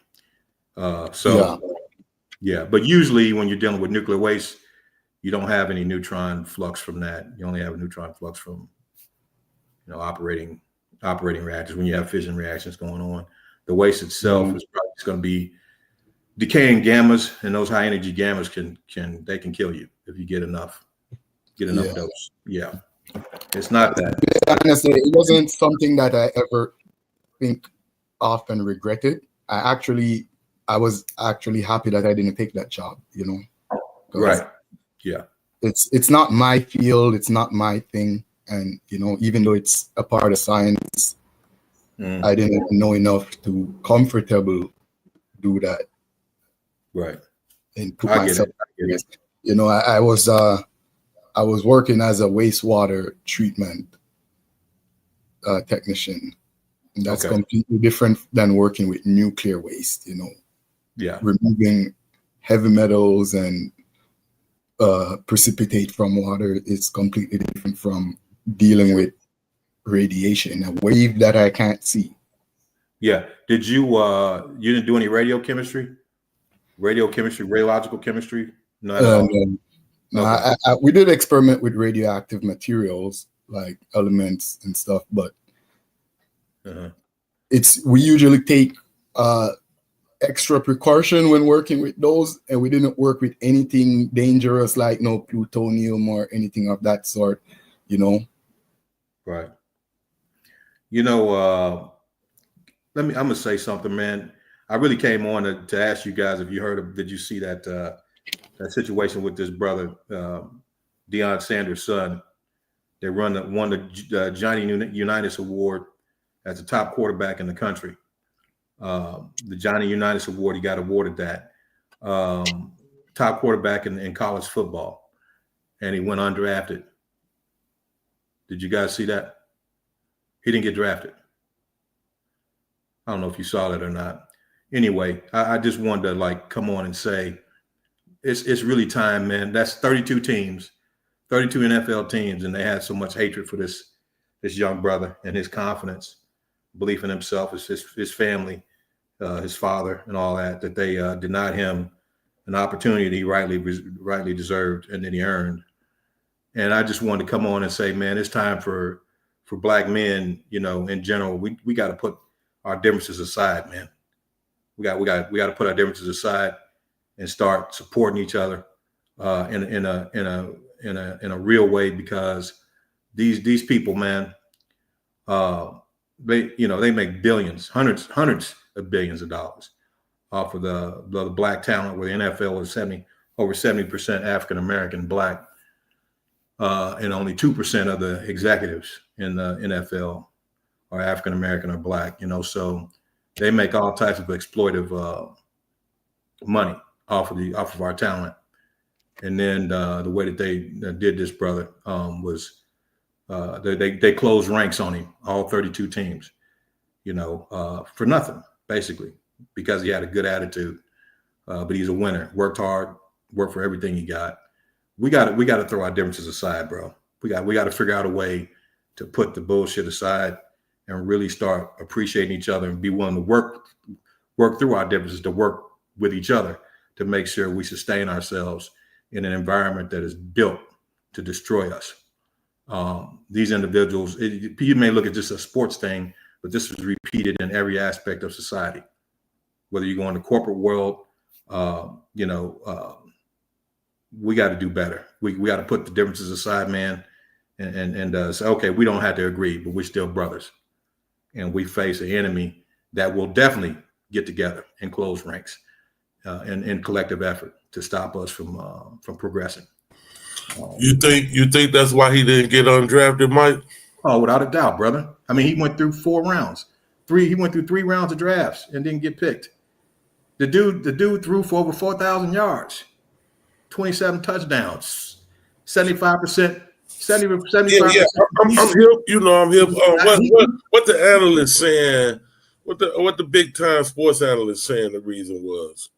But usually when you're dealing with nuclear waste, you don't have any neutron flux from that. You only have a neutron flux from, operating reactors when you have fission reactions going on. The waste itself is probably going to be decaying gammas, and those high energy gammas can kill you if you get enough dose. Yeah. It's not that. Honestly, it wasn't something that I ever think often regretted. I was actually happy that I didn't take that job, Right. Yeah. It's not my field, it's not my thing. And even though it's a part of science, I didn't know enough to comfortable do that. Right. And put myself at risk. I was working as a wastewater treatment technician. And that's completely different than working with nuclear waste, Yeah. Removing heavy metals and precipitate from water is completely different from dealing with radiation, a wave that I can't see. Yeah. Did you didn't do any radiological chemistry? No. No, we did experiment with radioactive materials like elements and stuff, but we usually take extra precaution when working with those, and we didn't work with anything dangerous like plutonium or anything of that sort, Right. I'm gonna say something, man. I really came on to ask you guys if you did you see that situation with this brother, Deion Sanders' son? They won the Johnny Unitas Award as the top quarterback in the country. The Johnny Unitas Award, he got awarded that top quarterback in college football, and he went undrafted. Did you guys see that? He didn't get drafted. I don't know if you saw that or not. Anyway, I just wanted to come on and say it's really time, man. That's 32 teams, 32 NFL teams, and they had so much hatred for this young brother and his confidence, belief in himself, his family, his father, and all that they denied him an opportunity he rightly deserved and that he earned. And I just wanted to come on and say, man, it's time for Black men, in general. We got to put our differences aside, man. We got to put our differences aside and start supporting each other in a real way, because these people, man, they make billions, hundreds of billions of dollars off of the Black talent, where the NFL is over 70% African American, Black, and only 2% of the executives in the NFL are African American or Black. So they make all types of exploitive money off of our talent. And then the way that they did this, brother, was they closed ranks on him, all 32 teams, for nothing, basically, because he had a good attitude. But he's a winner, worked hard, worked for everything he got. We got to throw our differences aside, bro. We got to figure out a way to put the bullshit aside and really start appreciating each other and be willing to work through our differences, to work with each other to make sure we sustain ourselves in an environment that is built to destroy us. These individuals, you may look at just a sports thing, but this is repeated in every aspect of society. Whether you go in the corporate world, we got to do better. We got to put the differences aside, man, and say, okay, we don't have to agree, but we're still brothers. And we face an enemy that will definitely get together and close ranks in collective effort to stop us from progressing. You think that's why he didn't get undrafted, Mike? Oh, without a doubt, brother. I mean, he went through 4 rounds. He went through 3 rounds of drafts and didn't get picked. The dude threw for over 4,000 yards, 27 touchdowns, 75%. 75%. Yeah. I'm hip. I'm hip. What the analyst saying? What the big time sports analyst saying? The reason was.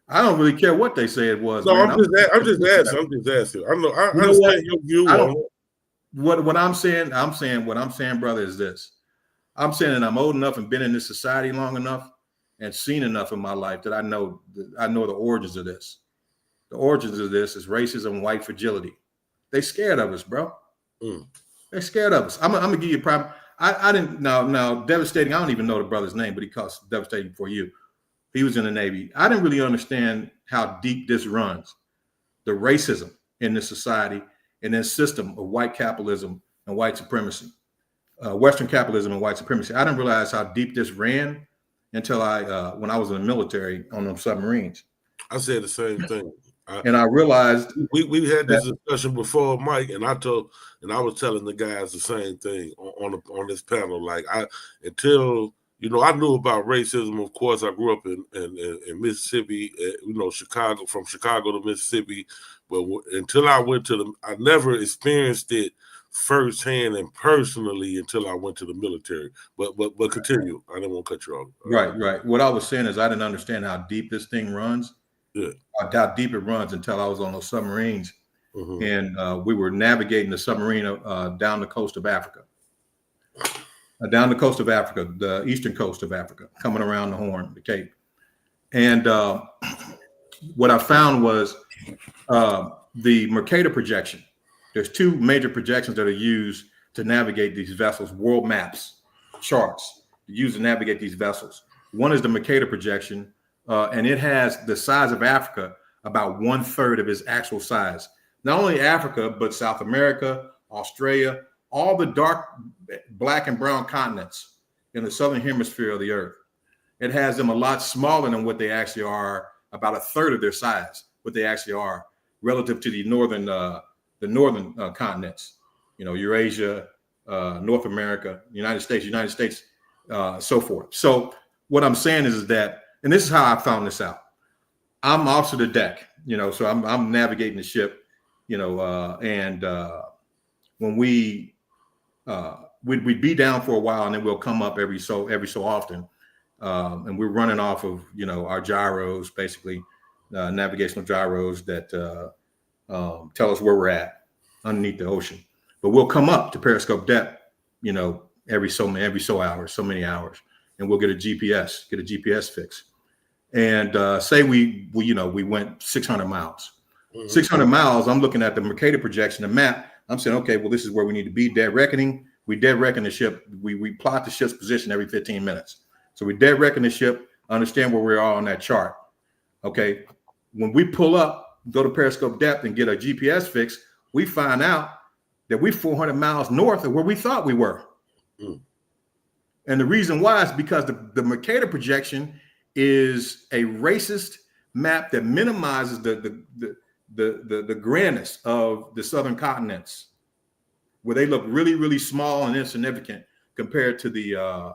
I don't really care what they say it was. No, man. I'm just asking. I know. I understand your view on it. What I'm saying, brother, is this. I'm saying that I'm old enough and been in this society long enough and seen enough in my life that I know the origins of this. The origins of this is racism and white fragility. They scared of us, bro. They're scared of us. I'm gonna give you a problem. I didn't now Devastating. I don't even know the brother's name, but he calls Devastating for you. He was in the Navy. I didn't really understand how deep this runs, the racism in this society and this system of white capitalism and white supremacy, Western capitalism and white supremacy. I didn't realize how deep this ran until when I was in the military on them submarines. I said the same thing. I realized we had this discussion before, Mike, and I was telling the guys the same thing on this panel. Like until I knew about racism. Of course, I grew up in Mississippi. Chicago, from Chicago to Mississippi. But until I went I never experienced it firsthand and personally until I went to the military. But continue. I didn't want to cut you off. Right. What I was saying is I didn't understand how deep this thing runs. Yeah. How deep it runs until I was on those submarines, and we were navigating the submarine down the coast of Africa. Down the coast of Africa, the eastern coast of Africa, coming around the Horn, the Cape. And what I found was the Mercator projection. There's 2 major projections that are used to navigate these vessels, world maps, charts, used to navigate these vessels. One is the Mercator projection, and it has the size of Africa about 1/3 of its actual size. Not only Africa, but South America, Australia, all the dark black and brown continents in the southern hemisphere of the earth. It has them a lot smaller than what they actually are, about 1/3 of their size, what they actually are relative to the northern continents, Eurasia, North America, United States, so forth. So what I'm saying is that, and this is how I found this out. I'm off to the deck, so I'm navigating the ship, and when we'd be down for a while and then we'll come up every so often. And we're running off of, our gyros, basically navigational gyros that tell us where we're at underneath the ocean. But we'll come up to periscope depth, every so many hours, and we'll get a GPS fix. And say we went 600 miles. 600 miles, I'm looking at the Mercator projection, the map. I'm saying, okay, well, this is where we need to be. Dead reckoning. We dead reckon the ship. We plot the ship's position every 15 minutes. So we dead reckon the ship, understand where we are on that chart. Okay. When we pull up, go to periscope depth and get a GPS fix, we find out that we're 400 miles north of where we thought we were. And the reason why is because the Mercator projection is a racist map that minimizes the grandness of the southern continents, where they look really, really small and insignificant compared to the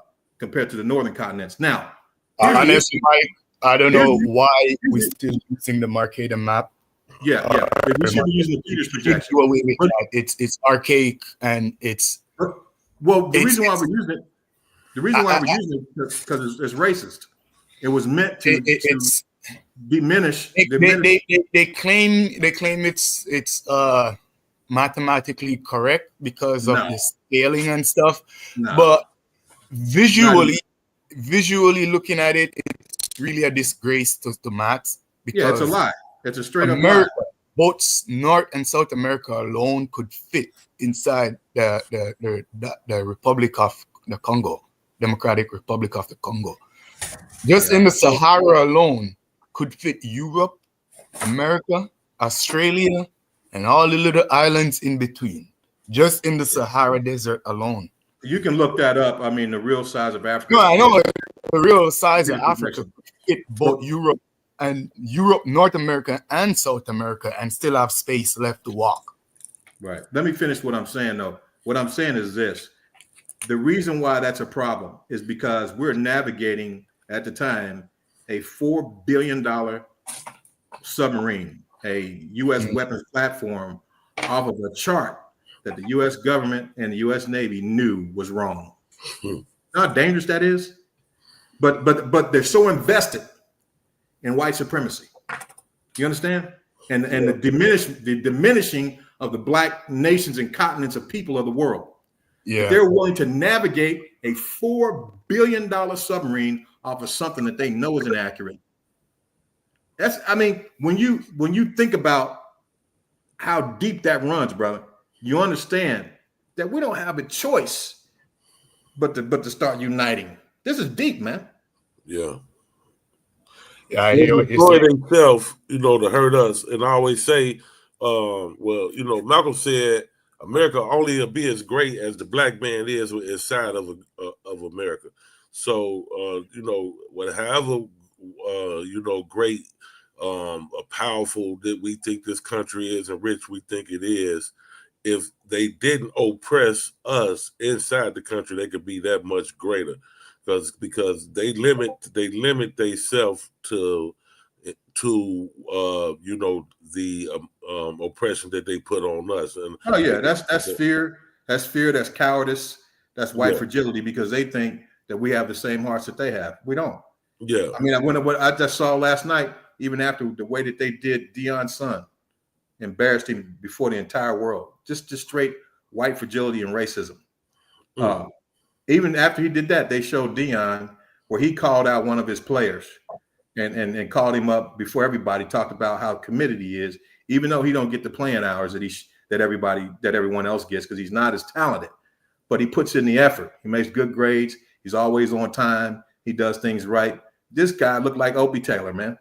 northern continents. Now, honestly, Mike, I don't know why we're still using the Mercator map. Yeah. We should be using the Peters projection. Do away with that. It's archaic and it's the reason why we're using it because it's racist. It was meant to diminish. They claim it's mathematically correct because of the scaling and stuff, but visually looking at it, it's really a disgrace to maths. Because it's a lie. It's a straight America, up lie. Both North and South America alone could fit inside the Republic of the Congo, Democratic Republic of the Congo. Just in the Sahara alone could fit Europe, America, Australia, and all the little islands in between. Just in the Sahara Desert alone. You can look that up. I mean, the real size of Africa. No, I know the real size of Africa could fit both Europe, North America, and South America, and still have space left to walk. Right. Let me finish what I'm saying, though. What I'm saying is this. The reason why that's a problem is because we're navigating, at the time, a $4 billion submarine, a U.S. weapons platform, off of a chart that the U.S. government and the U.S. Navy knew was wrong. You know how dangerous that is? But they're so invested in white supremacy. You understand? And the diminishing of the black nations and continents of people of the world. Yeah. They're willing to navigate a $4 billion submarine off of something that they know is inaccurate. When you think about how deep that runs, brother, you understand that we don't have a choice but to start uniting. This is deep, man. Yeah. Yeah, I hear what destroy themselves, to hurt us. And I always say, Malcolm said, America only will be as great as the black man is inside of America. So, however, great, powerful that we think this country is and rich we think it is, if they didn't oppress us inside the country, they could be that much greater. Because they limit themselves to the oppression that they put on us. And that's fear. That's fear. That's cowardice. That's white fragility, because they think that we have the same hearts that they have. We don't. Yeah. What I just saw last night, even after the way that they did Deion's son, embarrassed him before the entire world. Just straight white fragility and racism. Even after he did that, they showed Deion where he called out one of his players and called him up before everybody, talked about how committed he is, even though he don't get the playing hours that everyone else gets because he's not as talented. But he puts in the effort. He makes good grades. He's always on time. He does things right. This guy looked like Opie Taylor, man.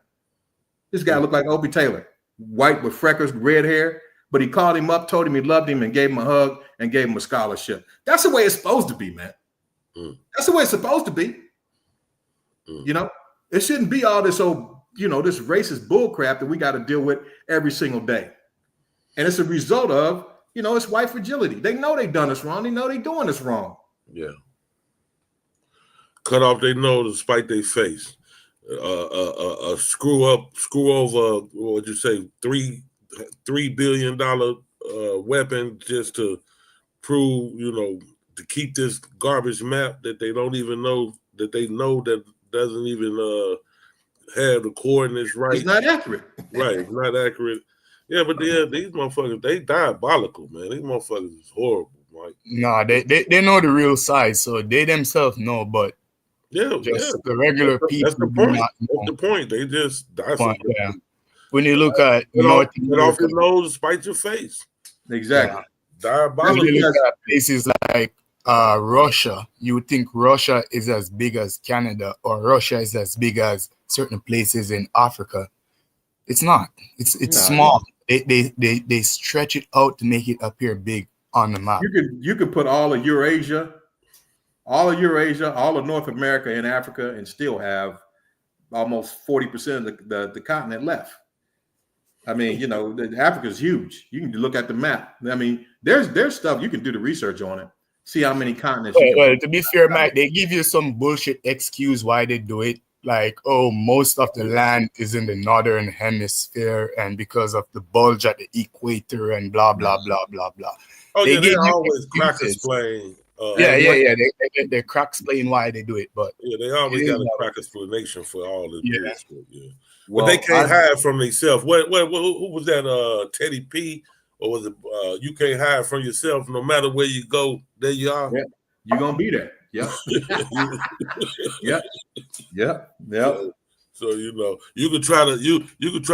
This guy looked like Opie Taylor, white with freckles, red hair. But he called him up, told him he loved him, and gave him a hug and gave him a scholarship. That's the way it's supposed to be, man. That's the way it's supposed to be. It shouldn't be all this this racist bull crap that we got to deal with every single day. And it's a result of, it's white fragility. They know they done us wrong. They know they doing us wrong. Yeah. Cut off their nose to spite their face. Screw over, what would you say, $3 billion weapon just to prove, to keep this garbage map that they don't even know that doesn't even have the coordinates right. It's not accurate. Right, it's not accurate. Yeah, but these motherfuckers, they diabolical, man. These motherfuckers is horrible, Mike. No, they know the real size, so they themselves know, but the regular people. That's the point. That's the point. They just When you look at get off your nose, spite your face. Exactly. Diabolical. When you look at places like Russia, you would think Russia is as big as Canada, or Russia is as big as certain places in Africa. It's not. It's small. They stretch it out to make it appear big on the map. You could put all of Eurasia, all of North America and Africa, and still have almost 40% of the continent left. I mean, Africa's huge. You can look at the map. I mean, there's stuff you can do the research on it. See how many continents. Well, to be fair, Mike, they give you some bullshit excuse why they do it. Like, oh, most of the land is in the northern hemisphere, and because of the bulge at the equator, and blah blah blah blah blah. Oh They yeah, give they you always crack excuses. explain. Yeah. They crack explain why they do it, but Yeah, they always it got is a what crack explanation for all the Yeah. bullshit. Yeah, Well, but they can't hide from themselves. Who was that? Teddy P, or was it? You can't hide from yourself. No matter where you go, there you are. Yeah, you're gonna be there. Yeah. Yep. So you could try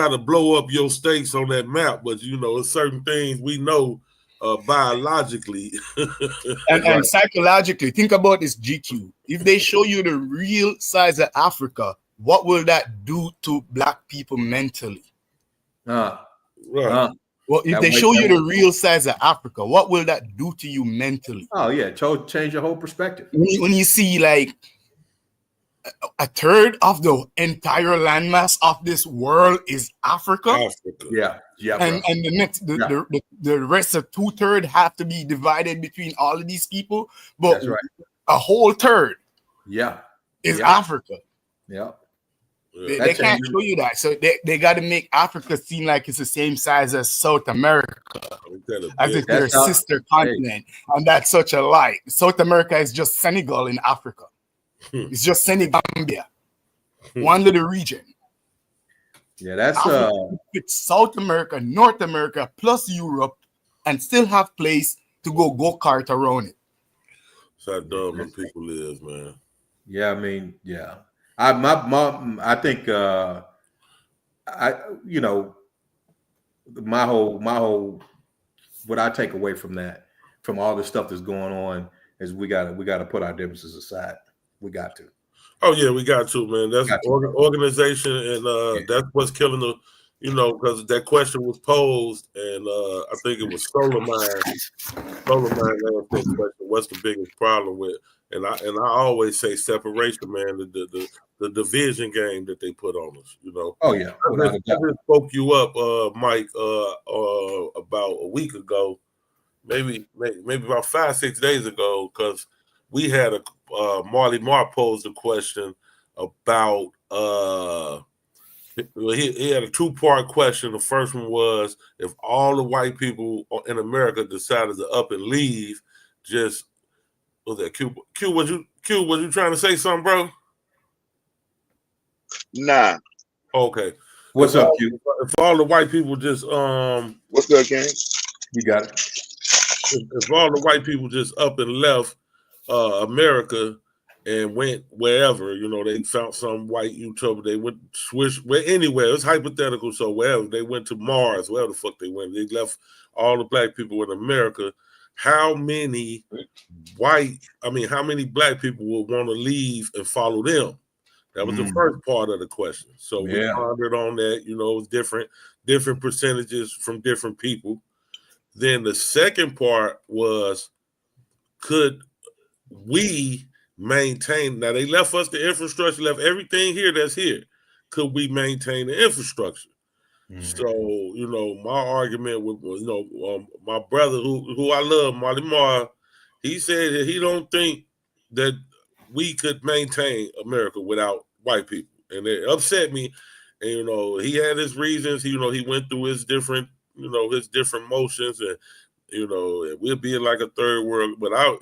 to blow up your stakes on that map, but it's certain things we know biologically and psychologically, think about this, GQ. If they show you the real size of Africa, what will that do to black people mentally? Right. Well, if they show you the real size of Africa, what will that do to you mentally? Oh yeah, change your whole perspective. When you see like a third of the entire landmass of this world is Africa. Yeah. And the next the rest of 2/3 have to be divided between all of these people, but That's right. a whole third is Africa. Yeah. They can't show you that, so they got to make Africa seem like it's the same size as South America, as if they're a sister continent, and that's such a lie. South America is just Senegal in Africa. It's just Senegambia, one little region. Yeah, that's it's South America, North America, plus Europe, and still have place to go kart around it. That's how dumb them people is, man. Yeah, I mean, yeah. I think my whole what I take away from that, from all the stuff that's going on, is we gotta put our differences aside. We got to. Oh yeah, we got to, man. That's organization, and that's what's killing the, because that question was posed, and I think it was Solar Mind. Solar Mind asked that question. What's the biggest problem with? And I always say separation, man. The division game that they put on us. Oh yeah. I just spoke you up, Mike, about a week ago, maybe about 5-6 days ago, because we had Marley Marr posed a question about he had a 2-part question. The first one was, if all the white people in America decided to up and leave, just was that Q? Was you trying to say something, bro? Nah. Okay. What's up, Q? If all the white people just what's good, King? You got it. If all the white people just up and left America and went wherever, they found some white YouTuber, they went anywhere. It's hypothetical, so wherever they went to Mars, wherever the fuck they went, they left all the black people in America. How many black people would want to leave and follow them? That was the first part of the question. So we pondered on that. It was different percentages from different people. Then the second part was, could we maintain? Now they left us the infrastructure, left everything here that's here. Could we maintain the infrastructure? So my argument with my brother who I love, Marley Marr, he said that he don't think that we could maintain America without white people, and it upset me. And he had his reasons. He went through his different motions, and we'll be in like a third world. But I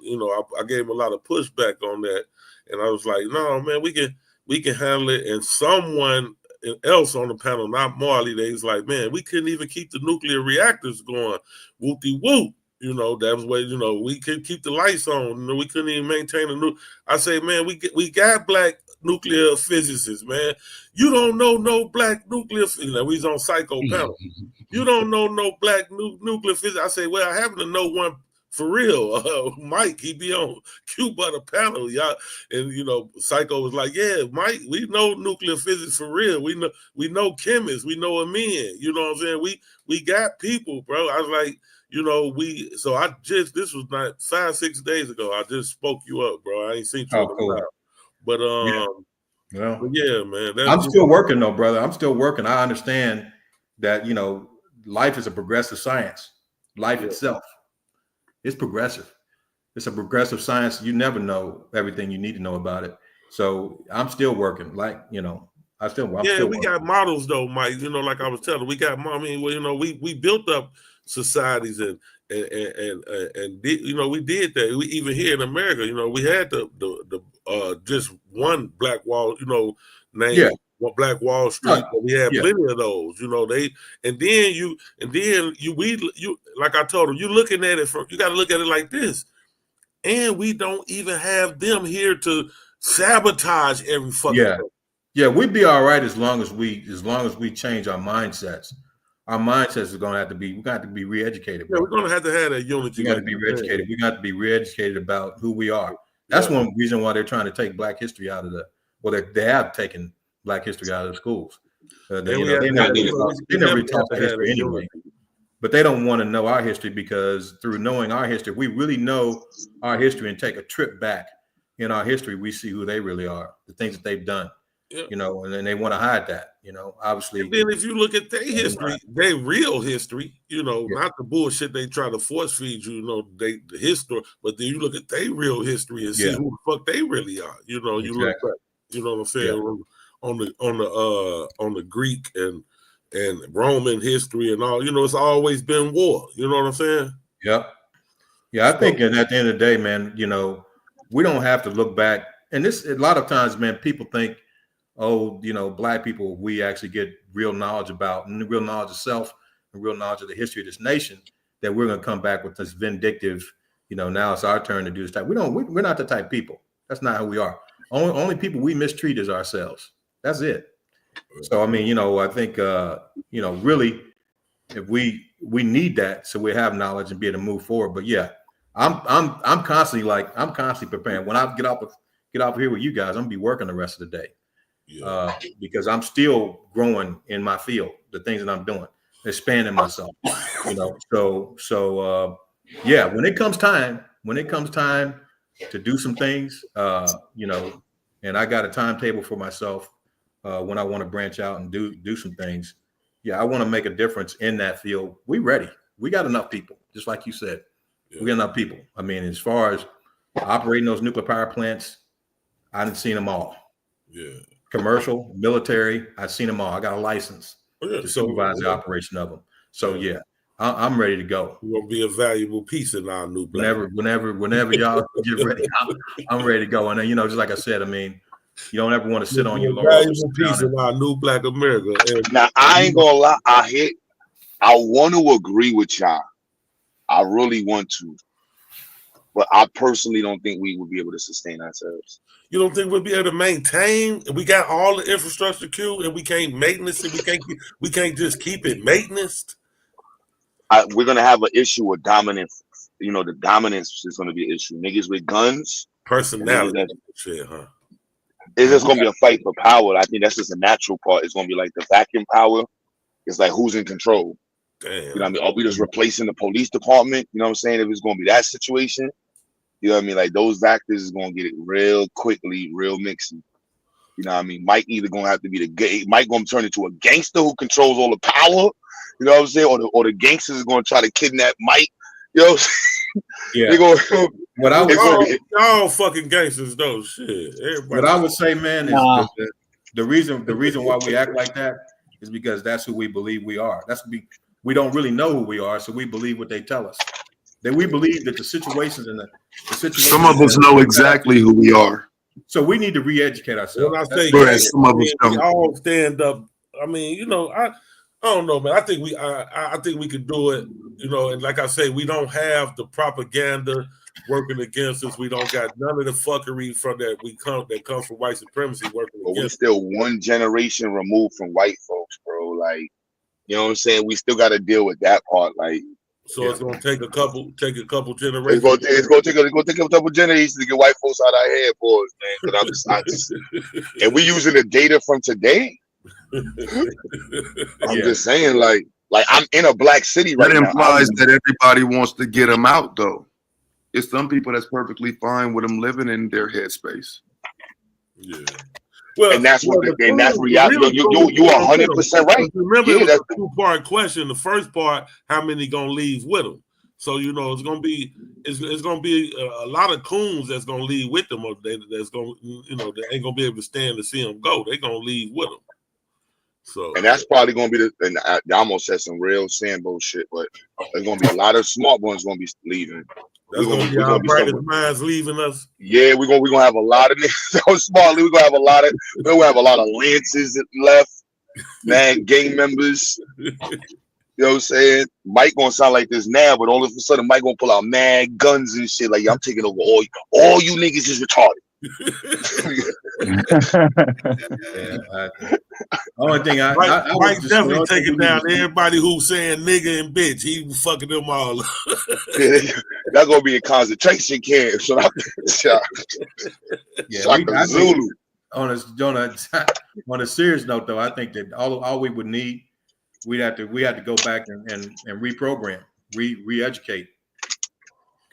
gave him a lot of pushback on that, and I was like, no, man, we can handle it. And someone else on the panel, not Marley, they was like, man, we couldn't even keep the nuclear reactors going. Whoop-de-whoop. That was where, we could keep the lights on. We couldn't even maintain I say, man, we got black nuclear physicists, man. You don't know no black nuclear physicists. We was on Psycho panel. You don't know no black nuclear physicists. I say, well, I happen to know one for real. Mike, he be on Q Butter panel, y'all. And Psycho was like, yeah, Mike, we know nuclear physics for real. We know chemists, we know men. You know what I'm saying? We got people, bro. I was like, this was not 5-6 days ago. I just spoke you up, bro. I ain't seen you in a while. But Well, But yeah, man. I'm still working though, brother. I'm still working. I understand that, you know, life is a progressive science. Life itself is progressive. It's a progressive science. You never know everything you need to know about it. So I'm still working. Like, you know, I'm still we working. got models though, Mike. You know, like I was telling, we got. I mean, well, you know, we built up societies and did, you know, we did that. We even here in America, you know, we had the just one Black Wall, you know, name Black Wall Street. But we had plenty of those, you know. You like I told them, you looking at it from, you got to look at it like this, and we don't even have them here to sabotage every fucking thing. Yeah, we'd be all right as long as we change our mindsets. Our mindsets are gonna have to be, we got to be re-educated. Yeah, we're gonna have to have that unity. We got to be re-educated. We got to be re-educated about who we are. That's one reason why they're trying to take Black history out of they have taken Black history out of the schools. They never really taught the history anyway. But they don't want to know our history, because through knowing our history, we really know our history and take a trip back in our history. We see who they really are, the things that they've done. You know, and then they want to hide that, you know, obviously. And then if you look at their history, their real history, you know, not the bullshit they try to force feed you, you know, the history, but then you look at their real history and see who the fuck they really are. You know, you look back, you know what I'm saying, on the Greek and Roman history and all, you know, it's always been war. You know what I'm saying? Yeah, I think at the end of the day, man, you know, we don't have to look back. And this, a lot of times, man, people think, oh, you know, Black people, we actually get real knowledge about, and real knowledge of self, and real knowledge of the history of this nation, that we're going to come back with this vindictive, you know, now it's our turn to do this type. We're not the type of people. That's not who we are. Only people we mistreat is ourselves. That's it. So, I mean, you know, I think, you know, really, if we need that, so we have knowledge and be able to move forward. But yeah, I'm constantly preparing. When I get off here with you guys, I'm gonna be working the rest of the day. Because I'm still growing in my field, the things that I'm doing, expanding myself, you know. So yeah, when it comes time to do some things, you know, and I got a timetable for myself when I want to branch out and do some things. Yeah, I want to make a difference in that field. We ready. We got enough people, just like you said. We got enough people. I mean, as far as operating those nuclear power plants, I didn't see them all. Commercial, military, I've seen them all. I got a license to supervise the operation of them. So yeah, I'm ready to go. You're gonna be a valuable piece in our new Black. Whenever y'all get ready, I'm ready to go. And you know, just like I said, I mean, you don't ever want to sit on your laurels. Valuable piece in our new Black America. Now I ain't gonna lie, I want to agree with y'all. I really want to, but I personally don't think we would be able to sustain ourselves. You don't think we'll be able to maintain? We got all the infrastructure queued, and we can't maintenance it. We can't just keep it maintenance. We're gonna have an issue with dominance. You know, the dominance is gonna be an issue. Niggas with guns, personality, shit, huh? It's just gonna be a fight for power. I think that's just a natural part. It's gonna be like the vacuum power. It's like who's in control. Damn. You know what I mean? Are we just replacing the police department? You know what I'm saying? If it's gonna be that situation. You know what I mean? Like those actors is gonna get it real quickly, real mixy. You know what I mean? Mike either gonna have to be Mike gonna turn into a gangster who controls all the power. You know what I'm saying? Or the gangsters is gonna try to kidnap Mike. You know what I'm saying? Yeah. Y'all fucking gangsters though. Shit. What I would say, man, is the reason why we act like that is because that's who we believe we are. We don't really know who we are, so we believe what they tell us. That we believe that the situations and the situations. Some of us know exactly who we are. So we need to re-educate ourselves. When I say some of us we all stand up. I mean, you know, I don't know, man. I think we could do it. You know, and like I say, we don't have the propaganda working against us. We don't got none of the fuckery that comes from white supremacy working but against us. We're still one generation removed from white folks, bro. Like, you know what I'm saying? We still got to deal with that part. Like, so it's gonna take a couple generations. It's gonna take a couple generations to get white folks out of our head, boys, man. Because and we using the data from today. I'm just saying, like I'm in a black city right now. That implies that everybody wants to get them out, though. It's some people that's perfectly fine with them living in their headspace. Yeah. Well, and that's what well, and that's reality. You 100% right. Remember, Yeah, it was that's a two-part question. The first part, how many gonna leave with them? So it's gonna be a lot of coons that's gonna leave with them, or that's gonna they ain't gonna be able to stand to see them go. They gonna leave with them. So and that's probably gonna be and I almost said some real Sambo shit, but there's gonna be a lot of smart ones gonna be leaving. that's gonna be our brightest minds leaving us. Yeah, we're gonna have a lot of niggas so smartly. We're gonna have a lot of Lances left, man, gang members. You know what I'm saying? Mike gonna sound like this now, but all of a sudden Mike gonna pull out mad guns and shit. Like, I'm taking over all you niggas is retarded. Only thing I Mike was definitely taking down everybody who's saying nigga and bitch. He was fucking them all up. That's gonna be a concentration camp. So I think, on a serious note, though, I think that all we would need, we have to go back and reprogram, re-educate.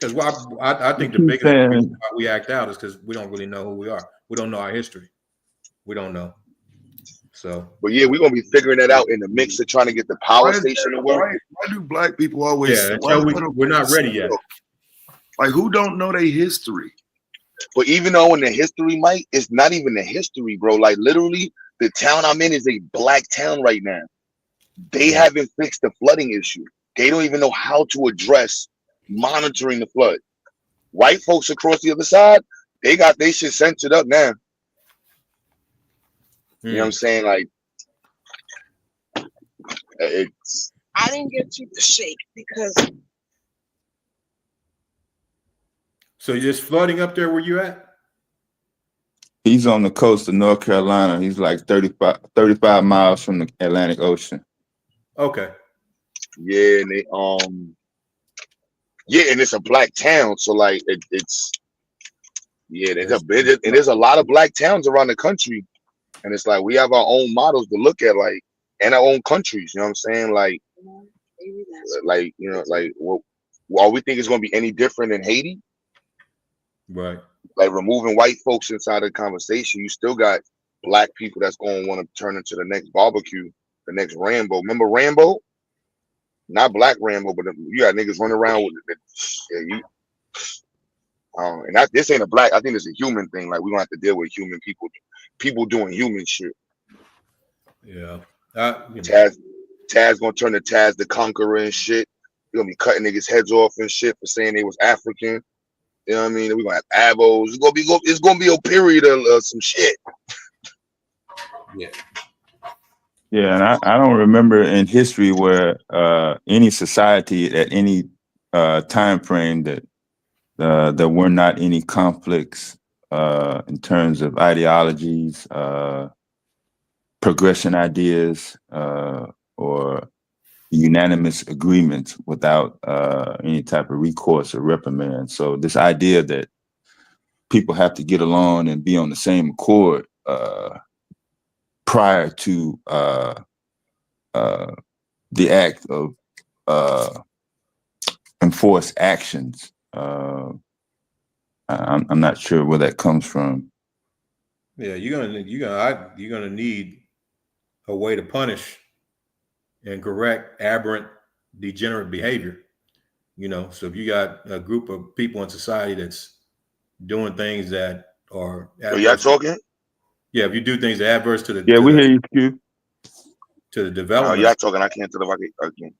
Because I think the biggest reason why we act out is because we don't really know who we are. We don't know our history. We don't know. So, but yeah, we're gonna be figuring that out in the mix of trying to get the power station to work. Why do black people always? Yeah, until we're not ready yet. Like, who don't know their history? But even though in the history, Mike, it's not even the history, bro. Like, literally, the town I'm in is a black town right now. They haven't fixed the flooding issue. They don't even know how to address monitoring the flood. White folks across the other side, they got they shit censored up now. You know what I'm saying? Like, it's. I didn't get you to shake because. So you're just flooding up there where you at? He's on the coast of North Carolina. He's like 35 miles from the Atlantic Ocean. Okay. Yeah, and they yeah, and it's a black town, so like it's yeah, there's a lot of black towns around the country, and it's like we have our own models to look at, like, and our own countries. You know what I'm saying? Like you know, like while we think it's gonna be any different than Haiti, right? Like removing white folks inside the conversation, you still got black people that's gonna want to turn into the next barbecue, the next Rambo. Remember Rambo? Not Black Rambo, but you got niggas running around with it. Yeah, and this ain't a black. I think it's a human thing. Like, we don't have to deal with human people doing human shit. Yeah. Taz gonna turn to Taz the Conqueror and shit. We're gonna be cutting niggas heads off and shit for saying they was African. You know what I mean? We're gonna have abos. It's gonna be a period of some shit. Yeah. Yeah, and I don't remember in history where any society at any time frame that there were not any conflicts in terms of ideologies, progression ideas, or unanimous agreements without any type of recourse or reprimand. So this idea that people have to get along and be on the same accord prior to the act of enforced actions, I'm not sure where that comes from. Yeah, you're gonna need a way to punish and correct aberrant, degenerate behavior. You know, so if you got a group of people in society that's doing things that are y'all talking? Yeah, if you do things adverse to the we hear you, Q. To the development. Y'all talking? I can't tell if I can.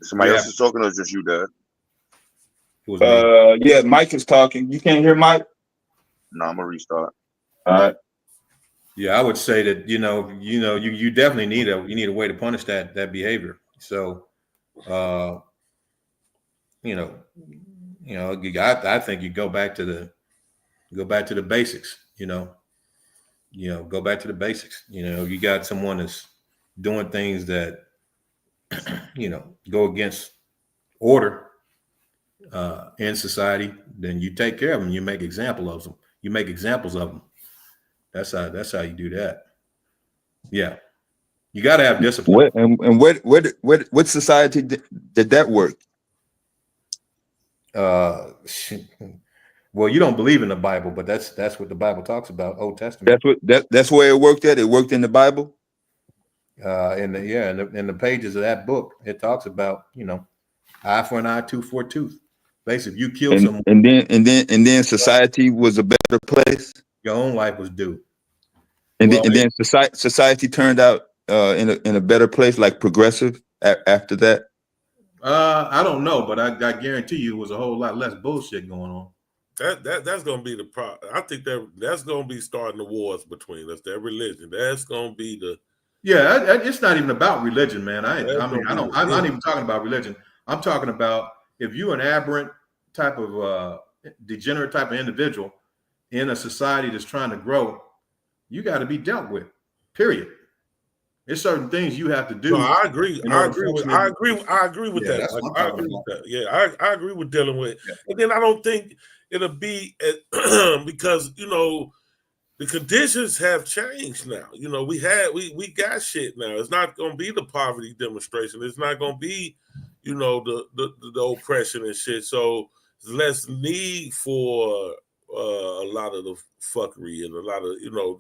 Somebody else is talking, or is just you, Dad? Yeah, Mike is talking. You can't hear Mike? No, I'm gonna restart. All right. Yeah, I would say that you definitely need a way to punish that behavior. So, I think you go back to the basics. Go back to the basics. You got someone that's doing things that go against order in society, then you take care of them. You make examples of them. That's how you do that. Yeah, you got to have discipline. What society did that work? Well, you don't believe in the Bible, but that's what the Bible talks about, Old Testament. That's where it worked at. It worked in the Bible. In the pages of that book, it talks about, you know, eye for an eye, tooth for a tooth. Basically, if you kill someone, And then society was a better place. your own life was due. And Well, then society turned out in a better place, like progressive after that. I don't know, but I guarantee you it was a whole lot less bullshit going on. That's gonna be the problem. I think that's gonna be starting the wars between us. That religion. That's gonna be the. Yeah, it's not even about religion, man. I'm not even talking about religion. I'm talking about if you're an aberrant type of degenerate type of individual in a society that's trying to grow, you got to be dealt with. Period. There's certain things you have to do. No, I agree. I agree with that. I agree with that. Yeah, I agree with dealing with it. And then I don't think it'll be because, you know, the conditions have changed now. You know, we got shit now. It's not going to be the poverty demonstration. It's not going to be, you know, the oppression and shit. So there's less need for a lot of the fuckery and a lot of, you know,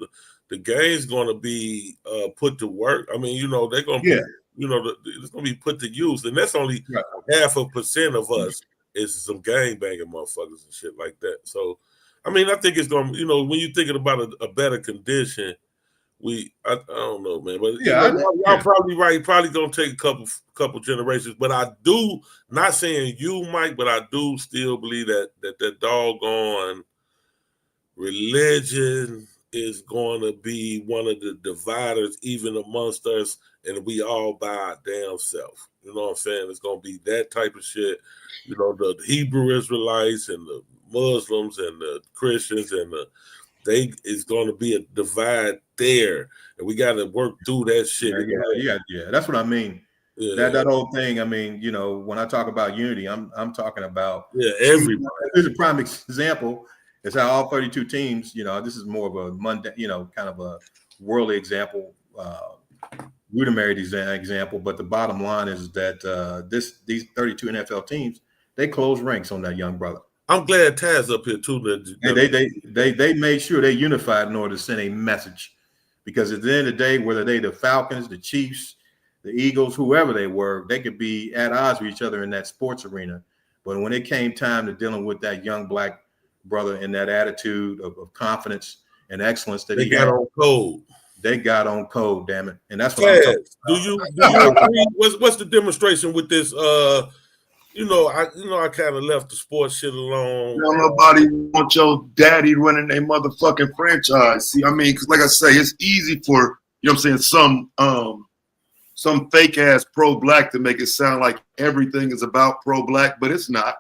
the game's going to be put to work. I mean, you know, they're going to be, you know, it's going to be put to use. And that's only 0.5% of us is some gang banging motherfuckers and shit like that. So, I mean, I think it's going to, you know, when you're thinking about a better condition, I don't know, man. But y'all probably right. Probably going to take a couple generations. But I do, not saying you, Mike, but I do still believe that doggone religion is going to be one of the dividers even amongst us, and we all by our damn self. You know what I'm saying? It's going to be that type of shit. You know, the Hebrew Israelites and the Muslims and the Christians and it's going to be a divide there, and we got to work through that shit. Yeah. That's what I mean. Yeah. That whole thing. I mean, you know, when I talk about unity, I'm talking about everybody. Here's a prime example. Is how all 32 teams. You know, this is more of a mundane, you know, kind of a worldly example, rudimentary example. But the bottom line is that these 32 NFL teams, they close ranks on that young brother. I'm glad Taz up here too. They made sure they unified in order to send a message, because at the end of the day, whether they the Falcons, the Chiefs, the Eagles, whoever they were, they could be at odds with each other in that sports arena. But when it came time to dealing with that young black brother in that attitude of confidence and excellence that they got on code. They got on code, damn it. And that's what I'm talking about. Do you agree? What's the demonstration with this? I kind of left the sports shit alone. Don't nobody want your daddy running a motherfucking franchise. See, I mean, because like I say, it's easy for, you know what I'm saying, some fake ass pro-black to make it sound like everything is about pro-black, but it's not.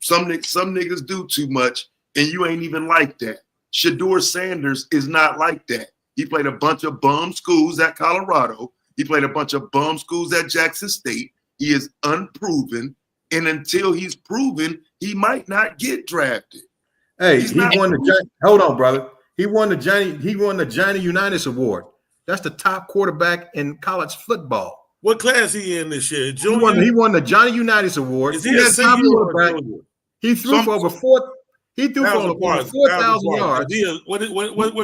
Some niggas do too much, and you ain't even like that. Shedeur Sanders is not like that. He played a bunch of bum schools at Colorado. He played a bunch of bum schools at Jackson State. He is unproven. And until he's proven, he might not get drafted. Hey, hold on, brother. He won the Johnny Unitas Award. That's the top quarterback in college football. What class he in this year? He won the Johnny Unitas Award. Is he a senior or a junior? He threw for over 4,000 yards. What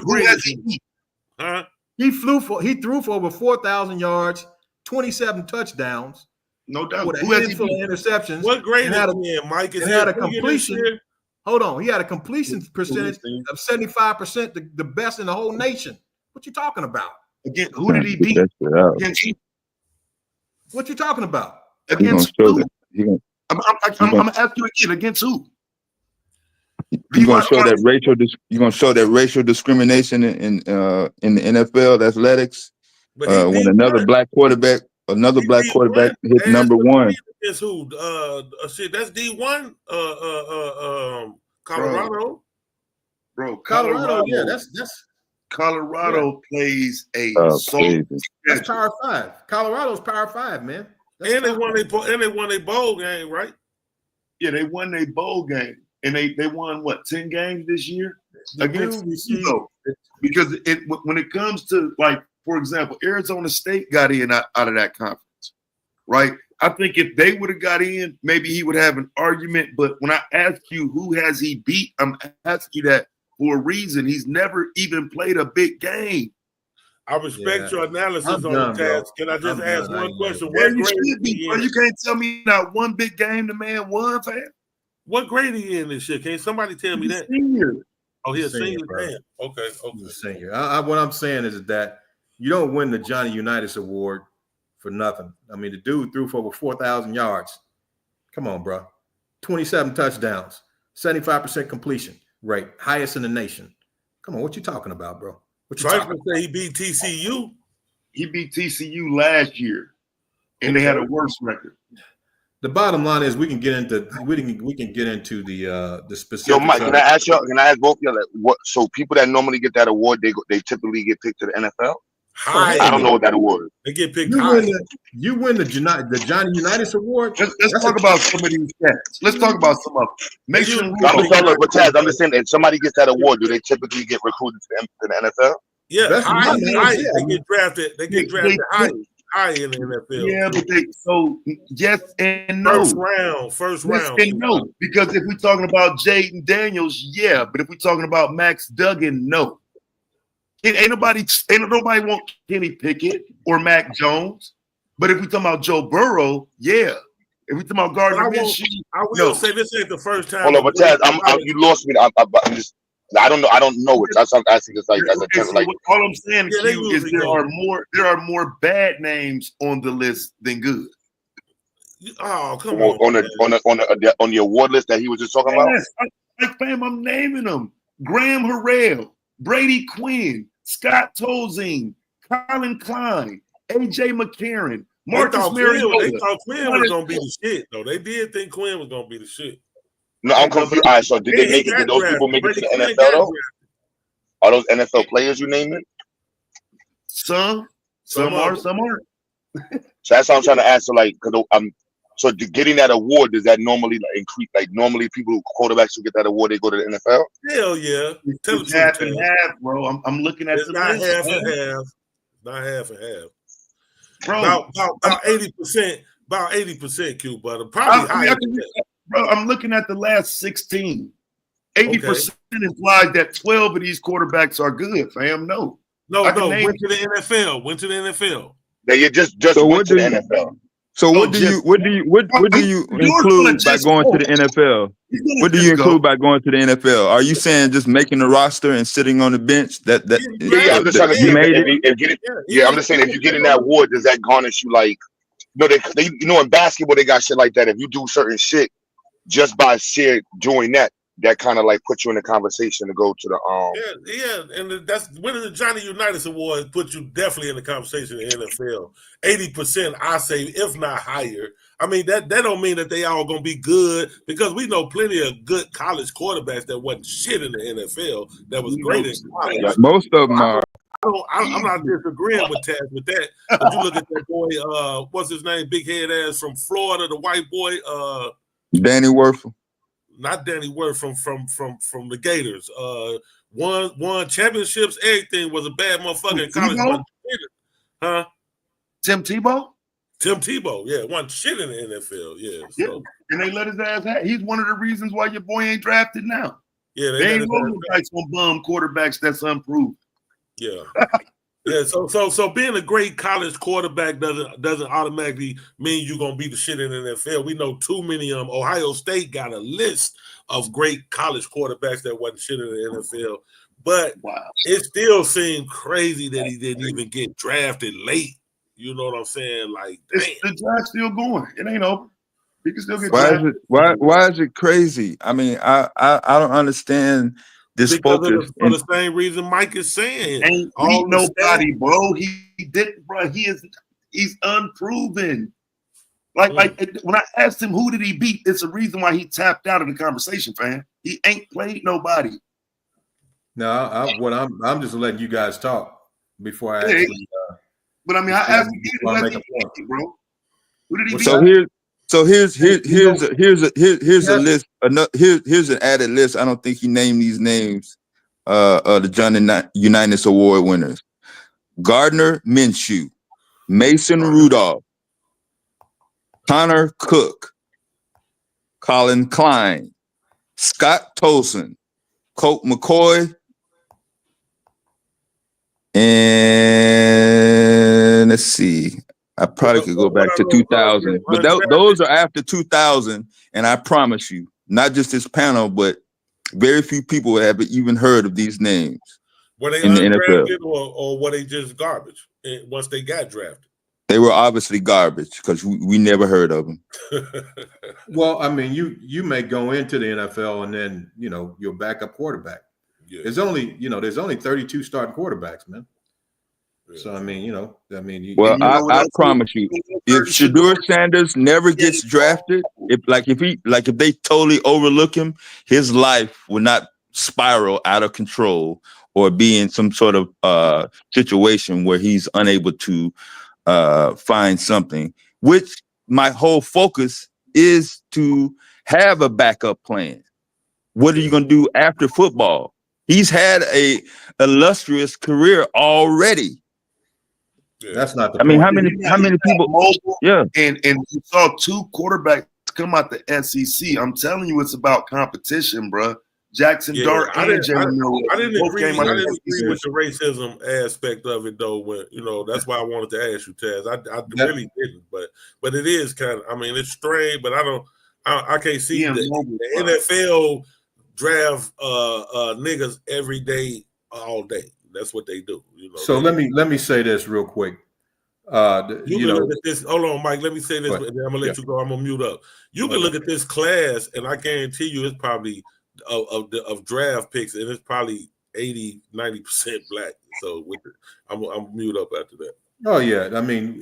grade is he? Huh? He threw for over 4,000 yards, 27 touchdowns. No doubt. With a handful of interceptions. What grade is he in, Mike? He had a completion. Hold on. He had a completion percentage of 75%, the best in the whole nation. What you talking about? Again, who did he beat? What you talking about? Against who? I'm gonna ask you again. Against who? You're gonna show that racial discrimination in the NFL athletics when another black quarterback hit number one. Is who? Shit, that's D1. Colorado. Bro, Colorado. Yeah, that's Colorado plays a that's Power 5. Colorado's Power 5, man. And they won a bowl game, right? Yeah, they won a bowl game, and they won what 10 games this year against because when it comes to, like, for example, Arizona State got in out of that conference, right? I think if they would have got in, maybe he would have an argument. But when I ask you who has he beat, I'm asking you that for a reason. He's never even played a big game. I respect your analysis I'm on done, the bro. task. Can I just I'm ask done. I one ain't question? Yeah, What you grade should is be, he bro. in? You can't tell me not one big game the man won, fam. What grade he in this shit? Can somebody tell me He's a that? senior. Oh, he's a He's a senior, senior. bro. Damn. Okay. He's a senior. What I'm saying is that you don't win the Johnny Unitas Award for nothing. I mean, the dude threw for over 4,000 yards. Come on, bro. 27 touchdowns, 75% completion rate, highest in the nation. Come on, what you talking about, bro? What you talking Triton say he beat TCU. He beat TCU last year, and they had a worse record. The bottom line is we can get into the specifics. Yo, Mike, of can I ask y'all? Can I ask both of y'all? Like, what? So people that normally get that award, they typically get picked to the NFL. High. I don't know what that award is. They get picked You high. win the Johnny Unitas Award. Let's talk about some of these stats. Let's talk about some of them. Mason I'm just Rudolph. talking about Taz. I'm just saying, if somebody gets that award, do they typically get recruited to the NFL? Yeah, That's high. my man, High. yeah. They get drafted. They get drafted high in the NFL. Yeah, but yes and no. First Yes round. and no. Because if we're talking about Jaden Daniels, yeah. But if we're talking about Max Duggan, no. Ain't nobody want Kenny Pickett or Mac Jones. But if we talking about Joe Burrow, yeah. If we talking about Gardner Minshew, I will no. say this ain't the first time. Hold on, but Taz, you lost me. I'm just. I don't know. I don't know it. That's what I'm asking. This like as a Okay, so like. all I'm saying, Yeah, they Q, is usually there go. are more bad names on the list than good. Oh, come on. On the award list that he was just talking about. Yes, like fam, I'm naming them: Graham Harrell, Brady Quinn, Scott Tolzien, Colin Klein, AJ McCarron, Marcus Mariota. They thought Quinn was gonna be the shit, though. They did think Quinn was gonna be the shit. No, I'm confused. All right, so did they make it? Did those people make it to the NFL though? Are those NFL players you naming? Some are, some aren't. So that's how I'm trying to ask. So like, so getting that award, does that normally increase? Like normally, people quarterbacks who get that award, they go to the NFL. Hell yeah, tell the It's truth, half and Taz. half, bro. I'm looking at It's the not list, half man. and half. Not half and half. Bro. About 80%. About 80%, Q, but probably higher. Bro, I'm looking at the last 16. 80% implies that 12 of these quarterbacks are good, fam. No. No, I can name- went to the NFL. Went to the NFL. They just So went what to do the you- NFL. So No, what do you include by going to the NFL? What do you include by going to the NFL? Are you saying just making the roster and sitting on the bench? Yeah, I'm just trying to see you made it. Yeah, I'm just saying if you get in that award, does that garnish you like? No, they you know in basketball they got shit like that. If you do certain shit just by doing that kind of like puts you in the conversation to go to the Yeah, and that's winning the Johnny Unitas Award puts you definitely in the conversation in the NFL. 80%, I say, if not higher. I mean, that don't mean that they all gonna be good because we know plenty of good college quarterbacks that wasn't shit in the NFL that was great in college. Most of them are. I'm not disagreeing with Taz with that. But you look at that boy, what's his name, big head ass from Florida, the white boy, Danny Werfel. not Danny Word from the Gators. Won championships. Everything was a bad motherfucker in college. Tebow? Huh? Tim Tebow? Tim Tebow, yeah, won shit in the NFL. Yeah. So, And they let his ass have. He's one of the reasons why your boy ain't drafted now. yeah, They let ain't his rolling dice on bum quarterbacks that's unproved. Yeah. Yeah, so being a great college quarterback doesn't automatically mean you're gonna be the shit in the NFL. We know too many of them. Ohio State got a list of great college quarterbacks that wasn't shit in the NFL, but it still seemed crazy that he didn't even get drafted late. You know what I'm saying? Like, damn. The draft's still going. It ain't over. He can still get Why drafted. is it? Why is it crazy? I mean, I don't understand this Because focus. for the same reason Mike is saying. Ain't beat nobody, bro. He didn't, bro. He's unproven. Like when I asked him who did he beat, it's a reason why he tapped out of the conversation, fam. He ain't played nobody. No, I'm just letting you guys talk before I Yeah, actually. But I mean, I asked him, before I who make did a he point. beat, bro? Who did he beat? Here's a list. Here's an added list. I don't think he named these names. The Johnny Unitas Award winners: Gardner Minshew, Mason Rudolph, Connor Cook, Colin Klein, Scott Tolson, Colt McCoy, and let's see. I probably could go back to 2000, but those are after 2000. And I promise you, not just this panel, but very few people have even heard of these names. Were they in the NFL. undrafted or were they just garbage once they got drafted? They were obviously garbage because we never heard of them. Well, I mean, you may go into the NFL and then you're backup quarterback. Yeah. There's only 32 starting quarterbacks, man. Yeah. So I mean, Well, I promise you, if Shedeur Sanders never gets drafted, if they totally overlook him, his life will not spiral out of control or be in some sort of situation where he's unable to find something. Which my whole focus is to have a backup plan. What are you going to do after football? He's had a illustrious career already. Yeah. That's not the I mean, how many people? Mobile, Yeah. And you saw 2 quarterbacks come out the SEC. I'm telling you, it's about competition, bro. Jackson Dart and Jalen Milroe. I didn't both agree. came out I of didn't the agree SEC. with the racism aspect of it, though. When that's why I wanted to ask you, Taz. I really didn't, but it is kind of. I mean, it's strange, but I can't see the NFL draft niggas every day, all day. That's what they do. So let me say this real quick. You can look at this. Hold on, Mike. Let me say this, and then I'm gonna let you go. I'm gonna mute up. You can look at this class, and I guarantee you, it's probably of draft picks, and it's probably 80-90% black. So I'm mute up after that. Oh yeah, I mean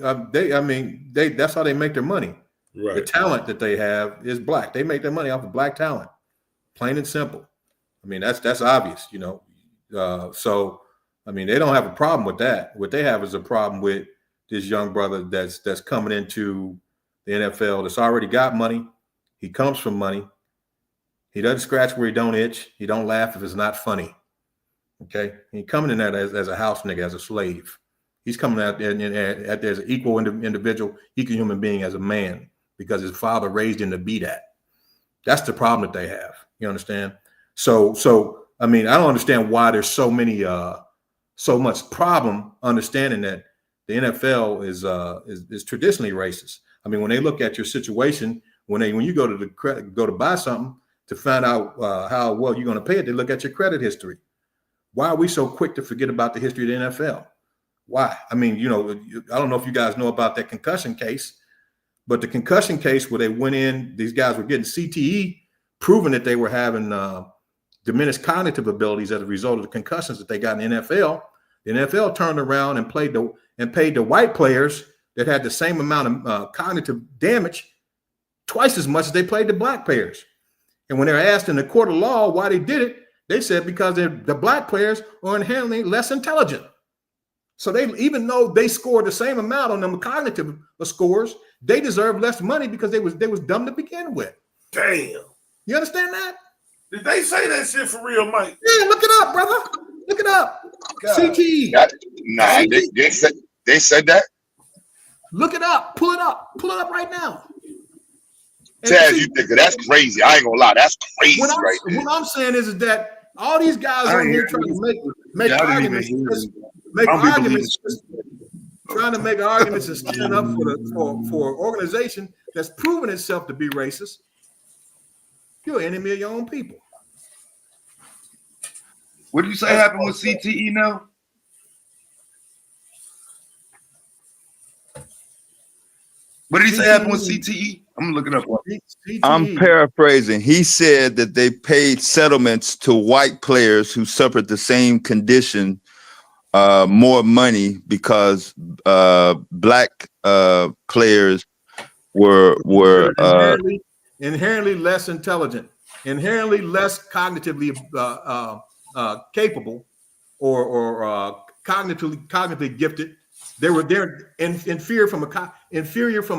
they that's how they make their money. Right. The talent that they have is black. They make their money off of black talent, plain and simple. I mean that's obvious, So I mean they don't have a problem with that. What they have is a problem with this young brother that's coming into the NFL that's already got money. He comes from money. He doesn't scratch where he don't itch. He don't laugh if it's not funny. Okay, he coming in there as a house nigga, as a slave. He's coming out there as an equal individual, equal human being, as a man, because his father raised him to be that. That's the problem that they have. You understand? So I mean, I don't understand why there's so much problem understanding that the NFL is traditionally racist. I mean, when they look at your situation, when you go to buy something to find out how well you're going to pay it, they look at your credit history. Why are we so quick to forget about the history of the NFL? Why? I mean, I don't know if you guys know about that concussion case, but the concussion case where they went in, these guys were getting CTE, proving that they were having diminished cognitive abilities as a result of the concussions that they got in the NFL. The NFL turned around and paid the white players that had the same amount of cognitive damage twice as much as they paid the black players. And when they were asked in the court of law why they did it, they said because the black players are inherently less intelligent. So even though they scored the same amount on them cognitive scores, they deserve less money because they was dumb to begin with. Damn. You understand that? Did they say that shit for real, Mike? Yeah, look it up, brother. Look it up. CTE. Nah, they said that. Look it up. Pull it up. Pull it up right now. Taz, you think that's crazy? I ain't gonna lie, that's crazy What I'm saying is that all these guys on here trying to make arguments, trying to make arguments and stand up for an organization that's proven itself to be racist. You're an enemy of your own people. What did you say happened with CTE now? What did he say happened with CTE? I'm gonna look it up. I'm paraphrasing. He said that they paid settlements to white players who suffered the same condition more money because black players were inherently less intelligent, inherently less cognitively capable, or cognitively gifted. They're inferior from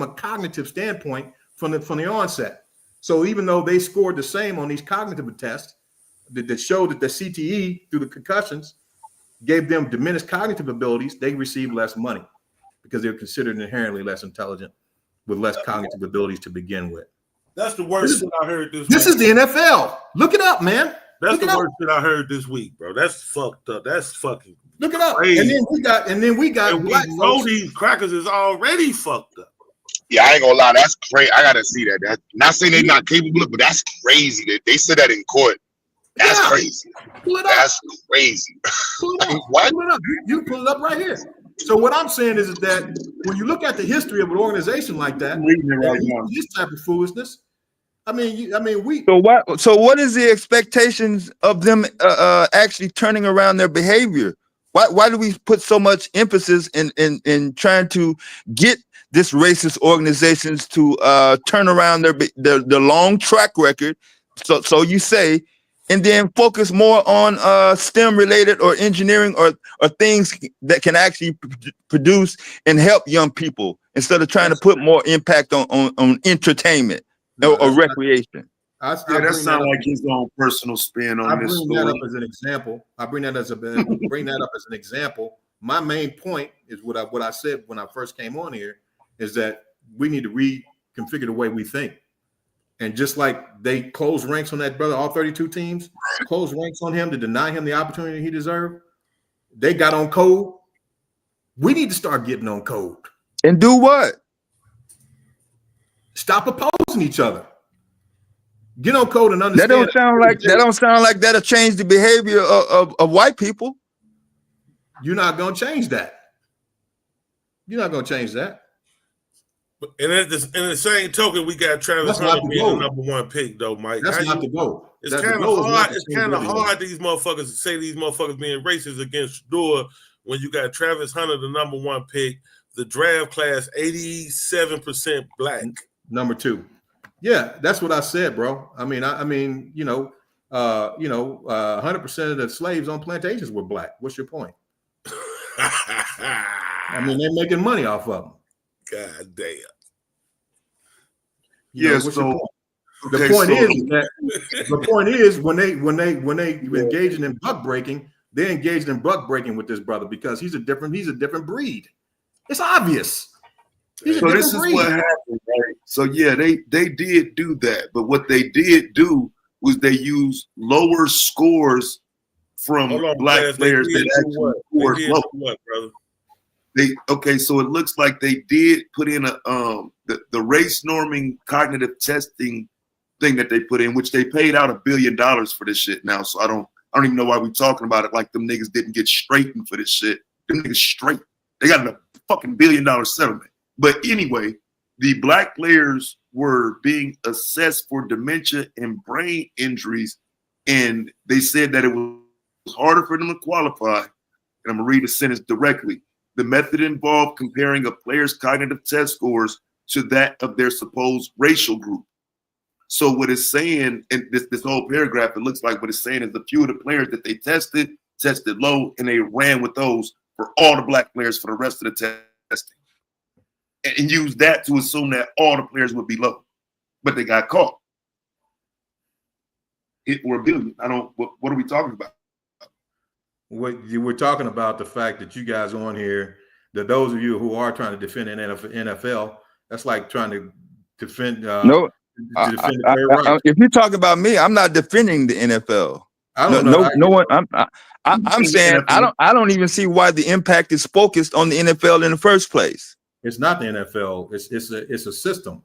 a cognitive standpoint from the onset. So even though they scored the same on these cognitive tests that showed that the CTE through the concussions gave them diminished cognitive abilities, they received less money because they're considered inherently less intelligent. with less cognitive abilities to begin with. That's the worst shit I heard this This week. is the NFL. Look it up, man. That's Look the it up. worst shit I heard this week, bro. That's fucked up. That's fucking Look it up. crazy. And then we got And we black know folks. these crackers is already fucked up. Yeah, I ain't gonna lie, that's crazy. I gotta see that. That not saying they're not capable of, but that's crazy. That they said that in court. That's crazy. Pull it up. That's crazy. Pull it up. What? Pull it up. You can pull it up right here. So what I'm saying is that when you look at the history of an organization like that, this type of foolishness, we So what is the expectations of them actually turning around their behavior? Why do we put so much emphasis in trying to get this racist organizations to turn around their long track record? So you say, and then focus more on STEM related or engineering or things that can actually produce and help young people instead of trying to put more impact on entertainment or recreation. I that sounds like his own personal spin on this bring that story. up as an example. I bring that up as an example. My main point is what I said when I first came on here is that we need to reconfigure the way we think. And just like they closed ranks on that brother, all 32 teams closed ranks on him to deny him the opportunity he deserved. They got on code. We need to start getting on code. And do what? Stop opposing each other. Get on code and understand. That don't sound like that'll change the behavior of white people. You're not gonna change that. You're not gonna change that. And in the same token, we got Travis Hunter being the number one pick, though, Mike. That's not the goal. It's kind of hard. It's kind of hard these motherfuckers to say these motherfuckers being racist against Shador when you got Travis Hunter, the number one pick, the draft class 87% black. Number two. Yeah, that's what I said, bro. I mean, 100% of the slaves on plantations were black. What's your point? I mean, they're making money off of them. God damn. The point is when they engaging in buck breaking, they're engaged in buck breaking with this brother because he's a different breed. It's obvious. So this is what happened, right? So yeah, they did do that, but what they did do was they used lower scores from black players that actually scored low. What, brother? So it looks like they did put in the race norming cognitive testing thing that they put in, which they paid out $1 billion for this shit now. So I don't even know why we're talking about it like them niggas didn't get straightened for this shit. Them niggas straight. They got a fucking $1 billion settlement. But anyway, the black players were being assessed for dementia and brain injuries, and they said that it was harder for them to qualify. And I'm gonna read the sentence directly. The method involved comparing a player's cognitive test scores to that of their supposed racial group. So what it's saying in this whole paragraph, it looks like what it's saying is the few of the players that they tested low, and they ran with those for all the black players for the rest of the testing. And use that to assume that all the players would be low, but they got caught. It were $1 billion. What are we talking about? What you were talking about the fact that you guys on here, that those of you who are trying to defend an NFL, that's like trying to defend. If you talk about me, I'm not defending the NFL. I don't know. No one. I'm saying I don't even see why the impact is focused on the NFL in the first place. It's not the NFL. It's a system.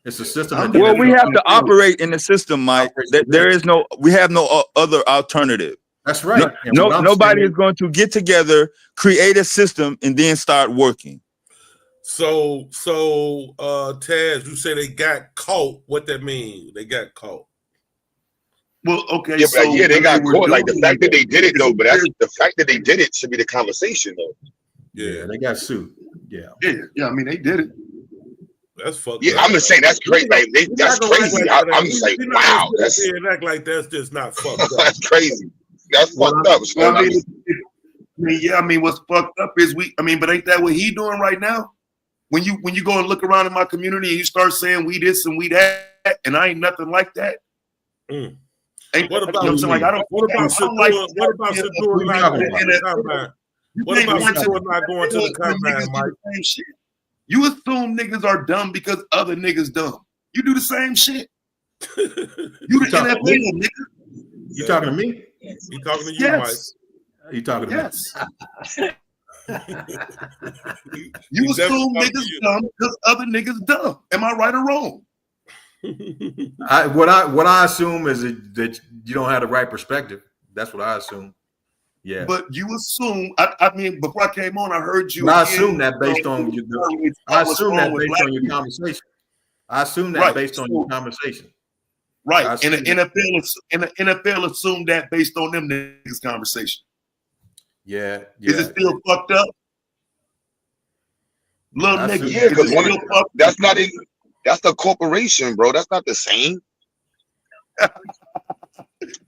It's a system. Well, we have to operate in the system, Mike. We have no other alternative. That's right. Nobody is going to get together, create a system, and then start working. So Taz, you say they got caught. What that mean? They got caught. Well, okay. Yeah, they got caught. Like the fact that they did it though, but that's the fact that they did it should be the conversation though. Yeah, they got sued. Yeah. I mean, they did it. That's fucked Yeah, up. I'm just saying that's crazy. Like, that's crazy. I'm just like, wow, that's act like that's just not fucked up. that's crazy. That's fucked up. I mean, what's fucked up is but ain't that what he doing right now? When you go and look around in my community and you start saying we this and we that, and I ain't nothing like that. Mm. What about Shador not going to the combine, Mike? You assume niggas are dumb because other niggas dumb. You do the same shit. You the talking to NFL, me? nigga. You talking to me? He talking to you, Yes. You talking to Yes. me? You He definitely assume talking to niggas you. dumb because other niggas dumb. Am I right or wrong? What I assume is that you don't have the right perspective. That's what I assume. Yeah. But you assume, I mean, before I came on, I heard you. But I again, assume that based on what's your wrong with black conversation. people. I assume that Right. based on your conversation. Right. I And the assume that. NFL assumed that based on them niggas' conversation. Yeah. Is it still fucked up? Little I nigga, assume Yeah, because is it still fucked that's not it. That's the corporation, bro. That's not the same.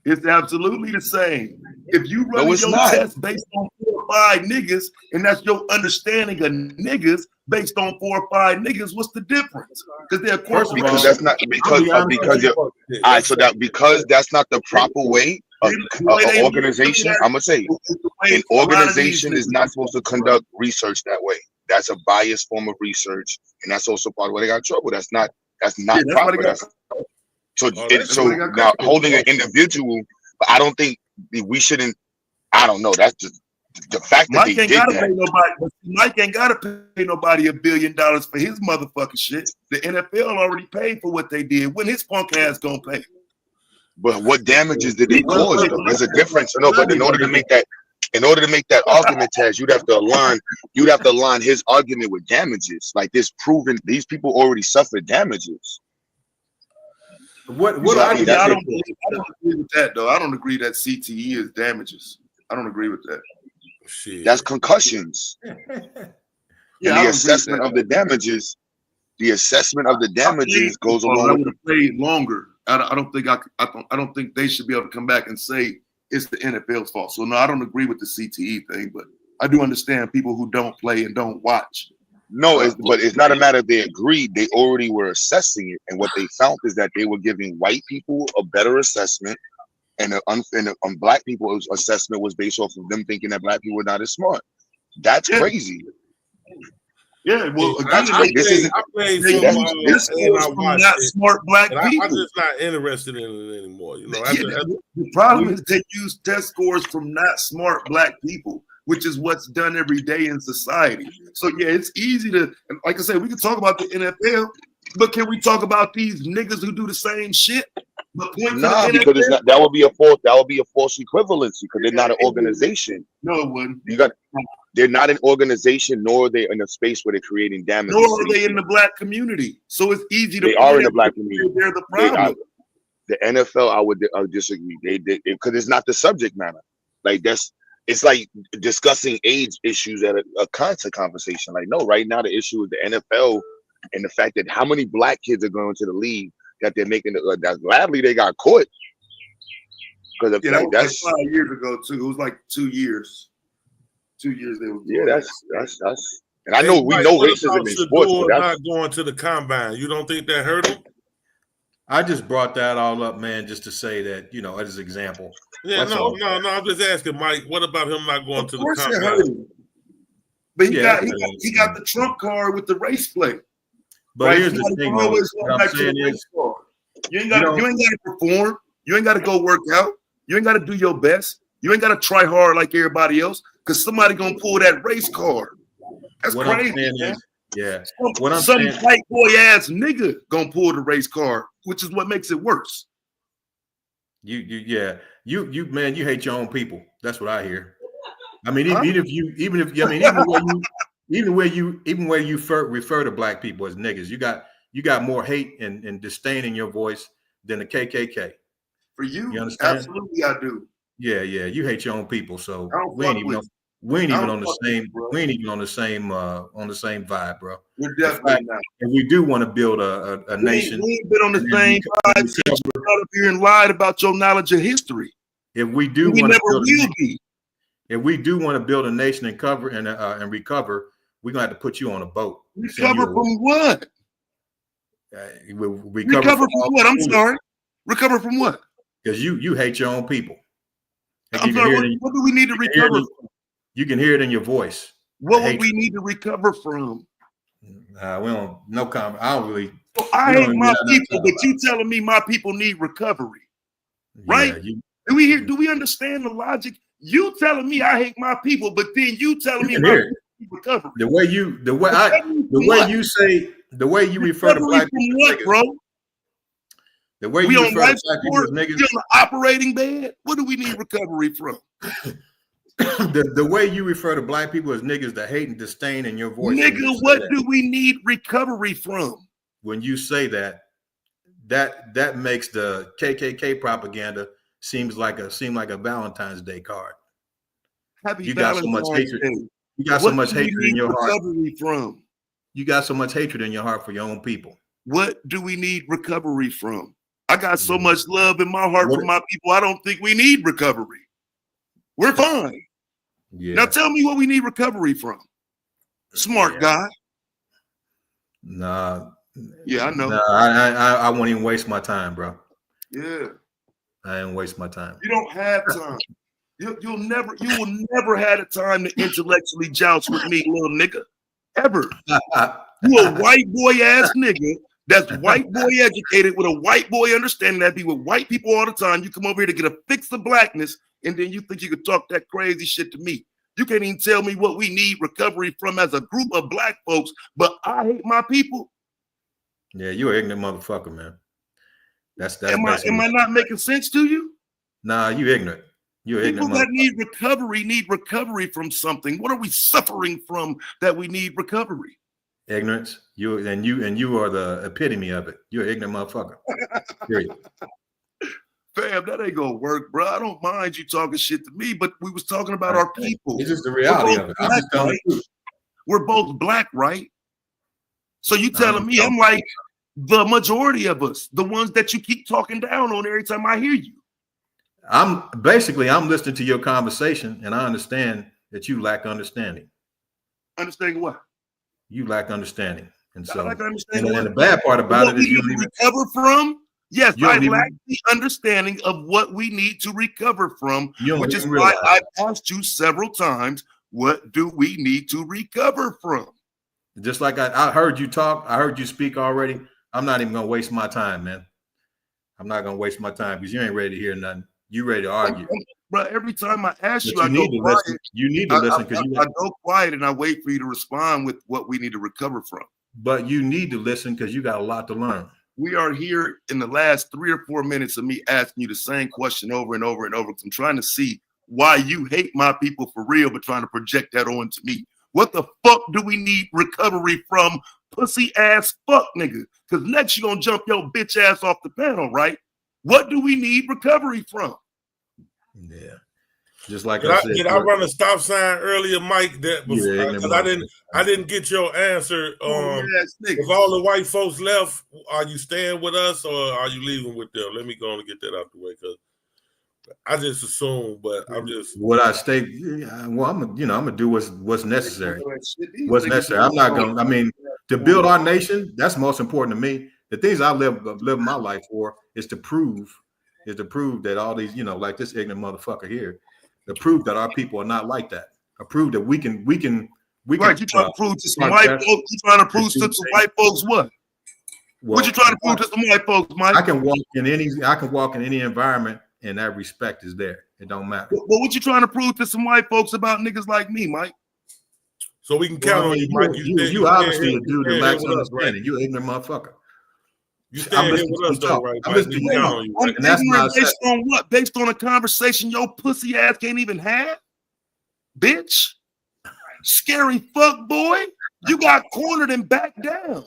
It's absolutely the same. If you No, run it's your not. test based on 4 or 5 niggas, and that's your understanding of niggas based on 4 or 5 niggas, what's the difference? Because they're First of Because all, that's not I'll because be honest because with you're you. all right. So that because that's not the proper way of the way they organization. I'm gonna say it's the way an a lot of these organization is niggas- not supposed to conduct research that way. That's a biased form of research, and that's also part of why they got in trouble. That's not Yeah, that's why proper. they got So that's so why they got now caught. holding an individual, but I don't think we shouldn't. I don't know. That's just the fact that Mike they ain't did gotta that. pay nobody. Mike ain't gotta pay nobody $1 billion for his motherfucking shit. The NFL already paid for what they did. When his punk ass gonna pay? But what damages did they What- cause what- though? There's a difference. No, but in order to make that argument, Taz, you'd have to align his argument with damages. Like this proven these people already suffered damages. What So, I I mean, can I that's say, don't agree with that though. I don't agree that CTE is damages. I don't agree with that. Shit. that's concussions. Yeah, And I the don't agree with assessment that. of the damages, goes I along would with have played longer. I don't think they should be able to come back and say it's the NFL's fault. So no, I don't agree with the CTE thing, but I do understand people who don't play and don't watch. but it's not a matter of they agreed. They already were assessing it, and what they found is that they were giving white people a better assessment, and black people's assessment was based off of them thinking that black people were not as smart. That's Yeah. crazy. Yeah, well, That's again, great. This isn't- I played they that's- football this and scores I from watched not it, smart black but I'm people. just not interested in it anymore. You know, Yeah, the problem is they use test scores from not smart black people, which is what's done every day in society. So yeah, it's easy to, and like I said, we can talk about the NFL, but can we talk about these niggas who do the same shit? But point Nah, to the because it's NFL? not. That would be a false equivalency because they're not an organization. No, it wouldn't. They're not an organization, nor are they in a space where they're creating damage. Nor are they in the black community. So it's easy to They are in the point black at community. They're the They are. problem. The NFL, I would disagree. They because it's not the subject matter. Like it's like discussing AIDS issues at a concert conversation. Like no, right now the issue is the NFL and the fact that how many black kids are going to the league that they're making. That gladly they got caught. Because Yeah, that was like 5 years ago too. It was like 2 years. 2 years they were. yeah, that's. And I know we know racism in sports, but not that's going to the combine. You don't think that hurt him? I just brought that all up, man, just to say that, as an example. Yeah, That's no. all. I'm just asking, Mike. What about him not going Of to the course it combine? hurt him. But he Yeah, got the trump card with the race play. But Right? here's the Somebody thing, can though. always go What I'm back to the saying race is, card. You ain't you got don't- to perform. You ain't got to go work out. You ain't got to do your best. You ain't got to try hard like everybody else because somebody gonna pull that race card. That's what I'm crazy, saying man. is, yeah. What I'm Some saying, white boy ass nigga gonna pull the race card, which is what makes it worse. you man, you hate your own people. That's what I hear. I mean, Huh? even where you refer to black people as niggas, you got more hate and disdain in your voice than the KKK. For you, You understand? absolutely I do. Yeah, you hate your own people, so I don't we ain't fuck even with we ain't I even don't on the fuck with same you, bro. we ain't even on the same vibe, bro. We're The definitely fact- not. and we do want to build a We ain't, nation. we ain't been on the and same vibe since you got up here and lied about your knowledge of history. If we do We want never to build will be. if we do want to build a nation and cover and recover, we're gonna have to put you on a boat. Recover from what? Recover from what? I'm sorry. Recover from what? Because you hate your own people. And I'm you can sorry. hear What, it in- what do we need to you can hear it recover in- from? You can hear it in your voice. What The would we need to recover from? We don't, no comment. I don't really. So I we don't hate really my got nothing to people, talk but about. you telling me my people need recovery, right? Yeah, you, Do we hear? Do we understand the logic? You telling me I hate my people, but then you telling you me can my hear people it. need recovery. The way you, the way I, Recovery the from way what? you say, the way you refer to Recovery black from people as what, niggas, bro? the way We you on refer to life black people support? as We niggas, on the operating bed? What do we need recovery from? the way you refer to black people as niggas, the hate and disdain in your voice when you Nigga, say what that, do we need recovery from? when you say that, that makes the KKK propaganda seem like a Valentine's Day card. Happy You got so much Valentine's hatred. Day. You got so What much do we hatred in need your heart. recovery from? You got so much hatred in your heart for your own people. What do we need recovery from? I got so much love in my heart for my people. I don't think we need recovery. We're fine. Yeah. Now tell me what we need recovery from. Smart guy. Nah. Yeah, I know. Nah, I won't even waste my time, bro. Yeah. I ain't waste my time. You don't have time. You will never have the time to intellectually joust with me, little nigga. Ever. You a white boy ass nigga that's white boy educated with a white boy understanding that be with white people all the time. You come over here to get a fix of blackness, and then you think you could talk that crazy shit to me. You can't even tell me what we need recovery from as a group of black folks, but I hate my people. Yeah, you're an ignorant motherfucker, man. That's Am I not making sense to you? Nah, you ignorant. You're People ignorant. that need recovery from something. What are we suffering from that we need recovery? Ignorance. You are the epitome of it. You're an ignorant motherfucker. Period. Fam, that ain't gonna work, bro. I don't mind you talking shit to me, but we was talking about our people. It's just the reality of it. I'm just telling right? We're both black, right? So you telling I'm me I'm like the majority of us, the ones that you keep talking down on every time I hear you. I'm listening to your conversation, and I understand that you lack understanding. Understanding what? You lack understanding, and so I lack understanding and what? the bad part about What it is we you need don't to even recover from. Yes, you I don't even- lack the understanding of what we need to recover from, You don't which is even why realize I've asked you several times, what do we need to recover from? just like I heard you talk, I heard you speak already. I'm not even gonna waste my time, man. I'm not gonna waste my time because you ain't ready to hear nothing. You ready to argue. Bro, every time I ask But you, I go to quiet. listen. You need to listen because I go quiet and I wait for you to respond with what we need to recover from. But you need to listen because you got a lot to learn. We are here in the last 3 or 4 minutes of me asking you the same question over and over and over. I'm trying to see why you hate my people for real, but trying to project that onto me. What the fuck do we need recovery from, pussy ass fuck nigga? Because next you're gonna jump your bitch ass off the panel, right? What do we need recovery from? Yeah. Just like Did I I, said. did I run a stop sign earlier, Mike? That Yeah, because I didn't get your answer. Yes, If all the white folks left, are you staying with us or are you leaving with them? Let me go and get that out the way because I just assume, but I'm just Would I stay? Well, I'm gonna do what's necessary. What's necessary. I'm not gonna. I mean, to build our nation, that's most important to me. The things I live my life for is to prove that all these, like this ignorant motherfucker here, to prove that our people are not like that. To prove that we can. Right, you trying to prove to some white folks? You trying to prove to some white folks what? What you trying to prove to some white folks, Mike? I can walk in any environment, and that respect is there. It don't matter. Well, what you trying to prove to some white folks about niggas like me, Mike? So we can count on you, Mike. You obviously a dude that lacks understanding. You ignorant motherfucker. You staying here with us, though, right? I'm listening to you. I'm ignorant based on what? Based on a conversation your pussy ass can't even have? Bitch. Scary fuck boy. You got cornered and backed down.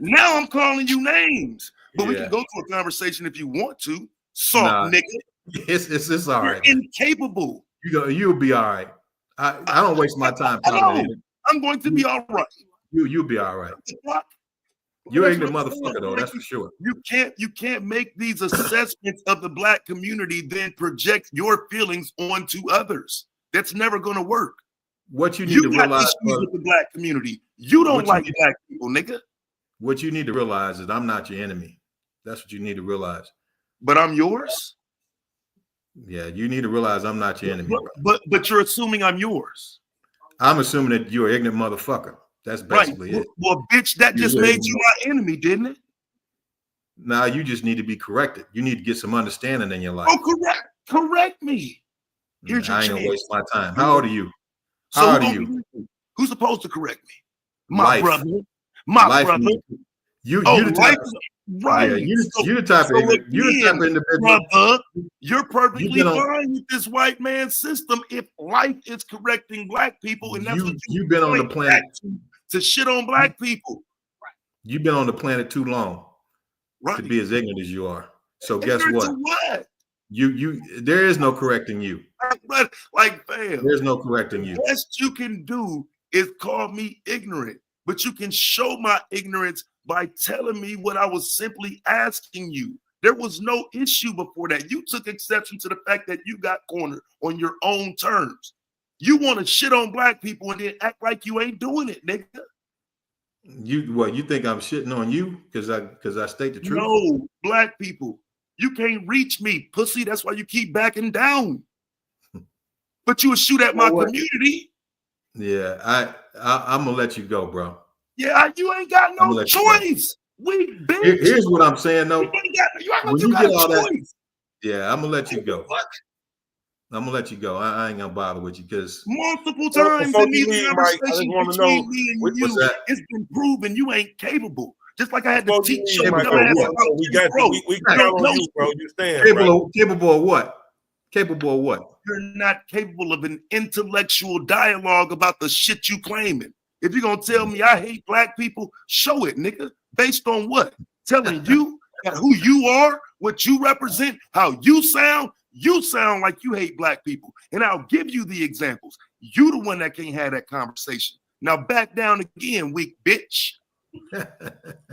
Now I'm calling you names. But we can go to a conversation if you want to. Soft nigga. It's all right. You're incapable. You'll be all right. I don't waste my time talking to you. I'm going to be all right. You'll be all right. You're ignorant motherfucker, though. That's for sure. You can't make these assessments of the black community, then project your feelings onto others. That's never going to work. What you need to realize with the black community. You don't like black people, nigga. What you need to realize is I'm not your enemy. That's what you need to realize. But I'm yours. Yeah, you need to realize I'm not your enemy. But you're assuming I'm yours. I'm assuming that you're an ignorant motherfucker. That's Right. basically it. Well, bitch, that just made you my enemy, didn't it? Now you just need to be corrected. You need to get some understanding in your life. Oh, correct me. Here's your I ain't gonna chance. waste my time. How old are you? So How who old are gonna you? be- Who's supposed to correct me? My Life. brother. My Life. brother. You Oh, the type. right. Yeah, you the type So of you the type of again, individual. brother, you're perfectly been on- fine with this white man system if life is correcting black people, and that's what You've been on the point planet. back to shit on black people. You've been on the planet too long Right. to be as ignorant as you are. So guess Ignorant what? to what? There is no correcting you. But like, fam, There's no correcting you. the best you can do is call me ignorant, but you can show my ignorance by telling me what I was simply asking you. There was no issue before that. You took exception to the fact that you got cornered on your own terms. You want to shit on black people and then act like you ain't doing it, nigga. You think I'm shitting on you because I state the truth? No, black people, you can't reach me, pussy. That's why you keep backing down. But you would shoot at my community. Yeah, I'm gonna let you go, bro. Yeah, you ain't got I'ma no let you go. choice. We bitch. Here's what I'm saying though. You act like When you you got get a all that, choice. yeah, I'm gonna let you go. I'm gonna let you go. I ain't gonna bother with you because Multiple So times before in you these leave, Mike, I just conversations want to between know me and what's you, that? it's been proven you ain't capable. Just like I had to before you teach leave, your Mike, dumb ass what? about we Jim got Crow. we You count don't on know you, bro. shit. You stand, right? capable of what? Capable of what? You're not capable of an intellectual dialogue about the shit you claiming. If you're gonna tell me I hate black people, show it, nigga. Based on what? Telling you that who you are, what you represent, how you sound like you hate black people. And I'll give you the examples. You the one that can't have that conversation. Now back down again, weak bitch.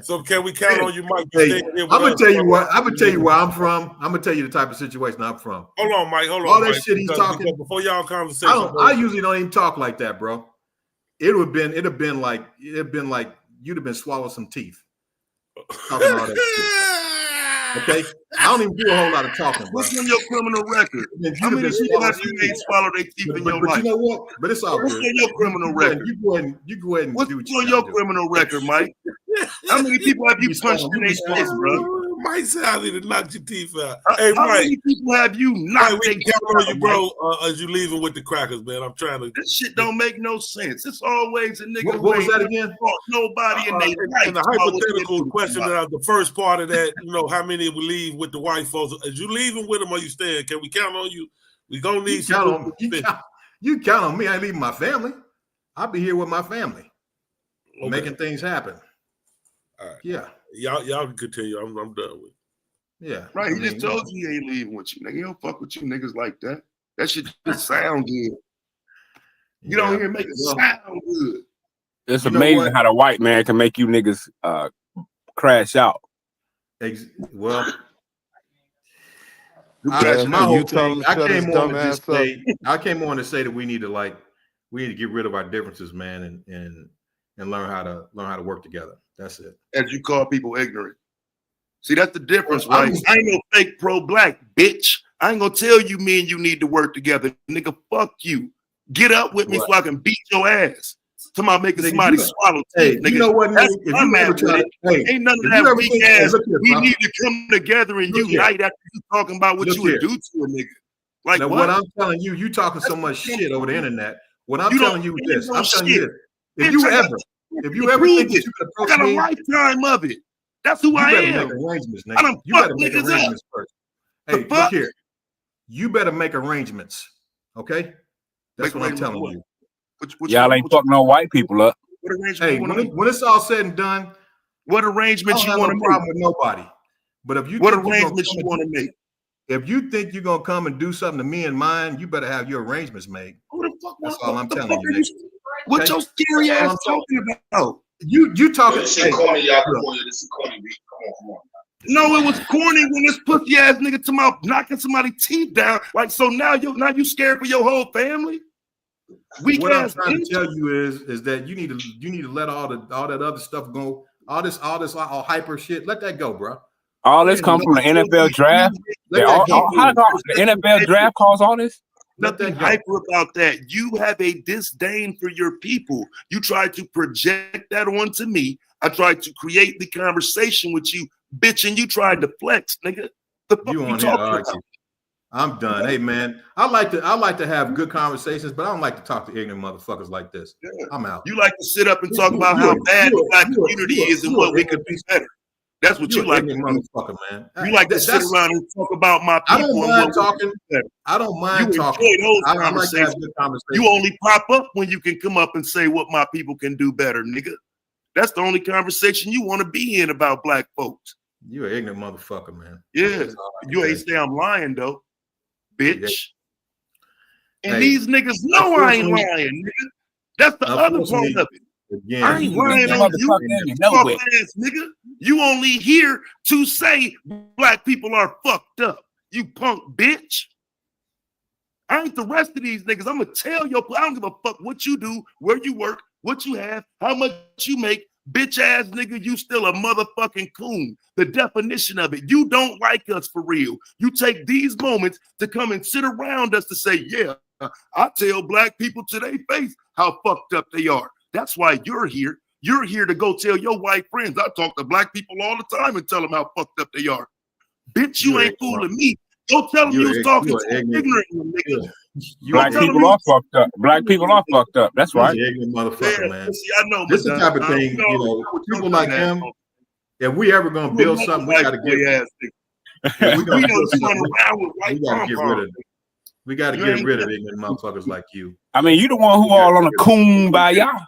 So can we count on you, Mike? Hey, Staying here with I'm gonna us, tell you bro? what. I'm gonna tell you where I'm from. I'm gonna tell you the type of situation I'm from. Hold on, Mike. Hold on, All that Mike, shit he's because talking. before y'all conversation, I usually don't even talk like that, bro. It'd have been like you'd have been swallowing some teeth. Talking all that shit. Okay? I don't even do a whole lot of talking, bro. What's on your criminal record? How many people have you made swallow their teeth in your But life? you know what? But it's all What's good. on your criminal record? You go ahead and What's do what you on gotta your do. criminal record, Mike? How many people have you punched in their face, bro? Mike said I need to knock your teeth out. Hey, How Mike. many people have you Mike, knocked we their can teeth count on out, you, bro, as you leaving with the crackers, man. I'm trying to. This shit don't make no sense. It's always a nigga What who was ain't that again? fought nobody in their life. And the hypothetical question that the first part of that, how many will leave with the white folks? Is you leaving with them or you staying? Can we count on you? We gonna need You count on me. I ain't leaving my family. I'll be here with my family, making things happen. All right. Yeah. Y'all can continue. I'm done with it. Yeah. Right. He just told you he ain't leaving with you, nigga. He don't fuck with you niggas like that. That shit just sound good. You don't hear it make it sound good. It's You know amazing what? how the white man can make you niggas crash out. Well, Yeah, my whole you tell thing, him I shut his came on dumb to just ass up. say, I came on to say that we need to get rid of our differences, man, and learn how to work together. That's it. As you call people ignorant. See, that's the difference, Well, right? I ain't no fake pro-black, bitch. I ain't gonna tell you me and you need to work together. Nigga, fuck you. Get up with me so I can beat your ass. Somebody making somebody swallow teeth, nigga. You know what, That's nigga? If I'm you mad ever with try it. to, Ain't none of if that you ever weak think, ass. look here, We bro. need to come together and Look here. unite after you talking about what Look you would here. do to a nigga. Like now, what? I'm telling you, you talking so much shit over the internet. What I'm You don't telling you is mean this. no I'm telling you shit. this. If Bitch, you I got ever prove think that it. you can I approach got a me, lifetime of it. That's who you I better am. make arrangements, I nigga. done You fuck better make niggas up. arrangements first. The Hey, look fuck? here. You better make arrangements. Okay? That's Make what I'm arrangements telling what? you. Y'all ain't fuck no white people up. What arrangement Hey, you want to make? when it's all said and done, What I arrangements don't you have want no to problem make? with nobody. But if you What think you're gonna arrangements you want to make? if you think you're gonna come and do something to me and mine, you better have your arrangements made. Who the fuck? That's What all I'm the telling fuck you, are you? nigga. What Okay? your scary That's all ass I'm talking about? You talking? This shit Hey, corny, y'all. Come look, on, this is corny, Reed. Come on. No, it was corny when this pussy ass nigga to my knocking somebody's teeth down. Like, so now you scared for your whole family? Weak what I'm ass trying bitch. to tell you is that you need to let all that other stuff go. All this all hyper shit. Let that go, bro. All this come from the NFL draft. Let that go. How the NFL draft caused all this? nothing hyper about that. You have a disdain for your people. You try to project that onto me. I tried to create the conversation with you, bitch, and you tried to flex, nigga. The fuck You you on here talking argue. about? I'm done. Hey man, I like to have good conversations, but I don't like to talk to ignorant motherfuckers like this. I'm out. You like to sit up and talk about how bad the black community is and what we could be better. That's what you like to do. Motherfucker, man. You like to sit around and talk about my people. I don't mind talking. I don't mind talking. Those I like to have conversations. good conversations. You only pop up when you can come up and say what my people can do better, nigga. That's the only conversation you want to be in about black folks. You an ignorant motherfucker, man. Yeah. You ain't say I'm lying though, bitch. And Hey, these niggas know I ain't lying, nigga. That's the other part of it. Again, I ain't lying on you, soft ass nigga. You only here to say black people are fucked up. You punk bitch. I ain't the rest of these niggas. I'm gonna tell your. I don't give a fuck what you do, where you work, what you have, how much you make. Bitch ass nigga, you still a motherfucking coon. The definition of it. You don't like us for real. You take these moments to come and sit around us to say, yeah, I tell black people to their face how fucked up they are. That's why you're here. You're here to go tell your white friends. I talk to black people all the time and tell them how fucked up they are. Bitch, you ain't fooling me. Go tell them you was talking to ignorant nigga. Black people are fucked up. Black people are fucked up. That's right. Ignorant motherfucker, man. See, I know, This is the type of thing, people like him. If we ever gonna build something, we gotta get. We gotta get rid of it. We gotta get rid of ignorant motherfuckers like you. I mean, you the one who all on the kumbaya.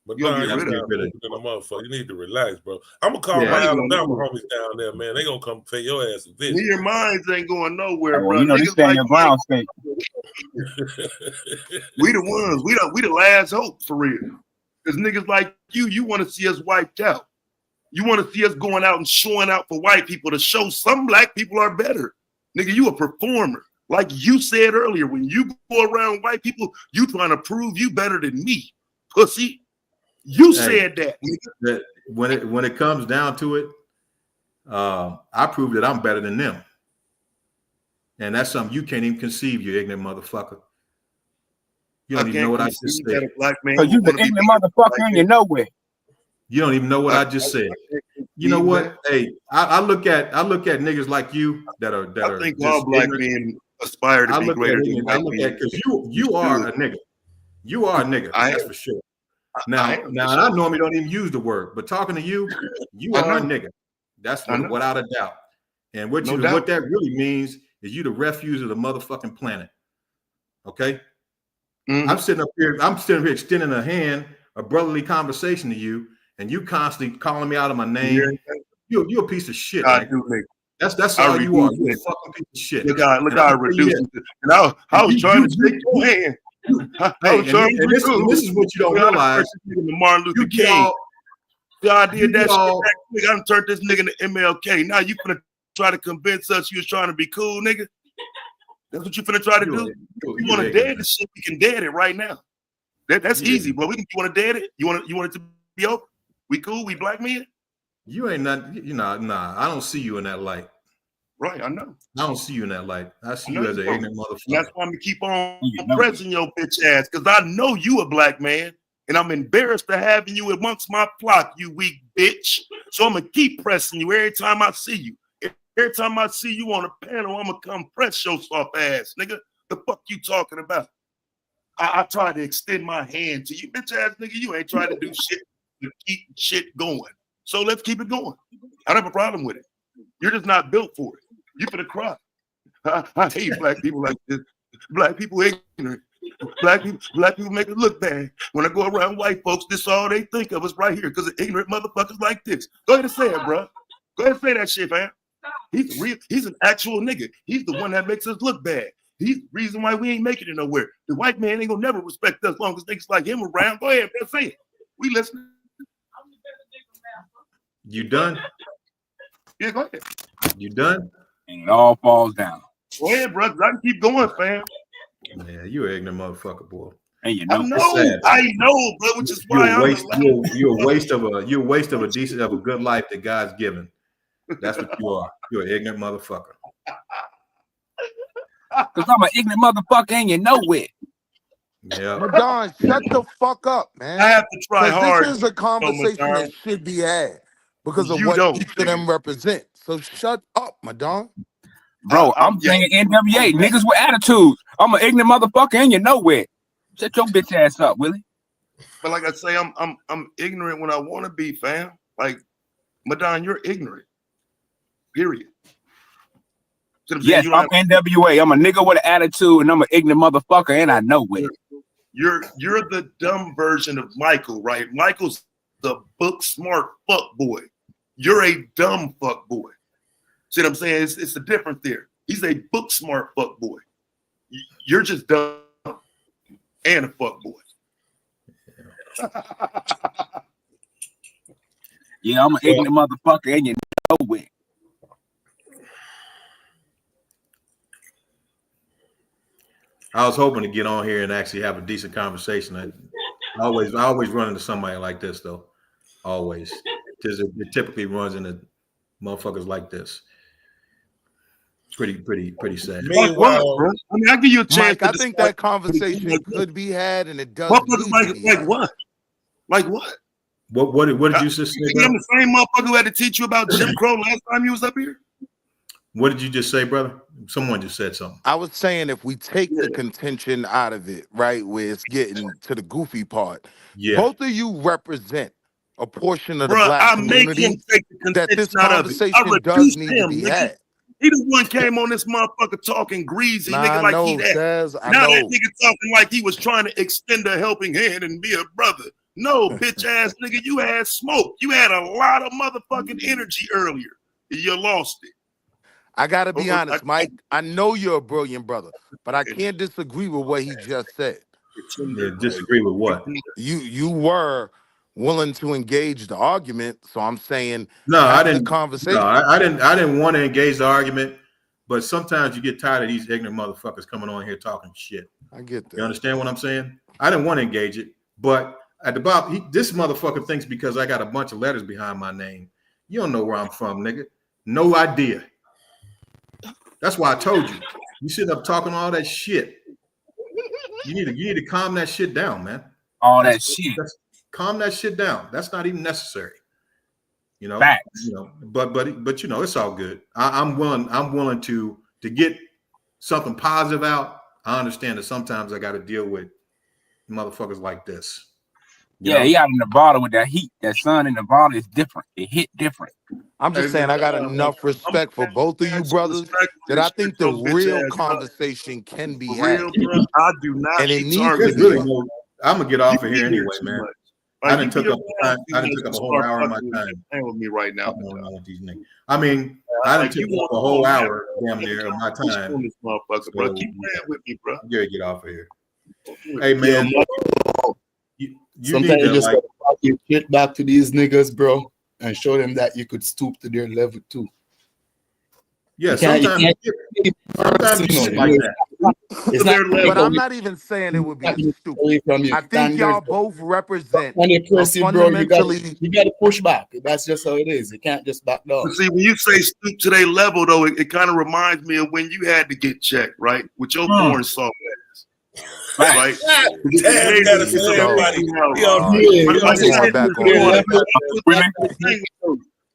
But You nah, gotta you, get rid of it. motherfucker. You need to relax, bro. I'm gonna call my Alabama homies down there, man. They gonna come pay your ass a visit. Your minds ain't going nowhere, bro. You know, this thing your ground state. We the ones. We the last hope for real. Because niggas like you want to see us wiped out. You want to see us going out and showing out for white people to show some black people are better. Nigga, you a performer. Like you said earlier, when you go around white people, you trying to prove you better than me, pussy. You said that. When it comes down to it, I prove that I'm better than them. And that's something you can't even conceive, you ignorant motherfucker. You don't even know what I just said. Because you the ignorant motherfucker and you know it. You don't even know what I just said. You know what? Hey, I look at niggas like you that are I think all black men aspire to be greater than white men. Because you are a nigga. You are a nigga. That's for sure. Now, I normally don't even use the word, but talking to you, you are a nigga. That's without a doubt. And what that really means is you the refuse of the motherfucking planet. Okay? Mm-hmm. I'm sitting here extending a hand, a brotherly conversation to you, and you constantly calling me out of my name. You're a piece of shit. That's all you are. You're a fucking piece of shit. Look how I reduced it. And I was trying to shake your hand. This is what you don't realize. Martin Luther King. I did that shit. I done turned this nigga to MLK. Now you finna try to convince us you was trying to be cool, nigga. That's what you finna try to do. You want to dead this shit? We can dead it right now. That's easy, bro. You want to dead it? You want it to be over? We cool? We black men? You ain't nothing. Nah. I don't see you in that light. Right, I know. I don't see you in that light. I see you as an ignorant motherfucker. That's why I'm gonna keep on pressing your bitch ass, because I know you a black man, and I'm embarrassed to having you amongst my flock, you weak bitch. So I'm gonna keep pressing you every time I see you. Every time I see you on a panel, I'm gonna come press your soft ass, nigga. The fuck you talking about? I try to extend my hand to you, bitch ass nigga. You ain't trying to do shit to keep shit going. So let's keep it going. I don't have a problem with it. You're just not built for it. You finna cry. I hate black people like this. Black people ignorant. Black people make it look bad. When I go around white folks, this all they think of us right here because of ignorant motherfuckers like this. Go ahead and say it, bro. Go ahead and say that shit, man. He's an actual nigga. He's the one that makes us look bad. He's the reason why we ain't making it nowhere. The white man ain't gonna never respect us as long as niggas like him around. Go ahead, man, say it. We listening. You done? Yeah, go ahead. You done? And it all falls down. Go ahead, brother. I can keep going, fam. Yeah, you an ignorant motherfucker, boy. And you I know, bro, which is why you're a waste of a good life that God's given. That's what you are. You're an ignorant motherfucker. Cause I'm an ignorant motherfucker and you know it. Yeah. Madon, shut the fuck up, man. I have to try 'Cause hard. this is a conversation Madon. that should be had because of You what don't, each of them represent. So shut up, Madon. Bro, I'm saying NWA, niggas with attitudes. I'm an ignorant motherfucker and you know it. Shut your bitch ass up, Willie. But like I say, I'm ignorant when I want to be, fam. Like, Madon, you're ignorant. Period. See what I'm saying? Yes, You don't I'm NWA. I'm a nigga with an attitude and I'm an ignorant motherfucker and I know it. You're the dumb version of Michael, right? Michael's the book smart fuck boy. You're a dumb fuck boy. See what I'm saying? It's a difference there. He's a book smart fuck boy. You're just dumb and a fuck boy. Yeah, I'm an ignorant motherfucker and you know it. I was hoping to get on here and actually have a decent conversation. I always run into somebody like this though. Always. Because it typically runs into motherfuckers like this. Pretty sad. Meanwhile, I mean, I give you a chance. Mike, I think that conversation could be had, and it does. Like what? Like what? What did you just say? I'm the same motherfucker who had to teach you about Jim Crow last time you was up here. What did you just say, brother? Someone just said something. I was saying if we take the contention out of it, right, where it's getting to the goofy part, both of you represent a portion of the black community that this conversation does need to be had. He the one came on this motherfucker talking greasy, nigga, like he that. Now that nigga talking like he was trying to extend a helping hand and be a brother. No, bitch ass nigga, you had smoke. You had a lot of motherfucking energy earlier. You lost it. I gotta be honest, Mike. I know you're a brilliant brother, but I can't disagree with what he just said. Yeah, disagree with what? You were willing to engage the argument, so I'm saying no, I didn't. The conversation. No, I didn't want to engage the argument, but sometimes you get tired of these ignorant motherfuckers coming on here talking shit. I get that. You understand what I'm saying? I didn't want to engage it, but at the bottom, this motherfucker thinks because I got a bunch of letters behind my name, you don't know where I'm from, nigga. No idea. That's why I told you. You sitting up talking all that shit. You need to calm that shit down, man. All that shit. Calm that shit down. That's not even necessary. You know. Facts. You know. But you know, it's all good. I'm willing to get something positive out. I understand that sometimes I got to deal with motherfuckers like this. You know? He out in Nevada with that heat. That sun in Nevada is different. It hit different. I'm just saying I got enough respect for both of you brothers that I think the real conversation can be had. I do not. And it needs to be. Really I'm gonna get off of here anyway, man. I didn't took up a whole hour of my time. Hang with me right now. I mean, I didn't took up a whole hour damn near of my time. This motherfucker, bro. Keep playing with me, bro. You gotta get off of here. Hey man, you sometimes need you to just like, gotta you get back to these niggas, bro, and show them that you could stoop to their level too. yeah, You can't- sometimes you sometimes you shit like that. It's not But I'm not even saying it would be stupid. I think y'all both represent when you press it, bro, fundamentally. you got to push back. That's just how it is. You can't just back down. But see, when you say stoop to their level, though, it kind of reminds me of when you had to get checked, right? With your porn soft ass. Right? Damn, gotta tell everybody.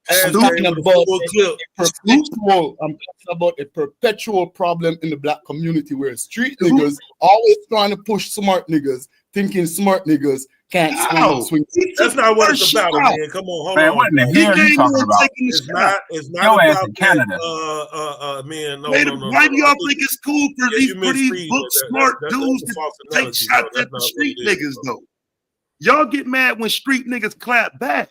I'm talking about a perpetual problem in the black community where street niggas always trying to push smart niggas, thinking smart niggas can't swing. That's not what it's about, man. Come on, hold Man, on. what in the hell you talking about? It's not Your ass about in Canada. Man, no. Why do y'all think it's cool for these book smart dudes to take shots at the street niggas, though? Y'all get mad when street niggas clap back.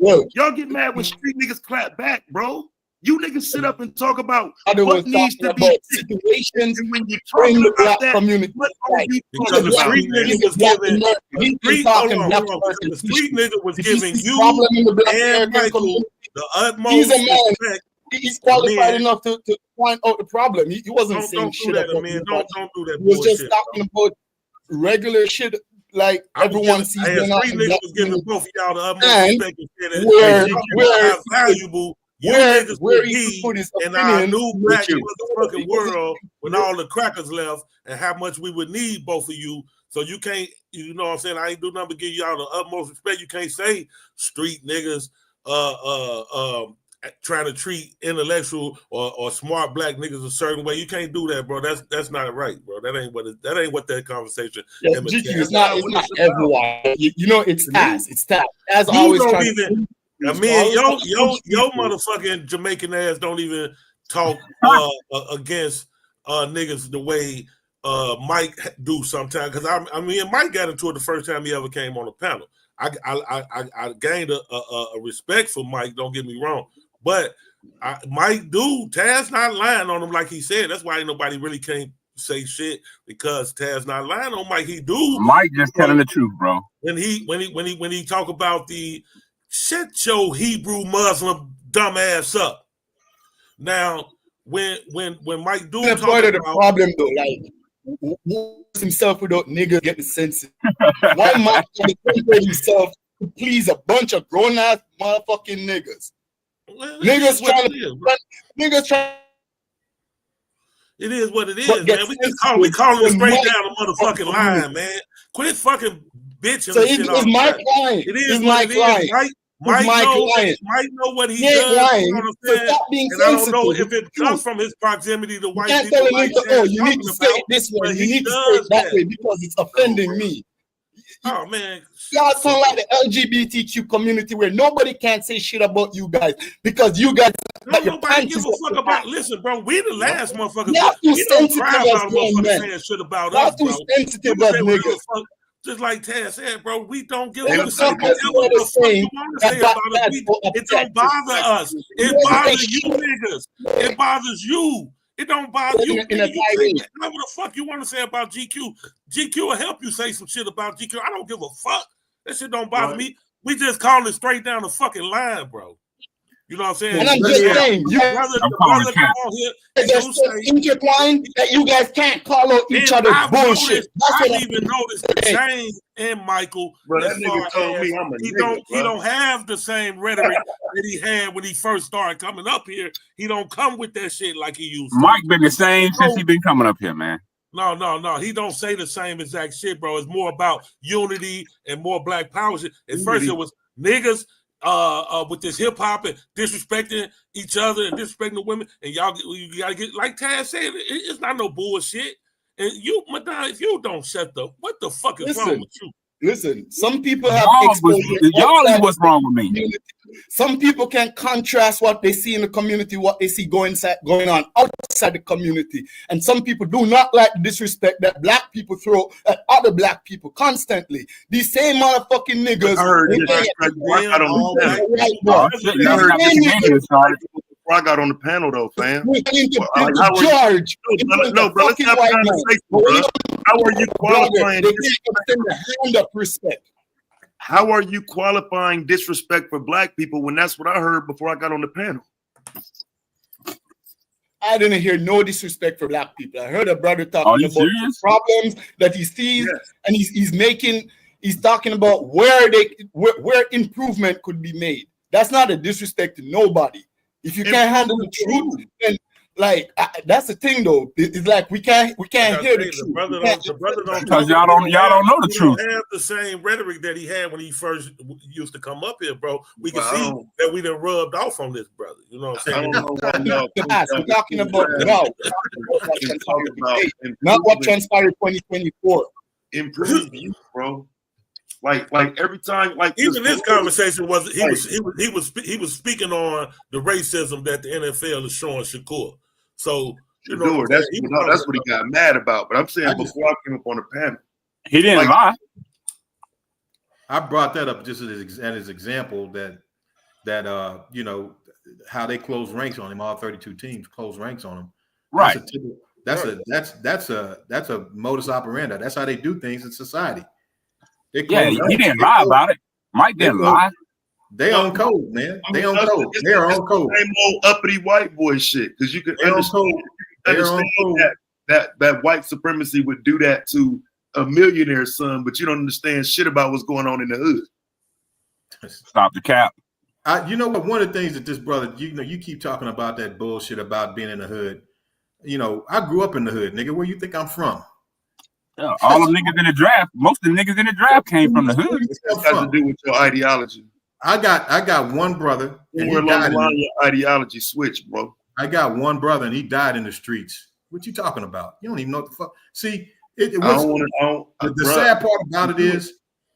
Y'all get mad when street niggas clap back, bro. You niggas sit up and talk about what needs to be situations when you in the talk about black that. community. Because the street nigga was giving the street nigga was giving you and Michael the utmost respect. He's qualified enough to point out the problem. He wasn't saying shit about man. Don't do that. He was just talking about regular shit. Like everyone sees street niggas was giving both of y'all the utmost and respect and said that how valuable where would he be could put his in our opinion. new black motherfucking world when all the crackers left, and how much we would need both of you. So you can't, you know what I'm saying? I ain't do nothing but give y'all the utmost respect. You can't say street niggas trying to treat intellectual or smart black niggas a certain way. You can't do that, bro. That's not right, bro. That ain't what that conversation. Yeah, GQ, it's not everyone. You know, it's Taz. It's Taz. As You always don't trying even. I mean, your motherfucking Jamaican ass don't even talk against niggas the way Mike do sometimes. Because I mean, Mike got into it the first time he ever came on the panel. I gained a respect for Mike. Don't get me wrong, but Mike do Taz not lying on him like he said. That's why ain't nobody really can't say shit because Taz not lying on Mike. He do. Mike just telling the truth, bro. When he talk about the shut your Hebrew Muslim dumb ass up. Now, when Mike do talk part of the problem though, like himself without niggas getting sensitive. Why Mike compare himself to please a bunch of grown ass motherfucking niggas? Well, Niggas trying. It is what it is, man. We calling it straight down the motherfucking line, man. Quit fucking bitching. So it's my client. It is my client. Mike know what he does. You know what I'm saying? And I don't know if it comes from his proximity to white people. Like you need to say it this way. You need to say it that way because it's offending me. Oh man, y'all sound like the LGBTQ community where nobody can say shit about you guys because you guys. Nobody give a fuck about. Listen, bro, we the last motherfuckers. We don't cry about motherfuckers saying shit about us, bro. Sensitive as niggas. Just like Taz said, bro, we don't give a fuck. It don't bother us. It bothers you niggas. It bothers you. It don't bother you. What the fuck you want to say about GQ? GQ will help you say some shit about GQ. I don't give a fuck. That shit don't bother me. We just calling it straight down the fucking line, bro. You know what I'm saying? And I'm just saying, the brother come on here intertwined that you guys can't call out each other's bullshit. I've even noticed the change in Michael. Bro, that nigga told me I'm a nigga, he don't have the same rhetoric that he had when he first started coming up here. He don't come with that shit like he used to. Mike been the same since he been coming up here, man. No. He don't say the same exact shit, bro. It's more about unity and more black power shit. At first it was niggas with this hip hop and disrespecting each other and disrespecting the women, and you gotta get like Taz said, it's not no bullshit. And you, Madonna, if you don't shut the what the fuck is wrong with you? Listen, some people have exposure. Y'all is what's wrong with me. Some people can contrast what they see in the community, what they see going on outside the community. And some people do not like the disrespect that black people throw at other black people constantly. These same motherfucking niggas. I got on the panel though, fam. George, no, bro. Let's have a conversation, bro. How are you qualifying? How are you qualifying disrespect for black people when that's what I heard before I got on the panel? I didn't hear no disrespect for black people. I heard a brother talking about the problems that he sees, and he's talking about where improvement could be made. That's not a disrespect to nobody. If you can't handle the truth, then that's the thing though. It's like we can't hear the truth. The brother don't because y'all don't know the truth. Don't have the same rhetoric that he had when he first used to come up here, bro. We can see that we done rubbed off on this brother. You know what I'm saying? We're talking about now. Not what transpired 2024. Improve you, bro. Like every time, even this conversation was he was speaking on the racism that the NFL is showing Shakur. So you know that's what he got mad about. But I'm saying before I came up on the panel, he didn't lie. I brought that up just as an example that you know how they close ranks on him. All 32 teams close ranks on him. Right. That's a modus operandi. That's how they do things in society. He didn't lie about it. Mike didn't lie. They on code, man. They on code. They're on code. Same old uppity white boy shit. Because you can understand that white supremacy would do that to a millionaire's son, but you don't understand shit about what's going on in the hood. Stop the cap. You know what? One of the things that this brother, you keep talking about that bullshit about being in the hood. I grew up in the hood, nigga. Where you think I'm from? Yeah, all the niggas in the draft, most of the niggas in the draft came from the hood. It has to do with your ideology. I got one brother, and Where along the line your ideology switch, bro. I got one brother, and he died in the streets. What you talking about? You don't even know what the fuck. See, the sad part about it is,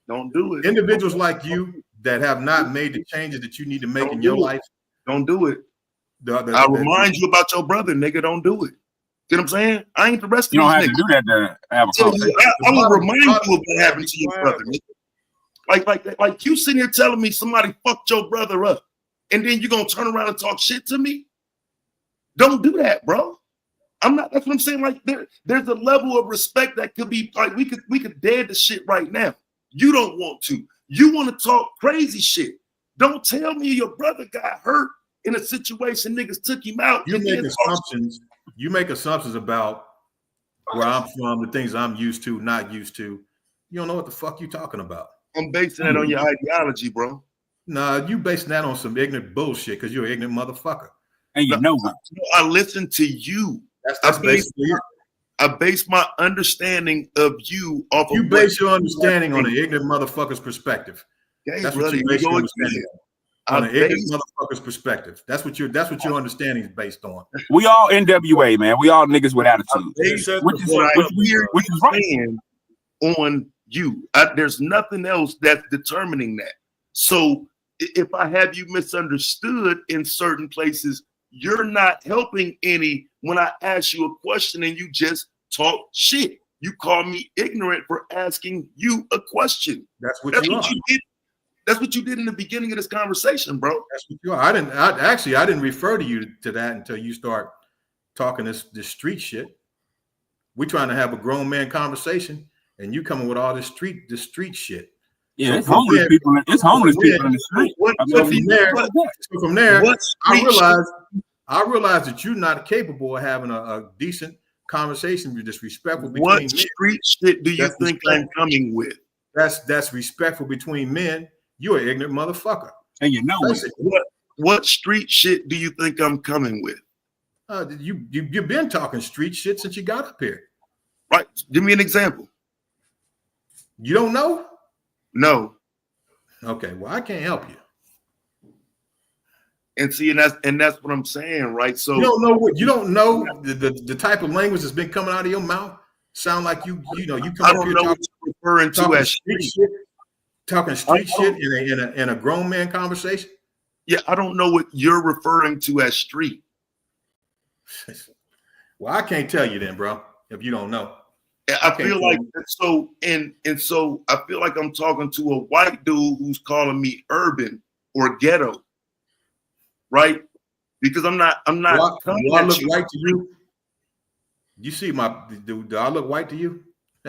don't do it. Individuals like you that have not made the changes that you need to make in your life. Don't do it. I remind you about your brother, nigga. Don't do it. See what I'm saying? I ain't the rest of you. You don't these have niggas. to do that to have a conversation. I will remind you of what happened to your brother, nigga. Like you sitting here telling me somebody fucked your brother up, and then you're gonna turn around and talk shit to me? Don't do that, bro. I'm not. That's what I'm saying. Like there's a level of respect that could be like we could dead the shit right now. You don't want to. You want to talk crazy shit. Don't tell me your brother got hurt in a situation niggas took him out. You make assumptions. You make assumptions about where I'm from, the things I'm used to, not used to. You don't know what the fuck you talking about. I'm basing that on your ideology, bro. Nah, you basing that on some ignorant bullshit because you're an ignorant motherfucker. And you know what? I listen to you. That's basically it. I base my understanding of you off of you base your understanding on an ignorant motherfucker's perspective. That's what you base your understanding on an ignorant motherfucker's perspective. That's what your understanding is based on. We all NWA, man. We all niggas with attitude. Which is right. On you. There's nothing else that's determining that. So if I have you misunderstood in certain places, you're not helping any when I ask you a question and you just talk shit. You call me ignorant for asking you a question. That's what you did. That's what you did in the beginning of this conversation, bro. That's what you are. I didn't refer to you to that until you start talking this street shit. We're trying to have a grown man conversation, and you coming with all this street shit. Yeah, it's homeless people. It's homeless people in the street. From there, I realized that you're not capable of having a decent conversation. You're disrespectful between men. What street shit do you think I'm coming with? That's respectful between men. You're an ignorant motherfucker. And you know what street shit do you think I'm coming with? You've been talking street shit since you got up here. Right. Give me an example. You don't know? No. Okay, well, I can't help you. And see, and that's what I'm saying, right? So you don't know the type of language that's been coming out of your mouth. Sound like you come up here referring to as street shit, talking street shit in a grown man conversation. Yeah, I don't know what you're referring to as street. Well, I can't tell you then, bro, if you don't know. I feel like so I feel like I'm talking to a white dude who's calling me urban or ghetto, right? Because I'm not. Do I look white to you? You see do I look white to you?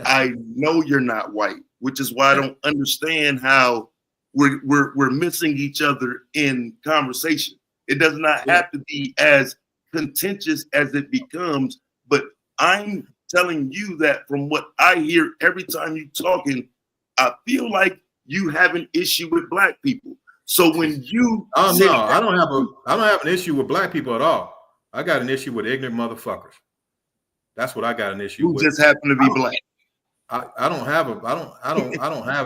I know you're not white, which is why I don't understand how we're missing each other in conversation. It does not have to be as contentious as it becomes, but I'm telling you that from what I hear every time you talking, I feel like you have an issue with black people. So when you no, I don't have an issue with black people at all. I got an issue with ignorant motherfuckers. That's what I got an issue with. You just happen to be black. I don't have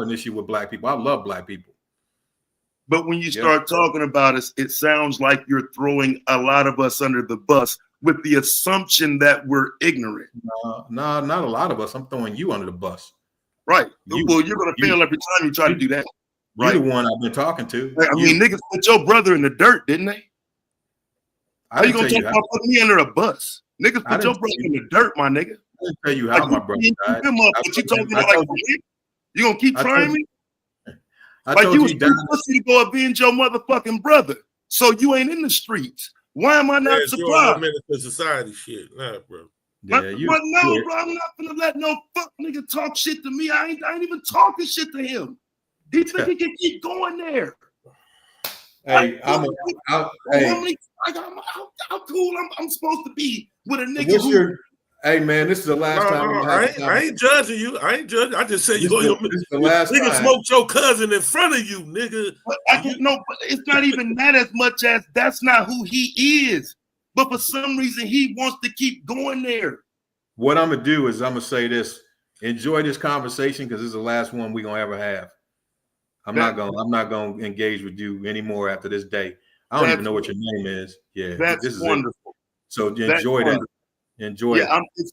an issue with black people. I love black people. But when you start talking about us, it sounds like you're throwing a lot of us under the bus with the assumption that we're ignorant. No, not a lot of us. I'm throwing you under the bus. Right. You're going to fail every time you try to do that. Right. You're the one I've been talking to. I mean, niggas put your brother in the dirt, didn't they? How you going to talk about putting me under a bus? Niggas put your brother in the dirt, my nigga. I didn't tell you how my brother died. You going to keep trying me? Like you was pussy to go avenge your motherfucking brother. So you ain't in the streets. Why am I not surprised? The society shit, nah, bro. Bro, I'm not gonna let no fuck nigga talk shit to me. I ain't even talking shit to him. He think he can keep going there. Hey, how cool I'm supposed to be with a nigga Hey man, this is the last time we're gonna have I ain't judging you. I ain't judging. I just said you. This is the last nigga time. smoked your cousin in front of you, nigga. But I don't know. But it's not even that as much as that's not who he is. But for some reason, he wants to keep going there. What I'm gonna do is I'm gonna say this. Enjoy this conversation because this is the last one we're gonna ever have. I'm not gonna engage with you anymore after this day. I don't even know what your name is. Yeah, That's this is wonderful. It. So That's enjoy that. wonderful. Enjoy it.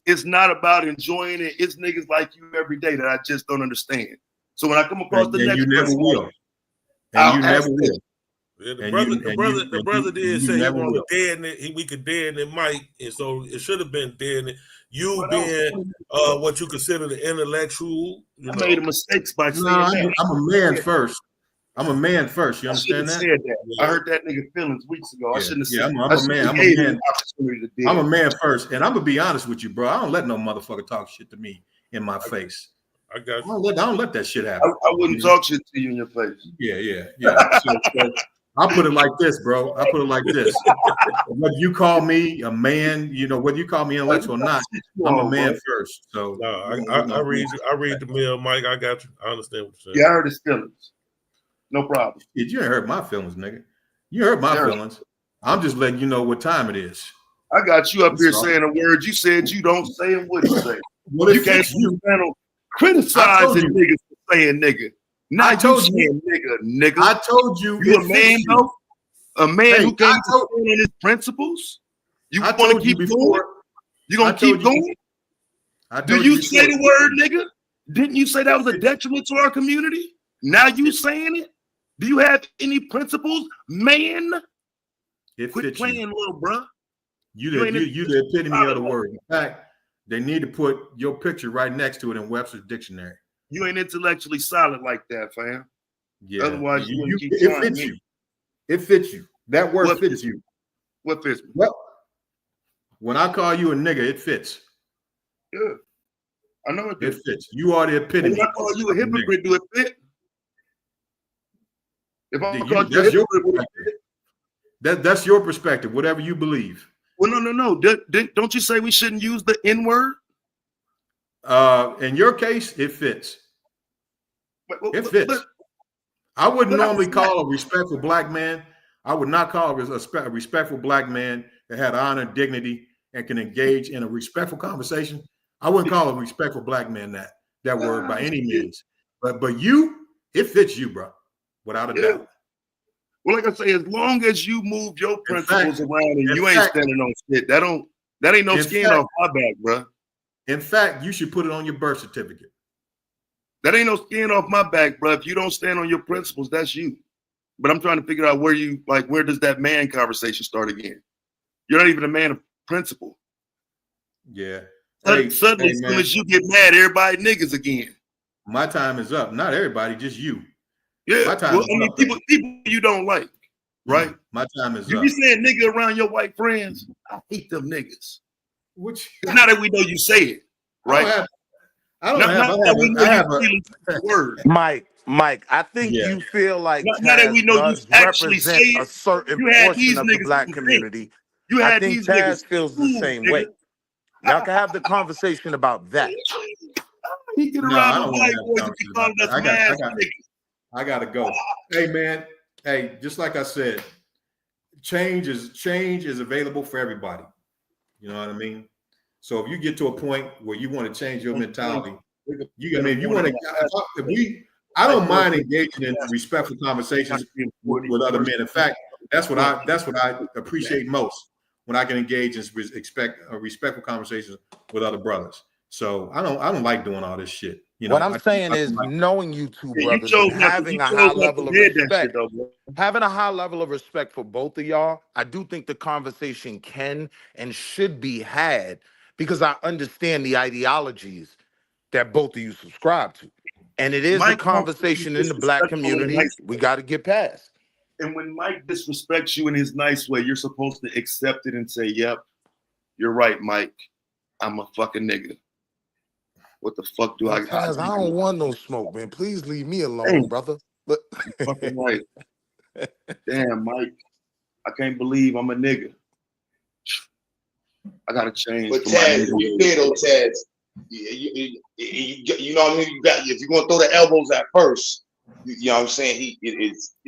It's not about enjoying it. It's niggas like you every day that I just don't understand. So when I come across the next you never person, will. And you never will. Yeah, the brother did say he wanted dead and we could dead and Mike, and so it should have been dead. And you being what you consider the intellectual. I made mistakes by saying that. I'm a man first. I'm a man first. You understand that? Said that. Yeah. I heard that nigga feelings weeks ago. I shouldn't have said. I'm a man. I'm a man first, and I'm gonna be honest with you, bro. I don't let no motherfucker talk shit to me in my face. I got. I don't let that shit happen. I wouldn't talk shit to you in your face. Yeah. So I'll put it like this, bro. I'll put it like this. Whether you call me a man, whether you call me intellectual or not, I'm a man first. So I read the mail, Mike. I got you. I understand what you're saying. Yeah, I heard his feelings. No problem. You ain't hurt my feelings, nigga. You hurt my feelings. I'm just letting you know what time it is. I got you up here saying a word you said you don't say and wouldn't say. You can't criticizing niggas for saying nigga. Now I told you, nigga. I told you, you a man though. A man who can't stand on his principles. You want to keep going? You gonna keep going? Do you say the word nigga? Didn't you say that was a detriment to our community? Now you saying it? Do you have any principles, man? Quit playing, little bruh. You the epitome of the word. In fact, they need to put your picture right next to it in Webster's dictionary. You ain't intellectually solid like that, fam. Yeah. Otherwise, it fits you. It fits you. That word fits you. What fits me? Well, when I call you a nigga, it fits. Yeah. I know it fits. It fits. You are the epitome. When I call you a hypocrite, do it fit? If I call you a hypocrite, that's your perspective, whatever you believe. Well, no. Don't you say we shouldn't use the N-word? In your case, it fits. It fits. I wouldn't normally call a respectful black man. I would not call a respectful black man that had honor, dignity, and can engage in a respectful conversation. I wouldn't call a respectful black man that word by any means. But you, it fits you, bro, without a doubt. Well, like I say, as long as you move your principles around and you ain't standing on shit, that ain't no skin off my back, bro. In fact, you should put it on your birth certificate. That ain't no skin off my back, bro. If you don't stand on your principles, that's you. But I'm trying to figure out where does that man conversation start again? You're not even a man of principle. Yeah. Suddenly, as soon as you get mad, everybody niggas again. My time is up. Not everybody, just you. Yeah. My time people you don't like, right? My time is up. You be saying nigga around your white friends, I hate them niggas. It's not that we know you say it, right? Mike, I think you feel like now that we know you actually say it, a certain portion of the black community. I think Taz feels the same way. Y'all can have the conversation about that. He get around the white boys and be calling us mad niggas. I gotta go. Hey man, just like I said, change is available for everybody. You know what I mean? So if you get to a point where you want to change your mentality, I don't mind engaging in respectful conversations with other men. In fact, that's what I appreciate most, when I can engage in respectful conversations with other brothers. So I don't like doing all this shit. What I'm saying is knowing you two brothers, having a high level of respect, having a high level of respect for both of y'all. I do think the conversation can and should be had because I understand the ideologies that both of you subscribe to. And it is a conversation in the black community we got to get past. And when Mike disrespects you in his nice way, you're supposed to accept it and say, yep, you're right, Mike. I'm a fucking nigga. What the fuck do I got? I don't want no smoke, man. Please leave me alone, brother. But fucking right. Damn, Mike. I can't believe I'm a nigga. I gotta change. But Taz, to be fair though, Taz, you know what I mean. You got if you're gonna throw the elbows at first, you know what I'm saying.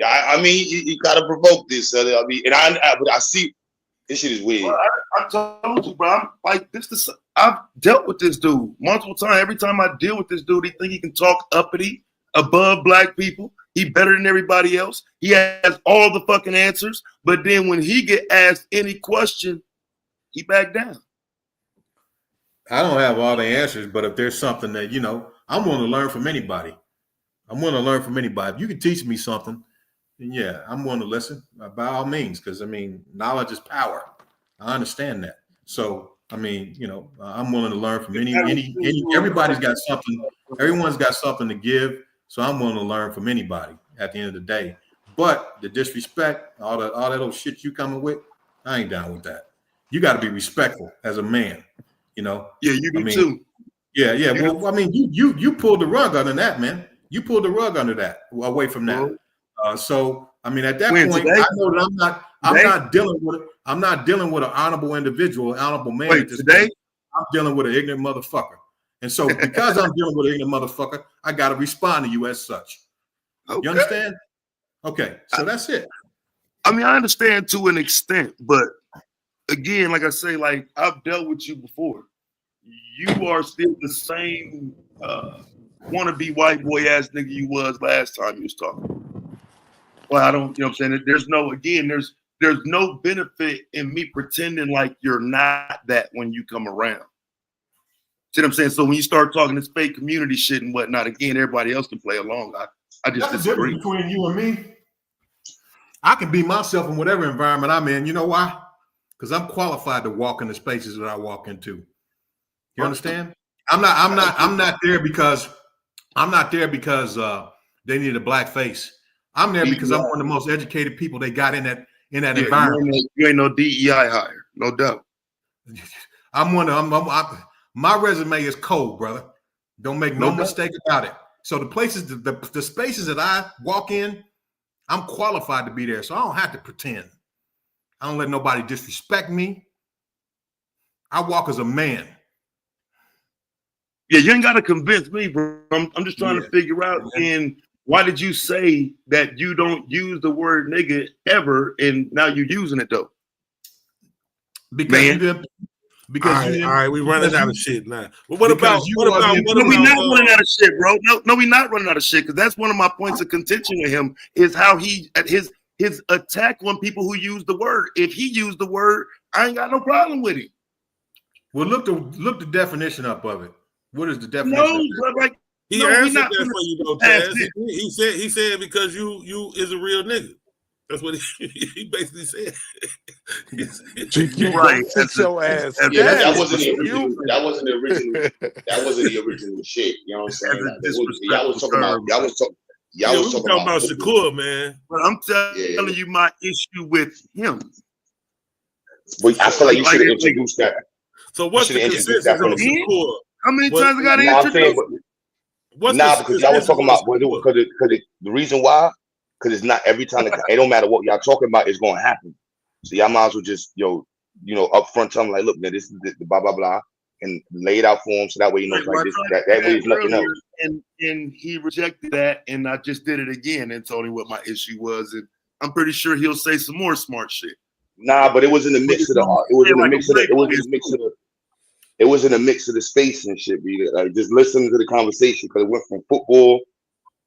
I mean, you gotta provoke this. I mean, but I see this shit is weird. Well, I told you, bro. I'm like this. I've dealt with this dude multiple times. Every time I deal with this dude, he think he can talk uppity above black people. He better than everybody else. He has all the fucking answers. But then when he get asked any question, he back down. I don't have all the answers, but if there's something that, you know, I'm willing to learn from anybody. I'm willing to learn from anybody. If you can teach me something, then yeah, I'm willing to listen by all means. Because I mean, knowledge is power. I understand that. So I mean, you know, I'm willing to learn from any. Everybody's got something. Everyone's got something to give. So I'm willing to learn from anybody at the end of the day. But the disrespect, all that old shit you coming with, I ain't down with that. You got to be respectful as a man. You know. Yeah, you do too. Yeah. Well, I mean, you pulled the rug under that, man. You pulled the rug under that, away from that. So I mean, at that point, today? I know that I'm not dealing with an honorable individual, honorable man. Wait, today? I'm dealing with an ignorant motherfucker. And so because I'm dealing with an ignorant motherfucker, I got to respond to you as such. Okay. You understand? Okay, so that's it. I mean, I understand to an extent, but again, like I say, like I've dealt with you before. You are still the same wannabe white boy ass nigga you was last time you was talking. Well, I don't, you know what I'm saying? There's no benefit in me pretending like you're not that when you come around. See what I'm saying? So when you start talking this fake community shit and whatnot, again, everybody else can play along. I just disagree. Between you and me, I can be myself in whatever environment I'm in. You know why? Because I'm qualified to walk in the spaces that I walk into. You understand? I'm not there because they need a black face. I'm there because I'm one of the most educated people they got in that environment. You ain't no DEI hire, no doubt. My resume is cold, brother. Don't make no mistake about it. So the places, the spaces that I walk in, I'm qualified to be there. So I don't have to pretend. I don't let nobody disrespect me. I walk as a man. Yeah, you ain't got to convince me, bro. I'm just trying to figure out, why did you say that you don't use the word nigga ever, and now you're using it though? Because all right, we running out of shit now. But what No, about we not running out of shit, bro. No, we not running out of shit, because that's one of my points of contention with him is how he at his attack on people who use the word. If he used the word, I ain't got no problem with it. Well, look the definition up of it. What is the definition? He answered that for you though, Taz. He said because you is a real nigga. That's what he basically said. Right. That's your ass. That wasn't the original. That wasn't the original shit. You know what I'm saying? Y'all was talking about Shakur, man. But I'm telling you my issue with him. But I feel like you should have introduced that. So what's the consensus on Shakur? How many times I got to introduce? Because y'all was talking about because the reason why, because it's not every time. It don't matter what y'all talking about, it's gonna happen. So y'all might as well just up front tell them like, look, man, this is the blah blah blah, and lay it out for him so that way you know like this that way is nothing else. And he rejected that, and I just did it again and told him what my issue was, and I'm pretty sure he'll say some more smart shit. Nah, but it was in the mix of the. It was in the mix of the. It was in the mix of the. It was in a mix of the space and shit. Like just listening to the conversation because it went from football,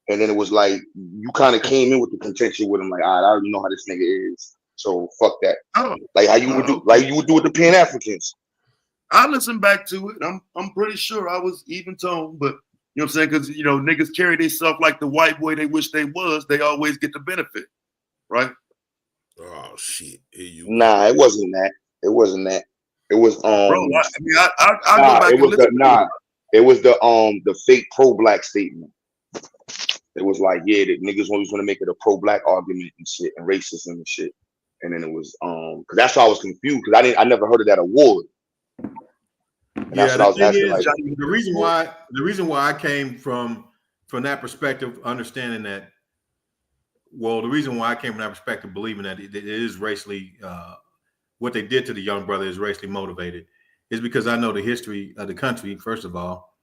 and then it was like you kind of came in with the contention with him. Like, all right, I already know how this nigga is, so fuck that. Like how you would do, with the Pan Africans. I listened back to it. I'm pretty sure I was even toned, but you know what I'm saying? Because niggas carry themselves like the white boy they wish they was. They always get the benefit, right? Oh shit! Nah, it wasn't that. It wasn't that. It was Bro, I mean, I go back it was it was the fake pro-black statement. It was like, yeah, the niggas always want to make it a pro-black argument and shit and racism and shit. And then it was because that's why I was confused because I never heard of that award. And yeah, the thing is, the reason why I came from that perspective, understanding that. Well, the reason why I came from that perspective, believing that it is racially. What they did to the young brother is racially motivated, is because I know the history of the country. First of all,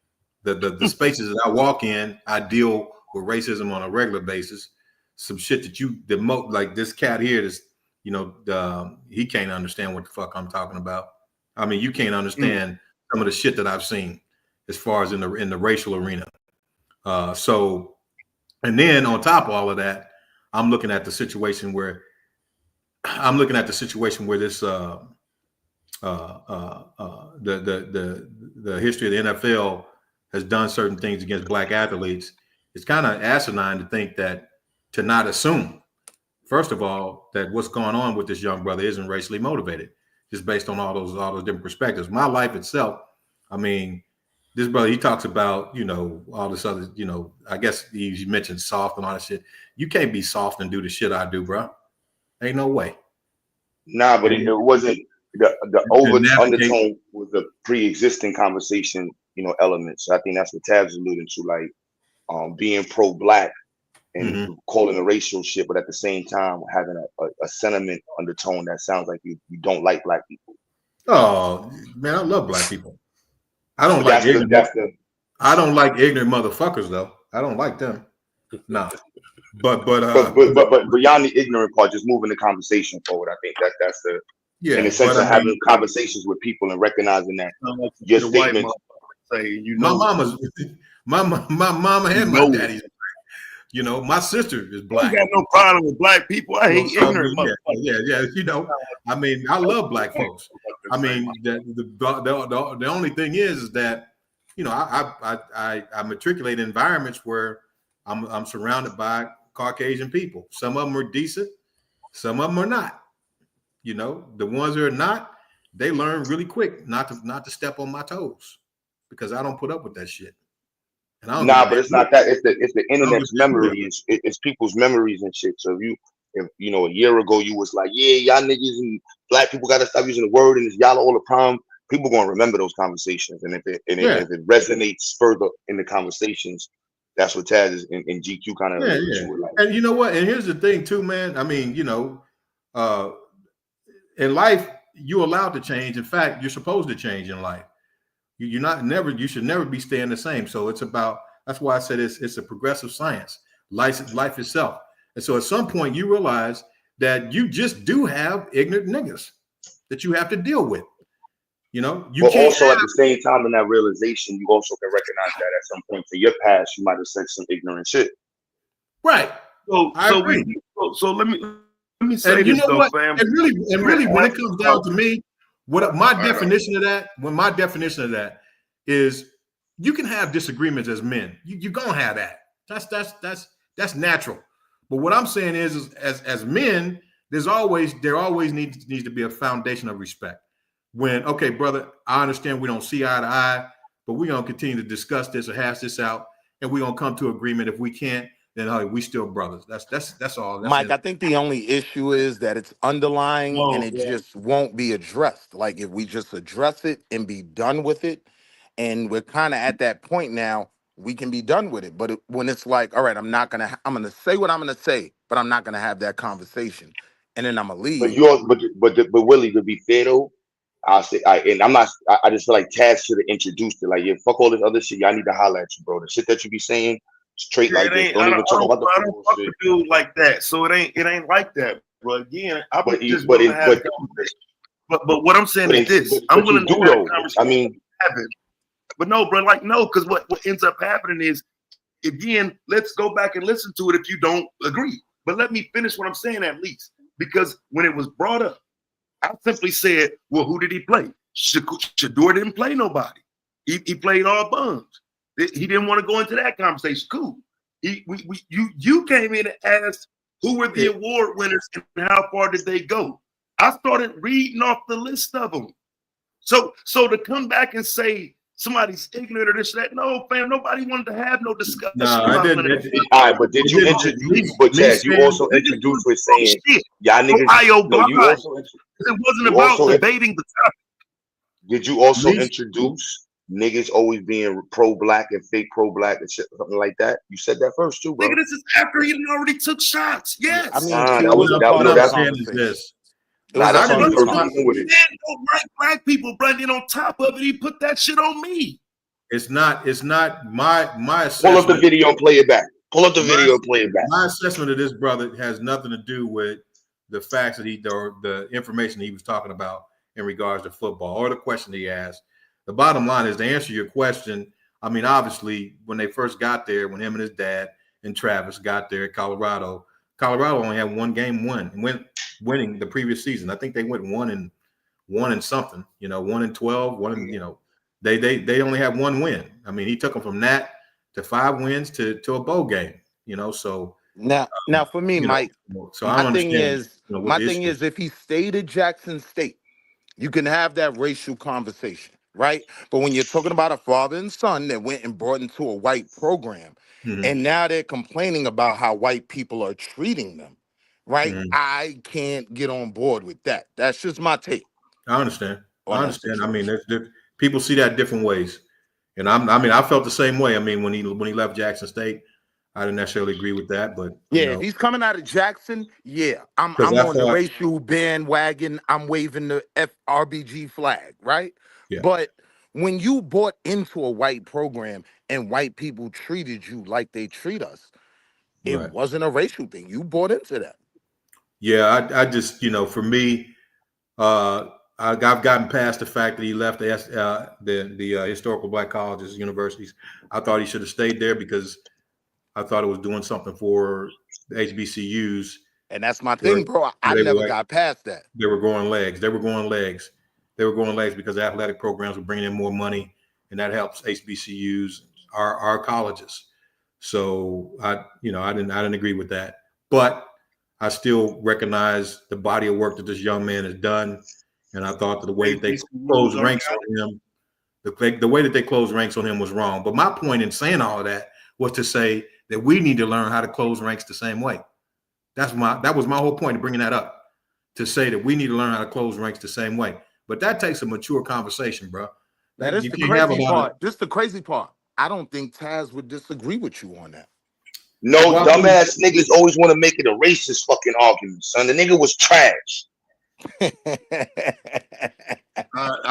the spaces that I walk in, I deal with racism on a regular basis. Some shit that like this cat here, this, you know, he can't understand what the fuck I'm talking about. I mean, you can't understand some of the shit that I've seen as far as in the racial arena. So, and then on top of all of that, I'm looking at the situation where this the history of the NFL has done certain things against black athletes. It's kind of asinine to think that, to not assume, first of all, that what's going on with this young brother isn't racially motivated, just based on all those different perspectives. My life itself, I mean, this brother, he talks about, you know, all this other, you know, I guess he mentioned soft and all that shit. You can't be soft and do the shit I do, bro. Ain't no way. Nah, but it wasn't the undertone was a pre-existing conversation, you know, element. So I think that's what Tab's alluding to, like being pro-black and calling a racial shit, but at the same time having a sentiment undertone that sounds like you don't like black people. Oh man, I love black people. I don't like ignorant. I don't like ignorant motherfuckers though. I don't like them. Nah. But beyond the ignorant part, just moving the conversation forward. I think that's the in the sense of having conversations with people and recognizing that your statements. Say, you my know, my mama and my daddy's black. You know, my sister is black. I got no problem with black people. I hate ignorant motherfuckers. Yeah. You know, I mean, I love black folks. I mean, the only thing is that, you know, I matriculate in environments where I'm surrounded by Caucasian people. Some of them are decent, some of them are not. You know, the ones that are not, they learn really quick not to step on my toes, because I don't put up with that shit. And I don't but it's not that. It's the internet's memories. It's people's memories and shit. So if you know, a year ago you was like, yeah, y'all niggas and black people gotta stop using the word and it's y'all all the problem. People gonna remember those conversations, and if it resonates further in the conversations, that's what Taz is in GQ kind of. Like. And you know what? And here's the thing too, man. I mean, you know, in life you're allowed to change. In fact, you're supposed to change in life. You should never be staying the same. So it's about, that's why I said it's a progressive science, life itself. And so at some point you realize that you just do have ignorant niggas that you have to deal with. You know, you can't also at the same time in that realization, you also can recognize that at some point in your past you might have said some ignorant shit. Right. So let me say this though, fam. And really when it comes down to me, what my definition of that is, you can have disagreements as men. You're gonna have that. That's natural. But what I'm saying is as men, there always needs to be a foundation of respect. When, okay, brother, I understand we don't see eye to eye, but we're gonna continue to discuss this or hash this out, and we're gonna come to agreement. If we can't, then we still brothers. That's all. That's Mike, I think the only issue is that it's underlying and it just won't be addressed. Like, if we just address it and be done with it, and we're kind of at that point now, we can be done with it. But when it's like, all right, I'm gonna say what I'm gonna say, but I'm not gonna have that conversation, and then I'm gonna leave. But Willie, to be fair though, I'll say, and I'm not. I just feel like Taz should have introduced it. Like, yeah, fuck all this other shit. Y'all need to holler at you, bro. The shit that you be saying. Straight like this. Don't even talk about the I don't fuck with dude like that. So it ain't like that. But again, I would just but what I'm saying is this. I'm willing to have a conversation. I mean, but no, bro, like no, because what ends up happening is, again, let's go back and listen to it if you don't agree. But let me finish what I'm saying at least. Because when it was brought up, I simply said, well, who did he play? Shador didn't play nobody. He played all bums. He didn't want to go into that conversation. Cool. You came in and asked who were the award winners and how far did they go. I started reading off the list of them. So to come back and say somebody's ignorant or this, that, no, fam, nobody wanted to have no discussion. No, I didn't. All right, but did you introduce? But Chad, you also introduced with saying, y'all niggas. It wasn't about debating the topic. Did you also introduce niggas always being pro-black and fake pro-black and shit, something like that? You said that first too, bro. Nigga, this is after he already took shots. Yes. I mean, what I'm saying is this. Nah, that's I me don't personally with it. black people, but then on top of it, he put that shit on me. It's not my assessment. Pull up the video and play it back. Pull up the video and play it back. My assessment of this brother has nothing to do with the facts that or the information he was talking about in regards to football or the question he asked. The bottom line is, to answer your question, I mean, obviously, when they first got there, when him and his dad and Travis got there at Colorado only had one game winning the previous season. I think they went 1-1 and something, 1-12, they only have one win. I mean, he took them from that to 5 wins to a bowl game, so now for me, Mike, so I my thing understand, is if he stayed at Jackson State, you can have that racial conversation, right? But when you're talking about a father and son that went and brought into a white program, and now they're complaining about how white people are treating them, right? I can't get on board with that. That's just my take. I understand. I mean, people see that different ways, and I felt the same way. I mean, when he left Jackson State, I didn't necessarily agree with that, but if he's coming out of Jackson, I'm on the racial bandwagon. I'm waving the FRBG flag, right? Yeah. But when you bought into a white program and white people treated you like they treat us, it wasn't a racial thing. You bought into that. Yeah, I just, for me, I've gotten past the fact that he left the historical black colleges, universities. I thought he should have stayed there because I thought it was doing something for the HBCUs. And that's my thing, bro. I never got past that. They were growing legs. They were growing legs because the athletic programs were bringing in more money, and that helps HBCUs, our colleges. So I didn't agree with that, but I still recognize the body of work that this young man has done, and I thought that the way that they closed ranks on him, the way that they closed ranks on him was wrong. But my point in saying all of that was to say that we need to learn how to close ranks the same way. That was my whole point of bringing that up, to say that we need to learn how to close ranks the same way. But that takes a mature conversation, bro. That is the crazy part. This is the crazy part. I don't think Taz would disagree with you on that. No, dumbass niggas always want to make it a racist fucking argument, son. The nigga was trash. I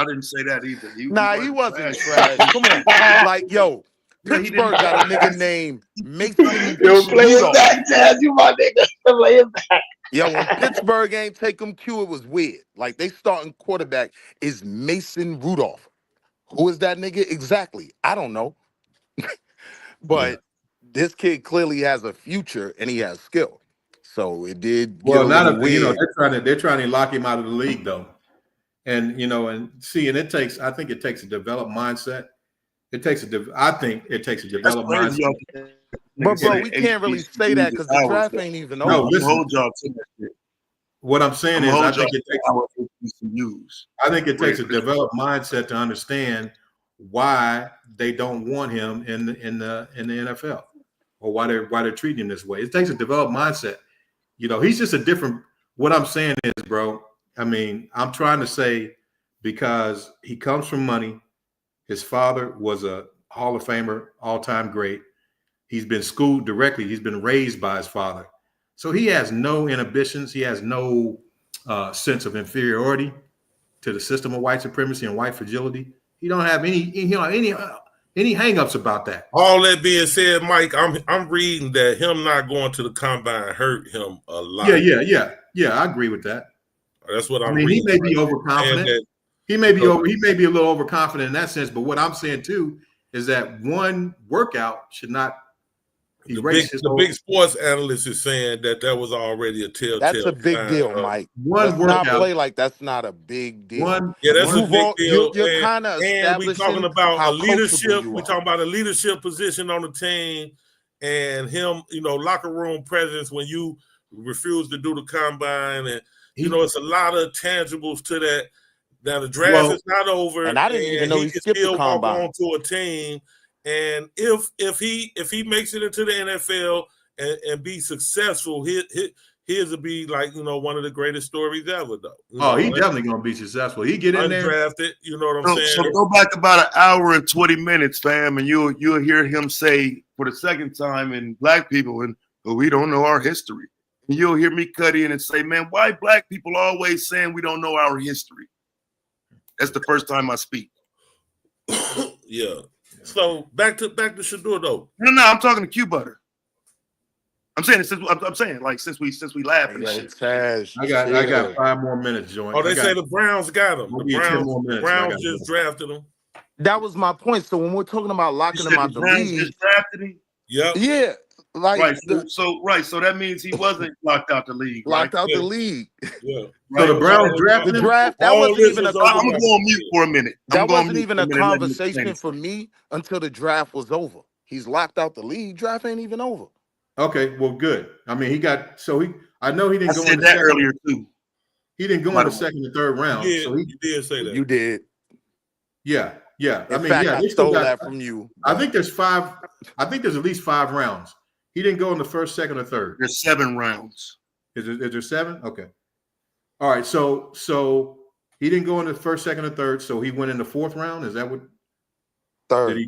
didn't say that either. He wasn't trash. Come on. Like, yo, Pittsburgh got a nigga named Mason. Yo, play it back, Taz. You my nigga. Play it back. Yo, when Pittsburgh ain't take him Q, it was weird. Like, they starting quarterback is Mason Rudolph. Who is that nigga exactly? I don't know. But this kid clearly has a future and he has skill. So it did. Well, they're trying to lock him out of the league though. And I think it takes a developed mindset. I think it takes a developed mindset. But bro, we can't really say that because the draft ain't even over. No, listen. What I'm saying is, I think it takes a developed mindset to understand why they don't want him in the NFL, or why they're treating him this way. It takes a developed mindset. He's just a different. What I'm saying is, bro, I mean, I'm trying to say, because he comes from money. His father was a Hall of Famer, all-time great. He's been schooled directly. He's been raised by his father. So he has no inhibitions. He has no sense of inferiority to the system of white supremacy and white fragility. He don't have any hangups about that. All that being said, Mike, I'm reading that him not going to the combine hurt him a lot. Yeah. I agree with that. That's what I'm reading. He may be overconfident. He may be a little overconfident in that sense. But what I'm saying too is that one workout should not erase the big sports analyst is saying that was already a telltale. That's a big deal, Mike. One workout. Not play like that's not a big deal. That's a big deal. You're kind of and we talking about a leadership. We talking about a leadership position on the team, and him, locker room presence when you refuse to do the combine, and it's a lot of tangibles to that. Now the draft is not over, and I didn't even know he skipped the combine. Walk on to a team, and if he makes it into the NFL and be successful, his will be like one of the greatest stories ever, though. He definitely gonna be successful. He get in there, undrafted. You know what I'm saying? So go back about an hour and 20 minutes, fam, and you'll hear him say for the second time in Black people, and we don't know our history. You'll hear me cut in and say, man, why black people always saying we don't know our history? That's the first time I speak. Yeah. So back to Shador though. No, I'm talking to Q Butter. I'm saying since we laugh and shit. I got 5 more minutes, Joint. Oh, they say the Browns got him. The Browns just drafted him. That was my point. So when we're talking about locking him out the league, just drafted him. Yep. Yeah. Like right. So that means he wasn't locked out the league. Locked out the league. Yeah. So the Browns drafted the him? draft. That wasn't even a. I'm going on mute for a minute. That wasn't even a conversation for me until the draft was over. He's locked out the league. Draft ain't even over. Okay, well, good. I mean, I know he didn't go in in the that second, earlier too. He didn't go in the second and third round. Yeah, so you did say that. You did. Yeah. In fact, I stole that from you. I think there's 5. I think there's at least 5 rounds. He didn't go in the first, second, or third. There's 7 rounds. Is there 7? Okay. All right. So he didn't go in the first, second, or third. So he went in the 4th round. Is that what? Third.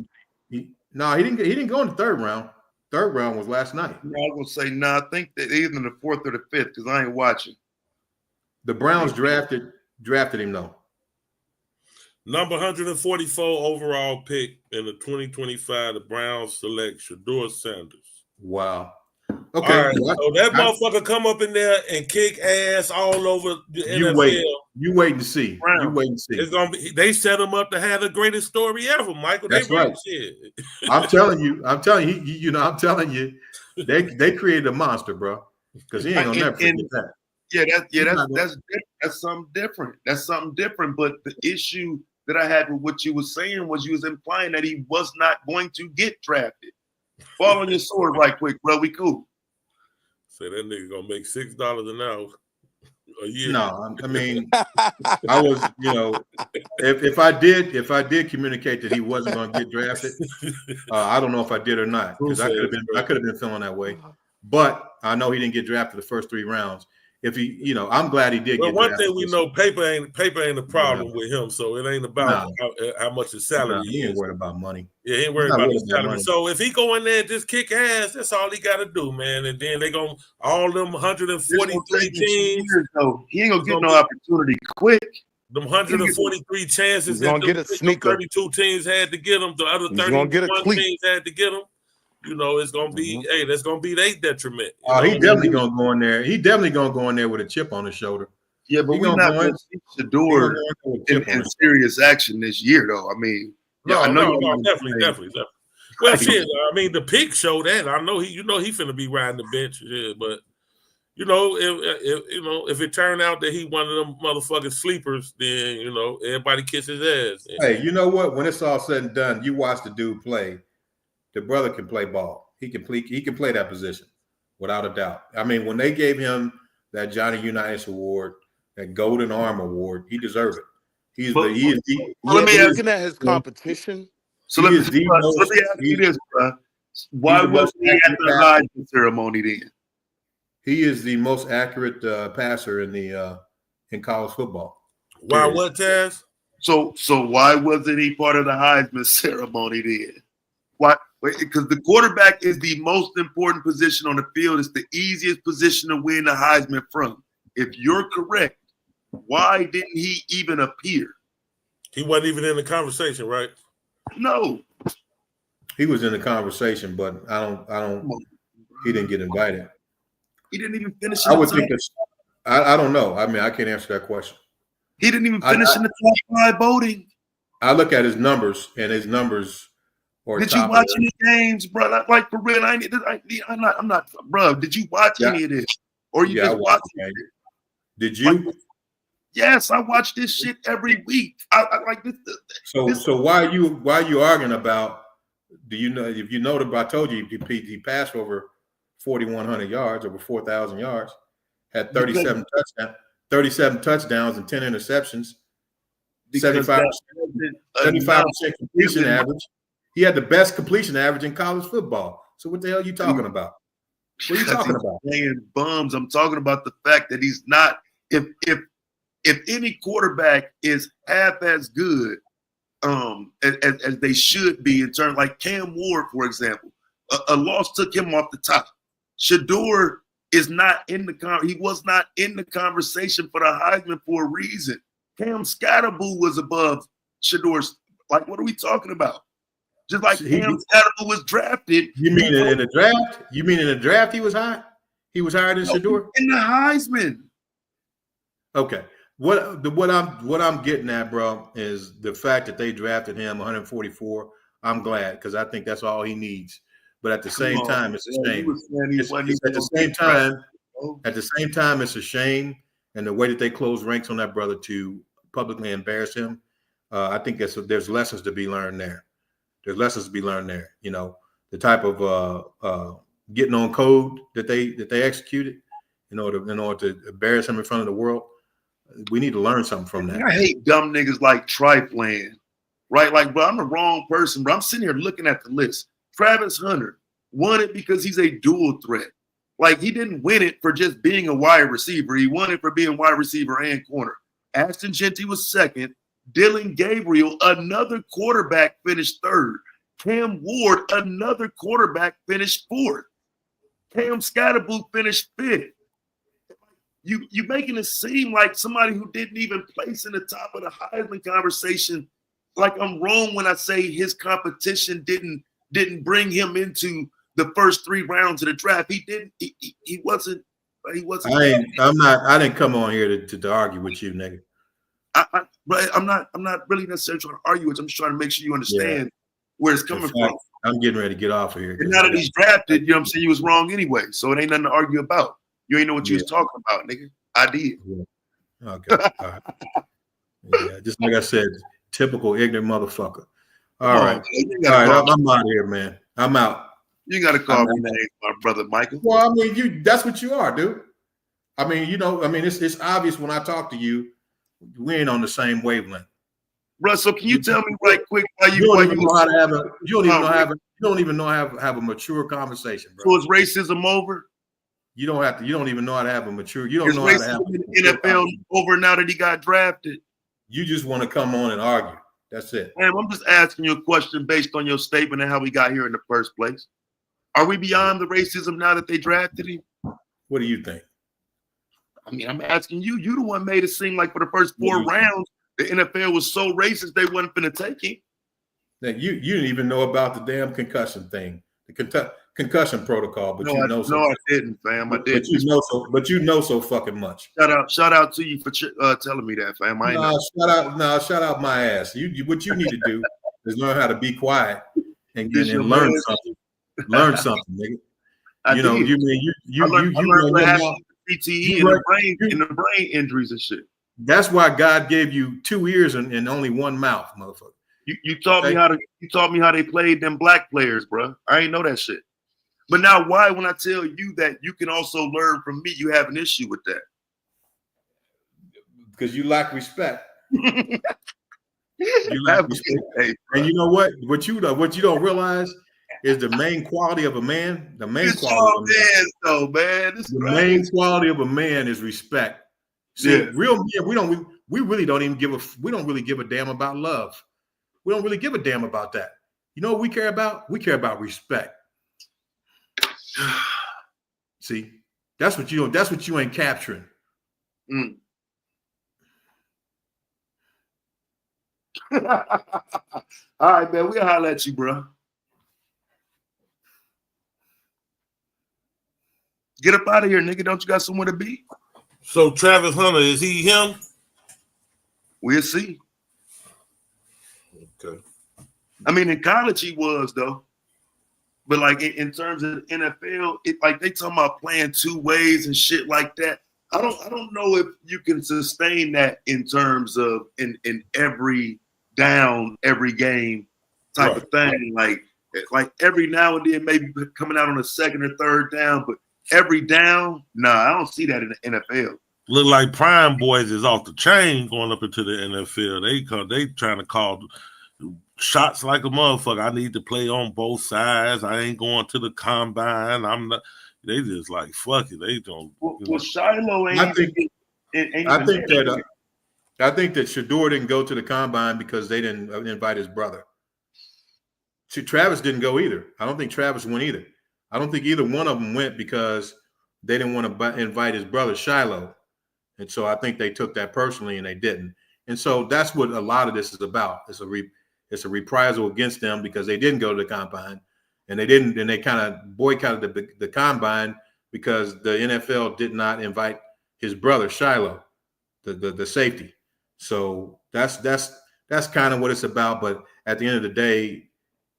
No, he didn't go in the 3rd round. 3rd round was last night. No, I will say no. I think that either in the 4th or the 5th because I ain't watching. The Browns drafted him though. Number 144 overall pick in the 2025. The Browns select Shador Sanders. Wow. Okay. All right, so that motherfucker come up in there and kick ass all over the NFL. You wait and see. You wait and see. It's gonna be. They set him up to have the greatest story ever, Michael. That's right. I'm telling you. I'm telling you. They created a monster, bro. Because he ain't gonna never forget that. That's something different. That's something different. But the issue that I had with what you were saying was you was implying that he was not going to get drafted. Fall on your sword right quick, bro. We cool. Say that nigga gonna make $6 an hour a year. No, I mean, I was, if I did communicate that he wasn't going to get drafted, I don't know if I did or not because I could have been feeling that way. But I know he didn't get drafted the first 3 rounds. If he, I'm glad he did. But get one drafted. thing we know, paper ain't a problem with him. So it ain't about how much his salary. He ain't worried about money. Yeah, he ain't worried about his salary. So if he go in there and just kick ass, that's all he got to do, man. And then they gonna all them 143 teams. He ain't gonna get no opportunity quick. Them 143 chances that gonna get a sneaker. 32 teams had to get him. The other 31 teams had to get him. It's gonna be that's gonna be their detriment. He definitely gonna go in there. He definitely gonna go in there with a chip on his shoulder. Yeah, but we're not going to see Shador in serious action this year, though. I mean, no, definitely. Well, shit. I mean, the pick showed that. I know he finna be riding the bench. Yeah, but if it turned out that he one of them motherfucking sleepers, then everybody kiss his ass. Hey, you know what? When it's all said and done, you watch the dude play. The brother can play ball. He can play that position without a doubt. I mean, when they gave him that Johnny Unitas award, that Golden Arm award, he deserved it. Looking at his competition. So let me ask you this, bro. Why was he at the Heisman ceremony then? He is the most accurate passer in college football. Why what, Taz? So why wasn't he part of the Heisman ceremony then? Why? Because the quarterback is the most important position on the field. It's the easiest position to win the Heisman from. If you're correct, why didn't he even appear? He wasn't even in the conversation, right? No. He was in the conversation, but he didn't get invited. He didn't even finish. I would think I don't know. I mean, I can't answer that question. He didn't even finish in the top 5 voting. I look at his numbers, and his numbers. Did you watch any games, bro? Like for real, I'm not, bro. Did you watch any of this, or you just watching it? Did you? Yes, I watch this shit every week. I like this. So why are you arguing about? Do you know if you know I told you he passed for over 4,100 yards, over 4,000 yards, had 37 touchdowns and 10 interceptions, 75% completion average. He had the best completion average in college football. So what the hell are you talking about? What are you talking about? Playing bums. I'm talking about the fact that he's not. If any quarterback is half as good as they should be in terms, like Cam Ward, for example, a loss took him off the top. Shador is not in the he was not in the conversation for the Heisman for a reason. Cam Scatterboo was above Shedor's. Like, what are we talking about? Just like Cam Scatterboo was drafted. You mean in the draft? You mean in the draft he was high? He was higher than Shedeur? In the Heisman. Okay. What I'm getting at, bro, is the fact that they drafted him 144. I'm glad, because I think that's all he needs. But at the same time, it's a shame. At the same time, it's a shame, and the way that they close ranks on that brother to publicly embarrass him, I think there's lessons to be learned there. There's lessons to be learned there. You know, the type of getting on code that they executed in order to embarrass him in front of the world. We need to learn something from that. I hate dumb niggas like Triflan, right? Like, bro, I'm the wrong person, bro. I'm sitting here looking at the list. Travis Hunter won it because he's a dual threat. Like, he didn't win it for just being a wide receiver. He won it for being wide receiver and corner. Ashton Jeanty was second. Dylan Gabriel, another quarterback, finished third. Cam Ward, another quarterback, finished fourth. Cam Scatterboo finished fifth. You making it seem like somebody who didn't even place in the top of the Heisman conversation. Like, I'm wrong when I say his competition didn't bring him into the first 3 rounds of the draft. He didn't. He wasn't. I didn't come on here to argue with you, nigga. I'm not really necessarily trying to argue with you. I'm just trying to make sure you understand where it's coming from. I'm getting ready to get off of here. And now that he's drafted, you know what I'm saying, you was wrong anyway. So it ain't nothing to argue about. You ain't know what you was talking about, nigga. I did. Yeah. Okay. All right. Yeah, just like I said, typical ignorant motherfucker. All right. I'm out of here, man. I'm out. You got to call me names, my brother Michael. Well, I mean, that's what you are, dude. I mean, it's obvious when I talk to you, we ain't on the same wavelength. Bro, so can you tell me right quick why you don't even know how to have a mature conversation, bro. So is racism over? You don't even know how to have a mature. You don't know how to have NFL over now that he got drafted. You just want to come on and argue. That's it. Man, I'm just asking you a question based on your statement and how we got here in the first place. Are we beyond the racism now that they drafted him? What do you think? I mean, I'm asking you. You the one made it seem like for the first 4 rounds, the NFL was so racist they wasn't finna take him. Now, you didn't even know about the damn concussion thing, the concussion protocol, but I didn't, fam. I didn't. But you know so fucking much. Shout out to you for telling me that, fam. Shout out my ass. What you need to do is learn how to be quiet and learn something. Learn something, nigga. You learned CTE and the brain injuries and shit. That's why God gave you 2 ears and only 1 mouth, motherfucker. You taught me how they played them black players, bro. I ain't know that shit. But now, why when I tell you that you can also learn from me, you have an issue with that? Because you lack respect. You lack respect. And you know what? What you don't realize is the main quality of a man. The main quality of a man is respect. See, real men, we really don't give a damn about love. We don't really give a damn about that. You know what we care about? We care about respect. See, that's what you ain't capturing. All right, man. We'll holler at you, bro. Get up out of here, nigga. Don't you got somewhere to be? So Travis Hunter, is he him? We'll see. Okay. I mean, in college he was though, but like in terms of the NFL, like they talking about playing 2 ways and shit like that. I don't know if you can sustain that in terms of in every down, every game type of thing. Like every now and then, maybe coming out on a 2nd or 3rd down, but every down, nah, I don't see that in the NFL. Look like Prime Boys is off the chain going up into the NFL. They trying to call shots like a motherfucker. I need to play on both sides. I ain't going to the combine. I'm not. They just like fuck it. They don't. Well, Shiloh ain't. I think that Shedeur didn't go to the combine because they didn't invite his brother. See, Travis didn't go either. I don't think Travis went either. I don't think either one of them went because they didn't want to invite his brother Shiloh. And so I think they took that personally and they didn't. And so that's what a lot of this is about. It's a reprisal against them because they didn't go to the combine, and they kind of boycotted the combine because the NFL did not invite his brother Shiloh, the safety. So that's kind of what it's about. But at the end of the day,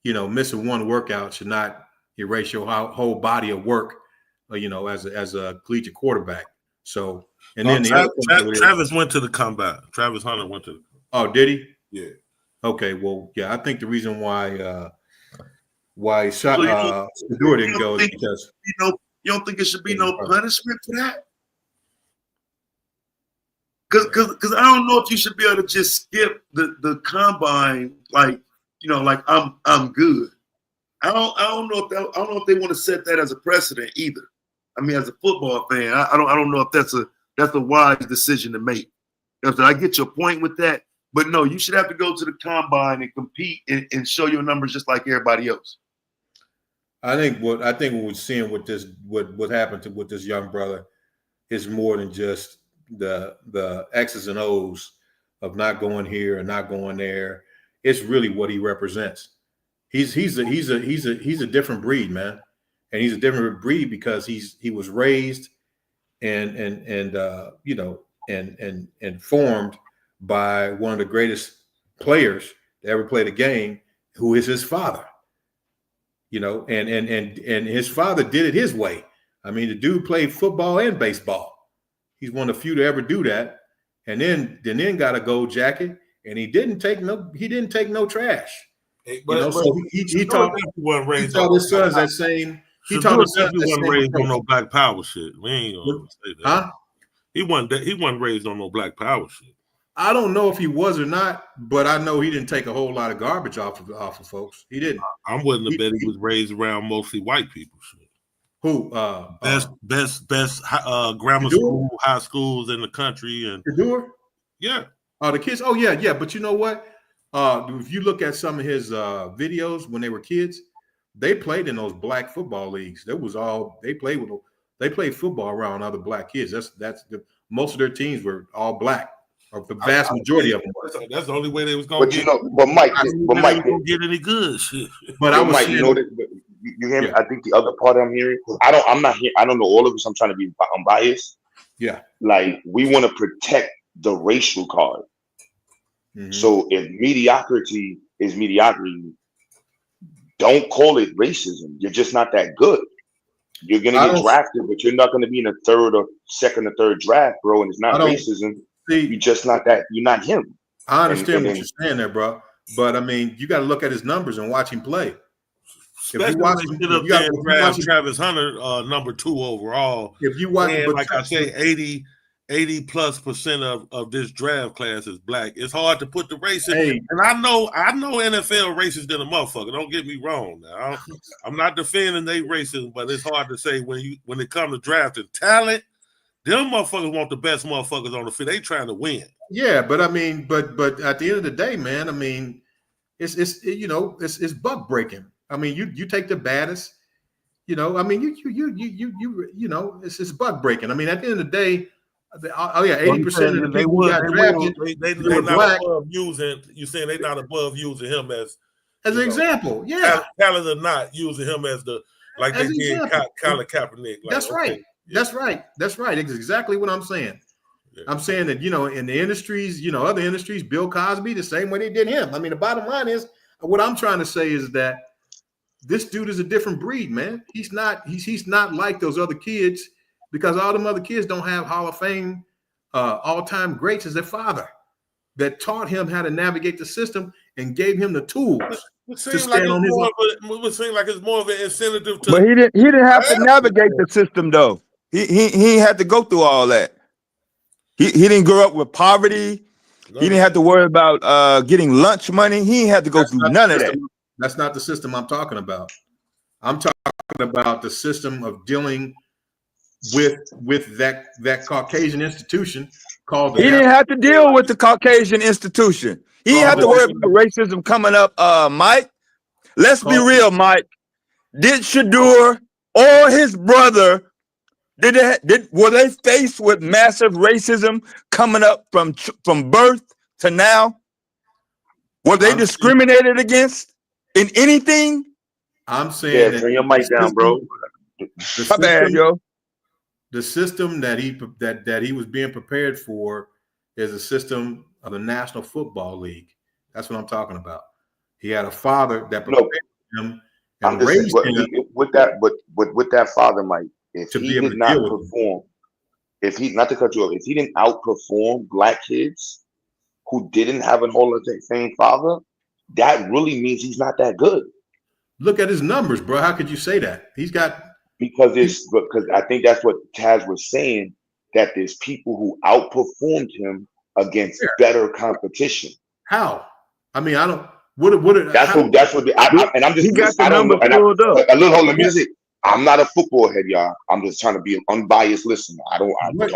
you know, missing one workout should not erase your whole body of work, you know, as a collegiate quarterback. So, and then Travis went to the combine. Travis Hunter went to. Oh, did he? Yeah. Okay. Well, yeah. I think the reason why Shedeur didn't go is because you don't think it should be no punishment for that? Because I don't know if you should be able to just skip the combine, like, you know, like I'm good. I don't know if they want to set that as a precedent either. I mean, as a football fan, I don't know if that's a wise decision to make. I get your point with that, but no, you should have to go to the combine and compete and show your numbers just like everybody else. I think what we're seeing with this, what happened with this young brother, is more than just the X's and O's of not going here and not going there. It's really what he represents. He's a different breed, man, and he's a different breed because he was raised and formed by one of the greatest players to ever play the game, who is his father. You know, and his father did it his way. I mean, the dude played football and baseball. He's one of the few to ever do that. And then got a gold jacket, and he didn't take no trash. So he taught his sons that same. He taught his sons that wasn't same raised on approach. no Black Power shit. We ain't gonna say that. Huh? He wasn't raised on no Black Power shit. I don't know if he was or not, but I know he didn't take a whole lot of garbage off of folks. He didn't. I'm willing to bet he was raised around mostly white people. Shit. Who? Best grammar school, high schools in the country, and Shedeur? Yeah. The kids. Oh yeah. But you know what? If you look at some of his videos when they were kids, they played in those black football leagues. They played football around other black kids. Most of their teams were all black. Or the vast majority of them. That's the only way they was going to get. But Mike, don't get any good shit. But I was Mike, you know that you hear me? Yeah. I think the other part I'm hearing, I don't know all of this. I'm trying to be unbiased. Yeah. Like, we want to protect the racial card. Mm-hmm. So if mediocrity is mediocrity, don't call it racism. You're just not that good. You're gonna get drafted, but you're not gonna be in a second or third draft, bro. And it's not racism. You're just not that. You're not him. I understand what you're saying there, bro. But I mean, you got to look at his numbers and watch him play. If you watch Travis Hunter, number 2 overall. If you watch, like I say, 80+% of this draft class is black. It's hard to put the race in. Hey. And I know NFL racist than a motherfucker. Don't get me wrong. Now, I'm not defending they racism, but it's hard to say when it comes to drafting talent. Them motherfuckers want the best motherfuckers on the field. They trying to win. Yeah, but I mean, but at the end of the day, man, I mean, it's buck breaking. I mean, you take the baddest, you know. I mean, you know, it's buck breaking. I mean, at the end of the day, 80% of the people got drafted. They're not above using. You saying they're not above using him as an example? Yeah, talent or not using him as the like they did Colin Kaepernick. Like, that's right. That's right. That's right. It's exactly what I'm saying. Yeah. I'm saying that, you know, in the industries, you know, other industries, Bill Cosby, the same way they did him. I mean, the bottom line is, what I'm trying to say is that this dude is a different breed, man. He's not like those other kids, because all them other kids don't have Hall of Fame all-time greats as their father that taught him how to navigate the system and gave him the tools. It seems like it's more of an incentive to. But he didn't have to navigate the system though. He had to go through all that. He didn't grow up with poverty. No. He didn't have to worry about getting lunch money. He had to go through none of that. That's not the system I'm talking about. I'm talking about the system of dealing with that Caucasian institution called. He didn't have to deal with the Caucasian institution. He had to worry about racism coming up. Mike, let's be real, Mike. Did Shedeur or his brother Were they faced with massive racism coming up from birth to now? Were they discriminated against in anything? I'm saying turn your mic down, bro. My bad, yo. The system that he was being prepared for is a system of the National Football League. That's what I'm talking about. He had a father that prepared him and raised him with that. But with that father, Mike, if he did not perform, if he not to cut you off, if he didn't outperform black kids who didn't have an Hall of Fame father, that really means he's not that good. Look at his numbers, bro. How could you say that? He's got because I think that's what Taz was saying, that there's people who outperformed him against better competition. How? I mean, I don't. That's what. And I'm just. Got the I don't know. numbers pulled up. Hold on, music. I'm not a football head, y'all. I'm just trying to be an unbiased listener. Don't know.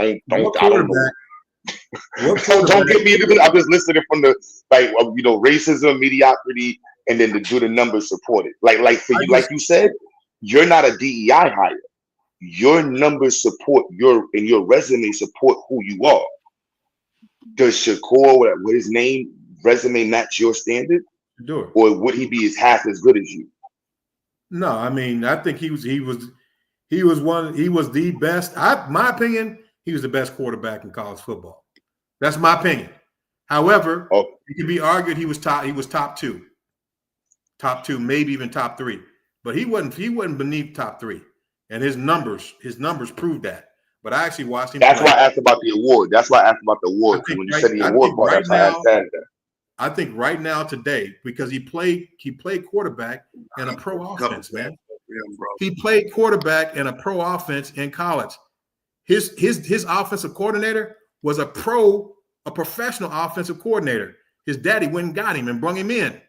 Don't get me into it. I'm just listening from the racism, mediocrity, and then to do the numbers support it. Like for you, like you said, you're not a DEI hire. Your numbers support your resume support who you are. Does Shakur, what his name, resume match your standard? Sure. Or would he be half as good as you? No, I mean, I think he was the best. My opinion, he was the best quarterback in college football. That's my opinion. However, it can be argued he was top two, maybe even top three. But he wasn't beneath top three. And his numbers proved that. But I actually watched him. That's why I asked about the award. When you said the award part, that's why I asked that. I think right now today, because he played quarterback in a pro offense, man. He played quarterback in a pro offense in college. His offensive coordinator was a professional offensive coordinator. His daddy went and got him and brought him in.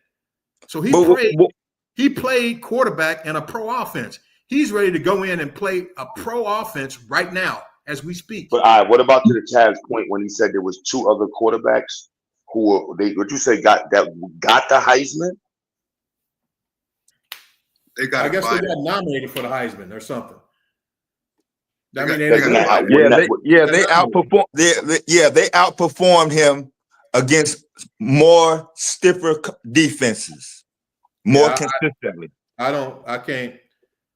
So he played quarterback in a pro offense. He's ready to go in and play a pro offense right now as we speak. But what about to the Taz point when he said there was two other quarterbacks who what you say got the Heisman? I guess they got nominated for the Heisman or something. I mean, they outperformed him against more stiffer defenses, more consistently. I can't.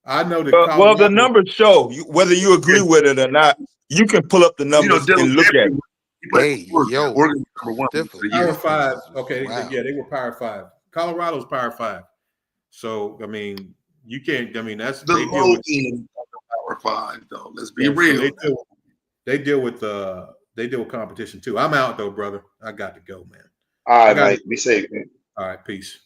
I know that. Well, the numbers show whether you agree with it or not. You can pull up the numbers and look at it. Hey, yo, Power 5. Okay, wow. Yeah, they were Power 5. Colorado's Power 5. So I mean, you can't. I mean, that's the low end of Power 5, though. Let's be real. So they deal with competition too. I'm out though, brother. I got to go, man. All right, Mike. Be safe, man. All right, peace.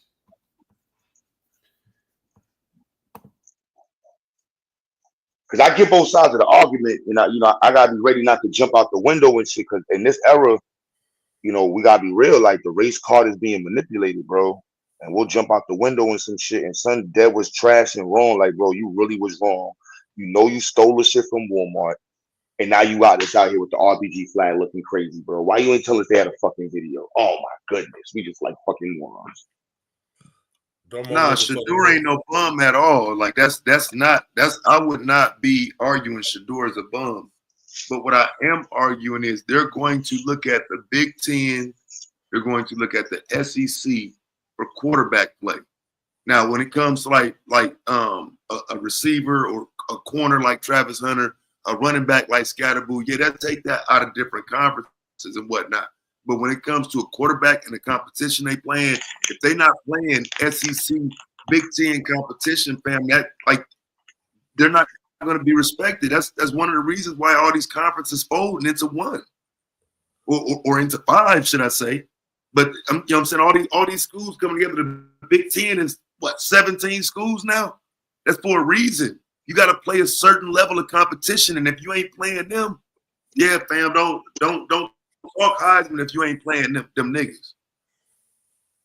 Because I get both sides of the argument, and I gotta be ready not to jump out the window and shit. Because in this era, we gotta be real. Like the race card is being manipulated, bro. And we'll jump out the window and some shit. And son, Dead was trash and wrong. Like, bro, you really was wrong. You stole the shit from Walmart, and now you out here with the RBG flag looking crazy, bro. Why you ain't tell us they had a fucking video? Oh my goodness, we just like fucking morons. Nah, Shedeur ain't no bum at all. Like I would not be arguing Shedeur is a bum. But what I am arguing is they're going to look at the Big Ten, they're going to look at the SEC for quarterback play. Now, when it comes to like a receiver or a corner like Travis Hunter, a running back like Scatterboo, they'll take that out of different conferences and whatnot. But when it comes to a quarterback and the competition they playing, if they're not playing SEC Big Ten competition, fam, they're not going to be respected. That's one of the reasons why all these conferences fold into one or into five, should I say? But I'm saying all these schools coming together. The Big Ten is 17 schools now. That's for a reason. You got to play a certain level of competition, and if you ain't playing them, fam, don't talk Heisman if you ain't playing them niggas.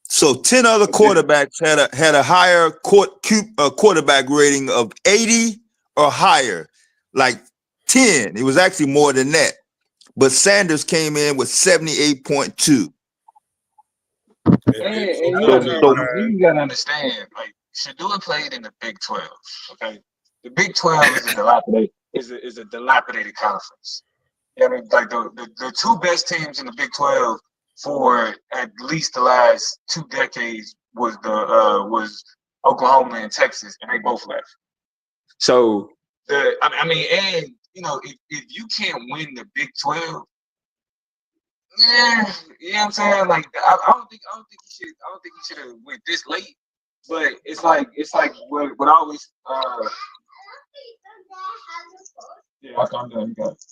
So 10 other quarterbacks had a higher quarterback rating of 80 or higher, like 10. It was actually more than that. But Sanders came in with 78.2. And you gotta understand, like Shedeur played in the Big 12. Okay, the Big 12 is a dilapidated. is a dilapidated conference. I mean, like the two best teams in the Big 12 for at least the last 2 decades was Oklahoma and Texas, and they both left. So I mean, and you know, if you can't win the Big 12, yeah, you know what I'm saying? Like I don't think he should have went this late. But it's like what I always yeah, I'm done. You got it.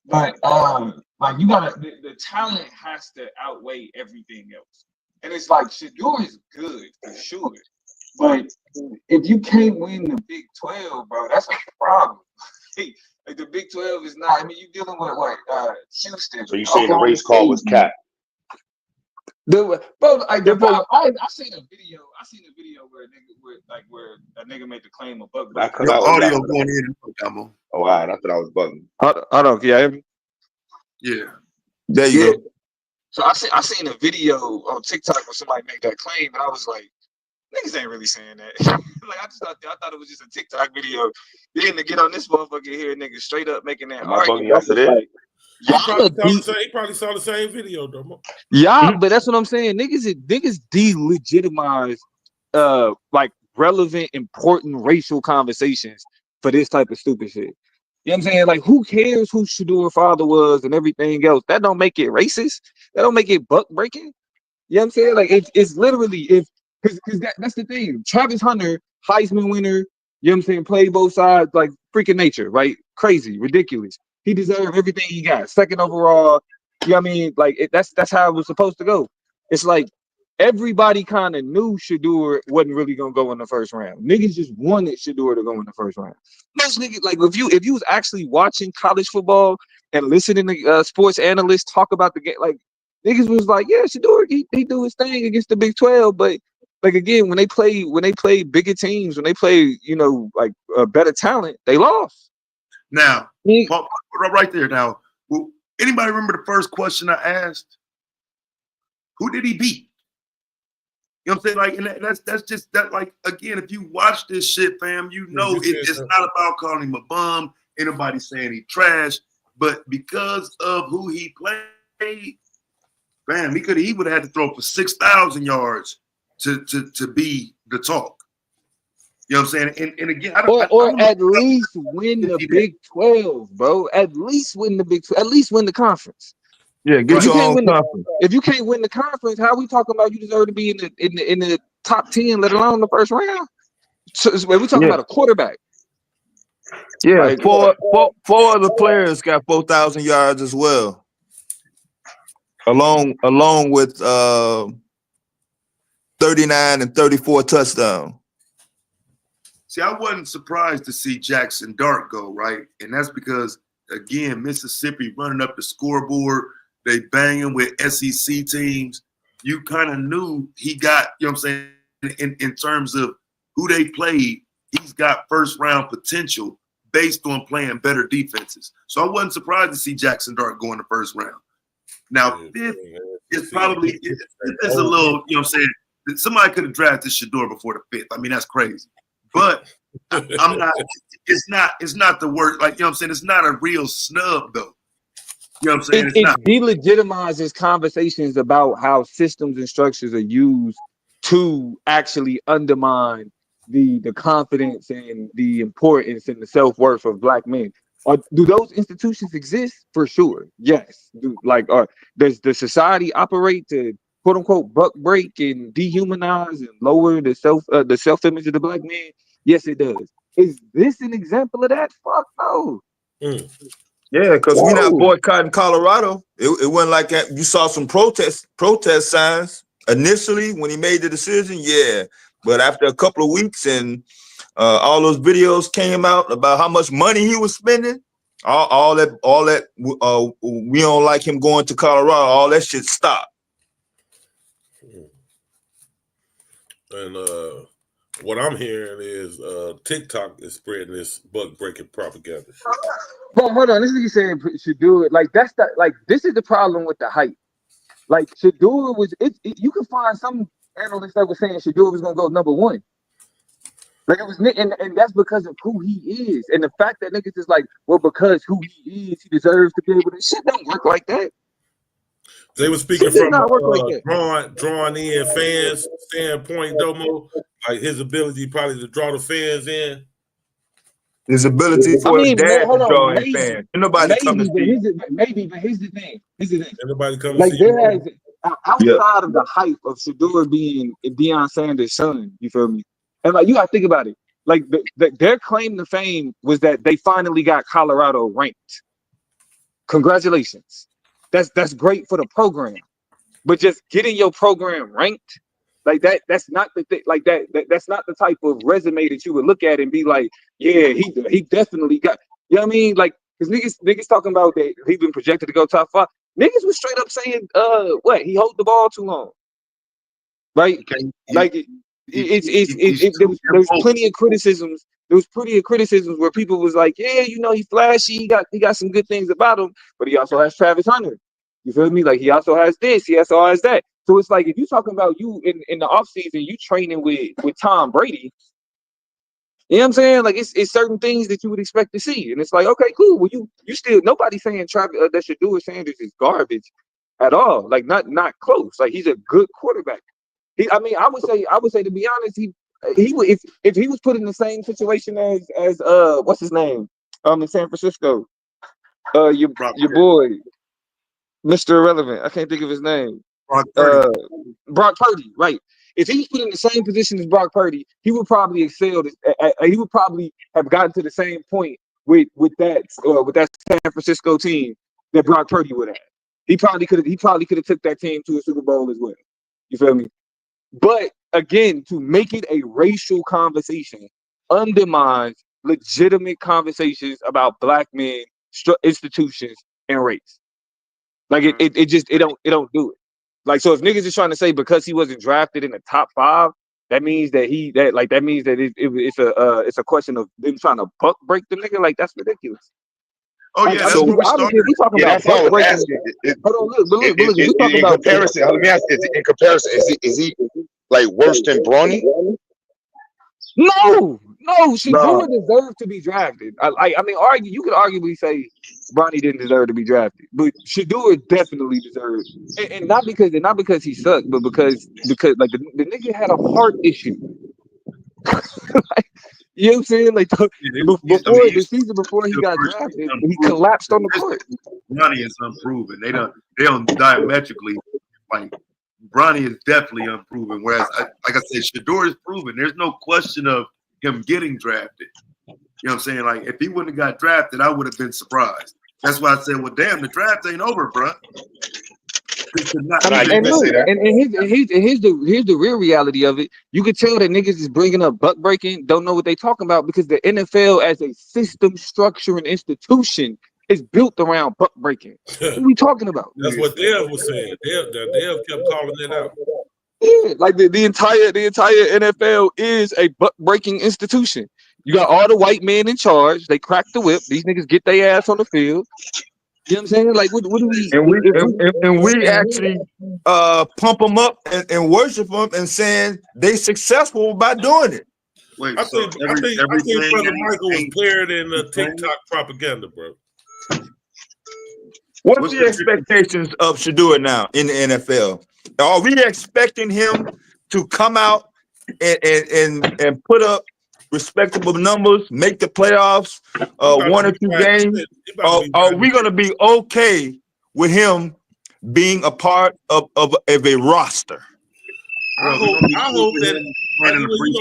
But like you gotta the talent has to outweigh everything else. And it's like Shedeur is good for sure. But if you can't win the Big 12, bro, that's a problem. Like the Big 12 is not. I mean, you're dealing with what Houston. So you saying the race call was cap? Bro, I seen a video. I seen a video where a nigga made the claim of bug. Your audio going in. Oh, all right. I thought I was bugging. Hold on, yeah. Yeah. There you go. So I seen a video on TikTok where somebody made that claim, and I was like, niggas ain't really saying that. Like I thought it was just a TikTok video. Then to get on this motherfucker here, niggas straight up making that argument. Yes, it is. He probably saw the same video, though. Yeah, but that's what I'm saying. Niggas delegitimize like relevant, important racial conversations for this type of stupid shit. You know what I'm saying? Like, who cares who Shedeur father was and everything else? That don't make it racist. That don't make it buck breaking. You know what I'm saying? Like, it's literally because that's the thing. Travis Hunter, Heisman winner. You know what I'm saying? Played both sides, like freaking nature, right? Crazy, ridiculous. He deserved everything he got. Second overall. You know what I mean? Like that's how it was supposed to go. It's like everybody kind of knew Shedeur wasn't really gonna go in the first round. Niggas just wanted Shedeur to go in the first round. Most niggas, like if you was actually watching college football and listening to sports analysts talk about the game, like niggas was like, yeah, Shedeur, he do his thing against the Big 12, but like again, when they play bigger teams, when they play, you know, like better talent, they lost. Now, right there. Now, anybody remember the first question I asked? Who did he beat? You know what I'm saying? Like, and that's just that. Like, again, if you watch this shit, fam, you know it's not about calling him a bum. Anybody saying he trash, but because of who he played, fam, he would have had to throw for 6,000 yards to be the talk. You know what I'm saying? And again, or at least win the Big 12, bro. At least win the Big 12. At least win the conference. Yeah, get your own conference. If you can't win the conference, how are we talking about you deserve to be in the top 10, let alone the first round? So we're talking about a quarterback. Yeah, like, four other players got 4,000 yards as well, along with 39 and 34 touchdowns. See, I wasn't surprised to see Jackson Dart go, right? And that's because, again, Mississippi running up the scoreboard, they banging with SEC teams. You kind of knew he got, you know what I'm saying, in terms of who they played, he's got first round potential based on playing better defenses. So I wasn't surprised to see Jackson Dart go in the first round. Now, fifth is probably, it's a little, you know what I'm saying, somebody could have drafted Shedeur before the fifth. I mean, that's crazy. But I'm not, it's not the word, like, you know what I'm saying? It's not a real snub, though. You know what I'm saying? It delegitimizes conversations about how systems and structures are used to actually undermine the confidence and the importance and the self-worth of Black men. Do those institutions exist? For sure. Yes. Does the society operate to quote unquote buck break and dehumanize and lower the self-image of the Black man? Yes, it does. Is this an example of that? Fuck no. Yeah, because we're not boycotting Colorado. It wasn't like that. You saw some protest signs initially when he made the decision, yeah. But after a couple of weeks and all those videos came out about how much money he was spending, all that we don't like him going to Colorado, all that shit stopped. And what I'm hearing is TikTok is spreading this buck breaking propaganda. Bro, hold on. This nigga saying Shedeur. Like this is the problem with the hype. Like Shedeur was. You can find some analysts that were saying Shedeur was gonna go number 1. Like it was, and that's because of who he is, and the fact that niggas is like, well, because who he is, he deserves to be able to. Shit don't work like that. They were speaking Shit does from not work like that. drawing in fans standpoint, Domo, like his ability probably to draw the fans in. His ability for his dad hold to draw on, in fans. And nobody come to see. But here's the thing. Everybody come to Like see there you. has outside of the hype of Shedeur being Deion Sanders' son, you feel me? And like you gotta think about it. Like their claim to fame was that they finally got Colorado ranked. Congratulations. That's great for the program. But just getting your program ranked, like that's not the thing. Like that's not the type of resume that you would look at and be like, yeah, he definitely got. You know what I mean? Like, because niggas talking about that he been projected to go top 5. Niggas was straight up saying, what? He hold the ball too long, right? Like there's plenty of criticisms. There was plenty of criticisms where people was like, yeah, you know, he flashy. He got some good things about him, but he also has Travis Hunter. You feel me? Like he also has this. He also has that. So it's like if you talking about you in the offseason, you training with Tom Brady. You know what I'm saying? Like it's certain things that you would expect to see, and it's like, okay, cool. Well, you still nobody's saying Travis that Shedeur Sanders is garbage at all. Like not close. Like he's a good quarterback. I would say to be honest, he would if he was put in the same situation as what's his name in San Francisco, your boy, Mr. Irrelevant. I can't think of his name. Brock Purdy, right? If he was put in the same position as Brock Purdy, he would probably excel. He would probably have gotten to the same point with that San Francisco team that Brock Purdy would have. He probably could have took that team to a Super Bowl as well. You feel me? But again, to make it a racial conversation undermines legitimate conversations about black men, institutions, and race. Like it don't do it. Like, so if niggas is trying to say because he wasn't drafted in the top 5, that means that it's a question of them trying to buck break the nigga. Like that's ridiculous. Oh yeah, that's where we started. Yeah, that's how it has. Hold on, look. We talking In about comparison. Let me ask you: in comparison, is he like worse than Bronny? No, Shedeur deserved to be drafted. You could arguably say Bronny didn't deserve to be drafted, but Shedeur definitely deserved, and not because he sucked, but because like the nigga had a heart issue. Like, you know what I'm saying? Like the season before he got drafted, he collapsed on the court. Bronny is unproven. They don't diametrically like. Bronny is definitely unproven. Whereas, like I said, Shedeur is proven. There's no question of him getting drafted. You know what I'm saying? Like, if he wouldn't have got drafted, I would have been surprised. That's why I said, well, damn, the draft ain't over, bro. Here's the real reality of it. You could tell that niggas is bringing up buck breaking, don't know what they talking about because the NFL as a system, structure, and institution is built around buck breaking. What are we talking about? That's what Dev was saying. Dev kept calling it out. Yeah, like the entire NFL is a buck breaking institution. You got all the white men in charge. They crack the whip. These niggas get their ass on the field. You know what I'm saying? Like, what do we? And we actually pump them up and worship them and saying they successful by doing it. Wait, I think Brother Michael was clearer than the TikTok propaganda, bro. What's the expectations of Shedeur now in the NFL? Are we expecting him to come out and put up respectable numbers, make the playoffs, 1 or 2 games? Are we going to be okay with him being a part of a roster? I hope that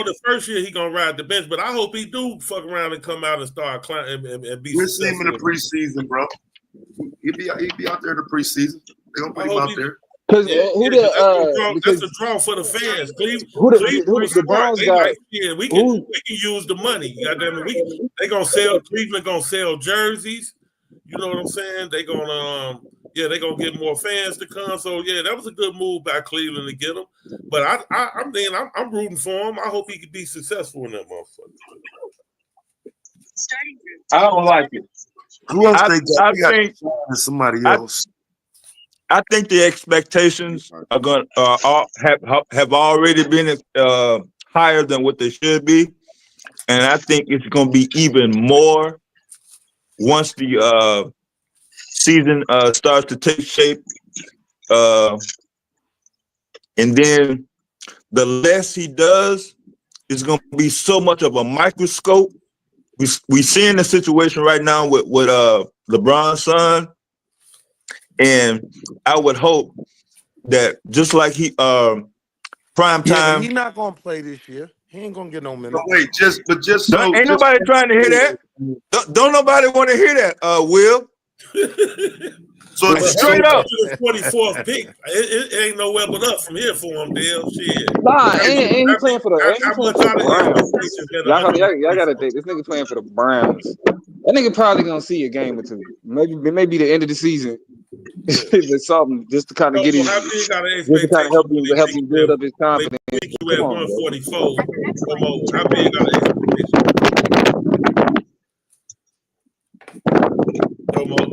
the first year he gonna ride the bench, but I hope he do fuck around and come out and start climbing and be. We'll see him in the preseason, bro. He'd be out there in the preseason. They're gonna put him out there. That's a draw for the fans. The Browns got? We can use the money. Goddamn it, they gonna sell. Cleveland gonna sell jerseys. You know what I'm saying? They gonna get more fans to come. So yeah, that was a good move by Cleveland to get him. But I'm rooting for him. I hope he can be successful in that motherfucker. I don't like it. Who else I think somebody else. I think the expectations are going have already been higher than what they should be. and I think it's going to be even more once the season starts to take shape. And then the less he does, it's going to be so much of a microscope. We seeing the situation right now with LeBron's son, and I would hope that just like he prime time. He's not gonna play this year. He ain't gonna get no minutes. Wait, Ain't nobody trying to hear that. Don't nobody want to hear that, Will. So straight up. The 24th pick, it ain't nowhere but up from here for him, Dale. Shit. Nah, ain't he playing for the Browns? Y'all Y'all gotta think this nigga playing for the Browns. That nigga probably gonna see a game or two. Maybe the end of the season. There's something just to kind of get his, how big got an just to kind of expectation? help him build up his confidence. They pick you at 144. Come on, how big got an expectation? Come on.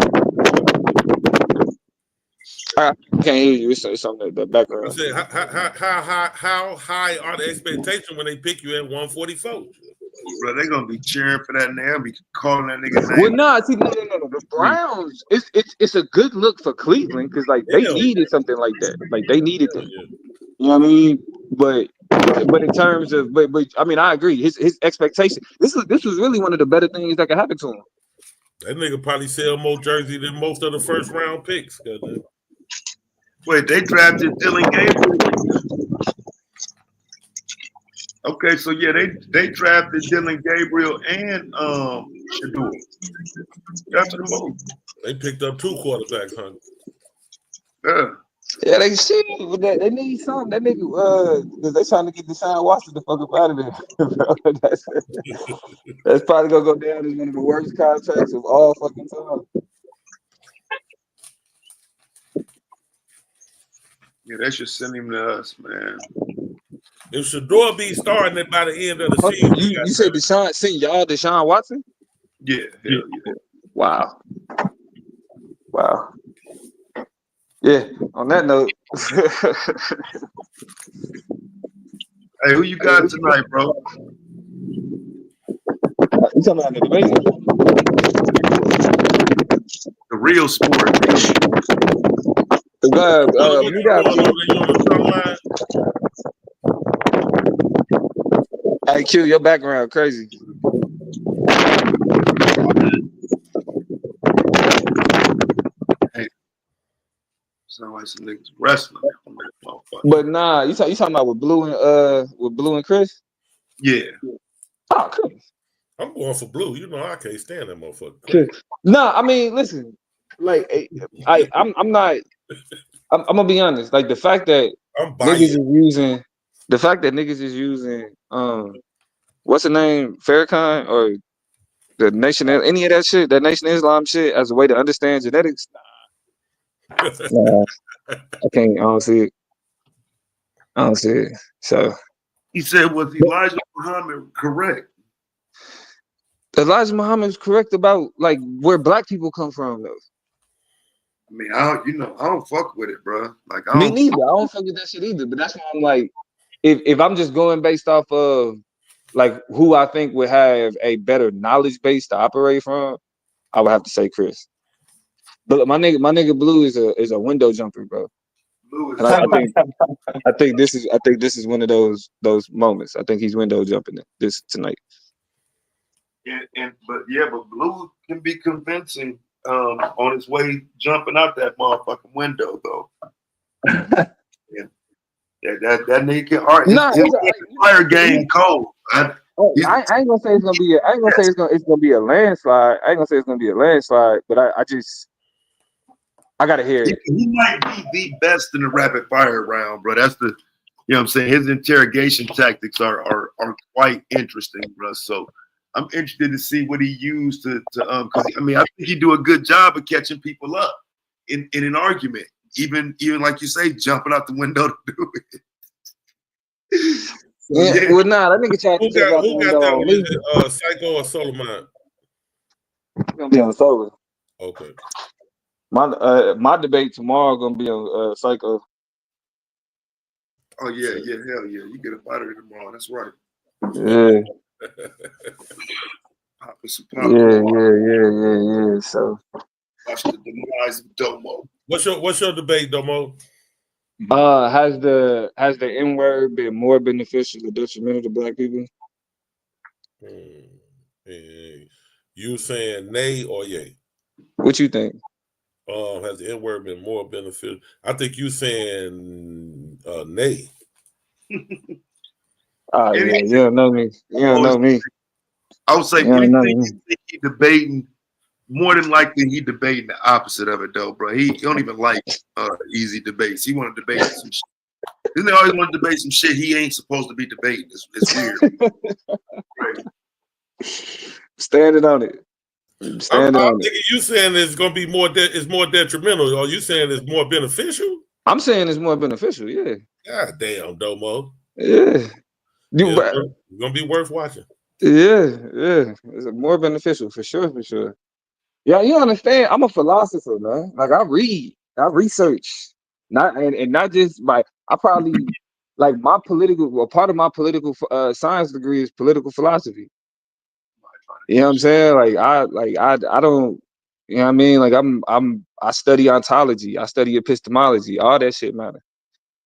I can't hear you. It's on the background. I said, how high are the expectations when they pick you at 144? Bro, they're gonna be cheering for that, and they'll be calling that nigga name. Well, no. The Browns. It's a good look for Cleveland because like they needed something like that. Like they needed that. You know what I mean? But in terms of but I mean I agree. His expectation. This was really one of the better things that could happen to him. That nigga probably sell more jerseys than most of the first round picks. Wait, they drafted Dylan Gabriel. Okay, so yeah, they drafted Dylan Gabriel and Shador. Drafted them both. They picked up 2 quarterbacks, huh? Yeah, they shit. They need something. That nigga, because they trying to get Deshaun Watson the fuck up out of there. That's probably gonna go down as one of the worst contracts of all fucking time. Yeah, they should send him to us, man. If Shador be starting it by the end of the season, you said Deshaun sent y'all Deshaun Watson? Yeah, hell yeah. Wow. Yeah. On that note, hey, who you got tonight, bro? You talking about the debate? The real sport. You got Hey Q, your background crazy. Hey, sound like some niggas wrestling. But nah, you talking about with Blue and Chris? Yeah. Oh, cool. I'm going for Blue. You know I can't stand that motherfucker. No, I mean, listen, like I'm gonna be honest. Like the fact that niggas is using what's the name, Farrakhan or the Nation, any of that shit, that Nation of Islam shit as a way to understand genetics. Nah, I can't. I don't see it. So he said, was Elijah Muhammad correct? Elijah Muhammad is correct about like where black people come from, though. I mean, I don't fuck with it, bro. Like, Me neither. I don't fuck with that shit either. But that's why I'm like, if I'm just going based off of like who I think would have a better knowledge base to operate from, I would have to say Chris. But my nigga Blue is a window jumper, bro. And I think this is one of those moments. I think he's window jumping this tonight. But Blue can be convincing on his way jumping out that motherfucking window though. Yeah, that nigga can argue. His fire game cold. I ain't gonna say it's gonna be. I ain't gonna say it's gonna be a landslide. I ain't gonna say it's gonna be a landslide. But I gotta hear it. He might be the best in the rapid fire round, bro. That's the, you know what I'm saying. His interrogation tactics are quite interesting, bro. So I'm interested to see what he used to because I mean I think he do a good job of catching people up in an argument, even like you say, jumping out the window to do it. Yeah. Well, nah, that nigga tried to jump out the window. Who got that? Psycho or Solomon? It's gonna be on Solo. Okay. My debate tomorrow gonna be on Psycho. Oh yeah, hell yeah. You get a fighter tomorrow. That's right. Yeah. Yeah. So, watch the demise of Domo. What's your debate, Domo? has the N-word been more beneficial or detrimental to black people? You saying nay or yay? What you think? Has the N-word been more beneficial? I think you saying nay. Oh yeah, you don't know me. You don't know me. I would say You don't know me. anything he debating, more than likely he debating the opposite of it though, bro. He don't even like easy debates. He want to debate some shit. He always want to debate some shit he ain't supposed to be debating. It's weird. Right. Standing on it. I'm on thinking you saying it's going to be more detrimental, or you saying it's more beneficial? I'm saying it's more beneficial. Yeah. God damn, Domo. Yeah. It's going to be worth watching. Yeah. It's more beneficial for sure. Yeah, you understand? I'm a philosopher, man. Like I read, I research, not just like I probably like my part of my political science degree is political philosophy. You know what I'm saying? I don't, you know what I mean? Like I study ontology, I study epistemology, all that shit matter.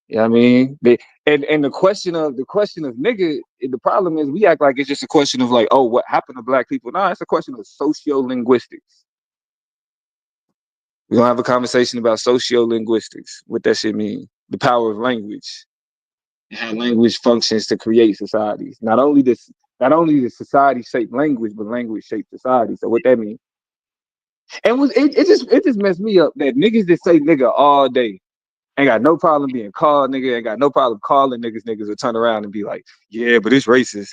You know what I mean? And the question of nigga, the problem is we act like it's just a question of like, oh, what happened to black people? No, it's a question of sociolinguistics. We're gonna have a conversation about sociolinguistics, what that shit mean, the power of language, and how language functions to create societies. Not only does society shape language, but language shapes society. So what that means? And it just messed me up that niggas that say nigga all day ain't got no problem being called nigga, ain't got no problem calling niggas will turn around and be like, yeah, but it's racist.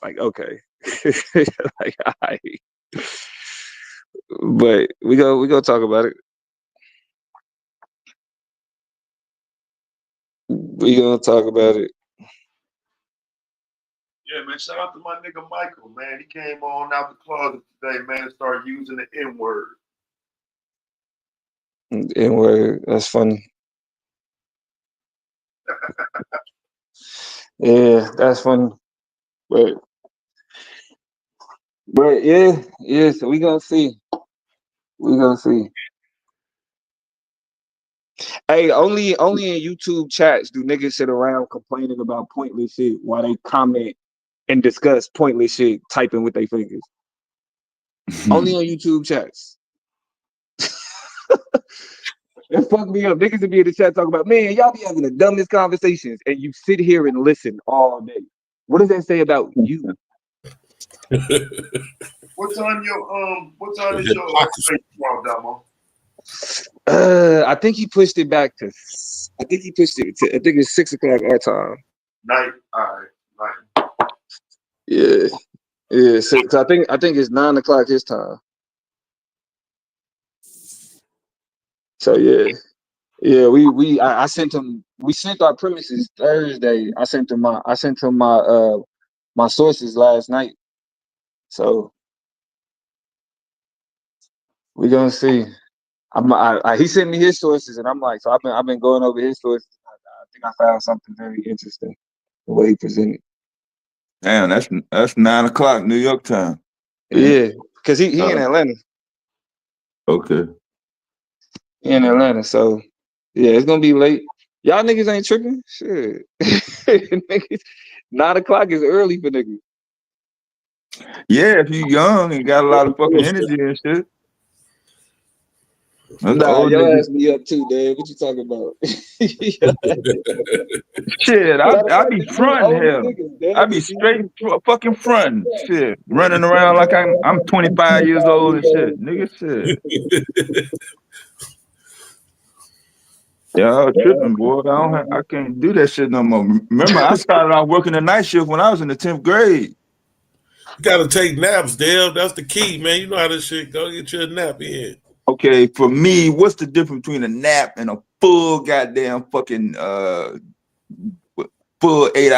Like, okay. Like, all right. But we go talk about it. We gonna talk about it. Yeah, man. Shout out to my nigga Michael, man. He came on out the closet today, man, and started using the N-word. N-word, that's funny. Yeah, that's funny. But yeah, so we gonna see. Hey, only in YouTube chats do niggas sit around complaining about pointless shit while they comment and discuss pointless shit typing with their fingers. Only on YouTube chats. It fucked me up. Niggas would be in the chat talking about, man, y'all be having the dumbest conversations and you sit here and listen all day. What does that say about you? What's on is your Damo? I think he pushed it back to. I think it's 6 o'clock our time. Night. All right. Yeah. So I think it's 9 o'clock his time. So yeah. I sent him. We sent our premises Thursday. I sent him my my sources last night. So we're gonna see. He sent me his sources, and I'm like, so I've been going over his sources. I think I found something very interesting the way he presented. Damn, that's 9 o'clock New York time. Yeah, because he in Atlanta. Okay. He in Atlanta, so yeah, it's gonna be late. Y'all niggas ain't tripping. Shit. Niggas, 9 o'clock is early for niggas. Yeah, if you young and got a lot of fucking energy and shit. Nah, your ass be up too, Dave. What you talking about? Shit, I be fronting hell. I be straight fucking fronting. Shit, running around like I'm 25 years old and shit. Nigga, shit. Y'all tripping, boy. I can't do that shit no more. Remember, I started out working the night shift when I was in the 10th grade. You gotta take naps, Dale. That's the key, man. You know how this shit go. Get your nap in. Okay, for me, what's the difference between a nap and a full goddamn fucking full 8 hours?